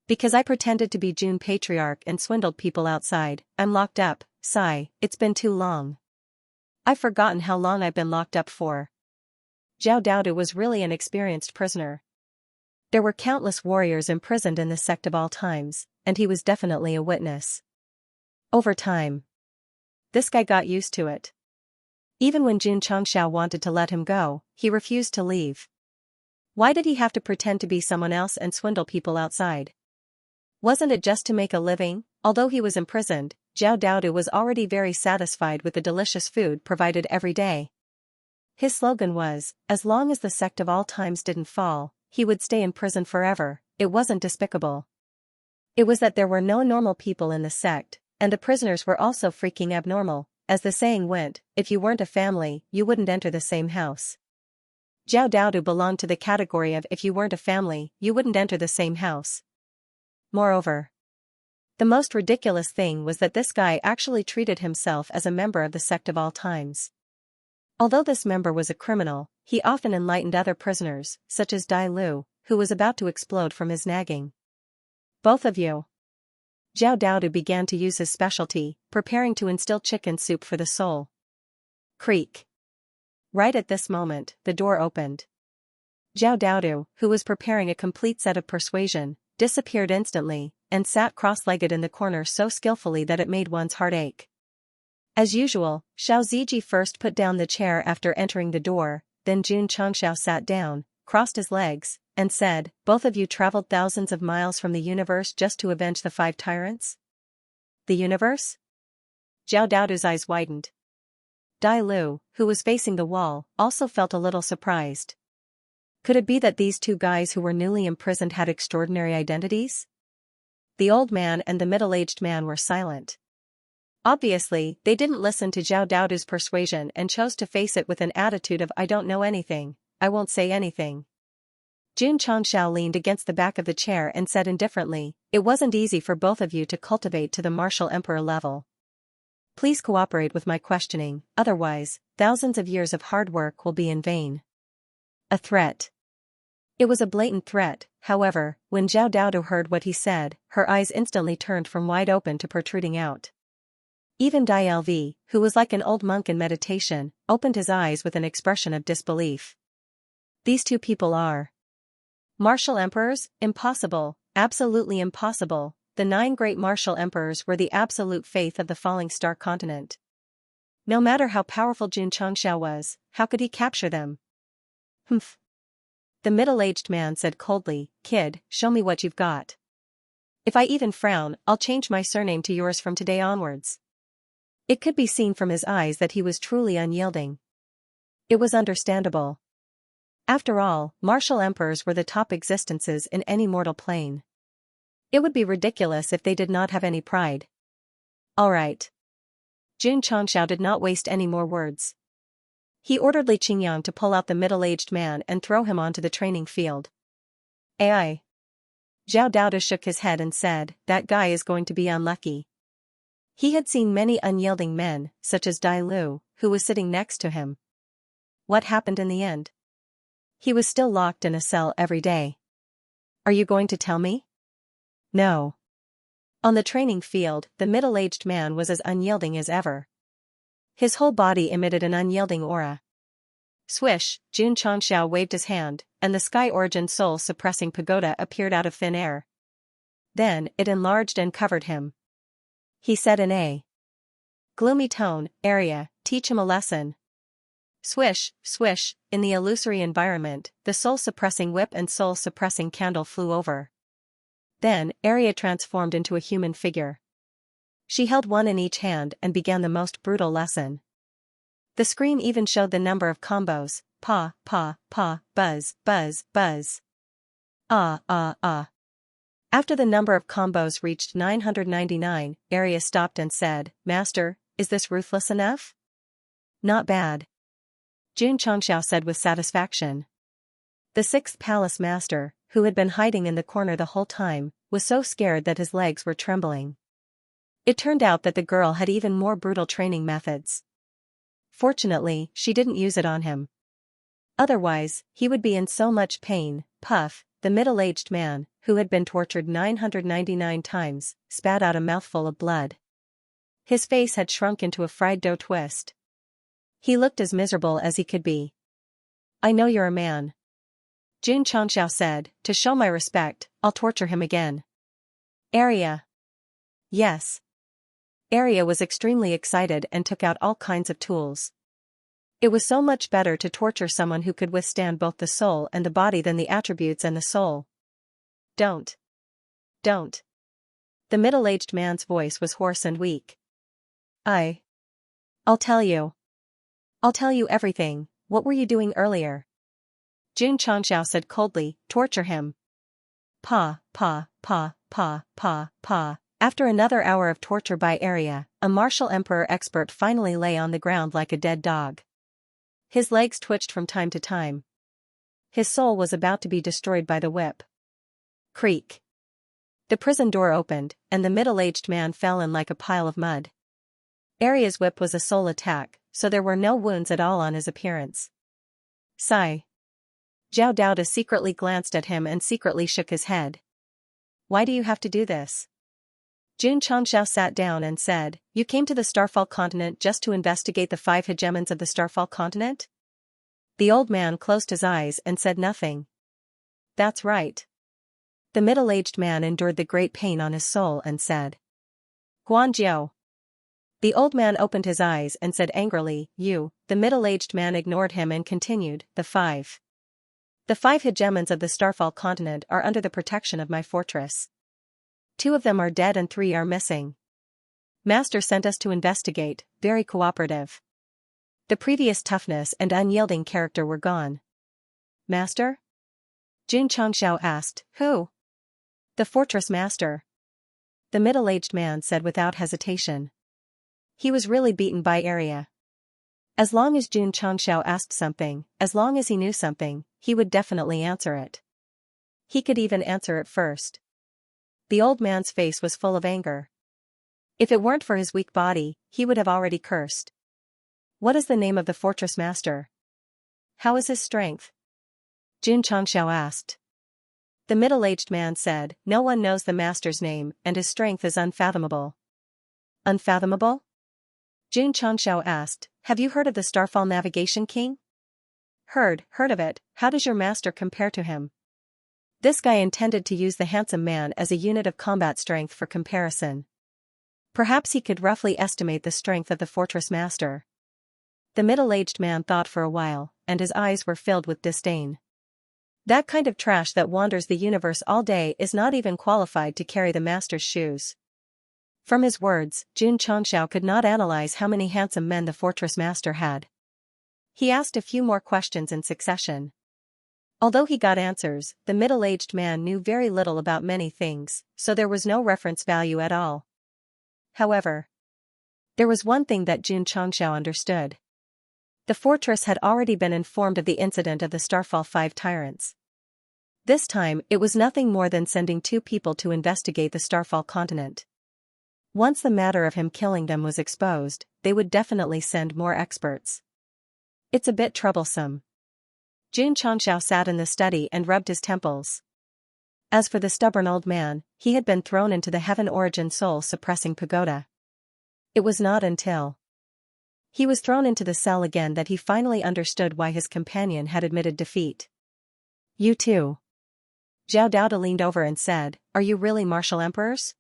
Because I pretended to be June Patriarch and swindled people outside, I'm locked up. Sigh, it's been too long. I've forgotten how long I've been locked up for. Zhao Daodu was really an experienced prisoner. There were countless warriors imprisoned in the sect of all times, and he was definitely a witness. Over time, this guy got used to it. Even when Jun Chongxiao wanted to let him go, he refused to leave. Why did he have to pretend to be someone else and swindle people outside? Wasn't it just to make a living? Although he was imprisoned, Zhao Daodu was already very satisfied with the delicious food provided every day. His slogan was, as long as the sect of all times didn't fall, he would stay in prison forever. It wasn't despicable. It was that there were no normal people in the sect, and the prisoners were also freaking abnormal. As the saying went, if you weren't a family, you wouldn't enter the same house. Zhao Daodu belonged to the category of if you weren't a family, you wouldn't enter the same house. Moreover, the most ridiculous thing was that this guy actually treated himself as a member of the sect of all times. Although this member was a criminal, he often enlightened other prisoners, such as Dai Lu, who was about to explode from his nagging. Both of you. Zhao Daodu began to use his specialty, preparing to instill chicken soup for the soul. Creak. Right at this moment, the door opened. Zhao Daodu, who was preparing a complete set of persuasion, disappeared instantly, and sat cross-legged in the corner so skillfully that it made one's heart ache. As usual, Xiao Ziji first put down the chair after entering the door, then Jun Chongxiao sat down, crossed his legs, and said, both of you traveled thousands of miles from the universe just to avenge the 5 tyrants? The universe? Zhao Daodu's eyes widened. Dai Lu, who was facing the wall, also felt a little surprised. Could it be that these two guys who were newly imprisoned had extraordinary identities? The old man and the middle-aged man were silent. Obviously, they didn't listen to Zhao Daodu's persuasion and chose to face it with an attitude of I don't know anything, I won't say anything. Jun Chongxiao leaned against the back of the chair and said indifferently, it wasn't easy for both of you to cultivate to the martial emperor level. Please cooperate with my questioning, otherwise, thousands of years of hard work will be in vain. A threat. It was a blatant threat, however, when Zhao Daodu heard what he said, her eyes instantly turned from wide open to protruding out. Even Dai Lv, who was like an old monk in meditation, opened his eyes with an expression of disbelief. These two people are martial emperors? Impossible, absolutely impossible. The 9 great martial emperors were the absolute faith of the falling star continent. No matter how powerful Jun Chongxiao was, how could he capture them? Humph. The middle-aged man said coldly, kid, show me what you've got. If I even frown, I'll change my surname to yours from today onwards. It could be seen from his eyes that he was truly unyielding. It was understandable. After all, martial emperors were the top existences in any mortal plane. It would be ridiculous if they did not have any pride. All right. Jun Chongxiao did not waste any more words. He ordered Li Qingyang to pull out the middle-aged man and throw him onto the training field. AI. Zhao Daodu shook his head and said, that guy is going to be unlucky. He had seen many unyielding men, such as Dai Lu, who was sitting next to him. What happened in the end? He was still locked in a cell every day. Are you going to tell me? No. On the training field, the middle-aged man was as unyielding as ever. His whole body emitted an unyielding aura. Swish, Jun Chongxiao waved his hand, and the sky-origin soul-suppressing pagoda appeared out of thin air. Then, it enlarged and covered him. He said in a gloomy tone, Area, teach him a lesson. Swish, swish, in the illusory environment, the soul-suppressing whip and soul-suppressing candle flew over. Then, Area transformed into a human figure. She held one in each hand and began the most brutal lesson. The screen even showed the number of combos, pa, pa, pa, buzz, buzz, buzz. Ah, ah, ah. After the number of combos reached 999, Area stopped and said, "Master, is this ruthless enough?" "Not bad," Xianxia said with satisfaction. The sixth palace master, who had been hiding in the corner the whole time, was so scared that his legs were trembling. It turned out that the girl had even more brutal training methods. Fortunately, she didn't use it on him. Otherwise, he would be in so much pain. Puff, the middle-aged man, who had been tortured 999 times, spat out a mouthful of blood. His face had shrunk into a fried dough twist. He looked as miserable as he could be. "I know you're a man," Xianxia said. "To show my respect, I'll torture him again." "Area." "Yes." Area was extremely excited and took out all kinds of tools. It was so much better to torture someone who could withstand both the soul and the body than the attributes and the soul. Don't. The middle-aged man's voice was hoarse and weak. I'll tell you. I'll tell you everything. What were you doing earlier?" Xianxia said coldly, "Torture him." Pa. After another hour of torture by Area, a martial emperor expert finally lay on the ground like a dead dog. His legs twitched from time to time. His soul was about to be destroyed by the whip. Creak. The prison door opened, and the middle-aged man fell in like a pile of mud. Area's whip was a soul attack, so there were no wounds at all on his appearance. Sigh. Zhao Daoda secretly glanced at him and secretly shook his head. "Why do you have to do this?" Xianxia sat down and said, "You came to the Starfall continent just to investigate the 5 hegemons of the Starfall continent?" The old man closed his eyes and said nothing. "That's right." The middle-aged man endured the great pain on his soul and said, "Guanzhou." The old man opened his eyes and said angrily, "You." The middle-aged man ignored him and continued, The five hegemons of the Starfall continent are under the protection of my fortress. 2 of them are dead and 3 are missing. Master sent us to investigate, very cooperative. The previous toughness and unyielding character were gone." "Master?" Xianxia asked. "Who?" "The fortress master," the middle-aged man said without hesitation. He was really beaten by Area. As long as Xianxia asked something, as long as he knew something, he would definitely answer it. He could even answer it first. The old man's face was full of anger. If it weren't for his weak body, he would have already cursed. "What is the name of the fortress master? How is his strength?" Xianxia asked. The middle-aged man said, "No one knows the master's name, and his strength is unfathomable." "Unfathomable?" Xianxia asked, "Have you heard of the Starfall Navigation King?" Heard of it. How does your master compare to him?" This guy intended to use the handsome man as a unit of combat strength for comparison. Perhaps he could roughly estimate the strength of the fortress master. The middle-aged man thought for a while, and his eyes were filled with disdain. That kind of trash that wanders the universe all day is not even qualified to carry the master's shoes. From his words, Xianxia could not analyze how many handsome men the fortress master had. He asked a few more questions in succession. Although he got answers, the middle-aged man knew very little about many things, so there was no reference value at all. However, there was one thing that Xianxia understood. The fortress had already been informed of the incident of the Starfall 5 tyrants. This time, it was nothing more than sending 2 people to investigate the Starfall continent. Once the matter of him killing them was exposed, they would definitely send more experts. It's a bit troublesome. Xianxia sat in the study and rubbed his temples. As for the stubborn old man, he had been thrown into the heaven origin soul-suppressing pagoda. It was not until he was thrown into the cell again that he finally understood why his companion had admitted defeat. "You too?" Zhao Daoda leaned over and said, "Are you really martial emperors?"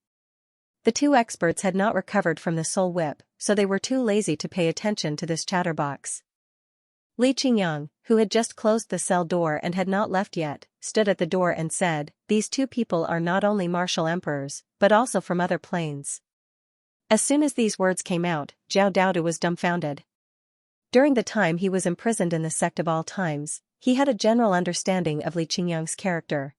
The 2 experts had not recovered from the soul whip, so they were too lazy to pay attention to this chatterbox. Li Qingyang, who had just closed the cell door and had not left yet, stood at the door and said, "These 2 people are not only martial emperors, but also from other planes." As soon as these words came out, Zhao Daoda was dumbfounded. During the time he was imprisoned in the Sect of all times, he had a general understanding of Li Qingyang's character.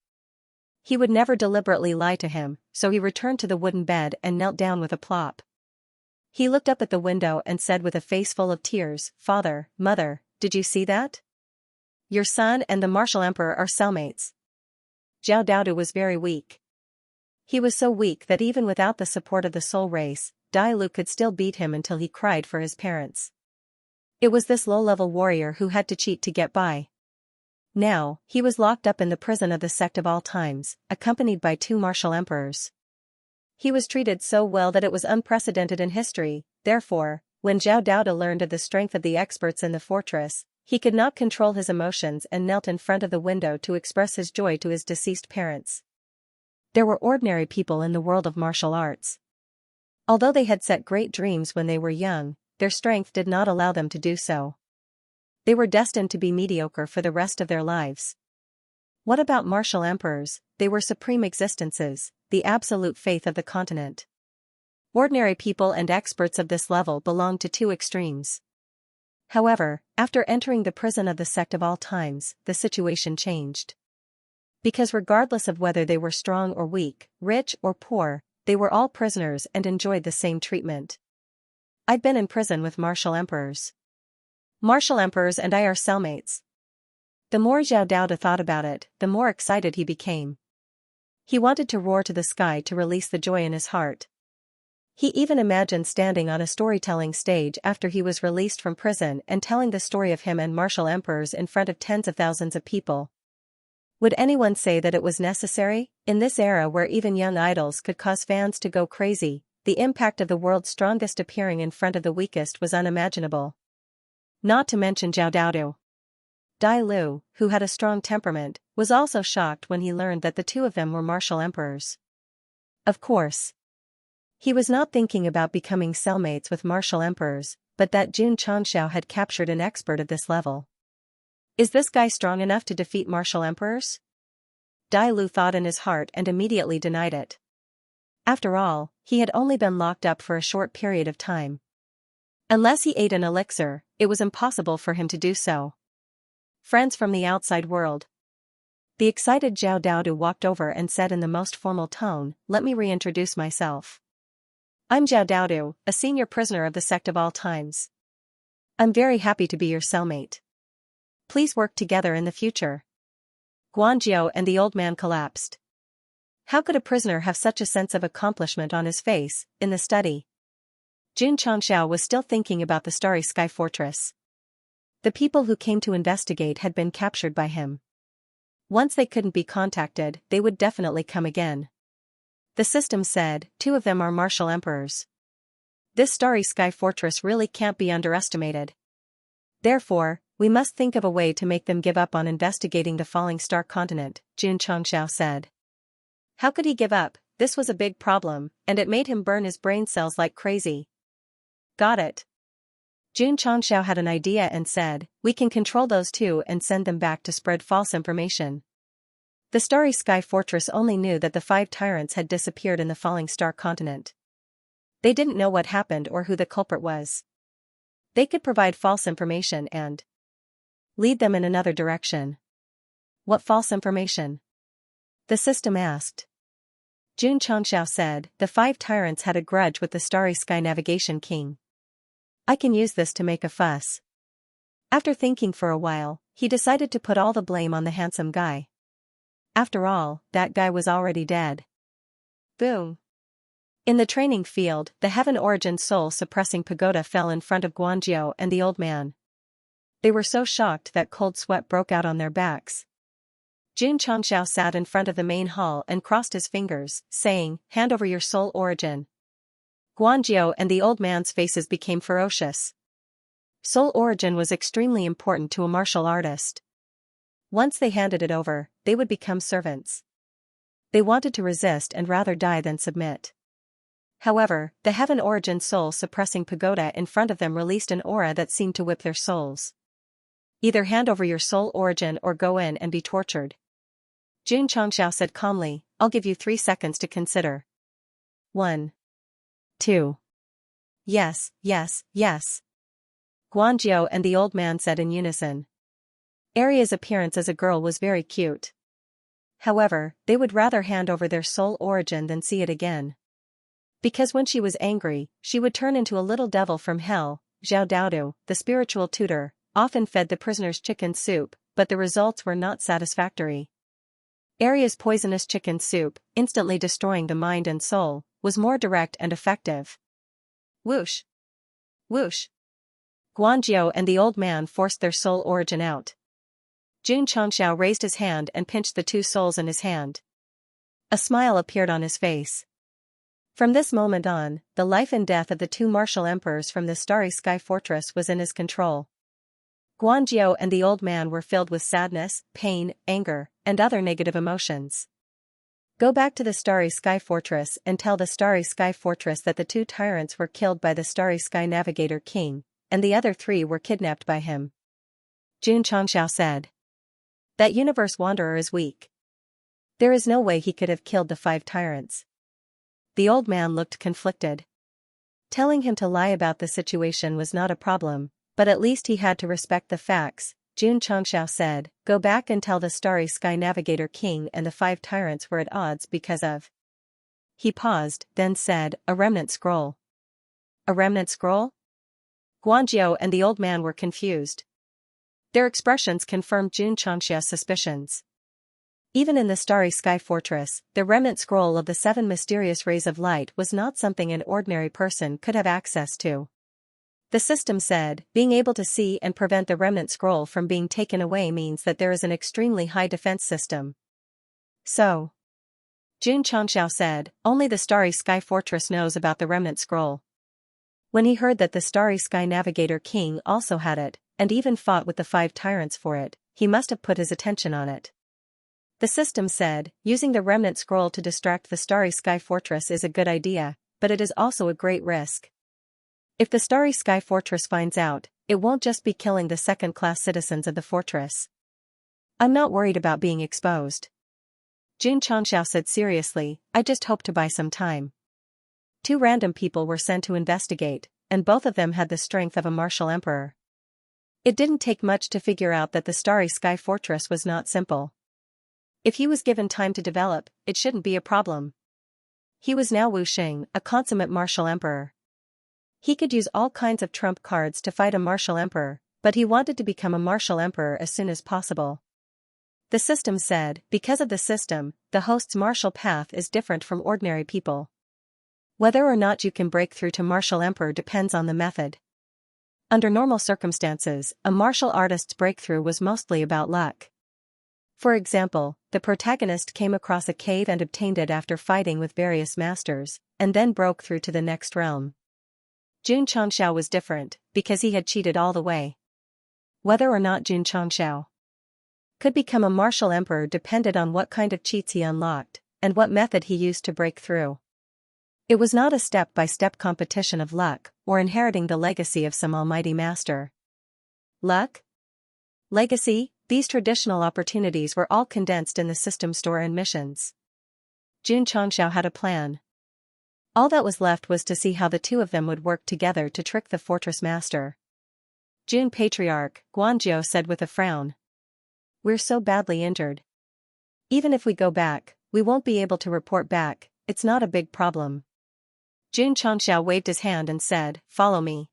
He would never deliberately lie to him, so he returned to the wooden bed and knelt down with a plop. He looked up at the window and said with a face full of tears, "Father, Mother, did you see that? Your son and the martial emperor are cellmates." Zhao Daodu was very weak. He was so weak that even without the support of the soul race, Dai Lu could still beat him until he cried for his parents. It was this low-level warrior who had to cheat to get by. Now, he was locked up in the prison of the Sect of all times, accompanied by 2 martial emperors. He was treated so well that it was unprecedented in history. Therefore, when Zhao Daoda learned of the strength of the experts in the fortress, he could not control his emotions and knelt in front of the window to express his joy to his deceased parents. There were ordinary people in the world of martial arts. Although they had set great dreams when they were young, their strength did not allow them to do so. They were destined to be mediocre for the rest of their lives. What about martial emperors? They were supreme existences, the absolute faith of the continent. Ordinary people and experts of this level belonged to 2 extremes. However, after entering the prison of the Sect of all times, the situation changed. Because regardless of whether they were strong or weak, rich or poor, they were all prisoners and enjoyed the same treatment. I'd been in prison with martial emperors. Martial emperors and I are cellmates. The more Zhao Daoda thought about it, the more excited he became. He wanted to roar to the sky to release the joy in his heart. He even imagined standing on a storytelling stage after he was released from prison and telling the story of him and martial emperors in front of tens of thousands of people. Would anyone say that it was necessary? In this era where even young idols could cause fans to go crazy, the impact of the world's strongest appearing in front of the weakest was unimaginable. Not to mention Zhao Daodu. Dai Lu, who had a strong temperament, was also shocked when he learned that the 2 of them were martial emperors. Of course, he was not thinking about becoming cellmates with martial emperors, but that Xianxia had captured an expert of this level. Is this guy strong enough to defeat martial emperors? Dai Lu thought in his heart and immediately denied it. After all, he had only been locked up for a short period of time. Unless he ate an elixir, it was impossible for him to do so. Friends from the outside world. The excited Zhao Daodu walked over and said in the most formal tone, "Let me reintroduce myself. I'm Zhao Daodu, a senior prisoner of the Sect of all times. I'm very happy to be your cellmate. Please work together in the future." Guanzhou and the old man collapsed. How could a prisoner have such a sense of accomplishment on his face, in the study? Jun Changxiao was still thinking about the Starry Sky Fortress. The people who came to investigate had been captured by him. Once they couldn't be contacted, they would definitely come again. The system said, 2 of them are martial emperors. This Starry Sky Fortress really can't be underestimated. Therefore, we must think of a way to make them give up on investigating the falling star continent, Jun Changxiao said. How could he give up? This was a big problem, and it made him burn his brain cells like crazy. Got it. Jun Changxiao had an idea and said, "We can control those 2 and send them back to spread false information." The Starry Sky Fortress only knew that the 5 tyrants had disappeared in the falling star continent. They didn't know what happened or who the culprit was. They could provide false information and lead them in another direction. What false information? The system asked. Jun Changxiao said, "The 5 tyrants had a grudge with the Starry Sky Navigation King. I can use this to make a fuss." After thinking for a while, he decided to put all the blame on the handsome guy. After all, that guy was already dead. Boom. In the training field, the Heaven Origin soul-suppressing pagoda fell in front of Guanzhou and the old man. They were so shocked that cold sweat broke out on their backs. Jun Changxiao sat in front of the main hall and crossed his fingers, saying, "Hand over your soul origin." Guanzhou and the old man's faces became ferocious. Soul origin was extremely important to a martial artist. Once they handed it over, they would become servants. They wanted to resist and rather die than submit. However, the Heaven Origin soul-suppressing pagoda in front of them released an aura that seemed to whip their souls. Either hand over your soul origin or go in and be tortured. Jun Changxiao said calmly, "I'll give you 3 seconds to consider. 1. 2. Yes, yes, yes." Guanzhou and the old man said in unison. Aria's appearance as a girl was very cute. However, they would rather hand over their soul origin than see it again. Because when she was angry, she would turn into a little devil from hell. Zhao Daodu, the spiritual tutor, often fed the prisoners chicken soup, but the results were not satisfactory. Arya's poisonous chicken soup, instantly destroying the mind and soul, was more direct and effective. Whoosh! Whoosh! Guanzhou and the old man forced their soul origin out. Jun Changxiao raised his hand and pinched the two souls in his hand. A smile appeared on his face. From this moment on, the life and death of the two martial emperors from the Starry Sky Fortress was in his control. Guanzhou and the old man were filled with sadness, pain, anger, and other negative emotions. Go back to the Starry Sky Fortress and tell the Starry Sky Fortress that the two tyrants were killed by the Starry Sky Navigator King, and the other three were kidnapped by him. Jun Changxiao said. That universe wanderer is weak. There is no way he could have killed the 5 tyrants. The old man looked conflicted. Telling him to lie about the situation was not a problem, but at least he had to respect the facts. Jun Changxiao said, go back and tell the Starry Sky Navigator King and the 5 tyrants were at odds because of. He paused, then said, a remnant scroll. A remnant scroll? Guanzhou and the old man were confused. Their expressions confirmed Jun Changxia's suspicions. Even in the Starry Sky Fortress, the remnant scroll of the 7 mysterious rays of light was not something an ordinary person could have access to. The system said, being able to see and prevent the remnant scroll from being taken away means that there is an extremely high defense system. So, Jun Changxiao said, only the Starry Sky Fortress knows about the remnant scroll. When he heard that the Starry Sky Navigator King also had it, and even fought with the 5 tyrants for it, he must have put his attention on it. The system said, using the remnant scroll to distract the Starry Sky Fortress is a good idea, but it is also a great risk. If the Starry Sky Fortress finds out, it won't just be killing the second-class citizens of the fortress. I'm not worried about being exposed. Jun Changxiao said seriously, I just hope to buy some time. 2 random people were sent to investigate, and both of them had the strength of a martial emperor. It didn't take much to figure out that the Starry Sky Fortress was not simple. If he was given time to develop, it shouldn't be a problem. He was now Wu Xing, a consummate martial emperor. He could use all kinds of trump cards to fight a martial emperor, but he wanted to become a martial emperor as soon as possible. The system said, because of the system, the host's martial path is different from ordinary people. Whether or not you can break through to martial emperor depends on the method. Under normal circumstances, a martial artist's breakthrough was mostly about luck. For example, the protagonist came across a cave and obtained it after fighting with various masters, and then broke through to the next realm. Jun Changxiao was different, because he had cheated all the way. Whether or not Jun Changxiao could become a martial emperor depended on what kind of cheats he unlocked, and what method he used to break through. It was not a step-by-step competition of luck, or inheriting the legacy of some almighty master. Luck? Legacy? These traditional opportunities were all condensed in the system store and missions. Jun Changxiao had a plan. All that was left was to see how the 2 of them would work together to trick the fortress master. Jun Patriarch, Guanzhou said with a frown. We're so badly injured. Even if we go back, we won't be able to report back, it's not a big problem. Jun Changxiao waved his hand and said, follow me.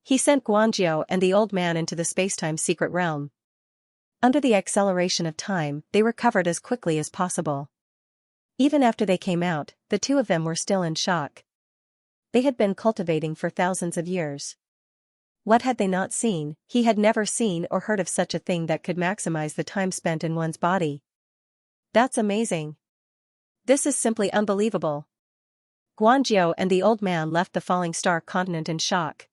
He sent Guanzhou and the old man into the spacetime secret realm. Under the acceleration of time, they recovered as quickly as possible. Even after they came out, the 2 of them were still in shock. They had been cultivating for thousands of years. What had they not seen? He had never seen or heard of such a thing that could maximize the time spent in one's body. That's amazing. This is simply unbelievable. Guanzhou and the old man left the falling star continent in shock.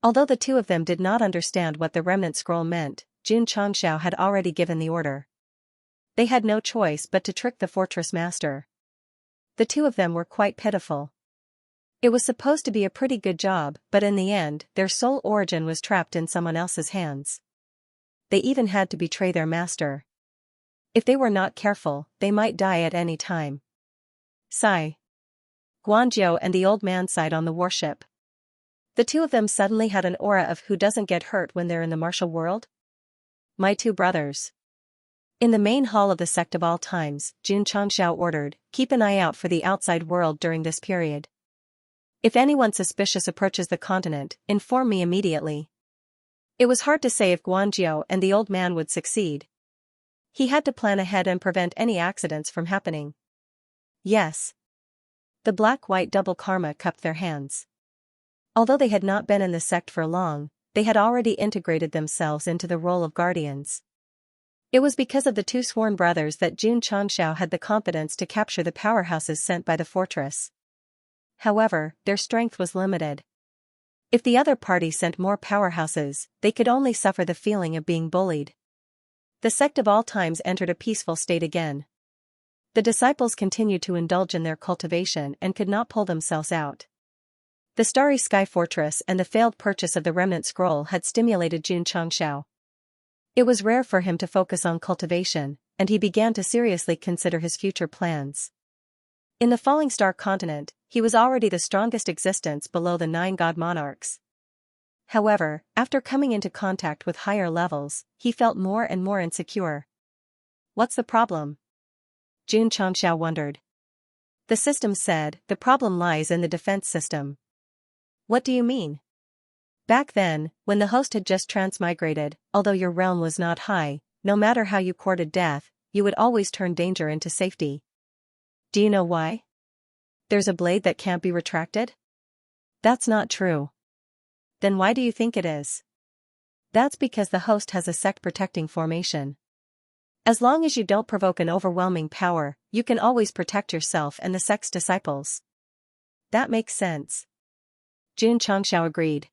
Although the 2 of them did not understand what the remnant scroll meant, Jun Changxiao had already given the order. They had no choice but to trick the fortress master. The 2 of them were quite pitiful. It was supposed to be a pretty good job, but in the end, their soul origin was trapped in someone else's hands. They even had to betray their master. If they were not careful, they might die at any time. Sigh. Guanzhou and the old man sighed on the warship. The 2 of them suddenly had an aura of who doesn't get hurt when they're in the martial world? My 2 brothers. In the main hall of the Sect of all times, Xianxia ordered, "Keep an eye out for the outside world during this period. If anyone suspicious approaches the continent, inform me immediately." It was hard to say if Guanzhou and the old man would succeed. He had to plan ahead and prevent any accidents from happening. Yes. The black-white double karma cupped their hands. Although they had not been in the sect for long, they had already integrated themselves into the role of guardians. It was because of the two sworn brothers that Xianxia had the confidence to capture the powerhouses sent by the fortress. However, their strength was limited. If the other party sent more powerhouses, they could only suffer the feeling of being bullied. The Sect of all times entered a peaceful state again. The disciples continued to indulge in their cultivation and could not pull themselves out. The starry sky fortress and the failed purchase of the remnant scroll had stimulated Xianxia. It was rare for him to focus on cultivation, and he began to seriously consider his future plans. In the falling star continent, he was already the strongest existence below the 9 god monarchs. However, after coming into contact with higher levels, he felt more and more insecure. What's the problem? Xianxia wondered. The system said, the problem lies in the defense system. What do you mean? Back then, when the host had just transmigrated, although your realm was not high, no matter how you courted death, you would always turn danger into safety. Do you know why? There's a blade that can't be retracted? That's not true. Then why do you think it is? That's because the host has a sect protecting formation. As long as you don't provoke an overwhelming power, you can always protect yourself and the sect's disciples. That makes sense. Xianxia agreed.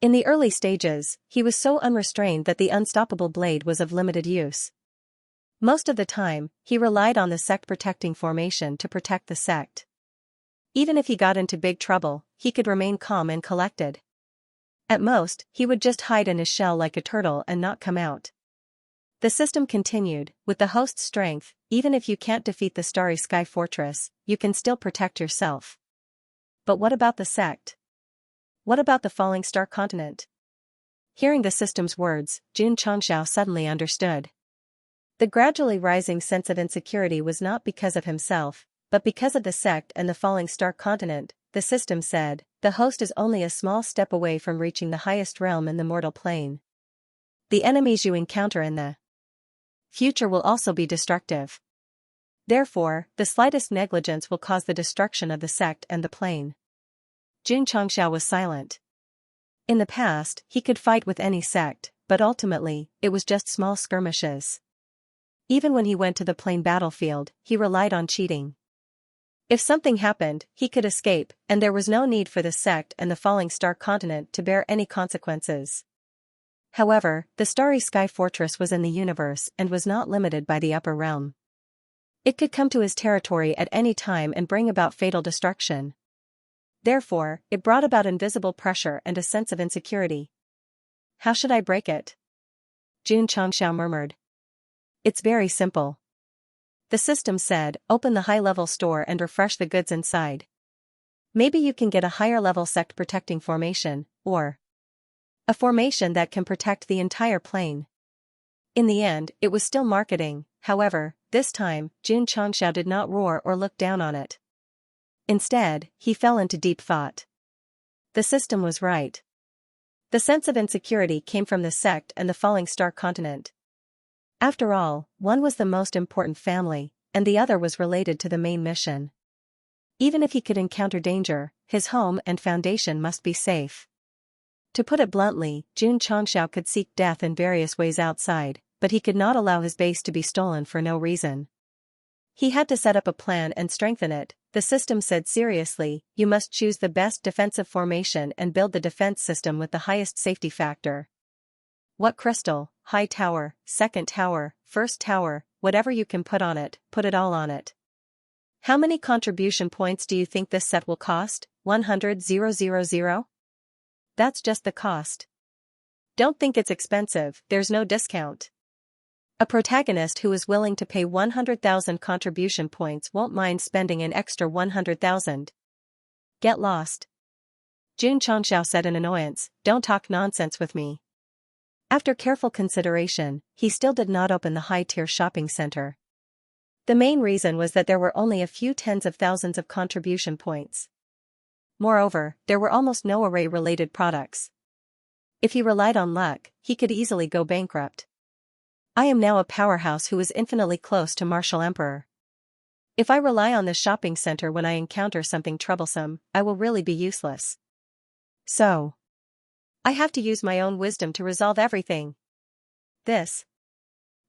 In the early stages, he was so unrestrained that the unstoppable blade was of limited use. Most of the time, he relied on the sect protecting formation to protect the sect. Even if he got into big trouble, he could remain calm and collected. At most, he would just hide in his shell like a turtle and not come out. The system continued, with the host's strength, even if you can't defeat the starry sky fortress, you can still protect yourself. But what about the sect? What about the falling star continent? Hearing the system's words, Xianxia suddenly understood. The gradually rising sense of insecurity was not because of himself, but because of the sect and the falling star continent. The system said, the host is only a small step away from reaching the highest realm in the mortal plane. The enemies you encounter in the future will also be destructive. Therefore, the slightest negligence will cause the destruction of the sect and the plane. Xianxia was silent. In the past, he could fight with any sect, but ultimately, it was just small skirmishes. Even when he went to the plain battlefield, he relied on cheating. If something happened, he could escape, and there was no need for the sect and the falling star continent to bear any consequences. However, the starry sky fortress was in the universe and was not limited by the upper realm. It could come to his territory at any time and bring about fatal destruction. Therefore, it brought about invisible pressure and a sense of insecurity. How should I break it? Xianxia murmured. It's very simple. The system said, open the high-level store and refresh the goods inside. Maybe you can get a higher-level sect protecting formation, or a formation that can protect the entire plane. In the end, it was still marketing. However, this time, Xianxia did not roar or look down on it. Instead, he fell into deep thought. The system was right. The sense of insecurity came from the sect and the falling star continent. After all, one was the most important family, and the other was related to the main mission. Even if he could encounter danger, his home and foundation must be safe. To put it bluntly, Xianxia could seek death in various ways outside, but he could not allow his base to be stolen for no reason. He had to set up a plan and strengthen it. The system said seriously, you must choose the best defensive formation and build the defense system with the highest safety factor. What crystal, high tower, second tower, first tower, whatever you can put on it, put it all on it. How many contribution points do you think this set will cost? 100,000? That's just the cost. Don't think it's expensive, there's no discount. A protagonist who is willing to pay 100,000 contribution points won't mind spending an extra 100,000. Get lost. Xianxia said in annoyance, don't talk nonsense with me. After careful consideration, he still did not open the high-tier shopping center. The main reason was that there were only a few tens of thousands of contribution points. Moreover, there were almost no array-related products. If he relied on luck, he could easily go bankrupt. I am now a powerhouse who is infinitely close to Martial Emperor. If I rely on the shopping center when I encounter something troublesome, I will really be useless. So, I have to use my own wisdom to resolve everything. This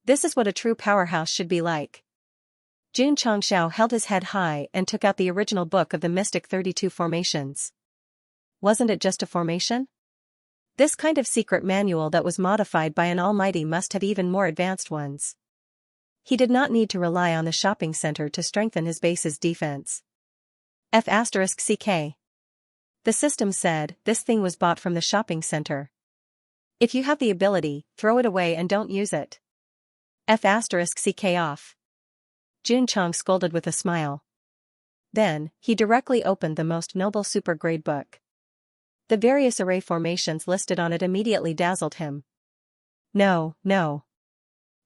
is what a true powerhouse should be like. Xianxia held his head high and took out the original book of the mystic 32 formations. Wasn't it just a formation? This kind of secret manual that was modified by an almighty must have even more advanced ones. He did not need to rely on the shopping center to strengthen his base's defense. F***CK. The system said, this thing was bought from the shopping center. If you have the ability, throw it away and don't use it. F***CK off. Junchong scolded with a smile. Then, he directly opened the most noble super-grade book. The various array formations listed on it immediately dazzled him. No.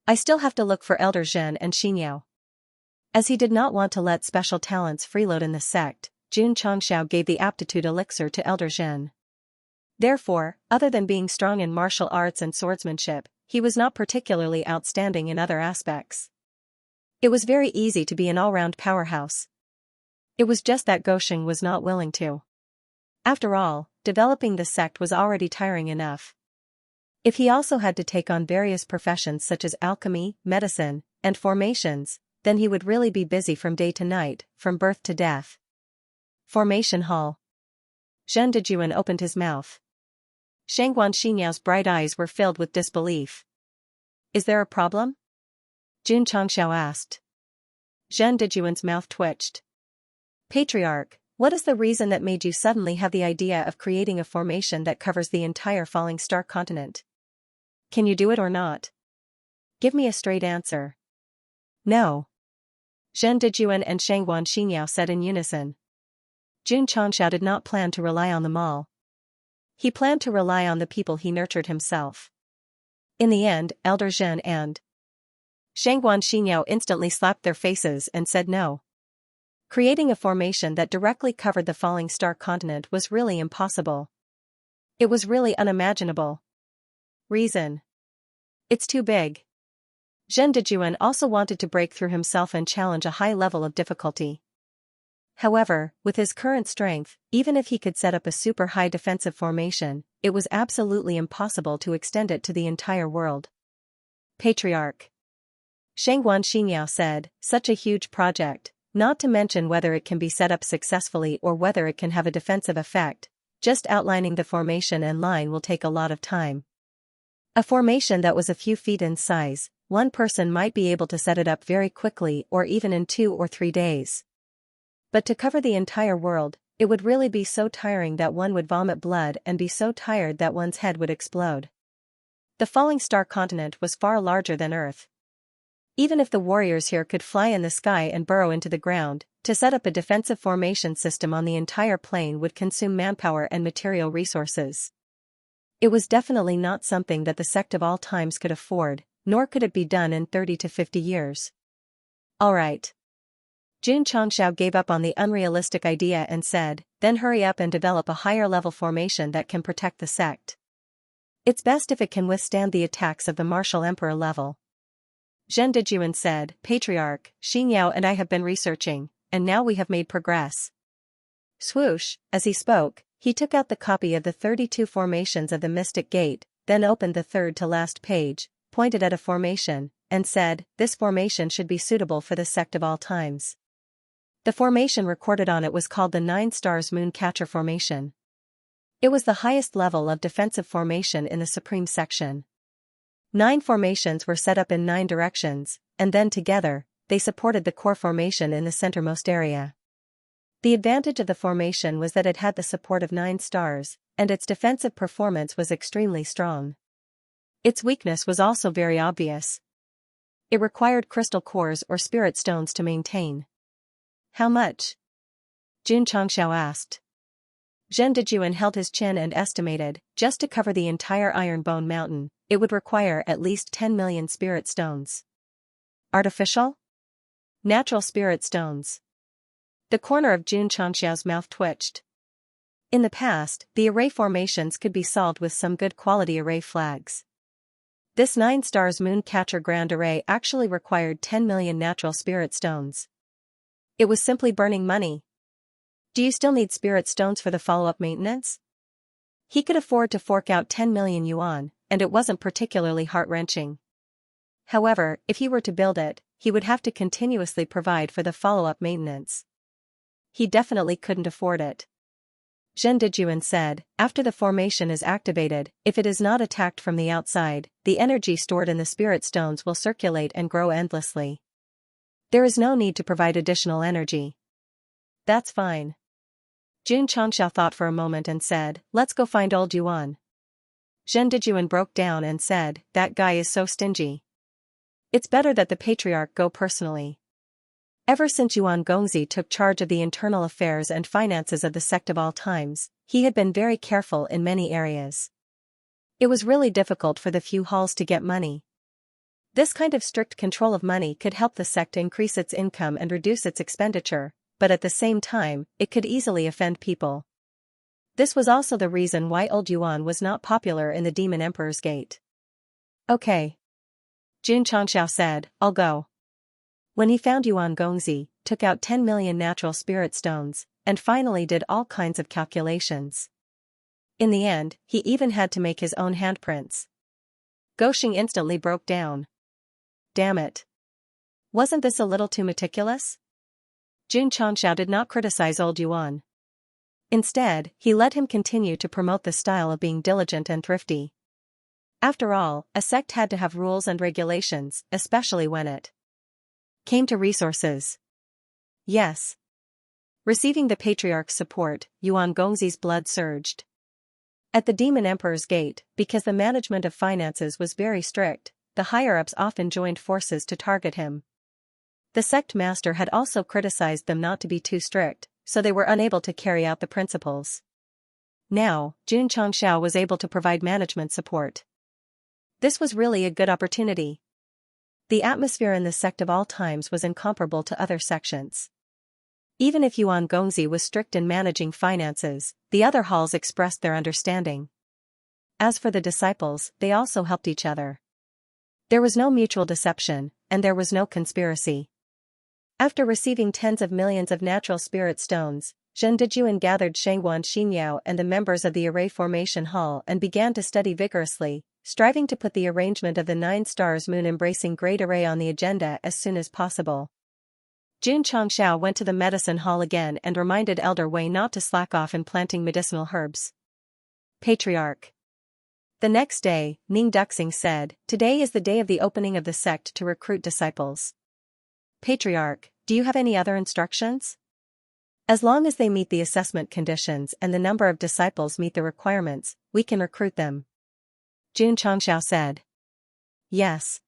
I still have to look for Elder Zhen and Xianxia. As he did not want to let special talents freeload in the sect, Jun Chongxiao gave the aptitude elixir to Elder Zhen. Therefore, other than being strong in martial arts and swordsmanship, he was not particularly outstanding in other aspects. It was very easy to be an all-round powerhouse. It was just that Gosheng was not willing to. After all, developing the sect was already tiring enough. If he also had to take on various professions such as alchemy, medicine, and formations, then he would really be busy from day to night, from birth to death. Formation Hall. Zhen Dejuan opened his mouth. Shangguan Xianyao's bright eyes were filled with disbelief. Is there a problem? Jun Chongxiao asked. Zhen Dejuan's mouth twitched. Patriarch, what is the reason that made you suddenly have the idea of creating a formation that covers the entire falling star continent? Can you do it or not? Give me a straight answer. No. Zhen Dejuan and Shangguan Xianyao said in unison. Jun Chongxiao did not plan to rely on them all. He planned to rely on the people he nurtured himself. In the end, Elder Zhen and Shangguan Xianyao instantly slapped their faces and said no. Creating a formation that directly covered the falling star continent was really impossible. It was really unimaginable. Reason. It's too big. Zhen Dejuan also wanted to break through himself and challenge a high level of difficulty. However, with his current strength, even if he could set up a super high defensive formation, it was absolutely impossible to extend it to the entire world. Patriarch. Shangguan Xianyao said, such a huge project, not to mention whether it can be set up successfully or whether it can have a defensive effect, just outlining the formation and line will take a lot of time. A formation that was a few feet in size, one person might be able to set it up very quickly or even in 2 or 3 days. But to cover the entire world, it would really be so tiring that one would vomit blood and be so tired that one's head would explode. The falling star continent was far larger than Earth. Even if the warriors here could fly in the sky and burrow into the ground, to set up a defensive formation system on the entire plane would consume manpower and material resources. It was definitely not something that the sect of all times could afford, nor could it be done in 30 to 50 years. Alright. Jun Chongxiao gave up on the unrealistic idea and said, then hurry up and develop a higher level formation that can protect the sect. It's best if it can withstand the attacks of the Martial Emperor level. Zhen Dejuan said, Patriarch, Xianyao and I have been researching, and now we have made progress. Swoosh, as he spoke, he took out the copy of the 32 formations of the Mystic Gate, then opened the third to last page, pointed at a formation, and said, this formation should be suitable for the sect of all times. The formation recorded on it was called the 9 Stars Moon Catcher Formation. It was the highest level of defensive formation in the Supreme Section. 9 formations were set up in 9 directions, and then together, they supported the core formation in the centermost area. The advantage of the formation was that it had the support of 9 stars, and its defensive performance was extremely strong. Its weakness was also very obvious. It required crystal cores or spirit stones to maintain. How much? Jun Chongxiao asked. Zhen Dejuan held his chin and estimated, just to cover the entire Iron Bone Mountain, it would require at least 10 million spirit stones. Artificial? Natural spirit stones. The corner of Jun Changxiao's mouth twitched. In the past, the array formations could be solved with some good quality array flags. This 9 stars moon catcher grand array actually required 10 million natural spirit stones. It was simply burning money. Do you still need spirit stones for the follow-up maintenance? He could afford to fork out 10 million yuan, and it wasn't particularly heart-wrenching. However, if he were to build it, he would have to continuously provide for the follow-up maintenance. He definitely couldn't afford it. Zhen Dejuan said, after the formation is activated, if it is not attacked from the outside, the energy stored in the spirit stones will circulate and grow endlessly. There is no need to provide additional energy. That's fine. Jun Changxiao thought for a moment and said, let's go find old Yuan. Zhen Dejuan broke down and said, that guy is so stingy. It's better that the patriarch go personally. Ever since Yuan Gongzi took charge of the internal affairs and finances of the sect of all times, he had been very careful in many areas. It was really difficult for the few halls to get money. This kind of strict control of money could help the sect increase its income and reduce its expenditure, but at the same time, it could easily offend people. This was also the reason why old Yuan was not popular in the Demon Emperor's Gate. Okay. Jun Changxiao said, I'll go. When he found Yuan Gongzi, took out 10 million natural spirit stones, and finally did all kinds of calculations. In the end, he even had to make his own handprints. Goxing instantly broke down. Damn it. Wasn't this a little too meticulous? Jun Changxiao did not criticize old Yuan. Instead, he let him continue to promote the style of being diligent and thrifty. After all, a sect had to have rules and regulations, especially when it came to resources. Yes. Receiving the patriarch's support, Yuan Gongzi's blood surged. At the Demon Emperor's Gate, because the management of finances was very strict, the higher-ups often joined forces to target him. The sect master had also criticized them not to be too strict, so they were unable to carry out the principles. Now, Jun Changxiao was able to provide management support. This was really a good opportunity. The atmosphere in the sect of all times was incomparable to other sections. Even if Yuan Gongzi was strict in managing finances, the other halls expressed their understanding. As for the disciples, they also helped each other. There was no mutual deception, and there was no conspiracy. After receiving tens of millions of natural spirit stones, Zhen Dejuan gathered Shangguan Xinyao and the members of the Array Formation Hall and began to study vigorously, striving to put the arrangement of the 9 stars moon-embracing Great Array on the agenda as soon as possible. Jun Changxiao went to the medicine hall again and reminded Elder Wei not to slack off in planting medicinal herbs. Patriarch. The next day, Ning Duxing said, today is the day of the opening of the sect to recruit disciples. Patriarch, do you have any other instructions? As long as they meet the assessment conditions and the number of disciples meet the requirements, we can recruit them. Jun Changxiao said. Yes.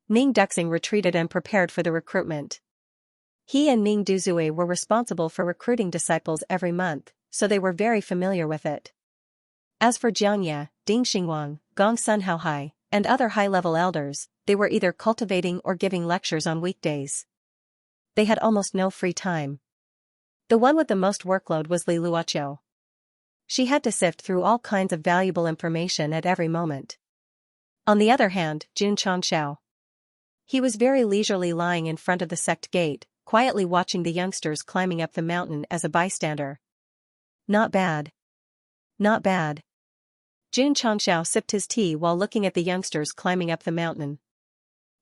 Ning Duxing retreated and prepared for the recruitment. He and Ning Duzue were responsible for recruiting disciples every month, so they were very familiar with it. As for Xianxia, Ding Xingwang, Gong Sun Haohai, and other high-level elders, they were either cultivating or giving lectures on weekdays. They had almost no free time. The one with the most workload was Li Luoqiu. She had to sift through all kinds of valuable information at every moment. On the other hand, Jun Changxiao. He was very leisurely lying in front of the sect gate, quietly watching the youngsters climbing up the mountain as a bystander. Not bad. Not bad. Jun Changxiao sipped his tea while looking at the youngsters climbing up the mountain.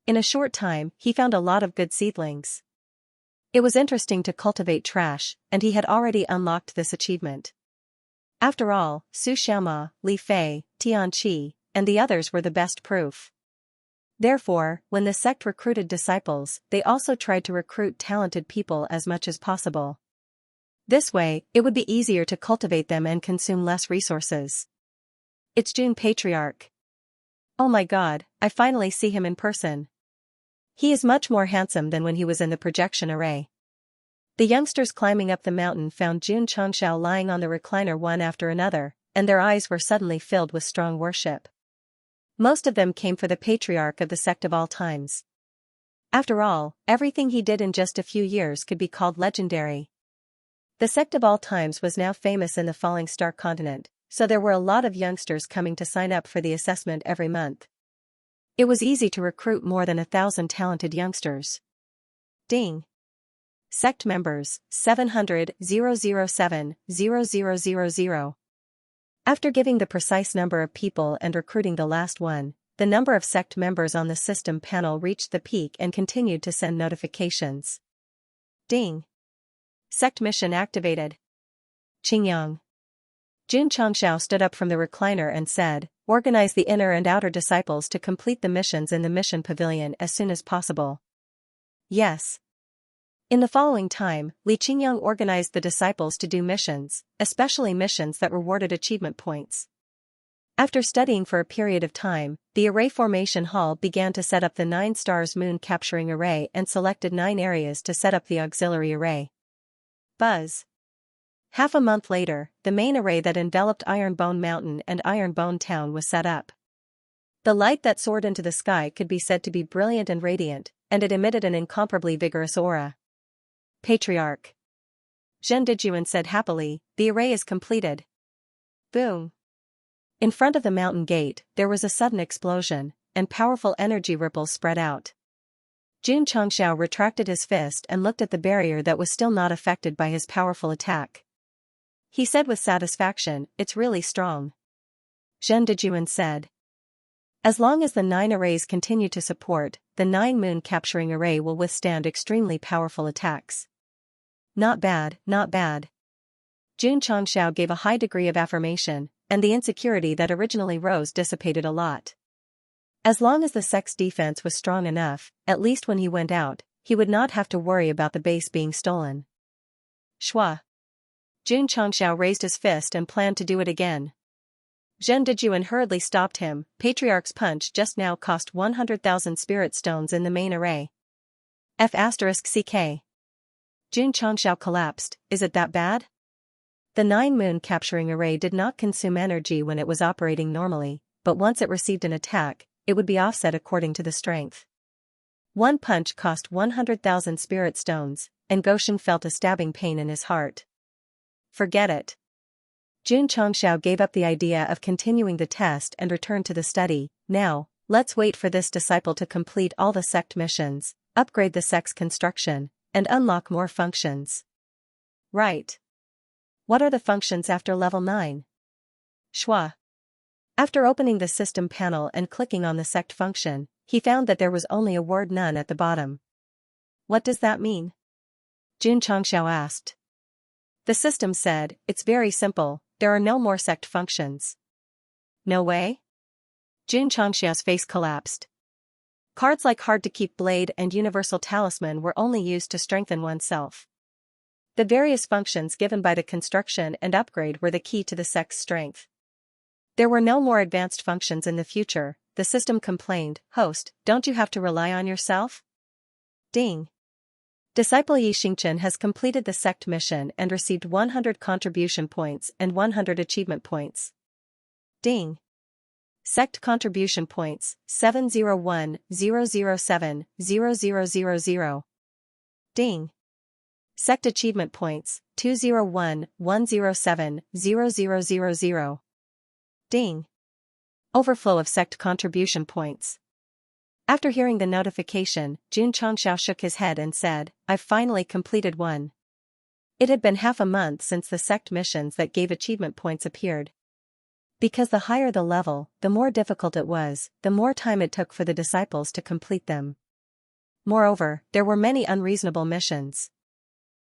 In a short time, he found a lot of good seedlings. It was interesting to cultivate trash, and he had already unlocked this achievement. After all, Su Xiaoma, Li Fei, Tian Qi, and the others were the best proof. Therefore, when the sect recruited disciples, they also tried to recruit talented people as much as possible. This way, it would be easier to cultivate them and consume less resources. It's Jun Patriarch. Oh my god, I finally see him in person. He is much more handsome than when he was in the projection array. The youngsters climbing up the mountain found Jun Changxiao lying on the recliner one after another, and their eyes were suddenly filled with strong worship. Most of them came for the patriarch of the sect of all times. After all, everything he did in just a few years could be called legendary. The sect of all times was now famous in the Falling Star continent, so there were a lot of youngsters coming to sign up for the assessment every month. It was easy to recruit more than 1,000 talented youngsters. Ding. Sect members, 700,007,0000. After giving the precise number of people and recruiting the last one, the number of sect members on the system panel reached the peak and continued to send notifications. Ding. Sect mission activated. Qingyang. Jun Changxiao stood up from the recliner and said, "Organize the inner and outer disciples to complete the missions in the mission pavilion as soon as possible." Yes. In the following time, Li Qingyang organized the disciples to do missions, especially missions that rewarded achievement points. After studying for a period of time, the array formation hall began to set up the 9 stars moon capturing array and selected 9 areas to set up the auxiliary array. Buzz. Half a month later, the main array that enveloped Ironbone Mountain and Ironbone Town was set up. The light that soared into the sky could be said to be brilliant and radiant, and it emitted an incomparably vigorous aura. Patriarch. Zhen Dijuan said happily, "The array is completed." Boom. In front of the mountain gate, there was a sudden explosion, and powerful energy ripples spread out. Jun Changxiao retracted his fist and looked at the barrier that was still not affected by his powerful attack. He said with satisfaction, "It's really strong." Zhen Dijuan said, "As long as the 9 arrays continue to support, the 9 moon capturing array will withstand extremely powerful attacks." Not bad, not bad. Jun Changxiao gave a high degree of affirmation, and the insecurity that originally rose dissipated a lot. As long as the sect's defense was strong enough, at least when he went out, he would not have to worry about the base being stolen. Shua. Jun Changxiao raised his fist and planned to do it again. Zhen Dijuan hurriedly stopped him. Patriarch's punch just now cost 100,000 spirit stones in the main array. F***CK. Jun Changxiao collapsed. Is it that bad? The 9 moon capturing array did not consume energy when it was operating normally, but once it received an attack, it would be offset according to the strength. One punch cost 100,000 spirit stones, and Goshen felt a stabbing pain in his heart. Forget it. Jun Changxiao gave up the idea of continuing the test and returned to the study. Now, let's wait for this disciple to complete all the sect missions, upgrade the sect's construction, and unlock more functions. Right. What are the functions after level 9? Shua. After opening the system panel and clicking on the sect function, he found that there was only a word "none" at the bottom. What does that mean? Jun Changxiao asked. The system said, "It's very simple, there are no more sect functions." No way? Jun Changxiao's face collapsed. Cards like Hard to Keep Blade and Universal Talisman were only used to strengthen oneself. The various functions given by the construction and upgrade were the key to the sect's strength. There were no more advanced functions in the future, the system complained. Host, don't you have to rely on yourself? Ding. Disciple Yi Xingchen has completed the sect mission and received 100 contribution points and 100 achievement points. Ding. Sect contribution points, 701,007,0000. Ding. Sect achievement points, 201,107,0000. Ding. Overflow of sect contribution points. After hearing the notification, Jun Changxiao shook his head and said, "I've finally completed one." It had been half a month since the sect missions that gave achievement points appeared. Because the higher the level, the more difficult it was, the more time it took for the disciples to complete them. Moreover, there were many unreasonable missions.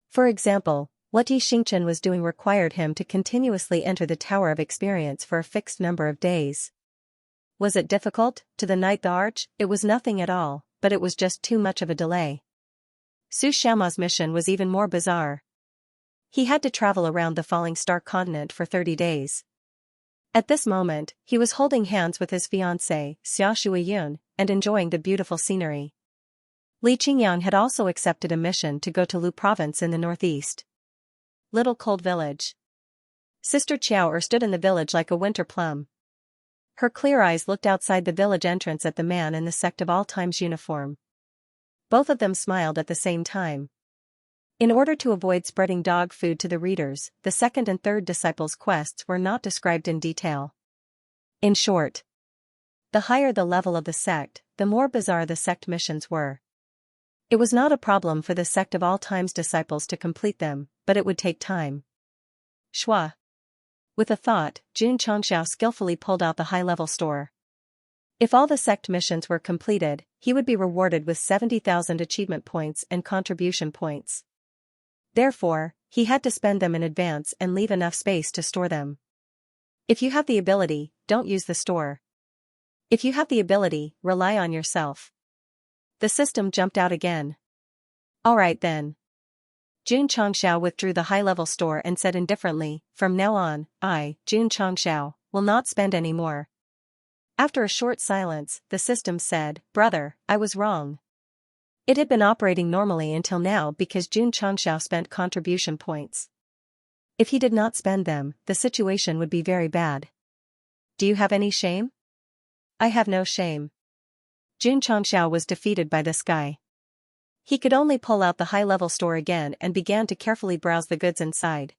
For example, what Yi Xingchen was doing required him to continuously enter the Tower of Experience for a fixed number of days. Was it difficult? To the Knight the Arch, it was nothing at all, but it was just too much of a delay. Su Shama's mission was even more bizarre. He had to travel around the Falling Star continent for 30 days. At this moment, he was holding hands with his fiancée, Xiaxia Yun, and enjoying the beautiful scenery. Li Qingyang had also accepted a mission to go to Lu province in the northeast. Little cold village. Sister Qiao stood in the village like a winter plum. Her clear eyes looked outside the village entrance at the man in the Sect of All Times uniform. Both of them smiled at the same time. In order to avoid spreading dog food to the readers, the second and third disciples' quests were not described in detail. In short, the higher the level of the sect, the more bizarre the sect missions were. It was not a problem for the Sect of All Times disciples to complete them, but it would take time. Shua. With a thought, Xianxia skillfully pulled out the high-level store. If all the sect missions were completed, he would be rewarded with 70,000 achievement points and contribution points. Therefore, he had to spend them in advance and leave enough space to store them. If you have the ability, don't use the store. If you have the ability, rely on yourself. The system jumped out again. Alright then. Jun Changxiao withdrew the high-level store and said indifferently, from now on, I, Jun Changxiao, will not spend any more. After a short silence, the system said, brother, I was wrong. It had been operating normally until now because Jun Changxiao spent contribution points. If he did not spend them, the situation would be very bad. Do you have any shame? I have no shame. Jun Changxiao was defeated by this guy. He could only pull out the high-level store again and began to carefully browse the goods inside.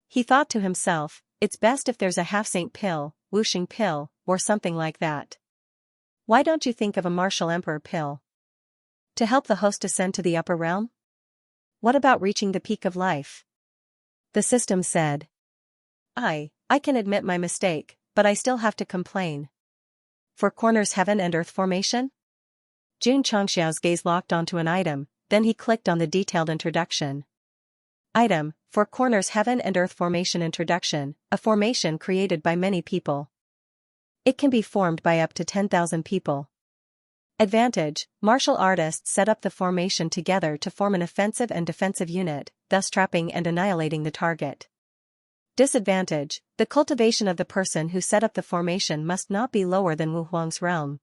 He thought to himself, it's best if there's a half-saint pill, wuxing pill, or something like that. Why don't you think of a martial emperor pill? To help the host ascend to the upper realm? What about reaching the peak of life? The system said. I can admit my mistake, but I still have to complain. For corners heaven and earth formation? Jun Changxiao's gaze locked onto an item, then he clicked on the detailed introduction. Item, for corners heaven and earth formation introduction, a formation created by many people. It can be formed by up to 10,000 people. Advantage, martial artists set up the formation together to form an offensive and defensive unit, thus trapping and annihilating the target. Disadvantage, the cultivation of the person who set up the formation must not be lower than Wu Huang's realm.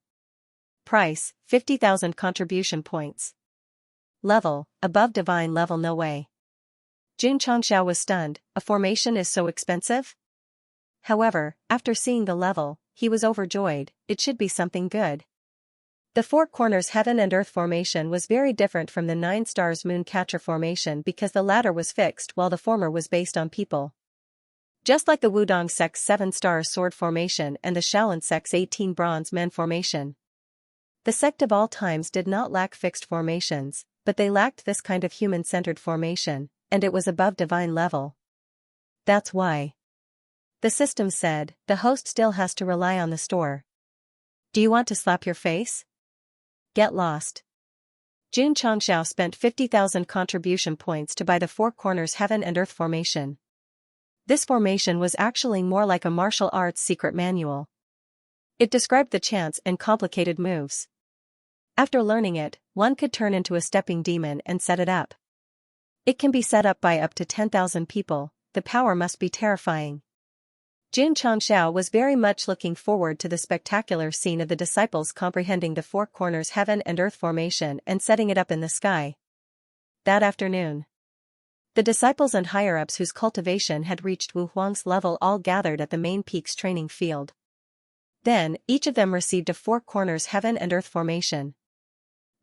Price, 50,000 contribution points. Level, above divine level no way. Jun Changxiao was stunned, a formation is so expensive? However, after seeing the level, he was overjoyed, it should be something good. The Four Corners Heaven and Earth formation was very different from the 9 Stars Moon Catcher formation because the latter was fixed while the former was based on people. Just like the Wudong Sect's 7 Stars Sword formation and the Shaolin Sect's 18 Bronze Men formation. The Sect of All Times did not lack fixed formations, but they lacked this kind of human-centered formation, and it was above divine level. That's why. The system said, the host still has to rely on the store. Do you want to slap your face? Get lost. Jun Changxiao spent 50,000 contribution points to buy the Four Corners Heaven and Earth formation. This formation was actually more like a martial arts secret manual. It described the chants and complicated moves. After learning it, one could turn into a stepping demon and set it up. It can be set up by up to 10,000 people, the power must be terrifying. Jun Changxiao was very much looking forward to the spectacular scene of the disciples comprehending the Four Corners Heaven and Earth formation and setting it up in the sky. That afternoon, the disciples and higher-ups whose cultivation had reached Wu Huang's level all gathered at the main peak's training field. Then, each of them received a Four Corners Heaven and Earth formation.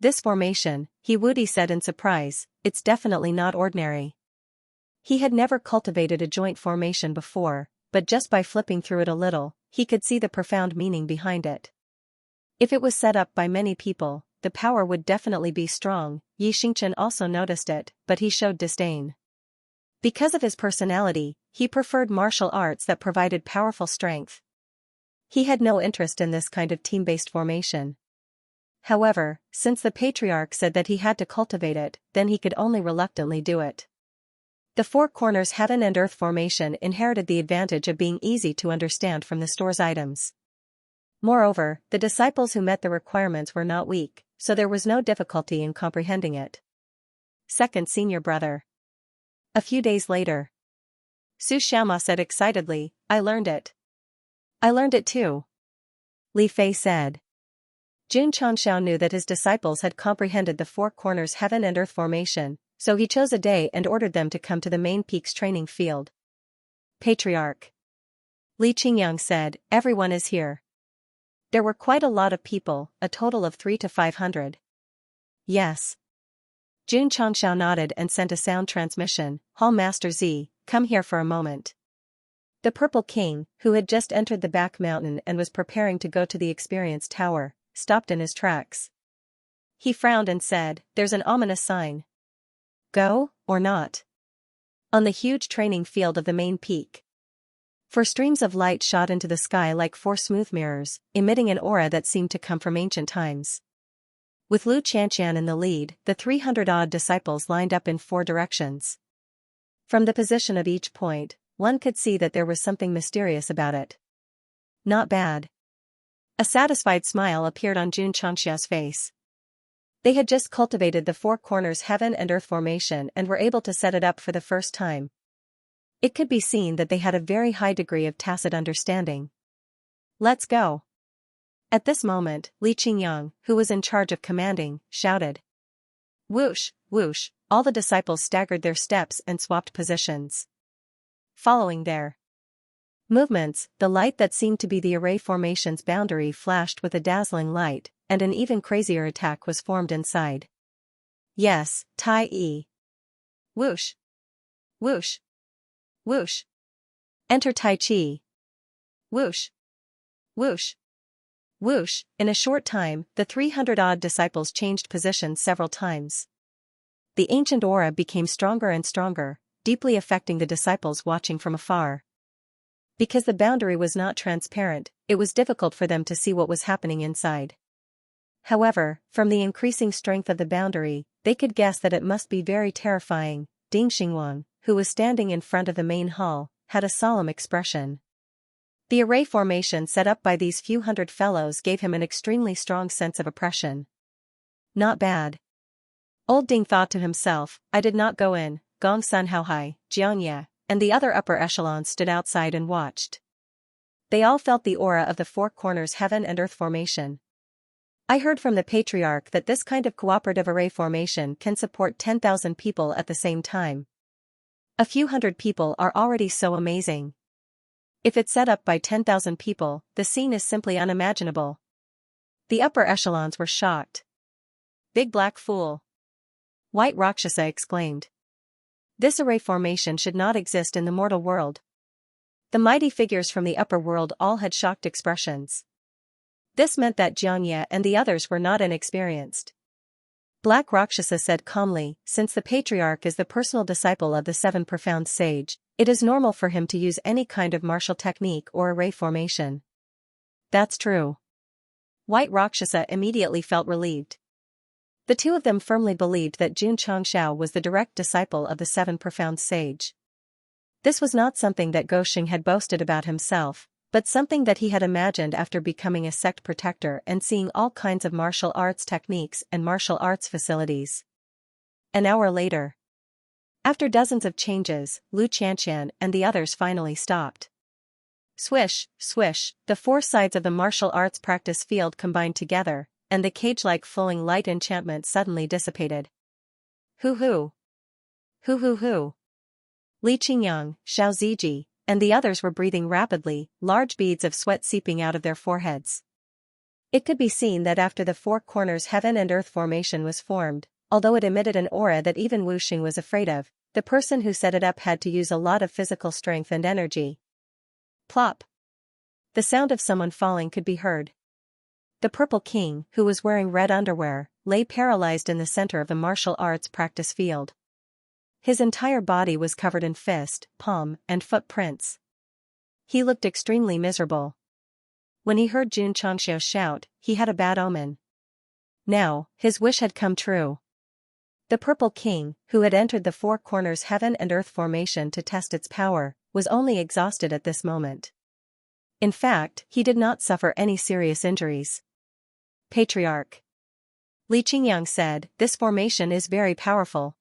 This formation, He Wudi said in surprise, it's definitely not ordinary. He had never cultivated a joint formation before, but just by flipping through it a little, he could see the profound meaning behind it. If it was set up by many people, the power would definitely be strong. Yi Xingchen also noticed it, but he showed disdain. Because of his personality, he preferred martial arts that provided powerful strength. He had no interest in this kind of team-based formation. However, since the patriarch said that he had to cultivate it, then he could only reluctantly do it. The Four Corners Heaven and Earth formation inherited the advantage of being easy to understand from the store's items. Moreover, the disciples who met the requirements were not weak, so there was no difficulty in comprehending it. Second senior brother. A few days later, Su Xiaoma said excitedly, I learned it. I learned it too. Li Fei said. Jun Changxiao knew that his disciples had comprehended the four corners heaven and earth formation, so he chose a day and ordered them to come to the main peak's training field. Patriarch Li Qingyang said, "Everyone is here." There were quite a lot of people, a total of 300 to 500. Yes. Jun Changxiao nodded and sent a sound transmission, "Hall Master Z, come here for a moment." The Purple King, who had just entered the back mountain and was preparing to go to the experience tower, stopped in his tracks. He frowned and said, "There's an ominous sign. Go, or not?" On the huge training field of the main peak. Four streams of light shot into the sky like four smooth mirrors, emitting an aura that seemed to come from ancient times. With Lu Qianxian in the lead, the 300-odd disciples lined up in four directions. From the position of each point, one could see that there was something mysterious about it. Not bad. A satisfied smile appeared on Jun Changxia's face. They had just cultivated the four corners heaven and earth formation and were able to set it up for the first time. It could be seen that they had a very high degree of tacit understanding. "Let's go." At this moment, Li Qingyang, who was in charge of commanding, shouted. Whoosh, whoosh, all the disciples staggered their steps and swapped positions. Following their movements, the light that seemed to be the array formation's boundary flashed with a dazzling light, and an even crazier attack was formed inside. Yes, Tai Yi. Whoosh. Whoosh. Whoosh. Enter Tai Chi. Whoosh. Whoosh. Whoosh. In a short time, the 300-odd disciples changed positions several times. The ancient aura became stronger and stronger, deeply affecting the disciples watching from afar. Because the boundary was not transparent, it was difficult for them to see what was happening inside. However, from the increasing strength of the boundary, they could guess that it must be very terrifying. Ding Xingwang, who was standing in front of the main hall, had a solemn expression. The array formation set up by these few hundred fellows gave him an extremely strong sense of oppression. Not bad. Old Ding thought to himself, I did not go in. Gong Sun Haohai, Xianxia, and the other upper echelons stood outside and watched. They all felt the aura of the four corners heaven and earth formation. I heard from the Patriarch that this kind of cooperative array formation can support 10,000 people at the same time. A few hundred people are already so amazing. If it's set up by 10,000 people, the scene is simply unimaginable. The upper echelons were shocked. Big black fool. White Rakshasa exclaimed. This array formation should not exist in the mortal world. The mighty figures from the upper world all had shocked expressions. This meant that Xianxia and the others were not inexperienced. Black Rakshasa said calmly, since the Patriarch is the personal disciple of the seven profound sage, it is normal for him to use any kind of martial technique or array formation. That's true. White Rakshasa immediately felt relieved. The two of them firmly believed that Jun Changxiao was the direct disciple of the seven profound sage. This was not something that Goxing had boasted about himself, but something that he had imagined after becoming a sect protector and seeing all kinds of martial arts techniques and martial arts facilities. An hour later. After dozens of changes, Lu Qianxian and the others finally stopped. Swish, swish, the four sides of the martial arts practice field combined together, and the cage-like flowing light enchantment suddenly dissipated. Hoo-hoo. Hoo-hoo-hoo. Li Qingyang, Xiao Ziji, and the others were breathing rapidly, large beads of sweat seeping out of their foreheads. It could be seen that after the four corners heaven and earth formation was formed, although it emitted an aura that even Wu Xing was afraid of, the person who set it up had to use a lot of physical strength and energy. Plop. The sound of someone falling could be heard. The Purple King, who was wearing red underwear, lay paralyzed in the center of the martial arts practice field. His entire body was covered in fist, palm, and footprints. He looked extremely miserable. When he heard Jun Changxiao shout, he had a bad omen. Now, his wish had come true. The Purple King, who had entered the four corners heaven and earth formation to test its power, was only exhausted at this moment. In fact, he did not suffer any serious injuries. Patriarch Li Qingyang said, this formation is very powerful.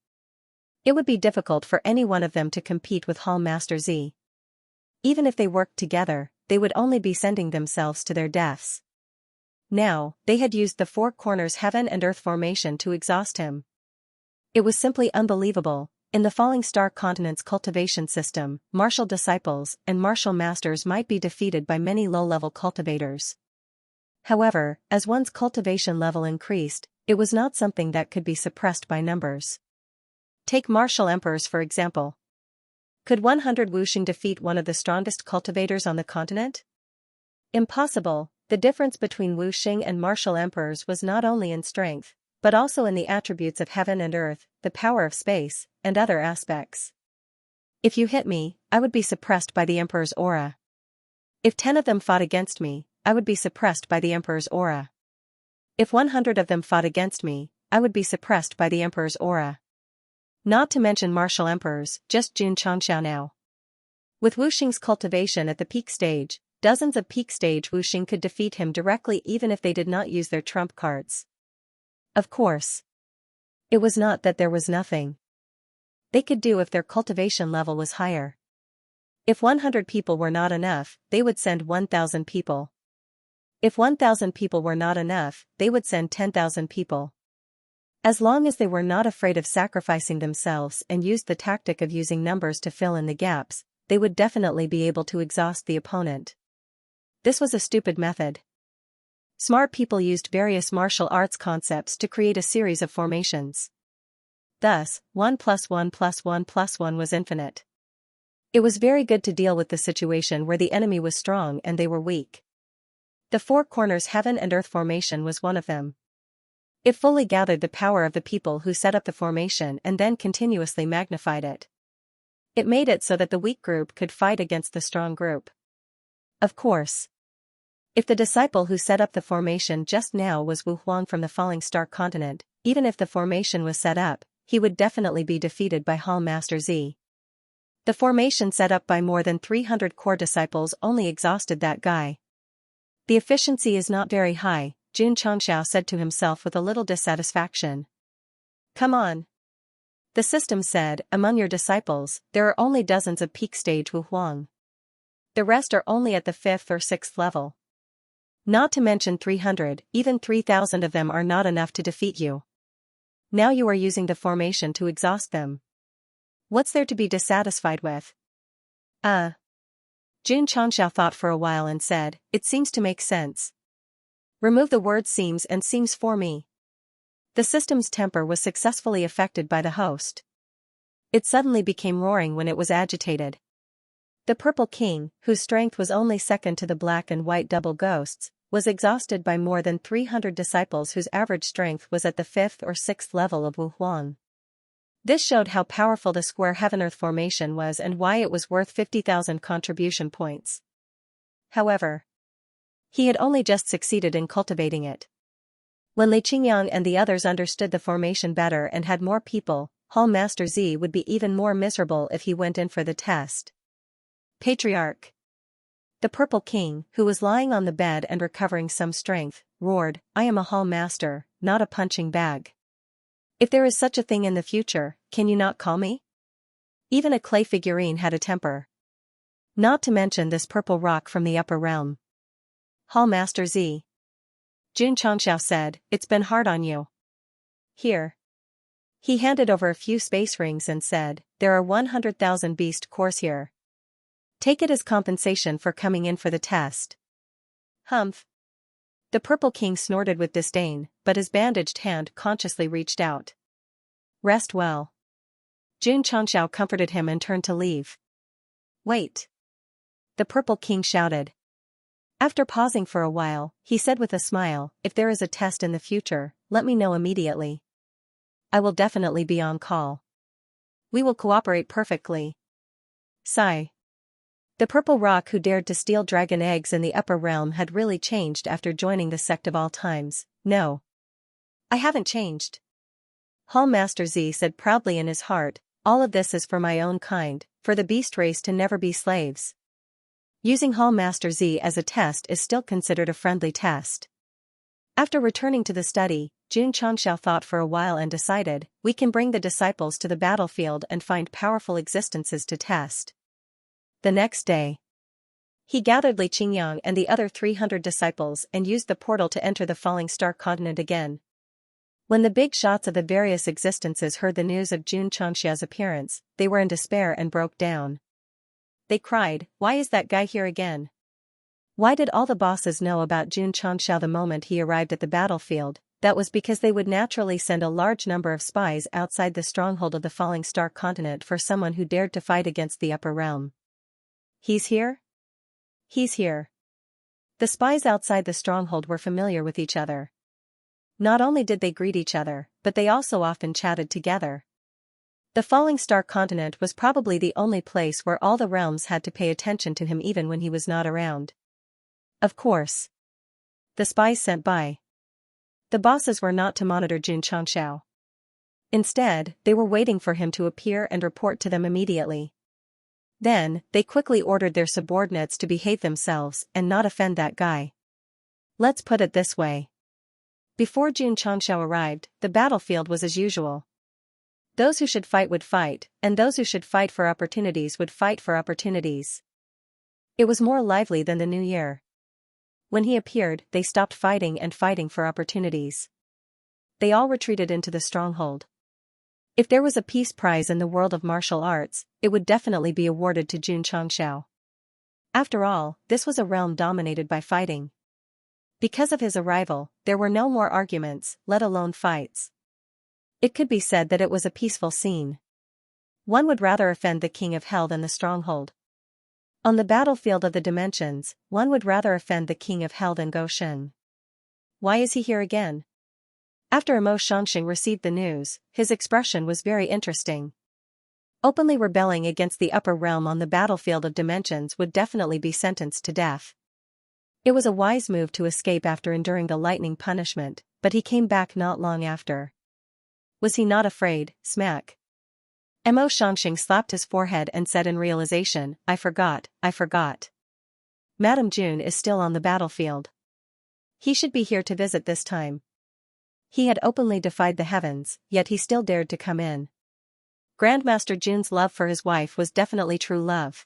It would be difficult for any one of them to compete with Hall Master Z. Even if they worked together, they would only be sending themselves to their deaths. Now, they had used the four corners heaven and earth formation to exhaust him. It was simply unbelievable. In the falling star continent's cultivation system, martial disciples and martial masters might be defeated by many low-level cultivators. However, as one's cultivation level increased, it was not something that could be suppressed by numbers. Take martial emperors for example. Could 100 Wuxing defeat one of the strongest cultivators on the continent? Impossible. The difference between Wuxing and martial emperors was not only in strength, but also in the attributes of heaven and earth, the power of space, and other aspects. If you hit me, I would be suppressed by the emperor's aura. If 10 of them fought against me, I would be suppressed by the emperor's aura. If 100 of them fought against me, I would be suppressed by the emperor's aura. Not to mention martial emperors, just Xianxia now. With Wuxing's cultivation at the peak stage, dozens of peak stage Wuxing could defeat him directly even if they did not use their trump cards. Of course. It was not that there was nothing they could do if their cultivation level was higher. If 100 people were not enough, they would send 1,000 people. If 1,000 people were not enough, they would send 10,000 people. As long as they were not afraid of sacrificing themselves and used the tactic of using numbers to fill in the gaps, they would definitely be able to exhaust the opponent. This was a stupid method. Smart people used various martial arts concepts to create a series of formations. Thus, 1 + 1 + 1 + 1 was infinite. It was very good to deal with the situation where the enemy was strong and they were weak. The four corners heaven and earth formation was one of them. It fully gathered the power of the people who set up the formation and then continuously magnified it. It made it so that the weak group could fight against the strong group. Of course. If the disciple who set up the formation just now was Wu Huang from the falling star continent, even if the formation was set up, he would definitely be defeated by Hall Master Z. The formation set up by more than 300 core disciples only exhausted that guy. The efficiency is not very high, Xianxia said to himself with a little dissatisfaction. Come on. The system said, among your disciples, there are only dozens of peak stage Wu Huang. The rest are only at the 5th or 6th level. Not to mention 300, even 3,000 of them are not enough to defeat you. Now you are using the formation to exhaust them. What's there to be dissatisfied with? Xianxia thought for a while and said, it seems to make sense. Remove the word seems and seems for me. The system's temper was successfully affected by the host. It suddenly became roaring when it was agitated. The Purple King, whose strength was only second to the black and white double ghosts, was exhausted by more than 300 disciples whose average strength was at the 5th or 6th level of Wu Huang. This showed how powerful the square heaven-earth formation was and why it was worth 50,000 contribution points. However, he had only just succeeded in cultivating it. When Lei Qingyang and the others understood the formation better and had more people, Hall Master Z would be even more miserable if he went in for the test. Patriarch. The Purple King, who was lying on the bed and recovering some strength, roared, I am a Hall Master, not a punching bag. If there is such a thing in the future, can you not call me? Even a clay figurine had a temper. Not to mention this purple rock from the upper realm. Hall Master Z. Xianxia said, it's been hard on you. Here. He handed over a few space rings and said, there are 100,000 beast cores here. Take it as compensation for coming in for the test. Humph. The Purple King snorted with disdain, but his bandaged hand consciously reached out. Rest well. Xianxia comforted him and turned to leave. Wait. The Purple King shouted. After pausing for a while, he said with a smile, if there is a test in the future, let me know immediately. I will definitely be on call. We will cooperate perfectly. Sigh. The purple rock who dared to steal dragon eggs in the upper realm had really changed after joining the sect of all times. No. I haven't changed. Hall Master Z said proudly in his heart, all of this is for my own kind, for the beast race to never be slaves. Using Hall Master Z as a test is still considered a friendly test. After returning to the study, Xianxia thought for a while and decided, we can bring the disciples to the battlefield and find powerful existences to test. The next day, He gathered Li Qingyang and the other 300 disciples and used the portal to enter the falling star continent again. When the big shots of the various existences heard the news of Xianxia's appearance, they were in despair and broke down. They cried, "Why is that guy here again? Why did all the bosses know about Xianxia the moment he arrived at the battlefield?" That was because they would naturally send a large number of spies outside the stronghold of the falling star continent for someone who dared to fight against the upper realm. "He's here? He's here." The spies outside the stronghold were familiar with each other. Not only did they greet each other, but they also often chatted together. The falling star continent was probably the only place where all the realms had to pay attention to him even when he was not around. Of course. The spies sent by the bosses were not to monitor Xianxia. Instead, they were waiting for him to appear and report to them immediately. Then, they quickly ordered their subordinates to behave themselves and not offend that guy. Let's put it this way. Before Xianxia arrived, the battlefield was as usual. Those who should fight would fight, and those who should fight for opportunities would fight for opportunities. It was more lively than the new year. When he appeared, they stopped fighting and fighting for opportunities. They all retreated into the stronghold. If there was a peace prize in the world of martial arts, it would definitely be awarded to Xianxia. After all, this was a realm dominated by fighting. Because of his arrival, there were no more arguments, let alone fights. It could be said that it was a peaceful scene. One would rather offend the king of hell than the stronghold. On the battlefield of the dimensions, one would rather offend the king of hell than Goshen. Why is he here again? After Amo Shangxing received the news, his expression was very interesting. Openly rebelling against the upper realm on the battlefield of dimensions would definitely be sentenced to death. It was a wise move to escape after enduring the lightning punishment, but he came back not long after. Was he not afraid? Smack. Amo Shangxing slapped his forehead and said in realization, I forgot. Madame June is still on the battlefield. He should be here to visit this time. He had openly defied the heavens, yet he still dared to come in. Grandmaster June's love for his wife was definitely true love.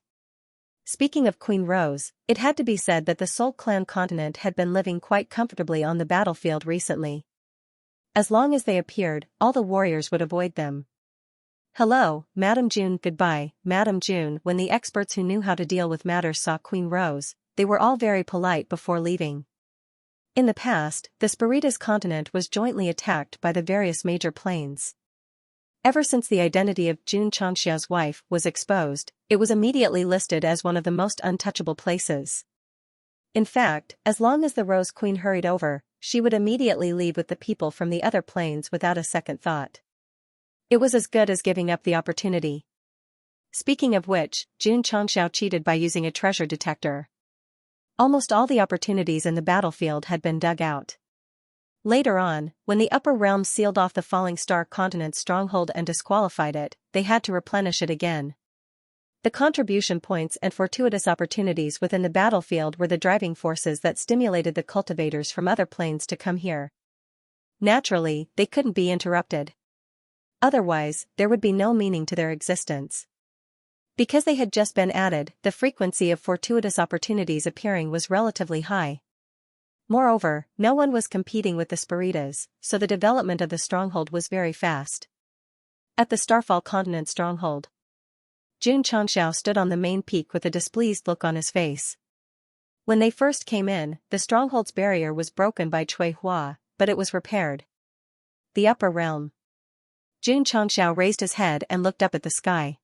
Speaking of Queen Rose, it had to be said that the Soul Clan continent had been living quite comfortably on the battlefield recently. As long as they appeared, all the warriors would avoid them. Hello, Madame June. Goodbye, Madame June. When the experts who knew how to deal with matters saw Queen Rose, they were all very polite before leaving. In the past, the Spiritus continent was jointly attacked by the various major planes. Ever since the identity of Xianxia's wife was exposed, it was immediately listed as one of the most untouchable places. In fact, as long as the Rose Queen hurried over, she would immediately leave with the people from the other planes without a second thought. It was as good as giving up the opportunity. Speaking of which, Xianxia cheated by using a treasure detector. Almost all the opportunities in the battlefield had been dug out. Later on, when the upper realm sealed off the falling star continent's stronghold and disqualified it, they had to replenish it again. The contribution points and fortuitous opportunities within the battlefield were the driving forces that stimulated the cultivators from other planes to come here. Naturally, they couldn't be interrupted. Otherwise, there would be no meaning to their existence. Because they had just been added, the frequency of fortuitous opportunities appearing was relatively high. Moreover, no one was competing with the Spiritas, so the development of the stronghold was very fast. At the Starfall continent stronghold, Xianxia stood on the main peak with a displeased look on his face. When they first came in, the stronghold's barrier was broken by Cui Hua, but it was repaired. The upper realm. Xianxia raised his head and looked up at the sky.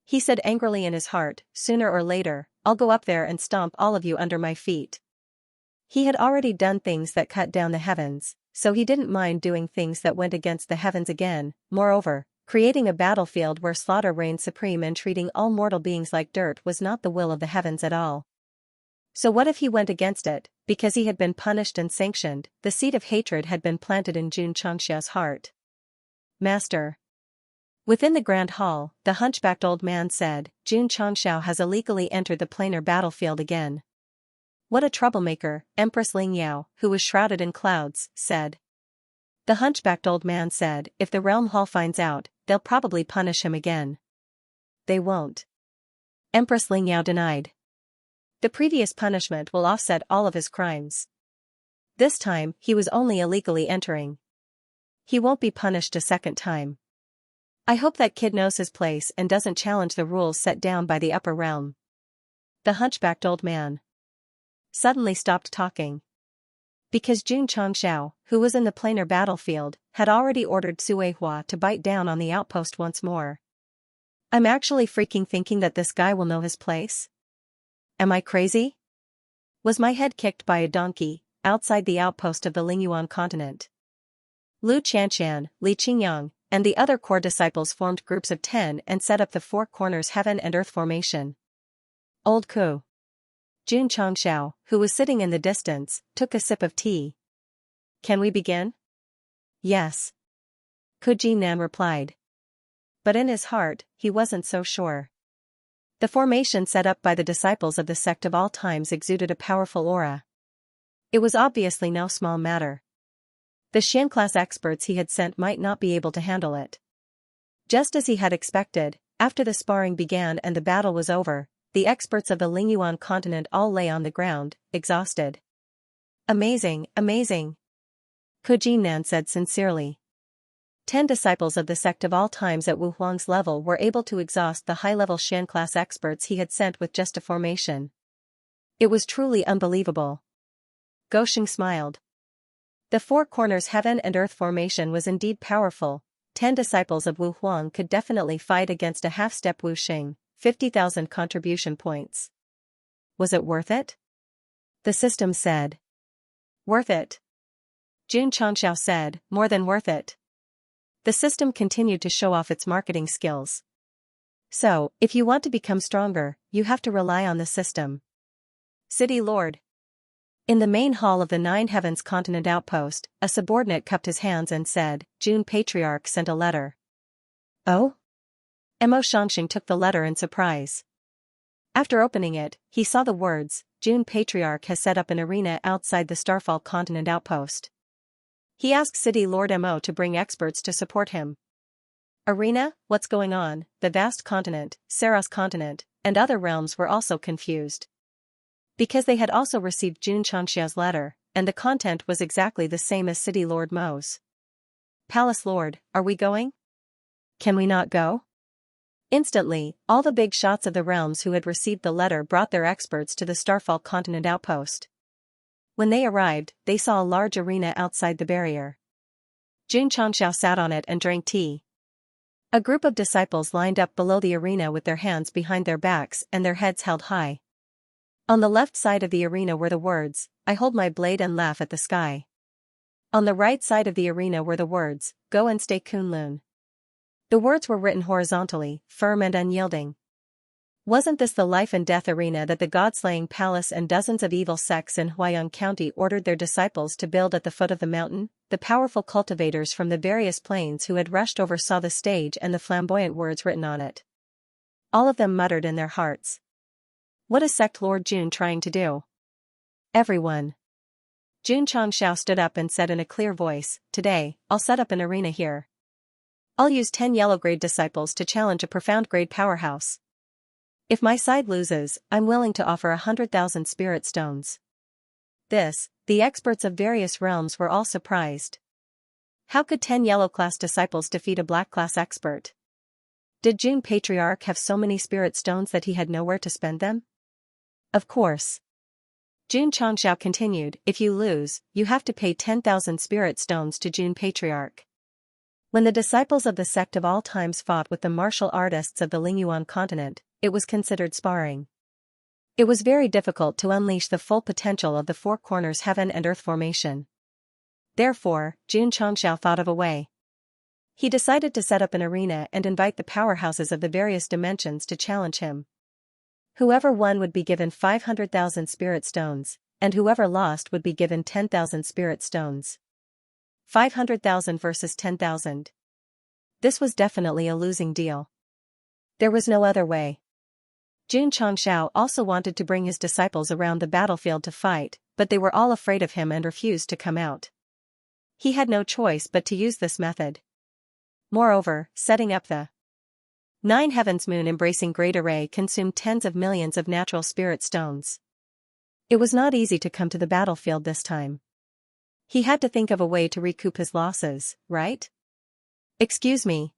He said angrily in his heart, sooner or later, I'll go up there and stomp all of you under my feet. He had already done things that cut down the heavens, so he didn't mind doing things that went against the heavens again. Moreover, creating a battlefield where slaughter reigned supreme and treating all mortal beings like dirt was not the will of the heavens at all. So what if he went against it? Because he had been punished and sanctioned, the seed of hatred had been planted in Xianxia's heart. Master. Within the grand hall, the hunchbacked old man said, Xianxia has illegally entered the planar battlefield again. What a troublemaker, Empress Ling Yao, who was shrouded in clouds, said. The hunchbacked old man said, if the realm hall finds out, they'll probably punish him again. They won't. Empress Ling Yao denied. The previous punishment will offset all of his crimes. This time, he was only illegally entering. He won't be punished a second time. I hope that kid knows his place and doesn't challenge the rules set down by the upper realm. The hunchbacked old man suddenly stopped talking. Because Jun Changxiao, who was in the planar battlefield, had already ordered Sui Hua to bite down on the outpost once more. I'm actually freaking thinking that this guy will know his place? Am I crazy? Was my head kicked by a donkey, outside the outpost of the Lingyuan continent? Lu Qianxian, Li Qingyang, and the other core disciples formed groups of 10 and set up the Four Corners Heaven and Earth formation. Old Ku Jun Changxiao, who was sitting in the distance, took a sip of tea. Can we begin? Yes. Ku Jinan replied. But in his heart, he wasn't so sure. The formation set up by the disciples of the sect of all times exuded a powerful aura. It was obviously no small matter. The Xian-class experts he had sent might not be able to handle it. Just as he had expected, after the sparring began and the battle was over, the experts of the Lingyuan continent all lay on the ground, exhausted. Amazing, amazing. Ku Jinan said sincerely. 10 disciples of the sect of all times at Wu Huang's level were able to exhaust the high-level Xian-class experts he had sent with just a formation. It was truly unbelievable. Gosheng smiled. The Four Corners Heaven and Earth formation was indeed powerful. 10 disciples of Wu Huang could definitely fight against a half-step Wu Xing, 50,000 contribution points. Was it worth it? The system said. Worth it. Jun Changxiao said, more than worth it. The system continued to show off its marketing skills. So, if you want to become stronger, you have to rely on the system. City Lord. In the main hall of the Nine Heavens Continent outpost, a subordinate cupped his hands and said, Jun Patriarch sent a letter. Oh? Mo Shangxing took the letter in surprise. After opening it, he saw the words, Jun Patriarch has set up an arena outside the Starfall Continent outpost. He asked City Lord Mo to bring experts to support him. Arena, what's going on? The vast continent, Saros continent, and other realms were also confused. Because they had also received Jun Changxiao's letter, and the content was exactly the same as City Lord Mo's. Palace Lord, are we going? Can we not go? Instantly, all the big shots of the realms who had received the letter brought their experts to the Starfall Continent outpost. When they arrived, they saw a large arena outside the barrier. Jun Changxiao sat on it and drank tea. A group of disciples lined up below the arena with their hands behind their backs and their heads held high. On the left side of the arena were the words, I hold my blade and laugh at the sky. On the right side of the arena were the words, go and stay Kunlun. The words were written horizontally, firm and unyielding. Wasn't this the life and death arena that the God-slaying palace and dozens of evil sects in Huayang County ordered their disciples to build at the foot of the mountain? The powerful cultivators from the various planes who had rushed over saw the stage and the flamboyant words written on it. All of them muttered in their hearts. What is Sect Lord Jun trying to do? Everyone. Jun Changxiao stood up and said in a clear voice, today, I'll set up an arena here. I'll use 10 yellow-grade disciples to challenge a profound-grade powerhouse. If my side loses, I'm willing to offer 100,000 spirit stones. This, the experts of various realms were all surprised. How could 10 yellow-class disciples defeat a black-class expert? Did Jun Patriarch have so many spirit stones that he had nowhere to spend them? Of course. Jun Changxiao continued, if you lose, you have to pay 10,000 spirit stones to Jun Patriarch. When the disciples of the sect of all times fought with the martial artists of the Lingyuan continent, it was considered sparring. It was very difficult to unleash the full potential of the Four Corners Heaven and Earth formation. Therefore, Jun Changxiao thought of a way. He decided to set up an arena and invite the powerhouses of the various dimensions to challenge him. Whoever won would be given 500,000 spirit stones, and whoever lost would be given 10,000 spirit stones. 500,000 versus 10,000. This was definitely a losing deal. There was no other way. Jun Changxiao also wanted to bring his disciples around the battlefield to fight, but they were all afraid of him and refused to come out. He had no choice but to use this method. Moreover, setting up the Nine Heavens moon embracing great array consumed tens of millions of natural spirit stones. It was not easy to come to the battlefield this time. He had to think of a way to recoup his losses, right? Excuse me.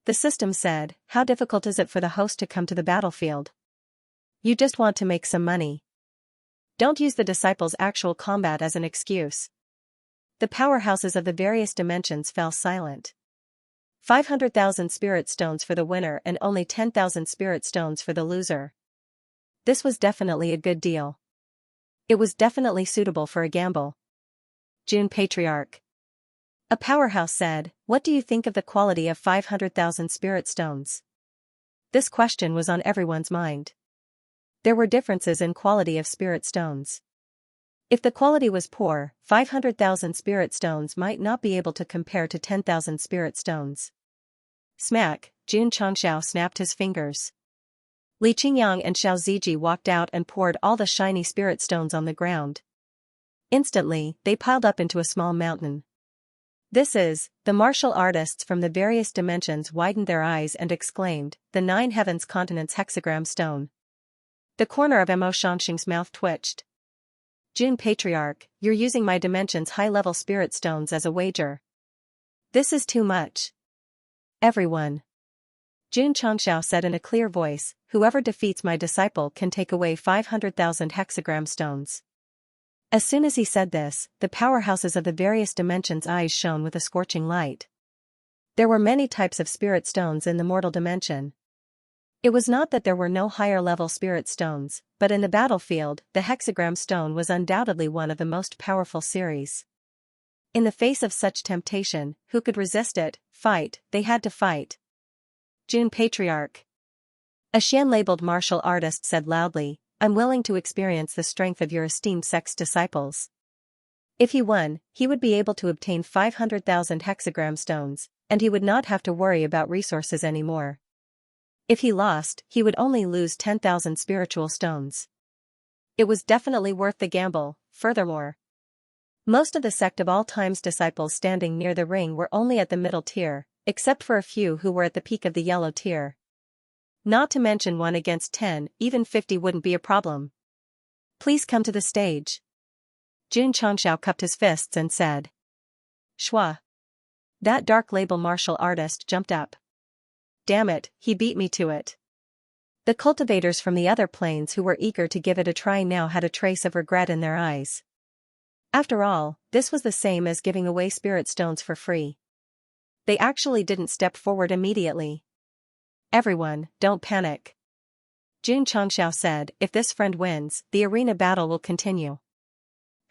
The system said, how difficult is it for the host to come to the battlefield? You just want to make some money. Don't use the disciples' actual combat as an excuse. The powerhouses of the various dimensions fell silent. 500,000 spirit stones for the winner and only 10,000 spirit stones for the loser. This was definitely a good deal. It was definitely suitable for a gamble. June Patriarch. A powerhouse said, what do you think of the quality of 500,000 spirit stones? This question was on everyone's mind. There were differences in quality of spirit stones. If the quality was poor, 500,000 spirit stones might not be able to compare to 10,000 spirit stones. Smack, Jun Changxiao snapped his fingers. Li Qingyang and Xiao Ziji walked out and poured all the shiny spirit stones on the ground. Instantly, they piled up into a small mountain. The martial artists from the various dimensions widened their eyes and exclaimed, the 9 heavens continents hexagram stone. The corner of Mo Xianxing's mouth twitched. June Patriarch, you're using my dimension's high-level spirit stones as a wager. This is too much. Everyone. Jun Changxiao said in a clear voice, whoever defeats my disciple can take away 500,000 hexagram stones. As soon as he said this, the powerhouses of the various dimensions' eyes shone with a scorching light. There were many types of spirit stones in the mortal dimension. It was not that there were no higher-level spirit stones, but in the battlefield, the hexagram stone was undoubtedly one of the most powerful series. In the face of such temptation, who could resist it? Fight, they had to fight. June Patriarch. A Xian-labeled martial artist said loudly, I'm willing to experience the strength of your esteemed Sect's disciples. If he won, he would be able to obtain 500,000 hexagram stones, and he would not have to worry about resources anymore. If he lost, he would only lose 10,000 spiritual stones. It was definitely worth the gamble. Furthermore, most of the Sect of all time's disciples standing near the ring were only at the middle tier, except for a few who were at the peak of the yellow tier. Not to mention 1 against 10, even 50 wouldn't be a problem. Please come to the stage. Jun Changxiao cupped his fists and said. Shua. That dark label martial artist jumped up. Damn it, he beat me to it. The cultivators from the other planes who were eager to give it a try now had a trace of regret in their eyes. After all, this was the same as giving away spirit stones for free. They actually didn't step forward immediately. Everyone, don't panic. Jun Changxiao said, if this friend wins, the arena battle will continue.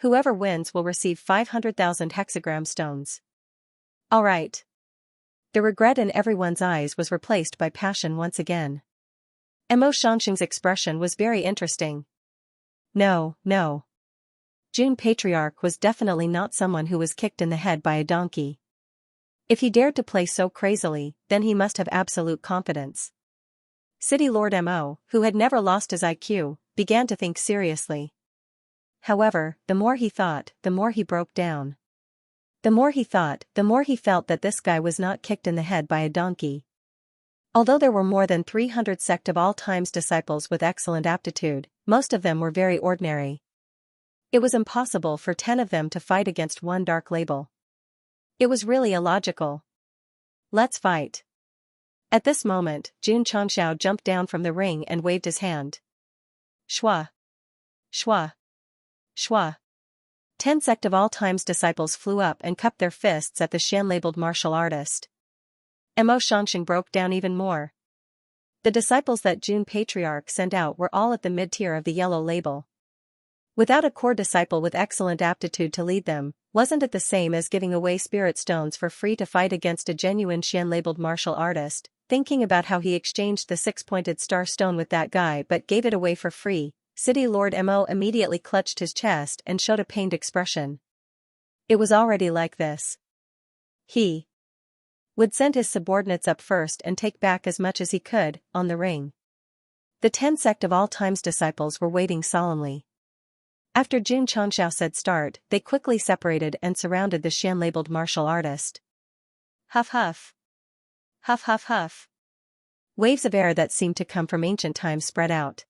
Whoever wins will receive 500,000 hexagram stones. All right. The regret in everyone's eyes was replaced by passion once again. Mo Xianxing's expression was very interesting. No. June Patriarch was definitely not someone who was kicked in the head by a donkey. If he dared to play so crazily, then he must have absolute confidence. City Lord Mo, who had never lost his IQ, began to think seriously. However, the more he thought, the more he broke down. The more he thought, the more he felt that this guy was not kicked in the head by a donkey. Although there were more than 300 Sect of all time's disciples with excellent aptitude, most of them were very ordinary. It was impossible for 10 of them to fight against one dark label. It was really illogical. Let's fight. At this moment, Jun Changxiao jumped down from the ring and waved his hand. Shua. Shua. Shua. 10 Sect of all time's disciples flew up and cupped their fists at the Xian-labeled martial artist. Mo Xianxing broke down even more. The disciples that June Patriarch sent out were all at the mid-tier of the yellow label. Without a core disciple with excellent aptitude to lead them, wasn't it the same as giving away spirit stones for free to fight against a genuine Xian-labeled martial artist? Thinking about how he exchanged the 6-pointed star stone with that guy but gave it away for free, City Lord Mo immediately clutched his chest and showed a pained expression. It was already like this. He would send his subordinates up first and take back as much as he could, on the ring. The 10 Sect of all time's disciples were waiting solemnly. After Jun Changxiao said start, they quickly separated and surrounded the Xian-labeled martial artist. Huff huff. Huff huff huff. Waves of air that seemed to come from ancient times spread out.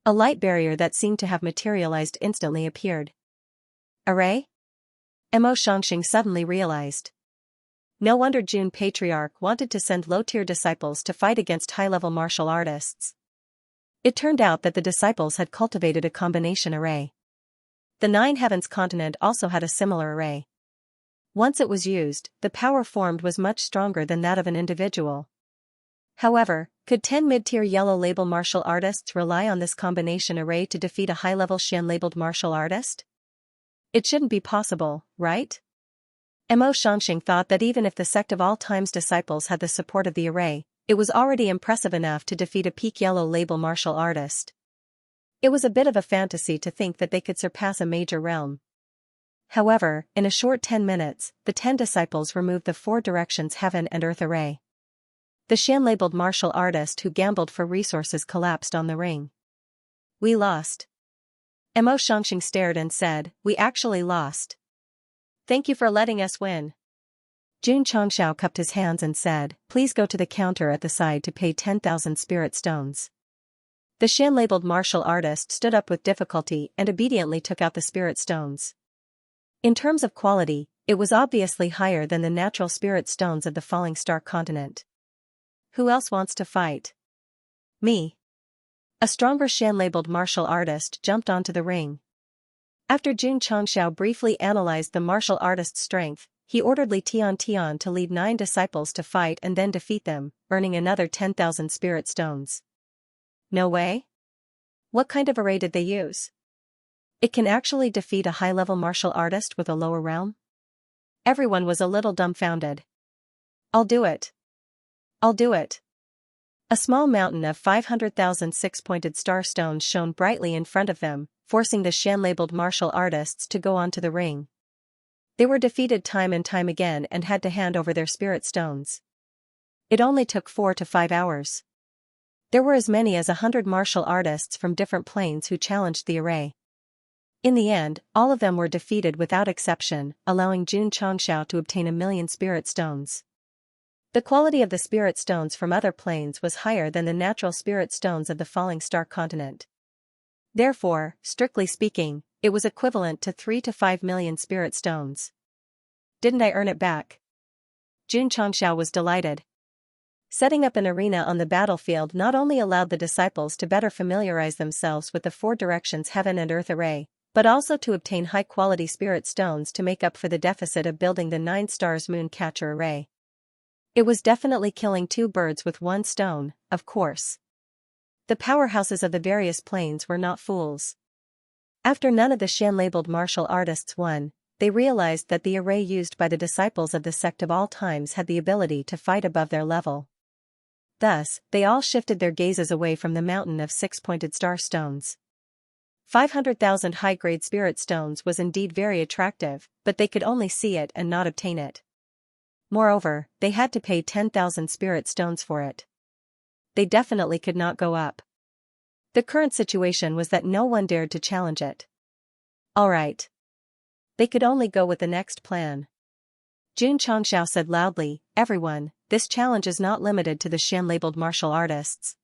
A light barrier that seemed to have materialized instantly appeared. Array? Mo Xianxia suddenly realized. No wonder June Patriarch wanted to send low-tier disciples to fight against high-level martial artists. It turned out that the disciples had cultivated a combination array. The Nine Heavens continent also had a similar array. Once it was used, the power formed was much stronger than that of an individual. However, could 10 mid-tier yellow label martial artists rely on this combination array to defeat a high-level Xian-labeled martial artist? It shouldn't be possible, right? Mo Xianxia thought that even if the Sect of all times disciples had the support of the array, it was already impressive enough to defeat a peak yellow label martial artist. It was a bit of a fantasy to think that they could surpass a major realm. However, in a short 10 minutes, the 10 disciples removed the 4 directions heaven and earth array. The Xian-labeled martial artist who gambled for resources collapsed on the ring. We lost. Mo Xianxia stared and said, "We actually lost. Thank you for letting us win." Jun Changxiao cupped his hands and said, "Please go to the counter at the side to pay 10,000 spirit stones." The Xian-labeled martial artist stood up with difficulty and obediently took out the spirit stones. In terms of quality, it was obviously higher than the natural spirit stones of the falling star continent. Who else wants to fight? Me. A stronger Xian-labeled martial artist jumped onto the ring. After Jun Changxiao briefly analyzed the martial artist's strength, he ordered Li Tian to lead 9 disciples to fight and then defeat them, earning another 10,000 spirit stones. No way? What kind of array did they use? It can actually defeat a high-level martial artist with a lower realm? Everyone was a little dumbfounded. I'll do it. I'll do it. A small mountain of 500,000 six-pointed star stones shone brightly in front of them, forcing the Xian-labeled martial artists to go onto the ring. They were defeated time and time again and had to hand over their spirit stones. It only took 4 to 5 hours. There were as many as 100 martial artists from different planes who challenged the array. In the end, all of them were defeated without exception, allowing Jun Changxiao to obtain 1,000,000 spirit stones. The quality of the spirit stones from other planes was higher than the natural spirit stones of the falling star continent. Therefore, strictly speaking, it was equivalent to 3 to 5 million spirit stones. Didn't I earn it back? Jun Changxiao was delighted. Setting up an arena on the battlefield not only allowed the disciples to better familiarize themselves with the 4 directions heaven and earth array, but also to obtain high-quality spirit stones to make up for the deficit of building the 9 stars moon catcher array. It was definitely killing 2 birds with 1 stone, of course. The powerhouses of the various planes were not fools. After none of the Xian-labeled martial artists won, they realized that the array used by the disciples of the Sect of all times had the ability to fight above their level. Thus, they all shifted their gazes away from the mountain of 6-pointed star stones. 500,000 high-grade spirit stones was indeed very attractive, but they could only see it and not obtain it. Moreover, they had to pay 10,000 spirit stones for it. They definitely could not go up. The current situation was that no one dared to challenge it. All right. They could only go with the next plan. Jun Changxiao said loudly, "Everyone, this challenge is not limited to the Xian-labeled martial artists.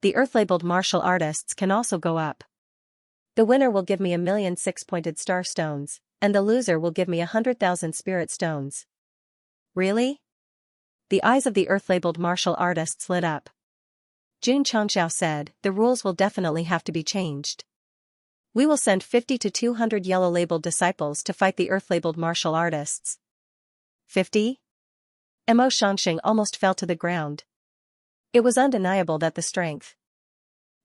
The Earth-labeled martial artists can also go up. The winner will give me 1,000,000 six-pointed star stones, and the loser will give me 100,000 spirit stones." Really? The eyes of the Earth-labeled martial artists lit up. Jun Changxiao said, "The rules will definitely have to be changed. We will send 50 to 200 yellow-labeled disciples to fight the Earth-labeled martial artists." 50? Mo Xianxia almost fell to the ground. It was undeniable that the strength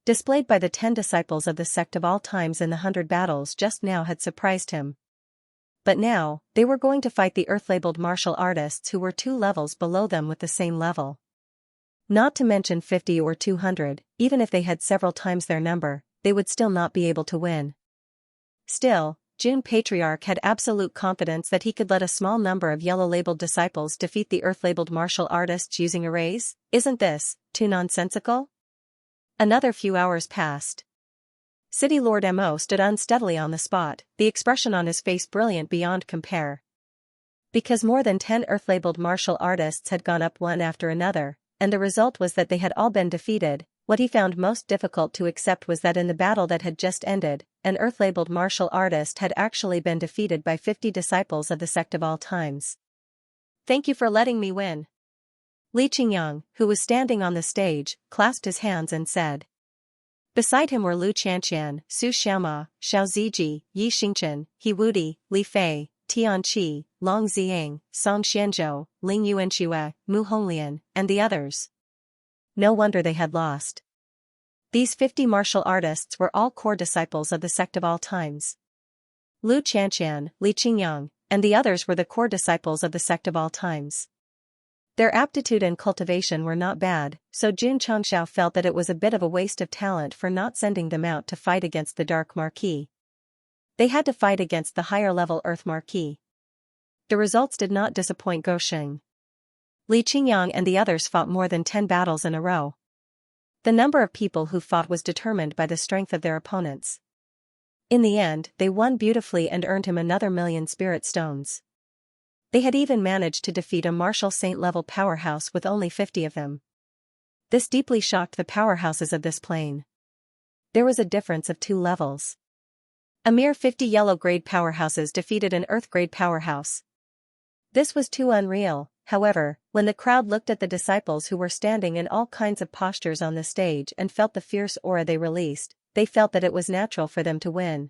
displayed by the 10 disciples of the Sect of all times in the 100 battles just now had surprised him. But now, they were going to fight the Earth-labeled martial artists who were 2 levels below them with the same level. Not to mention 50 or 200, even if they had several times their number, they would still not be able to win. Still, Jun Patriarch had absolute confidence that he could let a small number of yellow-labeled disciples defeat the Earth-labeled martial artists using arrays. Isn't this too nonsensical? Another few hours passed. City Lord Mo stood unsteadily on the spot, the expression on his face brilliant beyond compare. Because more than 10 Earth-labeled martial artists had gone up one after another, and the result was that they had all been defeated, What he found most difficult to accept was that in the battle that had just ended, an Earth-labeled martial artist had actually been defeated by 50 disciples of the Sect of all times. "Thank you for letting me win." Xianxia, who was standing on the stage, clasped his hands and said. Beside him were Lu Qianqian, Su Xiaoma, Xiao Ziji, Yi Xingchen, He Wudi, Li Fei, Tian Qi, Long Ziyang, Song Xianzhou, Ling Yuanxue, Mu Honglian, and the others. No wonder they had lost. These 50 martial artists were all core disciples of the Sect of all times. Lu Qianqian, Li Qingyang, and the others were the core disciples of the Sect of all times. Their aptitude and cultivation were not bad, so Xianxia felt that it was a bit of a waste of talent for not sending them out to fight against the Dark Marquis. They had to fight against the higher-level Earth Marquis. The results did not disappoint Gosheng. Li Qingyang and the others fought more than 10 battles in a row. The number of people who fought was determined by the strength of their opponents. In the end, they won beautifully and earned him another 1,000,000 spirit stones. They had even managed to defeat a martial saint-level powerhouse with only 50 of them. This deeply shocked the powerhouses of this plane. There was a difference of 2 levels. A mere 50 yellow-grade powerhouses defeated an earth-grade powerhouse. This was too unreal. However, when the crowd looked at the disciples who were standing in all kinds of postures on the stage and felt the fierce aura they released, they felt that it was natural for them to win.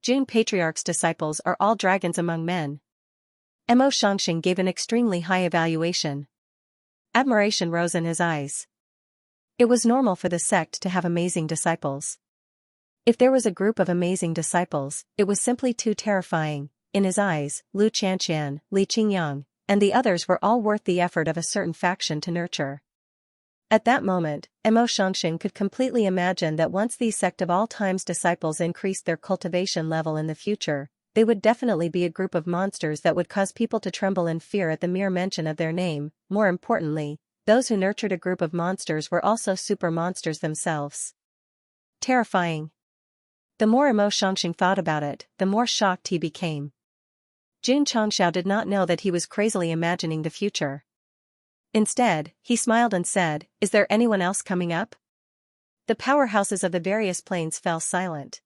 June Patriarch's disciples are all dragons among men. Mo Shangxing gave an extremely high evaluation. Admiration rose in his eyes. It was normal for the sect to have amazing disciples. If there was a group of amazing disciples, it was simply too terrifying. In his eyes, Lu Qianqian, Li Qingyang, and the others were all worth the effort of a certain faction to nurture. At that moment, Mo Shangxing could completely imagine that once these Sect of all times disciples increased their cultivation level in the future, they would definitely be a group of monsters that would cause people to tremble in fear at the mere mention of their name. More importantly, those who nurtured a group of monsters were also super monsters themselves. Terrifying. The more Mo Shangxing thought about it, the more shocked he became. Jun Changxiao did not know that he was crazily imagining the future. Instead, he smiled and said, "Is there anyone else coming up?" The powerhouses of the various planes fell silent.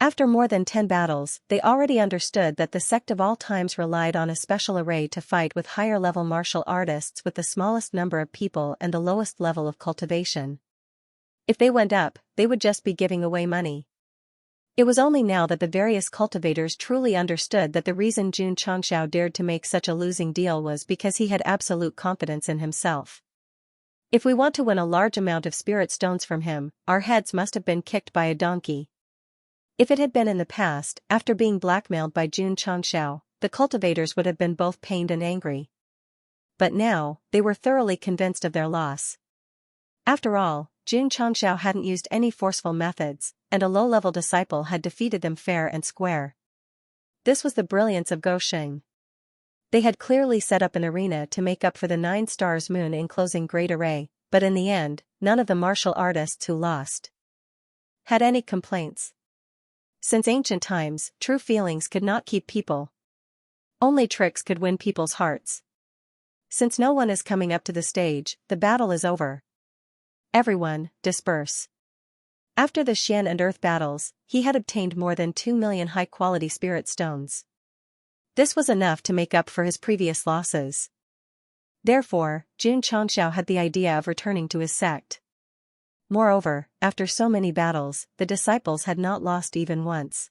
After more than 10 battles, they already understood that the Sect of all times relied on a special array to fight with higher-level martial artists with the smallest number of people and the lowest level of cultivation. If they went up, they would just be giving away money. It was only now that the various cultivators truly understood that the reason Jun Changxiao dared to make such a losing deal was because he had absolute confidence in himself. If we want to win a large amount of spirit stones from him, our heads must have been kicked by a donkey. If it had been in the past, after being blackmailed by Jun Changxiao, the cultivators would have been both pained and angry. But now, they were thoroughly convinced of their loss. After all, Jun Changxiao hadn't used any forceful methods, and a low-level disciple had defeated them fair and square. This was the brilliance of Gosheng. They had clearly set up an arena to make up for the 9 stars moon enclosing Great Array, but in the end, none of the martial artists who lost had any complaints. Since ancient times, true feelings could not keep people. Only tricks could win people's hearts. Since no one is coming up to the stage, the battle is over. Everyone, disperse. After the Xian and Earth battles, he had obtained more than 2 million high-quality spirit stones. This was enough to make up for his previous losses. Therefore, Jun Changxiao had the idea of returning to his sect. Moreover, after so many battles, the disciples had not lost even once.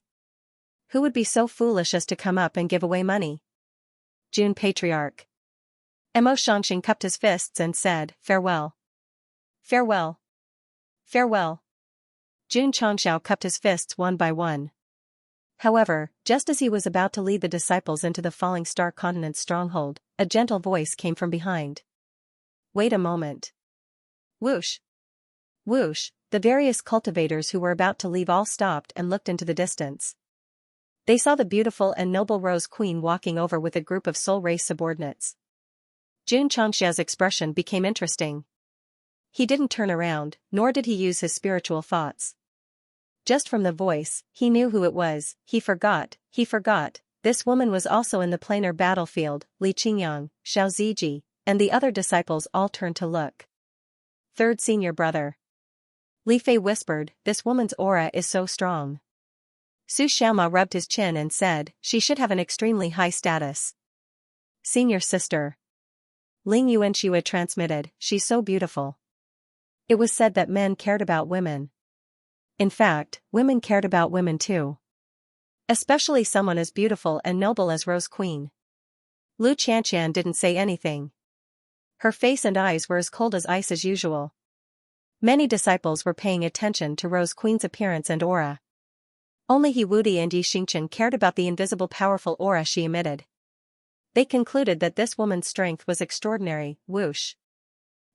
Who would be so foolish as to come up and give away money? Jun Patriarch. Mo Shangxing cupped his fists and said, "Farewell. Farewell. Farewell." Jun Changxiao cupped his fists one by one. However, just as he was about to lead the disciples into the Falling Star Continent's stronghold, a gentle voice came from behind. "Wait a moment." Whoosh! Whoosh! The various cultivators who were about to leave all stopped and looked into the distance. They saw the beautiful and noble Rose Queen walking over with a group of Soul Race subordinates. Jun Changxia's expression became interesting. He didn't turn around, nor did he use his spiritual thoughts. Just from the voice, he knew who it was. He forgot. This woman was also in the planar battlefield. Li Qingyang, Xiao Ziji, and the other disciples all turned to look. Third senior brother. Li Fei whispered, this woman's aura is so strong. Su Xiaoma rubbed his chin and said, she should have an extremely high status. Senior sister. Ling Yuanxue transmitted, she's so beautiful. It was said that men cared about women. In fact, women cared about women too. Especially someone as beautiful and noble as Rose Queen. Lu Qianqian didn't say anything. Her face and eyes were as cold as ice as usual. Many disciples were paying attention to Rose Queen's appearance and aura. Only He Wudi and Yi Xingchen cared about the invisible powerful aura she emitted. They concluded that this woman's strength was extraordinary. Whoosh.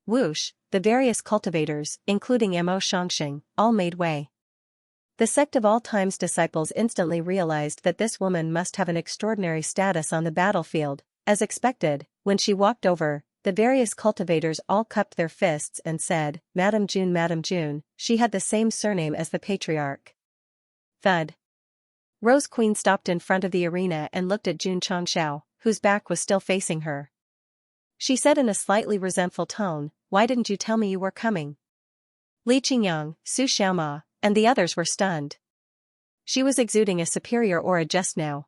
Whoosh, the various cultivators, including Mo Shangxing, all made way. The Sect of All Times disciples instantly realized that this woman must have an extraordinary status on the battlefield. As expected, when she walked over, the various cultivators all cupped their fists and said, Madame June, she had the same surname as the patriarch. Thud. Rose Queen stopped in front of the arena and looked at Jun Changshao, whose back was still facing her. She said in a slightly resentful tone, why didn't you tell me you were coming? Li Qingyang, Su Xiaoma, and the others were stunned. She was exuding a superior aura just now.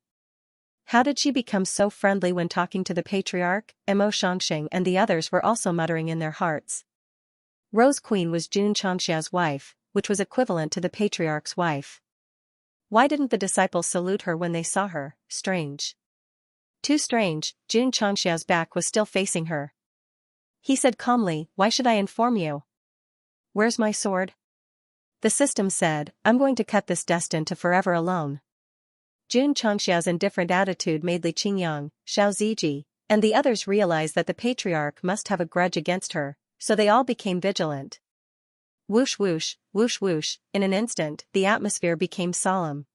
How did she become so friendly when talking to the patriarch? Mo Shangxing and the others were also muttering in their hearts. Rose Queen was Jun Changshao's wife, which was equivalent to the patriarch's wife. Why didn't the disciples salute her when they saw her? Strange. Too strange, Jun Changshao's back was still facing her. He said calmly, why should I inform you? Where's my sword? The system said, I'm going to cut this destined to forever alone. Jun Changshao's indifferent attitude made Li Qingyang, Xiao Ziji, and the others realize that the patriarch must have a grudge against her, so they all became vigilant. Whoosh whoosh, whoosh whoosh, in an instant, the atmosphere became solemn.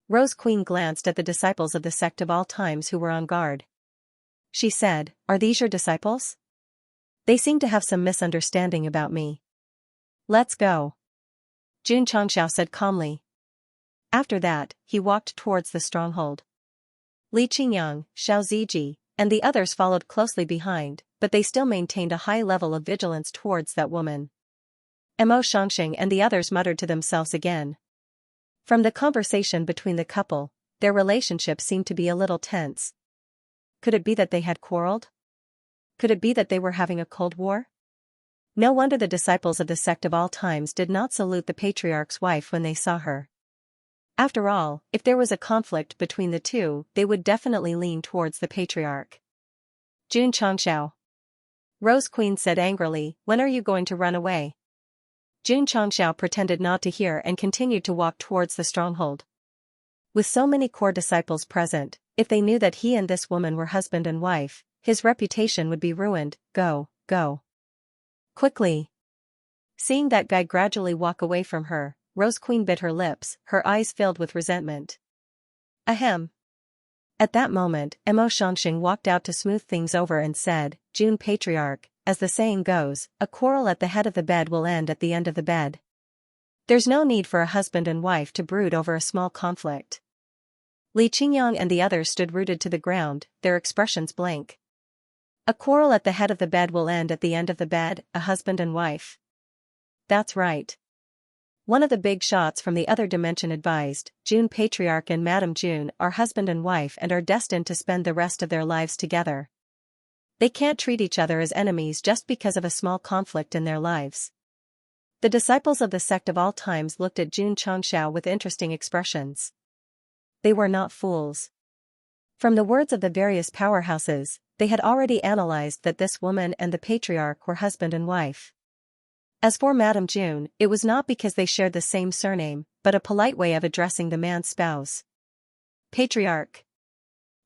Rose Queen glanced at the disciples of the Sect of All Times who were on guard. She said, are these your disciples? They seem to have some misunderstanding about me. Let's go. Jun Changshao said calmly. After that, he walked towards the stronghold. Li Qingyang, Xiao Ziji, and the others followed closely behind, but they still maintained a high level of vigilance towards that woman. Mo Shangxing and the others muttered to themselves again. From the conversation between the couple, their relationship seemed to be a little tense. Could it be that they had quarreled? Could it be that they were having a cold war? No wonder the disciples of the Sect of All Times did not salute the patriarch's wife when they saw her. After all, if there was a conflict between the two, they would definitely lean towards the patriarch. Jun Changshao. Rose Queen said angrily, when are you going to run away? Jun Changshao pretended not to hear and continued to walk towards the stronghold. With so many core disciples present, if they knew that he and this woman were husband and wife, his reputation would be ruined. Go, go. Quickly. Seeing that guy gradually walk away from her, Rose Queen bit her lips, her eyes filled with resentment. Ahem. At that moment, Mo Shangxing walked out to smooth things over and said, Jun Patriarch, as the saying goes, a quarrel at the head of the bed will end at the end of the bed. There's no need for a husband and wife to brood over a small conflict. Li Qingyang and the others stood rooted to the ground, their expressions blank. A quarrel at the head of the bed will end at the end of the bed, a husband and wife. That's right. One of the big shots from the other dimension advised, Jun Patriarch and Madame June are husband and wife and are destined to spend the rest of their lives together. They can't treat each other as enemies just because of a small conflict in their lives. The disciples of the Sect of All Times looked at Jun Changshao with interesting expressions. They were not fools. From the words of the various powerhouses, they had already analyzed that this woman and the patriarch were husband and wife. As for Madame June, it was not because they shared the same surname, but a polite way of addressing the man's spouse. Patriarch.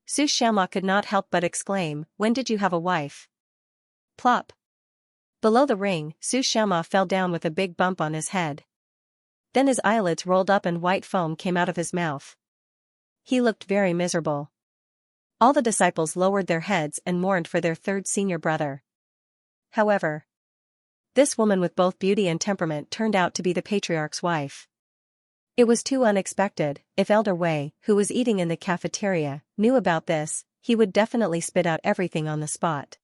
Su Xiaoma could not help but exclaim, when did you have a wife? Plop. Below the ring, Su Xiaoma fell down with a big bump on his head. Then his eyelids rolled up and white foam came out of his mouth. He looked very miserable. All the disciples lowered their heads and mourned for their third senior brother. However, this woman with both beauty and temperament turned out to be the patriarch's wife. It was too unexpected. If Elder Wei, who was eating in the cafeteria, knew about this, he would definitely spit out everything on the spot.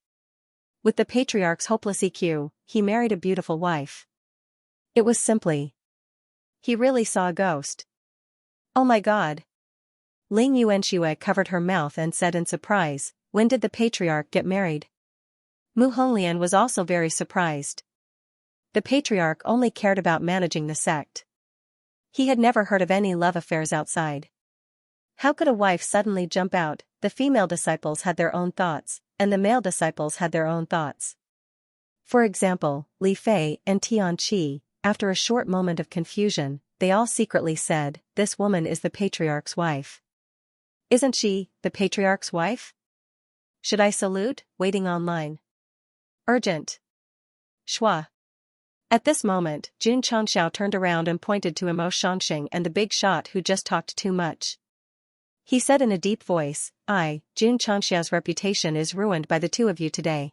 With the patriarch's hopeless EQ, he married a beautiful wife. It was simply. He really saw a ghost. Oh my God. Ling Yuanxue covered her mouth and said in surprise, when did the patriarch get married? Mu Honglian was also very surprised. The patriarch only cared about managing the sect. He had never heard of any love affairs outside. How could a wife suddenly jump out? The female disciples had their own thoughts, and the male disciples had their own thoughts. For example, Li Fei and Tianqi, after a short moment of confusion, they all secretly said, "This woman is the patriarch's wife." Isn't she, the patriarch's wife? Should I salute? Waiting online. Urgent. Shua. At this moment, Jun Changxiao turned around and pointed to Imo Shangxing and the big shot who just talked too much. He said in a deep voice, Jun Changxiao's reputation is ruined by the two of you today.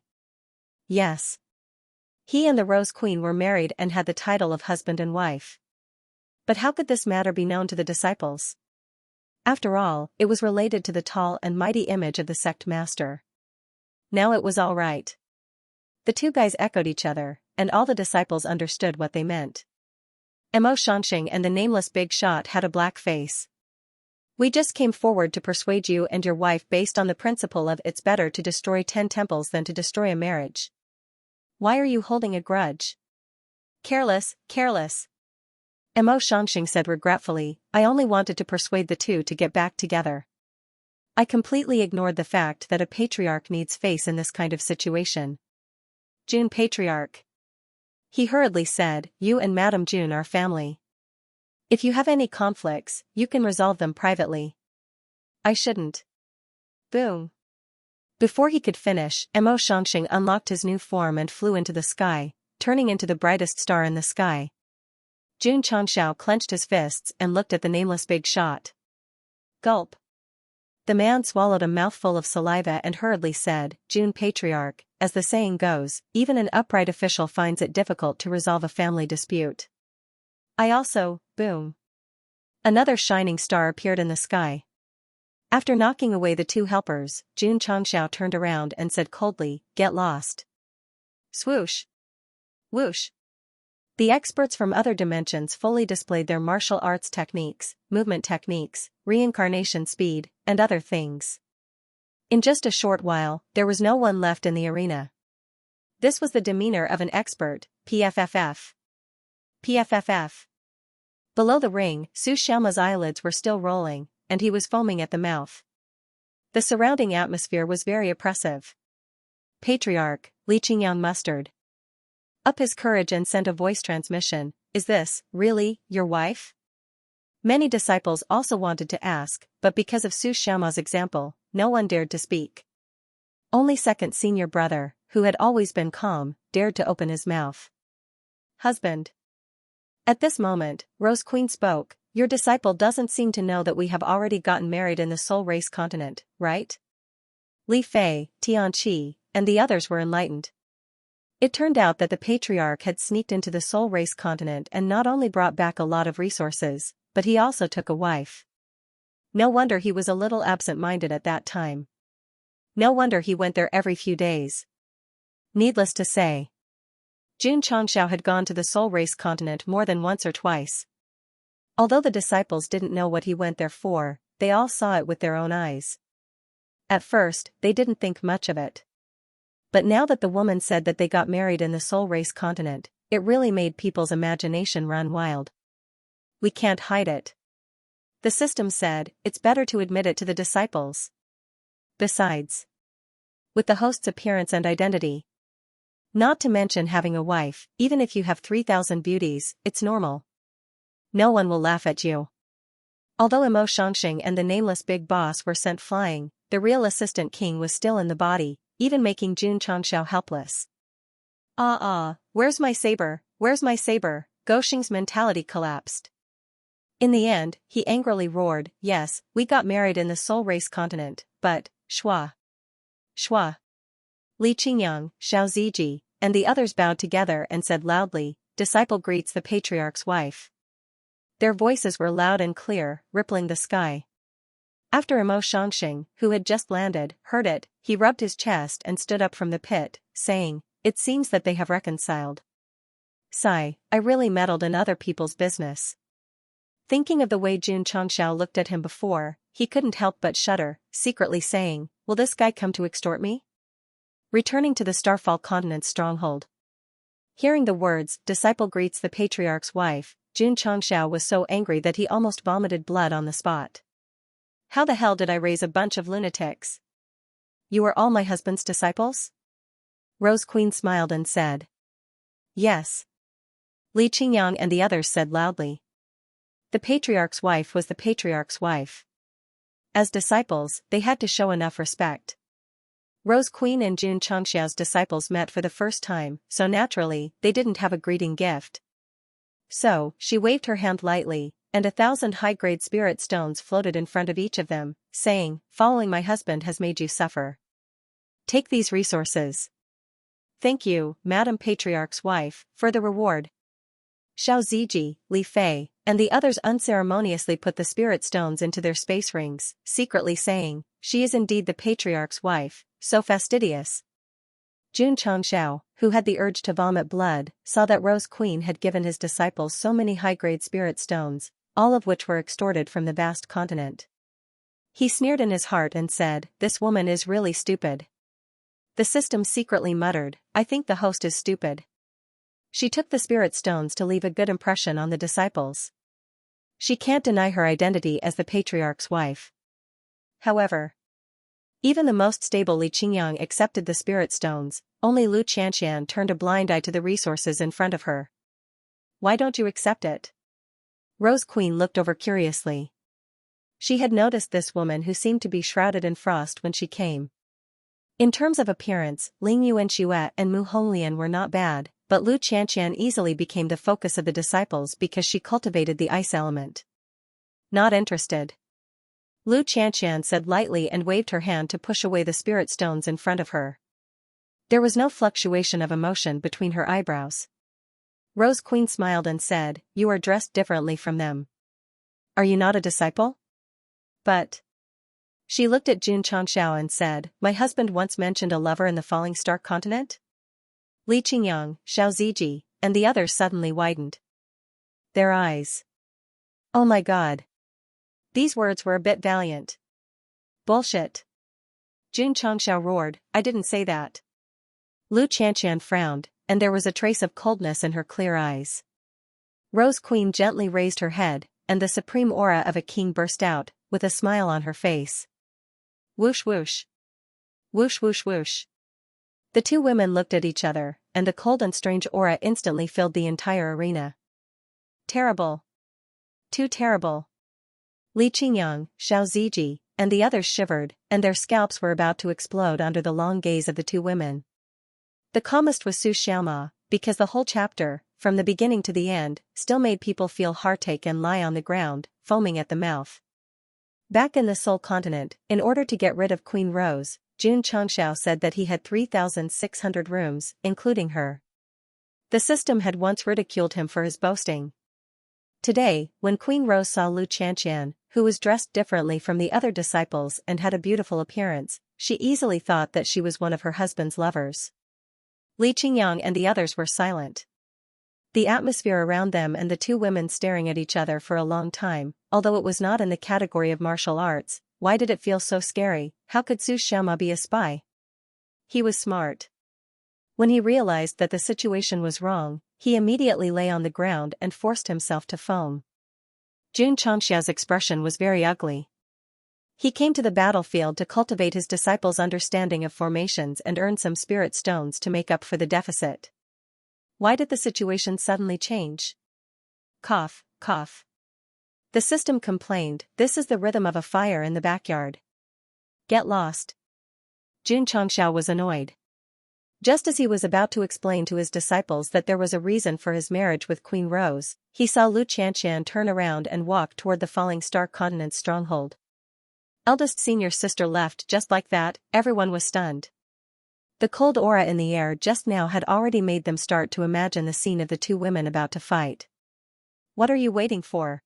Yes. He and the Rose Queen were married and had the title of husband and wife. But how could this matter be known to the disciples? After all, it was related to the tall and mighty image of the sect master. Now it was all right. The two guys echoed each other, and all the disciples understood what they meant. Imo Shangxing and the nameless big shot had a black face. We just came forward to persuade you and your wife based on the principle of it's better to destroy 10 temples than to destroy a marriage. Why are you holding a grudge? Careless. Imo Shangxing said regretfully, I only wanted to persuade the two to get back together. I completely ignored the fact that a patriarch needs face in this kind of situation. Jun Patriarch. He hurriedly said, you and Madame Jun are family. If you have any conflicts, you can resolve them privately. I shouldn't. Boom. Before he could finish, Imo Shangxing unlocked his new form and flew into the sky, turning into the brightest star in the sky. Jun Changxiao clenched his fists and looked at the nameless big shot. Gulp. The man swallowed a mouthful of saliva and hurriedly said, Jun Patriarch, as the saying goes, even an upright official finds it difficult to resolve a family dispute. I also, boom. Another shining star appeared in the sky. After knocking away the two helpers, Jun Changxiao turned around and said coldly, get lost. Swoosh. Whoosh. The experts from other dimensions fully displayed their martial arts techniques, movement techniques, reincarnation speed, and other things. In just a short while, there was no one left in the arena. This was the demeanor of an expert, PFFF. PFFF. Below the ring, Su Xiaoma's eyelids were still rolling, and he was foaming at the mouth. The surrounding atmosphere was very oppressive. Patriarch, Li Qingyang mustered up his courage and sent a voice transmission, is this, really, your wife? Many disciples also wanted to ask, but because of Su Xiaoma's example, no one dared to speak. Only second senior brother, who had always been calm, dared to open his mouth. Husband. At this moment, Rose Queen spoke, your disciple doesn't seem to know that we have already gotten married in the Soul Race continent, right? Li Fei, Tianqi, and the others were enlightened. It turned out that the patriarch had sneaked into the Soul Race continent and not only brought back a lot of resources, but he also took a wife. No wonder he was a little absent-minded at that time. No wonder he went there every few days. Needless to say, Jun Changxiao had gone to the Soul Race continent more than once or twice. Although the disciples didn't know what he went there for, they all saw it with their own eyes. At first, they didn't think much of it. But now that the woman said that they got married in the Soul Race continent, it really made people's imagination run wild. We can't hide it. The system said, it's better to admit it to the disciples. Besides, with the host's appearance and identity, not to mention having a wife, even if you have 3,000 beauties, it's normal. No one will laugh at you. Although Imo Shangxing and the nameless big boss were sent flying, the real assistant king was still in the body, even making Jun Changxiao helpless. Where's my saber, where's my saber? Goxing's mentality collapsed. In the end, he angrily roared, yes, we got married in the Soul Race continent, but, Shua. Li Qingyang, Xiao Ziji, and the others bowed together and said loudly, disciple greets the patriarch's wife. Their voices were loud and clear, rippling the sky. After Imo Shangxing, who had just landed, heard it, he rubbed his chest and stood up from the pit, saying, it seems that they have reconciled. Sigh, I really meddled in other people's business. Thinking of the way Xianxia looked at him before, he couldn't help but shudder, secretly saying, will this guy come to extort me? Returning to the Starfall continent's stronghold. Hearing the words, disciple greets the patriarch's wife, Xianxia was so angry that he almost vomited blood on the spot. How the hell did I raise a bunch of lunatics? You are all my husband's disciples? Rose Queen smiled and said. Yes. Li Qingyang and the others said loudly. The patriarch's wife was the patriarch's wife. As disciples, they had to show enough respect. Rose Queen and Xianxia's disciples met for the first time, so naturally, they didn't have a greeting gift. So, she waved her hand lightly, and 1,000 high-grade spirit stones floated in front of each of them, saying, following my husband has made you suffer. Take these resources. Thank you, Madam Patriarch's wife, for the reward. Xiao Ziji, Li Fei, and the others unceremoniously put the spirit stones into their space rings, secretly saying, she is indeed the patriarch's wife, so fastidious. Jun Changxiao, who had the urge to vomit blood, saw that Rose Queen had given his disciples so many high-grade spirit stones, all of which were extorted from the vast continent. He sneered in his heart and said, this woman is really stupid. The system secretly muttered, I think the host is stupid. She took the spirit stones to leave a good impression on the disciples. She can't deny her identity as the patriarch's wife. However, even the most stable Li Qingyang accepted the spirit stones, only Lu Qianxian turned a blind eye to the resources in front of her. Why don't you accept it? Rose Queen looked over curiously. She had noticed this woman who seemed to be shrouded in frost when she came. In terms of appearance, Ling Yuanxue and Mu Honglian were not bad, but Lu Qianxian easily became the focus of the disciples because she cultivated the ice element. Not interested. Lu Qianxian said lightly and waved her hand to push away the spirit stones in front of her. There was no fluctuation of emotion between her eyebrows. Rose Queen smiled and said, you are dressed differently from them. Are you not a disciple? But. She looked at Jun Changxiao and said, my husband once mentioned a lover in the falling star continent? Li Qingyang, Xiao Ziji, and the others suddenly widened their eyes. Oh my god. These words were a bit valiant. Bullshit. Jun Changxiao roared, I didn't say that. Lu Qianxian frowned, and there was a trace of coldness in her clear eyes. Rose Queen gently raised her head, and the supreme aura of a king burst out, with a smile on her face. Whoosh whoosh. Whoosh whoosh whoosh. The two women looked at each other, and a cold and strange aura instantly filled the entire arena. Terrible. Too terrible. Li Qingyang, Xiao Ziji, and the others shivered, and their scalps were about to explode under the long gaze of the two women. The calmest was Su Xiaoma, because the whole chapter, from the beginning to the end, still made people feel heartache and lie on the ground, foaming at the mouth. Back in the Soul Continent, in order to get rid of Queen Rose, Jun Changxiao said that he had 3,600 rooms, including her. The system had once ridiculed him for his boasting. Today, when Queen Rose saw Lu Qianxian, who was dressed differently from the other disciples and had a beautiful appearance, she easily thought that she was one of her husband's lovers. Li Qingyang and the others were silent. The atmosphere around them and the two women staring at each other for a long time, although it was not in the category of martial arts, why did it feel so scary? How could Su Xiaoma be a spy? He was smart. When he realized that the situation was wrong, he immediately lay on the ground and forced himself to foam. Jun Changxia's expression was very ugly. He came to the battlefield to cultivate his disciples' understanding of formations and earn some spirit stones to make up for the deficit. Why did the situation suddenly change? Cough, cough. The system complained, this is the rhythm of a fire in the backyard. Get lost. Jun Changxiao was annoyed. Just as he was about to explain to his disciples that there was a reason for his marriage with Queen Rose, he saw Lu Qianxian turn around and walk toward the falling star continent's stronghold. Eldest senior sister left just like that, everyone was stunned. The cold aura in the air just now had already made them start to imagine the scene of the two women about to fight. What are you waiting for?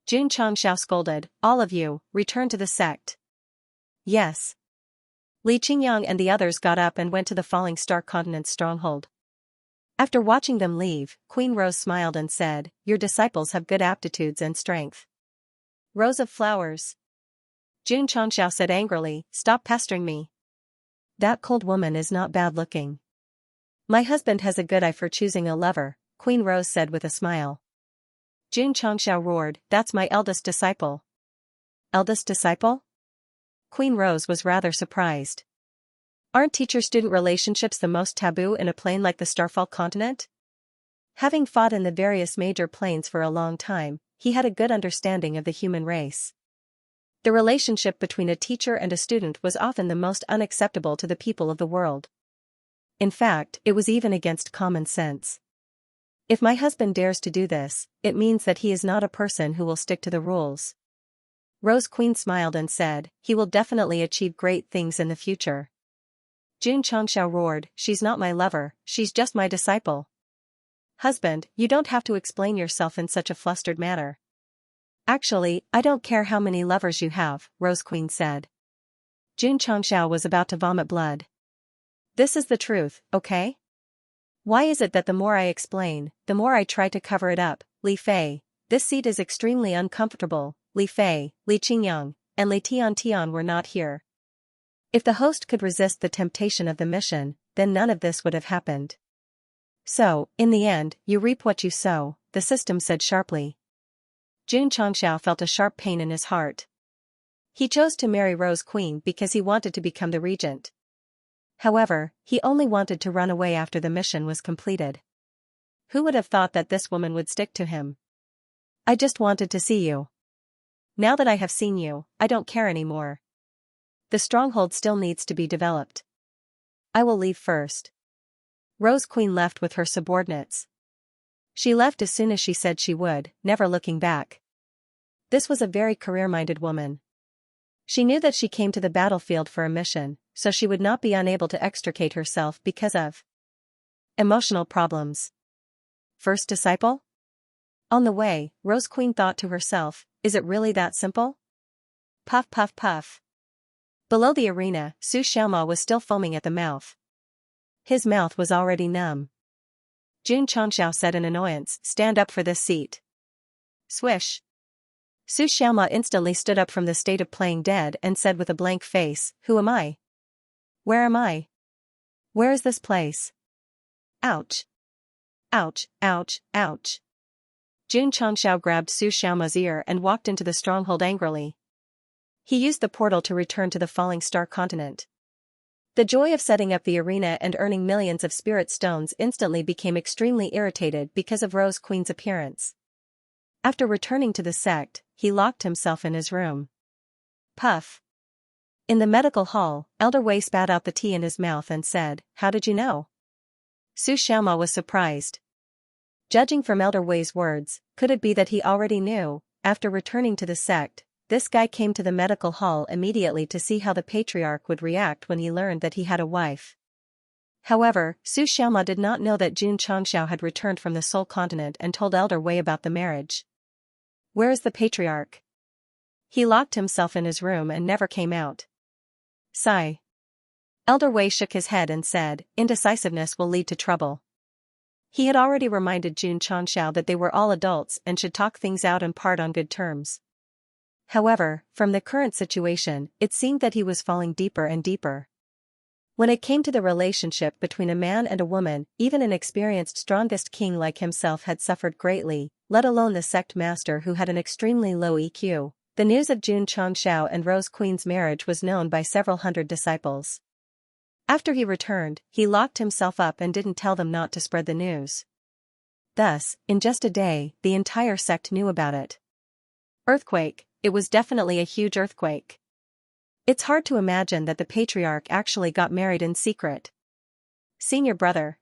Jun Changxiao scolded, all of you, return to the sect. Yes. Li Qingyang and the others got up and went to the falling star continent's stronghold. After watching them leave, Queen Rose smiled and said, "Your disciples have good aptitudes and strength." Rows of flowers. Xianxia said angrily, "Stop pestering me. That cold woman is not bad looking." "My husband has a good eye for choosing a lover," Queen Rose said with a smile. Xianxia roared, "That's my eldest disciple." Eldest disciple? Queen Rose was rather surprised. Aren't teacher-student relationships the most taboo in a plane like the Starfall continent? Having fought in the various major planes for a long time, he had a good understanding of the human race. The relationship between a teacher and a student was often the most unacceptable to the people of the world. In fact, it was even against common sense. If my husband dares to do this, it means that he is not a person who will stick to the rules. Rose Queen smiled and said, "He will definitely achieve great things in the future." Xianxia roared, "She's not my lover, she's just my disciple." "Husband, you don't have to explain yourself in such a flustered manner." "Actually, I don't care how many lovers you have," Rose Queen said. Xianxia was about to vomit blood. "This is the truth, okay? Why is it that the more I explain, the more I try to cover it up? Li Fei, this seat is extremely uncomfortable." Li Fei, Li Qingyang, and Li Tian were not here. If the host could resist the temptation of the mission, then none of this would have happened. "So, in the end, you reap what you sow," the system said sharply. Xianxia felt a sharp pain in his heart. He chose to marry Rose Queen because he wanted to become the regent. However, he only wanted to run away after the mission was completed. Who would have thought that this woman would stick to him? "I just wanted to see you. Now that I have seen you, I don't care anymore. The stronghold still needs to be developed. I will leave first." Rose Queen left with her subordinates. She left as soon as she said she would, never looking back. This was a very career-minded woman. She knew that she came to the battlefield for a mission, so she would not be unable to extricate herself because of emotional problems. First disciple? On the way, Rose Queen thought to herself, "Is it really that simple?" Puff puff puff. Below the arena, Xianxia was still foaming at the mouth. His mouth was already numb. Xianxia said in annoyance, "Stand up for this seat." Swish. Xianxia instantly stood up from the state of playing dead and said with a blank face, "Who am I? Where am I? Where is this place? Ouch. Ouch, ouch, ouch." Xianxia grabbed Xiaoma's ear and walked into the stronghold angrily. He used the portal to return to the falling star continent. The joy of setting up the arena and earning millions of spirit stones instantly became extremely irritated because of Rose Queen's appearance. After returning to the sect, he locked himself in his room. Puff. In the medical hall, Elder Wei spat out the tea in his mouth and said, "How did you know?" Xiaoma was surprised. Judging from Elder Wei's words, could it be that he already knew? After returning to the sect, this guy came to the medical hall immediately to see how the patriarch would react when he learned that he had a wife. However, Xiaoma did not know that Xianxia had returned from the Soul Continent and told Elder Wei about the marriage. Where is the patriarch? He locked himself in his room and never came out. Sigh. Elder Wei shook his head and said, "Indecisiveness will lead to trouble." He had already reminded Xianxia that they were all adults and should talk things out and part on good terms. However, from the current situation, it seemed that he was falling deeper and deeper. When it came to the relationship between a man and a woman, even an experienced strongest king like himself had suffered greatly, let alone the sect master who had an extremely low EQ. The news of Xianxia and Rose Queen's marriage was known by several hundred disciples. After he returned, he locked himself up and didn't tell them not to spread the news. Thus, in just a day, the entire sect knew about it. Earthquake. It was definitely a huge earthquake. It's hard to imagine that the patriarch actually got married in secret. Senior brother,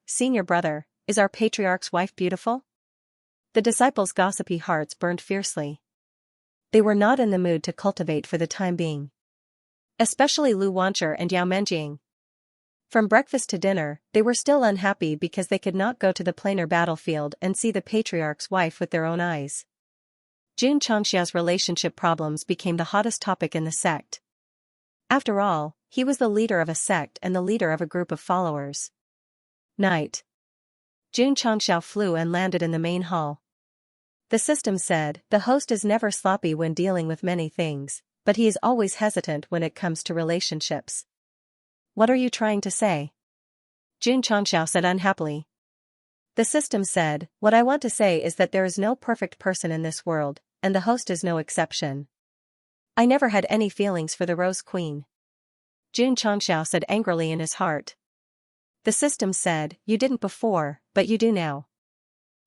is our patriarch's wife beautiful?" The disciples' gossipy hearts burned fiercely. They were not in the mood to cultivate for the time being. Especially Lu Wancher and Yao Menjing. From breakfast to dinner, they were still unhappy because they could not go to the planar battlefield and see the patriarch's wife with their own eyes. Xianxia's relationship problems became the hottest topic in the sect. After all, he was the leader of a sect and the leader of a group of followers. Night. Jun Changxiao flew and landed in the main hall. The system said, the host is never sloppy when dealing with many things, but he is always hesitant when it comes to relationships. What are you trying to say? Jun Changxiao said unhappily. The system said, what I want to say is that there is no perfect person in this world, and the host is no exception. I never had any feelings for the Rose Queen. Jun Changxiao said angrily in his heart. The system said, you didn't before, but you do now.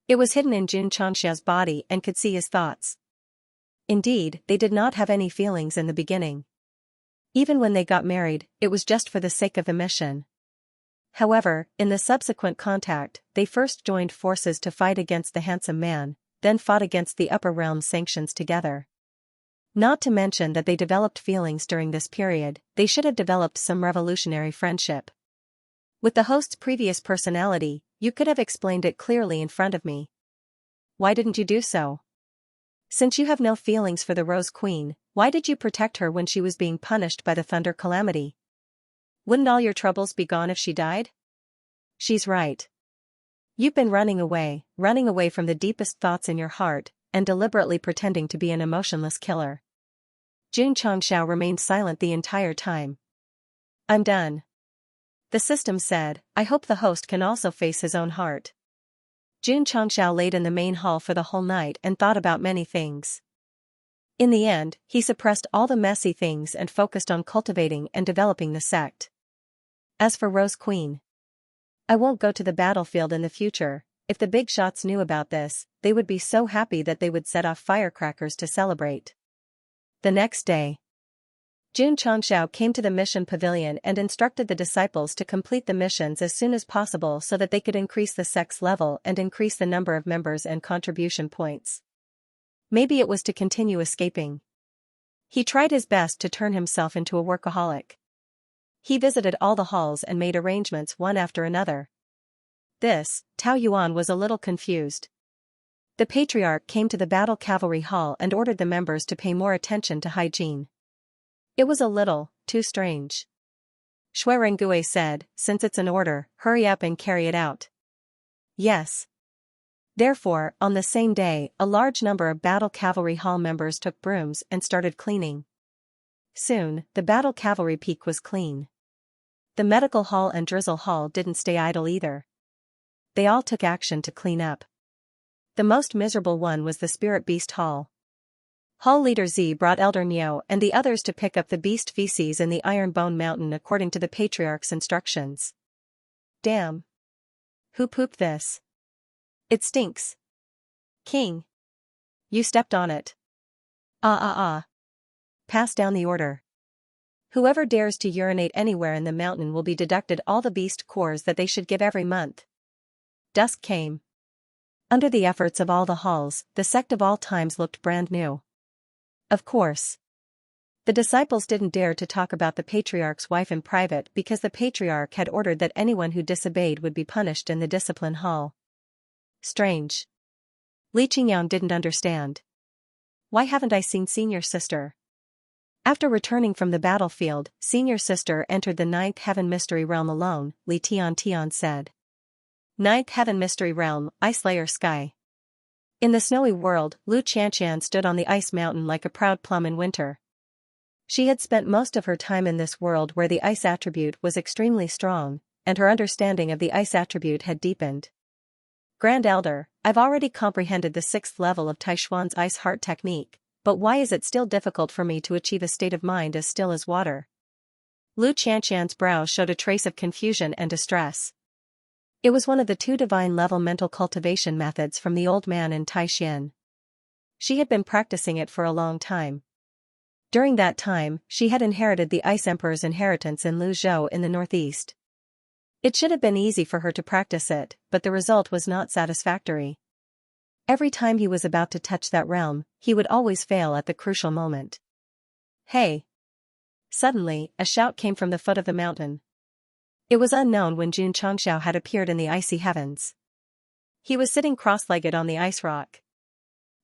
It was hidden in Jun Changxiao's body and could see his thoughts. Indeed, they did not have any feelings in the beginning. Even when they got married, it was just for the sake of the mission. However, in the subsequent contact, they first joined forces to fight against the handsome man, then fought against the upper realm sanctions together. Not to mention that they developed feelings during this period, they should have developed some revolutionary friendship. With the host's previous personality, you could have explained it clearly in front of me. Why didn't you do so? Since you have no feelings for the Rose Queen, why did you protect her when she was being punished by the Thunder Calamity? Wouldn't all your troubles be gone if she died? She's right. You've been running away from the deepest thoughts in your heart, and deliberately pretending to be an emotionless killer. Jun Changxiao remained silent the entire time. I'm done. The system said, I hope the host can also face his own heart. Jun Changxiao laid in the main hall for the whole night and thought about many things. In the end, he suppressed all the messy things and focused on cultivating and developing the sect. As for Rose Queen, I won't go to the battlefield in the future. If the big shots knew about this, they would be so happy that they would set off firecrackers to celebrate. The next day, Jun Changxiao came to the mission pavilion and instructed the disciples to complete the missions as soon as possible so that they could increase the sect's level and increase the number of members and contribution points. Maybe it was to continue escaping. He tried his best to turn himself into a workaholic. He visited all the halls and made arrangements one after another. This, Tao Yuan was a little confused. The patriarch came to the battle cavalry hall and ordered the members to pay more attention to hygiene. It was a little too strange. Shui Rengue said, since it's an order, hurry up and carry it out. Yes. Therefore, on the same day, a large number of battle cavalry hall members took brooms and started cleaning. Soon, the battle cavalry peak was clean. The medical hall and drizzle hall didn't stay idle either. They all took action to clean up. The most miserable one was the spirit beast hall. Hall leader Z brought Elder Niao and the others to pick up the beast feces in the Iron Bone Mountain according to the patriarch's instructions. Damn. Who pooped this? It stinks. King. You stepped on it. Pass down the order. Whoever dares to urinate anywhere in the mountain will be deducted all the beast cores that they should give every month. Dusk came. Under the efforts of all the halls, the sect of all times looked brand new. Of course. The disciples didn't dare to talk about the patriarch's wife in private because the patriarch had ordered that anyone who disobeyed would be punished in the discipline hall. Strange. Li Qingyang didn't understand. Why haven't I seen senior sister? After returning from the battlefield, senior sister entered the ninth heaven mystery realm alone, Li Tian said. Ninth heaven mystery realm, Ice Layer Sky. In the snowy world, Lu Qianxian stood on the ice mountain like a proud plum in winter. She had spent most of her time in this world where the ice attribute was extremely strong, and her understanding of the ice attribute had deepened. Grand Elder, I've already comprehended the 6th level of Taishuan's ice heart technique, but why is it still difficult for me to achieve a state of mind as still as water? Lu Qianxian's brow showed a trace of confusion and distress. It was one of the 2 divine-level mental cultivation methods from the old man in Taixin. She had been practicing it for a long time. During that time, she had inherited the Ice Emperor's inheritance in Luzhou in the northeast. It should have been easy for her to practice it, but the result was not satisfactory. Every time he was about to touch that realm, he would always fail at the crucial moment. Hey! Suddenly, a shout came from the foot of the mountain. It was unknown when Jun Changxiao had appeared in the icy heavens. He was sitting cross-legged on the ice rock.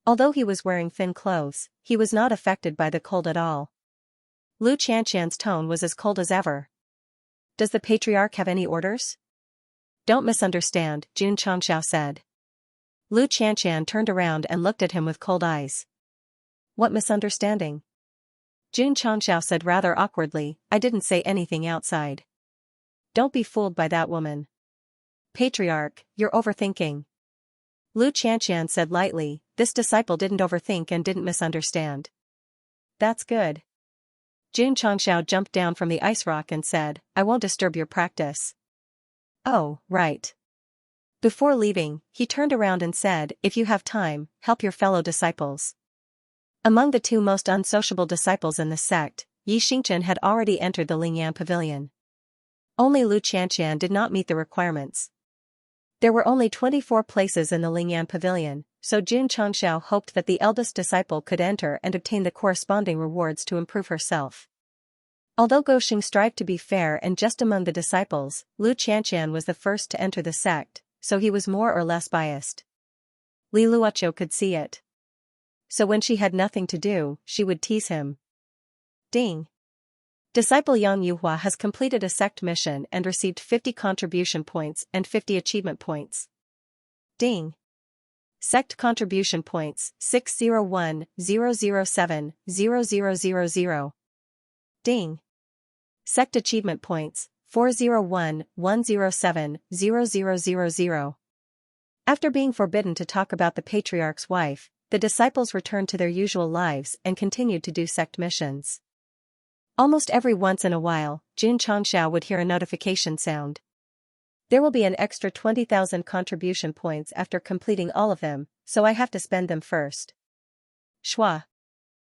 Although he was wearing thin clothes, he was not affected by the cold at all. Lu Qianxian's tone was as cold as ever. Does the patriarch have any orders? Don't misunderstand, Jun Changxiao said. Lu Qianqian turned around and looked at him with cold eyes. What misunderstanding? Jun Changxiao said rather awkwardly, I didn't say anything outside. Don't be fooled by that woman. Patriarch, you're overthinking. Lu Qianqian said lightly, this disciple didn't overthink and didn't misunderstand. That's good. Jun Changxiao jumped down from the ice rock and said, I won't disturb your practice. Oh, right. Before leaving, he turned around and said, if you have time, help your fellow disciples. Among the two most unsociable disciples in the sect, Yi Xingchen had already entered the Lingyan pavilion. Only Lu Qianqian did not meet the requirements. There were only 24 places in the Lingyan pavilion, so Jun Changxiao hoped that the eldest disciple could enter and obtain the corresponding rewards to improve herself. Although Goxing strived to be fair and just among the disciples, Lu Qianqian was the first to enter the sect, so he was more or less biased. Li Luoqiu could see it. So when she had nothing to do, she would tease him. Ding. Disciple Yang Yuhua has completed a sect mission and received 50 contribution points and 50 achievement points. Ding. Sect contribution points 601-007-0000. Ding. Sect achievement points 401-107-0000. After being forbidden to talk about the patriarch's wife, the disciples returned to their usual lives and continued to do sect missions. Almost every once in a while, Jun Changxiao would hear a notification sound. There will be an extra 20,000 contribution points after completing all of them, so I have to spend them first. Schwa.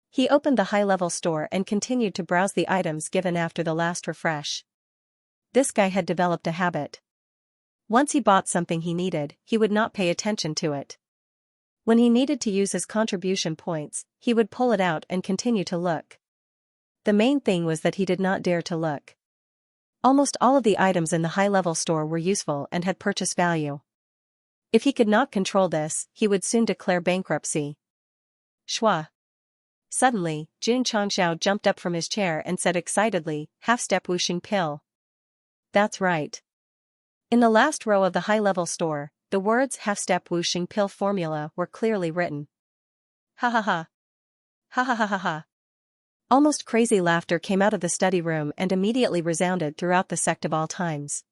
He opened the high-level store and continued to browse the items given after the last refresh. This guy had developed a habit. Once he bought something he needed, he would not pay attention to it. When he needed to use his contribution points, he would pull it out and continue to look. The main thing was that he did not dare to look. Almost all of the items in the high-level store were useful and had purchase value. If he could not control this, he would soon declare bankruptcy. Schwa. Suddenly, Jun Changxiao jumped up from his chair and said excitedly, half-step whooshing pill. That's right. In the last row of the high-level store, the words half-step whooshing pill formula were clearly written. Ha ha ha. Ha ha ha ha ha. Almost crazy laughter came out of the study room and immediately resounded throughout the sect of all times.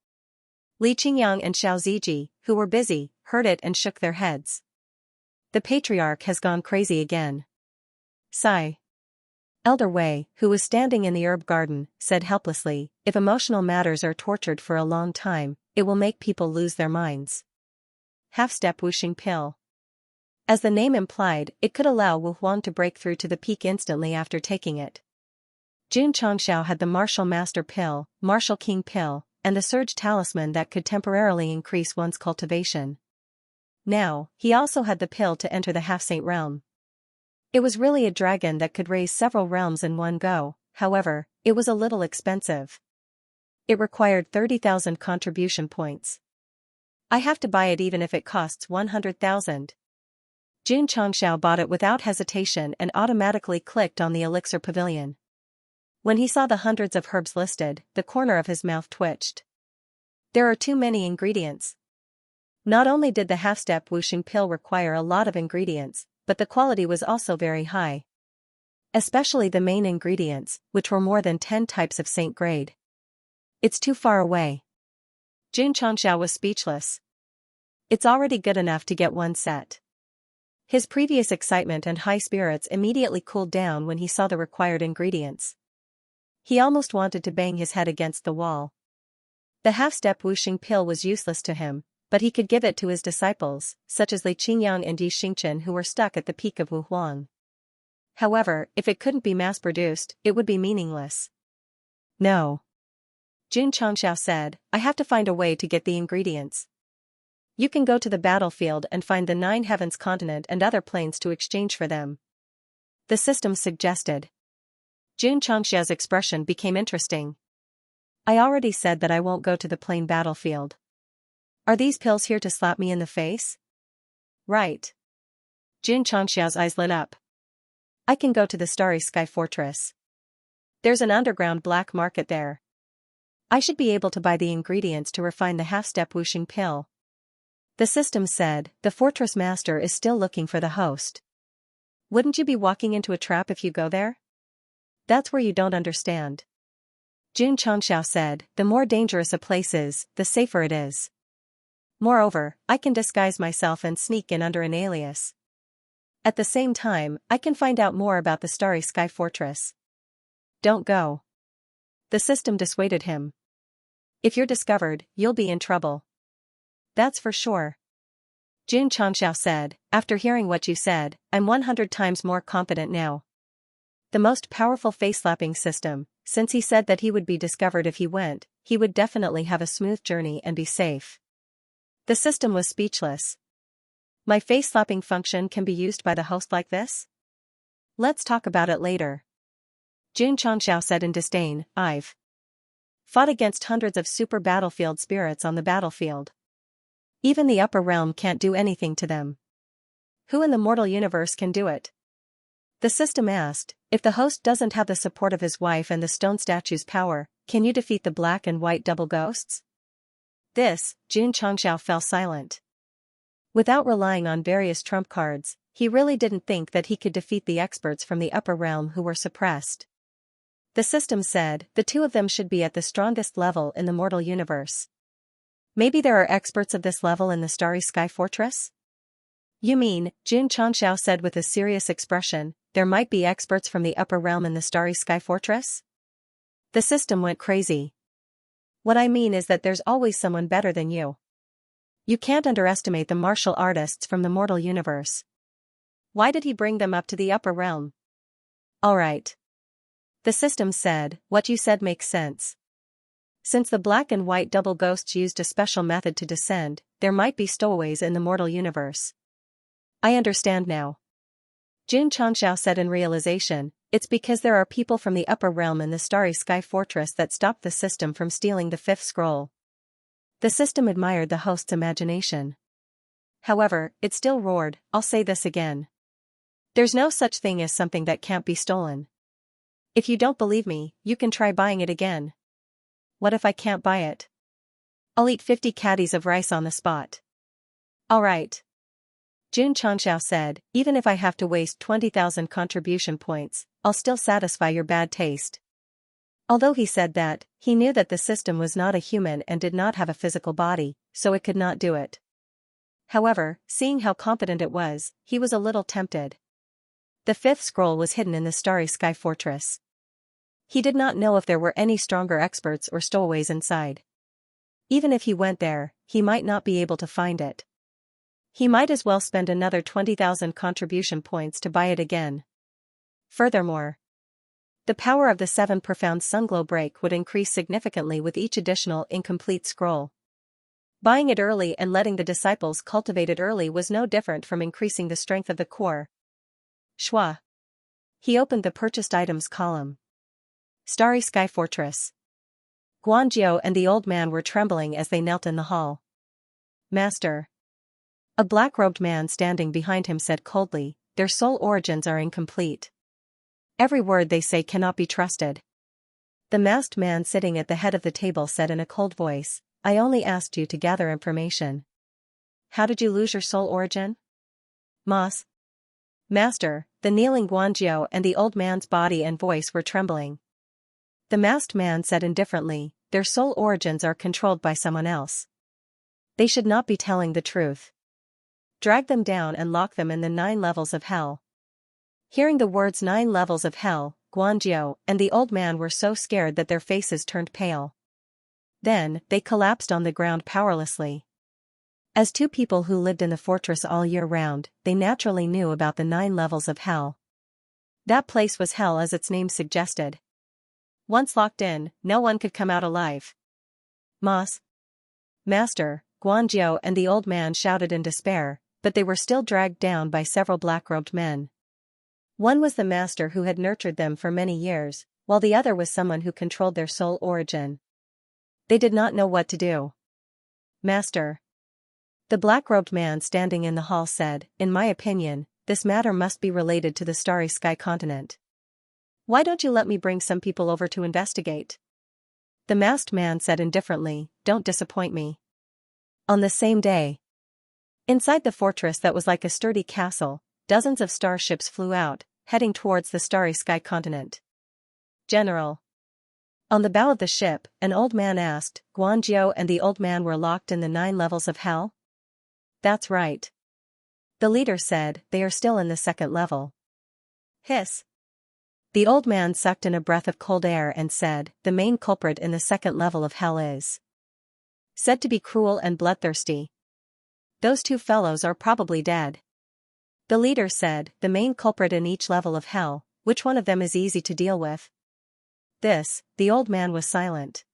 Li Qingyang and Xiao Ziji, who were busy, heard it and shook their heads. The patriarch has gone crazy again. Sigh. Elder Wei, who was standing in the herb garden, said helplessly, if emotional matters are tortured for a long time, it will make people lose their minds. Half-step whooshing pill. As the name implied, it could allow Wu Huang to break through to the peak instantly after taking it. Jun Changxiao had the Martial Master Pill, Martial King Pill, and the Surge Talisman that could temporarily increase one's cultivation. Now, he also had the pill to enter the Half-Saint realm. It was really a dragon that could raise several realms in one go, however, it was a little expensive. It required 30,000 contribution points. I have to buy it even if it costs 100,000. Jun Changxiao bought it without hesitation and automatically clicked on the elixir pavilion. When he saw the hundreds of herbs listed, the corner of his mouth twitched. There are too many ingredients. Not only did the half-step whooshing pill require a lot of ingredients, but the quality was also very high. Especially the main ingredients, which were more than 10 types of saint grade. It's too far away. Jun Changxiao was speechless. It's already good enough to get one set. His previous excitement and high spirits immediately cooled down when he saw the required ingredients. He almost wanted to bang his head against the wall. The half-step whooshing pill was useless to him, but he could give it to his disciples, such as Li Qingyang and Yi Xingchen, who were stuck at the peak of Wu Huang. However, if it couldn't be mass-produced, it would be meaningless. No. Jun Changxiao said, I have to find a way to get the ingredients. You can go to the battlefield and find the 9 heavens continent and other planes to exchange for them. The system suggested. Jun Changxiao's expression became interesting. I already said that I won't go to the plane battlefield. Are these pills here to slap me in the face? Right. Jun Changxiao's eyes lit up. I can go to the Starry Sky Fortress. There's an underground black market there. I should be able to buy the ingredients to refine the half-step whooshing pill. The system said, the fortress master is still looking for the host. Wouldn't you be walking into a trap if you go there? That's where you don't understand. Xianxia said, the more dangerous a place is, the safer it is. Moreover, I can disguise myself and sneak in under an alias. At the same time, I can find out more about the Starry Sky Fortress. Don't go. The system dissuaded him. If you're discovered, you'll be in trouble. That's for sure. Xianxia said, after hearing what you said, I'm 100 times more confident now. The most powerful face-slapping system, since he said that he would be discovered if he went, he would definitely have a smooth journey and be safe. The system was speechless. My face-slapping function can be used by the host like this? Let's talk about it later. Xianxia said in disdain, I've fought against hundreds of super battlefield spirits on the battlefield. Even the upper realm can't do anything to them. Who in the mortal universe can do it? The system asked, if the host doesn't have the support of his wife and the stone statue's power, can you defeat the black and white double ghosts? This, Xianxia fell silent. Without relying on various trump cards, he really didn't think that he could defeat the experts from the upper realm who were suppressed. The system said, the two of them should be at the strongest level in the mortal universe. Maybe there are experts of this level in the Starry Sky Fortress? You mean, Xianxia said with a serious expression, there might be experts from the upper realm in the Starry Sky Fortress? The system went crazy. What I mean is that there's always someone better than you. You can't underestimate the martial artists from the mortal universe. Why did he bring them up to the upper realm? Alright. The system said, what you said makes sense. Since the black and white double ghosts used a special method to descend, there might be stowaways in the mortal universe. I understand now. Xianxia said in realization, it's because there are people from the upper realm in the Starry Sky Fortress that stopped the system from stealing the fifth scroll. The system admired the host's imagination. However, it still roared, I'll say this again. There's no such thing as something that can't be stolen. If you don't believe me, you can try buying it again. What if I can't buy it? I'll eat 50 caddies of rice on the spot. Alright. Xianxia said, even if I have to waste 20,000 contribution points, I'll still satisfy your bad taste. Although he said that, he knew that the system was not a human and did not have a physical body, so it could not do it. However, seeing how confident it was, he was a little tempted. The fifth scroll was hidden in the Starry Sky Fortress. He did not know if there were any stronger experts or stowaways inside. Even if he went there, he might not be able to find it. He might as well spend another 20,000 contribution points to buy it again. Furthermore, the power of the 7 profound sunglow break would increase significantly with each additional incomplete scroll. Buying it early and letting the disciples cultivate it early was no different from increasing the strength of the core. Shwa. He opened the purchased items column. Starry Sky Fortress. Guanjiao and the old man were trembling as they knelt in the hall. Master. A black-robed man standing behind him said coldly, their soul origins are incomplete. Every word they say cannot be trusted. The masked man sitting at the head of the table said in a cold voice, I only asked you to gather information. How did you lose your soul origin? Mas. Master, the kneeling Guanjiao and the old man's body and voice were trembling. The masked man said indifferently, their soul origins are controlled by someone else. They should not be telling the truth. Drag them down and lock them in the 9 levels of hell. Hearing the words 9 levels of hell, Guanjiao and the old man were so scared that their faces turned pale. Then, they collapsed on the ground powerlessly. As 2 people who lived in the fortress all year round, they naturally knew about the 9 levels of hell. That place was hell as its name suggested. Once locked in, no one could come out alive. Mas. Master, Guanjiao and the old man shouted in despair, but they were still dragged down by several black-robed men. One was the master who had nurtured them for many years, while the other was someone who controlled their soul origin. They did not know what to do. Master. The black-robed man standing in the hall said, in my opinion, this matter must be related to the Starry Sky continent. Why don't you let me bring some people over to investigate? The masked man said indifferently, "Don't disappoint me." On the same day, inside the fortress that was like a sturdy castle, dozens of starships flew out, heading towards the starry sky continent. "General." On the bow of the ship, an old man asked. Guanzhou and the old man were locked in the 9 levels of hell? "That's right." The leader said, "They are still in the 2nd level." Hiss. The old man sucked in a breath of cold air and said, "The main culprit in the 2nd level of hell is said to be cruel and bloodthirsty. Those 2 fellows are probably dead." The leader said, "The main culprit in each level of hell, which one of them is easy to deal with?" The old man was silent.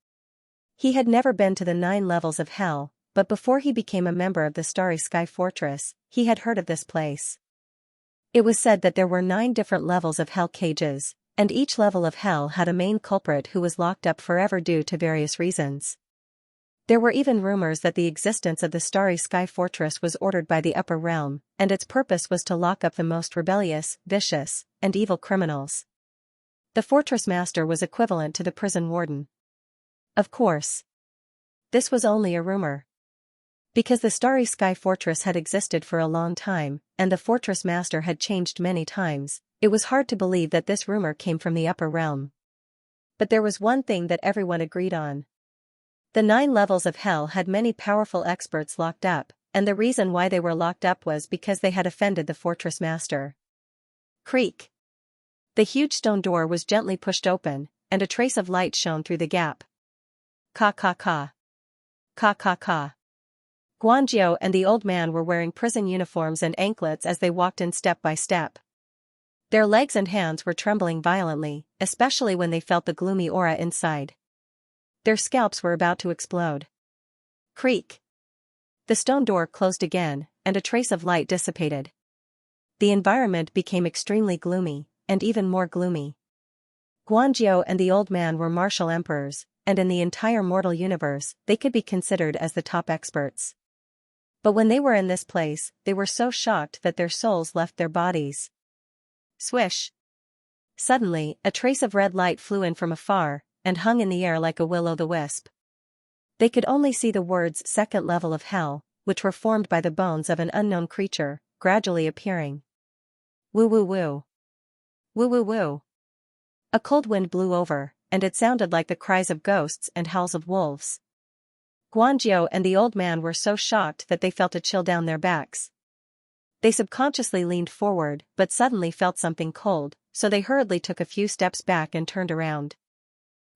He had never been to the 9 levels of hell, but before he became a member of the Starry Sky Fortress, he had heard of this place. It was said that there were 9 different levels of hell cages, and each level of hell had a main culprit who was locked up forever due to various reasons. There were even rumors that the existence of the Starry Sky Fortress was ordered by the upper realm, and its purpose was to lock up the most rebellious, vicious, and evil criminals. The fortress master was equivalent to the prison warden. Of course, this was only a rumor. Because the Starry Sky Fortress had existed for a long time, and the fortress master had changed many times, it was hard to believe that this rumor came from the upper realm. But there was one thing that everyone agreed on. The 9 levels of hell had many powerful experts locked up, and the reason why they were locked up was because they had offended the fortress master. Creak. The huge stone door was gently pushed open, and a trace of light shone through the gap. Ka ka ka. Ka ka ka. Guanzhou and the old man were wearing prison uniforms and anklets as they walked in step by step. Their legs and hands were trembling violently, especially when they felt the gloomy aura inside. Their scalps were about to explode. Creak. The stone door closed again, and a trace of light dissipated. The environment became extremely gloomy, and even more gloomy. Guanzhou and the old man were martial emperors, and in the entire mortal universe, they could be considered as the top experts. But when they were in this place, they were so shocked that their souls left their bodies. Swish! Suddenly, a trace of red light flew in from afar, and hung in the air like a will-o'-the-wisp. They could only see the words "2nd level of hell," which were formed by the bones of an unknown creature, gradually appearing. Woo woo woo. Woo woo woo. A cold wind blew over, and it sounded like the cries of ghosts and howls of wolves. Guanzhou and the old man were so shocked that they felt a chill down their backs. They subconsciously leaned forward but suddenly felt something cold, so they hurriedly took a few steps back and turned around.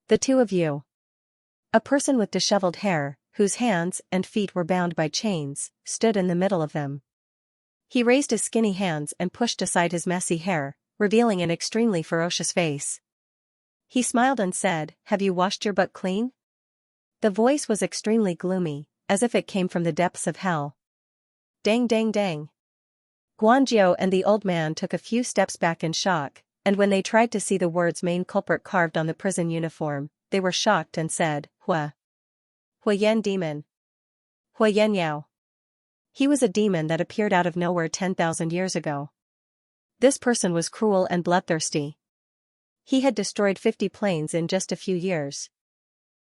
"The 2 of you." A person with disheveled hair, whose hands and feet were bound by chains, stood in the middle of them. He raised his skinny hands and pushed aside his messy hair, revealing an extremely ferocious face. He smiled and said, "Have you washed your butt clean?" The voice was extremely gloomy, as if it came from the depths of hell. Dang dang dang. Guanzhou and the old man took a few steps back in shock, and when they tried to see the words "main culprit" carved on the prison uniform, they were shocked and said, "Hua. Hua Yen demon. Hua Yen Yao." He was a demon that appeared out of nowhere 10,000 years ago. This person was cruel and bloodthirsty. He had destroyed 50 planes in just a few years.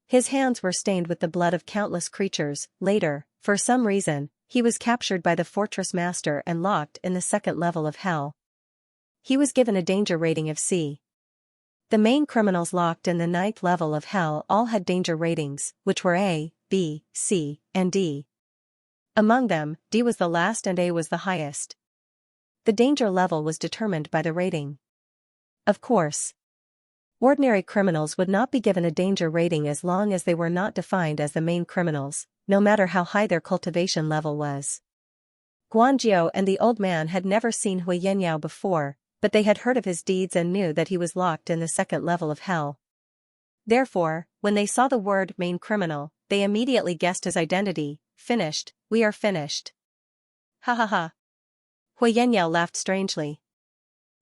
His hands were stained with the blood of countless creatures. Later, for some reason, he was captured by the fortress master and locked in the 2nd level of hell. He was given a danger rating of C. The main criminals locked in the 9th level of hell all had danger ratings, which were A, B, C, and D. Among them, D was the last and A was the highest. The danger level was determined by the rating. Of course, ordinary criminals would not be given a danger rating as long as they were not defined as the main criminals, no matter how high their cultivation level was. Guanzhou and the old man had never seen Hui Yenyao before, but they had heard of his deeds and knew that he was locked in the 2nd level of hell. Therefore, when they saw the word "main criminal," they immediately guessed his identity. "Finished, we are finished." Ha ha ha. Hui Yenyao laughed strangely.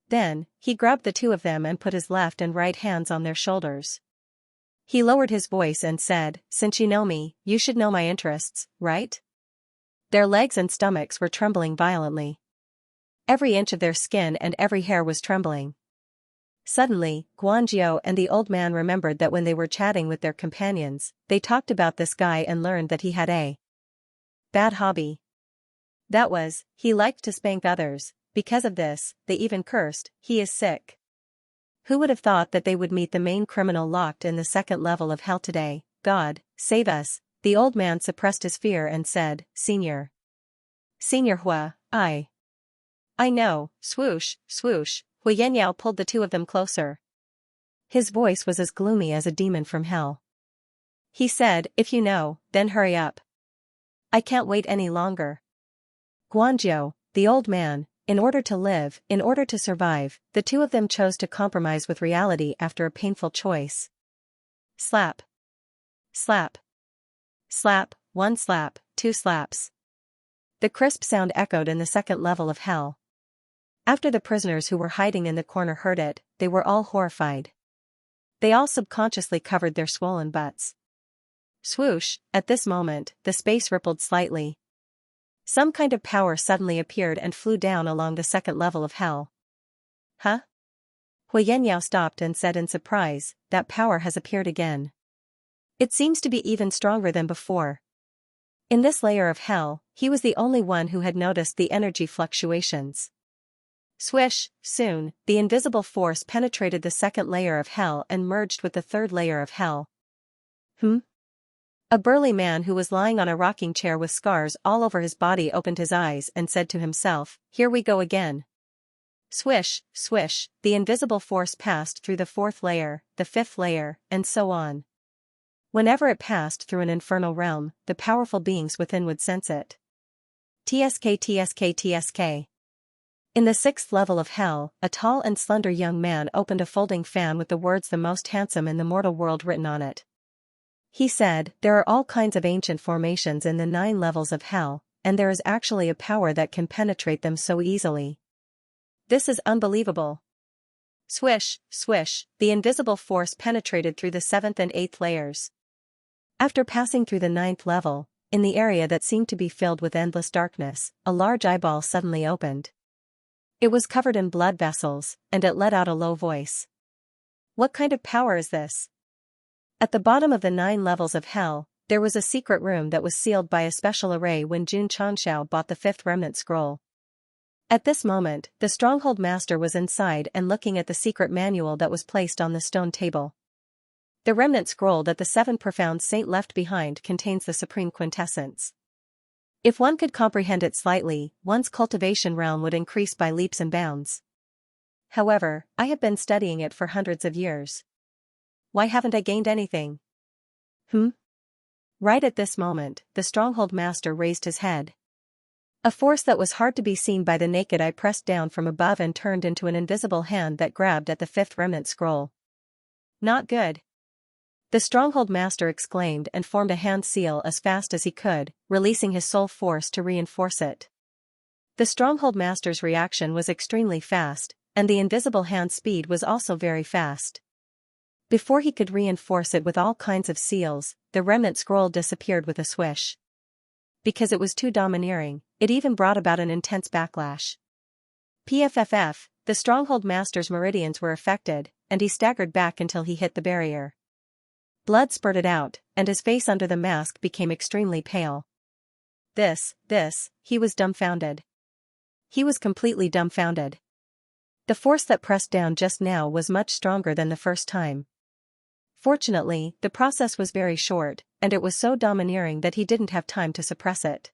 Then, he grabbed the 2 of them and put his left and right hands on their shoulders. He lowered his voice and said, "Since you know me, you should know my interests, right?" Their legs and stomachs were trembling violently. Every inch of their skin and every hair was trembling. Suddenly, Guanzhou and the old man remembered that when they were chatting with their companions, they talked about this guy and learned that he had a bad hobby. That was, he liked to spank others. Because of this, they even cursed, "He is sick." Who would have thought that they would meet the main criminal locked in the second level of hell today? God, save us. The old man suppressed his fear and said, Senior Hua, I know, swoosh, swoosh. Hu Yenyao pulled the two of them closer. His voice was as gloomy as a demon from hell. He said, if you know, then hurry up. I can't wait any longer. Guanzhou, the old man, in order to live, in order to survive, the two of them chose to compromise with reality after a painful choice. Slap. Slap. Slap, one slap, two slaps. The crisp sound echoed in the second level of hell. After the prisoners who were hiding in the corner heard it, they were all horrified. They all subconsciously covered their swollen butts. Swoosh, at this moment, the space rippled slightly. Some kind of power suddenly appeared and flew down along the second level of hell. Huh? Hu Yenyao stopped and said in surprise, that power has appeared again. It seems to be even stronger than before. In this layer of hell, he was the only one who had noticed the energy fluctuations. Swish, soon, the invisible force penetrated the second layer of hell and merged with the third layer of hell. A burly man who was lying on a rocking chair with scars all over his body opened his eyes and said to himself, here we go again. Swish, swish, the invisible force passed through the fourth layer, the fifth layer, and so on. Whenever it passed through an infernal realm, the powerful beings within would sense it. TSK TSK TSK. In the sixth level of hell, a tall and slender young man opened a folding fan with the words "the most handsome in the mortal world" written on it. He said, there are all kinds of ancient formations in the 9 levels of hell, and there is actually a power that can penetrate them so easily. This is unbelievable. Swish, swish, the invisible force penetrated through the 7th and 8th layers. After passing through the 9th level, in the area that seemed to be filled with endless darkness, a large eyeball suddenly opened. It was covered in blood vessels, and it let out a low voice. What kind of power is this? At the bottom of the 9 levels of hell, there was a secret room that was sealed by a special array when Jun Changshao bought the 5th remnant scroll. At this moment, the stronghold master was inside and looking at the secret manual that was placed on the stone table. The remnant scroll that the 7 profound saint left behind contains the supreme quintessence. If one could comprehend it slightly, one's cultivation realm would increase by leaps and bounds. However, I have been studying it for hundreds of years. Why haven't I gained anything? Right at this moment, the stronghold master raised his head. A force that was hard to be seen by the naked eye pressed down from above and turned into an invisible hand that grabbed at the 5th remnant scroll. Not good. The stronghold master exclaimed and formed a hand seal as fast as he could, releasing his soul force to reinforce it. The stronghold master's reaction was extremely fast, and the invisible hand's speed was also very fast. Before he could reinforce it with all kinds of seals, the remnant scroll disappeared with a swish. Because it was too domineering, it even brought about an intense backlash. PFFF, the stronghold master's meridians were affected, and he staggered back until he hit the barrier. Blood spurted out, and his face under the mask became extremely pale. He was dumbfounded. He was completely dumbfounded. The force that pressed down just now was much stronger than the first time. Fortunately, the process was very short, and it was so domineering that he didn't have time to suppress it.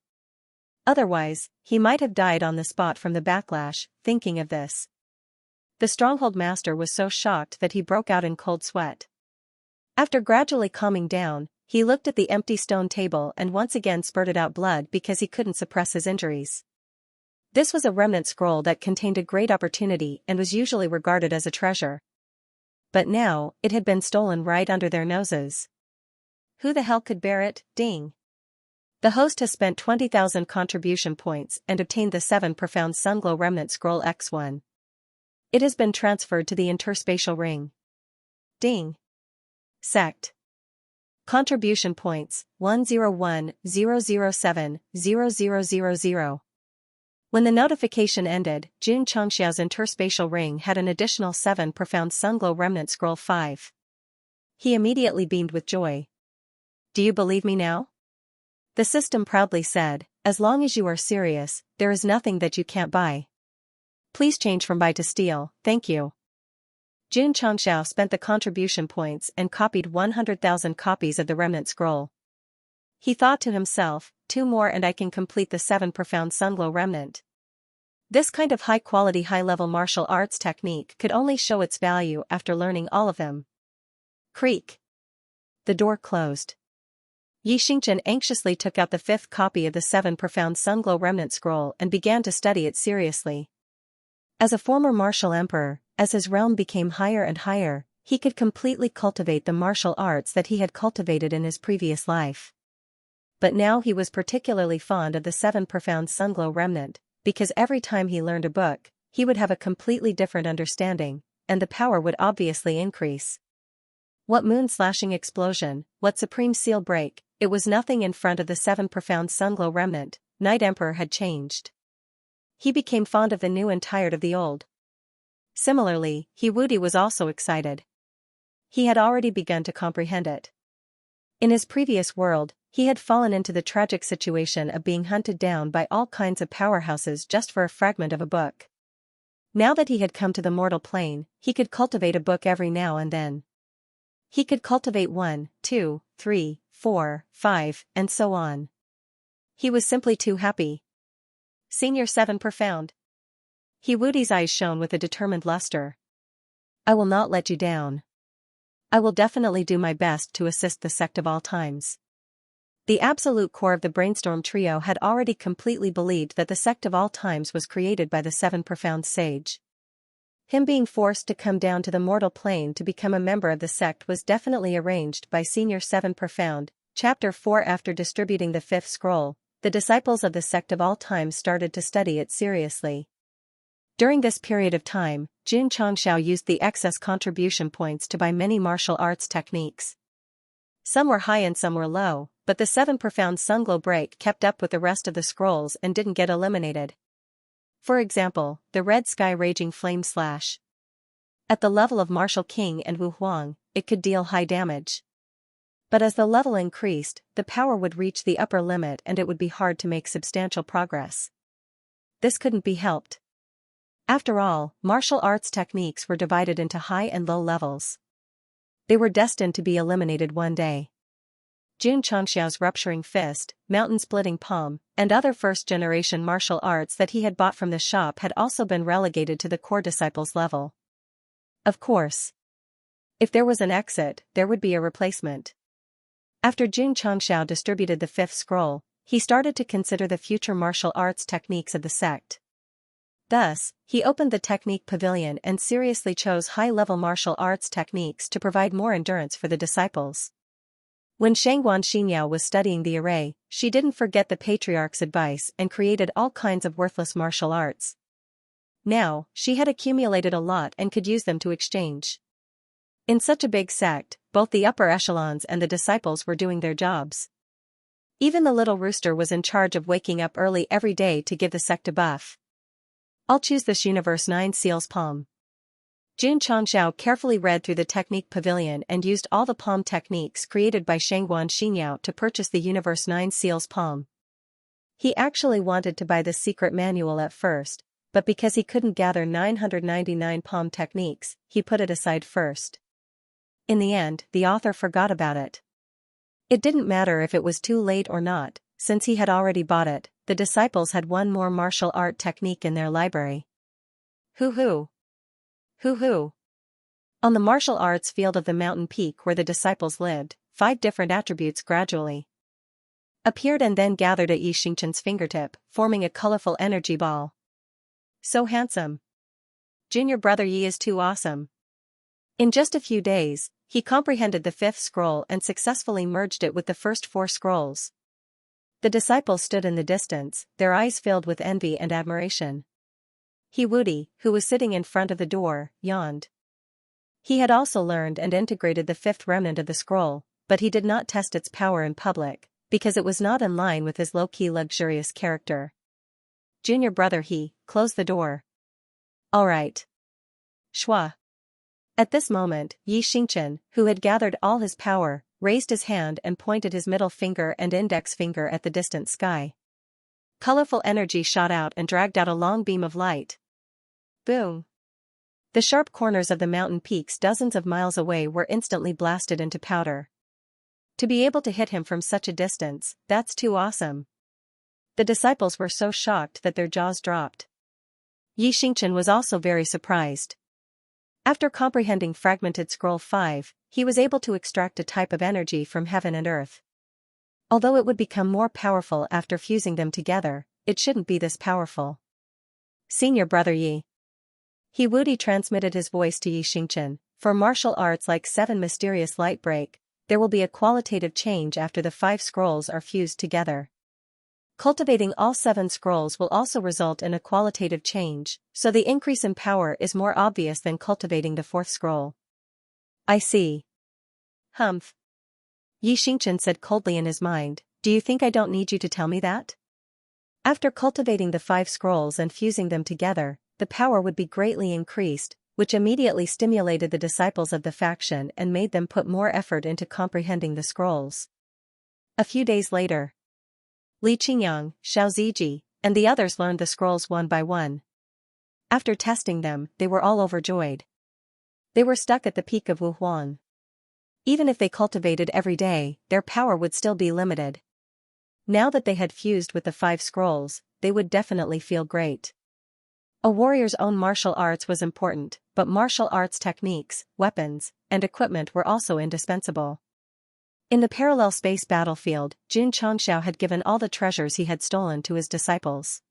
Otherwise, he might have died on the spot from the backlash, thinking of this. The stronghold master was so shocked that he broke out in cold sweat. After gradually calming down, he looked at the empty stone table and once again spurted out blood because he couldn't suppress his injuries. This was a remnant scroll that contained a great opportunity and was usually regarded as a treasure. But now, it had been stolen right under their noses. Who the hell could bear it? Ding. The host has spent 20,000 contribution points and obtained the 7 profound Sunglow remnant scroll X1. It has been transferred to the interspatial ring. Ding. Sect. Contribution points, 101,007,0000. When the notification ended, Xianxia's interspatial ring had an additional 7 profound sunglow remnant scroll 5. He immediately beamed with joy. Do you believe me now? The system proudly said, as long as you are serious, there is nothing that you can't buy. Please change from buy to steal, thank you. Xianxia spent the contribution points and copied 100,000 copies of the remnant scroll. He thought to himself, 2 more and I can complete the 7 profound sunglow remnant. This kind of high-quality high-level martial arts technique could only show its value after learning all of them. Creak. The door closed. Xianxia anxiously took out the 5th copy of the 7 profound sunglow remnant scroll and began to study it seriously. As a former martial emperor, as his realm became higher and higher, he could completely cultivate the martial arts that he had cultivated in his previous life. But now he was particularly fond of the 7 profound sunglow remnant, because every time he learned a book, he would have a completely different understanding, and the power would obviously increase. What moon-slashing explosion, what supreme seal break, it was nothing in front of the 7 profound sunglow remnant. Night Emperor had changed. He became fond of the new and tired of the old. Similarly, Wudi was also excited. He had already begun to comprehend it. In his previous world, he had fallen into the tragic situation of being hunted down by all kinds of powerhouses just for a fragment of a book. Now that he had come to the mortal plane, he could cultivate a book every now and then. He could cultivate 1, 2, 3, 4, 5, and so on. He was simply too happy. Senior 7 profound. Wudi's eyes shone with a determined luster. I will not let you down. I will definitely do my best to assist the sect of all times. The absolute core of the brainstorm trio had already completely believed that the sect of all times was created by the 7 profound sage. Him being forced to come down to the mortal plane to become a member of the sect was definitely arranged by Senior 7 Profound. Chapter 4. After distributing the 5th scroll, the disciples of the sect of all times started to study it seriously. During this period of time, Xianxia used the excess contribution points to buy many martial arts techniques. Some were high and some were low, but the 7 profound sunglow break kept up with the rest of the scrolls and didn't get eliminated. For example, the Red Sky Raging Flame Slash. At the level of Martial King and Wu Huang, it could deal high damage. But as the level increased, the power would reach the upper limit and it would be hard to make substantial progress. This couldn't be helped. After all, martial arts techniques were divided into high and low levels. They were destined to be eliminated one day. Xianxia's rupturing fist, mountain-splitting palm, and other first-generation martial arts that he had bought from the shop had also been relegated to the core disciples level. Of course. If there was an exit, there would be a replacement. After Xianxia distributed the 5th scroll, he started to consider the future martial arts techniques of the sect. Thus, he opened the technique pavilion and seriously chose high-level martial arts techniques to provide more endurance for the disciples. When Xianxia was studying the array, she didn't forget the patriarch's advice and created all kinds of worthless martial arts. Now, she had accumulated a lot and could use them to exchange. In such a big sect, both the upper echelons and the disciples were doing their jobs. Even the little rooster was in charge of waking up early every day to give the sect a buff. I'll choose this Universe 9 Seals Palm. Xianxia carefully read through the technique pavilion and used all the palm techniques created by Xianxia to purchase the Universe 9 Seals Palm. He actually wanted to buy the secret manual at first, but because he couldn't gather 999 palm techniques, he put it aside first. In the end, the author forgot about it. It didn't matter if it was too late or not, since he had already bought it. The disciples had one more martial art technique in their library. Hoo-hoo. Hoo-hoo. On the martial arts field of the mountain peak where the disciples lived, 5 different attributes gradually appeared and then gathered at Xianxia's fingertip, forming a colorful energy ball. So handsome. Junior brother Yi is too awesome. In just a few days, he comprehended the 5th scroll and successfully merged it with the first 4 scrolls. The disciples stood in the distance, their eyes filled with envy and admiration. Wudi, who was sitting in front of the door, yawned. He had also learned and integrated the 5th remnant of the scroll, but he did not test its power in public, because it was not in line with his low-key luxurious character. junior brother He, close the door. Alright. Shua. At this moment, Xianxia, who had gathered all his power, raised his hand and pointed his middle finger and index finger at the distant sky. Colorful energy shot out and dragged out a long beam of light. Boom. The sharp corners of the mountain peaks dozens of miles away were instantly blasted into powder. To be able to hit him from such a distance, that's too awesome. The disciples were so shocked that their jaws dropped. Xianxia was also very surprised. After comprehending Fragmented Scroll 5, he was able to extract a type of energy from heaven and earth. Although it would become more powerful after fusing them together, it shouldn't be this powerful. Senior brother Yi. He Wudi transmitted his voice to Xianxia. For martial arts like 7 Mysterious Light Break, there will be a qualitative change after the 5 scrolls are fused together. Cultivating all 7 scrolls will also result in a qualitative change, so the increase in power is more obvious than cultivating the 4th scroll. I see. Humph. Xianxia said coldly in his mind, do you think I don't need you to tell me that? After cultivating the 5 scrolls and fusing them together, the power would be greatly increased, which immediately stimulated the disciples of the faction and made them put more effort into comprehending the scrolls. A few days later, Li Qingyang, Xiao Ziji, and the others learned the scrolls one by one. After testing them, they were all overjoyed. They were stuck at the peak of Wuhuan. Even if they cultivated every day, their power would still be limited. Now that they had fused with the 5 scrolls, they would definitely feel great. A warrior's own martial arts was important, but martial arts techniques, weapons, and equipment were also indispensable. In the parallel space battlefield, Xianxia had given all the treasures he had stolen to his disciples.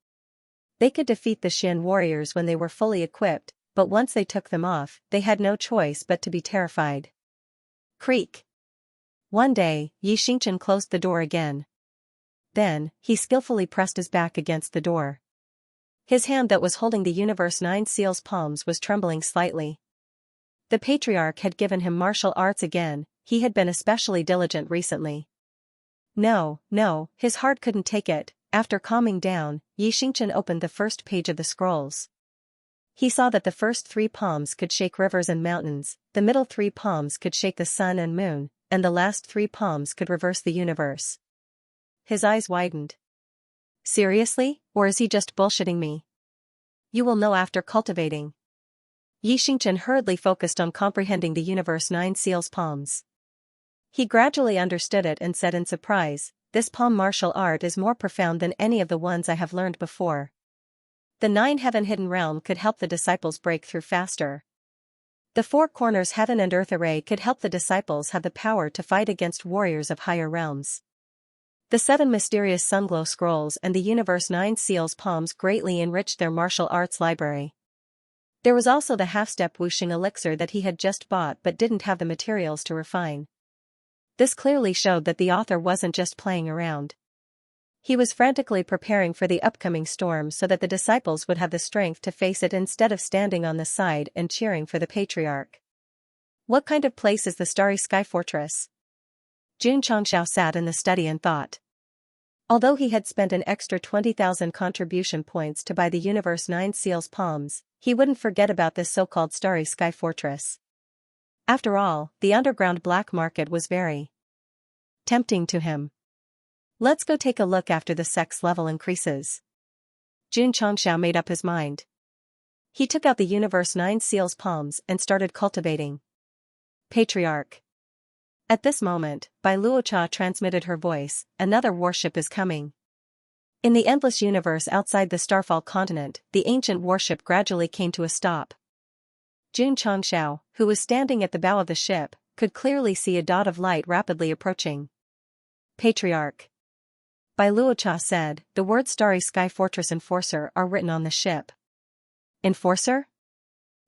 They could defeat the Xin warriors when they were fully equipped, but once they took them off, they had no choice but to be terrified. Creak. One day, Xianxia closed the door again. Then, he skillfully pressed his back against the door. His hand that was holding the Universe 9 Seals palms was trembling slightly. The Patriarch had given him martial arts again, he had been especially diligent recently. No, his heart couldn't take it. After calming down, Xianxia opened the first page of the scrolls. He saw that the first 3 palms could shake rivers and mountains, the middle 3 palms could shake the sun and moon, and the last 3 palms could reverse the universe. His eyes widened. Seriously, or is he just bullshitting me? You will know after cultivating. Xianxia hurriedly focused on comprehending the Universe 9 Seals palms. He gradually understood it and said in surprise, this palm martial art is more profound than any of the ones I have learned before. The 9 Heaven Hidden Realm could help the disciples break through faster. The 4 Corners Heaven and Earth Array could help the disciples have the power to fight against warriors of higher realms. The 7 Mysterious Sunglow Scrolls and the Universe 9 Seals palms greatly enriched their martial arts library. There was also the half-step Wuxing elixir that he had just bought but didn't have the materials to refine. This clearly showed that the author wasn't just playing around. He was frantically preparing for the upcoming storm so that the disciples would have the strength to face it instead of standing on the side and cheering for the Patriarch. What kind of place is the Starry Sky Fortress? Xianxia sat in the study and thought. Although he had spent an extra 20,000 contribution points to buy the Universe 9 Seals palms, he wouldn't forget about this so-called Starry Sky Fortress. After all, the underground black market was very tempting to him. Let's go take a look after the Sect's level increases. Xianxia made up his mind. He took out the Universe 9 Seals palms and started cultivating. Patriarch. At this moment, Bai Luocha transmitted her voice, another warship is coming. In the endless universe outside the Starfall continent, the ancient warship gradually came to a stop. Xianxia, who was standing at the bow of the ship, could clearly see a dot of light rapidly approaching. Patriarch. Bai Luocha said, the words Starry Sky Fortress Enforcer are written on the ship. Enforcer?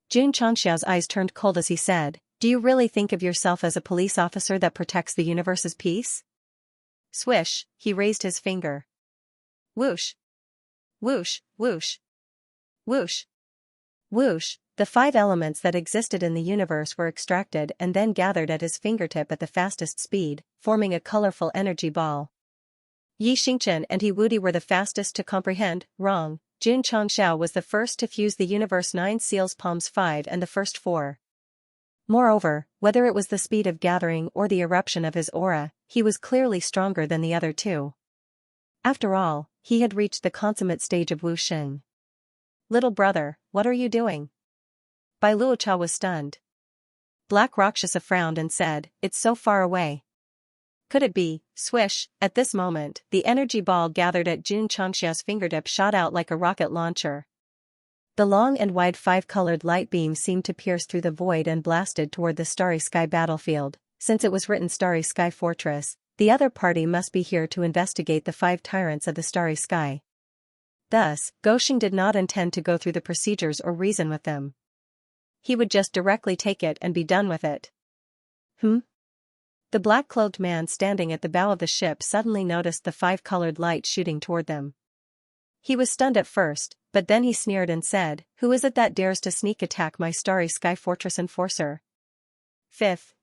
Xianxia's eyes turned cold as he said, do you really think of yourself as a police officer that protects the universe's peace? Swish, he raised his finger. Whoosh. Whoosh, whoosh. Whoosh. Whoosh. The 5 elements that existed in the universe were extracted and then gathered at his fingertip at the fastest speed, forming a colorful energy ball. Xianxia and He Wudi were the fastest to comprehend. Wrong, Jun Changxiao was the first to fuse the universe 9 seals palms 5 and the first 4. Moreover, whether it was the speed of gathering or the eruption of his aura, he was clearly stronger than the other two. After all, he had reached the consummate stage of wuxing. Little brother, what are you doing? Bai Luocha was stunned. Black Rakshasa frowned and said, it's so far away. Could it be? Swish, at this moment, the energy ball gathered at Jun Changxia's fingertip shot out like a rocket launcher. The long and wide 5-colored light beam seemed to pierce through the void and blasted toward the Starry Sky battlefield. Since it was written Starry Sky Fortress, the other party must be here to investigate the 5 tyrants of the Starry Sky. Thus, Gosheng did not intend to go through the procedures or reason with them. He would just directly take it and be done with it. The black-clothed man standing at the bow of the ship suddenly noticed the 5-colored light shooting toward them. He was stunned at first, but then he sneered and said, who is it that dares to sneak attack my Starry Sky Fortress enforcer? 5th.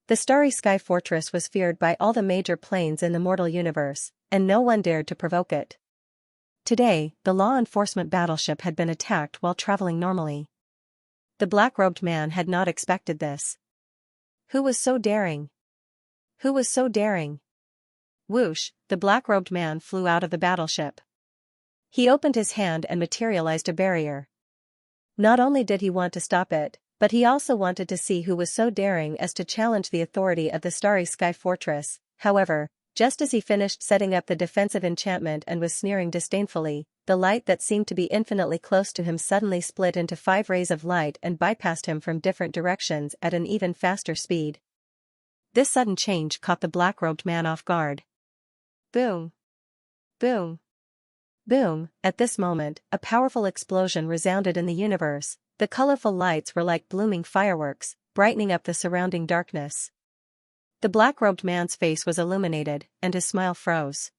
The Starry Sky Fortress was feared by all the major planes in the mortal universe, and no one dared to provoke it. Today, the law enforcement battleship had been attacked while traveling normally. The black-robed man had not expected this. Who was so daring? Who was so daring? Whoosh, the black-robed man flew out of the battleship. He opened his hand and materialized a barrier. Not only did he want to stop it, but he also wanted to see who was so daring as to challenge the authority of the Starry Sky Fortress. However, just as he finished setting up the defensive enchantment and was sneering disdainfully, the light that seemed to be infinitely close to him suddenly split into 5 rays of light and bypassed him from different directions at an even faster speed. This sudden change caught the black-robed man off guard. Boom! Boom! Boom! At this moment, a powerful explosion resounded in the universe. The colorful lights were like blooming fireworks, brightening up the surrounding darkness. The black-robed man's face was illuminated, and his smile froze.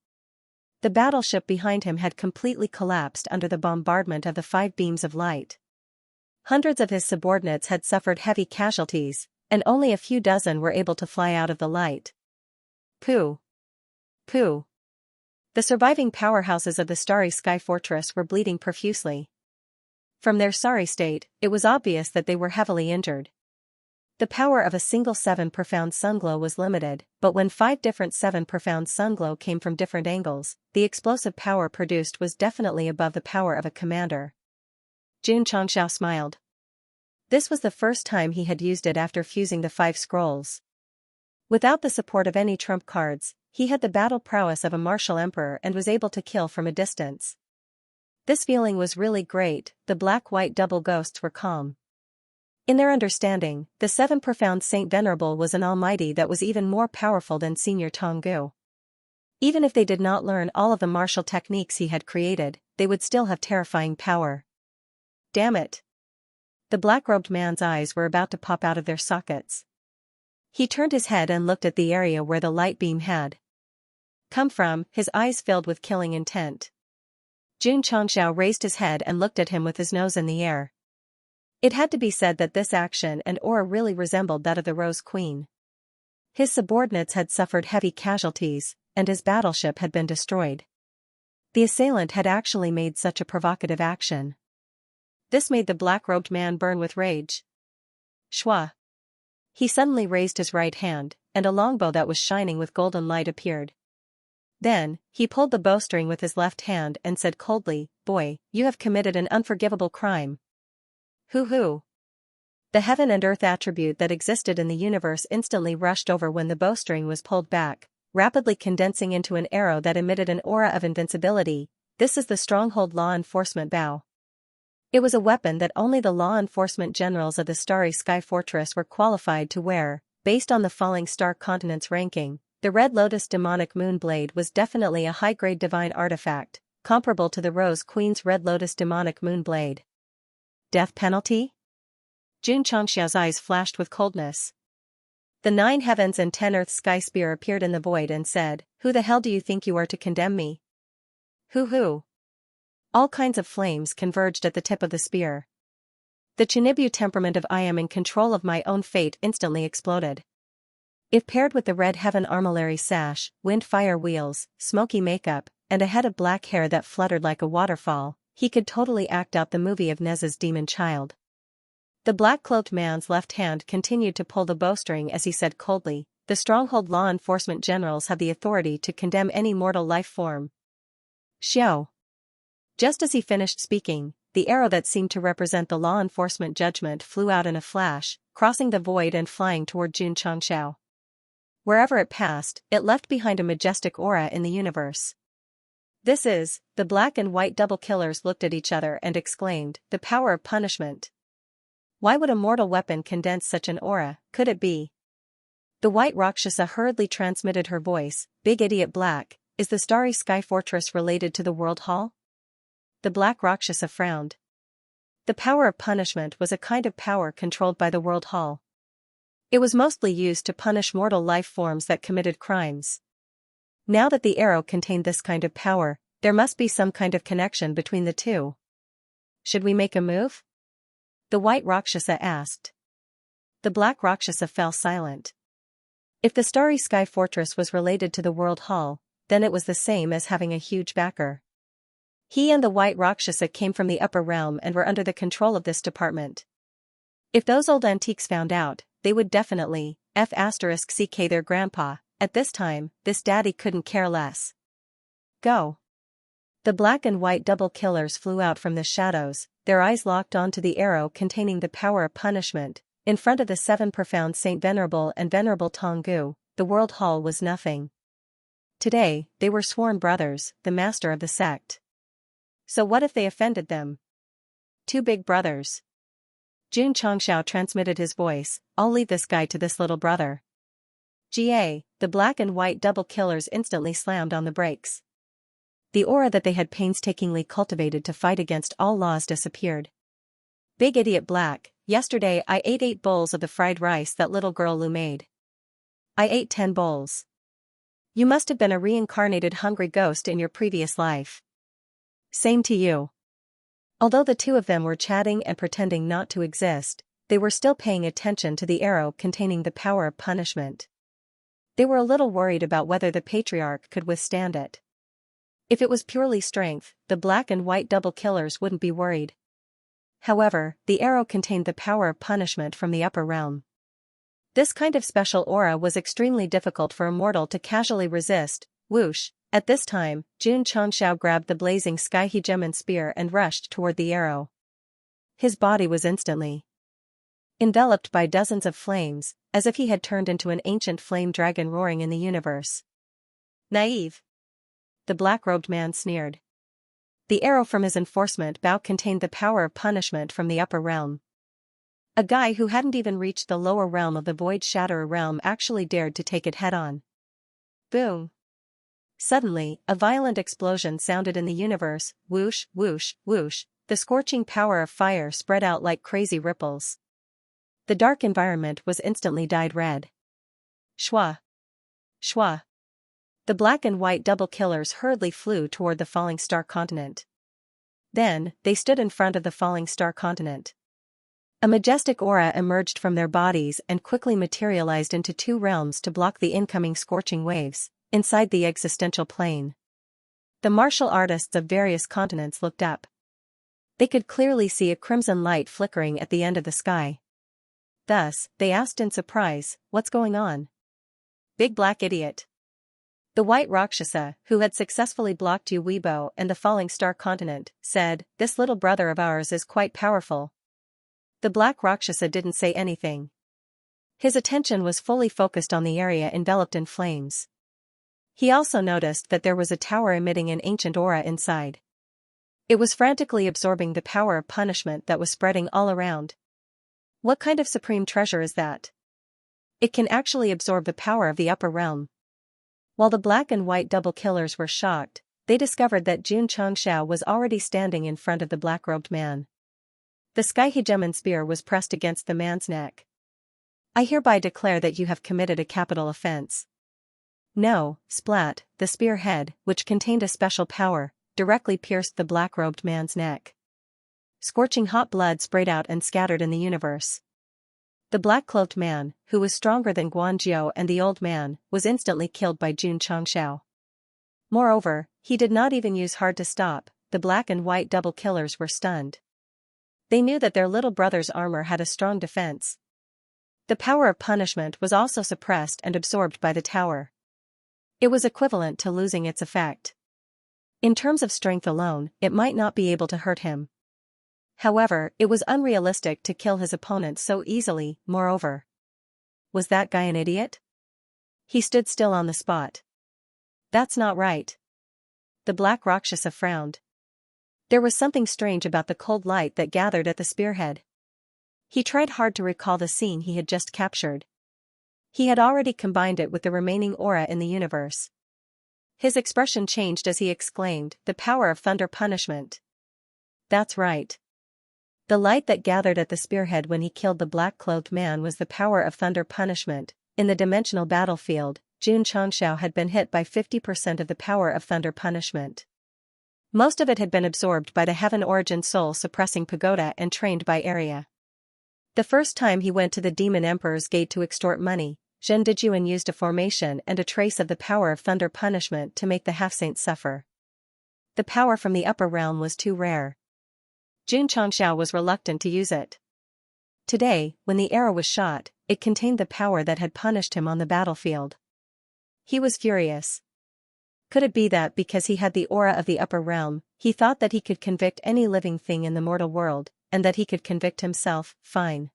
The battleship behind him had completely collapsed under the bombardment of the 5 beams of light. Hundreds of his subordinates had suffered heavy casualties, and only a few dozen were able to fly out of the light. Pooh! Pooh! The surviving powerhouses of the Starry Sky Fortress were bleeding profusely. From their sorry state, it was obvious that they were heavily injured. The power of a single 7 profound sunglow was limited, but when 5 different 7 profound sunglow came from different angles, the explosive power produced was definitely above the power of a commander. Jun Changxiao smiled. This was the first time he had used it after fusing the 5 scrolls. Without the support of any trump cards, he had the battle prowess of a martial emperor and was able to kill from a distance. This feeling was really great. The black-white double ghosts were calm. In their understanding, the 7 profound Saint Venerable was an almighty that was even more powerful than Senior Tonggu. Even if they did not learn all of the martial techniques he had created, they would still have terrifying power. Damn it! The black-robed man's eyes were about to pop out of their sockets. He turned his head and looked at the area where the light beam had come from, his eyes filled with killing intent. Jun Changxiao raised his head and looked at him with his nose in the air. It had to be said that this action and aura really resembled that of the Rose Queen. His subordinates had suffered heavy casualties, and his battleship had been destroyed. The assailant had actually made such a provocative action. This made the black-robed man burn with rage. Shwa! He suddenly raised his right hand, and a longbow that was shining with golden light appeared. Then, he pulled the bowstring with his left hand and said coldly, "Boy, you have committed an unforgivable crime." Hoo-hoo! The heaven and earth attribute that existed in the universe instantly rushed over when the bowstring was pulled back, rapidly condensing into an arrow that emitted an aura of invincibility. This is the Stronghold Law Enforcement Bow. It was a weapon that only the law enforcement generals of the Starry Sky Fortress were qualified to wear. Based on the Falling Star Continent's ranking, the Red Lotus Demonic Moon Blade was definitely a high-grade divine artifact, comparable to the Rose Queen's Red Lotus Demonic Moon Blade. Death penalty? Jun Changxiao's eyes flashed with coldness. The 9 heavens and 10 earth sky spear appeared in the void and said, "Who the hell do you think you are to condemn me?" Hoo-hoo! All kinds of flames converged at the tip of the spear. The Chinibu temperament of "I am in control of my own fate" instantly exploded. If paired with the red heaven armillary sash, wind fire wheels, smoky makeup, and a head of black hair that fluttered like a waterfall, he could totally act out the movie of Nez's demon child. The black-cloaked man's left hand continued to pull the bowstring as he said coldly, "The Stronghold law enforcement generals have the authority to condemn any mortal life form." Xiao. Just as he finished speaking, the arrow that seemed to represent the law enforcement judgment flew out in a flash, crossing the void and flying toward Xianxia. Wherever it passed, it left behind a majestic aura in the universe. "This is," the black and white double killers looked at each other and exclaimed, "the power of punishment." Why would a mortal weapon condense such an aura, could it be? The white Rakshasa hurriedly transmitted her voice, "Big Idiot Black, is the Starry Sky Fortress related to the World Hall?" The black Rakshasa frowned. The power of punishment was a kind of power controlled by the World Hall. It was mostly used to punish mortal life forms that committed crimes. Now that the arrow contained this kind of power, there must be some kind of connection between the two. "Should we make a move?" the white Rakshasa asked. The black Rakshasa fell silent. If the Starry Sky Fortress was related to the World Hall, then it was the same as having a huge backer. He and the white Rakshasa came from the upper realm and were under the control of this department. If those old antiques found out, they would definitely *CK their grandpa. At this time, this daddy couldn't care less. "Go." The black and white double killers flew out from the shadows, their eyes locked onto the arrow containing the power of punishment. In front of the seven profound Saint Venerable and Venerable Tongu, the World Hall was nothing. Today, they were sworn brothers, the master of the sect. So what if they offended them? Two big brothers. Jun Chongxiao transmitted his voice, "I'll leave this guy to this little brother." The black and white double killers instantly slammed on the brakes. The aura that they had painstakingly cultivated to fight against all laws disappeared. "Big Idiot Black, yesterday I ate 8 bowls of the fried rice that little girl Lu made. I ate 10 bowls. You must have been a reincarnated hungry ghost in your previous life." "Same to you." Although the two of them were chatting and pretending not to exist, they were still paying attention to the arrow containing the power of punishment. They were a little worried about whether the patriarch could withstand it. If it was purely strength, the black and white double killers wouldn't be worried. However, the arrow contained the power of punishment from the upper realm. This kind of special aura was extremely difficult for a mortal to casually resist. Whoosh! At this time, Jun Chongxiao grabbed the blazing sky hegemon spear and rushed toward the arrow. His body was instantly enveloped by dozens of flames, as if he had turned into an ancient flame dragon roaring in the universe. "Naive!" the black-robed man sneered. The arrow from his enforcement bow contained the power of punishment from the upper realm. A guy who hadn't even reached the lower realm of the Void Shatterer realm actually dared to take it head-on. Boom! Suddenly, a violent explosion sounded in the universe. Whoosh, whoosh, whoosh. The scorching power of fire spread out like crazy ripples. The dark environment was instantly dyed red. Shwa! Shwa! The black and white double killers hurriedly flew toward the falling star continent. Then, they stood in front of the falling star continent. A majestic aura emerged from their bodies and quickly materialized into 2 realms to block the incoming scorching waves, inside the existential plane. The martial artists of various continents looked up. They could clearly see a crimson light flickering at the end of the sky. Thus, they asked in surprise, "What's going on?" "Big Black Idiot." The white Rakshasa, who had successfully blocked Weibo and the falling star continent, said, "This little brother of ours is quite powerful." The black Rakshasa didn't say anything. His attention was fully focused on the area enveloped in flames. He also noticed that there was a tower emitting an ancient aura inside. It was frantically absorbing the power of punishment that was spreading all around. What kind of supreme treasure is that? It can actually absorb the power of the upper realm. While the black and white double killers were shocked, they discovered that Jun Chongxiao was already standing in front of the black-robed man. The sky hegemon spear was pressed against the man's neck. "I hereby declare that you have committed a capital offense." No, splat, the spearhead, which contained a special power, directly pierced the black-robed man's neck. Scorching hot blood sprayed out and scattered in the universe. The black-cloaked man, who was stronger than Guanzhou and the old man, was instantly killed by Jun Chongxiao. Moreover, he did not even use hard to stop, the black and white double killers were stunned. They knew that their little brother's armor had a strong defense. The power of punishment was also suppressed and absorbed by the tower. It was equivalent to losing its effect. In terms of strength alone, it might not be able to hurt him. However, it was unrealistic to kill his opponent so easily. Moreover, was that guy an idiot? He stood still on the spot. That's not right. The black Rakshasa frowned. There was something strange about the cold light that gathered at the spearhead. He tried hard to recall the scene he had just captured. He had already combined it with the remaining aura in the universe. His expression changed as he exclaimed, "The power of thunder punishment." That's right. The light that gathered at the spearhead when he killed the black-clothed man was the power of thunder punishment. In the dimensional battlefield, Xianxia had been hit by 50% of the power of thunder punishment. Most of it had been absorbed by the Heaven Origin Soul suppressing pagoda and trained by area. The first time he went to the Demon Emperor's gate to extort money, Zhen Dejuan used a formation and a trace of the power of thunder punishment to make the half-saint suffer. The power from the upper realm was too rare. Xianxia was reluctant to use it. Today, when the arrow was shot, it contained the power that had punished him on the battlefield. He was furious. Could it be that because he had the aura of the upper realm, he thought that he could convict any living thing in the mortal world, and that he could convict himself? Fine.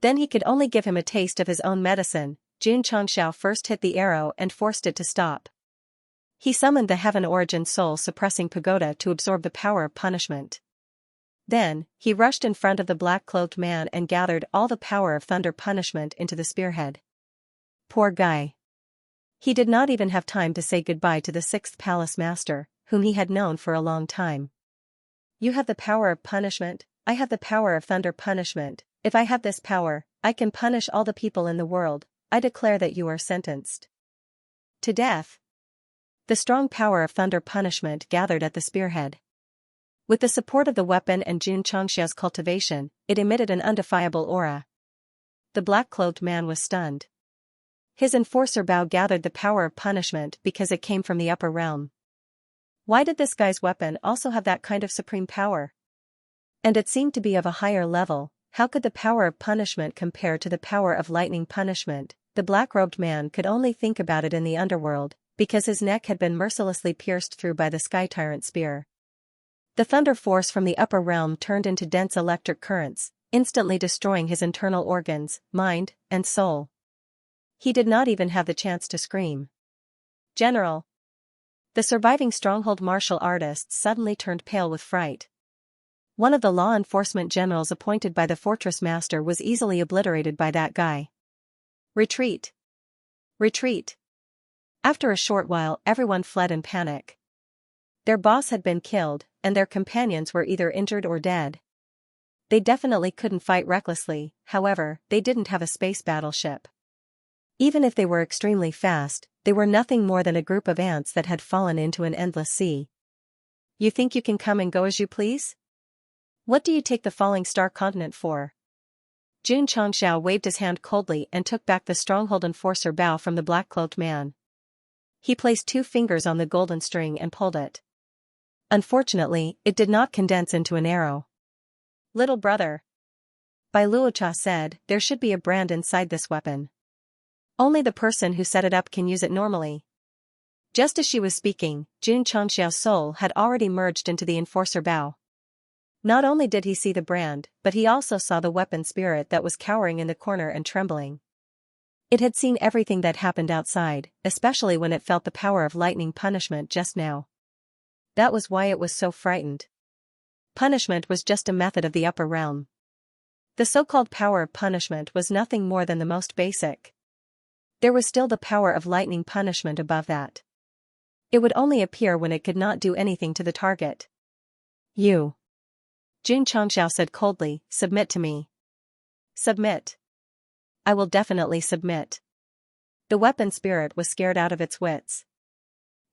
Then he could only give him a taste of his own medicine. Xianxia first hit the arrow and forced it to stop. He summoned the Heaven Origin Soul suppressing pagoda to absorb the power of punishment. Then, he rushed in front of the black-clothed man and gathered all the power of thunder punishment into the spearhead. Poor guy. He did not even have time to say goodbye to the sixth palace master, whom he had known for a long time. You have the power of punishment, I have the power of thunder punishment. If I have this power, I can punish all the people in the world. I declare that you are sentenced to death. The strong power of thunder punishment gathered at the spearhead. With the support of the weapon and Xianxia's cultivation, it emitted an undefiable aura. The black-clothed man was stunned. His enforcer bow gathered the power of punishment because it came from the upper realm. Why did this guy's weapon also have that kind of supreme power? And it seemed to be of a higher level. How could the power of punishment compare to the power of lightning punishment? The black-robed man could only think about it in the underworld, because his neck had been mercilessly pierced through by the sky tyrant spear. The thunder force from the upper realm turned into dense electric currents, instantly destroying his internal organs, mind, and soul. He did not even have the chance to scream. General! The surviving stronghold martial artists suddenly turned pale with fright. One of the law enforcement generals appointed by the fortress master was easily obliterated by that guy. Retreat! Retreat! After a short while, everyone fled in panic. Their boss had been killed, and their companions were either injured or dead. They definitely couldn't fight recklessly. However, they didn't have a space battleship. Even if they were extremely fast, they were nothing more than a group of ants that had fallen into an endless sea. You think you can come and go as you please? What do you take the falling star continent for? Xianxia waved his hand coldly and took back the stronghold enforcer bow from the black-cloaked man. He placed 2 fingers on the golden string and pulled it. Unfortunately, it did not condense into an arrow. Little brother. Bai Luocha said, there should be a brand inside this weapon. Only the person who set it up can use it normally. Just as she was speaking, Xianxia's soul had already merged into the enforcer bow. Not only did he see the brand, but he also saw the weapon spirit that was cowering in the corner and trembling. It had seen everything that happened outside, especially when it felt the power of lightning punishment just now. That was why it was so frightened. Punishment was just a method of the upper realm. The so-called power of punishment was nothing more than the most basic. There was still the power of lightning punishment above that. It would only appear when it could not do anything to the target. You. Xianxia said coldly, submit to me. Submit. I will definitely submit. The weapon spirit was scared out of its wits.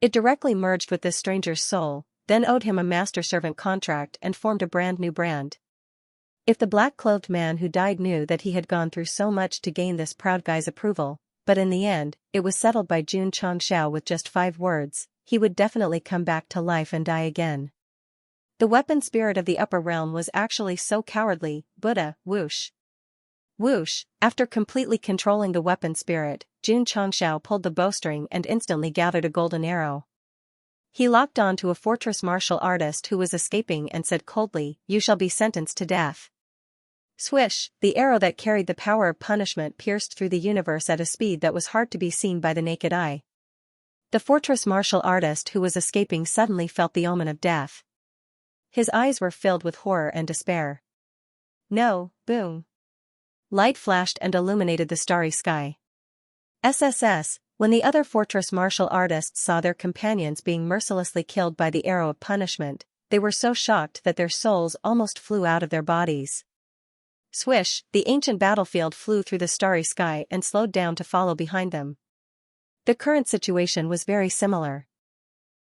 It directly merged with this stranger's soul, then owed him a master-servant contract and formed a brand new brand. If the black-clothed man who died knew that he had gone through so much to gain this proud guy's approval, but in the end, it was settled by Xianxia with just 5 words, he would definitely come back to life and die again. The weapon spirit of the upper realm was actually so cowardly. Buddha, whoosh. Whoosh, after completely controlling the weapon spirit, Jun Changxiao pulled the bowstring and instantly gathered a golden arrow. He locked on to a fortress martial artist who was escaping and said coldly, "You shall be sentenced to death." Swish, the arrow that carried the power of punishment pierced through the universe at a speed that was hard to be seen by the naked eye. The fortress martial artist who was escaping suddenly felt the omen of death. His eyes were filled with horror and despair. No, boom. Light flashed and illuminated the starry sky. SSS, when the other fortress martial artists saw their companions being mercilessly killed by the arrow of punishment, they were so shocked that their souls almost flew out of their bodies. Swish, the ancient battlefield flew through the starry sky and slowed down to follow behind them. The current situation was very similar.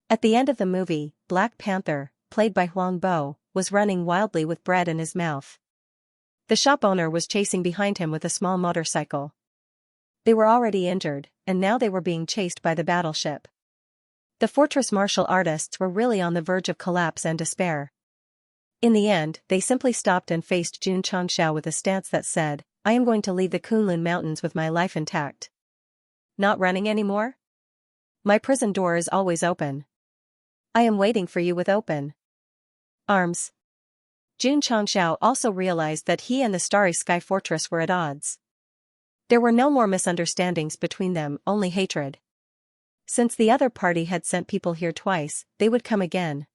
At the end of the movie, Black Panther, played by Huang Bo, was running wildly with bread in his mouth. The shop owner was chasing behind him with a small motorcycle. They were already injured, and now they were being chased by the battleship. The fortress martial artists were really on the verge of collapse and despair. In the end, they simply stopped and faced Jun Changxiao with a stance that said, "I am going to leave the Kunlun Mountains with my life intact." Not running anymore? My prison door is always open. I am waiting for you with open arms. Jun Changxiao also realized that he and the Starry Sky Fortress were at odds. There were no more misunderstandings between them, only hatred. Since the other party had sent people here twice, they would come again.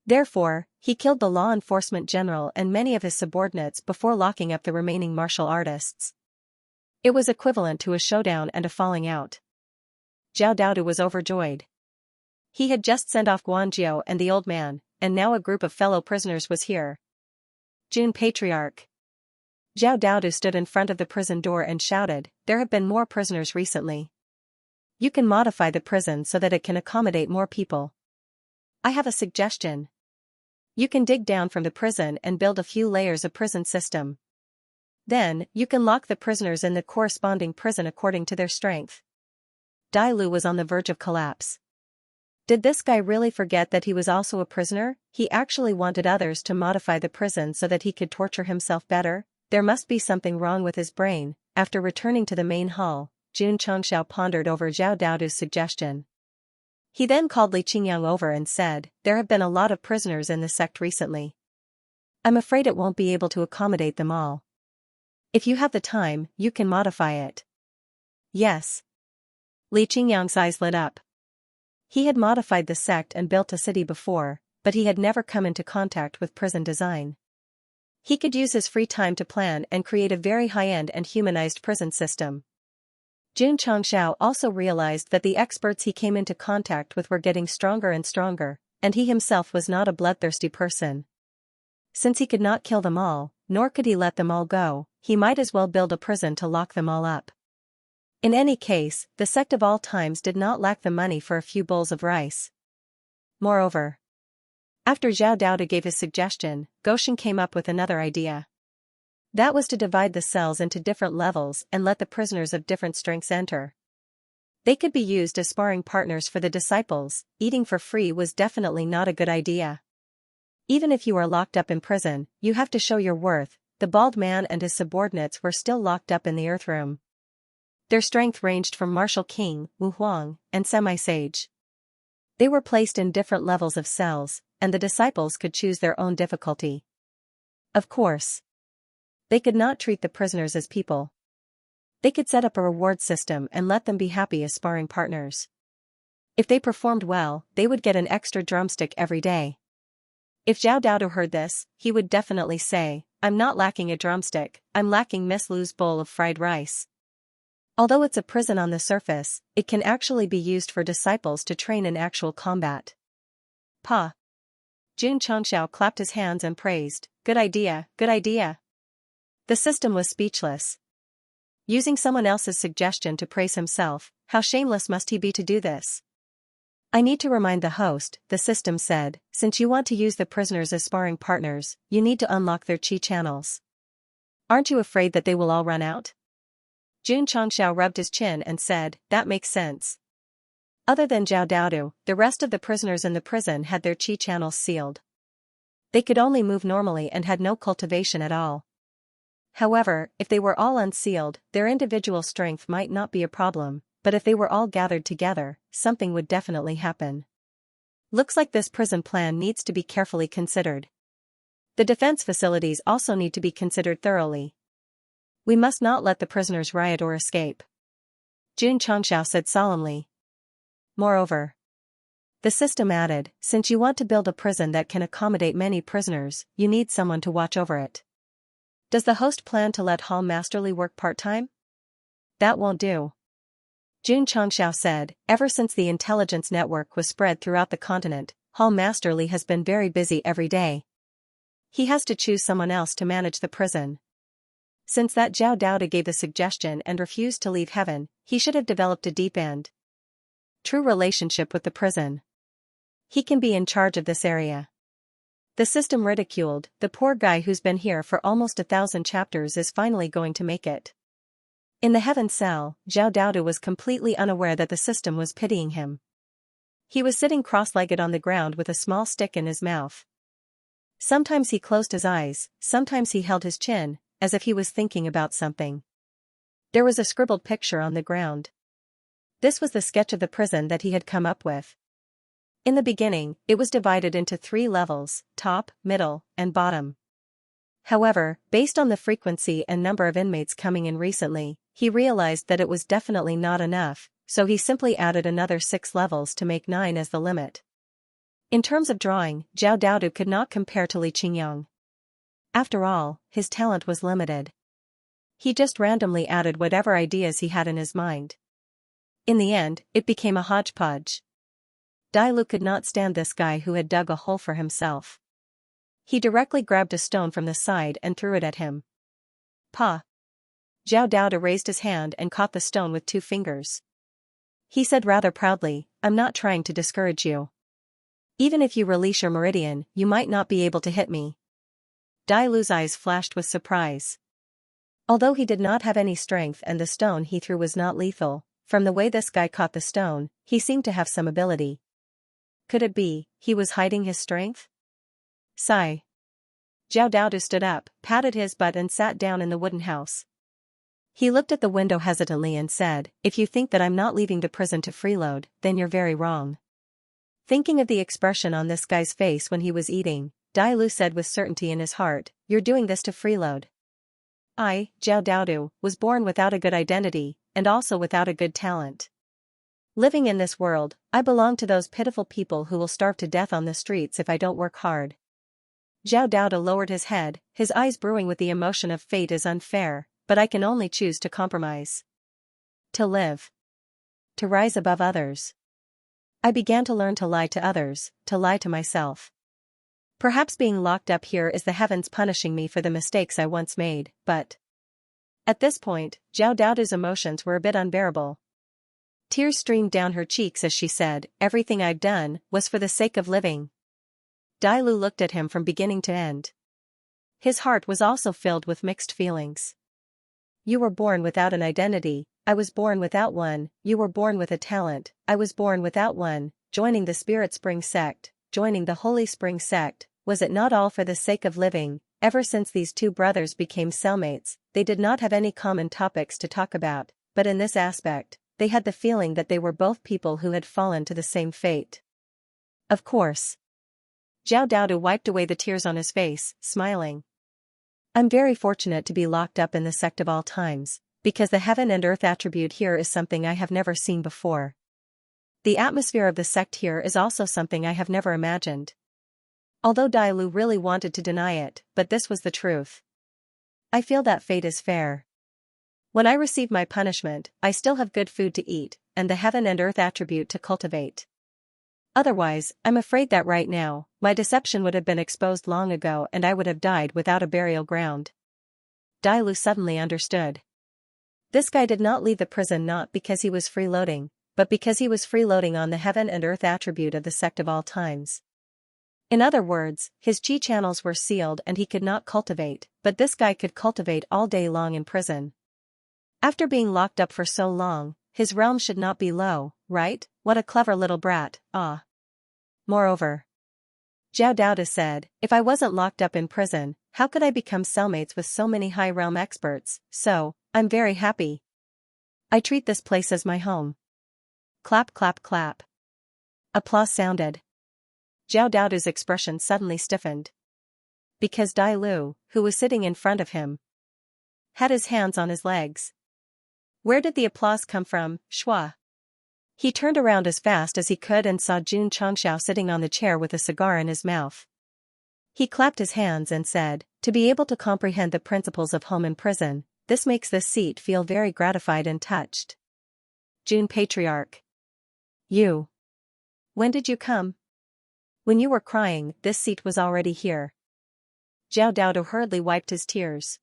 Therefore, he killed the law enforcement general and many of his subordinates before locking up the remaining martial artists. It was equivalent to a showdown and a falling out. Zhao Daodu was overjoyed. He had just sent off Guanjiao and the old man, and now a group of fellow prisoners was here. Jun Patriarch. Zhao Daodu stood in front of the prison door and shouted, "There have been more prisoners recently. You can modify the prison so that it can accommodate more people. I have a suggestion. You can dig down from the prison and build a few layers of prison system. Then, you can lock the prisoners in the corresponding prison according to their strength." Dai Lu was on the verge of collapse. Did this guy really forget that he was also a prisoner? He actually wanted others to modify the prison so that he could torture himself better? There must be something wrong with his brain. After returning to the main hall, Jun Changxiao pondered over Zhao Daodu's suggestion. He then called Li Qingyang over and said, "There have been a lot of prisoners in the sect recently. I'm afraid it won't be able to accommodate them all. If you have the time, you can modify it." Yes. Li Qingyang's eyes lit up. He had modified the sect and built a city before, but he had never come into contact with prison design. He could use his free time to plan and create a very high-end and humanized prison system. Jun Changxiao also realized that the experts he came into contact with were getting stronger and stronger, and he himself was not a bloodthirsty person. Since he could not kill them all, nor could he let them all go, he might as well build a prison to lock them all up. In any case, the sect of all times did not lack the money for a few bowls of rice. Moreover, after Zhao Daodu gave his suggestion, Goshen came up with another idea. That was to divide the cells into different levels and let the prisoners of different strengths enter. They could be used as sparring partners for the disciples. Eating for free was definitely not a good idea. Even if you are locked up in prison, you have to show your worth. The bald man and his subordinates were still locked up in the earth room. Their strength ranged from Martial King, Wu Huang, and Semi-Sage. They were placed in different levels of cells, and the disciples could choose their own difficulty. Of course, they could not treat the prisoners as people. They could set up a reward system and let them be happy as sparring partners. If they performed well, they would get an extra drumstick every day. If Zhao Daodu heard this, he would definitely say, "I'm not lacking a drumstick, I'm lacking Miss Lu's bowl of fried rice." Although it's a prison on the surface, it can actually be used for disciples to train in actual combat. Pa! Jun Changxiao clapped his hands and praised, "Good idea, good idea." The system was speechless. Using someone else's suggestion to praise himself, how shameless must he be to do this? "I need to remind the host," the system said, "since you want to use the prisoners as sparring partners, you need to unlock their chi channels. Aren't you afraid that they will all run out?" Jun Changxiao rubbed his chin and said, "That makes sense." Other than Zhao Daodu, the rest of the prisoners in the prison had their chi channels sealed. They could only move normally and had no cultivation at all. However, if they were all unsealed, their individual strength might not be a problem, but if they were all gathered together, something would definitely happen. Looks like this prison plan needs to be carefully considered. The defense facilities also need to be considered thoroughly. We must not let the prisoners riot or escape, Xianxia said solemnly. Moreover, the system added, since you want to build a prison that can accommodate many prisoners, you need someone to watch over it. Does the host plan to let Hall Masterly work part-time? That won't do, Xianxia said. Ever since the intelligence network was spread throughout the continent, Hall Masterly has been very busy every day. He has to choose someone else to manage the prison. Since that Zhao Daoda gave the suggestion and refused to leave heaven, he should have developed a deep and true relationship with the prison. He can be in charge of this area. The system ridiculed, the poor guy who's been here for almost 1,000 chapters is finally going to make it. In the heaven cell, Zhao Daoda was completely unaware that the system was pitying him. He was sitting cross-legged on the ground with a small stick in his mouth. Sometimes he closed his eyes, sometimes he held his chin, as if he was thinking about something. There was a scribbled picture on the ground. This was the sketch of the prison that he had come up with. In the beginning, it was divided into 3 levels, top, middle, and bottom. However, based on the frequency and number of inmates coming in recently, he realized that it was definitely not enough, so he simply added another 6 levels to make 9 as the limit. In terms of drawing, Zhao Daodu could not compare to Li Qingyang. After all, his talent was limited. He just randomly added whatever ideas he had in his mind. In the end, it became a hodgepodge. Dai Lu could not stand this guy who had dug a hole for himself. He directly grabbed a stone from the side and threw it at him. Pa! Zhao Daoda raised his hand and caught the stone with 2 fingers. He said rather proudly, I'm not trying to discourage you. Even if you release your meridian, you might not be able to hit me. Dai Lu's eyes flashed with surprise. Although he did not have any strength and the stone he threw was not lethal, from the way this guy caught the stone, he seemed to have some ability. Could it be, he was hiding his strength? Sigh. Zhao Daodu stood up, patted his butt and sat down in the wooden house. He looked at the window hesitantly and said, if you think that I'm not leaving the prison to freeload, then you're very wrong. Thinking of the expression on this guy's face when he was eating, Dai Lu said with certainty in his heart, you're doing this to freeload. I, Zhao Daodu, was born without a good identity, and also without a good talent. Living in this world, I belong to those pitiful people who will starve to death on the streets if I don't work hard. Zhao Daoda lowered his head, his eyes brewing with the emotion of fate is unfair, but I can only choose to compromise. To live. To rise above others. I began to learn to lie to others, to lie to myself. Perhaps being locked up here is the heavens punishing me for the mistakes I once made, but... At this point, Zhao Daoda's emotions were a bit unbearable. Tears streamed down her cheeks as she said, everything I've done was for the sake of living. Dai Lu looked at him from beginning to end. His heart was also filled with mixed feelings. You were born without an identity, I was born without one, you were born with a talent, I was born without one, joining the Spirit Spring Sect, joining the Holy Spring Sect, was it not all for the sake of living? Ever since these 2 brothers became cellmates, they did not have any common topics to talk about, but in this aspect, they had the feeling that they were both people who had fallen to the same fate. Of course. Zhao Daodu wiped away the tears on his face, smiling. I'm very fortunate to be locked up in the sect of all times, because the heaven and earth attribute here is something I have never seen before. The atmosphere of the sect here is also something I have never imagined. Although Dai Lu really wanted to deny it, but this was the truth. I feel that fate is fair. When I receive my punishment, I still have good food to eat, and the heaven and earth attribute to cultivate. Otherwise, I'm afraid that right now, my deception would have been exposed long ago and I would have died without a burial ground. Dai Lu suddenly understood. This guy did not leave the prison not because he was freeloading, but because he was freeloading on the heaven and earth attribute of the sect of all times. In other words, his chi channels were sealed and he could not cultivate, but this guy could cultivate all day long in prison. After being locked up for so long, his realm should not be low, right? What a clever little brat, ah. Moreover, Zhao Daoda said, if I wasn't locked up in prison, how could I become cellmates with so many high realm experts? So, I'm very happy. I treat this place as my home. Clap clap clap. Applause sounded. Zhao Daoda's expression suddenly stiffened. Because Dai Lu, who was sitting in front of him, had his hands on his legs. Where did the applause come from, Shua? He turned around as fast as he could and saw Jun Changxiao sitting on the chair with a cigar in his mouth. He clapped his hands and said, to be able to comprehend the principles of home and prison, this makes this seat feel very gratified and touched. Jun Patriarch. You. When did you come? When you were crying, this seat was already here. Zhao Daoda hurriedly wiped his tears.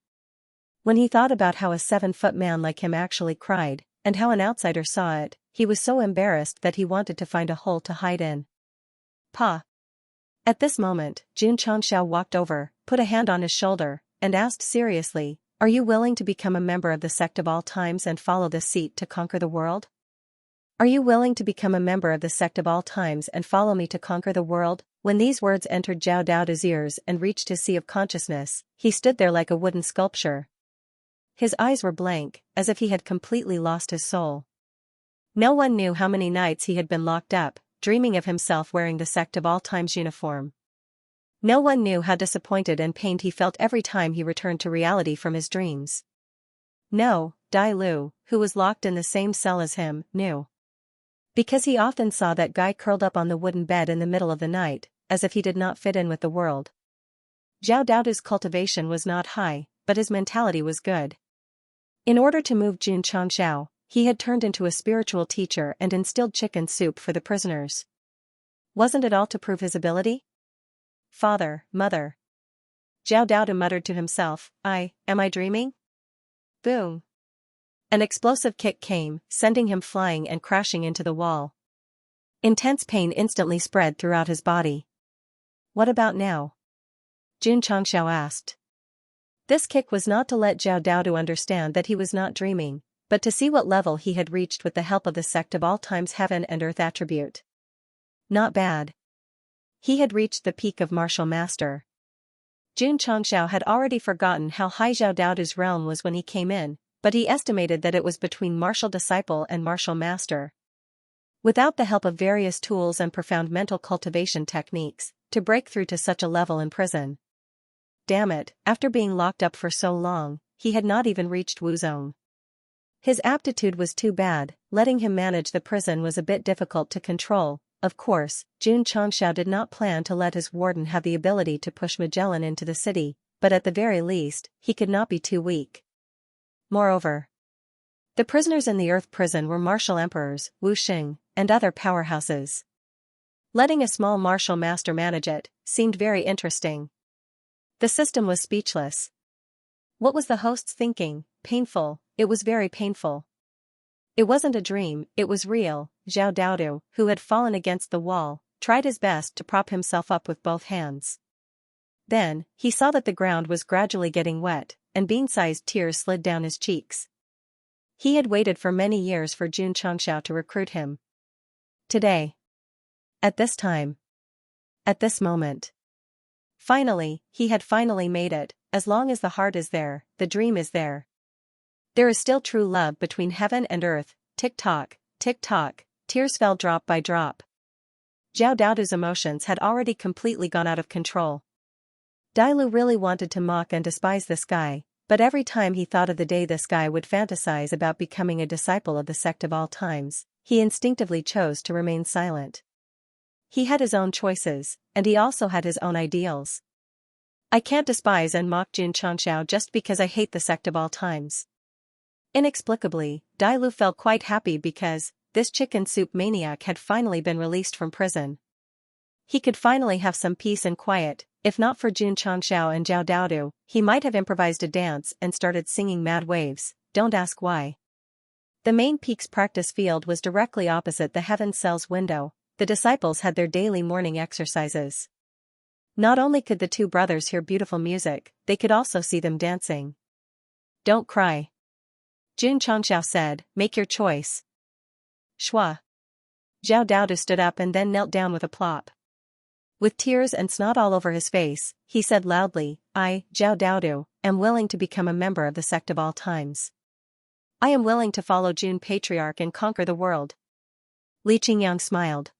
When he thought about how a 7-foot man like him actually cried, and how an outsider saw it, he was so embarrassed that he wanted to find a hole to hide in. Pa. At this moment, Jun Changxiao walked over, put a hand on his shoulder, and asked seriously, are you willing to become a member of the Sect of all times and follow this seat to conquer the world? Are you willing to become a member of the Sect of all times and follow me to conquer the world? When these words entered Zhao Daoda's ears and reached his sea of consciousness, he stood there like a wooden sculpture. His eyes were blank, as if he had completely lost his soul. No one knew how many nights he had been locked up, dreaming of himself wearing the Sect of all times uniform. No one knew how disappointed and pained he felt every time he returned to reality from his dreams. No, Dai Lu, who was locked in the same cell as him, knew. Because he often saw that guy curled up on the wooden bed in the middle of the night, as if he did not fit in with the world. Zhao Daoda's cultivation was not high, but his mentality was good. In order to move Jun Changxiao, he had turned into a spiritual teacher and instilled chicken soup for the prisoners. Wasn't it all to prove his ability? Father, mother. Zhao Daoda muttered to himself, am I dreaming? Boom. An explosive kick came, sending him flying and crashing into the wall. Intense pain instantly spread throughout his body. What about now? Jun Changxiao asked. This kick was not to let Zhao Daoda understand that he was not dreaming, but to see what level he had reached with the help of the Sect of all times heaven and earth attribute. Not bad. He had reached the peak of martial master. Jun Changxiao had already forgotten how high Zhao Daoda's realm was when he came in, but he estimated that it was between martial disciple and martial master. Without the help of various tools and profound mental cultivation techniques, to break through to such a level in prison. Damn it, after being locked up for so long, he had not even reached Wuzong. His aptitude was too bad, letting him manage the prison was a bit difficult to control. Of course, Jun Changxiao did not plan to let his warden have the ability to push Magellan into the city, but at the very least, he could not be too weak. Moreover, the prisoners in the Earth prison were martial emperors, Wu Xing, and other powerhouses. Letting a small martial master manage it seemed very interesting. The system was speechless. What was the hosts thinking? Painful, it was very painful. It wasn't a dream, it was real. Zhao Daoda, who had fallen against the wall, tried his best to prop himself up with both hands. Then, he saw that the ground was gradually getting wet, and bean-sized tears slid down his cheeks. He had waited for many years for Jun Changxiao to recruit him. Today. At this time. At this moment. Finally, he had finally made it. As long as the heart is there, the dream is there. There is still true love between heaven and earth. Tick-tock, tick-tock, tears fell drop by drop. Zhao Daoda's emotions had already completely gone out of control. Dai Lu really wanted to mock and despise this guy, but every time he thought of the day this guy would fantasize about becoming a disciple of the Sect of all times, he instinctively chose to remain silent. He had his own choices, and he also had his own ideals. I can't despise and mock Jun Changxiao just because I hate the Sect of all times. Inexplicably, Dai Lu felt quite happy because this chicken soup maniac had finally been released from prison. He could finally have some peace and quiet. If not for Jun Changxiao and Zhao Daoda, he might have improvised a dance and started singing Mad Waves. Don't ask why. The main peak's practice field was directly opposite the Heaven Cell's window. The disciples had their daily morning exercises. Not only could the two brothers hear beautiful music, they could also see them dancing. Don't cry. Jun Changxiao said, make your choice. Shua. Zhao Daoda stood up and then knelt down with a plop. With tears and snot all over his face, he said loudly, I, Zhao Daodu, am willing to become a member of the Sect of all times. I am willing to follow Jun Patriarch and conquer the world. Li Qingyang smiled.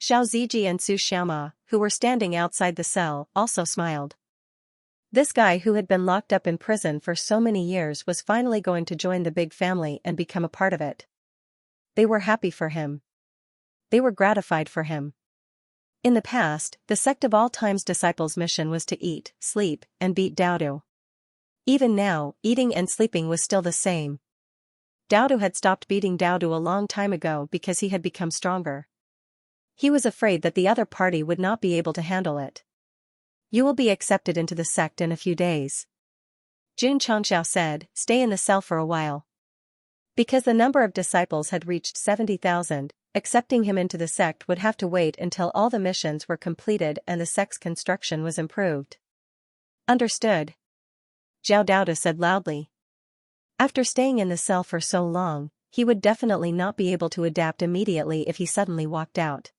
Xiao Ziji and Su Xiaoma, who were standing outside the cell, also smiled. This guy who had been locked up in prison for so many years was finally going to join the big family and become a part of it. They were happy for him. They were gratified for him. In the past, the Sect of all times disciples' mission was to eat, sleep, and beat Daodu. Even now, eating and sleeping was still the same. Daodu had stopped beating Daodu a long time ago because he had become stronger. He was afraid that the other party would not be able to handle it. You will be accepted into the sect in a few days. Jun Xianxia said, stay in the cell for a while. Because the number of disciples had reached 70,000, accepting him into the sect would have to wait until all the missions were completed and the sect's construction was improved. Understood. Zhao Daodu said loudly. After staying in the cell for so long, he would definitely not be able to adapt immediately if he suddenly walked out.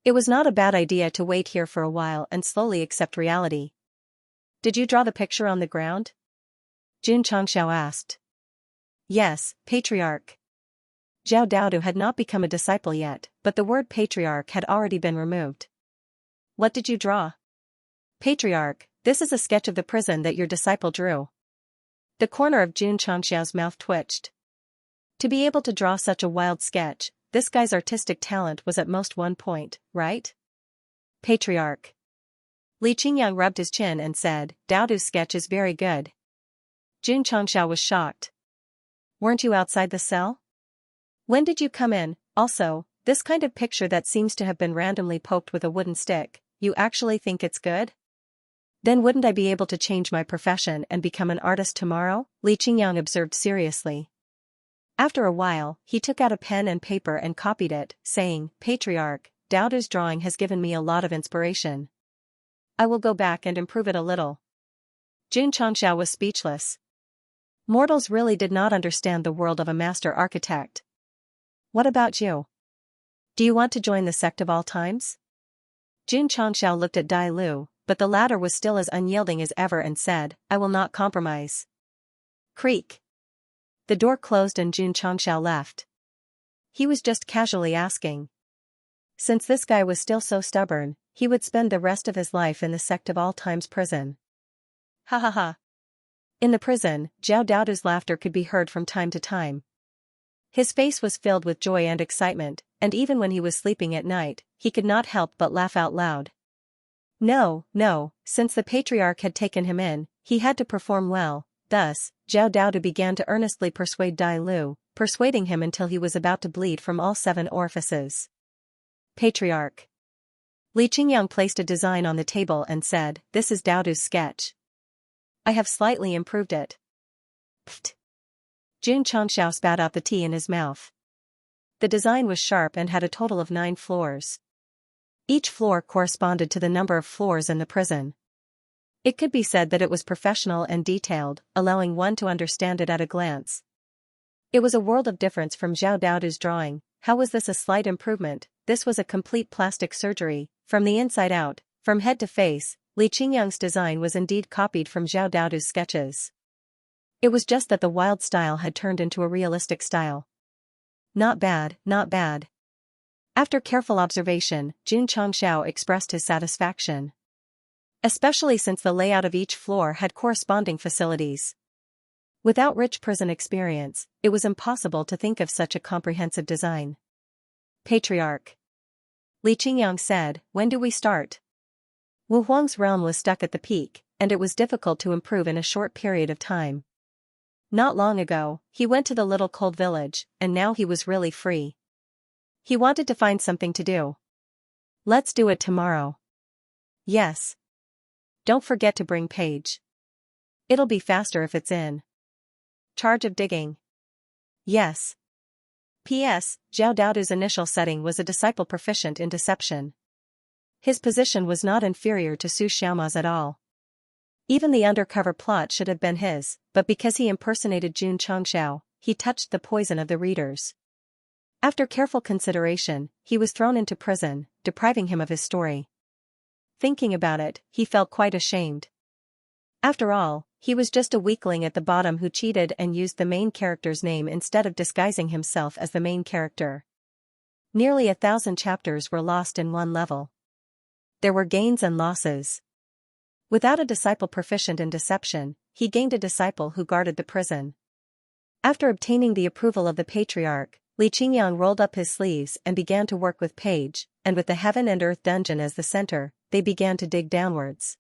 It was not a bad idea to wait here for a while and slowly accept reality. Did you draw the picture on the ground? Jun Changxiao asked. Yes, Patriarch. Zhao Daodu had not become a disciple yet, but the word Patriarch had already been removed. What did you draw? Patriarch, this is a sketch of the prison that your disciple drew. The corner of Jun Changxiao's mouth twitched. To be able to draw such a wild sketch, this guy's artistic talent was at most 1 point, right? Patriarch. Li Qingyang rubbed his chin and said, Daodu's sketch is very good. Jun Changxiao was shocked. Weren't you outside the cell? When did you come in? Also, this kind of picture that seems to have been randomly poked with a wooden stick, you actually think it's good? Then wouldn't I be able to change my profession and become an artist tomorrow? Li Qingyang observed seriously. After a while, he took out a pen and paper and copied it, saying, Patriarch, Daodu's drawing has given me a lot of inspiration. I will go back and improve it a little. Jun Changxiao was speechless. Mortals really did not understand the world of a master architect. What about you? Do you want to join the Sect of all times? Jun Changxiao looked at Dai Lu, but the latter was still as unyielding as ever and said, I will not compromise. Creak. The door closed and Jun Changxiao left. He was just casually asking. Since this guy was still so stubborn, he would spend the rest of his life in the Sect of all times prison. Ha ha ha. In the prison, Zhao Daodu's laughter could be heard from time to time. His face was filled with joy and excitement, and even when he was sleeping at night, he could not help but laugh out loud. No, since the Patriarch had taken him in, he had to perform well. Thus, Zhao Daodu began to earnestly persuade Dai Lu, persuading him until he was about to bleed from all 7 orifices. Patriarch. Li Qingyang placed a design on the table and said, this is Daodu's sketch. I have slightly improved it. Pfft. Jun Changxiao spat out the tea in his mouth. The design was sharp and had a total of 9 floors. Each floor corresponded to the number of floors in the prison. It could be said that it was professional and detailed, allowing one to understand it at a glance. It was a world of difference from Zhao Daodu's drawing. How was this a slight improvement? This was a complete plastic surgery, from the inside out, from head to face. Li Qingyang's design was indeed copied from Zhao Daodu's sketches. It was just that the wild style had turned into a realistic style. Not bad, not bad. After careful observation, Jun Changxiao expressed his satisfaction. Especially since the layout of each floor had corresponding facilities. Without rich prison experience, it was impossible to think of such a comprehensive design. Patriarch. Li Qingyang said, when do we start? Wu Huang's realm was stuck at the peak, and it was difficult to improve in a short period of time. Not long ago, he went to the little cold village, and now he was really free. He wanted to find something to do. Let's do it tomorrow. Yes. Don't forget to bring Paige. It'll be faster if it's in charge of digging. Yes. P.S. Zhao Daodu's initial setting was a disciple proficient in deception. His position was not inferior to Su Xiaoma's at all. Even the undercover plot should have been his, but because he impersonated Jun Changxiao, he touched the poison of the readers. After careful consideration, he was thrown into prison, depriving him of his story. Thinking about it, he felt quite ashamed. After all, he was just a weakling at the bottom who cheated and used the main character's name instead of disguising himself as the main character. Nearly 1,000 chapters were lost in one level. There were gains and losses. Without a disciple proficient in deception, he gained a disciple who guarded the prison. After obtaining the approval of the patriarch, Xianxia rolled up his sleeves and began to work with Page, and with the heaven and earth dungeon as the center, they began to dig downwards.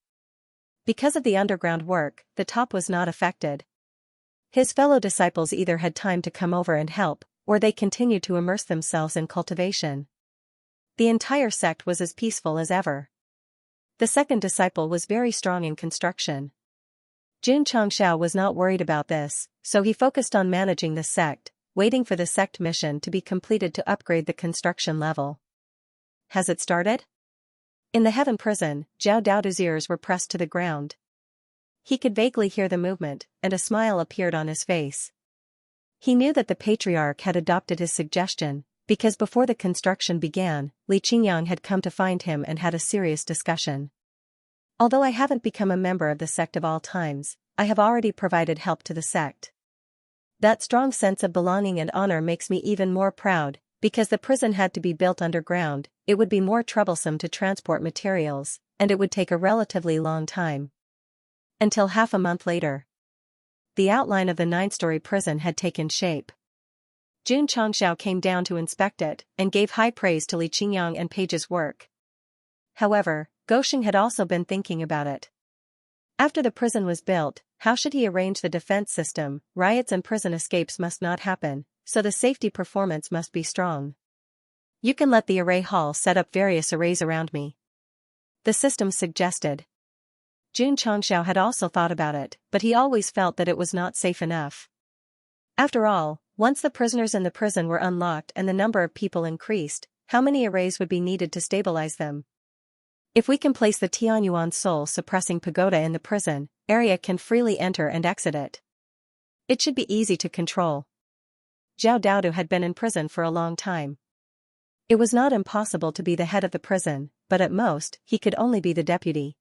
Because of the underground work, the top was not affected. His fellow disciples either had time to come over and help, or they continued to immerse themselves in cultivation. The entire sect was as peaceful as ever. The second disciple was very strong in construction. Xianxia was not worried about this, so he focused on managing the sect, waiting for the sect mission to be completed to upgrade the construction level. Has it started? In the heaven prison, Zhao Daodu's ears were pressed to the ground. He could vaguely hear the movement, and a smile appeared on his face. He knew that the patriarch had adopted his suggestion, because before the construction began, Xianxia had come to find him and had a serious discussion. Although I haven't become a member of the sect of all times, I have already provided help to the sect. That strong sense of belonging and honor makes me even more proud, because the prison had to be built underground, it would be more troublesome to transport materials, and it would take a relatively long time. Until half a month later. The outline of the 9-story prison had taken shape. Xianxia came down to inspect it, and gave high praise to Xianxia and Page's work. However, Gosheng had also been thinking about it. After the prison was built, how should he arrange the defense system? Riots and prison escapes must not happen, so the safety performance must be strong. You can let the array hall set up various arrays around me, the system suggested. Xianxia had also thought about it, but he always felt that it was not safe enough. After all, once the prisoners in the prison were unlocked and the number of people increased, how many arrays would be needed to stabilize them? If we can place the Tianyuan soul-suppressing pagoda in the prison, area can freely enter and exit it. It should be easy to control. Zhao Daodu had been in prison for a long time. It was not impossible to be the head of the prison, but at most, he could only be the deputy.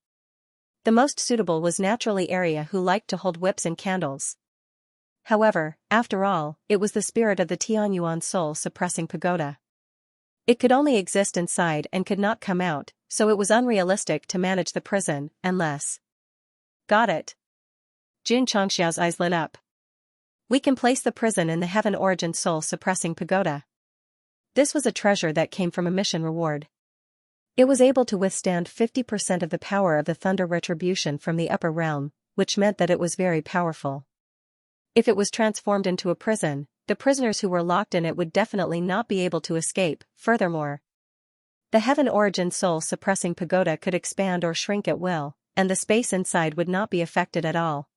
The most suitable was naturally Area, who liked to hold whips and candles. However, after all, it was the spirit of the Tianyuan soul-suppressing pagoda. It could only exist inside and could not come out, so it was unrealistic to manage the prison, unless... Got it. Xianxia's eyes lit up. We can place the prison in the heaven origin soul-suppressing pagoda. This was a treasure that came from a mission reward. It was able to withstand 50% of the power of the thunder retribution from the upper realm, which meant that it was very powerful. If it was transformed into a prison, the prisoners who were locked in it would definitely not be able to escape. Furthermore, the heaven origin soul-suppressing pagoda could expand or shrink at will, and the space inside would not be affected at all.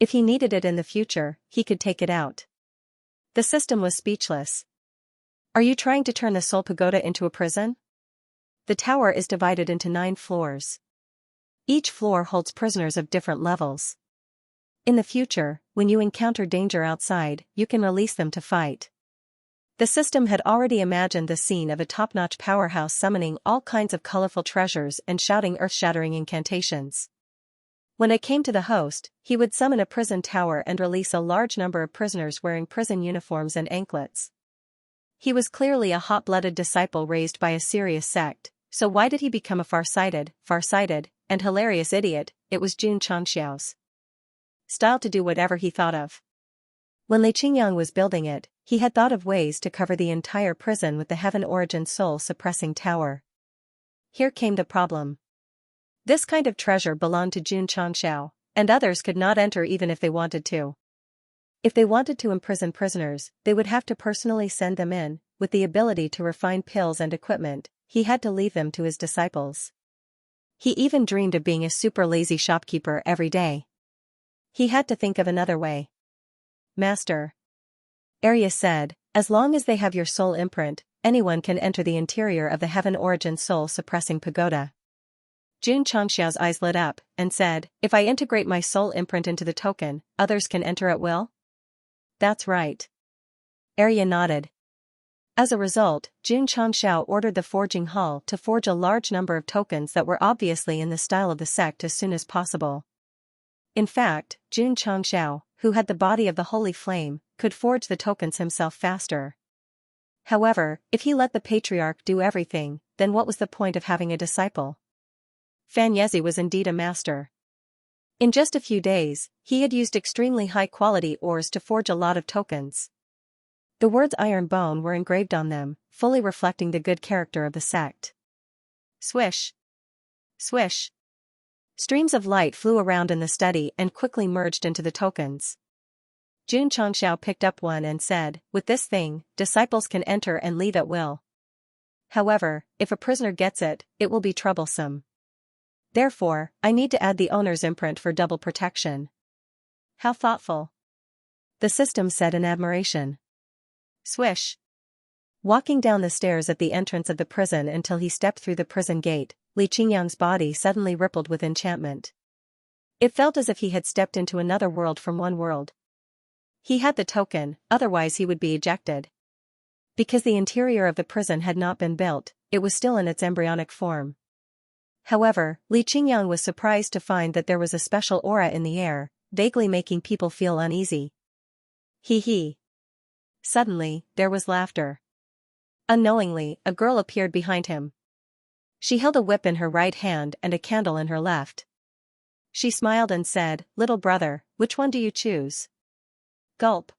If he needed it in the future, he could take it out. The system was speechless. Are you trying to turn the soul pagoda into a prison? The tower is divided into 9 floors. Each floor holds prisoners of different levels. In the future, when you encounter danger outside, you can release them to fight. The system had already imagined the scene of a top-notch powerhouse summoning all kinds of colorful treasures and shouting earth-shattering incantations. When it came to the host, he would summon a prison tower and release a large number of prisoners wearing prison uniforms and anklets. He was clearly a hot-blooded disciple raised by a serious sect, so why did he become a farsighted, and hilarious idiot? It was Xianxia's style to do whatever he thought of. When Xianxia was building it, he had thought of ways to cover the entire prison with the heaven origin soul-suppressing tower. Here came the problem. This kind of treasure belonged to Xianxia, and others could not enter even if they wanted to. If they wanted to imprison prisoners, they would have to personally send them in. With the ability to refine pills and equipment, he had to leave them to his disciples. He even dreamed of being a super lazy shopkeeper every day. He had to think of another way. Master, Arya said, as long as they have your soul imprint, anyone can enter the interior of the heaven origin soul-suppressing pagoda. Xianxia's eyes lit up, and said, if I integrate my soul imprint into the token, others can enter at will? That's right. Arya nodded. As a result, Xianxia ordered the forging hall to forge a large number of tokens that were obviously in the style of the sect as soon as possible. In fact, Xianxia, who had the body of the holy flame, could forge the tokens himself faster. However, if he let the patriarch do everything, then what was the point of having a disciple? Fan Yezi was indeed a master. In just a few days, he had used extremely high-quality ores to forge a lot of tokens. The words iron bone were engraved on them, fully reflecting the good character of the sect. Swish! Swish! Streams of light flew around in the study and quickly merged into the tokens. Xianxia picked up one and said, "With this thing, disciples can enter and leave at will. However, if a prisoner gets it, it will be troublesome. Therefore, I need to add the owner's imprint for double protection." How thoughtful! The system said in admiration. Swish! Walking down the stairs at the entrance of the prison until he stepped through the prison gate, Li Qingyang's body suddenly rippled with enchantment. It felt as if he had stepped into another world from one world. He had the token, otherwise he would be ejected. Because the interior of the prison had not been built, it was still in its embryonic form. However, Li Qingyang was surprised to find that there was a special aura in the air, vaguely making people feel uneasy. Hee hee. Suddenly, there was laughter. Unknowingly, a girl appeared behind him. She held a whip in her right hand and a candle in her left. She smiled and said, "Little brother, which one do you choose?" Gulp.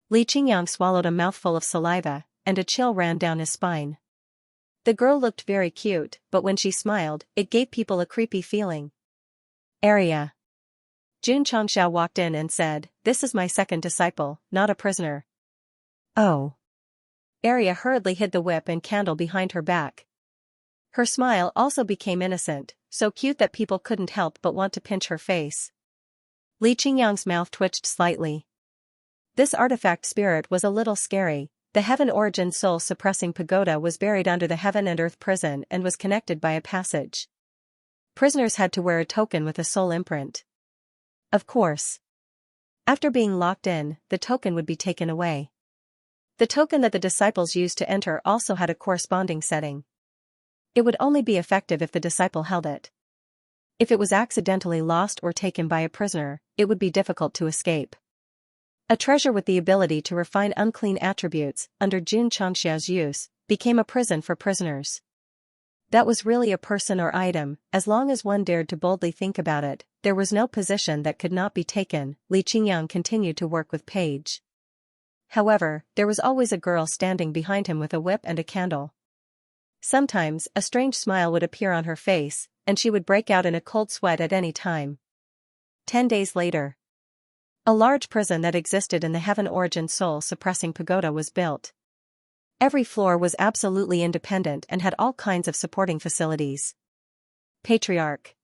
Li Qingyang swallowed a mouthful of saliva, and a chill ran down his spine. The girl looked very cute, but when she smiled, it gave people a creepy feeling. Area. Xianxia walked in and said, "This is my second disciple, not a prisoner." Oh. Arya hurriedly hid the whip and candle behind her back. Her smile also became innocent, so cute that people couldn't help but want to pinch her face. Li Qingyang's mouth twitched slightly. This artifact spirit was a little scary. The Heaven Origin Soul Suppressing Pagoda was buried under the Heaven and Earth prison and was connected by a passage. Prisoners had to wear a token with a soul imprint. Of course. After being locked in, the token would be taken away. The token that the disciples used to enter also had a corresponding setting. It would only be effective if the disciple held it. If it was accidentally lost or taken by a prisoner, it would be difficult to escape. A treasure with the ability to refine unclean attributes, under Xianxia's use, became a prison for prisoners. That was really a person or item, as long as one dared to boldly think about it. There was no position that could not be taken. Li Qingyang continued to work with Paige. However, there was always a girl standing behind him with a whip and a candle. Sometimes, a strange smile would appear on her face, and she would break out in a cold sweat at any time. 10 days later. A large prison that existed in the Heaven Origin Soul Suppressing Pagoda was built. Every floor was absolutely independent and had all kinds of supporting facilities. Patriarch.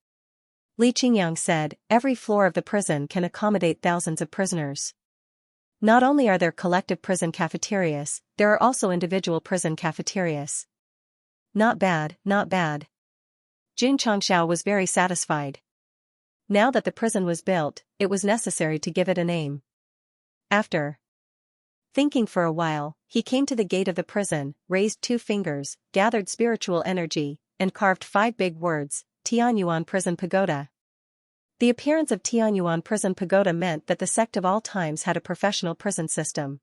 Li Qingyang said, "Every floor of the prison can accommodate thousands of prisoners. Not only are there collective prison cafeterias, there are also individual prison cafeterias." Not bad, not bad. Xianxia was very satisfied. Now that the prison was built, it was necessary to give it a name. After thinking for a while, he came to the gate of the prison, raised 2 fingers, gathered spiritual energy, and carved 5 big words, Tianyuan Prison Pagoda. The appearance of Tianyuan Prison Pagoda meant that the sect of all times had a professional prison system.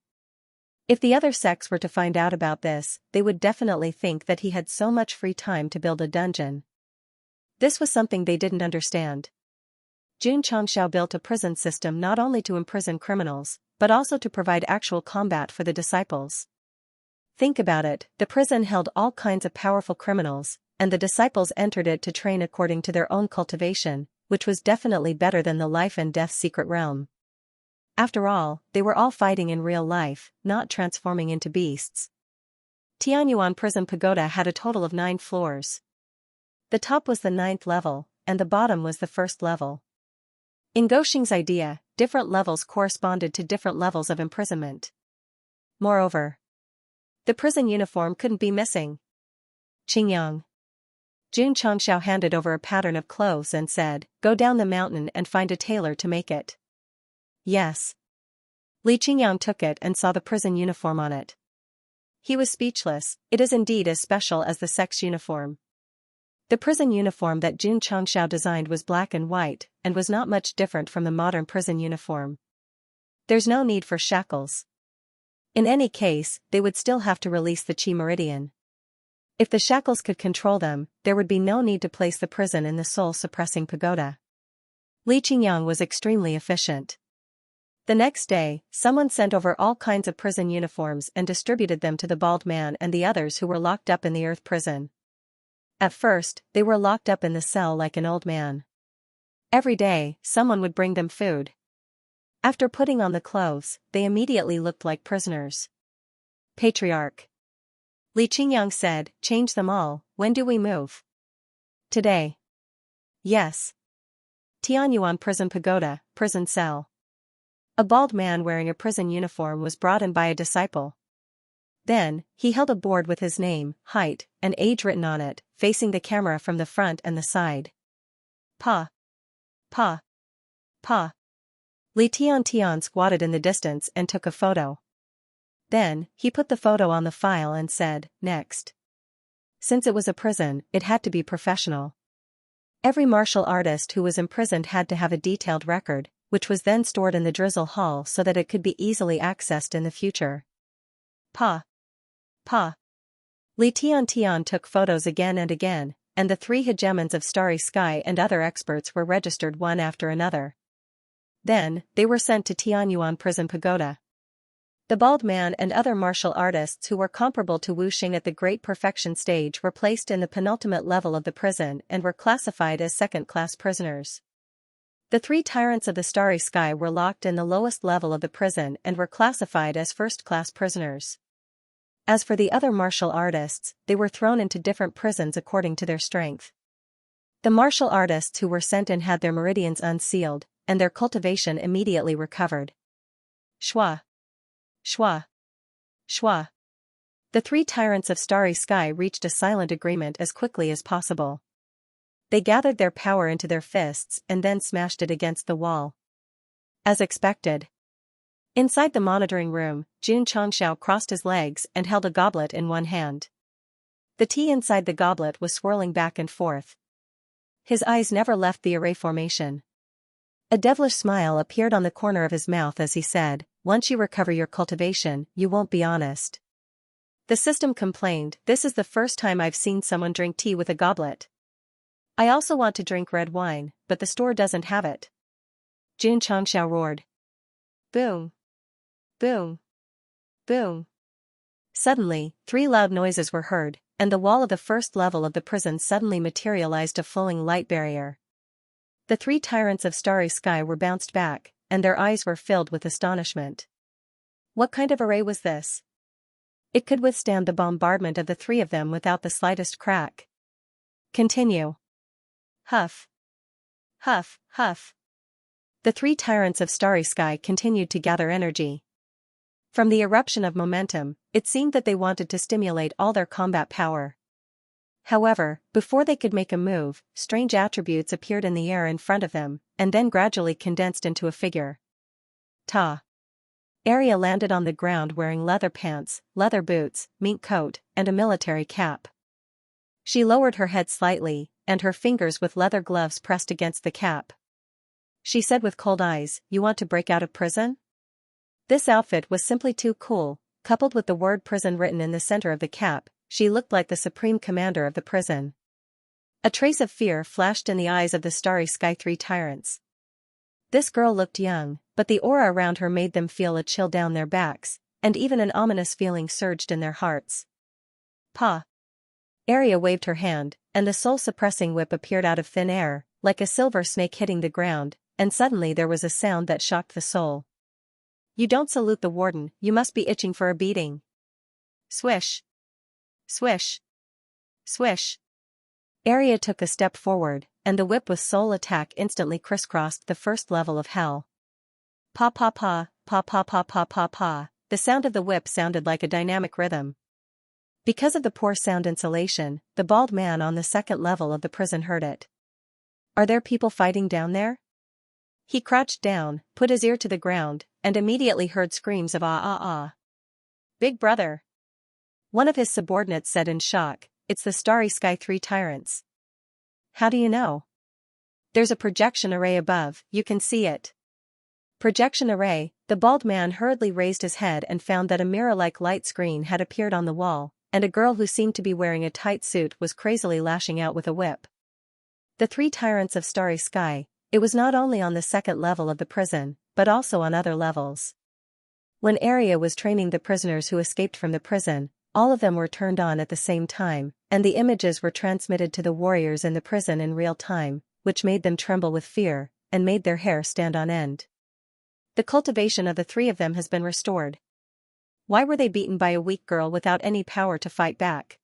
If the other sects were to find out about this, they would definitely think that he had so much free time to build a dungeon. This was something they didn't understand. Xianxia built a prison system not only to imprison criminals, but also to provide actual combat for the disciples. Think about it, the prison held all kinds of powerful criminals, and the disciples entered it to train according to their own cultivation, which was definitely better than the life and death secret realm. After all, they were all fighting in real life, not transforming into beasts. Tianyuan Prison Pagoda had a total of 9 floors. The top was the 9th level, and the bottom was the 1st level. In Goxing's idea, different levels corresponded to different levels of imprisonment. Moreover, the prison uniform couldn't be missing. Qingyang. Xianxia handed over a pattern of clothes and said, "Go down the mountain and find a tailor to make it." Yes. Li Qingyang took it and saw the prison uniform on it. He was speechless. It is indeed as special as the Sect's uniform. The prison uniform that Xianxia designed was black and white, and was not much different from the modern prison uniform. There's no need for shackles. In any case, they would still have to release the Qi meridian. If the shackles could control them, there would be no need to place the prison in the soul-suppressing pagoda. Li Qingyang was extremely efficient. The next day, someone sent over all kinds of prison uniforms and distributed them to the bald man and the others who were locked up in the earth prison. At first, they were locked up in the cell like an old man. Every day, someone would bring them food. After putting on the clothes, they immediately looked like prisoners. Patriarch Li Qingyang said, "Change them all. When do we move?" "Today." "Yes." Tianyuan Prison Pagoda, prison cell. A bald man wearing a prison uniform was brought in by a disciple. Then, he held a board with his name, height, and age written on it, facing the camera from the front and the side. Pa. Pa. Pa. Li Tian squatted in the distance and took a photo. Then, he put the photo on the file and said, "Next." Since it was a prison, it had to be professional. Every martial artist who was imprisoned had to have a detailed record, which was then stored in the drizzle hall so that it could be easily accessed in the future. Pa. Pa. Li Tian took photos again and again, and the 3 hegemons of Starry Sky and other experts were registered one after another. Then, they were sent to Tianyuan Prison Pagoda. The bald man and other martial artists who were comparable to Wu Xing at the Great Perfection stage were placed in the penultimate level of the prison and were classified as second-class prisoners. The 3 tyrants of the Starry Sky were locked in the lowest level of the prison and were classified as first-class prisoners. As for the other martial artists, they were thrown into different prisons according to their strength. The martial artists who were sent in had their meridians unsealed, and their cultivation immediately recovered. Shua. Shua. Shua. The 3 tyrants of Starry Sky reached a silent agreement as quickly as possible. They gathered their power into their fists and then smashed it against the wall. As expected. Inside the monitoring room, Xianxia crossed his legs and held a goblet in one hand. The tea inside the goblet was swirling back and forth. His eyes never left the array formation. A devilish smile appeared on the corner of his mouth as he said, "Once you recover your cultivation, you won't be honest." The system complained, "This is the first time I've seen someone drink tea with a goblet. I also want to drink red wine, but the store doesn't have it." Xianxia roared. Boom. Boom. Boom. Suddenly, 3 loud noises were heard, and the wall of the first level of the prison suddenly materialized a flowing light barrier. The 3 tyrants of Starry Sky were bounced back, and their eyes were filled with astonishment. What kind of array was this? It could withstand the bombardment of the 3 of them without the slightest crack. Continue. Huff. Huff, huff. The 3 tyrants of Starry Sky continued to gather energy. From the eruption of momentum, it seemed that they wanted to stimulate all their combat power. However, before they could make a move, strange attributes appeared in the air in front of them, and then gradually condensed into a figure. Ta. Arya landed on the ground wearing leather pants, leather boots, mink coat, and a military cap. She lowered her head slightly, and her fingers with leather gloves pressed against the cap. She said with cold eyes, "You want to break out of prison?" This outfit was simply too cool, coupled with the word prison written in the center of the cap. She looked like the supreme commander of the prison. A trace of fear flashed in the eyes of the Starry Sky 3 tyrants. This girl looked young, but the aura around her made them feel a chill down their backs, and even an ominous feeling surged in their hearts. Pa. Arya waved her hand, and the soul-suppressing whip appeared out of thin air, like a silver snake hitting the ground, and suddenly there was a sound that shocked the soul. "You don't salute the warden, you must be itching for a beating." Swish. Swish. Swish. Arya took a step forward, and the whip with soul attack instantly crisscrossed the first level of hell. Pa pa pa, pa pa pa pa pa pa. The sound of the whip sounded like a dynamic rhythm. Because of the poor sound insulation, the bald man on the second level of the prison heard it. "Are there people fighting down there?" He crouched down, put his ear to the ground, and immediately heard screams of "Ah ah ah." "Big brother! One of his subordinates said in shock, "It's the Starry Sky 3 Tyrants." "How do you know?" "There's a projection array above, you can see it." Projection array. The bald man hurriedly raised his head and found that a mirror-like light screen had appeared on the wall, and a girl who seemed to be wearing a tight suit was crazily lashing out with a whip. The 3 Tyrants of Starry Sky. It was not only on the second level of the prison, but also on other levels. When Arya was training the prisoners who escaped from the prison, all of them were turned on at the same time, and the images were transmitted to the warriors in the prison in real time, which made them tremble with fear, and made their hair stand on end. The cultivation of the 3 of them has been restored. Why were they beaten by a weak girl without any power to fight back?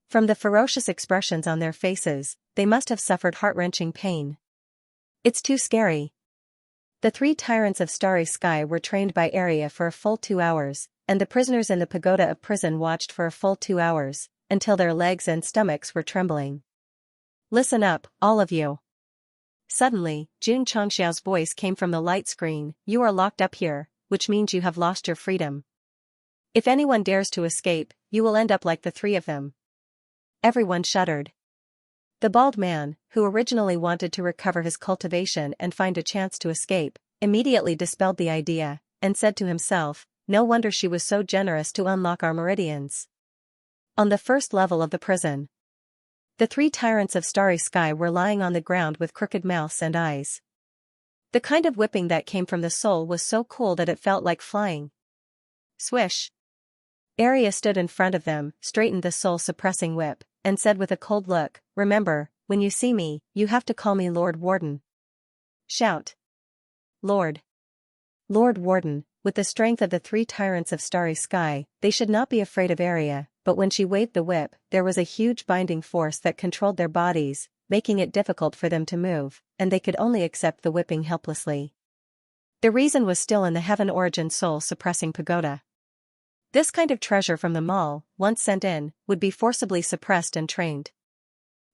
From the ferocious expressions on their faces, they must have suffered heart-wrenching pain. It's too scary. The 3 Tyrants of Starry Sky were trained by Arya for a full 2 hours, and the prisoners in the pagoda of prison watched for a full 2 hours, until their legs and stomachs were trembling. "Listen up, all of you." Suddenly, Xianxia's voice came from the light screen, "You are locked up here, which means you have lost your freedom. If anyone dares to escape, you will end up like the 3 of them." Everyone shuddered. The bald man, who originally wanted to recover his cultivation and find a chance to escape, immediately dispelled the idea, and said to himself, "No wonder she was so generous to unlock our meridians." On the first level of the prison, the 3 Tyrants of Starry Sky were lying on the ground with crooked mouths and eyes. The kind of whipping that came from the soul was so cool that it felt like flying. Swish! Arya stood in front of them, straightened the soul-suppressing whip, and said with a cold look, "Remember, when you see me, you have to call me Lord Warden." Shout! Lord! Lord Warden. With the strength of the 3 Tyrants of Starry Sky, they should not be afraid of Arya, but when she waved the whip, there was a huge binding force that controlled their bodies, making it difficult for them to move, and they could only accept the whipping helplessly. The reason was still in the Heaven Origin soul-suppressing pagoda. This kind of treasure from the mall, once sent in, would be forcibly suppressed and trained.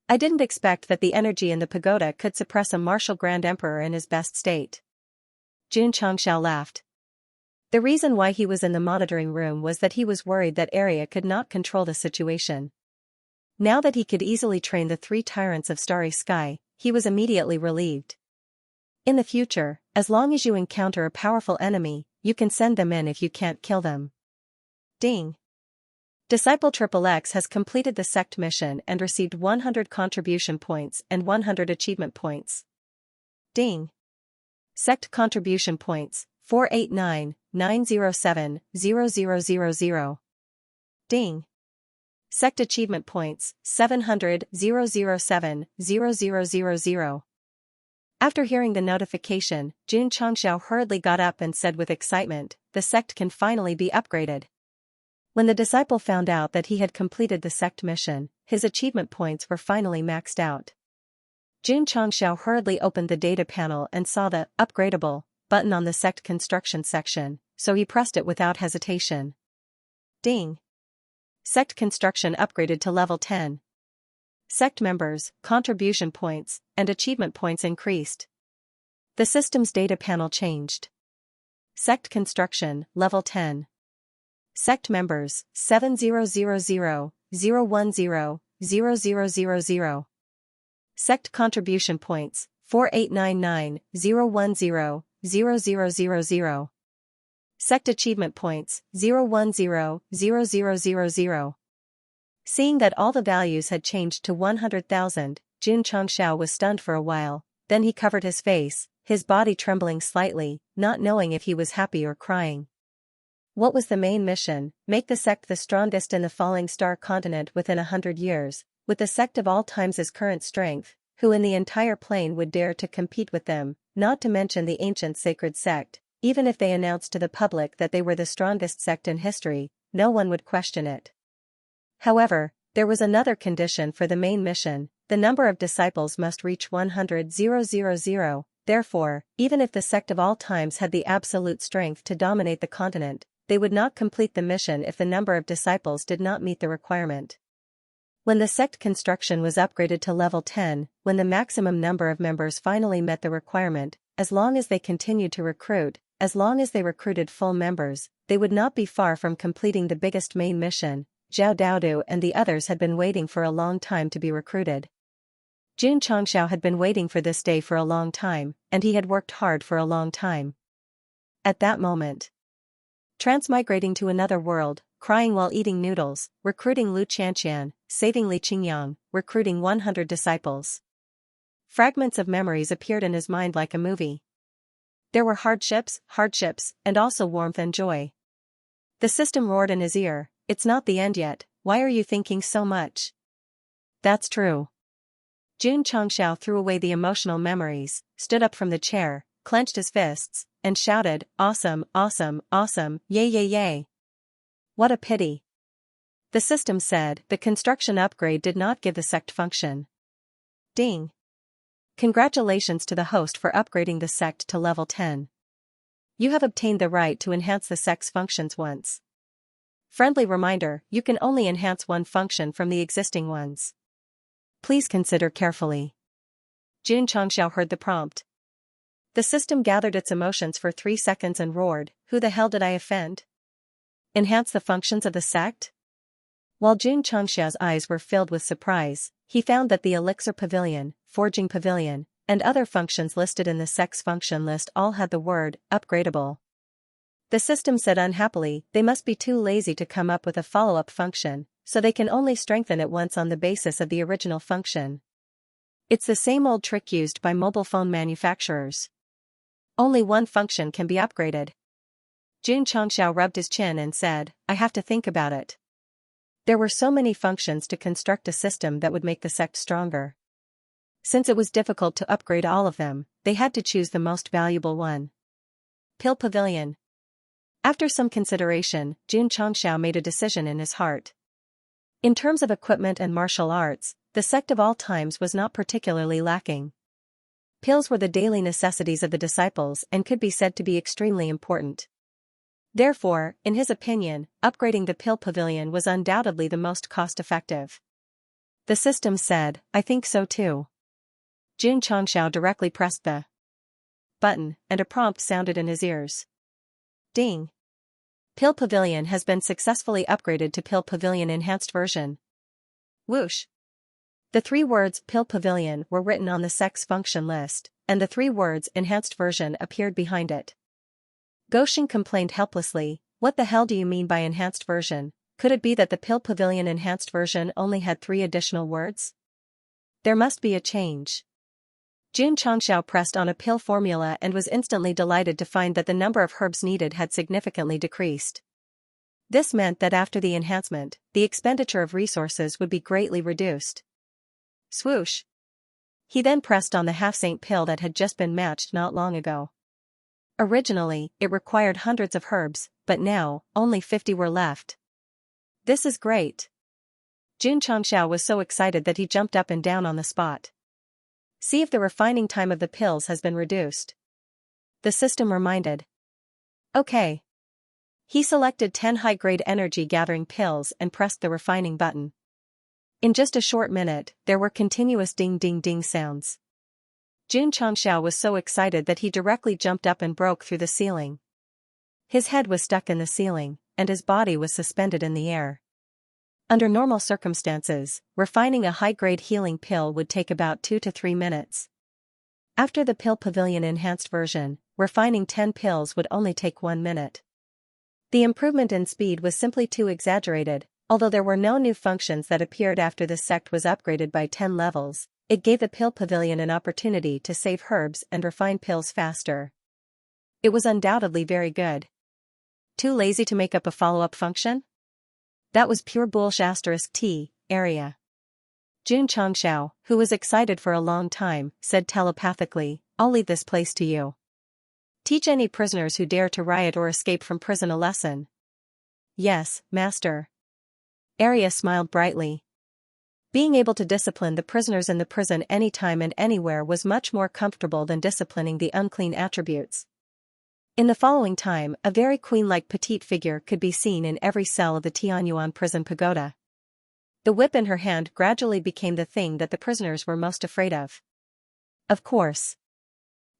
I didn't expect that the energy in the pagoda could suppress a martial Grand Emperor in his best state. Xianxia laughed. The reason why he was in the monitoring room was that he was worried that Arya could not control the situation. Now that he could easily train the 3 Tyrants of Starry Sky, he was immediately relieved. In the future, as long as you encounter a powerful enemy, you can send them in if you can't kill them. Ding! Disciple XXX has completed the Sect mission and received 100 contribution points and 100 achievement points. Ding! Sect contribution points, 489,907,0000. Ding! Sect achievement points, 700,007,0000. After hearing the notification, Xianxia hurriedly got up and said with excitement, "The Sect can finally be upgraded." When the disciple found out that he had completed the Sect mission, his achievement points were finally maxed out. Xianxia hurriedly opened the data panel and saw the "Upgradable" button on the Sect construction section, so he pressed it without hesitation. Ding! Sect construction upgraded to level 10. Sect members, contribution points, and achievement points increased. The system's data panel changed. Sect construction, level 10. Sect members, 700,010,000,0000. Sect contribution points, 4899,010,000,0000. Sect achievement points, 010,000,000. Seeing that all the values had changed to 100,000, Xianxia was stunned for a while, then he covered his face, his body trembling slightly, not knowing if he was happy or crying. What was the main mission? Make the Sect the strongest in the falling star continent within 100 years, with the Sect of all times' current strength, who in the entire plane would dare to compete with them, not to mention the ancient sacred Sect. Even if they announced to the public that they were the strongest Sect in history, no one would question it. However, there was another condition for the main mission: the number of disciples must reach 100,000. Therefore, even if the Sect of all times had the absolute strength to dominate the continent, they would not complete the mission if the number of disciples did not meet the requirement. When the Sect construction was upgraded to level 10, when the maximum number of members finally met the requirement, as long as they continued to recruit, as long as they recruited full members, they would not be far from completing the biggest main mission, Zhao Daodu and the others had been waiting for a long time to be recruited. Jun Chongxiao had been waiting for this day for a long time, and he had worked hard for a long time. At that moment, transmigrating to another world, crying while eating noodles, recruiting Lu Qianqian, saving Li Qingyang, recruiting 100 disciples. Fragments of memories appeared in his mind like a movie. There were hardships, and also warmth and joy. The system roared in his ear, "It's not the end yet, why are you thinking so much?" That's true. Jun Chongxiao threw away the emotional memories, stood up from the chair, clenched his fists, and shouted, "Awesome, awesome, awesome, yay yay yay." What a pity. The system said the construction upgrade did not give the sect function. Ding. Congratulations to the host for upgrading the sect to level 10. You have obtained the right to enhance the sect's functions once. Friendly reminder, you can only enhance one function from the existing ones. Please consider carefully. Jun Chongxiao heard the prompt. The system gathered its emotions for 3 seconds and roared, "Who the hell did I offend? Enhance the functions of the sect?" While Jun Chongxiao's eyes were filled with surprise, he found that the Elixir Pavilion, Forging Pavilion, and other functions listed in the sect's function list all had the word, upgradable. The system said unhappily, they must be too lazy to come up with a follow-up function, so they can only strengthen it once on the basis of the original function. It's the same old trick used by mobile phone manufacturers. Only one function can be upgraded. Jun Chongxiao rubbed his chin and said, "I have to think about it." There were so many functions to construct a system that would make the sect stronger. Since it was difficult to upgrade all of them, they had to choose the most valuable one. Pill Pavilion. After some consideration, Jun Chongxiao made a decision in his heart. In terms of equipment and martial arts, the sect of all times was not particularly lacking. Pills were the daily necessities of the disciples and could be said to be extremely important. Therefore, in his opinion, upgrading the Pill Pavilion was undoubtedly the most cost-effective. The system said, "I think so too." Jun Chongxiao directly pressed the button, and a prompt sounded in his ears. Ding. Pill Pavilion has been successfully upgraded to Pill Pavilion Enhanced Version. Whoosh. The 3 words Pill Pavilion were written on the sect's function list, and the 3 words Enhanced Version appeared behind it. Goshen complained helplessly, "What the hell do you mean by Enhanced Version? Could it be that the Pill Pavilion Enhanced Version only had 3 additional words? There must be a change." Jun Chongxiao pressed on a pill formula and was instantly delighted to find that the number of herbs needed had significantly decreased. This meant that after the enhancement, the expenditure of resources would be greatly reduced. Swoosh. He then pressed on the half-saint pill that had just been matched not long ago. Originally, it required hundreds of herbs, but now, only 50 were left. This is great. Jun Chongxiao was so excited that he jumped up and down on the spot. See if the refining time of the pills has been reduced. The system reminded. Okay. He selected 10 high-grade energy-gathering pills and pressed the refining button. In just a short minute, there were continuous ding-ding-ding sounds. Jun Chongxiao was so excited that he directly jumped up and broke through the ceiling. His head was stuck in the ceiling, and his body was suspended in the air. Under normal circumstances, refining a high-grade healing pill would take about 2 to 3 minutes. After the Pill Pavilion Enhanced Version, refining 10 pills would only take 1 minute. The improvement in speed was simply too exaggerated. Although there were no new functions that appeared after the sect was upgraded by 10 levels, it gave the Pill Pavilion an opportunity to save herbs and refine pills faster. It was undoubtedly very good. Too lazy to make up a follow-up function? That was pure bullshit. T, area. Jun Chongxiao, who was excited for a long time, said telepathically, "I'll leave this place to you. Teach any prisoners who dare to riot or escape from prison a lesson." "Yes, master." Area smiled brightly. Being able to discipline the prisoners in the prison anytime and anywhere was much more comfortable than disciplining the unclean attributes. In the following time, a very queen-like petite figure could be seen in every cell of the Tianyuan prison pagoda. The whip in her hand gradually became the thing that the prisoners were most afraid of. Of course.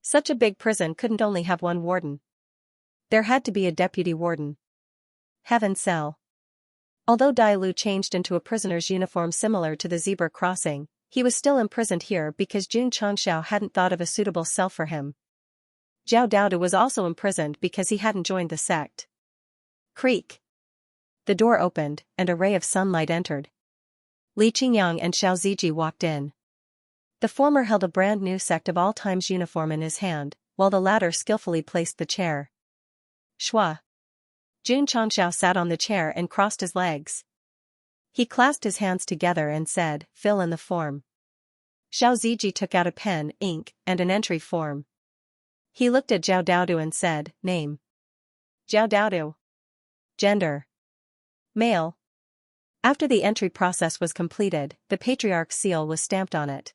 Such a big prison couldn't only have one warden. There had to be a deputy warden. Heaven cell. Although Dai Lu changed into a prisoner's uniform similar to the zebra crossing, he was still imprisoned here because Jun Changxiao hadn't thought of a suitable cell for him. Zhao Daodu was also imprisoned because he hadn't joined the sect. Creak. The door opened, and a ray of sunlight entered. Li Qingyang and Xiao Ziji walked in. The former held a brand new Sect of All Times uniform in his hand, while the latter skillfully placed the chair. Shua. Jun Changxiao sat on the chair and crossed his legs. He clasped his hands together and said, "Fill in the form." Xiao Ziji took out a pen, ink, and an entry form. He looked at Zhao Daodu and said, "Name." Zhao Daodu. Gender. Male. After the entry process was completed, the patriarch's seal was stamped on it.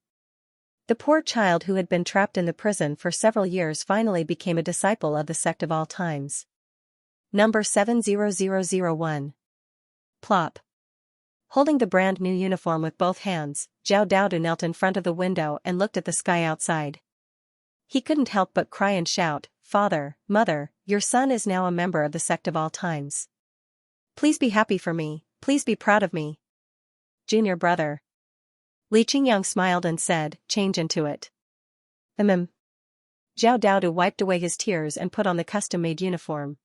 The poor child who had been trapped in the prison for several years finally became a disciple of the Sect of All Times. Number 70001. Plop. Holding the brand new uniform with both hands, Zhao Daodu knelt in front of the window and looked at the sky outside. He couldn't help but cry and shout, "Father, Mother, your son is now a member of the Sect of All Times. Please be happy for me, please be proud of me. Junior brother." Li Qingyang smiled and said, "Change into it." Zhao Daodu wiped away his tears and put on the custom-made uniform.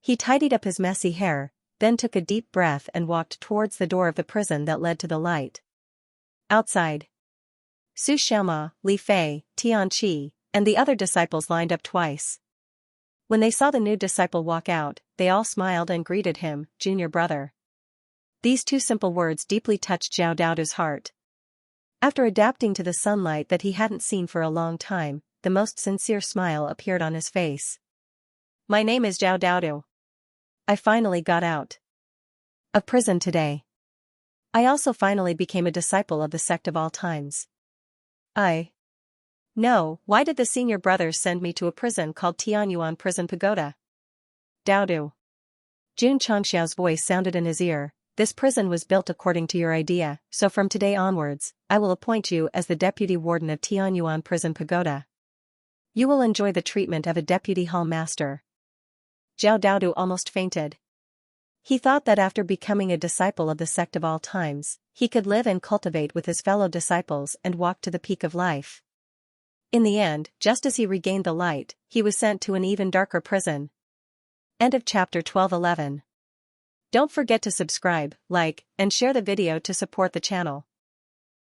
He tidied up his messy hair, then took a deep breath and walked towards the door of the prison that led to the light. Outside, Su Xiaoma, Li Fei, Tian Qi, and the other disciples lined up twice. When they saw the new disciple walk out, they all smiled and greeted him, "Junior brother." These two simple words deeply touched Zhao Daodu's heart. After adapting to the sunlight that he hadn't seen for a long time, the most sincere smile appeared on his face. "My name is Zhao Daodu. I finally got out of prison today. I also finally became a disciple of the Sect of All Times." No, why did the senior brothers send me to a prison called Tianyuan Prison Pagoda? Daodu. Jun Changxiao's voice sounded in his ear. "This prison was built according to your idea, so from today onwards, I will appoint you as the deputy warden of Tianyuan Prison Pagoda. You will enjoy the treatment of a deputy hall master." Zhao Daodu almost fainted. He thought that after becoming a disciple of the Sect of All Times, he could live and cultivate with his fellow disciples and walk to the peak of life. In the end, just as he regained the light, he was sent to an even darker prison. End of chapter 12:11. Don't forget to subscribe, like, and share the video to support the channel.